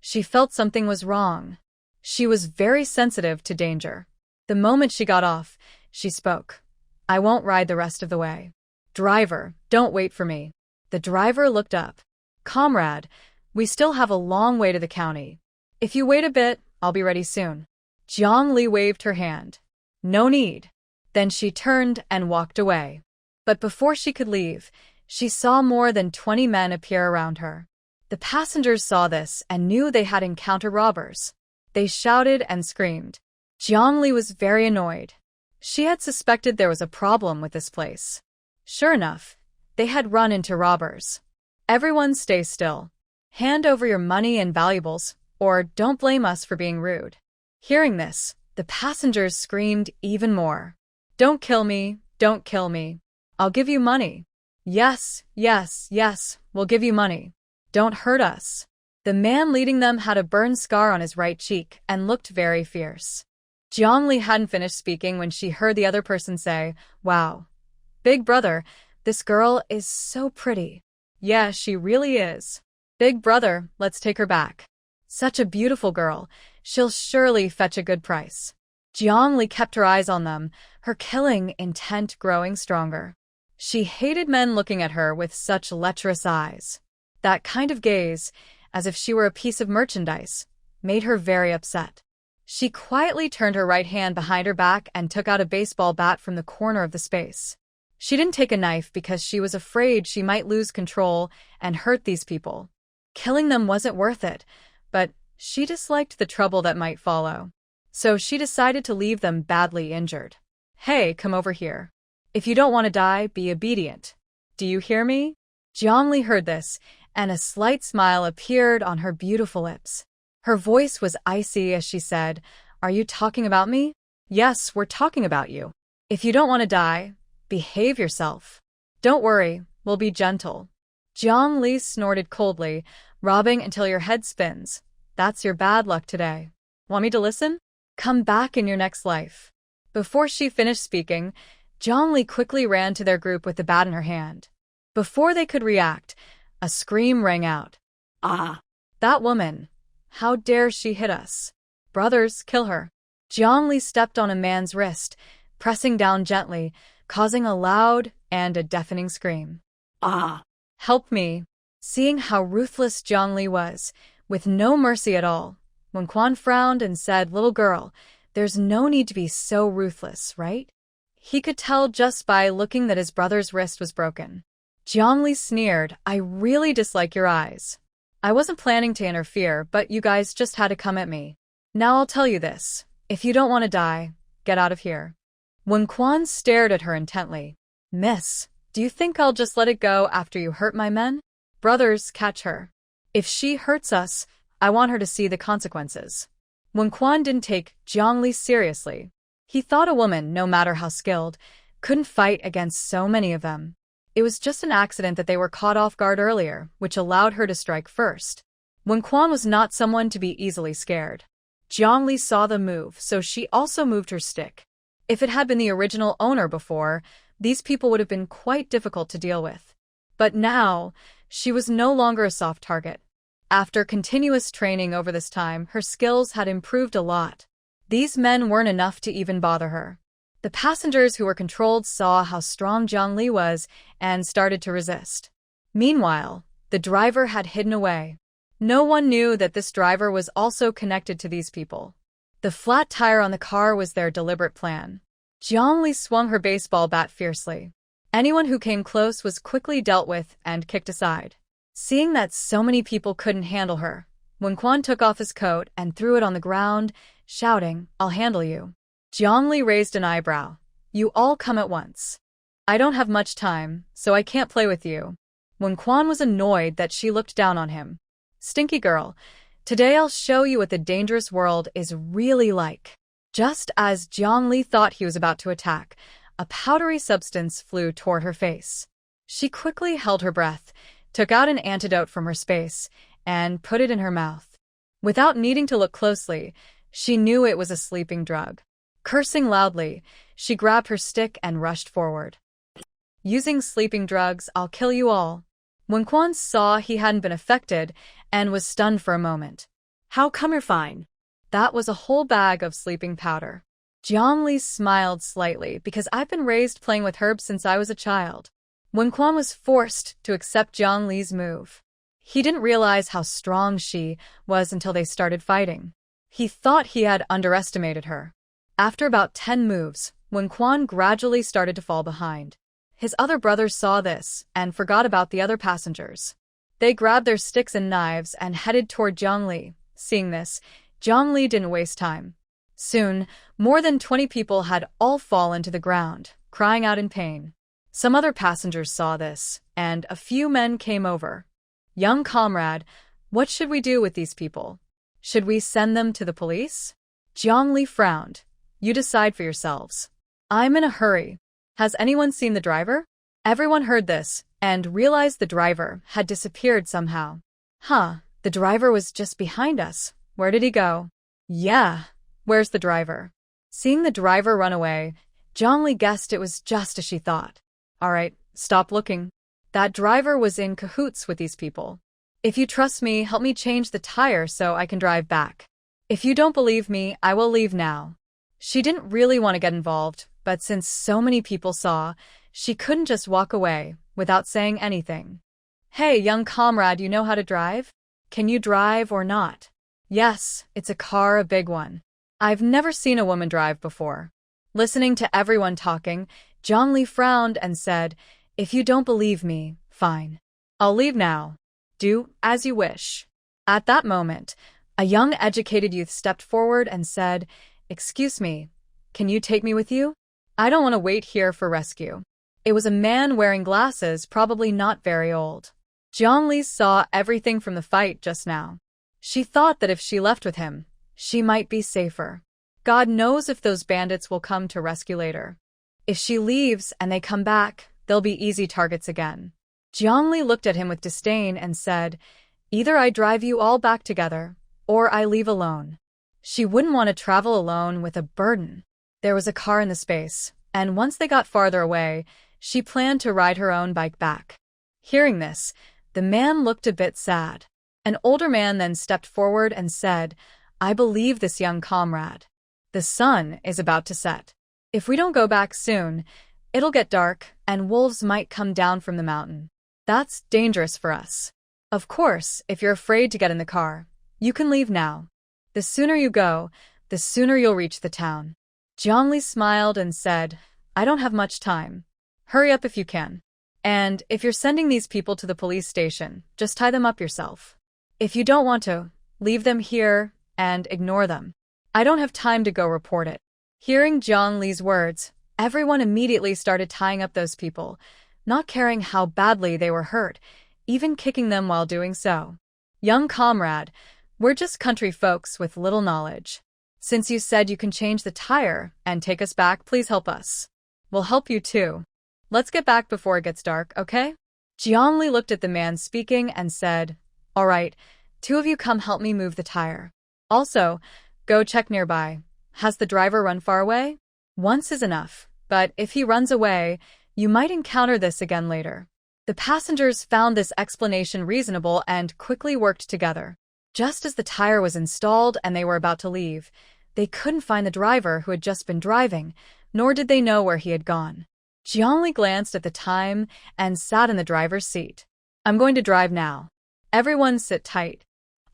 S1: She felt something was wrong. She was very sensitive to danger. The moment she got off, she spoke. I won't ride the rest of the way. Driver, don't wait for me. The driver looked up. Comrade, we still have a long way to the county. If you wait a bit, I'll be ready soon. Jiang Li waved her hand. No need. Then she turned and walked away. But before she could leave, she saw more than 20 men appear around her. The passengers saw this and knew they had encountered robbers. They shouted and screamed. Jiang Li was very annoyed. She had suspected there was a problem with this place. Sure enough, they had run into robbers. Everyone stay still. Hand over your money and valuables, or don't blame us for being rude. Hearing this, the passengers screamed even more. Don't kill me, don't kill me. I'll give you money. Yes, yes, yes, we'll give you money. Don't hurt us. The man leading them had a burn scar on his right cheek and looked very fierce. Jiang Li hadn't finished speaking when she heard the other person say, Wow. Big brother, this girl is so pretty. Yeah, she really is. Big brother, let's take her back. Such a beautiful girl. She'll surely fetch a good price. Jiang Li kept her eyes on them, her killing intent growing stronger. She hated men looking at her with such lecherous eyes. That kind of gaze, as if she were a piece of merchandise, made her very upset. She quietly turned her right hand behind her back and took out a baseball bat from the corner of the space. She didn't take a knife because she was afraid she might lose control and hurt these people. Killing them wasn't worth it, but she disliked the trouble that might follow. So she decided to leave them badly injured. Hey, come over here. If you don't want to die, be obedient. Do you hear me? Jiang Li heard this, and a slight smile appeared on her beautiful lips. Her voice was icy as she said, Are you talking about me? Yes, we're talking about you. If you don't want to die, behave yourself. Don't worry, we'll be gentle. Jiang Li snorted coldly, robbing until your head spins. That's your bad luck today. Want me to listen? Come back in your next life. Before she finished speaking, Jiang Li quickly ran to their group with the bat in her hand. Before they could react, a scream rang out. Ah! That woman! How dare she hit us? Brothers, kill her. Jiang Li stepped on a man's wrist, pressing down gently, causing a loud and a deafening scream. Ah! Help me! Seeing how ruthless Jiang Li was, with no mercy at all, Wen Quan frowned and said, Little girl, there's no need to be so ruthless, right? He could tell just by looking that his brother's wrist was broken. Jiang Li sneered, I really dislike your eyes. I wasn't planning to interfere, but you guys just had to come at me. Now I'll tell you this. If you don't want to die, get out of here. Wen Quan stared at her intently. Miss, do you think I'll just let it go after you hurt my men? Brothers, catch her. If she hurts us, I want her to see the consequences. Wen Quan didn't take Jiang Li seriously. He thought a woman, no matter how skilled, couldn't fight against so many of them. It was just an accident that they were caught off guard earlier, which allowed her to strike first. Wen Quan was not someone to be easily scared. Jiang Li saw them move, so she also moved her stick. If it had been the original owner before, these people would have been quite difficult to deal with. But now, she was no longer a soft target. After continuous training over this time, her skills had improved a lot. These men weren't enough to even bother her. The passengers who were controlled saw how strong Jiang Li was and started to resist. Meanwhile, the driver had hidden away. No one knew that this driver was also connected to these people. The flat tire on the car was their deliberate plan. Jiang Li swung her baseball bat fiercely. Anyone who came close was quickly dealt with and kicked aside. Seeing that so many people couldn't handle her, Wen Quan took off his coat and threw it on the ground, shouting, I'll handle you. Jiang Li raised an eyebrow. You all come at once. I don't have much time, so I can't play with you. Wen Quan was annoyed that she looked down on him. Stinky girl, today I'll show you what the dangerous world is really like. Just as Jiang Li thought he was about to attack, a powdery substance flew toward her face. She quickly held her breath, took out an antidote from her space, and put it in her mouth. Without needing to look closely, She knew it was a sleeping drug. Cursing loudly, she grabbed her stick and rushed forward. Using sleeping drugs, I'll kill you all. When Quan saw he hadn't been affected and was stunned for a moment.
S2: How come you're fine?
S1: That was a whole bag of sleeping powder. Jiang Li smiled slightly because I've been raised playing with herbs since I was a child. When Quan was forced to accept Jiang Li's move, he didn't realize how strong she was until they started fighting. He thought he had underestimated her. After about 10 moves, when Quan gradually started to fall behind, his other brothers saw this and forgot about the other passengers. They grabbed their sticks and knives and headed toward Jiang Li. Seeing this, Jiang Li didn't waste time. Soon, more than 20 people had all fallen to the ground, crying out in pain. Some other passengers saw this, and a few men came over. Young comrade, what should we do with these people? Should we send them to the police? Jiang Li frowned. You decide for yourselves. I'm in a hurry. Has anyone seen the driver? Everyone heard this and realized the driver had disappeared somehow. The driver was just behind us. Where did he go? Yeah, where's the driver? Seeing the driver run away, Jiang Li guessed it was just as she thought. All right, stop looking. That driver was in cahoots with these people. If you trust me, help me change the tire so I can drive back. If you don't believe me, I will leave now. She didn't really want to get involved, but since so many people saw, she couldn't just walk away without saying anything. Hey, young comrade, you know how to drive? Can you drive or not? Yes, it's a car, a big one. I've never seen a woman drive before. Listening to everyone talking, Jiang Li frowned and said, If you don't believe me, fine. I'll leave now. Do as you wish. At that moment, a young educated youth stepped forward and said, Excuse me, can you take me with you? I don't want to wait here for rescue. It was a man wearing glasses, probably not very old. Jiang Li saw everything from the fight just now. She thought that if she left with him, she might be safer. God knows if those bandits will come to rescue later. If she leaves and they come back, they'll be easy targets again. Jiang Li looked at him with disdain and said, Either I drive you all back together, or I leave alone. She wouldn't want to travel alone with a burden. There was a car in the space, and once they got farther away, she planned to ride her own bike back. Hearing this, the man looked a bit sad. An older man then stepped forward and said, I believe this young comrade. The sun is about to set. If we don't go back soon, it'll get dark and wolves might come down from the mountain. That's dangerous for us. Of course, if you're afraid to get in the car, you can leave now. The sooner you go, the sooner you'll reach the town. Jiang Li smiled and said, I don't have much time. Hurry up if you can. And if you're sending these people to the police station, just tie them up yourself. If you don't want to, leave them here and ignore them. I don't have time to go report it. Hearing Jiang Li's words, everyone immediately started tying up those people, not caring how badly they were hurt, even kicking them while doing so. Young comrade, we're just country folks with little knowledge. Since you said you can change the tire and take us back, please help us. We'll help you too. Let's get back before it gets dark, okay? Jiang Li looked at the man speaking and said, All right, 2 of you come help me move the tire. Also, go check nearby. Has the driver run far away? Once is enough, but if he runs away, you might encounter this again later. The passengers found this explanation reasonable and quickly worked together. Just as the tire was installed and they were about to leave, they couldn't find the driver who had just been driving, nor did they know where he had gone. Jiang Li glanced at the time and sat in the driver's seat. I'm going to drive now. Everyone sit tight.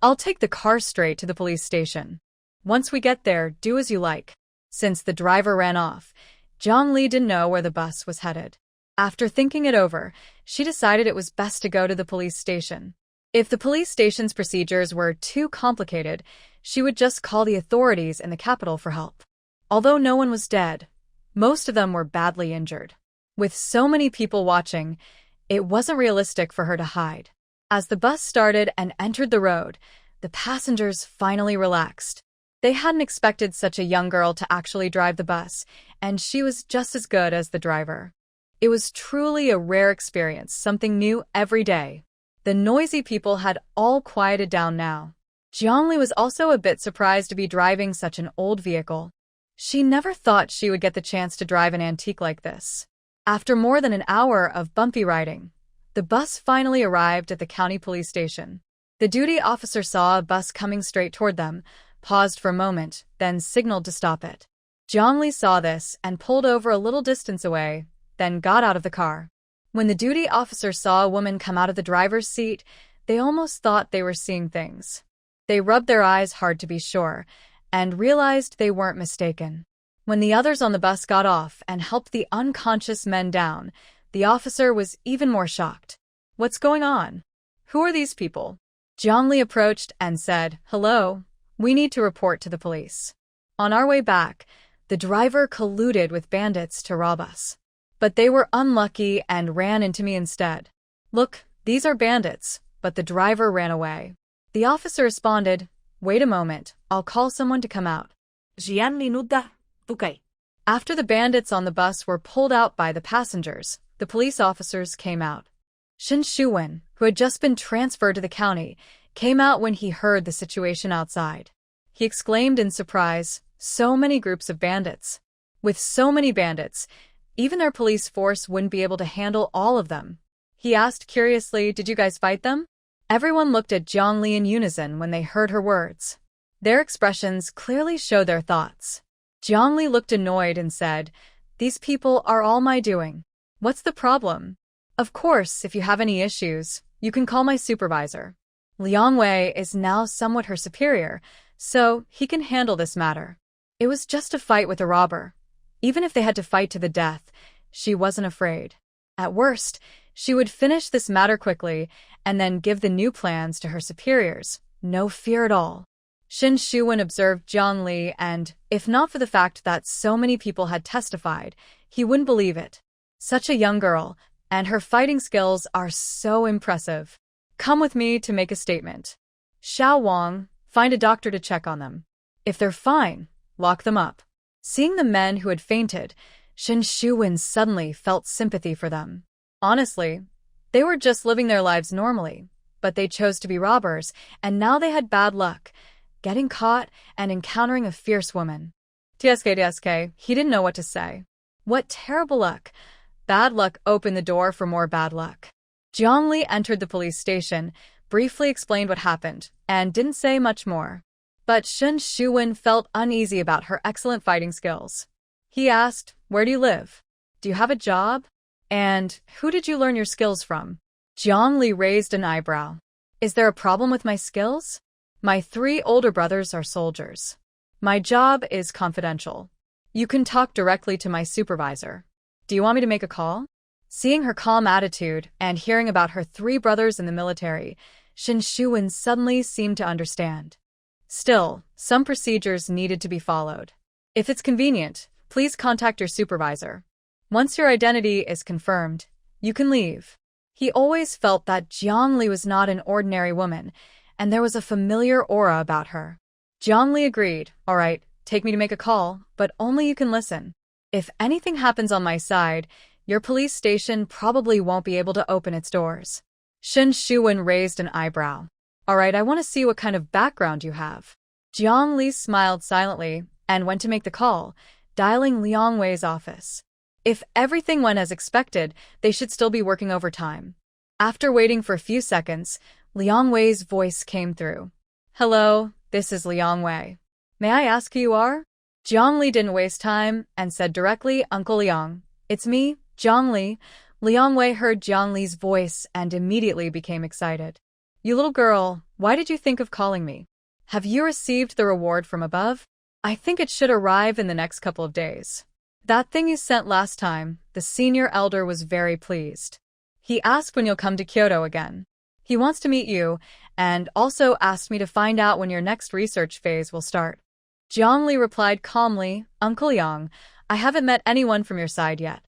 S1: I'll take the car straight to the police station. Once we get there, do as you like. Since the driver ran off, Jiang Li didn't know where the bus was headed. After thinking it over, she decided it was best to go to the police station. If the police station's procedures were too complicated, she would just call the authorities in the capital for help. Although no one was dead, most of them were badly injured. With so many people watching, it wasn't realistic for her to hide. As the bus started and entered the road, the passengers finally relaxed. They hadn't expected such a young girl to actually drive the bus, and she was just as good as the driver. It was truly a rare experience, something new every day. The noisy people had all quieted down now. Jiang Li was also a bit surprised to be driving such an old vehicle. She never thought she would get the chance to drive an antique like this. After more than an hour of bumpy riding, the bus finally arrived at the county police station. The duty officer saw a bus coming straight toward them, paused for a moment, then signaled to stop it. Jiang Li saw this and pulled over a little distance away, then got out of the car. When the duty officer saw a woman come out of the driver's seat, they almost thought they were seeing things. They rubbed their eyes hard to be sure, and realized they weren't mistaken. When the others on the bus got off and helped the unconscious men down, the officer was even more shocked. "What's going on? Who are these people?" Jiang Li approached and said, "Hello, we need to report to the police. On our way back, the driver colluded with bandits to rob us. But they were unlucky and ran into me instead. Look, these are bandits, but the driver ran away." The officer responded, "Wait a moment, I'll call someone to come out."
S2: Jiang Li nudda, tukay.
S1: After the bandits on the bus were pulled out by the passengers, the police officers came out. Shen Shuwen, who had just been transferred to the county, came out when he heard the situation outside. He exclaimed in surprise, "So many groups of bandits. With so many bandits, even their police force wouldn't be able to handle all of them." He asked curiously, "Did you guys fight them?" Everyone looked at Jiang Li in unison when they heard her words. Their expressions clearly showed their thoughts. Jiang Li looked annoyed and said, "These people are all my doing. What's the problem? Of course, if you have any issues, you can call my supervisor. Liang Wei is now somewhat her superior, so he can handle this matter." It was just a fight with a robber. Even if they had to fight to the death, she wasn't afraid. At worst, she would finish this matter quickly and then give the new plans to her superiors. No fear at all. Shen Shuwen observed Jiang Li and, if not for the fact that so many people had testified, he wouldn't believe it. Such a young girl, and her fighting skills are so impressive. "Come with me to make a statement. Xiao Wang, find a doctor to check on them. If they're fine, lock them up." Seeing the men who had fainted, Shen Shuwen suddenly felt sympathy for them. Honestly, they were just living their lives normally, but they chose to be robbers, and now they had bad luck, getting caught and encountering a fierce woman. TSK, he didn't know what to say. What terrible luck. Bad luck opened the door for more bad luck. Jiang Li entered the police station, briefly explained what happened, and didn't say much more. But Shen Shuwen felt uneasy about her excellent fighting skills. He asked, "Where do you live? Do you have a job? And who did you learn your skills from?" Jiang Li raised an eyebrow. "Is there a problem with my skills? My 3 older brothers are soldiers. My job is confidential. You can talk directly to my supervisor. Do you want me to make a call?" Seeing her calm attitude and hearing about her 3 brothers in the military, Shen Shuwen suddenly seemed to understand. Still, some procedures needed to be followed. "If it's convenient, please contact your supervisor. Once your identity is confirmed, you can leave." He always felt that Jiang Li was not an ordinary woman, and there was a familiar aura about her. Jiang Li agreed, "All right, take me to make a call, but only you can listen. If anything happens on my side, your police station probably won't be able to open its doors." Shen Shuwen raised an eyebrow. "All right, I want to see what kind of background you have." Jiang Li smiled silently and went to make the call, dialing Liang Wei's office. If everything went as expected, they should still be working overtime. After waiting for a few seconds, Liang Wei's voice came through. "Hello, this is Liang Wei. May I ask who you are?" Jiang Li didn't waste time and said directly, "Uncle Liang. It's me, Jiang Li." Liang Wei heard Jiang Li's voice and immediately became excited. "You little girl, why did you think of calling me? Have you received the reward from above? I think it should arrive in the next couple of days. That thing you sent last time," the senior elder was very pleased. "He asked when you'll come to Kyoto again. He wants to meet you, and also asked me to find out when your next research phase will start." Jiang Li replied calmly, "Uncle Yang, I haven't met anyone from your side yet.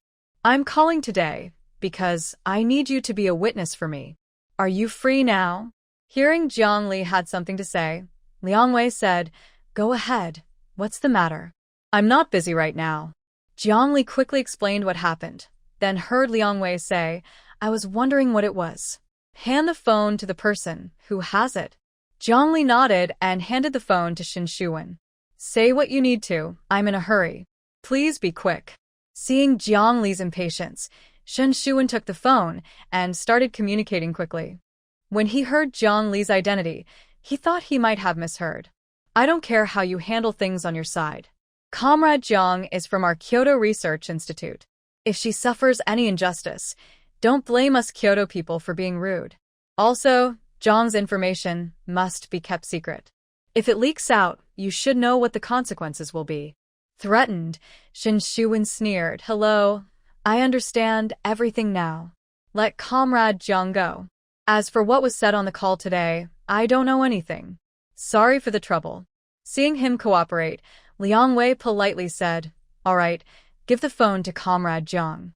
S1: I'm calling today because I need you to be a witness for me. Are you free now?" Hearing Jiang Li had something to say, Liang Wei said, "Go ahead. What's the matter?" "I'm not busy right now." Jiang Li quickly explained what happened, then heard Liang Wei say, "I was wondering what it was. Hand the phone to the person who has it." Jiang Li nodded and handed the phone to Shin Shuwen. Say what you need to, I'm in a hurry. Please be quick. Seeing Jiang Li's impatience, Shin Shuwen took the phone and started communicating quickly. When he heard Jiang Li's identity, he thought he might have misheard. I don't care how you handle things on your side. Comrade Jiang is from our Kyoto Research Institute. If she suffers any injustice, don't blame us Kyoto people for being rude. Also, Jiang's information must be kept secret. If it leaks out, you should know what the consequences will be. Threatened, Shin Shuwen sneered. Hello, I understand everything now. Let Comrade Jiang go. As for what was said on the call today, I don't know anything. Sorry for the trouble. Seeing him cooperate, Liang Wei politely said, All right, give the phone to Comrade Jiang.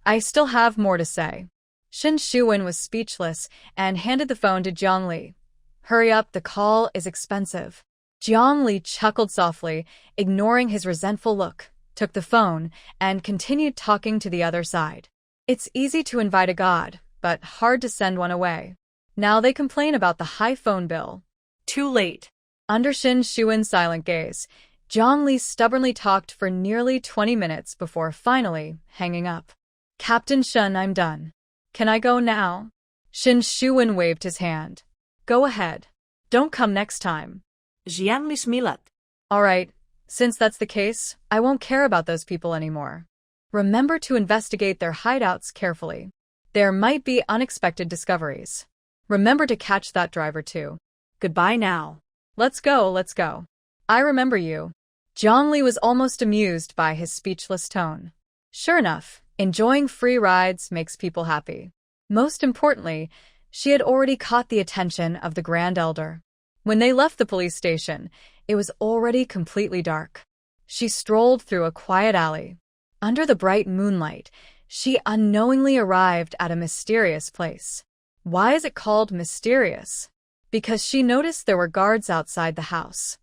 S1: I still have more to say. Shin Shuwen was speechless and handed the phone to Jiang Li. Hurry up, the call is expensive. Jiang Li chuckled softly, ignoring his resentful look, took the phone, and continued talking to the other side. It's easy to invite a god, but hard to send one away. Now they complain about the high phone bill. Too late. Under Shin Shuwen's silent gaze, Jiang Li stubbornly talked for nearly 20 minutes before finally hanging up. Captain Shen, I'm done. Can I go now? Shin Shuwen waved his hand. Go ahead. Don't come next time.
S2: Jiang Li smilat.
S1: All right, since that's the case, I won't care about those people anymore. Remember to investigate their hideouts carefully. There might be unexpected discoveries. Remember to catch that driver too.
S2: Goodbye now.
S1: Let's go, let's go. I remember you. Jiang Li was almost amused by his speechless tone. Sure enough, enjoying free rides makes people happy. Most importantly, she had already caught the attention of the Grand Elder. When they left the police station, it was already completely dark. She strolled through a quiet alley. Under the bright moonlight, she unknowingly arrived at a mysterious place. Why is it called mysterious? Because she noticed there were guards outside the house.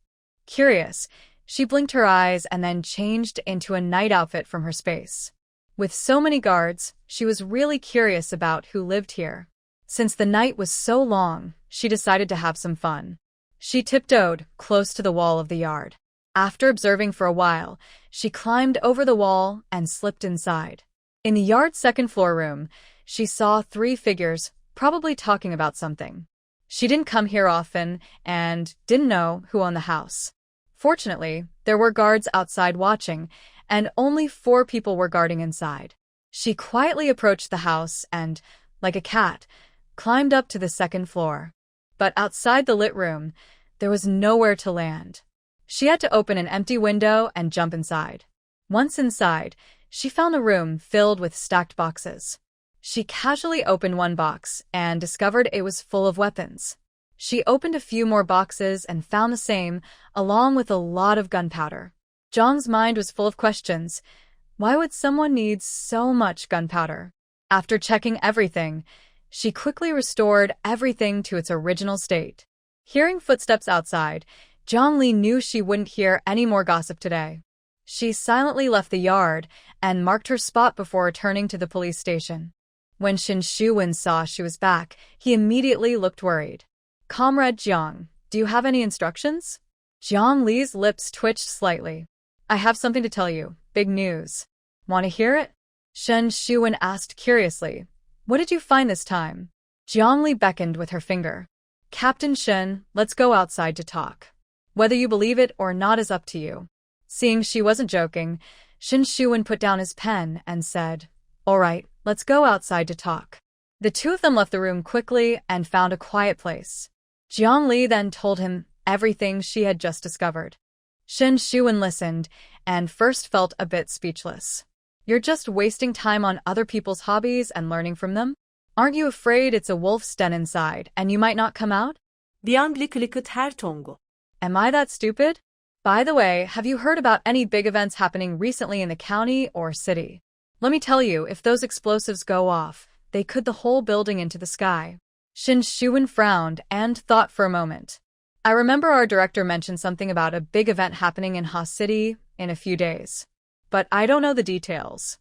S1: Curious, she blinked her eyes and then changed into a night outfit from her space. With so many guards, she was really curious about who lived here. Since the night was so long, she decided to have some fun. She tiptoed close to the wall of the yard. After observing for a while, she climbed over the wall and slipped inside. In the yard's second-floor room, she saw 3 figures, probably talking about something. She didn't come here often and didn't know who owned the house. Fortunately, there were guards outside watching, and only 4 people were guarding inside. She quietly approached the house and, like a cat, climbed up to the second floor. But outside the lit room, there was nowhere to land. She had to open an empty window and jump inside. Once inside, she found a room filled with stacked boxes. She casually opened one box and discovered it was full of weapons. She opened a few more boxes and found the same, along with a lot of gunpowder. Jiang's mind was full of questions. Why would someone need so much gunpowder? After checking everything, she quickly restored everything to its original state. Hearing footsteps outside, Jiang Li knew she wouldn't hear any more gossip today. She silently left the yard and marked her spot before returning to the police station. When Shin Shuwen saw she was back, he immediately looked worried. Comrade Jiang, do you have any instructions? Jiang Li's lips twitched slightly. I have something to tell you. Big news. Want to hear it? Shin Shuwen asked curiously. What did you find this time? Jiang Li beckoned with her finger. Captain Shen, let's go outside to talk. Whether you believe it or not is up to you. Seeing she wasn't joking, Shin Shuwen put down his pen and said, All right, let's go outside to talk. The 2 of them left the room quickly and found a quiet place. Jiang Li then told him everything she had just discovered. Shin Shuwen listened and first felt a bit speechless. You're just wasting time on other people's hobbies and learning from them? Aren't you afraid it's a wolf's den inside and you might not come out? Am I that stupid? By the way, have you heard about any big events happening recently in the county or city? Let me tell you, if those explosives go off, they could the whole building into the sky. Shin Shuwen frowned and thought for a moment. I remember our director mentioned something about a big event happening in Ha City in a few days. But I don't know the details.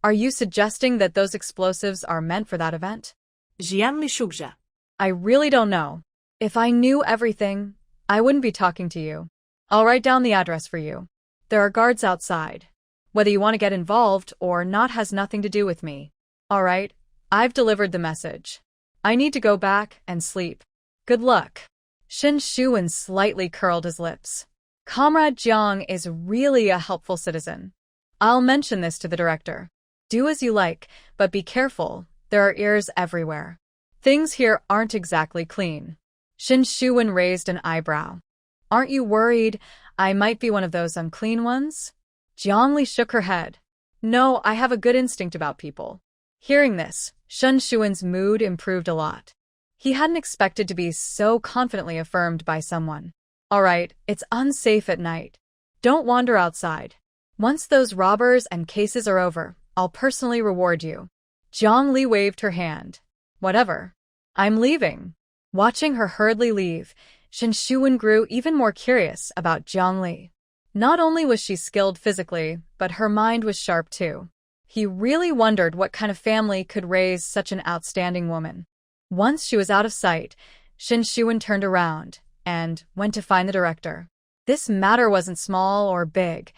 S1: Are you suggesting that those explosives are meant for that event?
S2: Jiang Li shugja.
S1: I really don't know. If I knew everything, I wouldn't be talking to you. I'll write down the address for you. There are guards outside. Whether you want to get involved or not has nothing to do with me. All right, I've delivered the message. I need to go back and sleep. Good luck. Shin Shuwen slightly curled his lips. Comrade Jiang is really a helpful citizen. I'll mention this to the director. Do as you like, but be careful. There are ears everywhere. Things here aren't exactly clean. Shin Shuwen raised an eyebrow. Aren't you worried I might be one of those unclean ones? Jiangli shook her head. No, I have a good instinct about people. Hearing this, Shin Shuwen's mood improved a lot. He hadn't expected to be so confidently affirmed by someone. All right, it's unsafe at night. Don't wander outside. Once those robbers and cases are over, I'll personally reward you. Jiang Li waved her hand. Whatever. I'm leaving. Watching her hurriedly leave, Shin Shuwen grew even more curious about Jiang Li. Not only was she skilled physically, but her mind was sharp too. He really wondered what kind of family could raise such an outstanding woman. Once she was out of sight, Shin Shuwen turned around and went to find the director. This matter wasn't small or big.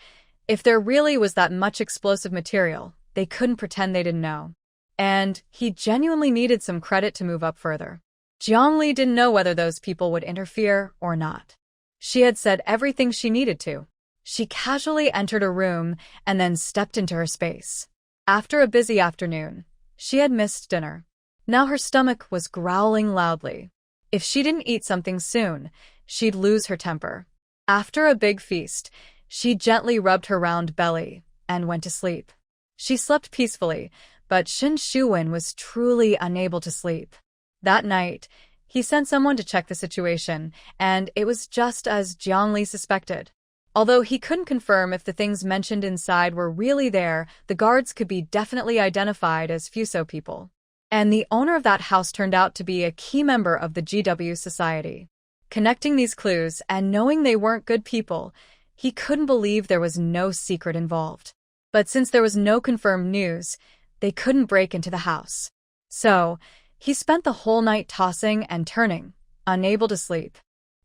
S1: If there really was that much explosive material, they couldn't pretend they didn't know. And he genuinely needed some credit to move up further. Jiang Li didn't know whether those people would interfere or not. She had said everything she needed to. She casually entered a room and then stepped into her space. After a busy afternoon, she had missed dinner. Now her stomach was growling loudly. If she didn't eat something soon, she'd lose her temper. After a big feast, she gently rubbed her round belly and went to sleep. She slept peacefully, but Shin Shuwen was truly unable to sleep. That night, he sent someone to check the situation, and it was just as Jiang Li suspected. Although he couldn't confirm if the things mentioned inside were really there, the guards could be definitely identified as Fuso people. And the owner of that house turned out to be a key member of the GW Society. Connecting these clues and knowing they weren't good people, he couldn't believe there was no secret involved. But since there was no confirmed news, they couldn't break into the house. So, he spent the whole night tossing and turning, unable to sleep.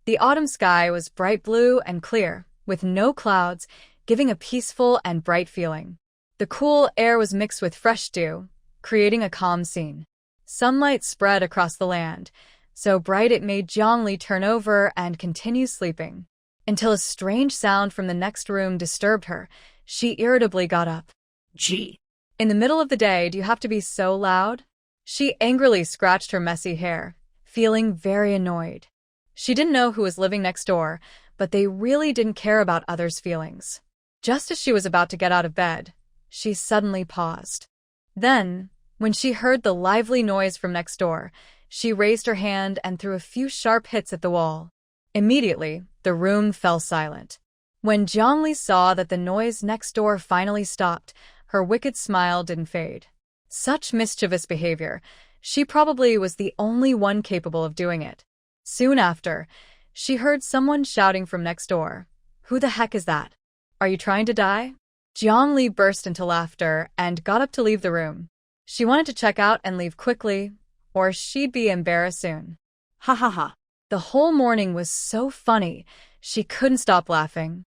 S1: The autumn sky was bright blue and clear, with no clouds, giving a peaceful and bright feeling. The cool air was mixed with fresh dew, creating a calm scene. Sunlight spread across the land, so bright it made Jiang Li turn over and continue sleeping. Until a strange sound from the next room disturbed her, she irritably got up.
S2: Gee.
S1: In the middle of the day, do you have to be so loud? She angrily scratched her messy hair, feeling very annoyed. She didn't know who was living next door, but they really didn't care about others' feelings. Just as she was about to get out of bed, she suddenly paused. Then, when she heard the lively noise from next door, she raised her hand and threw a few sharp hits at the wall. Immediately, the room fell silent. When Jiang Li saw that the noise next door finally stopped, her wicked smile didn't fade. Such mischievous behavior, she probably was the only one capable of doing it. Soon after, she heard someone shouting from next door. Who the heck is that? Are you trying to die? Jiang Li burst into laughter and got up to leave the room. She wanted to check out and leave quickly, or she'd be embarrassed soon.
S2: Ha ha ha.
S1: The whole morning was so funny, she couldn't stop laughing.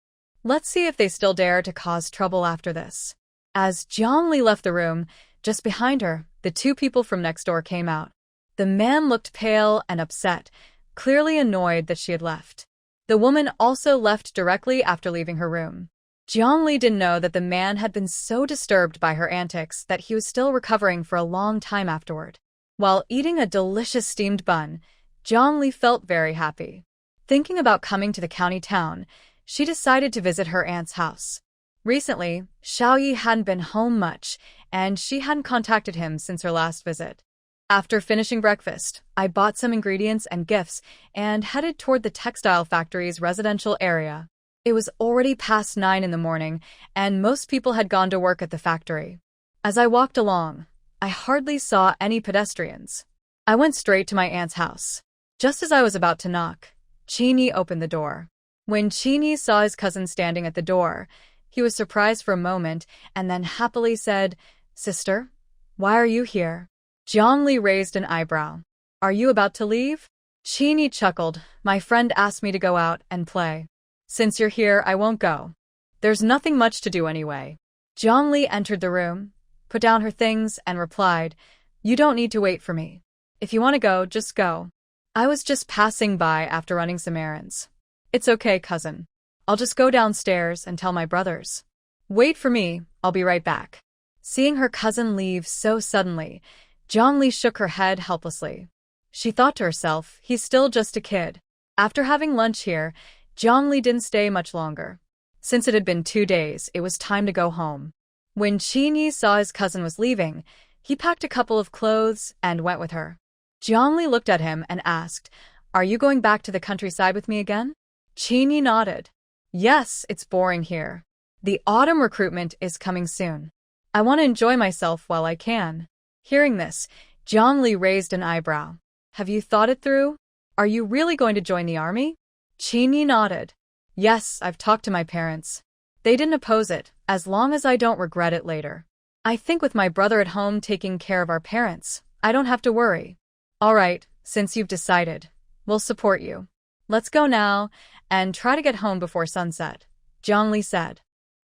S1: Let's see if they still dare to cause trouble after this. As Jiang Li left the room, just behind her, the two people from next door came out. The man looked pale and upset, clearly annoyed that she had left. The woman also left directly after leaving her room. Jiang Li didn't know that the man had been so disturbed by her antics that he was still recovering for a long time afterward. While eating a delicious steamed bun, Jiang Li felt very happy. Thinking about coming to the county town, she decided to visit her aunt's house. Recently, Xiaoyi hadn't been home much, and she hadn't contacted him since her last visit. After finishing breakfast, I bought some ingredients and gifts and headed toward the textile factory's residential area. It was already past 9 in the morning, and most people had gone to work at the factory. As I walked along, I hardly saw any pedestrians. I went straight to my aunt's house. Just as I was about to knock, Qini opened the door. When Qini saw his cousin standing at the door, he was surprised for a moment and then happily said, "Sister, why are you here?" Jiang Li raised an eyebrow. "Are you about to leave?" Qin chuckled. My friend asked me to go out and play. Since you're here, I won't go. There's nothing much to do anyway. Jiang entered the room, put down her things, and replied, You don't need to wait for me. If you want to go, just go. I was just passing by after running some errands. It's okay, cousin. I'll just go downstairs and tell my brothers. Wait for me, I'll be right back. Seeing her cousin leave so suddenly, Jiang shook her head helplessly. She thought to herself, he's still just a kid. After having lunch here, Jiang didn't stay much longer. Since it had been 2 days, it was time to go home. When Qin saw his cousin was leaving, he packed a couple of clothes and went with her. Jiang looked at him and asked, Are you going back to the countryside with me again? Qin nodded. Yes, it's boring here. The autumn recruitment is coming soon. I want to enjoy myself while I can. Hearing this, Jiang raised an eyebrow. Have you thought it through? Are you really going to join the army? Qin nodded. Yes, I've talked to my parents. They didn't oppose it, as long as I don't regret it later. I think with my brother at home taking care of our parents, I don't have to worry. All right, since you've decided, we'll support you. Let's go now and try to get home before sunset, Jiang said.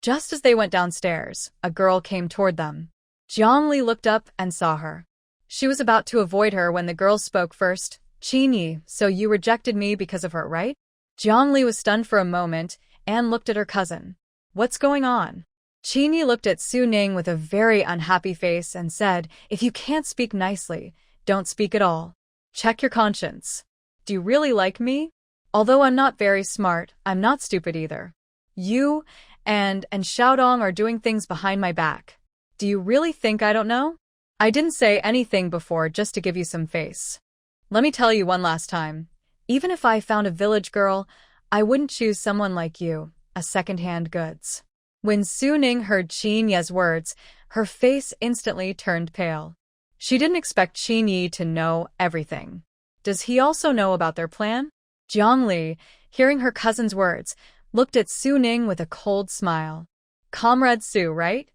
S1: Just as they went downstairs, a girl came toward them. Jiang looked up and saw her. She was about to avoid her when the girl spoke first. Qin, so you rejected me because of her, right? Jiang was stunned for a moment and looked at her cousin. What's going on? Qin looked at Su Ning with a very unhappy face and said, If you can't speak nicely, don't speak at all. Check your conscience. Do you really like me? Although I'm not very smart, I'm not stupid either. You and Xiaodong are doing things behind my back. Do you really think I don't know? I didn't say anything before just to give you some face. Let me tell you one last time. Even if I found a village girl, I wouldn't choose someone like you, a second-hand goods. When Su Ning heard Qin's words, her face instantly turned pale. She didn't expect Qin to know everything. Does he also know about their plan? Jiang, hearing her cousin's words, looked at Su Ning with a cold smile. Comrade Su, right?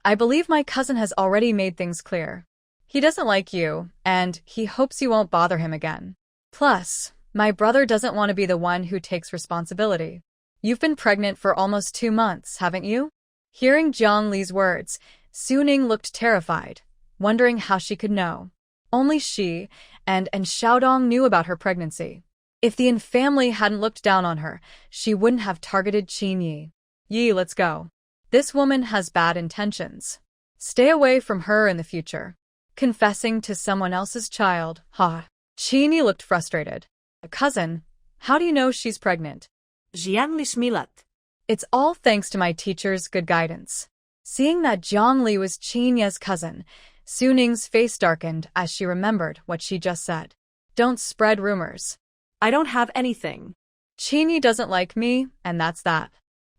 S1: I believe my cousin has already made things clear. He doesn't like you, and he hopes you won't bother him again. Plus, my brother doesn't want to be the one who takes responsibility. You've been pregnant for almost 2 months, haven't you? Hearing Jiang words, Su Ning looked terrified, wondering how she could know. Only she and Xiaodong knew about her pregnancy. If the Yin family hadn't looked down on her, she wouldn't have targeted Qin. Yi, let's go. This woman has bad intentions. Stay away from her in the future. Confessing to someone else's child, ha. Qin looked frustrated. A cousin? How do you know she's pregnant?
S2: Jiang smilat.
S1: It's all thanks to my teacher's good guidance. Seeing that Jiang was Qin's cousin, Su Ning's face darkened as she remembered what she just said. Don't spread rumors.
S2: I don't have anything.
S1: Qin doesn't like me, and that's that.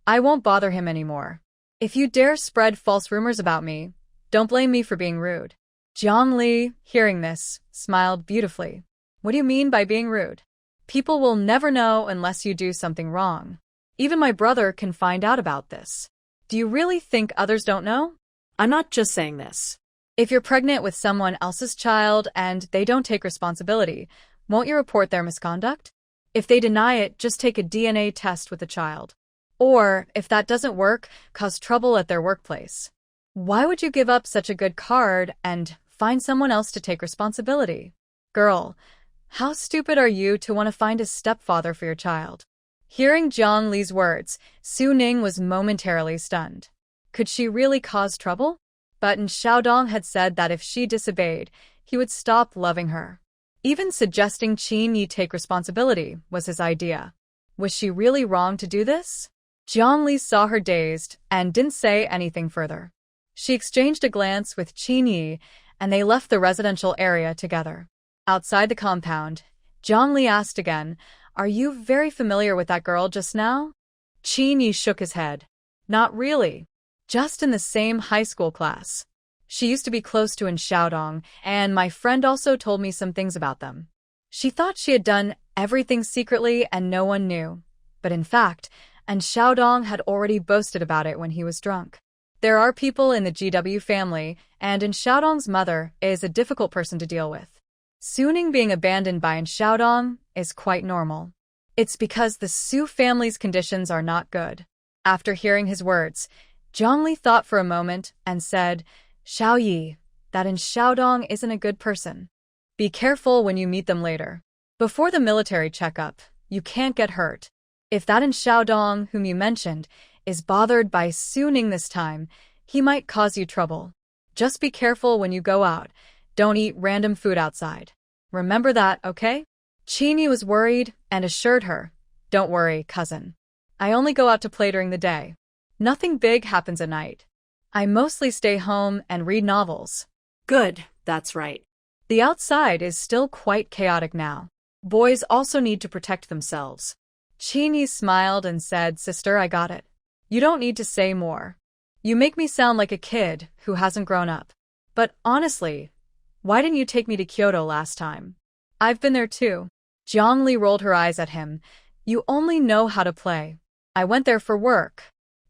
S1: I won't bother him anymore. If you dare spread false rumors about me, don't blame me for being rude. Jiang, hearing this, smiled beautifully. What do you mean by being rude? People will never know unless you do something wrong. Even my brother can find out about this. Do you really think others don't know?
S2: I'm not just saying this.
S1: If you're pregnant with someone else's child and they don't take responsibility, won't you report their misconduct? If they deny it, just take a DNA test with the child. Or, if that doesn't work, cause trouble at their workplace. Why would you give up such a good card and find someone else to take responsibility? Girl, how stupid are you to want to find a stepfather for your child? Hearing Jiang words, Su Ning was momentarily stunned. Could she really cause trouble? But Xiaodong had said that if she disobeyed, he would stop loving her. Even suggesting Qin take responsibility was his idea. Was she really wrong to do this? Jiang saw her dazed and didn't say anything further. She exchanged a glance with Qin, and they left the residential area together. Outside the compound, Jiang asked again, Are you very familiar with that girl just now? Qin shook his head. Not really. Just in the same high school class. She used to be close to Xiaodong, and my friend also told me some things about them. She thought she had done everything secretly and no one knew. But in fact, Xiaodong had already boasted about it when he was drunk. There are people in the GW family, and Xiaodong's mother is a difficult person to deal with. Suning being abandoned by An Xiaodong is quite normal. It's because the Su family's conditions are not good. After hearing his words, Zhongli thought for a moment and said, Xiao Yi, that An Xiaodong isn't a good person. Be careful when you meet them later. Before the military checkup, you can't get hurt. If that An Xiaodong, whom you mentioned, is bothered by Suning this time, he might cause you trouble. Just be careful when you go out. Don't eat random food outside. Remember that, okay? Qingyi was worried and assured her, Don't worry, cousin. I only go out to play during the day. Nothing big happens at night. I mostly stay home and read novels.
S2: Good, that's right.
S1: The outside is still quite chaotic now.
S2: Boys also need to protect themselves.
S1: Qingyi smiled and said, Sister, I got it. You don't need to say more. You make me sound like a kid who hasn't grown up. But honestly, why didn't you take me to Kyoto last time? I've been there too. Zhongli rolled her eyes at him. You only know how to play. I went there for work.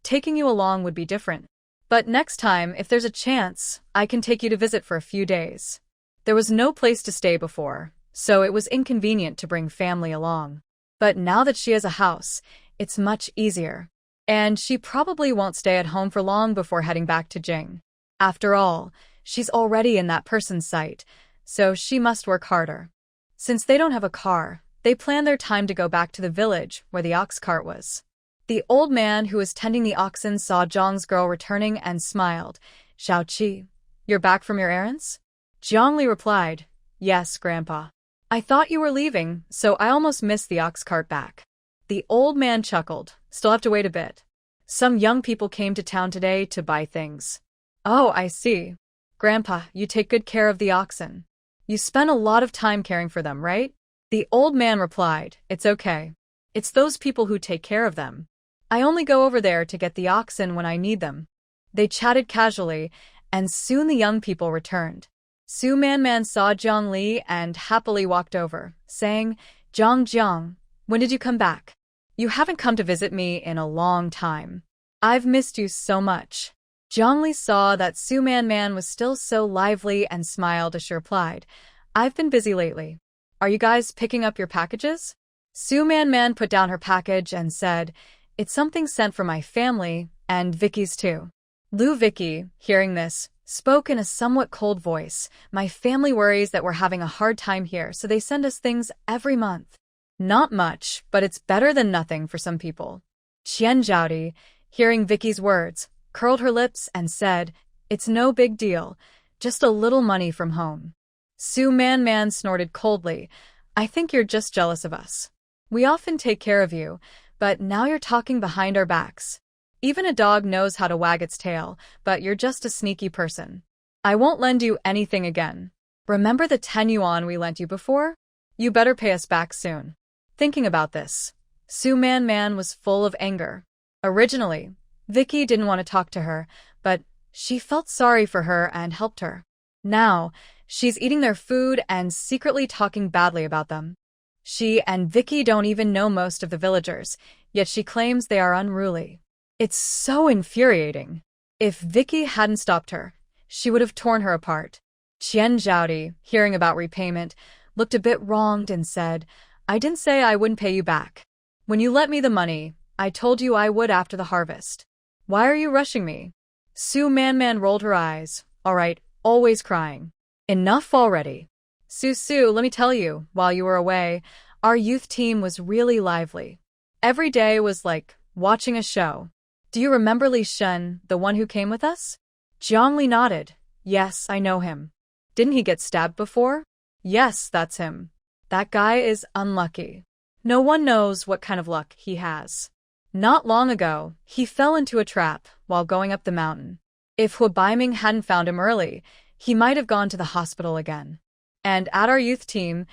S1: Taking you along would be different. But next time, if there's a chance, I can take you to visit for a few days. There was no place to stay before, so it was inconvenient to bring family along. But now that she has a house, it's much easier. And she probably won't stay at home for long before heading back to Jing. After all, she's already in that person's sight, so she must work harder. Since they don't have a car, they plan their time to go back to the village where the ox cart was. The old man who was tending the oxen saw Zhang's girl returning and smiled. Xiaoqi, you're back from your errands? Zhongli replied, Yes, Grandpa. I thought you were leaving, so I almost missed the ox cart back. The old man chuckled. Still have to wait a bit. Some young people came to town today to buy things. Oh, I see. Grandpa, you take good care of the oxen. You spend a lot of time caring for them, right? The old man replied, It's okay. It's those people who take care of them. I only go over there to get the oxen when I need them. They chatted casually, and soon the young people returned. Su Man saw Zhongli and happily walked over, saying, Jiang, when did you come back? You haven't come to visit me in a long time. I've missed you so much. Zhongli saw that Su Man was still so lively and smiled as she replied, I've been busy lately. Are you guys picking up your packages? Su Man put down her package and said, It's something sent from my family, and Vicky's too. Lu Vicky, hearing this, spoke in a somewhat cold voice. My family worries that we're having a hard time here, so they send us things every month. Not much, but it's better than nothing for some people. Qian Zhaodi, hearing Vicky's words, curled her lips and said, It's no big deal, just a little money from home. Su Man snorted coldly, I think you're just jealous of us. We often take care of you, but now you're talking behind our backs. Even a dog knows how to wag its tail, but you're just a sneaky person. I won't lend you anything again. Remember the 10 yuan we lent you before? You better pay us back soon. Thinking about this, Su Man was full of anger. Originally, Vicky didn't want to talk to her, but she felt sorry for her and helped her. Now, she's eating their food and secretly talking badly about them. She and Vicky don't even know most of the villagers, yet she claims they are unruly. It's so infuriating. If Vicky hadn't stopped her, she would have torn her apart. Qian Zhaodi, hearing about repayment, looked a bit wronged and said, I didn't say I wouldn't pay you back. When you lent me the money, I told you I would after the harvest. Why are you rushing me? Su Man rolled her eyes. All right, always crying. Enough already. Su, let me tell you, while you were away, our youth team was really lively. Every day was like watching a show. Do you remember Li Shen, the one who came with us? Zhongli nodded. Yes, I know him. Didn't he get stabbed before? Yes, that's him. That guy is unlucky. No one knows what kind of luck he has. Not long ago, he fell into a trap while going up the mountain. If Huabaiming hadn't found him early, he might have gone to the hospital again. And at our youth team,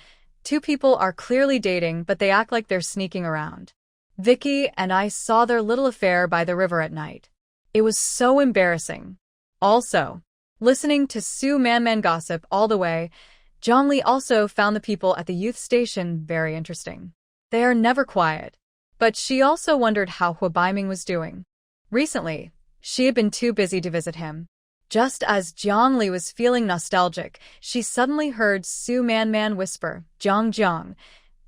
S1: 2 people are clearly dating, but they act like they're sneaking around. Vicky and I saw their little affair by the river at night. It was so embarrassing. Also, listening to Su Man gossip all the way, Zhongli also found the people at the youth station very interesting. They are never quiet. But she also wondered how Huabaiming was doing. Recently, she had been too busy to visit him. Just as Jiang Li was feeling nostalgic, she suddenly heard Su Man whisper, Jiang,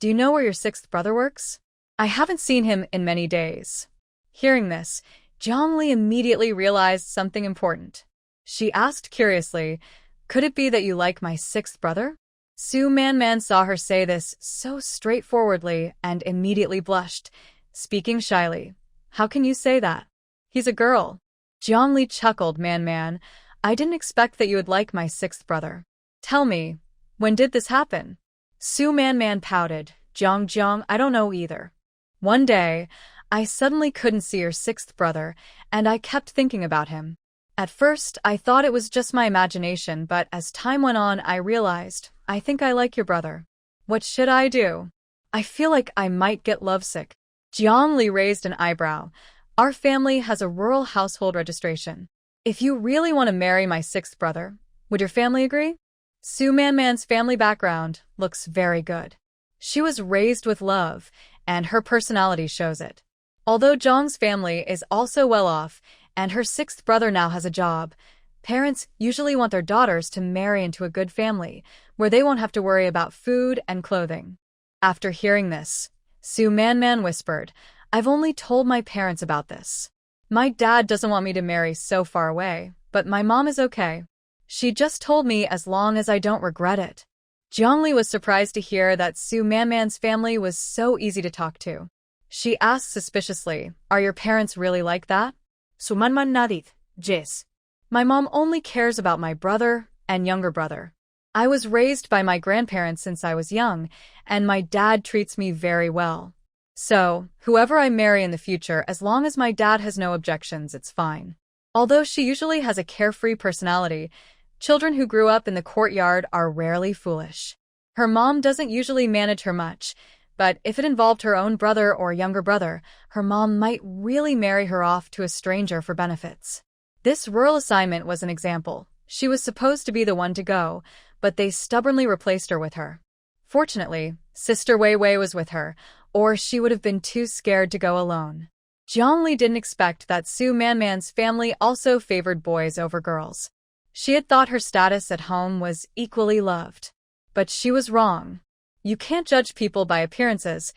S1: do you know where your sixth brother works? I haven't seen him in many days. Hearing this, Jiang Li immediately realized something important. She asked curiously, could it be that you like my sixth brother? Su Man saw her say this so straightforwardly and immediately blushed, speaking shyly. How can you say that? He's a girl. Jiang Li chuckled, Man, I didn't expect that you would like my sixth brother. Tell me, when did this happen? Su Man pouted, Jiang, I don't know either. One day, I suddenly couldn't see your sixth brother, and I kept thinking about him. At first, I thought it was just my imagination, but as time went on, I realized, I think I like your brother. What should I do? I feel like I might get lovesick. Jiang Li raised an eyebrow. Our family has a rural household registration. If you really want to marry my sixth brother, would your family agree? Su Man's family background looks very good. She was raised with love, and her personality shows it. Although Jiang's family is also well off, and her sixth brother now has a job, parents usually want their daughters to marry into a good family, where they won't have to worry about food and clothing. After hearing this, Su Man whispered, I've only told my parents about this. My dad doesn't want me to marry so far away, but my mom is okay. She just told me as long as I don't regret it. Jiang Li was surprised to hear that Su Man's family was so easy to talk to. She asked suspiciously, are your parents really like that?
S2: Su Man nodded, yes.
S1: My mom only cares about my brother and younger brother. I was raised by my grandparents since I was young, and my dad treats me very well. So, whoever I marry in the future, as long as my dad has no objections, it's fine. Although she usually has a carefree personality, children who grew up in the courtyard are rarely foolish. Her mom doesn't usually manage her much, but if it involved her own brother or younger brother, her mom might really marry her off to a stranger for benefits. This rural assignment was an example. She was supposed to be the one to go, but they stubbornly replaced her with her. Fortunately, Sister Wei was with her, or she would have been too scared to go alone. Jiang Li didn't expect that Su Man's family also favored boys over girls. She had thought her status at home was equally loved. But she was wrong. You can't judge people by appearances.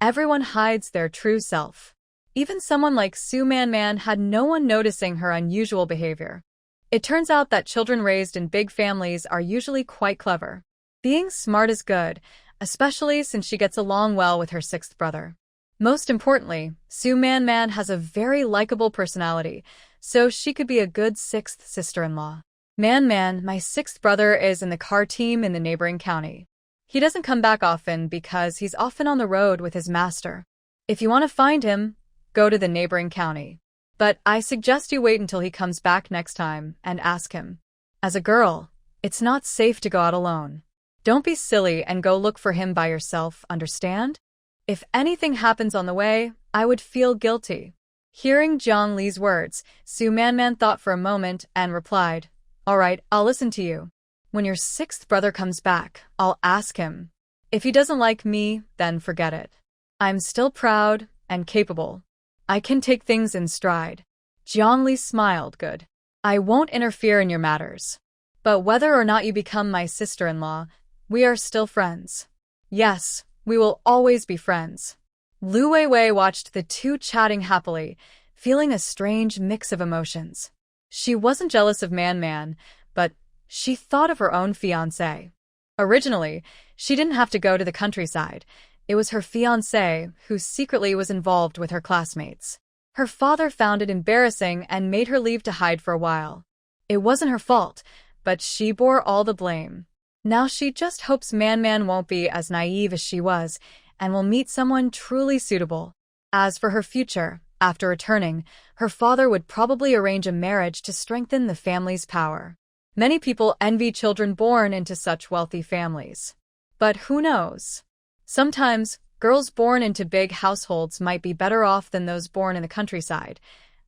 S1: Everyone hides their true self. Even someone like Su Man had no one noticing her unusual behavior. It turns out that children raised in big families are usually quite clever. Being smart is good, especially since she gets along well with her sixth brother. Most importantly, Su Man has a very likable personality, so she could be a good sixth sister-in-law. Man, my sixth brother is in the car team in the neighboring county. He doesn't come back often because he's often on the road with his master. If you want to find him, go to the neighboring county. But I suggest you wait until he comes back next time and ask him. As a girl, it's not safe to go out alone. Don't be silly and go look for him by yourself, understand? If anything happens on the way, I would feel guilty. Hearing Jiang Li's words, Su Man thought for a moment and replied, all right, I'll listen to you. When your sixth brother comes back, I'll ask him. If he doesn't like me, then forget it. I'm still proud and capable. I can take things in stride. Jiang Li smiled. Good. I won't interfere in your matters. But whether or not you become my sister-in-law, we are still friends. Yes, we will always be friends. Lu Wei watched the two chatting happily, feeling a strange mix of emotions. She wasn't jealous of Man, but she thought of her own fiancé. Originally, she didn't have to go to the countryside. It was her fiancé who secretly was involved with her classmates. Her father found it embarrassing and made her leave to hide for a while. It wasn't her fault, but she bore all the blame. Now she just hopes Man won't be as naive as she was and will meet someone truly suitable. As for her future, after returning, her father would probably arrange a marriage to strengthen the family's power. Many people envy children born into such wealthy families. But who knows? Sometimes, girls born into big households might be better off than those born in the countryside.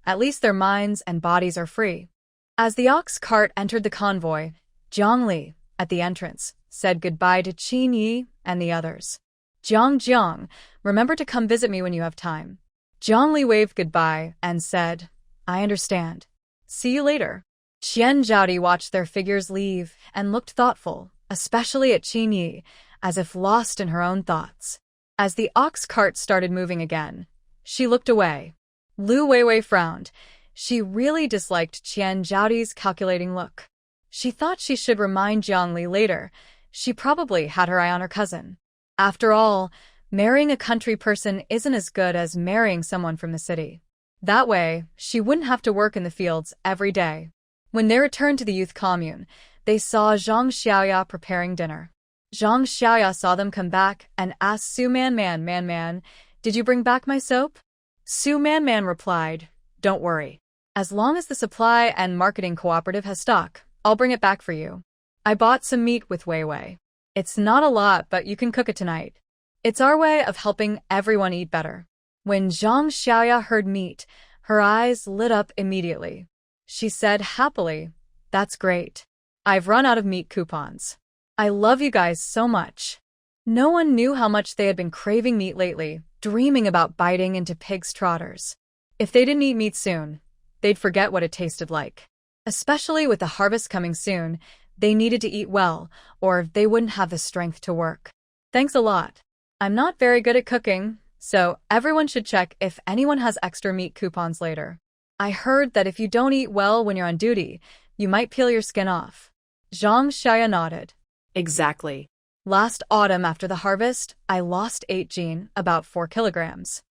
S1: At least their minds and bodies are free. As the ox cart entered the convoy, Jiang Li, at the entrance, said goodbye to Qin Yi and the others. Jiang, remember to come visit me when you have time. Jiang Li waved goodbye and said, I understand. See you later. Qian Zhaodi watched their figures leave and looked thoughtful, especially at Qin Yi, as if lost in her own thoughts. As the ox cart started moving again, she looked away. Lu Weiwei frowned. She really disliked Qian Zhaodi's calculating look. She thought she should remind Jiang Li later. She probably had her eye on her cousin. After all, marrying a country person isn't as good as marrying someone from the city. That way, she wouldn't have to work in the fields every day. When they returned to the youth commune, they saw Zhang Xiaoya preparing dinner. Zhang Xiaoya saw them come back and asked Su Man, "Did you bring back my soap?" Su Man replied, "Don't worry. As long as the supply and marketing cooperative has stock, I'll bring it back for you. I bought some meat with Weiwei. It's not a lot, but you can cook it tonight. It's our way of helping everyone eat better." When Zhang Xiaoya heard meat, her eyes lit up immediately. She said happily, "That's great. I've run out of meat coupons. I love you guys so much." No one knew how much they had been craving meat lately, dreaming about biting into pig's trotters. If they didn't eat meat soon, they'd forget what it tasted like. Especially with the harvest coming soon, they needed to eat well, or they wouldn't have the strength to work. "Thanks a lot. I'm not very good at cooking, so everyone should check if anyone has extra meat coupons later. I heard that if you don't eat well when you're on duty, you might peel your skin off." Zhang Xiaoya nodded.
S2: Exactly.
S1: Last autumn after the harvest, I lost 8 jin, about 4 kilograms.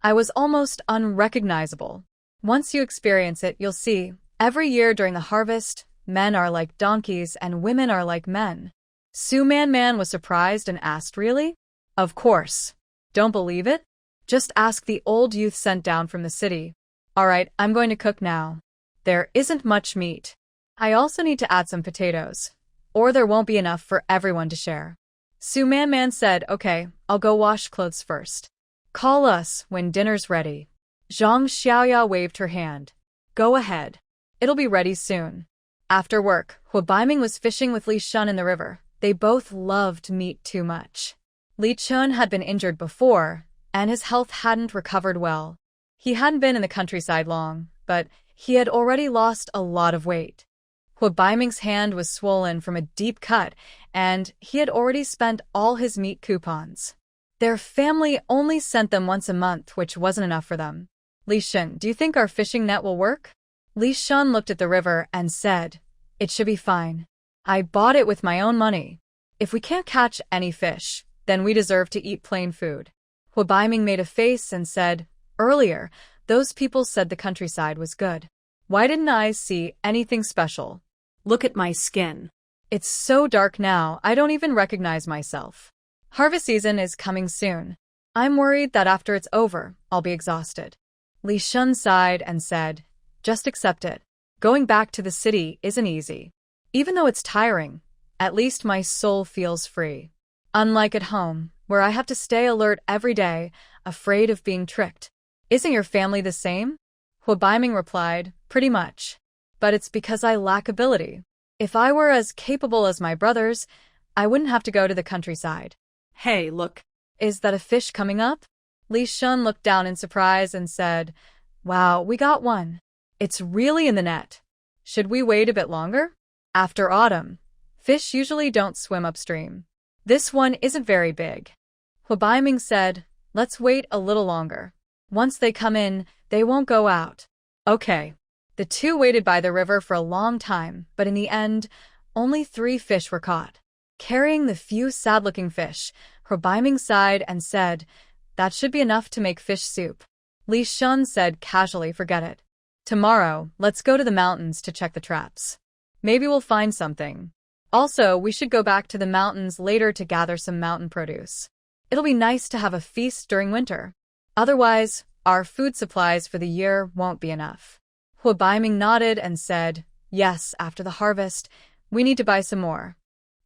S1: I was almost unrecognizable. Once you experience it, you'll see, every year during the harvest, men are like donkeys and women are like men. Su Man was surprised and asked, "Really?" "Of course. Don't believe it? Just ask the old youth sent down from the city." "All right, I'm going to cook now. There isn't much meat. I also need to add some potatoes, or there won't be enough for everyone to share." Su Man said, "Okay, I'll go wash clothes first. Call us when dinner's ready." Zhang Xiaoya waved her hand. "Go ahead. It'll be ready soon." After work, Hu Baiming was fishing with Li Shun in the river. They both loved meat too much. Li Chun had been injured before, and his health hadn't recovered well. He hadn't been in the countryside long, but he had already lost a lot of weight. Hu Baiming's hand was swollen from a deep cut, and he had already spent all his meat coupons. Their family only sent them once a month, which wasn't enough for them. "Li Shun, do you think our fishing net will work?" Li Shun looked at the river and said, "It should be fine. I bought it with my own money. If we can't catch any fish, then we deserve to eat plain food." Hu Baiming made a face and said, "Earlier, those people said the countryside was good. Why didn't I see anything special?
S2: Look at my skin.
S1: It's so dark now, I don't even recognize myself. Harvest season is coming soon. I'm worried that after it's over, I'll be exhausted." Li Shun sighed and said, "Just accept it. Going back to the city isn't easy. Even though it's tiring, at least my soul feels free. Unlike at home, where I have to stay alert every day, afraid of being tricked." "Isn't your family the same?" Hu Baiming replied, "Pretty much. But it's because I lack ability. If I were as capable as my brothers, I wouldn't have to go to the countryside."
S2: Hey, look.
S1: "Is that a fish coming up?" Li Shun looked down in surprise and said, "Wow, we got one. It's really in the net. Should we wait a bit longer?" After autumn, fish usually don't swim upstream. This one isn't very big. Hu Baiming said, "Let's wait a little longer. Once they come in, they won't go out." Okay. The two waited by the river for a long time, but in the end, only 3 fish were caught. Carrying the few sad-looking fish, Hu Baiming sighed and said, "That should be enough to make fish soup." Li Shun said casually, "Forget it. Tomorrow, let's go to the mountains to check the traps. Maybe we'll find something. Also, we should go back to the mountains later to gather some mountain produce. It'll be nice to have a feast during winter. Otherwise, our food supplies for the year won't be enough." Hu Baiming nodded and said, "Yes, after the harvest, we need to buy some more."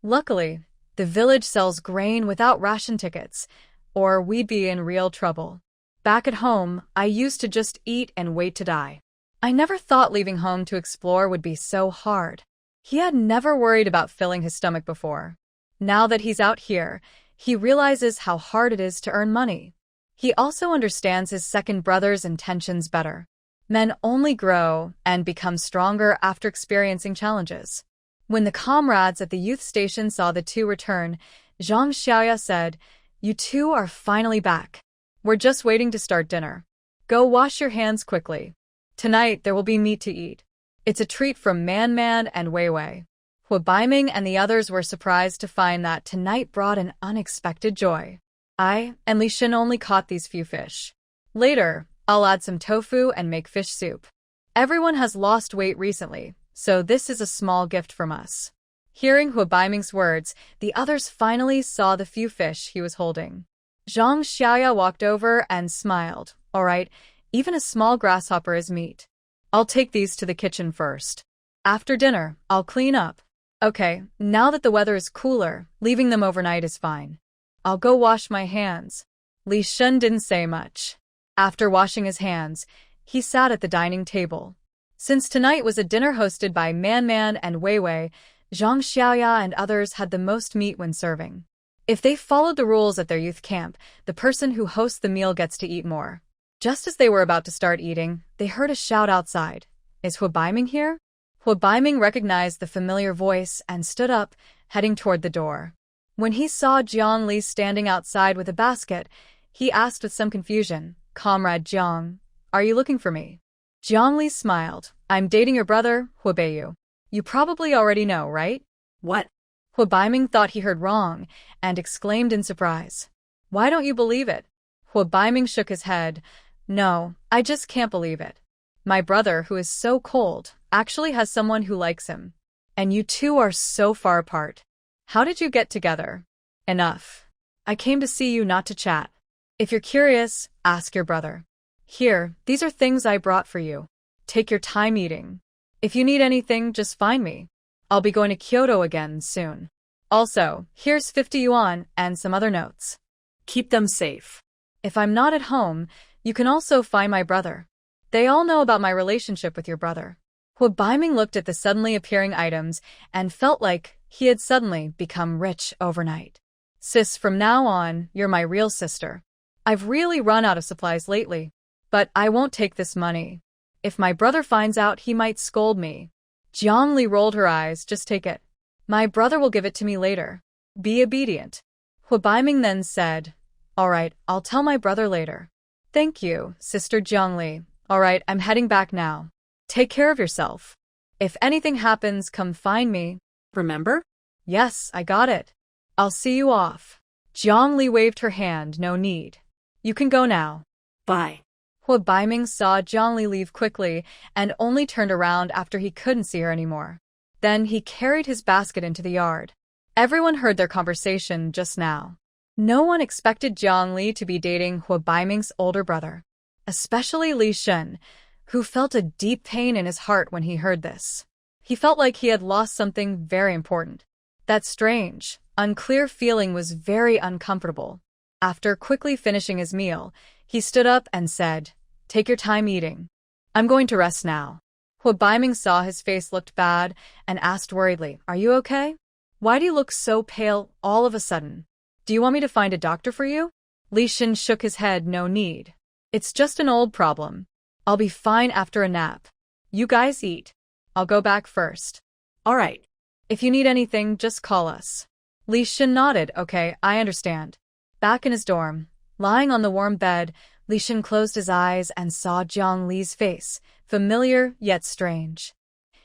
S1: Luckily, the village sells grain without ration tickets, or we'd be in real trouble. Back at home, I used to just eat and wait to die. I never thought leaving home to explore would be so hard. He had never worried about filling his stomach before. Now that he's out here, he realizes how hard it is to earn money. He also understands his second brother's intentions better. Men only grow and become stronger after experiencing challenges. When the comrades at the youth station saw the two return, Zhang Xiaoya said, "You two are finally back. We're just waiting to start dinner. Go wash your hands quickly. Tonight there will be meat to eat. It's a treat from Man and Wei Wei." Hu Baiming and the others were surprised to find that tonight brought an unexpected joy. I and Li Shen only caught these few fish. Later, I'll add some tofu and make fish soup. Everyone has lost weight recently, so this is a small gift from us. Hearing Hu Baiming's words, the others finally saw the few fish he was holding. Zhang Xiaoya walked over and smiled. "All right, even a small grasshopper is meat. I'll take these to the kitchen first. After dinner, I'll clean up." "Okay, now that the weather is cooler, leaving them overnight is fine. I'll go wash my hands." Li Shen didn't say much. After washing his hands, he sat at the dining table. Since tonight was a dinner hosted by Man and Wei Wei, Zhang Xiaoya and others had the most meat when serving. If they followed the rules at their youth camp, the person who hosts the meal gets to eat more. Just as they were about to start eating, they heard a shout outside. "Is Hu Baiming here?" Hu Baiming recognized the familiar voice and stood up, heading toward the door. When he saw Jiang Li standing outside with a basket, he asked with some confusion, "Comrade Jiang, are you looking for me?" Jiang Li smiled. "I'm dating your brother, Hu Beiyu. You probably already know, right?"
S2: What?
S1: Hu Baiming thought he heard wrong and exclaimed in surprise. "Why don't you believe it?" Hu Baiming shook his head. "No, I just can't believe it. My brother, who is so cold, actually has someone who likes him. And you two are so far apart. How did you get together?" "Enough. I came to see you, not to chat. If you're curious, ask your brother. Here, these are things I brought for you. Take your time eating. If you need anything, just find me. I'll be going to Kyoto again soon. Also, here's 50 yuan and some other notes.
S2: Keep them safe.
S1: If I'm not at home, you can also find my brother. They all know about my relationship with your brother." Hu Baiming looked at the suddenly appearing items and felt like he had suddenly become rich overnight. "Sis, from now on, you're my real sister. I've really run out of supplies lately, but I won't take this money. If my brother finds out, he might scold me." Jiang Li rolled her eyes. "Just take it. My brother will give it to me later. Be obedient." Hu Baiming then said, "All right, I'll tell my brother later." "Thank you, Sister Jiang Li. All right, I'm heading back now. Take care of yourself. If anything happens, come find me."
S2: Remember?
S1: "Yes, I got it. I'll see you off." Jiang Li waved her hand. "No need. You can go now."
S2: Bye.
S1: Hu Baiming saw Jiang Li leave quickly and only turned around after he couldn't see her anymore. Then he carried his basket into the yard. Everyone heard their conversation just now. No one expected Jiang Li to be dating Hu Baiming's older brother, especially Li Shen, who felt a deep pain in his heart when he heard this. He felt like he had lost something very important. That strange, unclear feeling was very uncomfortable. After quickly finishing his meal, he stood up and said, "Take your time eating. I'm going to rest now." Hu Baiming saw his face looked bad and asked worriedly, "Are you okay? Why do you look so pale all of a sudden? Do you want me to find a doctor for you?" Li Shen shook his head. "No need. It's just an old problem. I'll be fine after a nap. You guys eat. I'll go back first."
S2: All right.
S1: "If you need anything, just call us." Li Shen nodded. "Okay, I understand." Back in his dorm, lying on the warm bed, Li Shen closed his eyes and saw Jiang Li's face, familiar yet strange.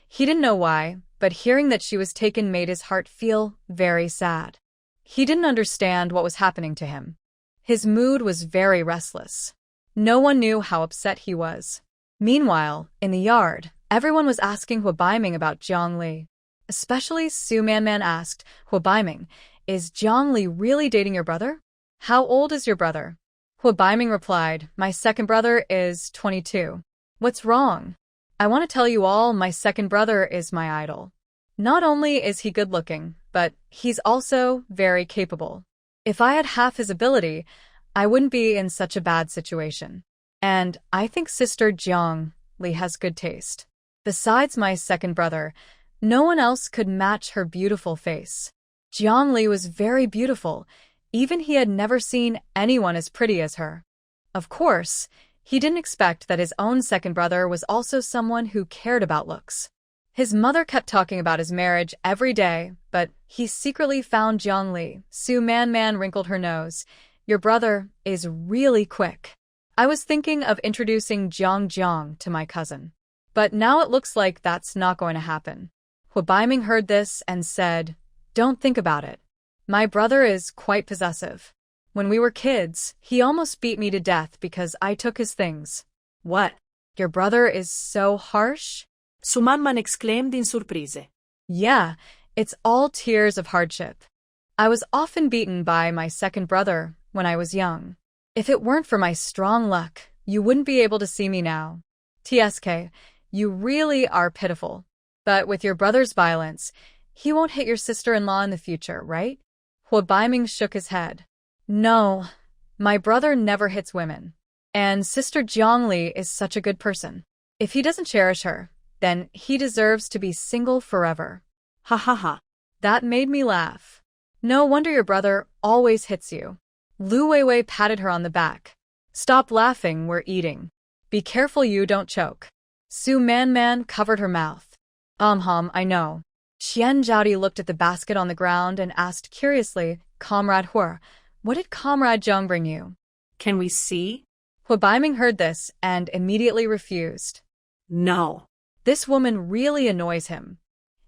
S1: He didn't know why, but hearing that she was taken made his heart feel very sad. He didn't understand what was happening to him. His mood was very restless. No one knew how upset he was. Meanwhile, in the yard, everyone was asking Hu Baiming about Jiang Li. Especially Su Man asked, "Hu Baiming, is Jiang Li really dating your brother? How old is your brother?" Hu Baiming replied, "My second brother is 22. What's wrong? I want to tell you all, my second brother is my idol. Not only is he good-looking, but he's also very capable. If I had half his ability, I wouldn't be in such a bad situation. And I think Sister Jiang Li has good taste. Besides my second brother, no one else could match her beautiful face." Jiang Li was very beautiful. Even he had never seen anyone as pretty as her. Of course, He didn't expect that his own second brother was also someone who cared about looks. His mother kept talking about his marriage every day, but he secretly found Jiang Li. Su Man wrinkled her nose. Your brother is really quick. I was thinking of introducing Jiang to my cousin. But now it looks like that's not going to happen. Huabaiming heard this and said, Don't think about it. My brother is quite possessive. When we were kids, he almost beat me to death because I took his things.
S2: What?
S1: Your brother is so harsh?
S2: Su Manhwa exclaimed in surprise.
S1: Yeah, it's all tears of hardship. I was often beaten by my second brother when I was young. If it weren't for my strong luck, you wouldn't be able to see me now. TSK, you really are pitiful. But with your brother's violence, he won't hit your sister-in-law in the future, right? Huabaiming shook his head. No, my brother never hits women. And Sister Jiang Li is such a good person. If he doesn't cherish her, then he deserves to be single forever.
S2: Ha ha ha.
S1: That made me laugh. No wonder your brother always hits you. Lu Weiwei patted her on the back. Stop laughing, we're eating. Be careful you don't choke. Su Man covered her mouth. I know. Qian Zhaodi looked at the basket on the ground and asked curiously, Comrade Hu, what did Comrade Jiang bring you?
S2: Can we see?
S1: Huabaiming heard this and immediately refused.
S2: No.
S1: This woman really annoys him.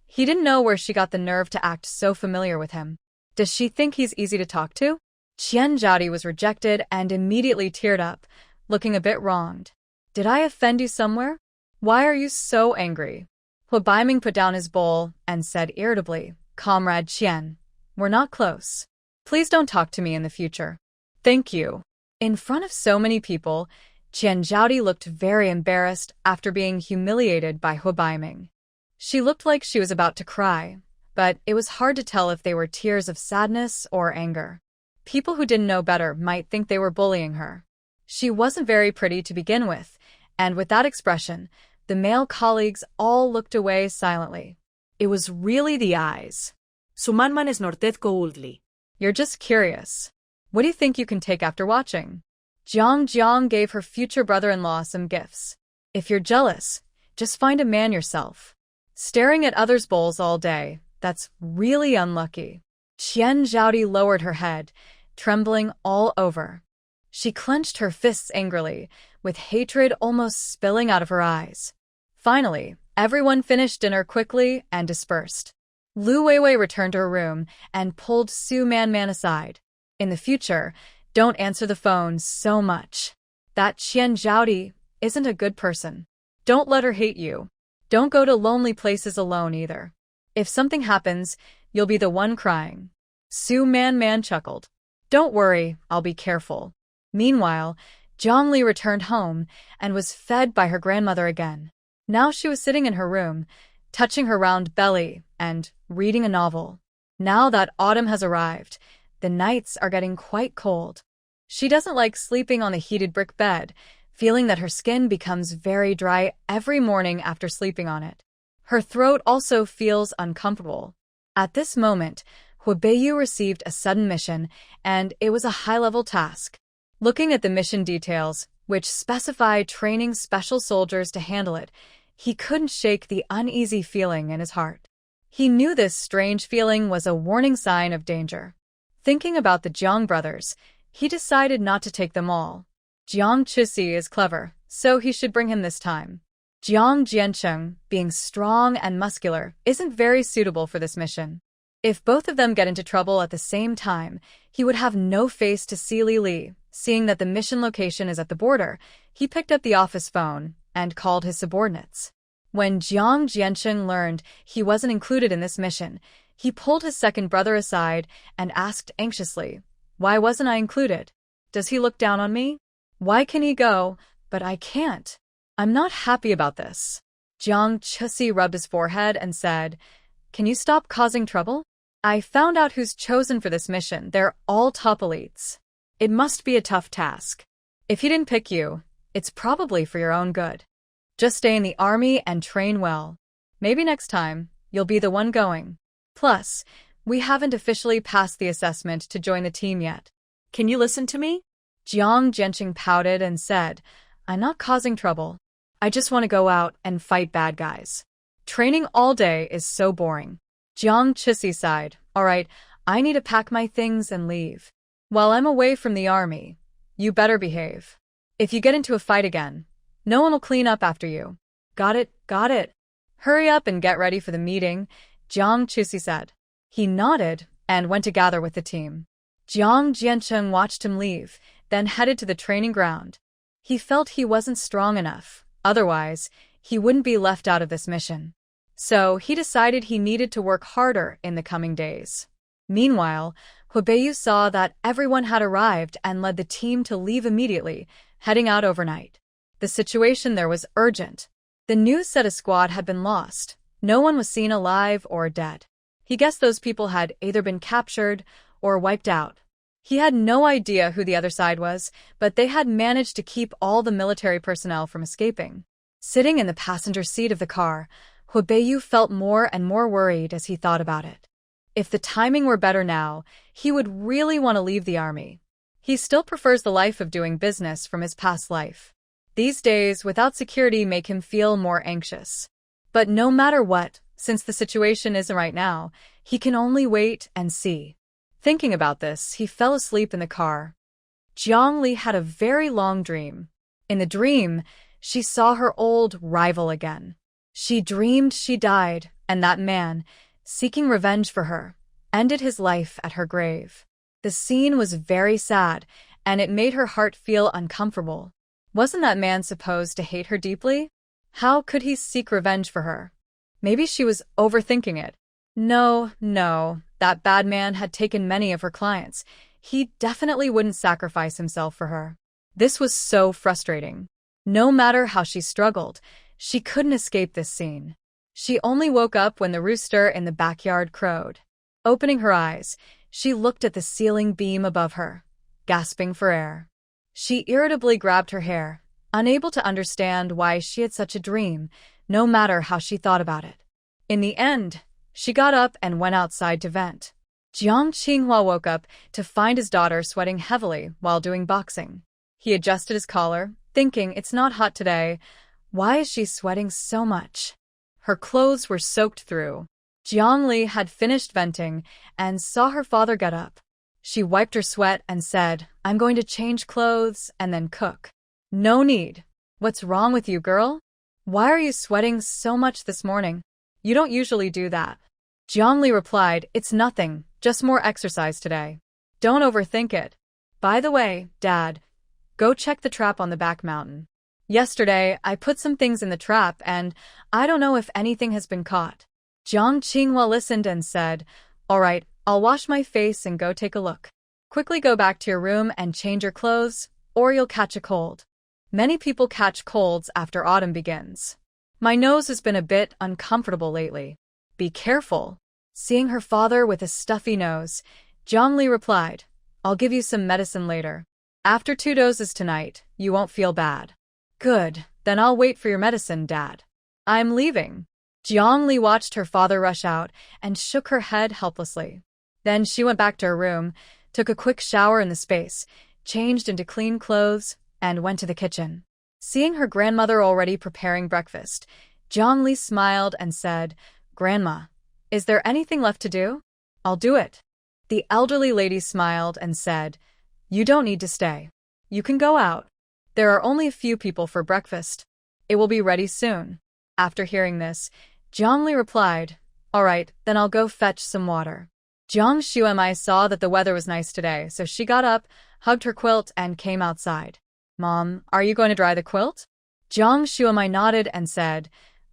S1: He didn't know where she got the nerve to act so familiar with him. Does she think he's easy to talk to? Qian Zhaodi was rejected and immediately teared up, looking a bit wronged. Did I offend you somewhere? Why are you so angry? Huabaiming put down his bowl and said irritably, Comrade Qian, we're not close. Please don't talk to me in the future. Thank you. In front of so many people, Qian Zhaodi looked very embarrassed after being humiliated by Huabaiming. She looked like she was about to cry, but it was hard to tell if they were tears of sadness or anger. People who didn't know better might think they were bullying her. She wasn't very pretty to begin with, and with that expression, the male colleagues all looked away silently. It was really the eyes.
S2: Su Manhwa snorted coldly.
S1: You're just curious. What do you think you can take after watching? Jiang gave her future brother-in-law some gifts. If you're jealous, just find a man yourself. Staring at others' bowls all day, that's really unlucky. Qian Zhaodi lowered her head, trembling all over. She clenched her fists angrily, with hatred almost spilling out of her eyes. Finally, everyone finished dinner quickly and dispersed. Lu Weiwei returned to her room and pulled Su Man aside. In the future, don't answer the phone so much. That Qian Zhaodi isn't a good person. Don't let her hate you. Don't go to lonely places alone either. If something happens, you'll be the one crying. Su Man chuckled. Don't worry, I'll be careful. Meanwhile, Jiang Li returned home and was fed by her grandmother again. Now she was sitting in her room, touching her round belly and reading a novel. Now that autumn has arrived, the nights are getting quite cold. She doesn't like sleeping on the heated brick bed, feeling that her skin becomes very dry every morning after sleeping on it. Her throat also feels uncomfortable. At this moment, Huabayu received a sudden mission, and it was a high-level task. Looking at the mission details, which specified training special soldiers to handle it, he couldn't shake the uneasy feeling in his heart. He knew this strange feeling was a warning sign of danger. Thinking about the Jiang brothers, he decided not to take them all. Jiang Chusi is clever, so he should bring him this time. Jiang Jiancheng, being strong and muscular, isn't very suitable for this mission. If both of them get into trouble at the same time, he would have no face to see Li. Seeing that the mission location is at the border, he picked up the office phone and called his subordinates. When Jiang Jiancheng learned he wasn't included in this mission, he pulled his second brother aside and asked anxiously, Why wasn't I included? Does he look down on me? Why can he go, but I can't? I'm not happy about this. Jiang Chusi rubbed his forehead and said, Can you stop causing trouble? I found out who's chosen for this mission. They're all top elites. It must be a tough task. If he didn't pick you, it's probably for your own good. Just stay in the army and train well. Maybe next time, you'll be the one going. Plus, we haven't officially passed the assessment to join the team yet.
S2: Can you listen to me?
S1: Jiang Jiancheng pouted and said, I'm not causing trouble. I just want to go out and fight bad guys. Training all day is so boring. Jiang Chisi sighed. Alright, I need to pack my things and leave. While I'm away from the army, you better behave. If you get into a fight again, no one will clean up after you. Got it, got it. Hurry up and get ready for the meeting, Jiang Chisi said. He nodded and went to gather with the team. Jiang Jiancheng watched him leave, then headed to the training ground. He felt he wasn't strong enough, otherwise, he wouldn't be left out of this mission. So he decided he needed to work harder in the coming days. Meanwhile, Huibeyu saw that everyone had arrived and led the team to leave immediately, heading out overnight. The situation there was urgent. The news said a squad had been lost. No one was seen alive or dead. He guessed those people had either been captured or wiped out. He had no idea who the other side was, but they had managed to keep all the military personnel from escaping. Sitting in the passenger seat of the car, Huibeyu felt more and more worried as he thought about it. If the timing were better now, he would really want to leave the army. He still prefers the life of doing business from his past life. These days, without security, make him feel more anxious. But no matter what, since the situation isn't right now, he can only wait and see. Thinking about this, he fell asleep in the car. Jiang Li had a very long dream. In the dream, she saw her old rival again. She dreamed she died, and that man, seeking revenge for her, ended his life at her grave. The scene was very sad, and it made her heart feel uncomfortable. Wasn't that man supposed to hate her deeply? How could he seek revenge for her? Maybe she was overthinking it. No, that bad man had taken many of her clients. He definitely wouldn't sacrifice himself for her. This was so frustrating. No matter how she struggled, she couldn't escape this scene. She only woke up when the rooster in the backyard crowed. Opening her eyes, she looked at the ceiling beam above her, gasping for air. She irritably grabbed her hair, unable to understand why she had such a dream, no matter how she thought about it. In the end, she got up and went outside to vent. Jiang Qinghua woke up to find his daughter sweating heavily while doing boxing. He adjusted his collar, thinking, it's not hot today. Why is she sweating so much? Her clothes were soaked through. Jiang Li had finished venting and saw her father get up. She wiped her sweat and said, I'm going to change clothes and then cook. No need. What's wrong with you, girl? Why are you sweating so much this morning? You don't usually do that. Jiang Li replied, it's nothing, just more exercise today. Don't overthink it. By the way, Dad, go check the trap on the back mountain. Yesterday, I put some things in the trap and I don't know if anything has been caught. Jiang Qinghua listened and said, all right, I'll wash my face and go take a look. Quickly go back to your room and change your clothes, or you'll catch a cold. Many people catch colds after autumn begins. My nose has been a bit uncomfortable lately. Be careful. Seeing her father with a stuffy nose, Jiang Li replied, I'll give you some medicine later. After 2 doses tonight, you won't feel bad. Good, then I'll wait for your medicine, Dad. I'm leaving. Jiang Li watched her father rush out and shook her head helplessly. Then she went back to her room, took a quick shower in the space, changed into clean clothes, and went to the kitchen. Seeing her grandmother already preparing breakfast, Jiang Li smiled and said, Grandma, is there anything left to do? I'll do it. The elderly lady smiled and said, you don't need to stay. You can go out. There are only a few people for breakfast. It will be ready soon. After hearing this, Jiang Li replied, all right, then I'll go fetch some water. Jiang Shuemai saw that the weather was nice today, so she got up, hugged her quilt, and came outside. Mom, are you going to dry the quilt? Jiang Shuemai nodded and said,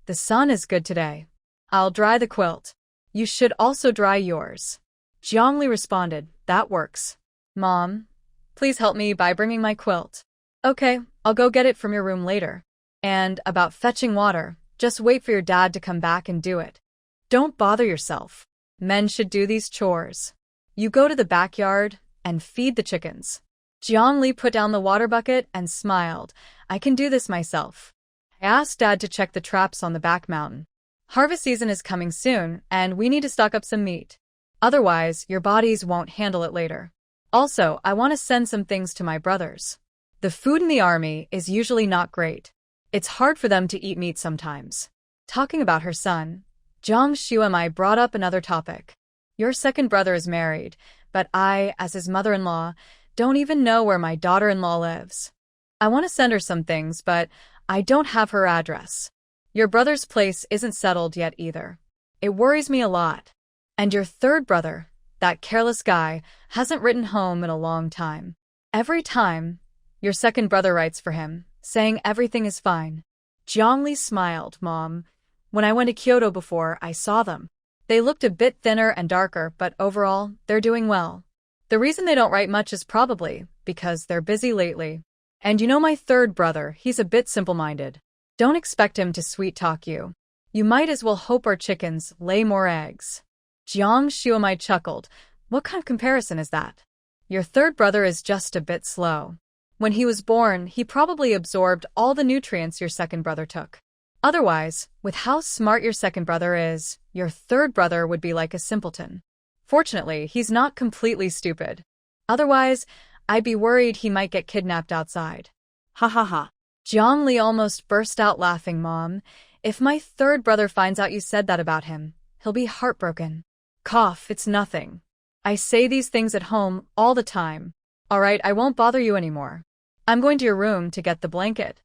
S1: the sun is good today. I'll dry the quilt. You should also dry yours. Jiang Li responded, that works. Mom, please help me by bringing my quilt. Okay, I'll go get it from your room later. And about fetching water, just wait for your dad to come back and do it. Don't bother yourself. Men should do these chores. You go to the backyard and feed the chickens. Jiang Li put down the water bucket and smiled. I can do this myself. I asked Dad to check the traps on the back mountain. Harvest season is coming soon, and we need to stock up some meat. Otherwise, your bodies won't handle it later. Also, I want to send some things to my brothers. The food in the army is usually not great. It's hard for them to eat meat sometimes. Talking about her son, Jiang Shuai brought up another topic. Your second brother is married, but I, as his mother-in-law, don't even know where my daughter-in-law lives. I want to send her some things, but I don't have her address. Your brother's place isn't settled yet either. It worries me a lot. And your third brother, that careless guy, hasn't written home in a long time. Every time, your second brother writes for him, saying everything is fine. Jiangli smiled, Mom. When I went to Kyoto before, I saw them. They looked a bit thinner and darker, but overall, they're doing well. The reason they don't write much is probably because they're busy lately. And you know my third brother, he's a bit simple-minded. Don't expect him to sweet-talk you. You might as well hope our chickens lay more eggs. Jiang Shuai chuckled. What kind of comparison is that? Your third brother is just a bit slow. When he was born, he probably absorbed all the nutrients your second brother took. Otherwise, with how smart your second brother is, your third brother would be like a simpleton. Fortunately, he's not completely stupid. Otherwise, I'd be worried he might get kidnapped outside.
S2: Ha ha ha.
S1: Jiangli almost burst out laughing, Mom. If my third brother finds out you said that about him, he'll be heartbroken. Cough, it's nothing. I say these things at home all the time. All right, I won't bother you anymore. I'm going to your room to get the blanket.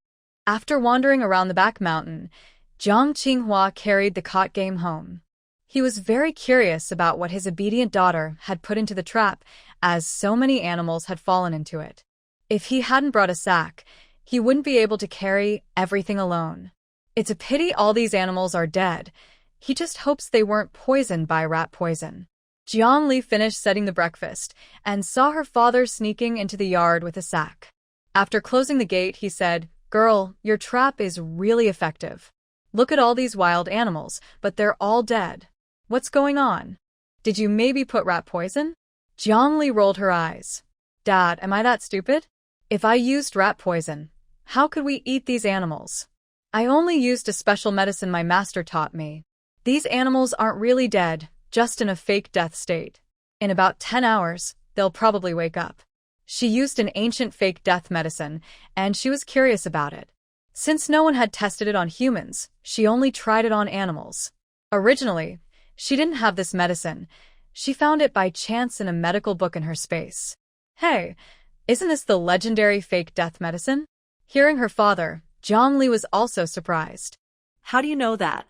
S1: After wandering around the back mountain, Jiang Qinghua carried the caught game home. He was very curious about what his obedient daughter had put into the trap, as so many animals had fallen into it. If he hadn't brought a sack, he wouldn't be able to carry everything alone. It's a pity all these animals are dead. He just hopes they weren't poisoned by rat poison. Jiang Li finished setting the breakfast and saw her father sneaking into the yard with a sack. After closing the gate, he said, Girl, your trap is really effective. Look at all these wild animals, but they're all dead. What's going on? Did you maybe put rat poison? Jiang Li rolled her eyes. Dad, am I that stupid? If I used rat poison, how could we eat these animals? I only used a special medicine my master taught me. These animals aren't really dead, just in a fake death state. In about 10 hours, they'll probably wake up. She used an ancient fake death medicine, and she was curious about it. Since no one had tested it on humans, she only tried it on animals. Originally, she didn't have this medicine. She found it by chance in a medical book in her space. Hey, isn't this the legendary fake death medicine? Hearing her father, Jiang Li was also surprised.
S2: How do you know that?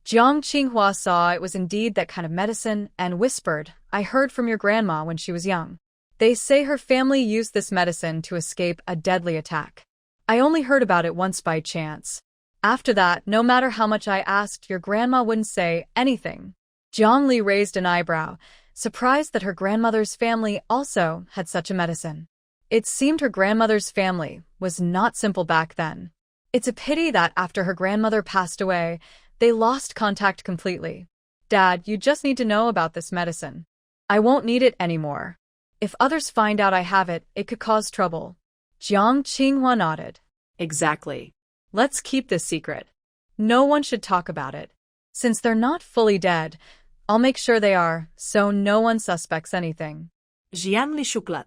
S1: Jiang Qinghua saw it was indeed that kind of medicine and whispered, I heard from your grandma when she was young. They say her family used this medicine to escape a deadly attack. I only heard about it once by chance. After that, no matter how much I asked, your grandma wouldn't say anything. Jiang Li raised an eyebrow, surprised that her grandmother's family also had such a medicine. It seemed her grandmother's family was not simple back then. It's a pity that after her grandmother passed away, they lost contact completely. Dad, you just need to know about this medicine. I won't need it anymore. If others find out I have it, it could cause trouble. Jiang Qinghua nodded.
S2: Exactly.
S1: Let's keep this secret. No one should talk about it. Since they're not fully dead, I'll make sure they are, so no one suspects anything.
S2: Jiang Li shuklat.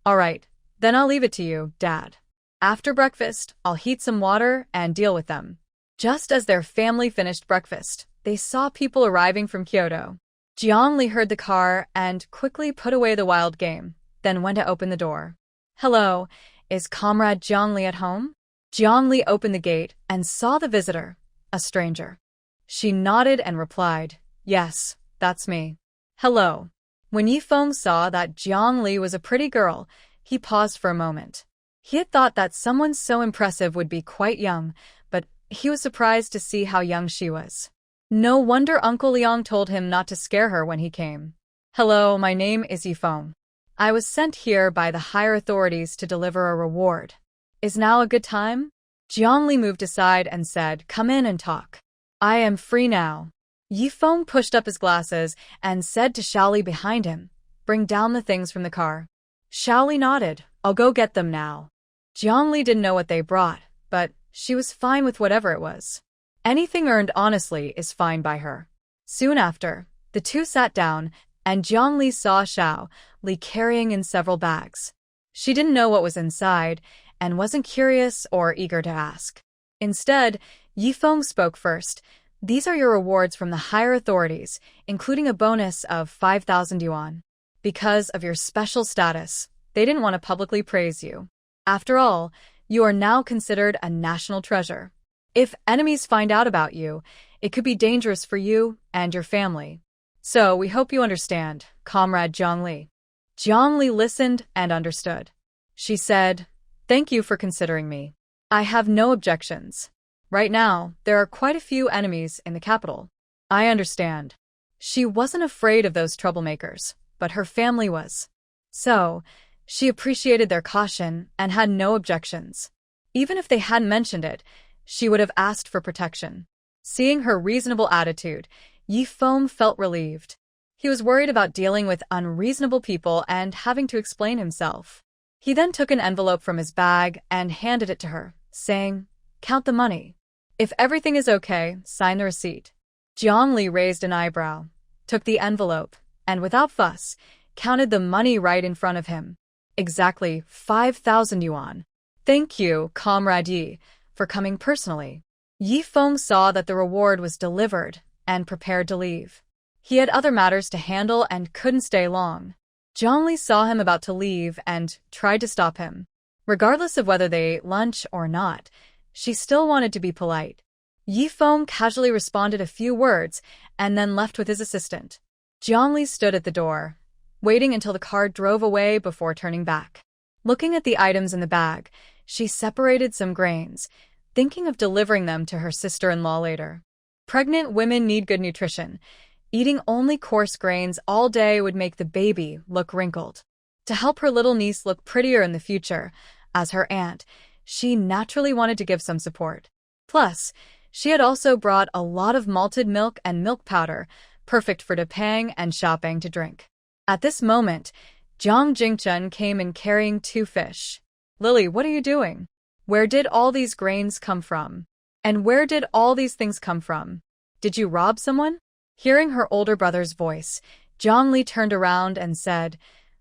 S1: All right, then I'll leave it to you, Dad. After breakfast, I'll heat some water and deal with them. Just as their family finished breakfast, they saw people arriving from Kyoto. Jiang Li heard the car and quickly put away the wild game, then went to open the door. Hello, is Comrade Jiang Li at home? Jiang Li opened the gate and saw the visitor, a stranger. She nodded and replied, Yes, that's me. Hello. When Yifeng saw that Jiang Li was a pretty girl, he paused for a moment. He had thought that someone so impressive would be quite young, but he was surprised to see how young she was. No wonder Uncle Liang told him not to scare her when he came. Hello, my name is Yifeng. I was sent here by the higher authorities to deliver a reward. Is now a good time? Jiang Li moved aside and said, Come in and talk. I am free now. Yifeng pushed up his glasses and said to Shaoli behind him, Bring down the things from the car. Shaoli nodded, I'll go get them now. Jiang Li didn't know what they brought, but she was fine with whatever it was. Anything earned honestly is fine by her. Soon after, the two sat down, and Jiang Li saw Shaoli carrying in several bags. She didn't know what was inside, and wasn't curious or eager to ask. Instead, Yifeng spoke first. These are your rewards from the higher authorities, including a bonus of 5,000 yuan. Because of your special status, they didn't want to publicly praise you. After all, you are now considered a national treasure. If enemies find out about you, it could be dangerous for you and your family. So we hope you understand, Comrade Jiang Li. Jiang Li listened and understood. She said, "Thank you for considering me. I have no objections. Right now, there are quite a few enemies in the capital. I understand." She wasn't afraid of those troublemakers, but her family was. So, she appreciated their caution and had no objections. Even if they hadn't mentioned it, she would have asked for protection. Seeing her reasonable attitude, Yifeng felt relieved. He was worried about dealing with unreasonable people and having to explain himself. He then took an envelope from his bag and handed it to her, saying, "Count the money. If everything is okay, sign the receipt." Jiang Li raised an eyebrow, took the envelope, and without fuss, counted the money right in front of him. Exactly 5,000 yuan. "Thank you, Comrade Yi, for coming personally." Yifeng saw that the reward was delivered and prepared to leave. He had other matters to handle and couldn't stay long. Jiang Li saw him about to leave and tried to stop him. Regardless of whether they ate lunch or not, she still wanted to be polite. Yifeng casually responded a few words and then left with his assistant. Jiang Li stood at the door, waiting until the car drove away before turning back. Looking at the items in the bag, she separated some grains, thinking of delivering them to her sister-in-law later. Pregnant women need good nutrition. Eating only coarse grains all day would make the baby look wrinkled. To help her little niece look prettier in the future, as her aunt, she naturally wanted to give some support. Plus, she had also brought a lot of malted milk and milk powder, perfect for Depang and Xiaopeng to drink. At this moment, Jiang Jingchen came in carrying 2 fish. "Lily, what are you doing? Where did all these grains come from? And where did all these things come from? Did you rob someone?" Hearing her older brother's voice, Jiang Li turned around and said,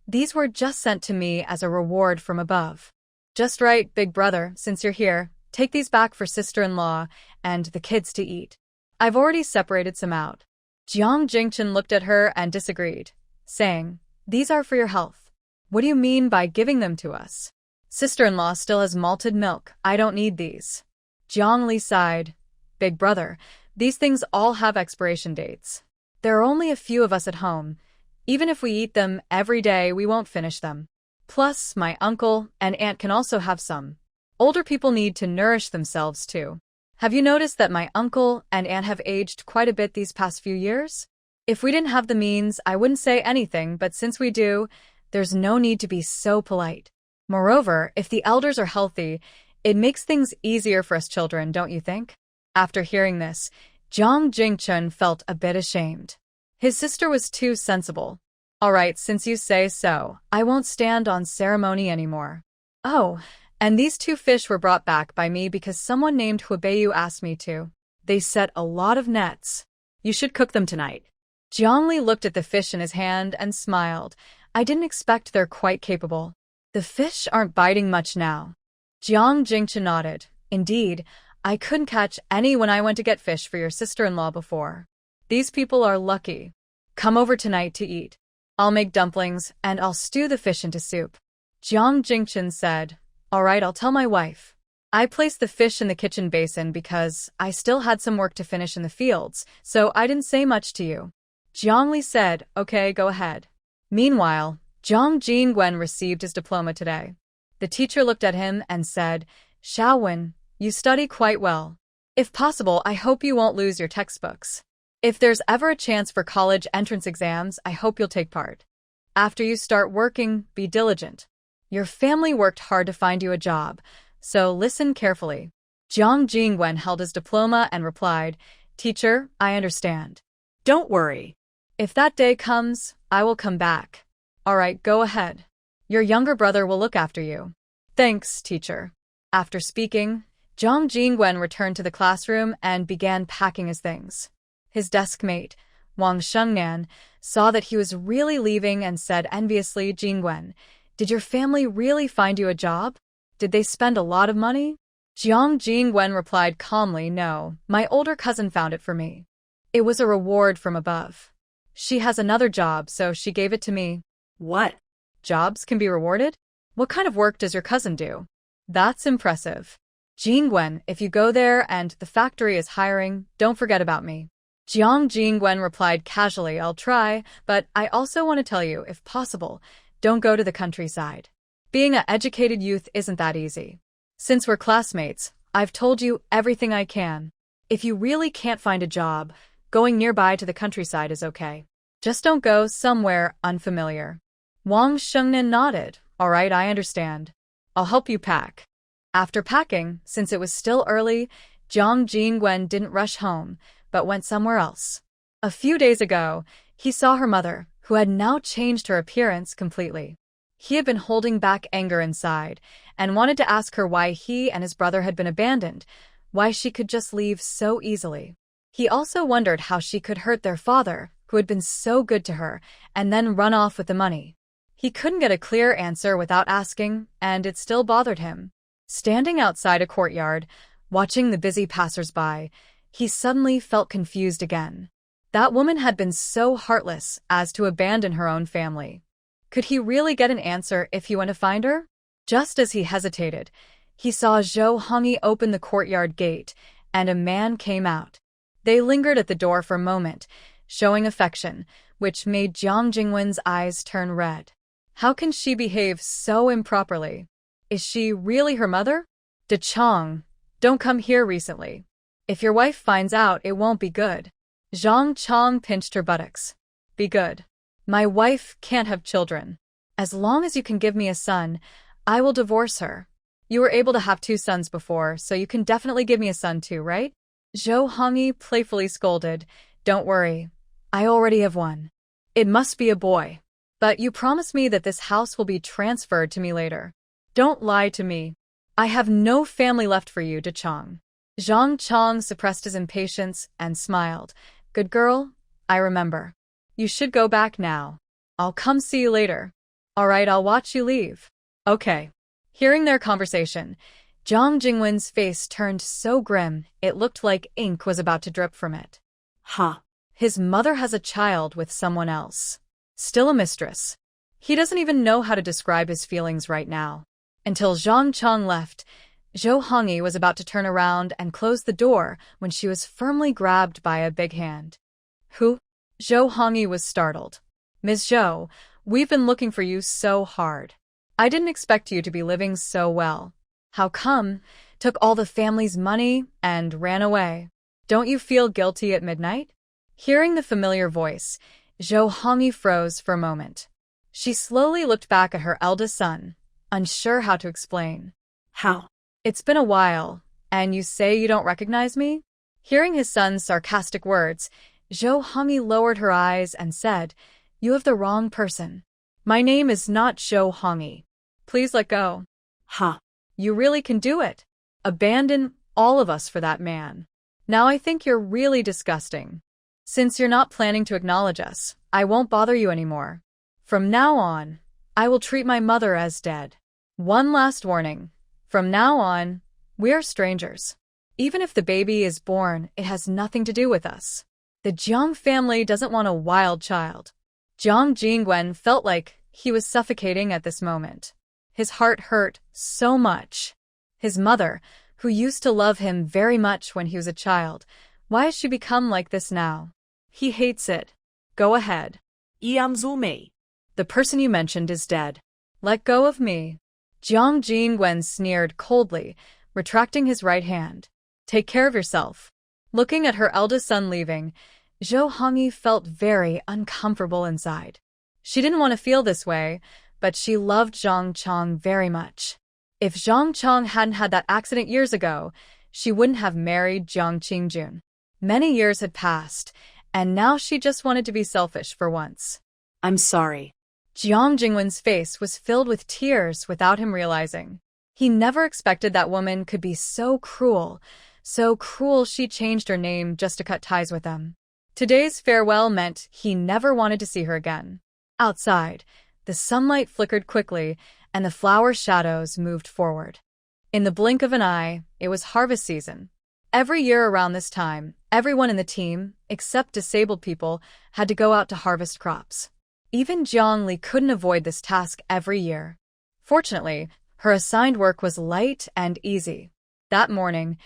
S1: "These were just sent to me as a reward from above." "Just right, big brother, since you're here. Take these back for sister-in-law and the kids to eat. I've already separated some out." Jiang Jingchen looked at her and disagreed, saying, "These are for your health. What do you mean by giving them to us? Sister-in-law still has malted milk. I don't need these." Jiang Li sighed. "Big brother, these things all have expiration dates. There are only a few of us at home. Even if we eat them every day, we won't finish them. Plus, my uncle and aunt can also have some. Older people need to nourish themselves too. Have you noticed that my uncle and aunt have aged quite a bit these past few years? If we didn't have the means, I wouldn't say anything, but since we do, there's no need to be so polite. Moreover, if the elders are healthy, it makes things easier for us children, don't you think?" After hearing this, Jiang Jingchen felt a bit ashamed. His sister was too sensible. "All right, since you say so, I won't stand on ceremony anymore. Oh, and these 2 fish were brought back by me because someone named Huibeyu asked me to. They set a lot of nets. You should cook them tonight." Jiang Li looked at the fish in his hand and smiled. "I didn't expect they're quite capable. The fish aren't biting much now." Jiang Jingchen nodded. "Indeed, I couldn't catch any when I went to get fish for your sister-in-law before. These people are lucky. Come over tonight to eat. I'll make dumplings and I'll stew the fish into soup." Jiang Jingchen said, "All right, I'll tell my wife." I placed the fish in the kitchen basin because I still had some work to finish in the fields, so I didn't say much to you. Jiang Li said, "Okay, go ahead." Meanwhile, Zhang Jingwen received his diploma today. The teacher looked at him and said, "Xiaowen, you study quite well. If possible, I hope you won't lose your textbooks. If there's ever a chance for college entrance exams, I hope you'll take part. After you start working, be diligent. Your family worked hard to find you a job, so listen carefully." Zhang Jingwen held his diploma and replied, "Teacher, I understand. Don't worry. If that day comes, I will come back. All right, go ahead. Your younger brother will look after you." "Thanks, teacher." After speaking, Zhang Jingwen returned to the classroom and began packing his things. His desk mate, Wang Shengnan, saw that he was really leaving and said enviously, "Jingwen, did your family really find you a job? Did they spend a lot of money? Jiang Jingwen replied calmly, no, my older cousin found it for me. It was a reward from above. She has another job, so she gave it to me.
S2: What?
S1: Jobs can be rewarded? What kind of work does your cousin do? That's impressive. Jingwen, if you go there and the factory is hiring, don't forget about me. Jiang Jingwen replied casually, I'll try, but I also want to tell you, if possible, don't go to the countryside. Being an educated youth isn't that easy. Since we're classmates, I've told you everything I can. If you really can't find a job, going nearby to the countryside is okay. Just don't go somewhere unfamiliar. Wang Shengnan nodded. All right, I understand. I'll help you pack. After packing, since it was still early, Jiang Jingwen didn't rush home, but went somewhere else. A few days ago, he saw her mother, who had now changed her appearance completely. He had been holding back anger inside, and wanted to ask her why he and his brother had been abandoned, why she could just leave so easily. He also wondered how she could hurt their father, who had been so good to her, and then run off with the money. He couldn't get a clear answer without asking, and it still bothered him. Standing outside a courtyard, watching the busy passers-by, he suddenly felt confused again. That woman had been so heartless as to abandon her own family. Could he really get an answer if he went to find her? Just as he hesitated, he saw Zhou Hongyi open the courtyard gate, and a man came out. They lingered at the door for a moment, showing affection, which made Jiang Jingwen's eyes turn red. How can she behave so improperly? Is she really her mother? De Chong, don't come here recently. If your wife finds out, it won't be good. Zhang Chong pinched her buttocks. Be good. My wife can't have children. As long as you can give me a son, I will divorce her. You were able to have 2 sons before, so you can definitely give me a son too, right? Zhou Hongyi playfully scolded. Don't worry. I already have one. It must be a boy. But you promised me that this house will be transferred to me later. Don't lie to me. I have no family left for you, De Chong. Zhang Chong suppressed his impatience and smiled. Good girl, I remember. You should go back now. I'll come see you later. All right, I'll watch you leave. Okay. Hearing their conversation, Jiang Jingwen's face turned so grim it looked like ink was about to drip from it.
S2: Huh.
S1: His mother has a child with someone else. Still a mistress. He doesn't even know how to describe his feelings right now. Until Zhang Chong left, Zhou Hongyi was about to turn around and close the door when she was firmly grabbed by a big hand. Who? Zhou Hongyi was startled. Ms. Zhou, we've been looking for you so hard. I didn't expect you to be living so well. How come? Took all the family's money and ran away. Don't you feel guilty at midnight? Hearing the familiar voice, Zhou Hongyi froze for a moment. She slowly looked back at her eldest son, unsure how to explain.
S2: How?
S1: It's been a while, and you say you don't recognize me? Hearing his son's sarcastic words, Zhou Hongyi lowered her eyes and said, You have the wrong person. My name is not Zhou Hongyi. Please let go.
S2: Huh.
S1: You really can do it. Abandon all of us for that man. Now I think you're really disgusting. Since you're not planning to acknowledge us, I won't bother you anymore. From now on, I will treat my mother as dead. One last warning. From now on, we are strangers. Even if the baby is born, it has nothing to do with us. The Jiang family doesn't want a wild child. Jiang Jingwen felt like he was suffocating at this moment. His heart hurt so much. His mother, who used to love him very much when he was a child, why has she become like this now? He hates it. Go ahead.
S2: Mei.
S1: The person you mentioned is dead. Let go of me. Jiang Jingwen sneered coldly, retracting his right hand. Take care of yourself. Looking at her eldest son leaving, Zhou Hongyi felt very uncomfortable inside. She didn't want to feel this way, but she loved Zhang Chong very much. If Zhang Chong hadn't had that accident years ago, she wouldn't have married Jiang Qingjun. Many years had passed, and now she just wanted to be selfish for once.
S2: I'm sorry.
S1: Jiang Jingwen's face was filled with tears without him realizing. He never expected that woman could be so cruel she changed her name just to cut ties with them. Today's farewell meant he never wanted to see her again. Outside, the sunlight flickered quickly and the flower shadows moved forward. In the blink of an eye, it was harvest season. Every year around this time, everyone in the team, except disabled people, had to go out to harvest crops. Even Jiang couldn't avoid this task every year. Fortunately, her assigned work was light and easy. That morning,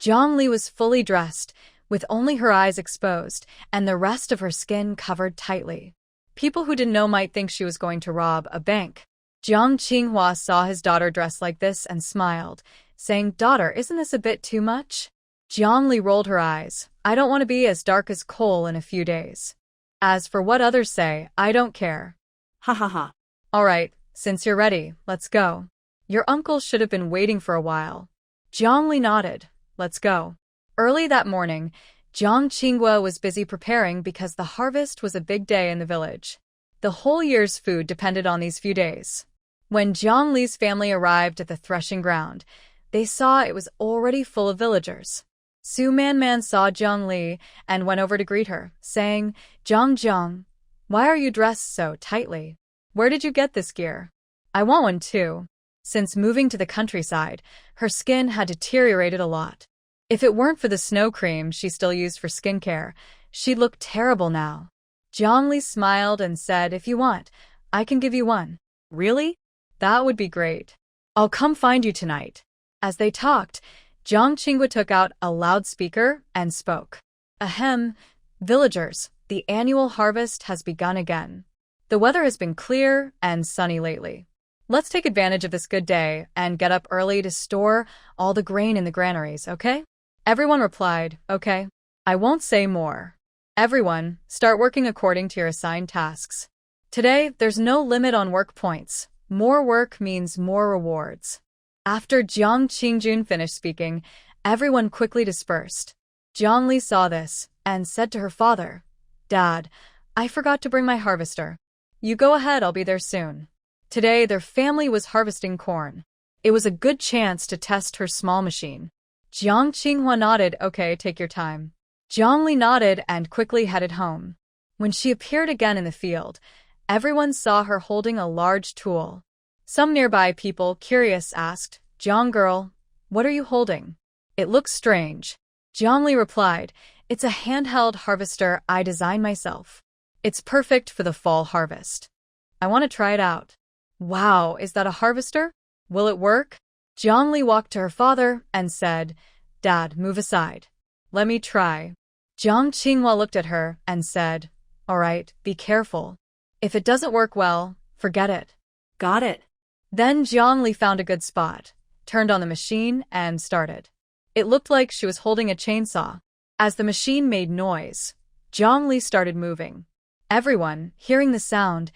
S1: Jiang was fully dressed, with only her eyes exposed and the rest of her skin covered tightly. People who didn't know might think she was going to rob a bank. Jiang Qinghua saw his daughter dressed like this and smiled, saying, "Daughter, isn't this a bit too much?" Jiang rolled her eyes. "I don't want to be as dark as coal in a few days. As for what others say, I don't care."
S2: Ha ha ha.
S1: "All right, since you're ready, let's go. Your uncle should have been waiting for a while." Jiang nodded. "Let's go." Early that morning, Jiang Qinghua was busy preparing because the harvest was a big day in the village. The whole year's food depended on these few days. When Jiang Li's family arrived at the threshing ground, they saw it was already full of villagers. Su Man saw Jiang Li and went over to greet her, saying, Jiang, why are you dressed so tightly? Where did you get this gear? I want one too." Since moving to the countryside, her skin had deteriorated a lot. If it weren't for the snow cream she still used for skincare, she'd look terrible now. Jiang Li smiled and said, "If you want, I can give you one."
S2: Really?
S1: "That would be great. I'll come find you tonight." As they talked, Jiang Qinghua took out a loudspeaker and spoke. "Ahem, villagers, the annual harvest has begun again. The weather has been clear and sunny lately. Let's take advantage of this good day and get up early to store all the grain in the granaries, okay?" Everyone replied, "Okay. I won't say more. Everyone, start working according to your assigned tasks. Today, there's no limit on work points. More work means more rewards." After Jiang Qingjun finished speaking, everyone quickly dispersed. Jiang Li saw this and said to her father, "Dad, I forgot to bring my harvester. You go ahead, I'll be there soon." Today, their family was harvesting corn. It was a good chance to test her small machine. Jiang Qinghua nodded, "Okay, take your time." Jiang Li nodded and quickly headed home. When she appeared again in the field, everyone saw her holding a large tool. Some nearby people, curious, asked, "Jiang girl, what are you holding? It looks strange." Jiang Li replied, "It's a handheld harvester I designed myself. It's perfect for the fall harvest. I want to try it out." "Wow, is that a harvester? Will it work?" Jiang Li walked to her father and said, "Dad, move aside. Let me try." Jiang Qinghua looked at her and said, "All right, be careful. If it doesn't work well, forget it."
S2: Got it.
S1: Then Jiang Li found a good spot, turned on the machine, and started. It looked like she was holding a chainsaw. As the machine made noise, Jiang Li started moving. Everyone, hearing the sound,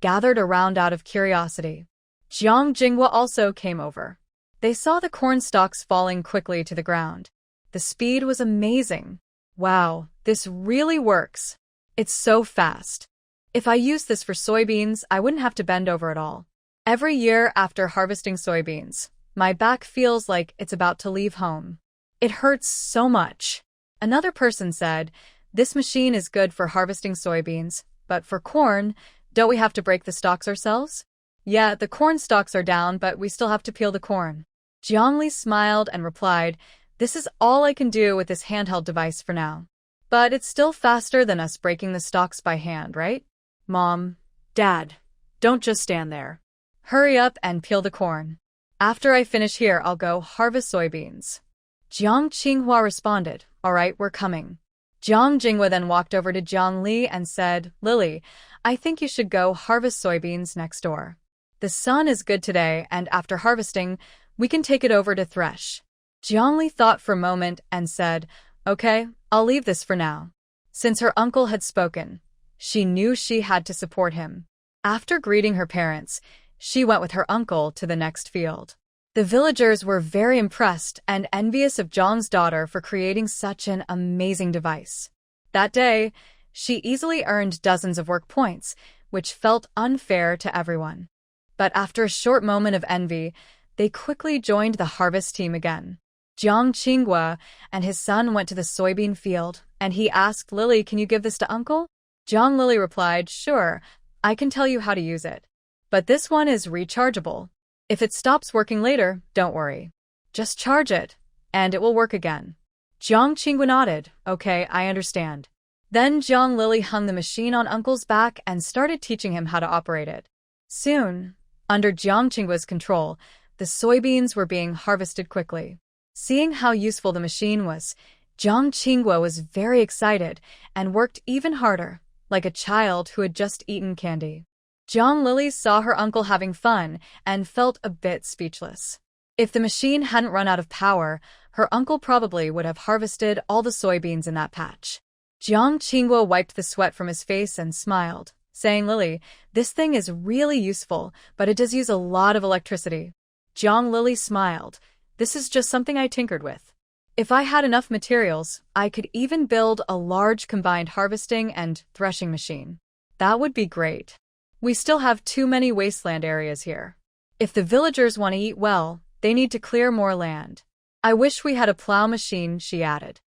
S1: gathered around out of curiosity. Jiang Jinghua also came over. They saw the corn stalks falling quickly to the ground. The speed was amazing. "Wow, this really works. It's so fast. If I used this for soybeans, I wouldn't have to bend over at all. Every year after harvesting soybeans, my back feels like it's about to leave home. It hurts so much." Another person said, "This machine is good for harvesting soybeans, but for corn, don't we have to break the stalks ourselves?" "Yeah, the corn stalks are down, but we still have to peel the corn." Jiang Li smiled and replied, "This is all I can do with this handheld device for now. But it's still faster than us breaking the stalks by hand, right?"
S2: Mom, Dad, don't just stand there.
S1: "Hurry up and peel the corn. After I finish here, I'll go harvest soybeans." Jiang Qinghua responded, "All right, we're coming." Jiang Jinghua then walked over to Jiang Li and said, "Lily, I think you should go harvest soybeans next door. The sun is good today, and after harvesting, we can take it over to thresh." Jiang Li thought for a moment and said, "Okay, I'll leave this for now." Since her uncle had spoken, she knew she had to support him. After greeting her parents, she went with her uncle to the next field. The villagers were very impressed and envious of Jiang's daughter for creating such an amazing device. That day, she easily earned dozens of work points, which felt unfair to everyone. But after a short moment of envy, they quickly joined the harvest team again. Jiang Qinghua and his son went to the soybean field, and he asked Lily, "Can you give this to Uncle?" Jiang Lily replied, "Sure, I can tell you how to use it. But this one is rechargeable. If it stops working later, don't worry." Just charge it, and it will work again. Jiang Qingguo nodded. Okay, I understand. Then Jiang Lily hung the machine on Uncle's back and started teaching him how to operate it. Soon, under Jiang Qingguo's control, the soybeans were being harvested quickly. Seeing how useful the machine was, Jiang Qingguo was very excited and worked even harder, like a child who had just eaten candy. Jiang Lily saw her uncle having fun and felt a bit speechless. If the machine hadn't run out of power, her uncle probably would have harvested all the soybeans in that patch. Jiang Qingguo wiped the sweat from his face and smiled, saying, Lily, this thing is really useful, but it does use a lot of electricity. Jiang Lily smiled. This is just something I tinkered with. If I had enough materials, I could even build a large combined harvesting and threshing machine. That would be great. We still have too many wasteland areas here. If the villagers want to eat well, they need to clear more land. I wish we had a plow machine, she added.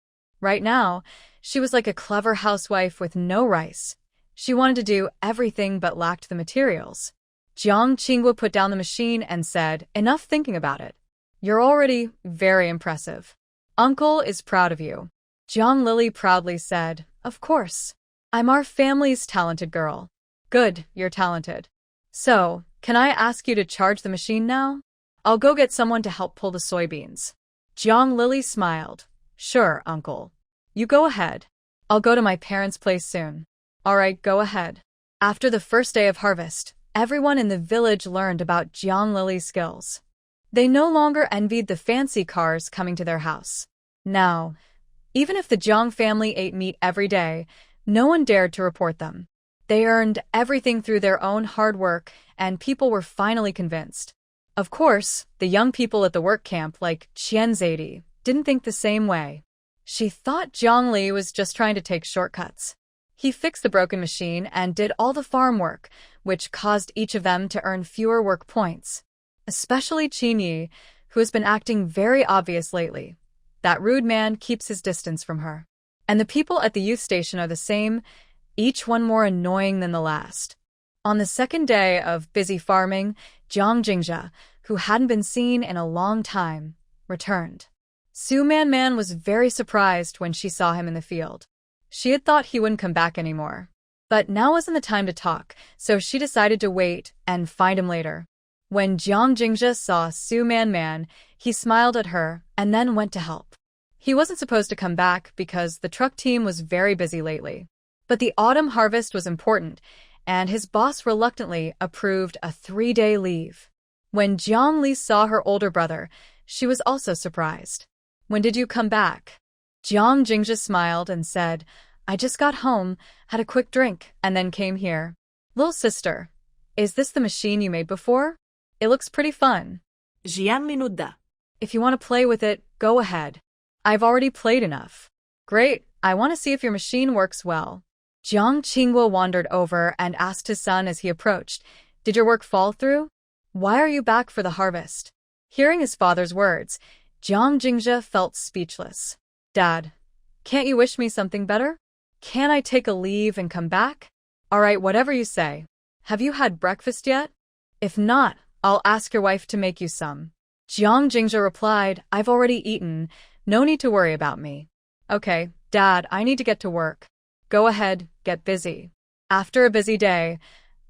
S1: Right now, she was like a clever housewife with no rice. She wanted to do everything but lacked the materials. Jiang Qingguo put down the machine and said, enough thinking about it. You're already very impressive. Uncle is proud of you. Jiang Lily proudly said, of course. I'm our family's talented girl. Good, you're talented. So, can I ask you to charge the machine now? I'll go get someone to help pull the soybeans. Jiang Lily smiled. Sure, uncle. You go ahead. I'll go to my parents' place soon. All right, go ahead. After the first day of harvest, everyone in the village learned about Jiang Lily's skills. They no longer envied the fancy cars coming to their house. Now, even if the Jiang family ate meat every day, no one dared to report them. They earned everything through their own hard work, and people were finally convinced. Of course, the young people at the work camp, like Qian Zaidi, didn't think the same way. She thought Jiang Li was just trying to take shortcuts. He fixed the broken machine and did all the farm work, which caused each of them to earn fewer work points. Especially Qin Yi, who has been acting very obvious lately. That rude man keeps his distance from her. And the people at the youth station are the same, each one more annoying than the last. On the second day of busy farming, Jiang Jingzhe, who hadn't been seen in a long time, returned. Su Man was very surprised when she saw him in the field. She had thought he wouldn't come back anymore. But now wasn't the time to talk, so she decided to wait and find him later. When Jiang Jingzhe saw Su Man, he smiled at her and then went to help. He wasn't supposed to come back because the truck team was very busy lately. But the autumn harvest was important, and his boss reluctantly approved a 3-day leave. When Jiang Li saw her older brother, she was also surprised. When did you come back? Jiang Jingzhe smiled and said, I just got home, had a quick drink, and then came here. Little sister, is this the machine you made before? It looks pretty fun.
S2: Jiang minudda.
S1: If you want to play with it, go ahead. I've already played enough. Great, I want to see if your machine works well. Jiang Qingguo wandered over and asked his son as he approached, Did your work fall through? Why are you back for the harvest? Hearing his father's words, Jiang Jingzhe felt speechless. Dad, can't you wish me something better? Can't I take a leave and come back? All right, whatever you say. Have you had breakfast yet? If not, I'll ask your wife to make you some. Jiang Jingzhe replied, I've already eaten. No need to worry about me. Okay, Dad, I need to get to work. Go ahead, get busy. After a busy day,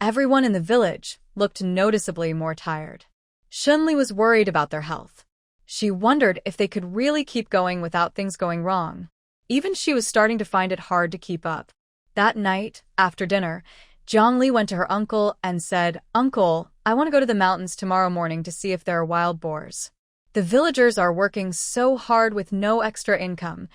S1: everyone in the village looked noticeably more tired. Shunli was worried about their health. She wondered if they could really keep going without things going wrong. Even she was starting to find it hard to keep up. That night, after dinner, Jiang Li went to her uncle and said, Uncle, I want to go to the mountains tomorrow morning to see if there are wild boars. The villagers are working so hard with no extra income.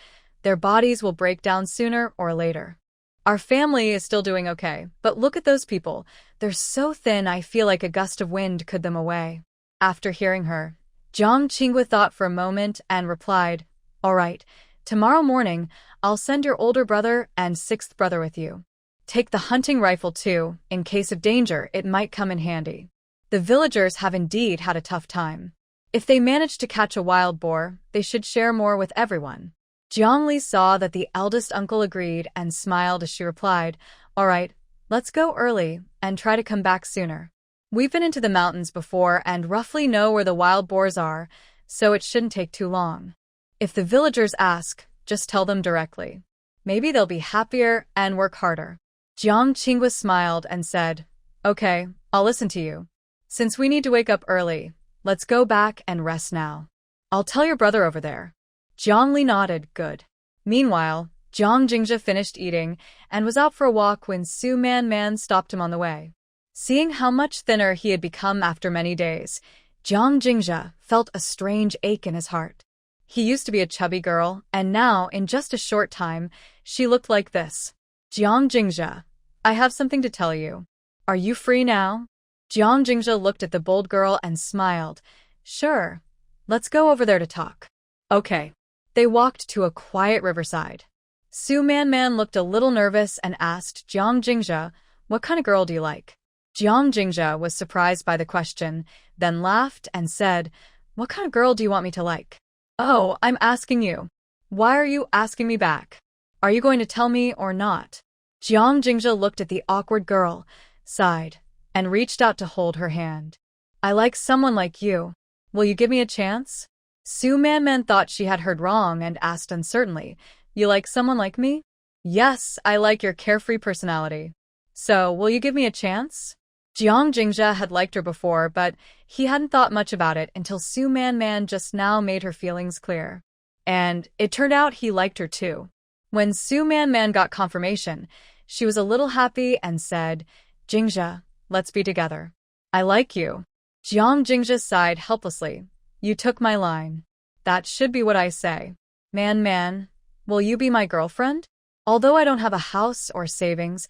S1: Their bodies will break down sooner or later. Our family is still doing okay, but look at those people. They're so thin I feel like a gust of wind could them away. After hearing her, Jiang Qingguo thought for a moment and replied, All right, tomorrow morning I'll send your older brother and sixth brother with you. Take the hunting rifle too, in case of danger it might come in handy. The villagers have indeed had a tough time. If they manage to catch a wild boar, they should share more with everyone. Jiang Li saw that the eldest uncle agreed and smiled as she replied, All right, let's go early and try to come back sooner. We've been into the mountains before and roughly know where the wild boars are. so it shouldn't take too long. If the villagers ask, just tell them directly. Maybe they'll be happier and work harder. Jiang Qingwa smiled and said, Okay, I'll listen to you. Since we need to wake up early, let's go back and rest now. I'll tell your brother over there. Jiang Li nodded, good. Meanwhile, Jiang Jingzhe finished eating and was out for a walk when Su Man Man stopped him on the way. Seeing how much thinner he had become after many days, Jiang Jingzhe felt a strange ache in his heart. He used to be a chubby girl, and now, in just a short time, she looked like this. Jiang Jingzhe, I have something to tell you. Are you free now? Jiang Jingzhe looked at the bold girl and smiled. Sure. Let's go over there to talk. Okay. They walked to a quiet riverside. Su Man Man looked a little nervous and asked Jiang Jingzhe, what kind of girl do you like? Jiang Jingzhe was surprised by the question, then laughed and said, What kind of girl do you want me to like? Oh, I'm asking you. Why are you asking me back? Are you going to tell me or not? Jiang Jingzhe looked at the awkward girl, sighed, and reached out to hold her hand. I like someone like you. Will you give me a chance? Su Man Man thought she had heard wrong and asked uncertainly, You like someone like me? Yes, I like your carefree personality. So, will you give me a chance? Jiang Jingzhe had liked her before, but he hadn't thought much about it until Su Man Man just now made her feelings clear. And it turned out he liked her too. When Su Man Man got confirmation, she was a little happy and said, Jingzhe, let's be together. I like you. Jiang Jingzhe sighed helplessly. You took my line. That should be what I say. Man, will you be my girlfriend? Although I don't have a house or savings,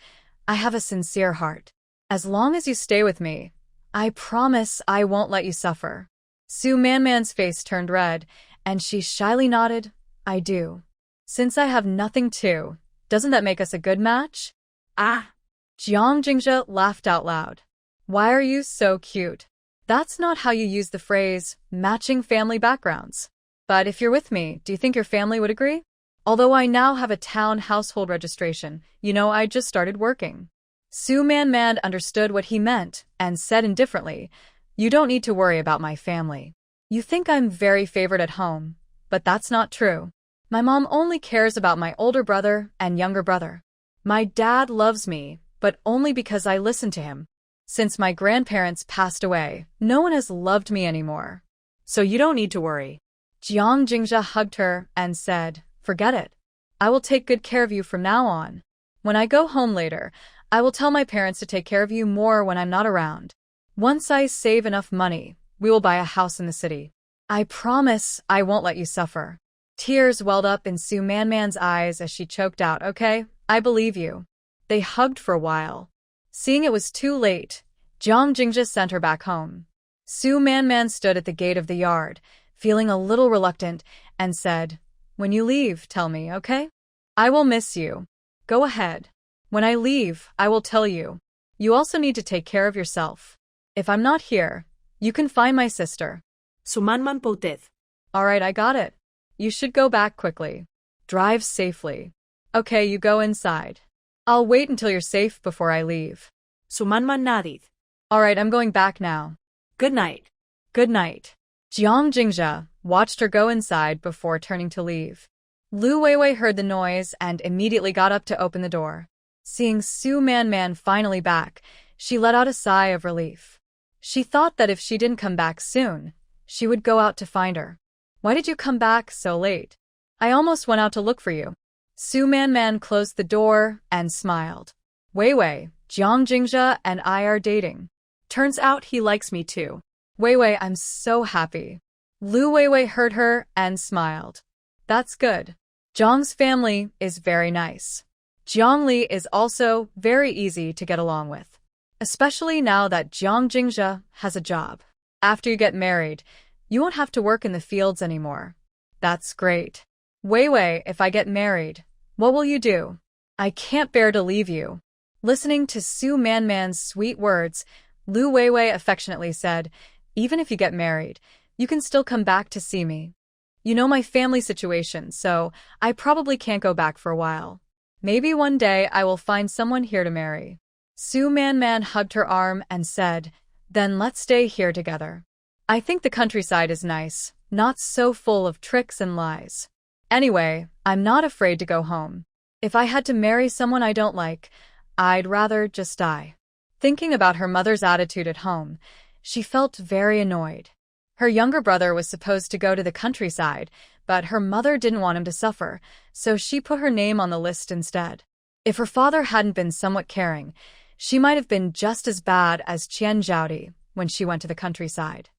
S1: I have a sincere heart. As long as you stay with me, I promise I won't let you suffer. Su Man Man's face turned red, and she shyly nodded, I do. Since I have nothing too, doesn't that make us a good match? Ah! Jiang Jingzhe laughed out loud. Why are you so cute? That's not how you use the phrase, matching family backgrounds. But if you're with me, do you think your family would agree? Although I now have a town household registration, I just started working. Su Man Man understood what he meant and said indifferently, You don't need to worry about my family. You think I'm very favored at home, but that's not true. My mom only cares about my older brother and younger brother. My dad loves me, but only because I listen to him. Since my grandparents passed away, no one has loved me anymore. So you don't need to worry. Jiang Jingzhe hugged her and said, Forget it. I will take good care of you from now on. When I go home later, I will tell my parents to take care of you more when I'm not around. Once I save enough money, we will buy a house in the city. I promise I won't let you suffer. Tears welled up in Su Man Man's eyes as she choked out, Okay, I believe you. They hugged for a while. Seeing it was too late, Jiang Jingzhe sent her back home. Su Man Man stood at the gate of the yard, feeling a little reluctant, and said, When you leave, tell me, okay? I will miss you. Go ahead. When I leave, I will tell you. You also need to take care of yourself. If I'm not here, you can find my sister.
S2: Sumanman poteth.
S1: All right, I got it. You should go back quickly. Drive safely. Okay, you go inside. I'll wait until you're safe before I leave.
S2: Sumanman nadith.
S1: All right, I'm going back now.
S2: Good night.
S1: Good night. Jiang Jingzhe watched her go inside before turning to leave. Lu Weiwei heard the noise and immediately got up to open the door. Seeing Su Man Man finally back, she let out a sigh of relief. She thought that if she didn't come back soon, she would go out to find her. Why did you come back so late? I almost went out to look for you. Su Man Man closed the door and smiled. Weiwei, Jiang Jingzhe and I are dating. Turns out he likes me too. Weiwei, I'm so happy. Lu Weiwei heard her and smiled. That's good. Jiang's family is very nice. Jiang Li is also very easy to get along with. Especially now that Jiang Jingzhe has a job. After you get married, you won't have to work in the fields anymore. That's great. Weiwei, if I get married, what will you do? I can't bear to leave you. Listening to Su Man Man's sweet words, Lu Weiwei affectionately said, Even if you get married, you can still come back to see me. You know my family situation, so I probably can't go back for a while. Maybe one day I will find someone here to marry. Su Man Man hugged her arm and said, Then let's stay here together. I think the countryside is nice, not so full of tricks and lies. Anyway, I'm not afraid to go home. If I had to marry someone I don't like, I'd rather just die. Thinking about her mother's attitude at home, she felt very annoyed. Her younger brother was supposed to go to the countryside, but her mother didn't want him to suffer, so she put her name on the list instead. If her father hadn't been somewhat caring, she might have been just as bad as Qian Zhaodi when she went to the countryside.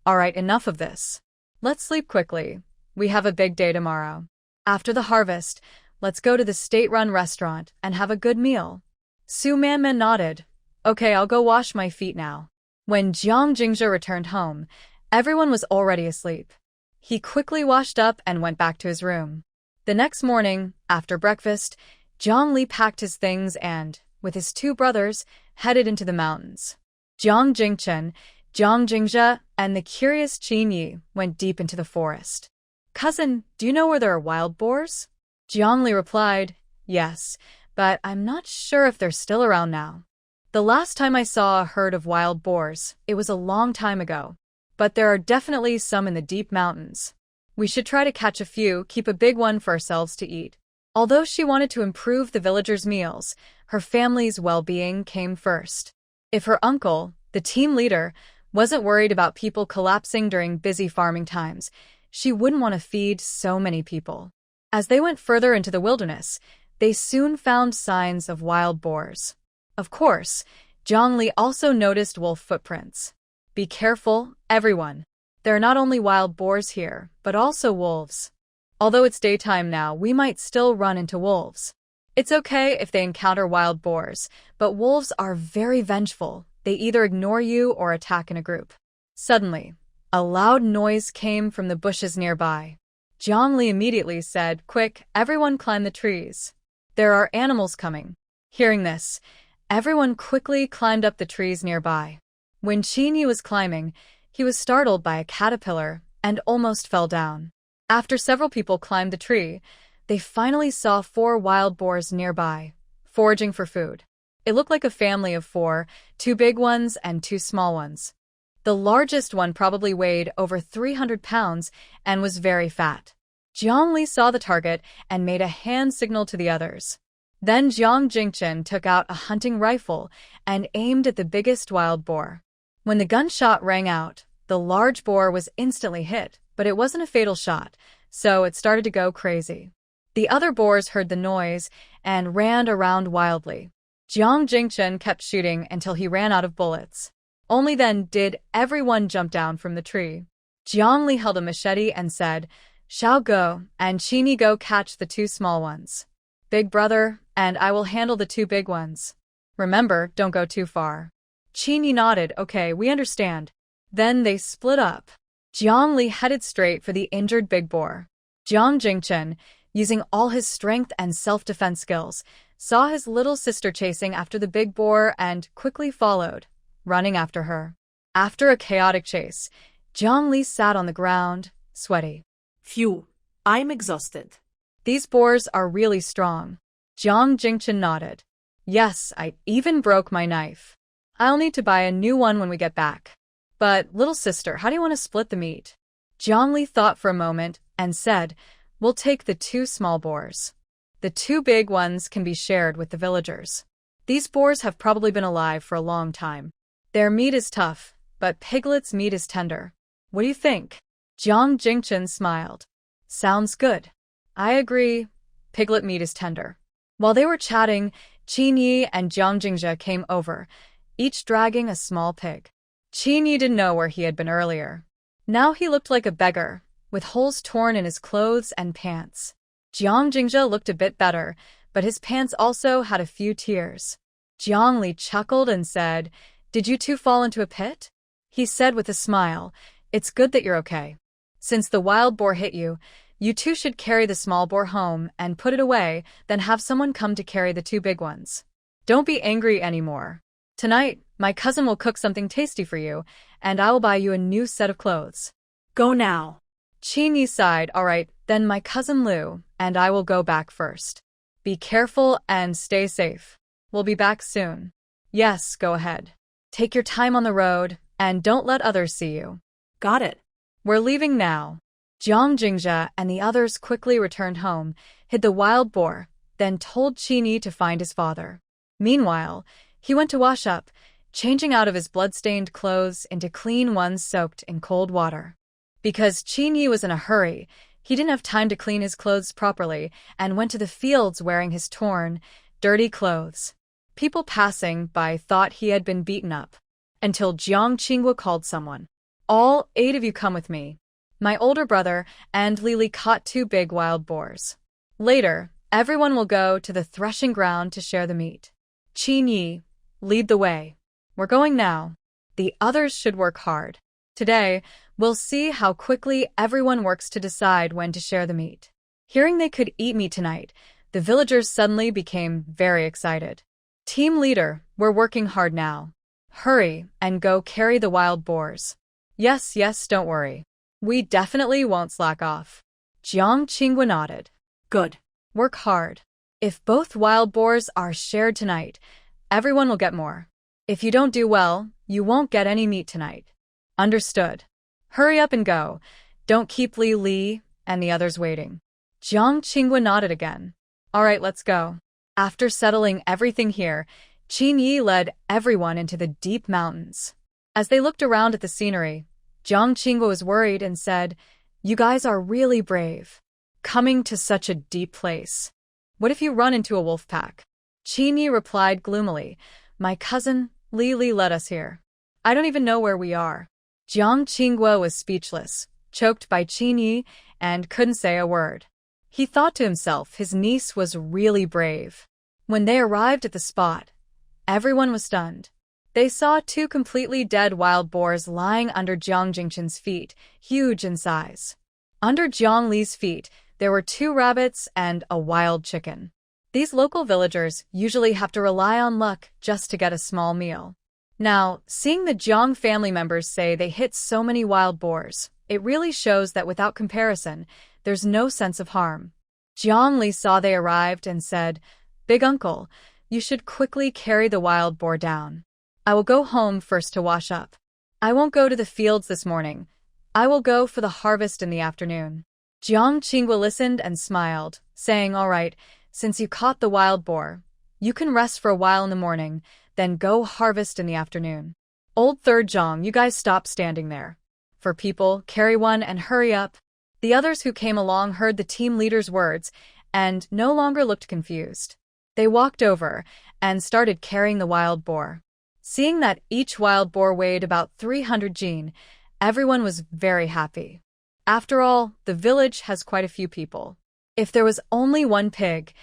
S1: Alright, enough of this. Let's sleep quickly. We have a big day tomorrow. After the harvest, let's go to the state-run restaurant and have a good meal. Su Manman nodded. Okay, I'll go wash my feet now. When Jiang Jingzhe returned home, everyone was already asleep. He quickly washed up and went back to his room. The next morning, after breakfast, Jiang Li packed his things and, with his two brothers, headed into the mountains. Jiang Jingchen, Jiang Jingzhe, and the curious Qin Yi went deep into the forest. Cousin, do you know where there are wild boars? Jiang Li replied, yes, but I'm not sure if they're still around now. The last time I saw a herd of wild boars, it was a long time ago. But there are definitely some in the deep mountains. We should try to catch a few, keep a big one for ourselves to eat. Although she wanted to improve the villagers' meals, her family's well-being came first. If her uncle, the team leader, wasn't worried about people collapsing during busy farming times, she wouldn't want to feed so many people. As they went further into the wilderness, they soon found signs of wild boars. Of course, Jiang Li also noticed wolf footprints. Be careful, everyone. There are not only wild boars here, but also wolves. Although it's daytime now, we might still run into wolves. It's okay if they encounter wild boars, but wolves are very vengeful. They either ignore you or attack in a group. Suddenly, a loud noise came from the bushes nearby. Jiang Li immediately said, quick, everyone climb the trees. There are animals coming. Hearing this, everyone quickly climbed up the trees nearby. When Qin Yi was climbing, he was startled by a caterpillar and almost fell down. After several people climbed the tree, they finally saw 4 wild boars nearby, foraging for food. It looked like a family of 4, 2 big ones and 2 small ones. The largest one probably weighed over 300 pounds and was very fat. Jiang Li saw the target and made a hand signal to the others. Then Jiang Jingchen took out a hunting rifle and aimed at the biggest wild boar. When the gunshot rang out, the large boar was instantly hit, but it wasn't a fatal shot, so it started to go crazy. The other boars heard the noise and ran around wildly. Jiang Jingchen kept shooting until he ran out of bullets. Only then did everyone jump down from the tree. Jiang Li held a machete and said, Shao go, and Qin Yi go catch the 2 small ones. Big brother, and I will handle the 2 big ones. Remember, don't go too far. Qin Yi nodded, okay, we understand. Then they split up. Jiang Li headed straight for the injured big boar. Jiang Jingchen, using all his strength and self-defense skills, saw his little sister chasing after the big boar and quickly followed, running after her. After a chaotic chase, Jiang Li sat on the ground, sweaty.
S2: Phew, I'm exhausted.
S1: These boars are really strong. Jiang Jingchen nodded. Yes, I even broke my knife. I'll need to buy a new one when we get back. But, little sister, how do you want to split the meat? Jiang Li thought for a moment and said, we'll take the 2 small boars. The 2 big ones can be shared with the villagers. These boars have probably been alive for a long time. Their meat is tough, but Piglet's meat is tender. What do you think? Jiang Jingchen smiled. Sounds good. I agree. Piglet meat is tender. While they were chatting, Qin Yi and Jiang Jingzhe came over, each dragging a small pig. Qin Yi didn't know where he had been earlier. Now he looked like a beggar, with holes torn in his clothes and pants. Jiang Jingzhe looked a bit better, but his pants also had a few tears. Jiang Li chuckled and said, Did you 2 fall into a pit? He said with a smile, It's good that you're okay. Since the wild boar hit you, you 2 should carry the small boar home and put it away, then have someone come to carry the 2 big ones. Don't be angry anymore. Tonight, my cousin will cook something tasty for you, and I will buy you a new set of clothes.
S2: Go now.
S1: Qin Yi sighed, all right, then my cousin Lu and I will go back first. Be careful and stay safe. We'll be back soon. Yes, go ahead. Take your time on the road, and don't let others see you.
S2: Got it.
S1: We're leaving now. Jiang Jingjia and the others quickly returned home, hid the wild boar, then told Qin to find his father. Meanwhile, he went to wash up, changing out of his blood-stained clothes into clean ones soaked in cold water. Because Qin was in a hurry, he didn't have time to clean his clothes properly and went to the fields wearing his torn, dirty clothes. People passing by thought he had been beaten up. Until Jiang Qinghua called someone. "All 8 of you come with me. My older brother and Lily caught 2 big wild boars. Later, everyone will go to the threshing ground to share the meat. Qin Yi, lead the way. We're going now. The others should work hard. Today, we'll see how quickly everyone works to decide when to share the meat." Hearing they could eat meat tonight, the villagers suddenly became very excited. "Team leader, we're working hard now. Hurry and go carry the wild boars." Yes, don't worry. We definitely won't slack off." Jiang Qinghua nodded.
S2: Good.
S1: "Work hard. If both wild boars are shared tonight, everyone will get more. If you don't do well, you won't get any meat tonight." Understood. "Hurry up and go. Don't keep Li and the others waiting." Jiang Qinghua nodded again. "All right, let's go." After settling everything here, Qin Yi led everyone into the deep mountains. As they looked around at the scenery, Jiang Qinghua was worried and said, "You guys are really brave. Coming to such a deep place. What if you run into a wolf pack?" Qin Yi replied gloomily, "My cousin, Li led us here. I don't even know where we are." Jiang Qinghua was speechless, choked by Qin Yi, and couldn't say a word. He thought to himself his niece was really brave. When they arrived at the spot, everyone was stunned. They saw 2 completely dead wild boars lying under Jiang Jingchen's feet, huge in size. Under Jiang Li's feet, there were 2 rabbits and a wild chicken. These local villagers usually have to rely on luck just to get a small meal. Now, seeing the Jiang family members say they hit so many wild boars, it really shows that without comparison, there's no sense of harm. Jiang Li saw they arrived and said, "Big uncle, you should quickly carry the wild boar down. I will go home first to wash up. I won't go to the fields this morning. I will go for the harvest in the afternoon." Jiang Qinghua listened and smiled, saying, "All right, since you caught the wild boar, you can rest for a while in the morning, then go harvest in the afternoon. Old Third Jiang, you guys stop standing there. For people, carry one and hurry up." The others who came along heard the team leader's words and no longer looked confused. They walked over and started carrying the wild boar. Seeing that each wild boar weighed about 300 jin, everyone was very happy. After all, the village has quite a few people. If there was only 1 pig,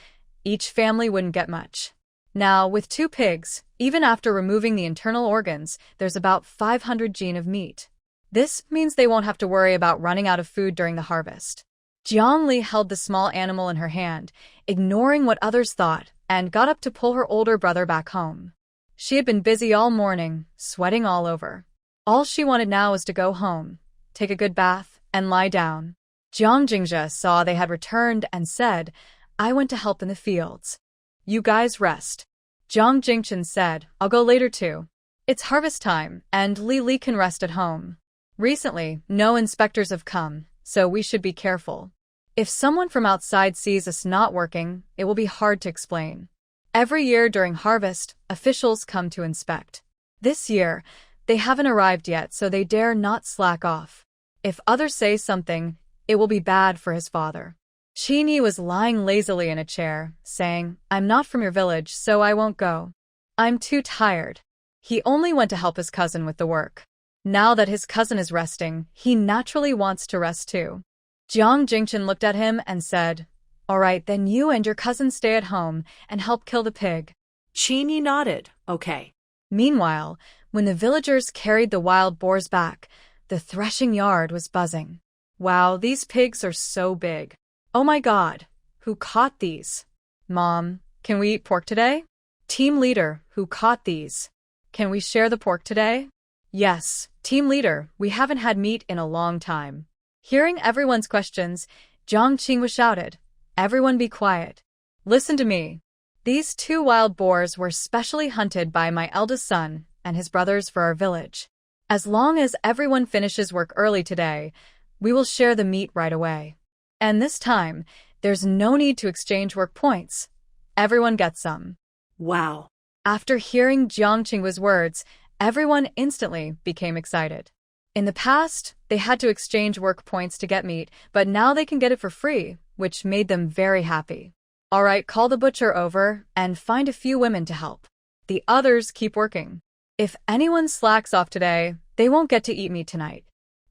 S1: each family wouldn't get much. Now, with 2 pigs, even after removing the internal organs, there's about 500 jin of meat. This means they won't have to worry about running out of food during the harvest. Jiang Li held the small animal in her hand, ignoring what others thought, and got up to pull her older brother back home. She had been busy all morning, sweating all over. All she wanted now was to go home, take a good bath, and lie down. Jiang Jingjia saw they had returned and said, "I went to help in the fields. You guys rest." Jiang Jingchen said, "I'll go later too. It's harvest time, and Li can rest at home. Recently, no inspectors have come, so we should be careful. If someone from outside sees us not working, it will be hard to explain." Every year during harvest, officials come to inspect. This year, they haven't arrived yet, so they dare not slack off. If others say something, it will be bad for his father. Qin Yi was lying lazily in a chair, saying, "I'm not from your village, so I won't go. I'm too tired." He only went to help his cousin with the work. Now that his cousin is resting, he naturally wants to rest too. Jiang Jingchen looked at him and said, "All right, then you and your cousin stay at home and help kill the pig."
S2: Qin Yi nodded. Okay.
S1: Meanwhile, when the villagers carried the wild boars back, the threshing yard was buzzing. "Wow, these pigs are so big. Oh my God, who caught these? Mom, can we eat pork today? Team leader, who caught these? Can we share the pork today?" "Yes, team leader, we haven't had meat in a long time." Hearing everyone's questions, Jiang Qinghua shouted, "Everyone be quiet. Listen to me. These 2 wild boars were specially hunted by my eldest son and his brothers for our village. As long as everyone finishes work early today, We will share the meat right away. And this time, there's no need to exchange work points. Everyone gets some.
S2: Wow.
S1: After hearing Jiang Qingguo's words, everyone instantly became excited. In the past, they had to exchange work points to get meat, but now they can get it for free, which made them very happy. All right, call the butcher over and find a few women to help. The others keep working. If anyone slacks off today, they won't get to eat meat tonight.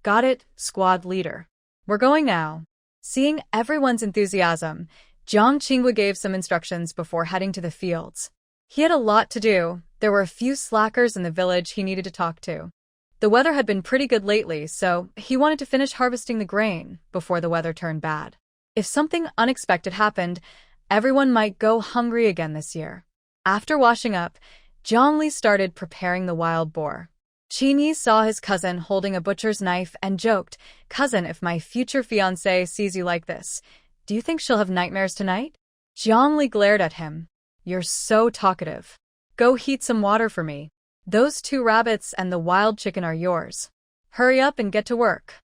S1: Got it, squad leader. We're going now. Seeing everyone's enthusiasm, Jiang Qingguo gave some instructions before heading to the fields. He had a lot to do. There were a few slackers in the village he needed to talk to. The weather had been pretty good lately, so he wanted to finish harvesting the grain before the weather turned bad. If something unexpected happened, everyone might go hungry again this year. After washing up, Zhongli started preparing the wild boar. Qinyi saw his cousin holding a butcher's knife and joked, "Cousin, if my future fiancé sees you like this, do you think she'll have nightmares tonight?" Zhongli glared at him. "You're so talkative. Go heat some water for me. Those 2 rabbits and the wild chicken are yours. Hurry up and get to work."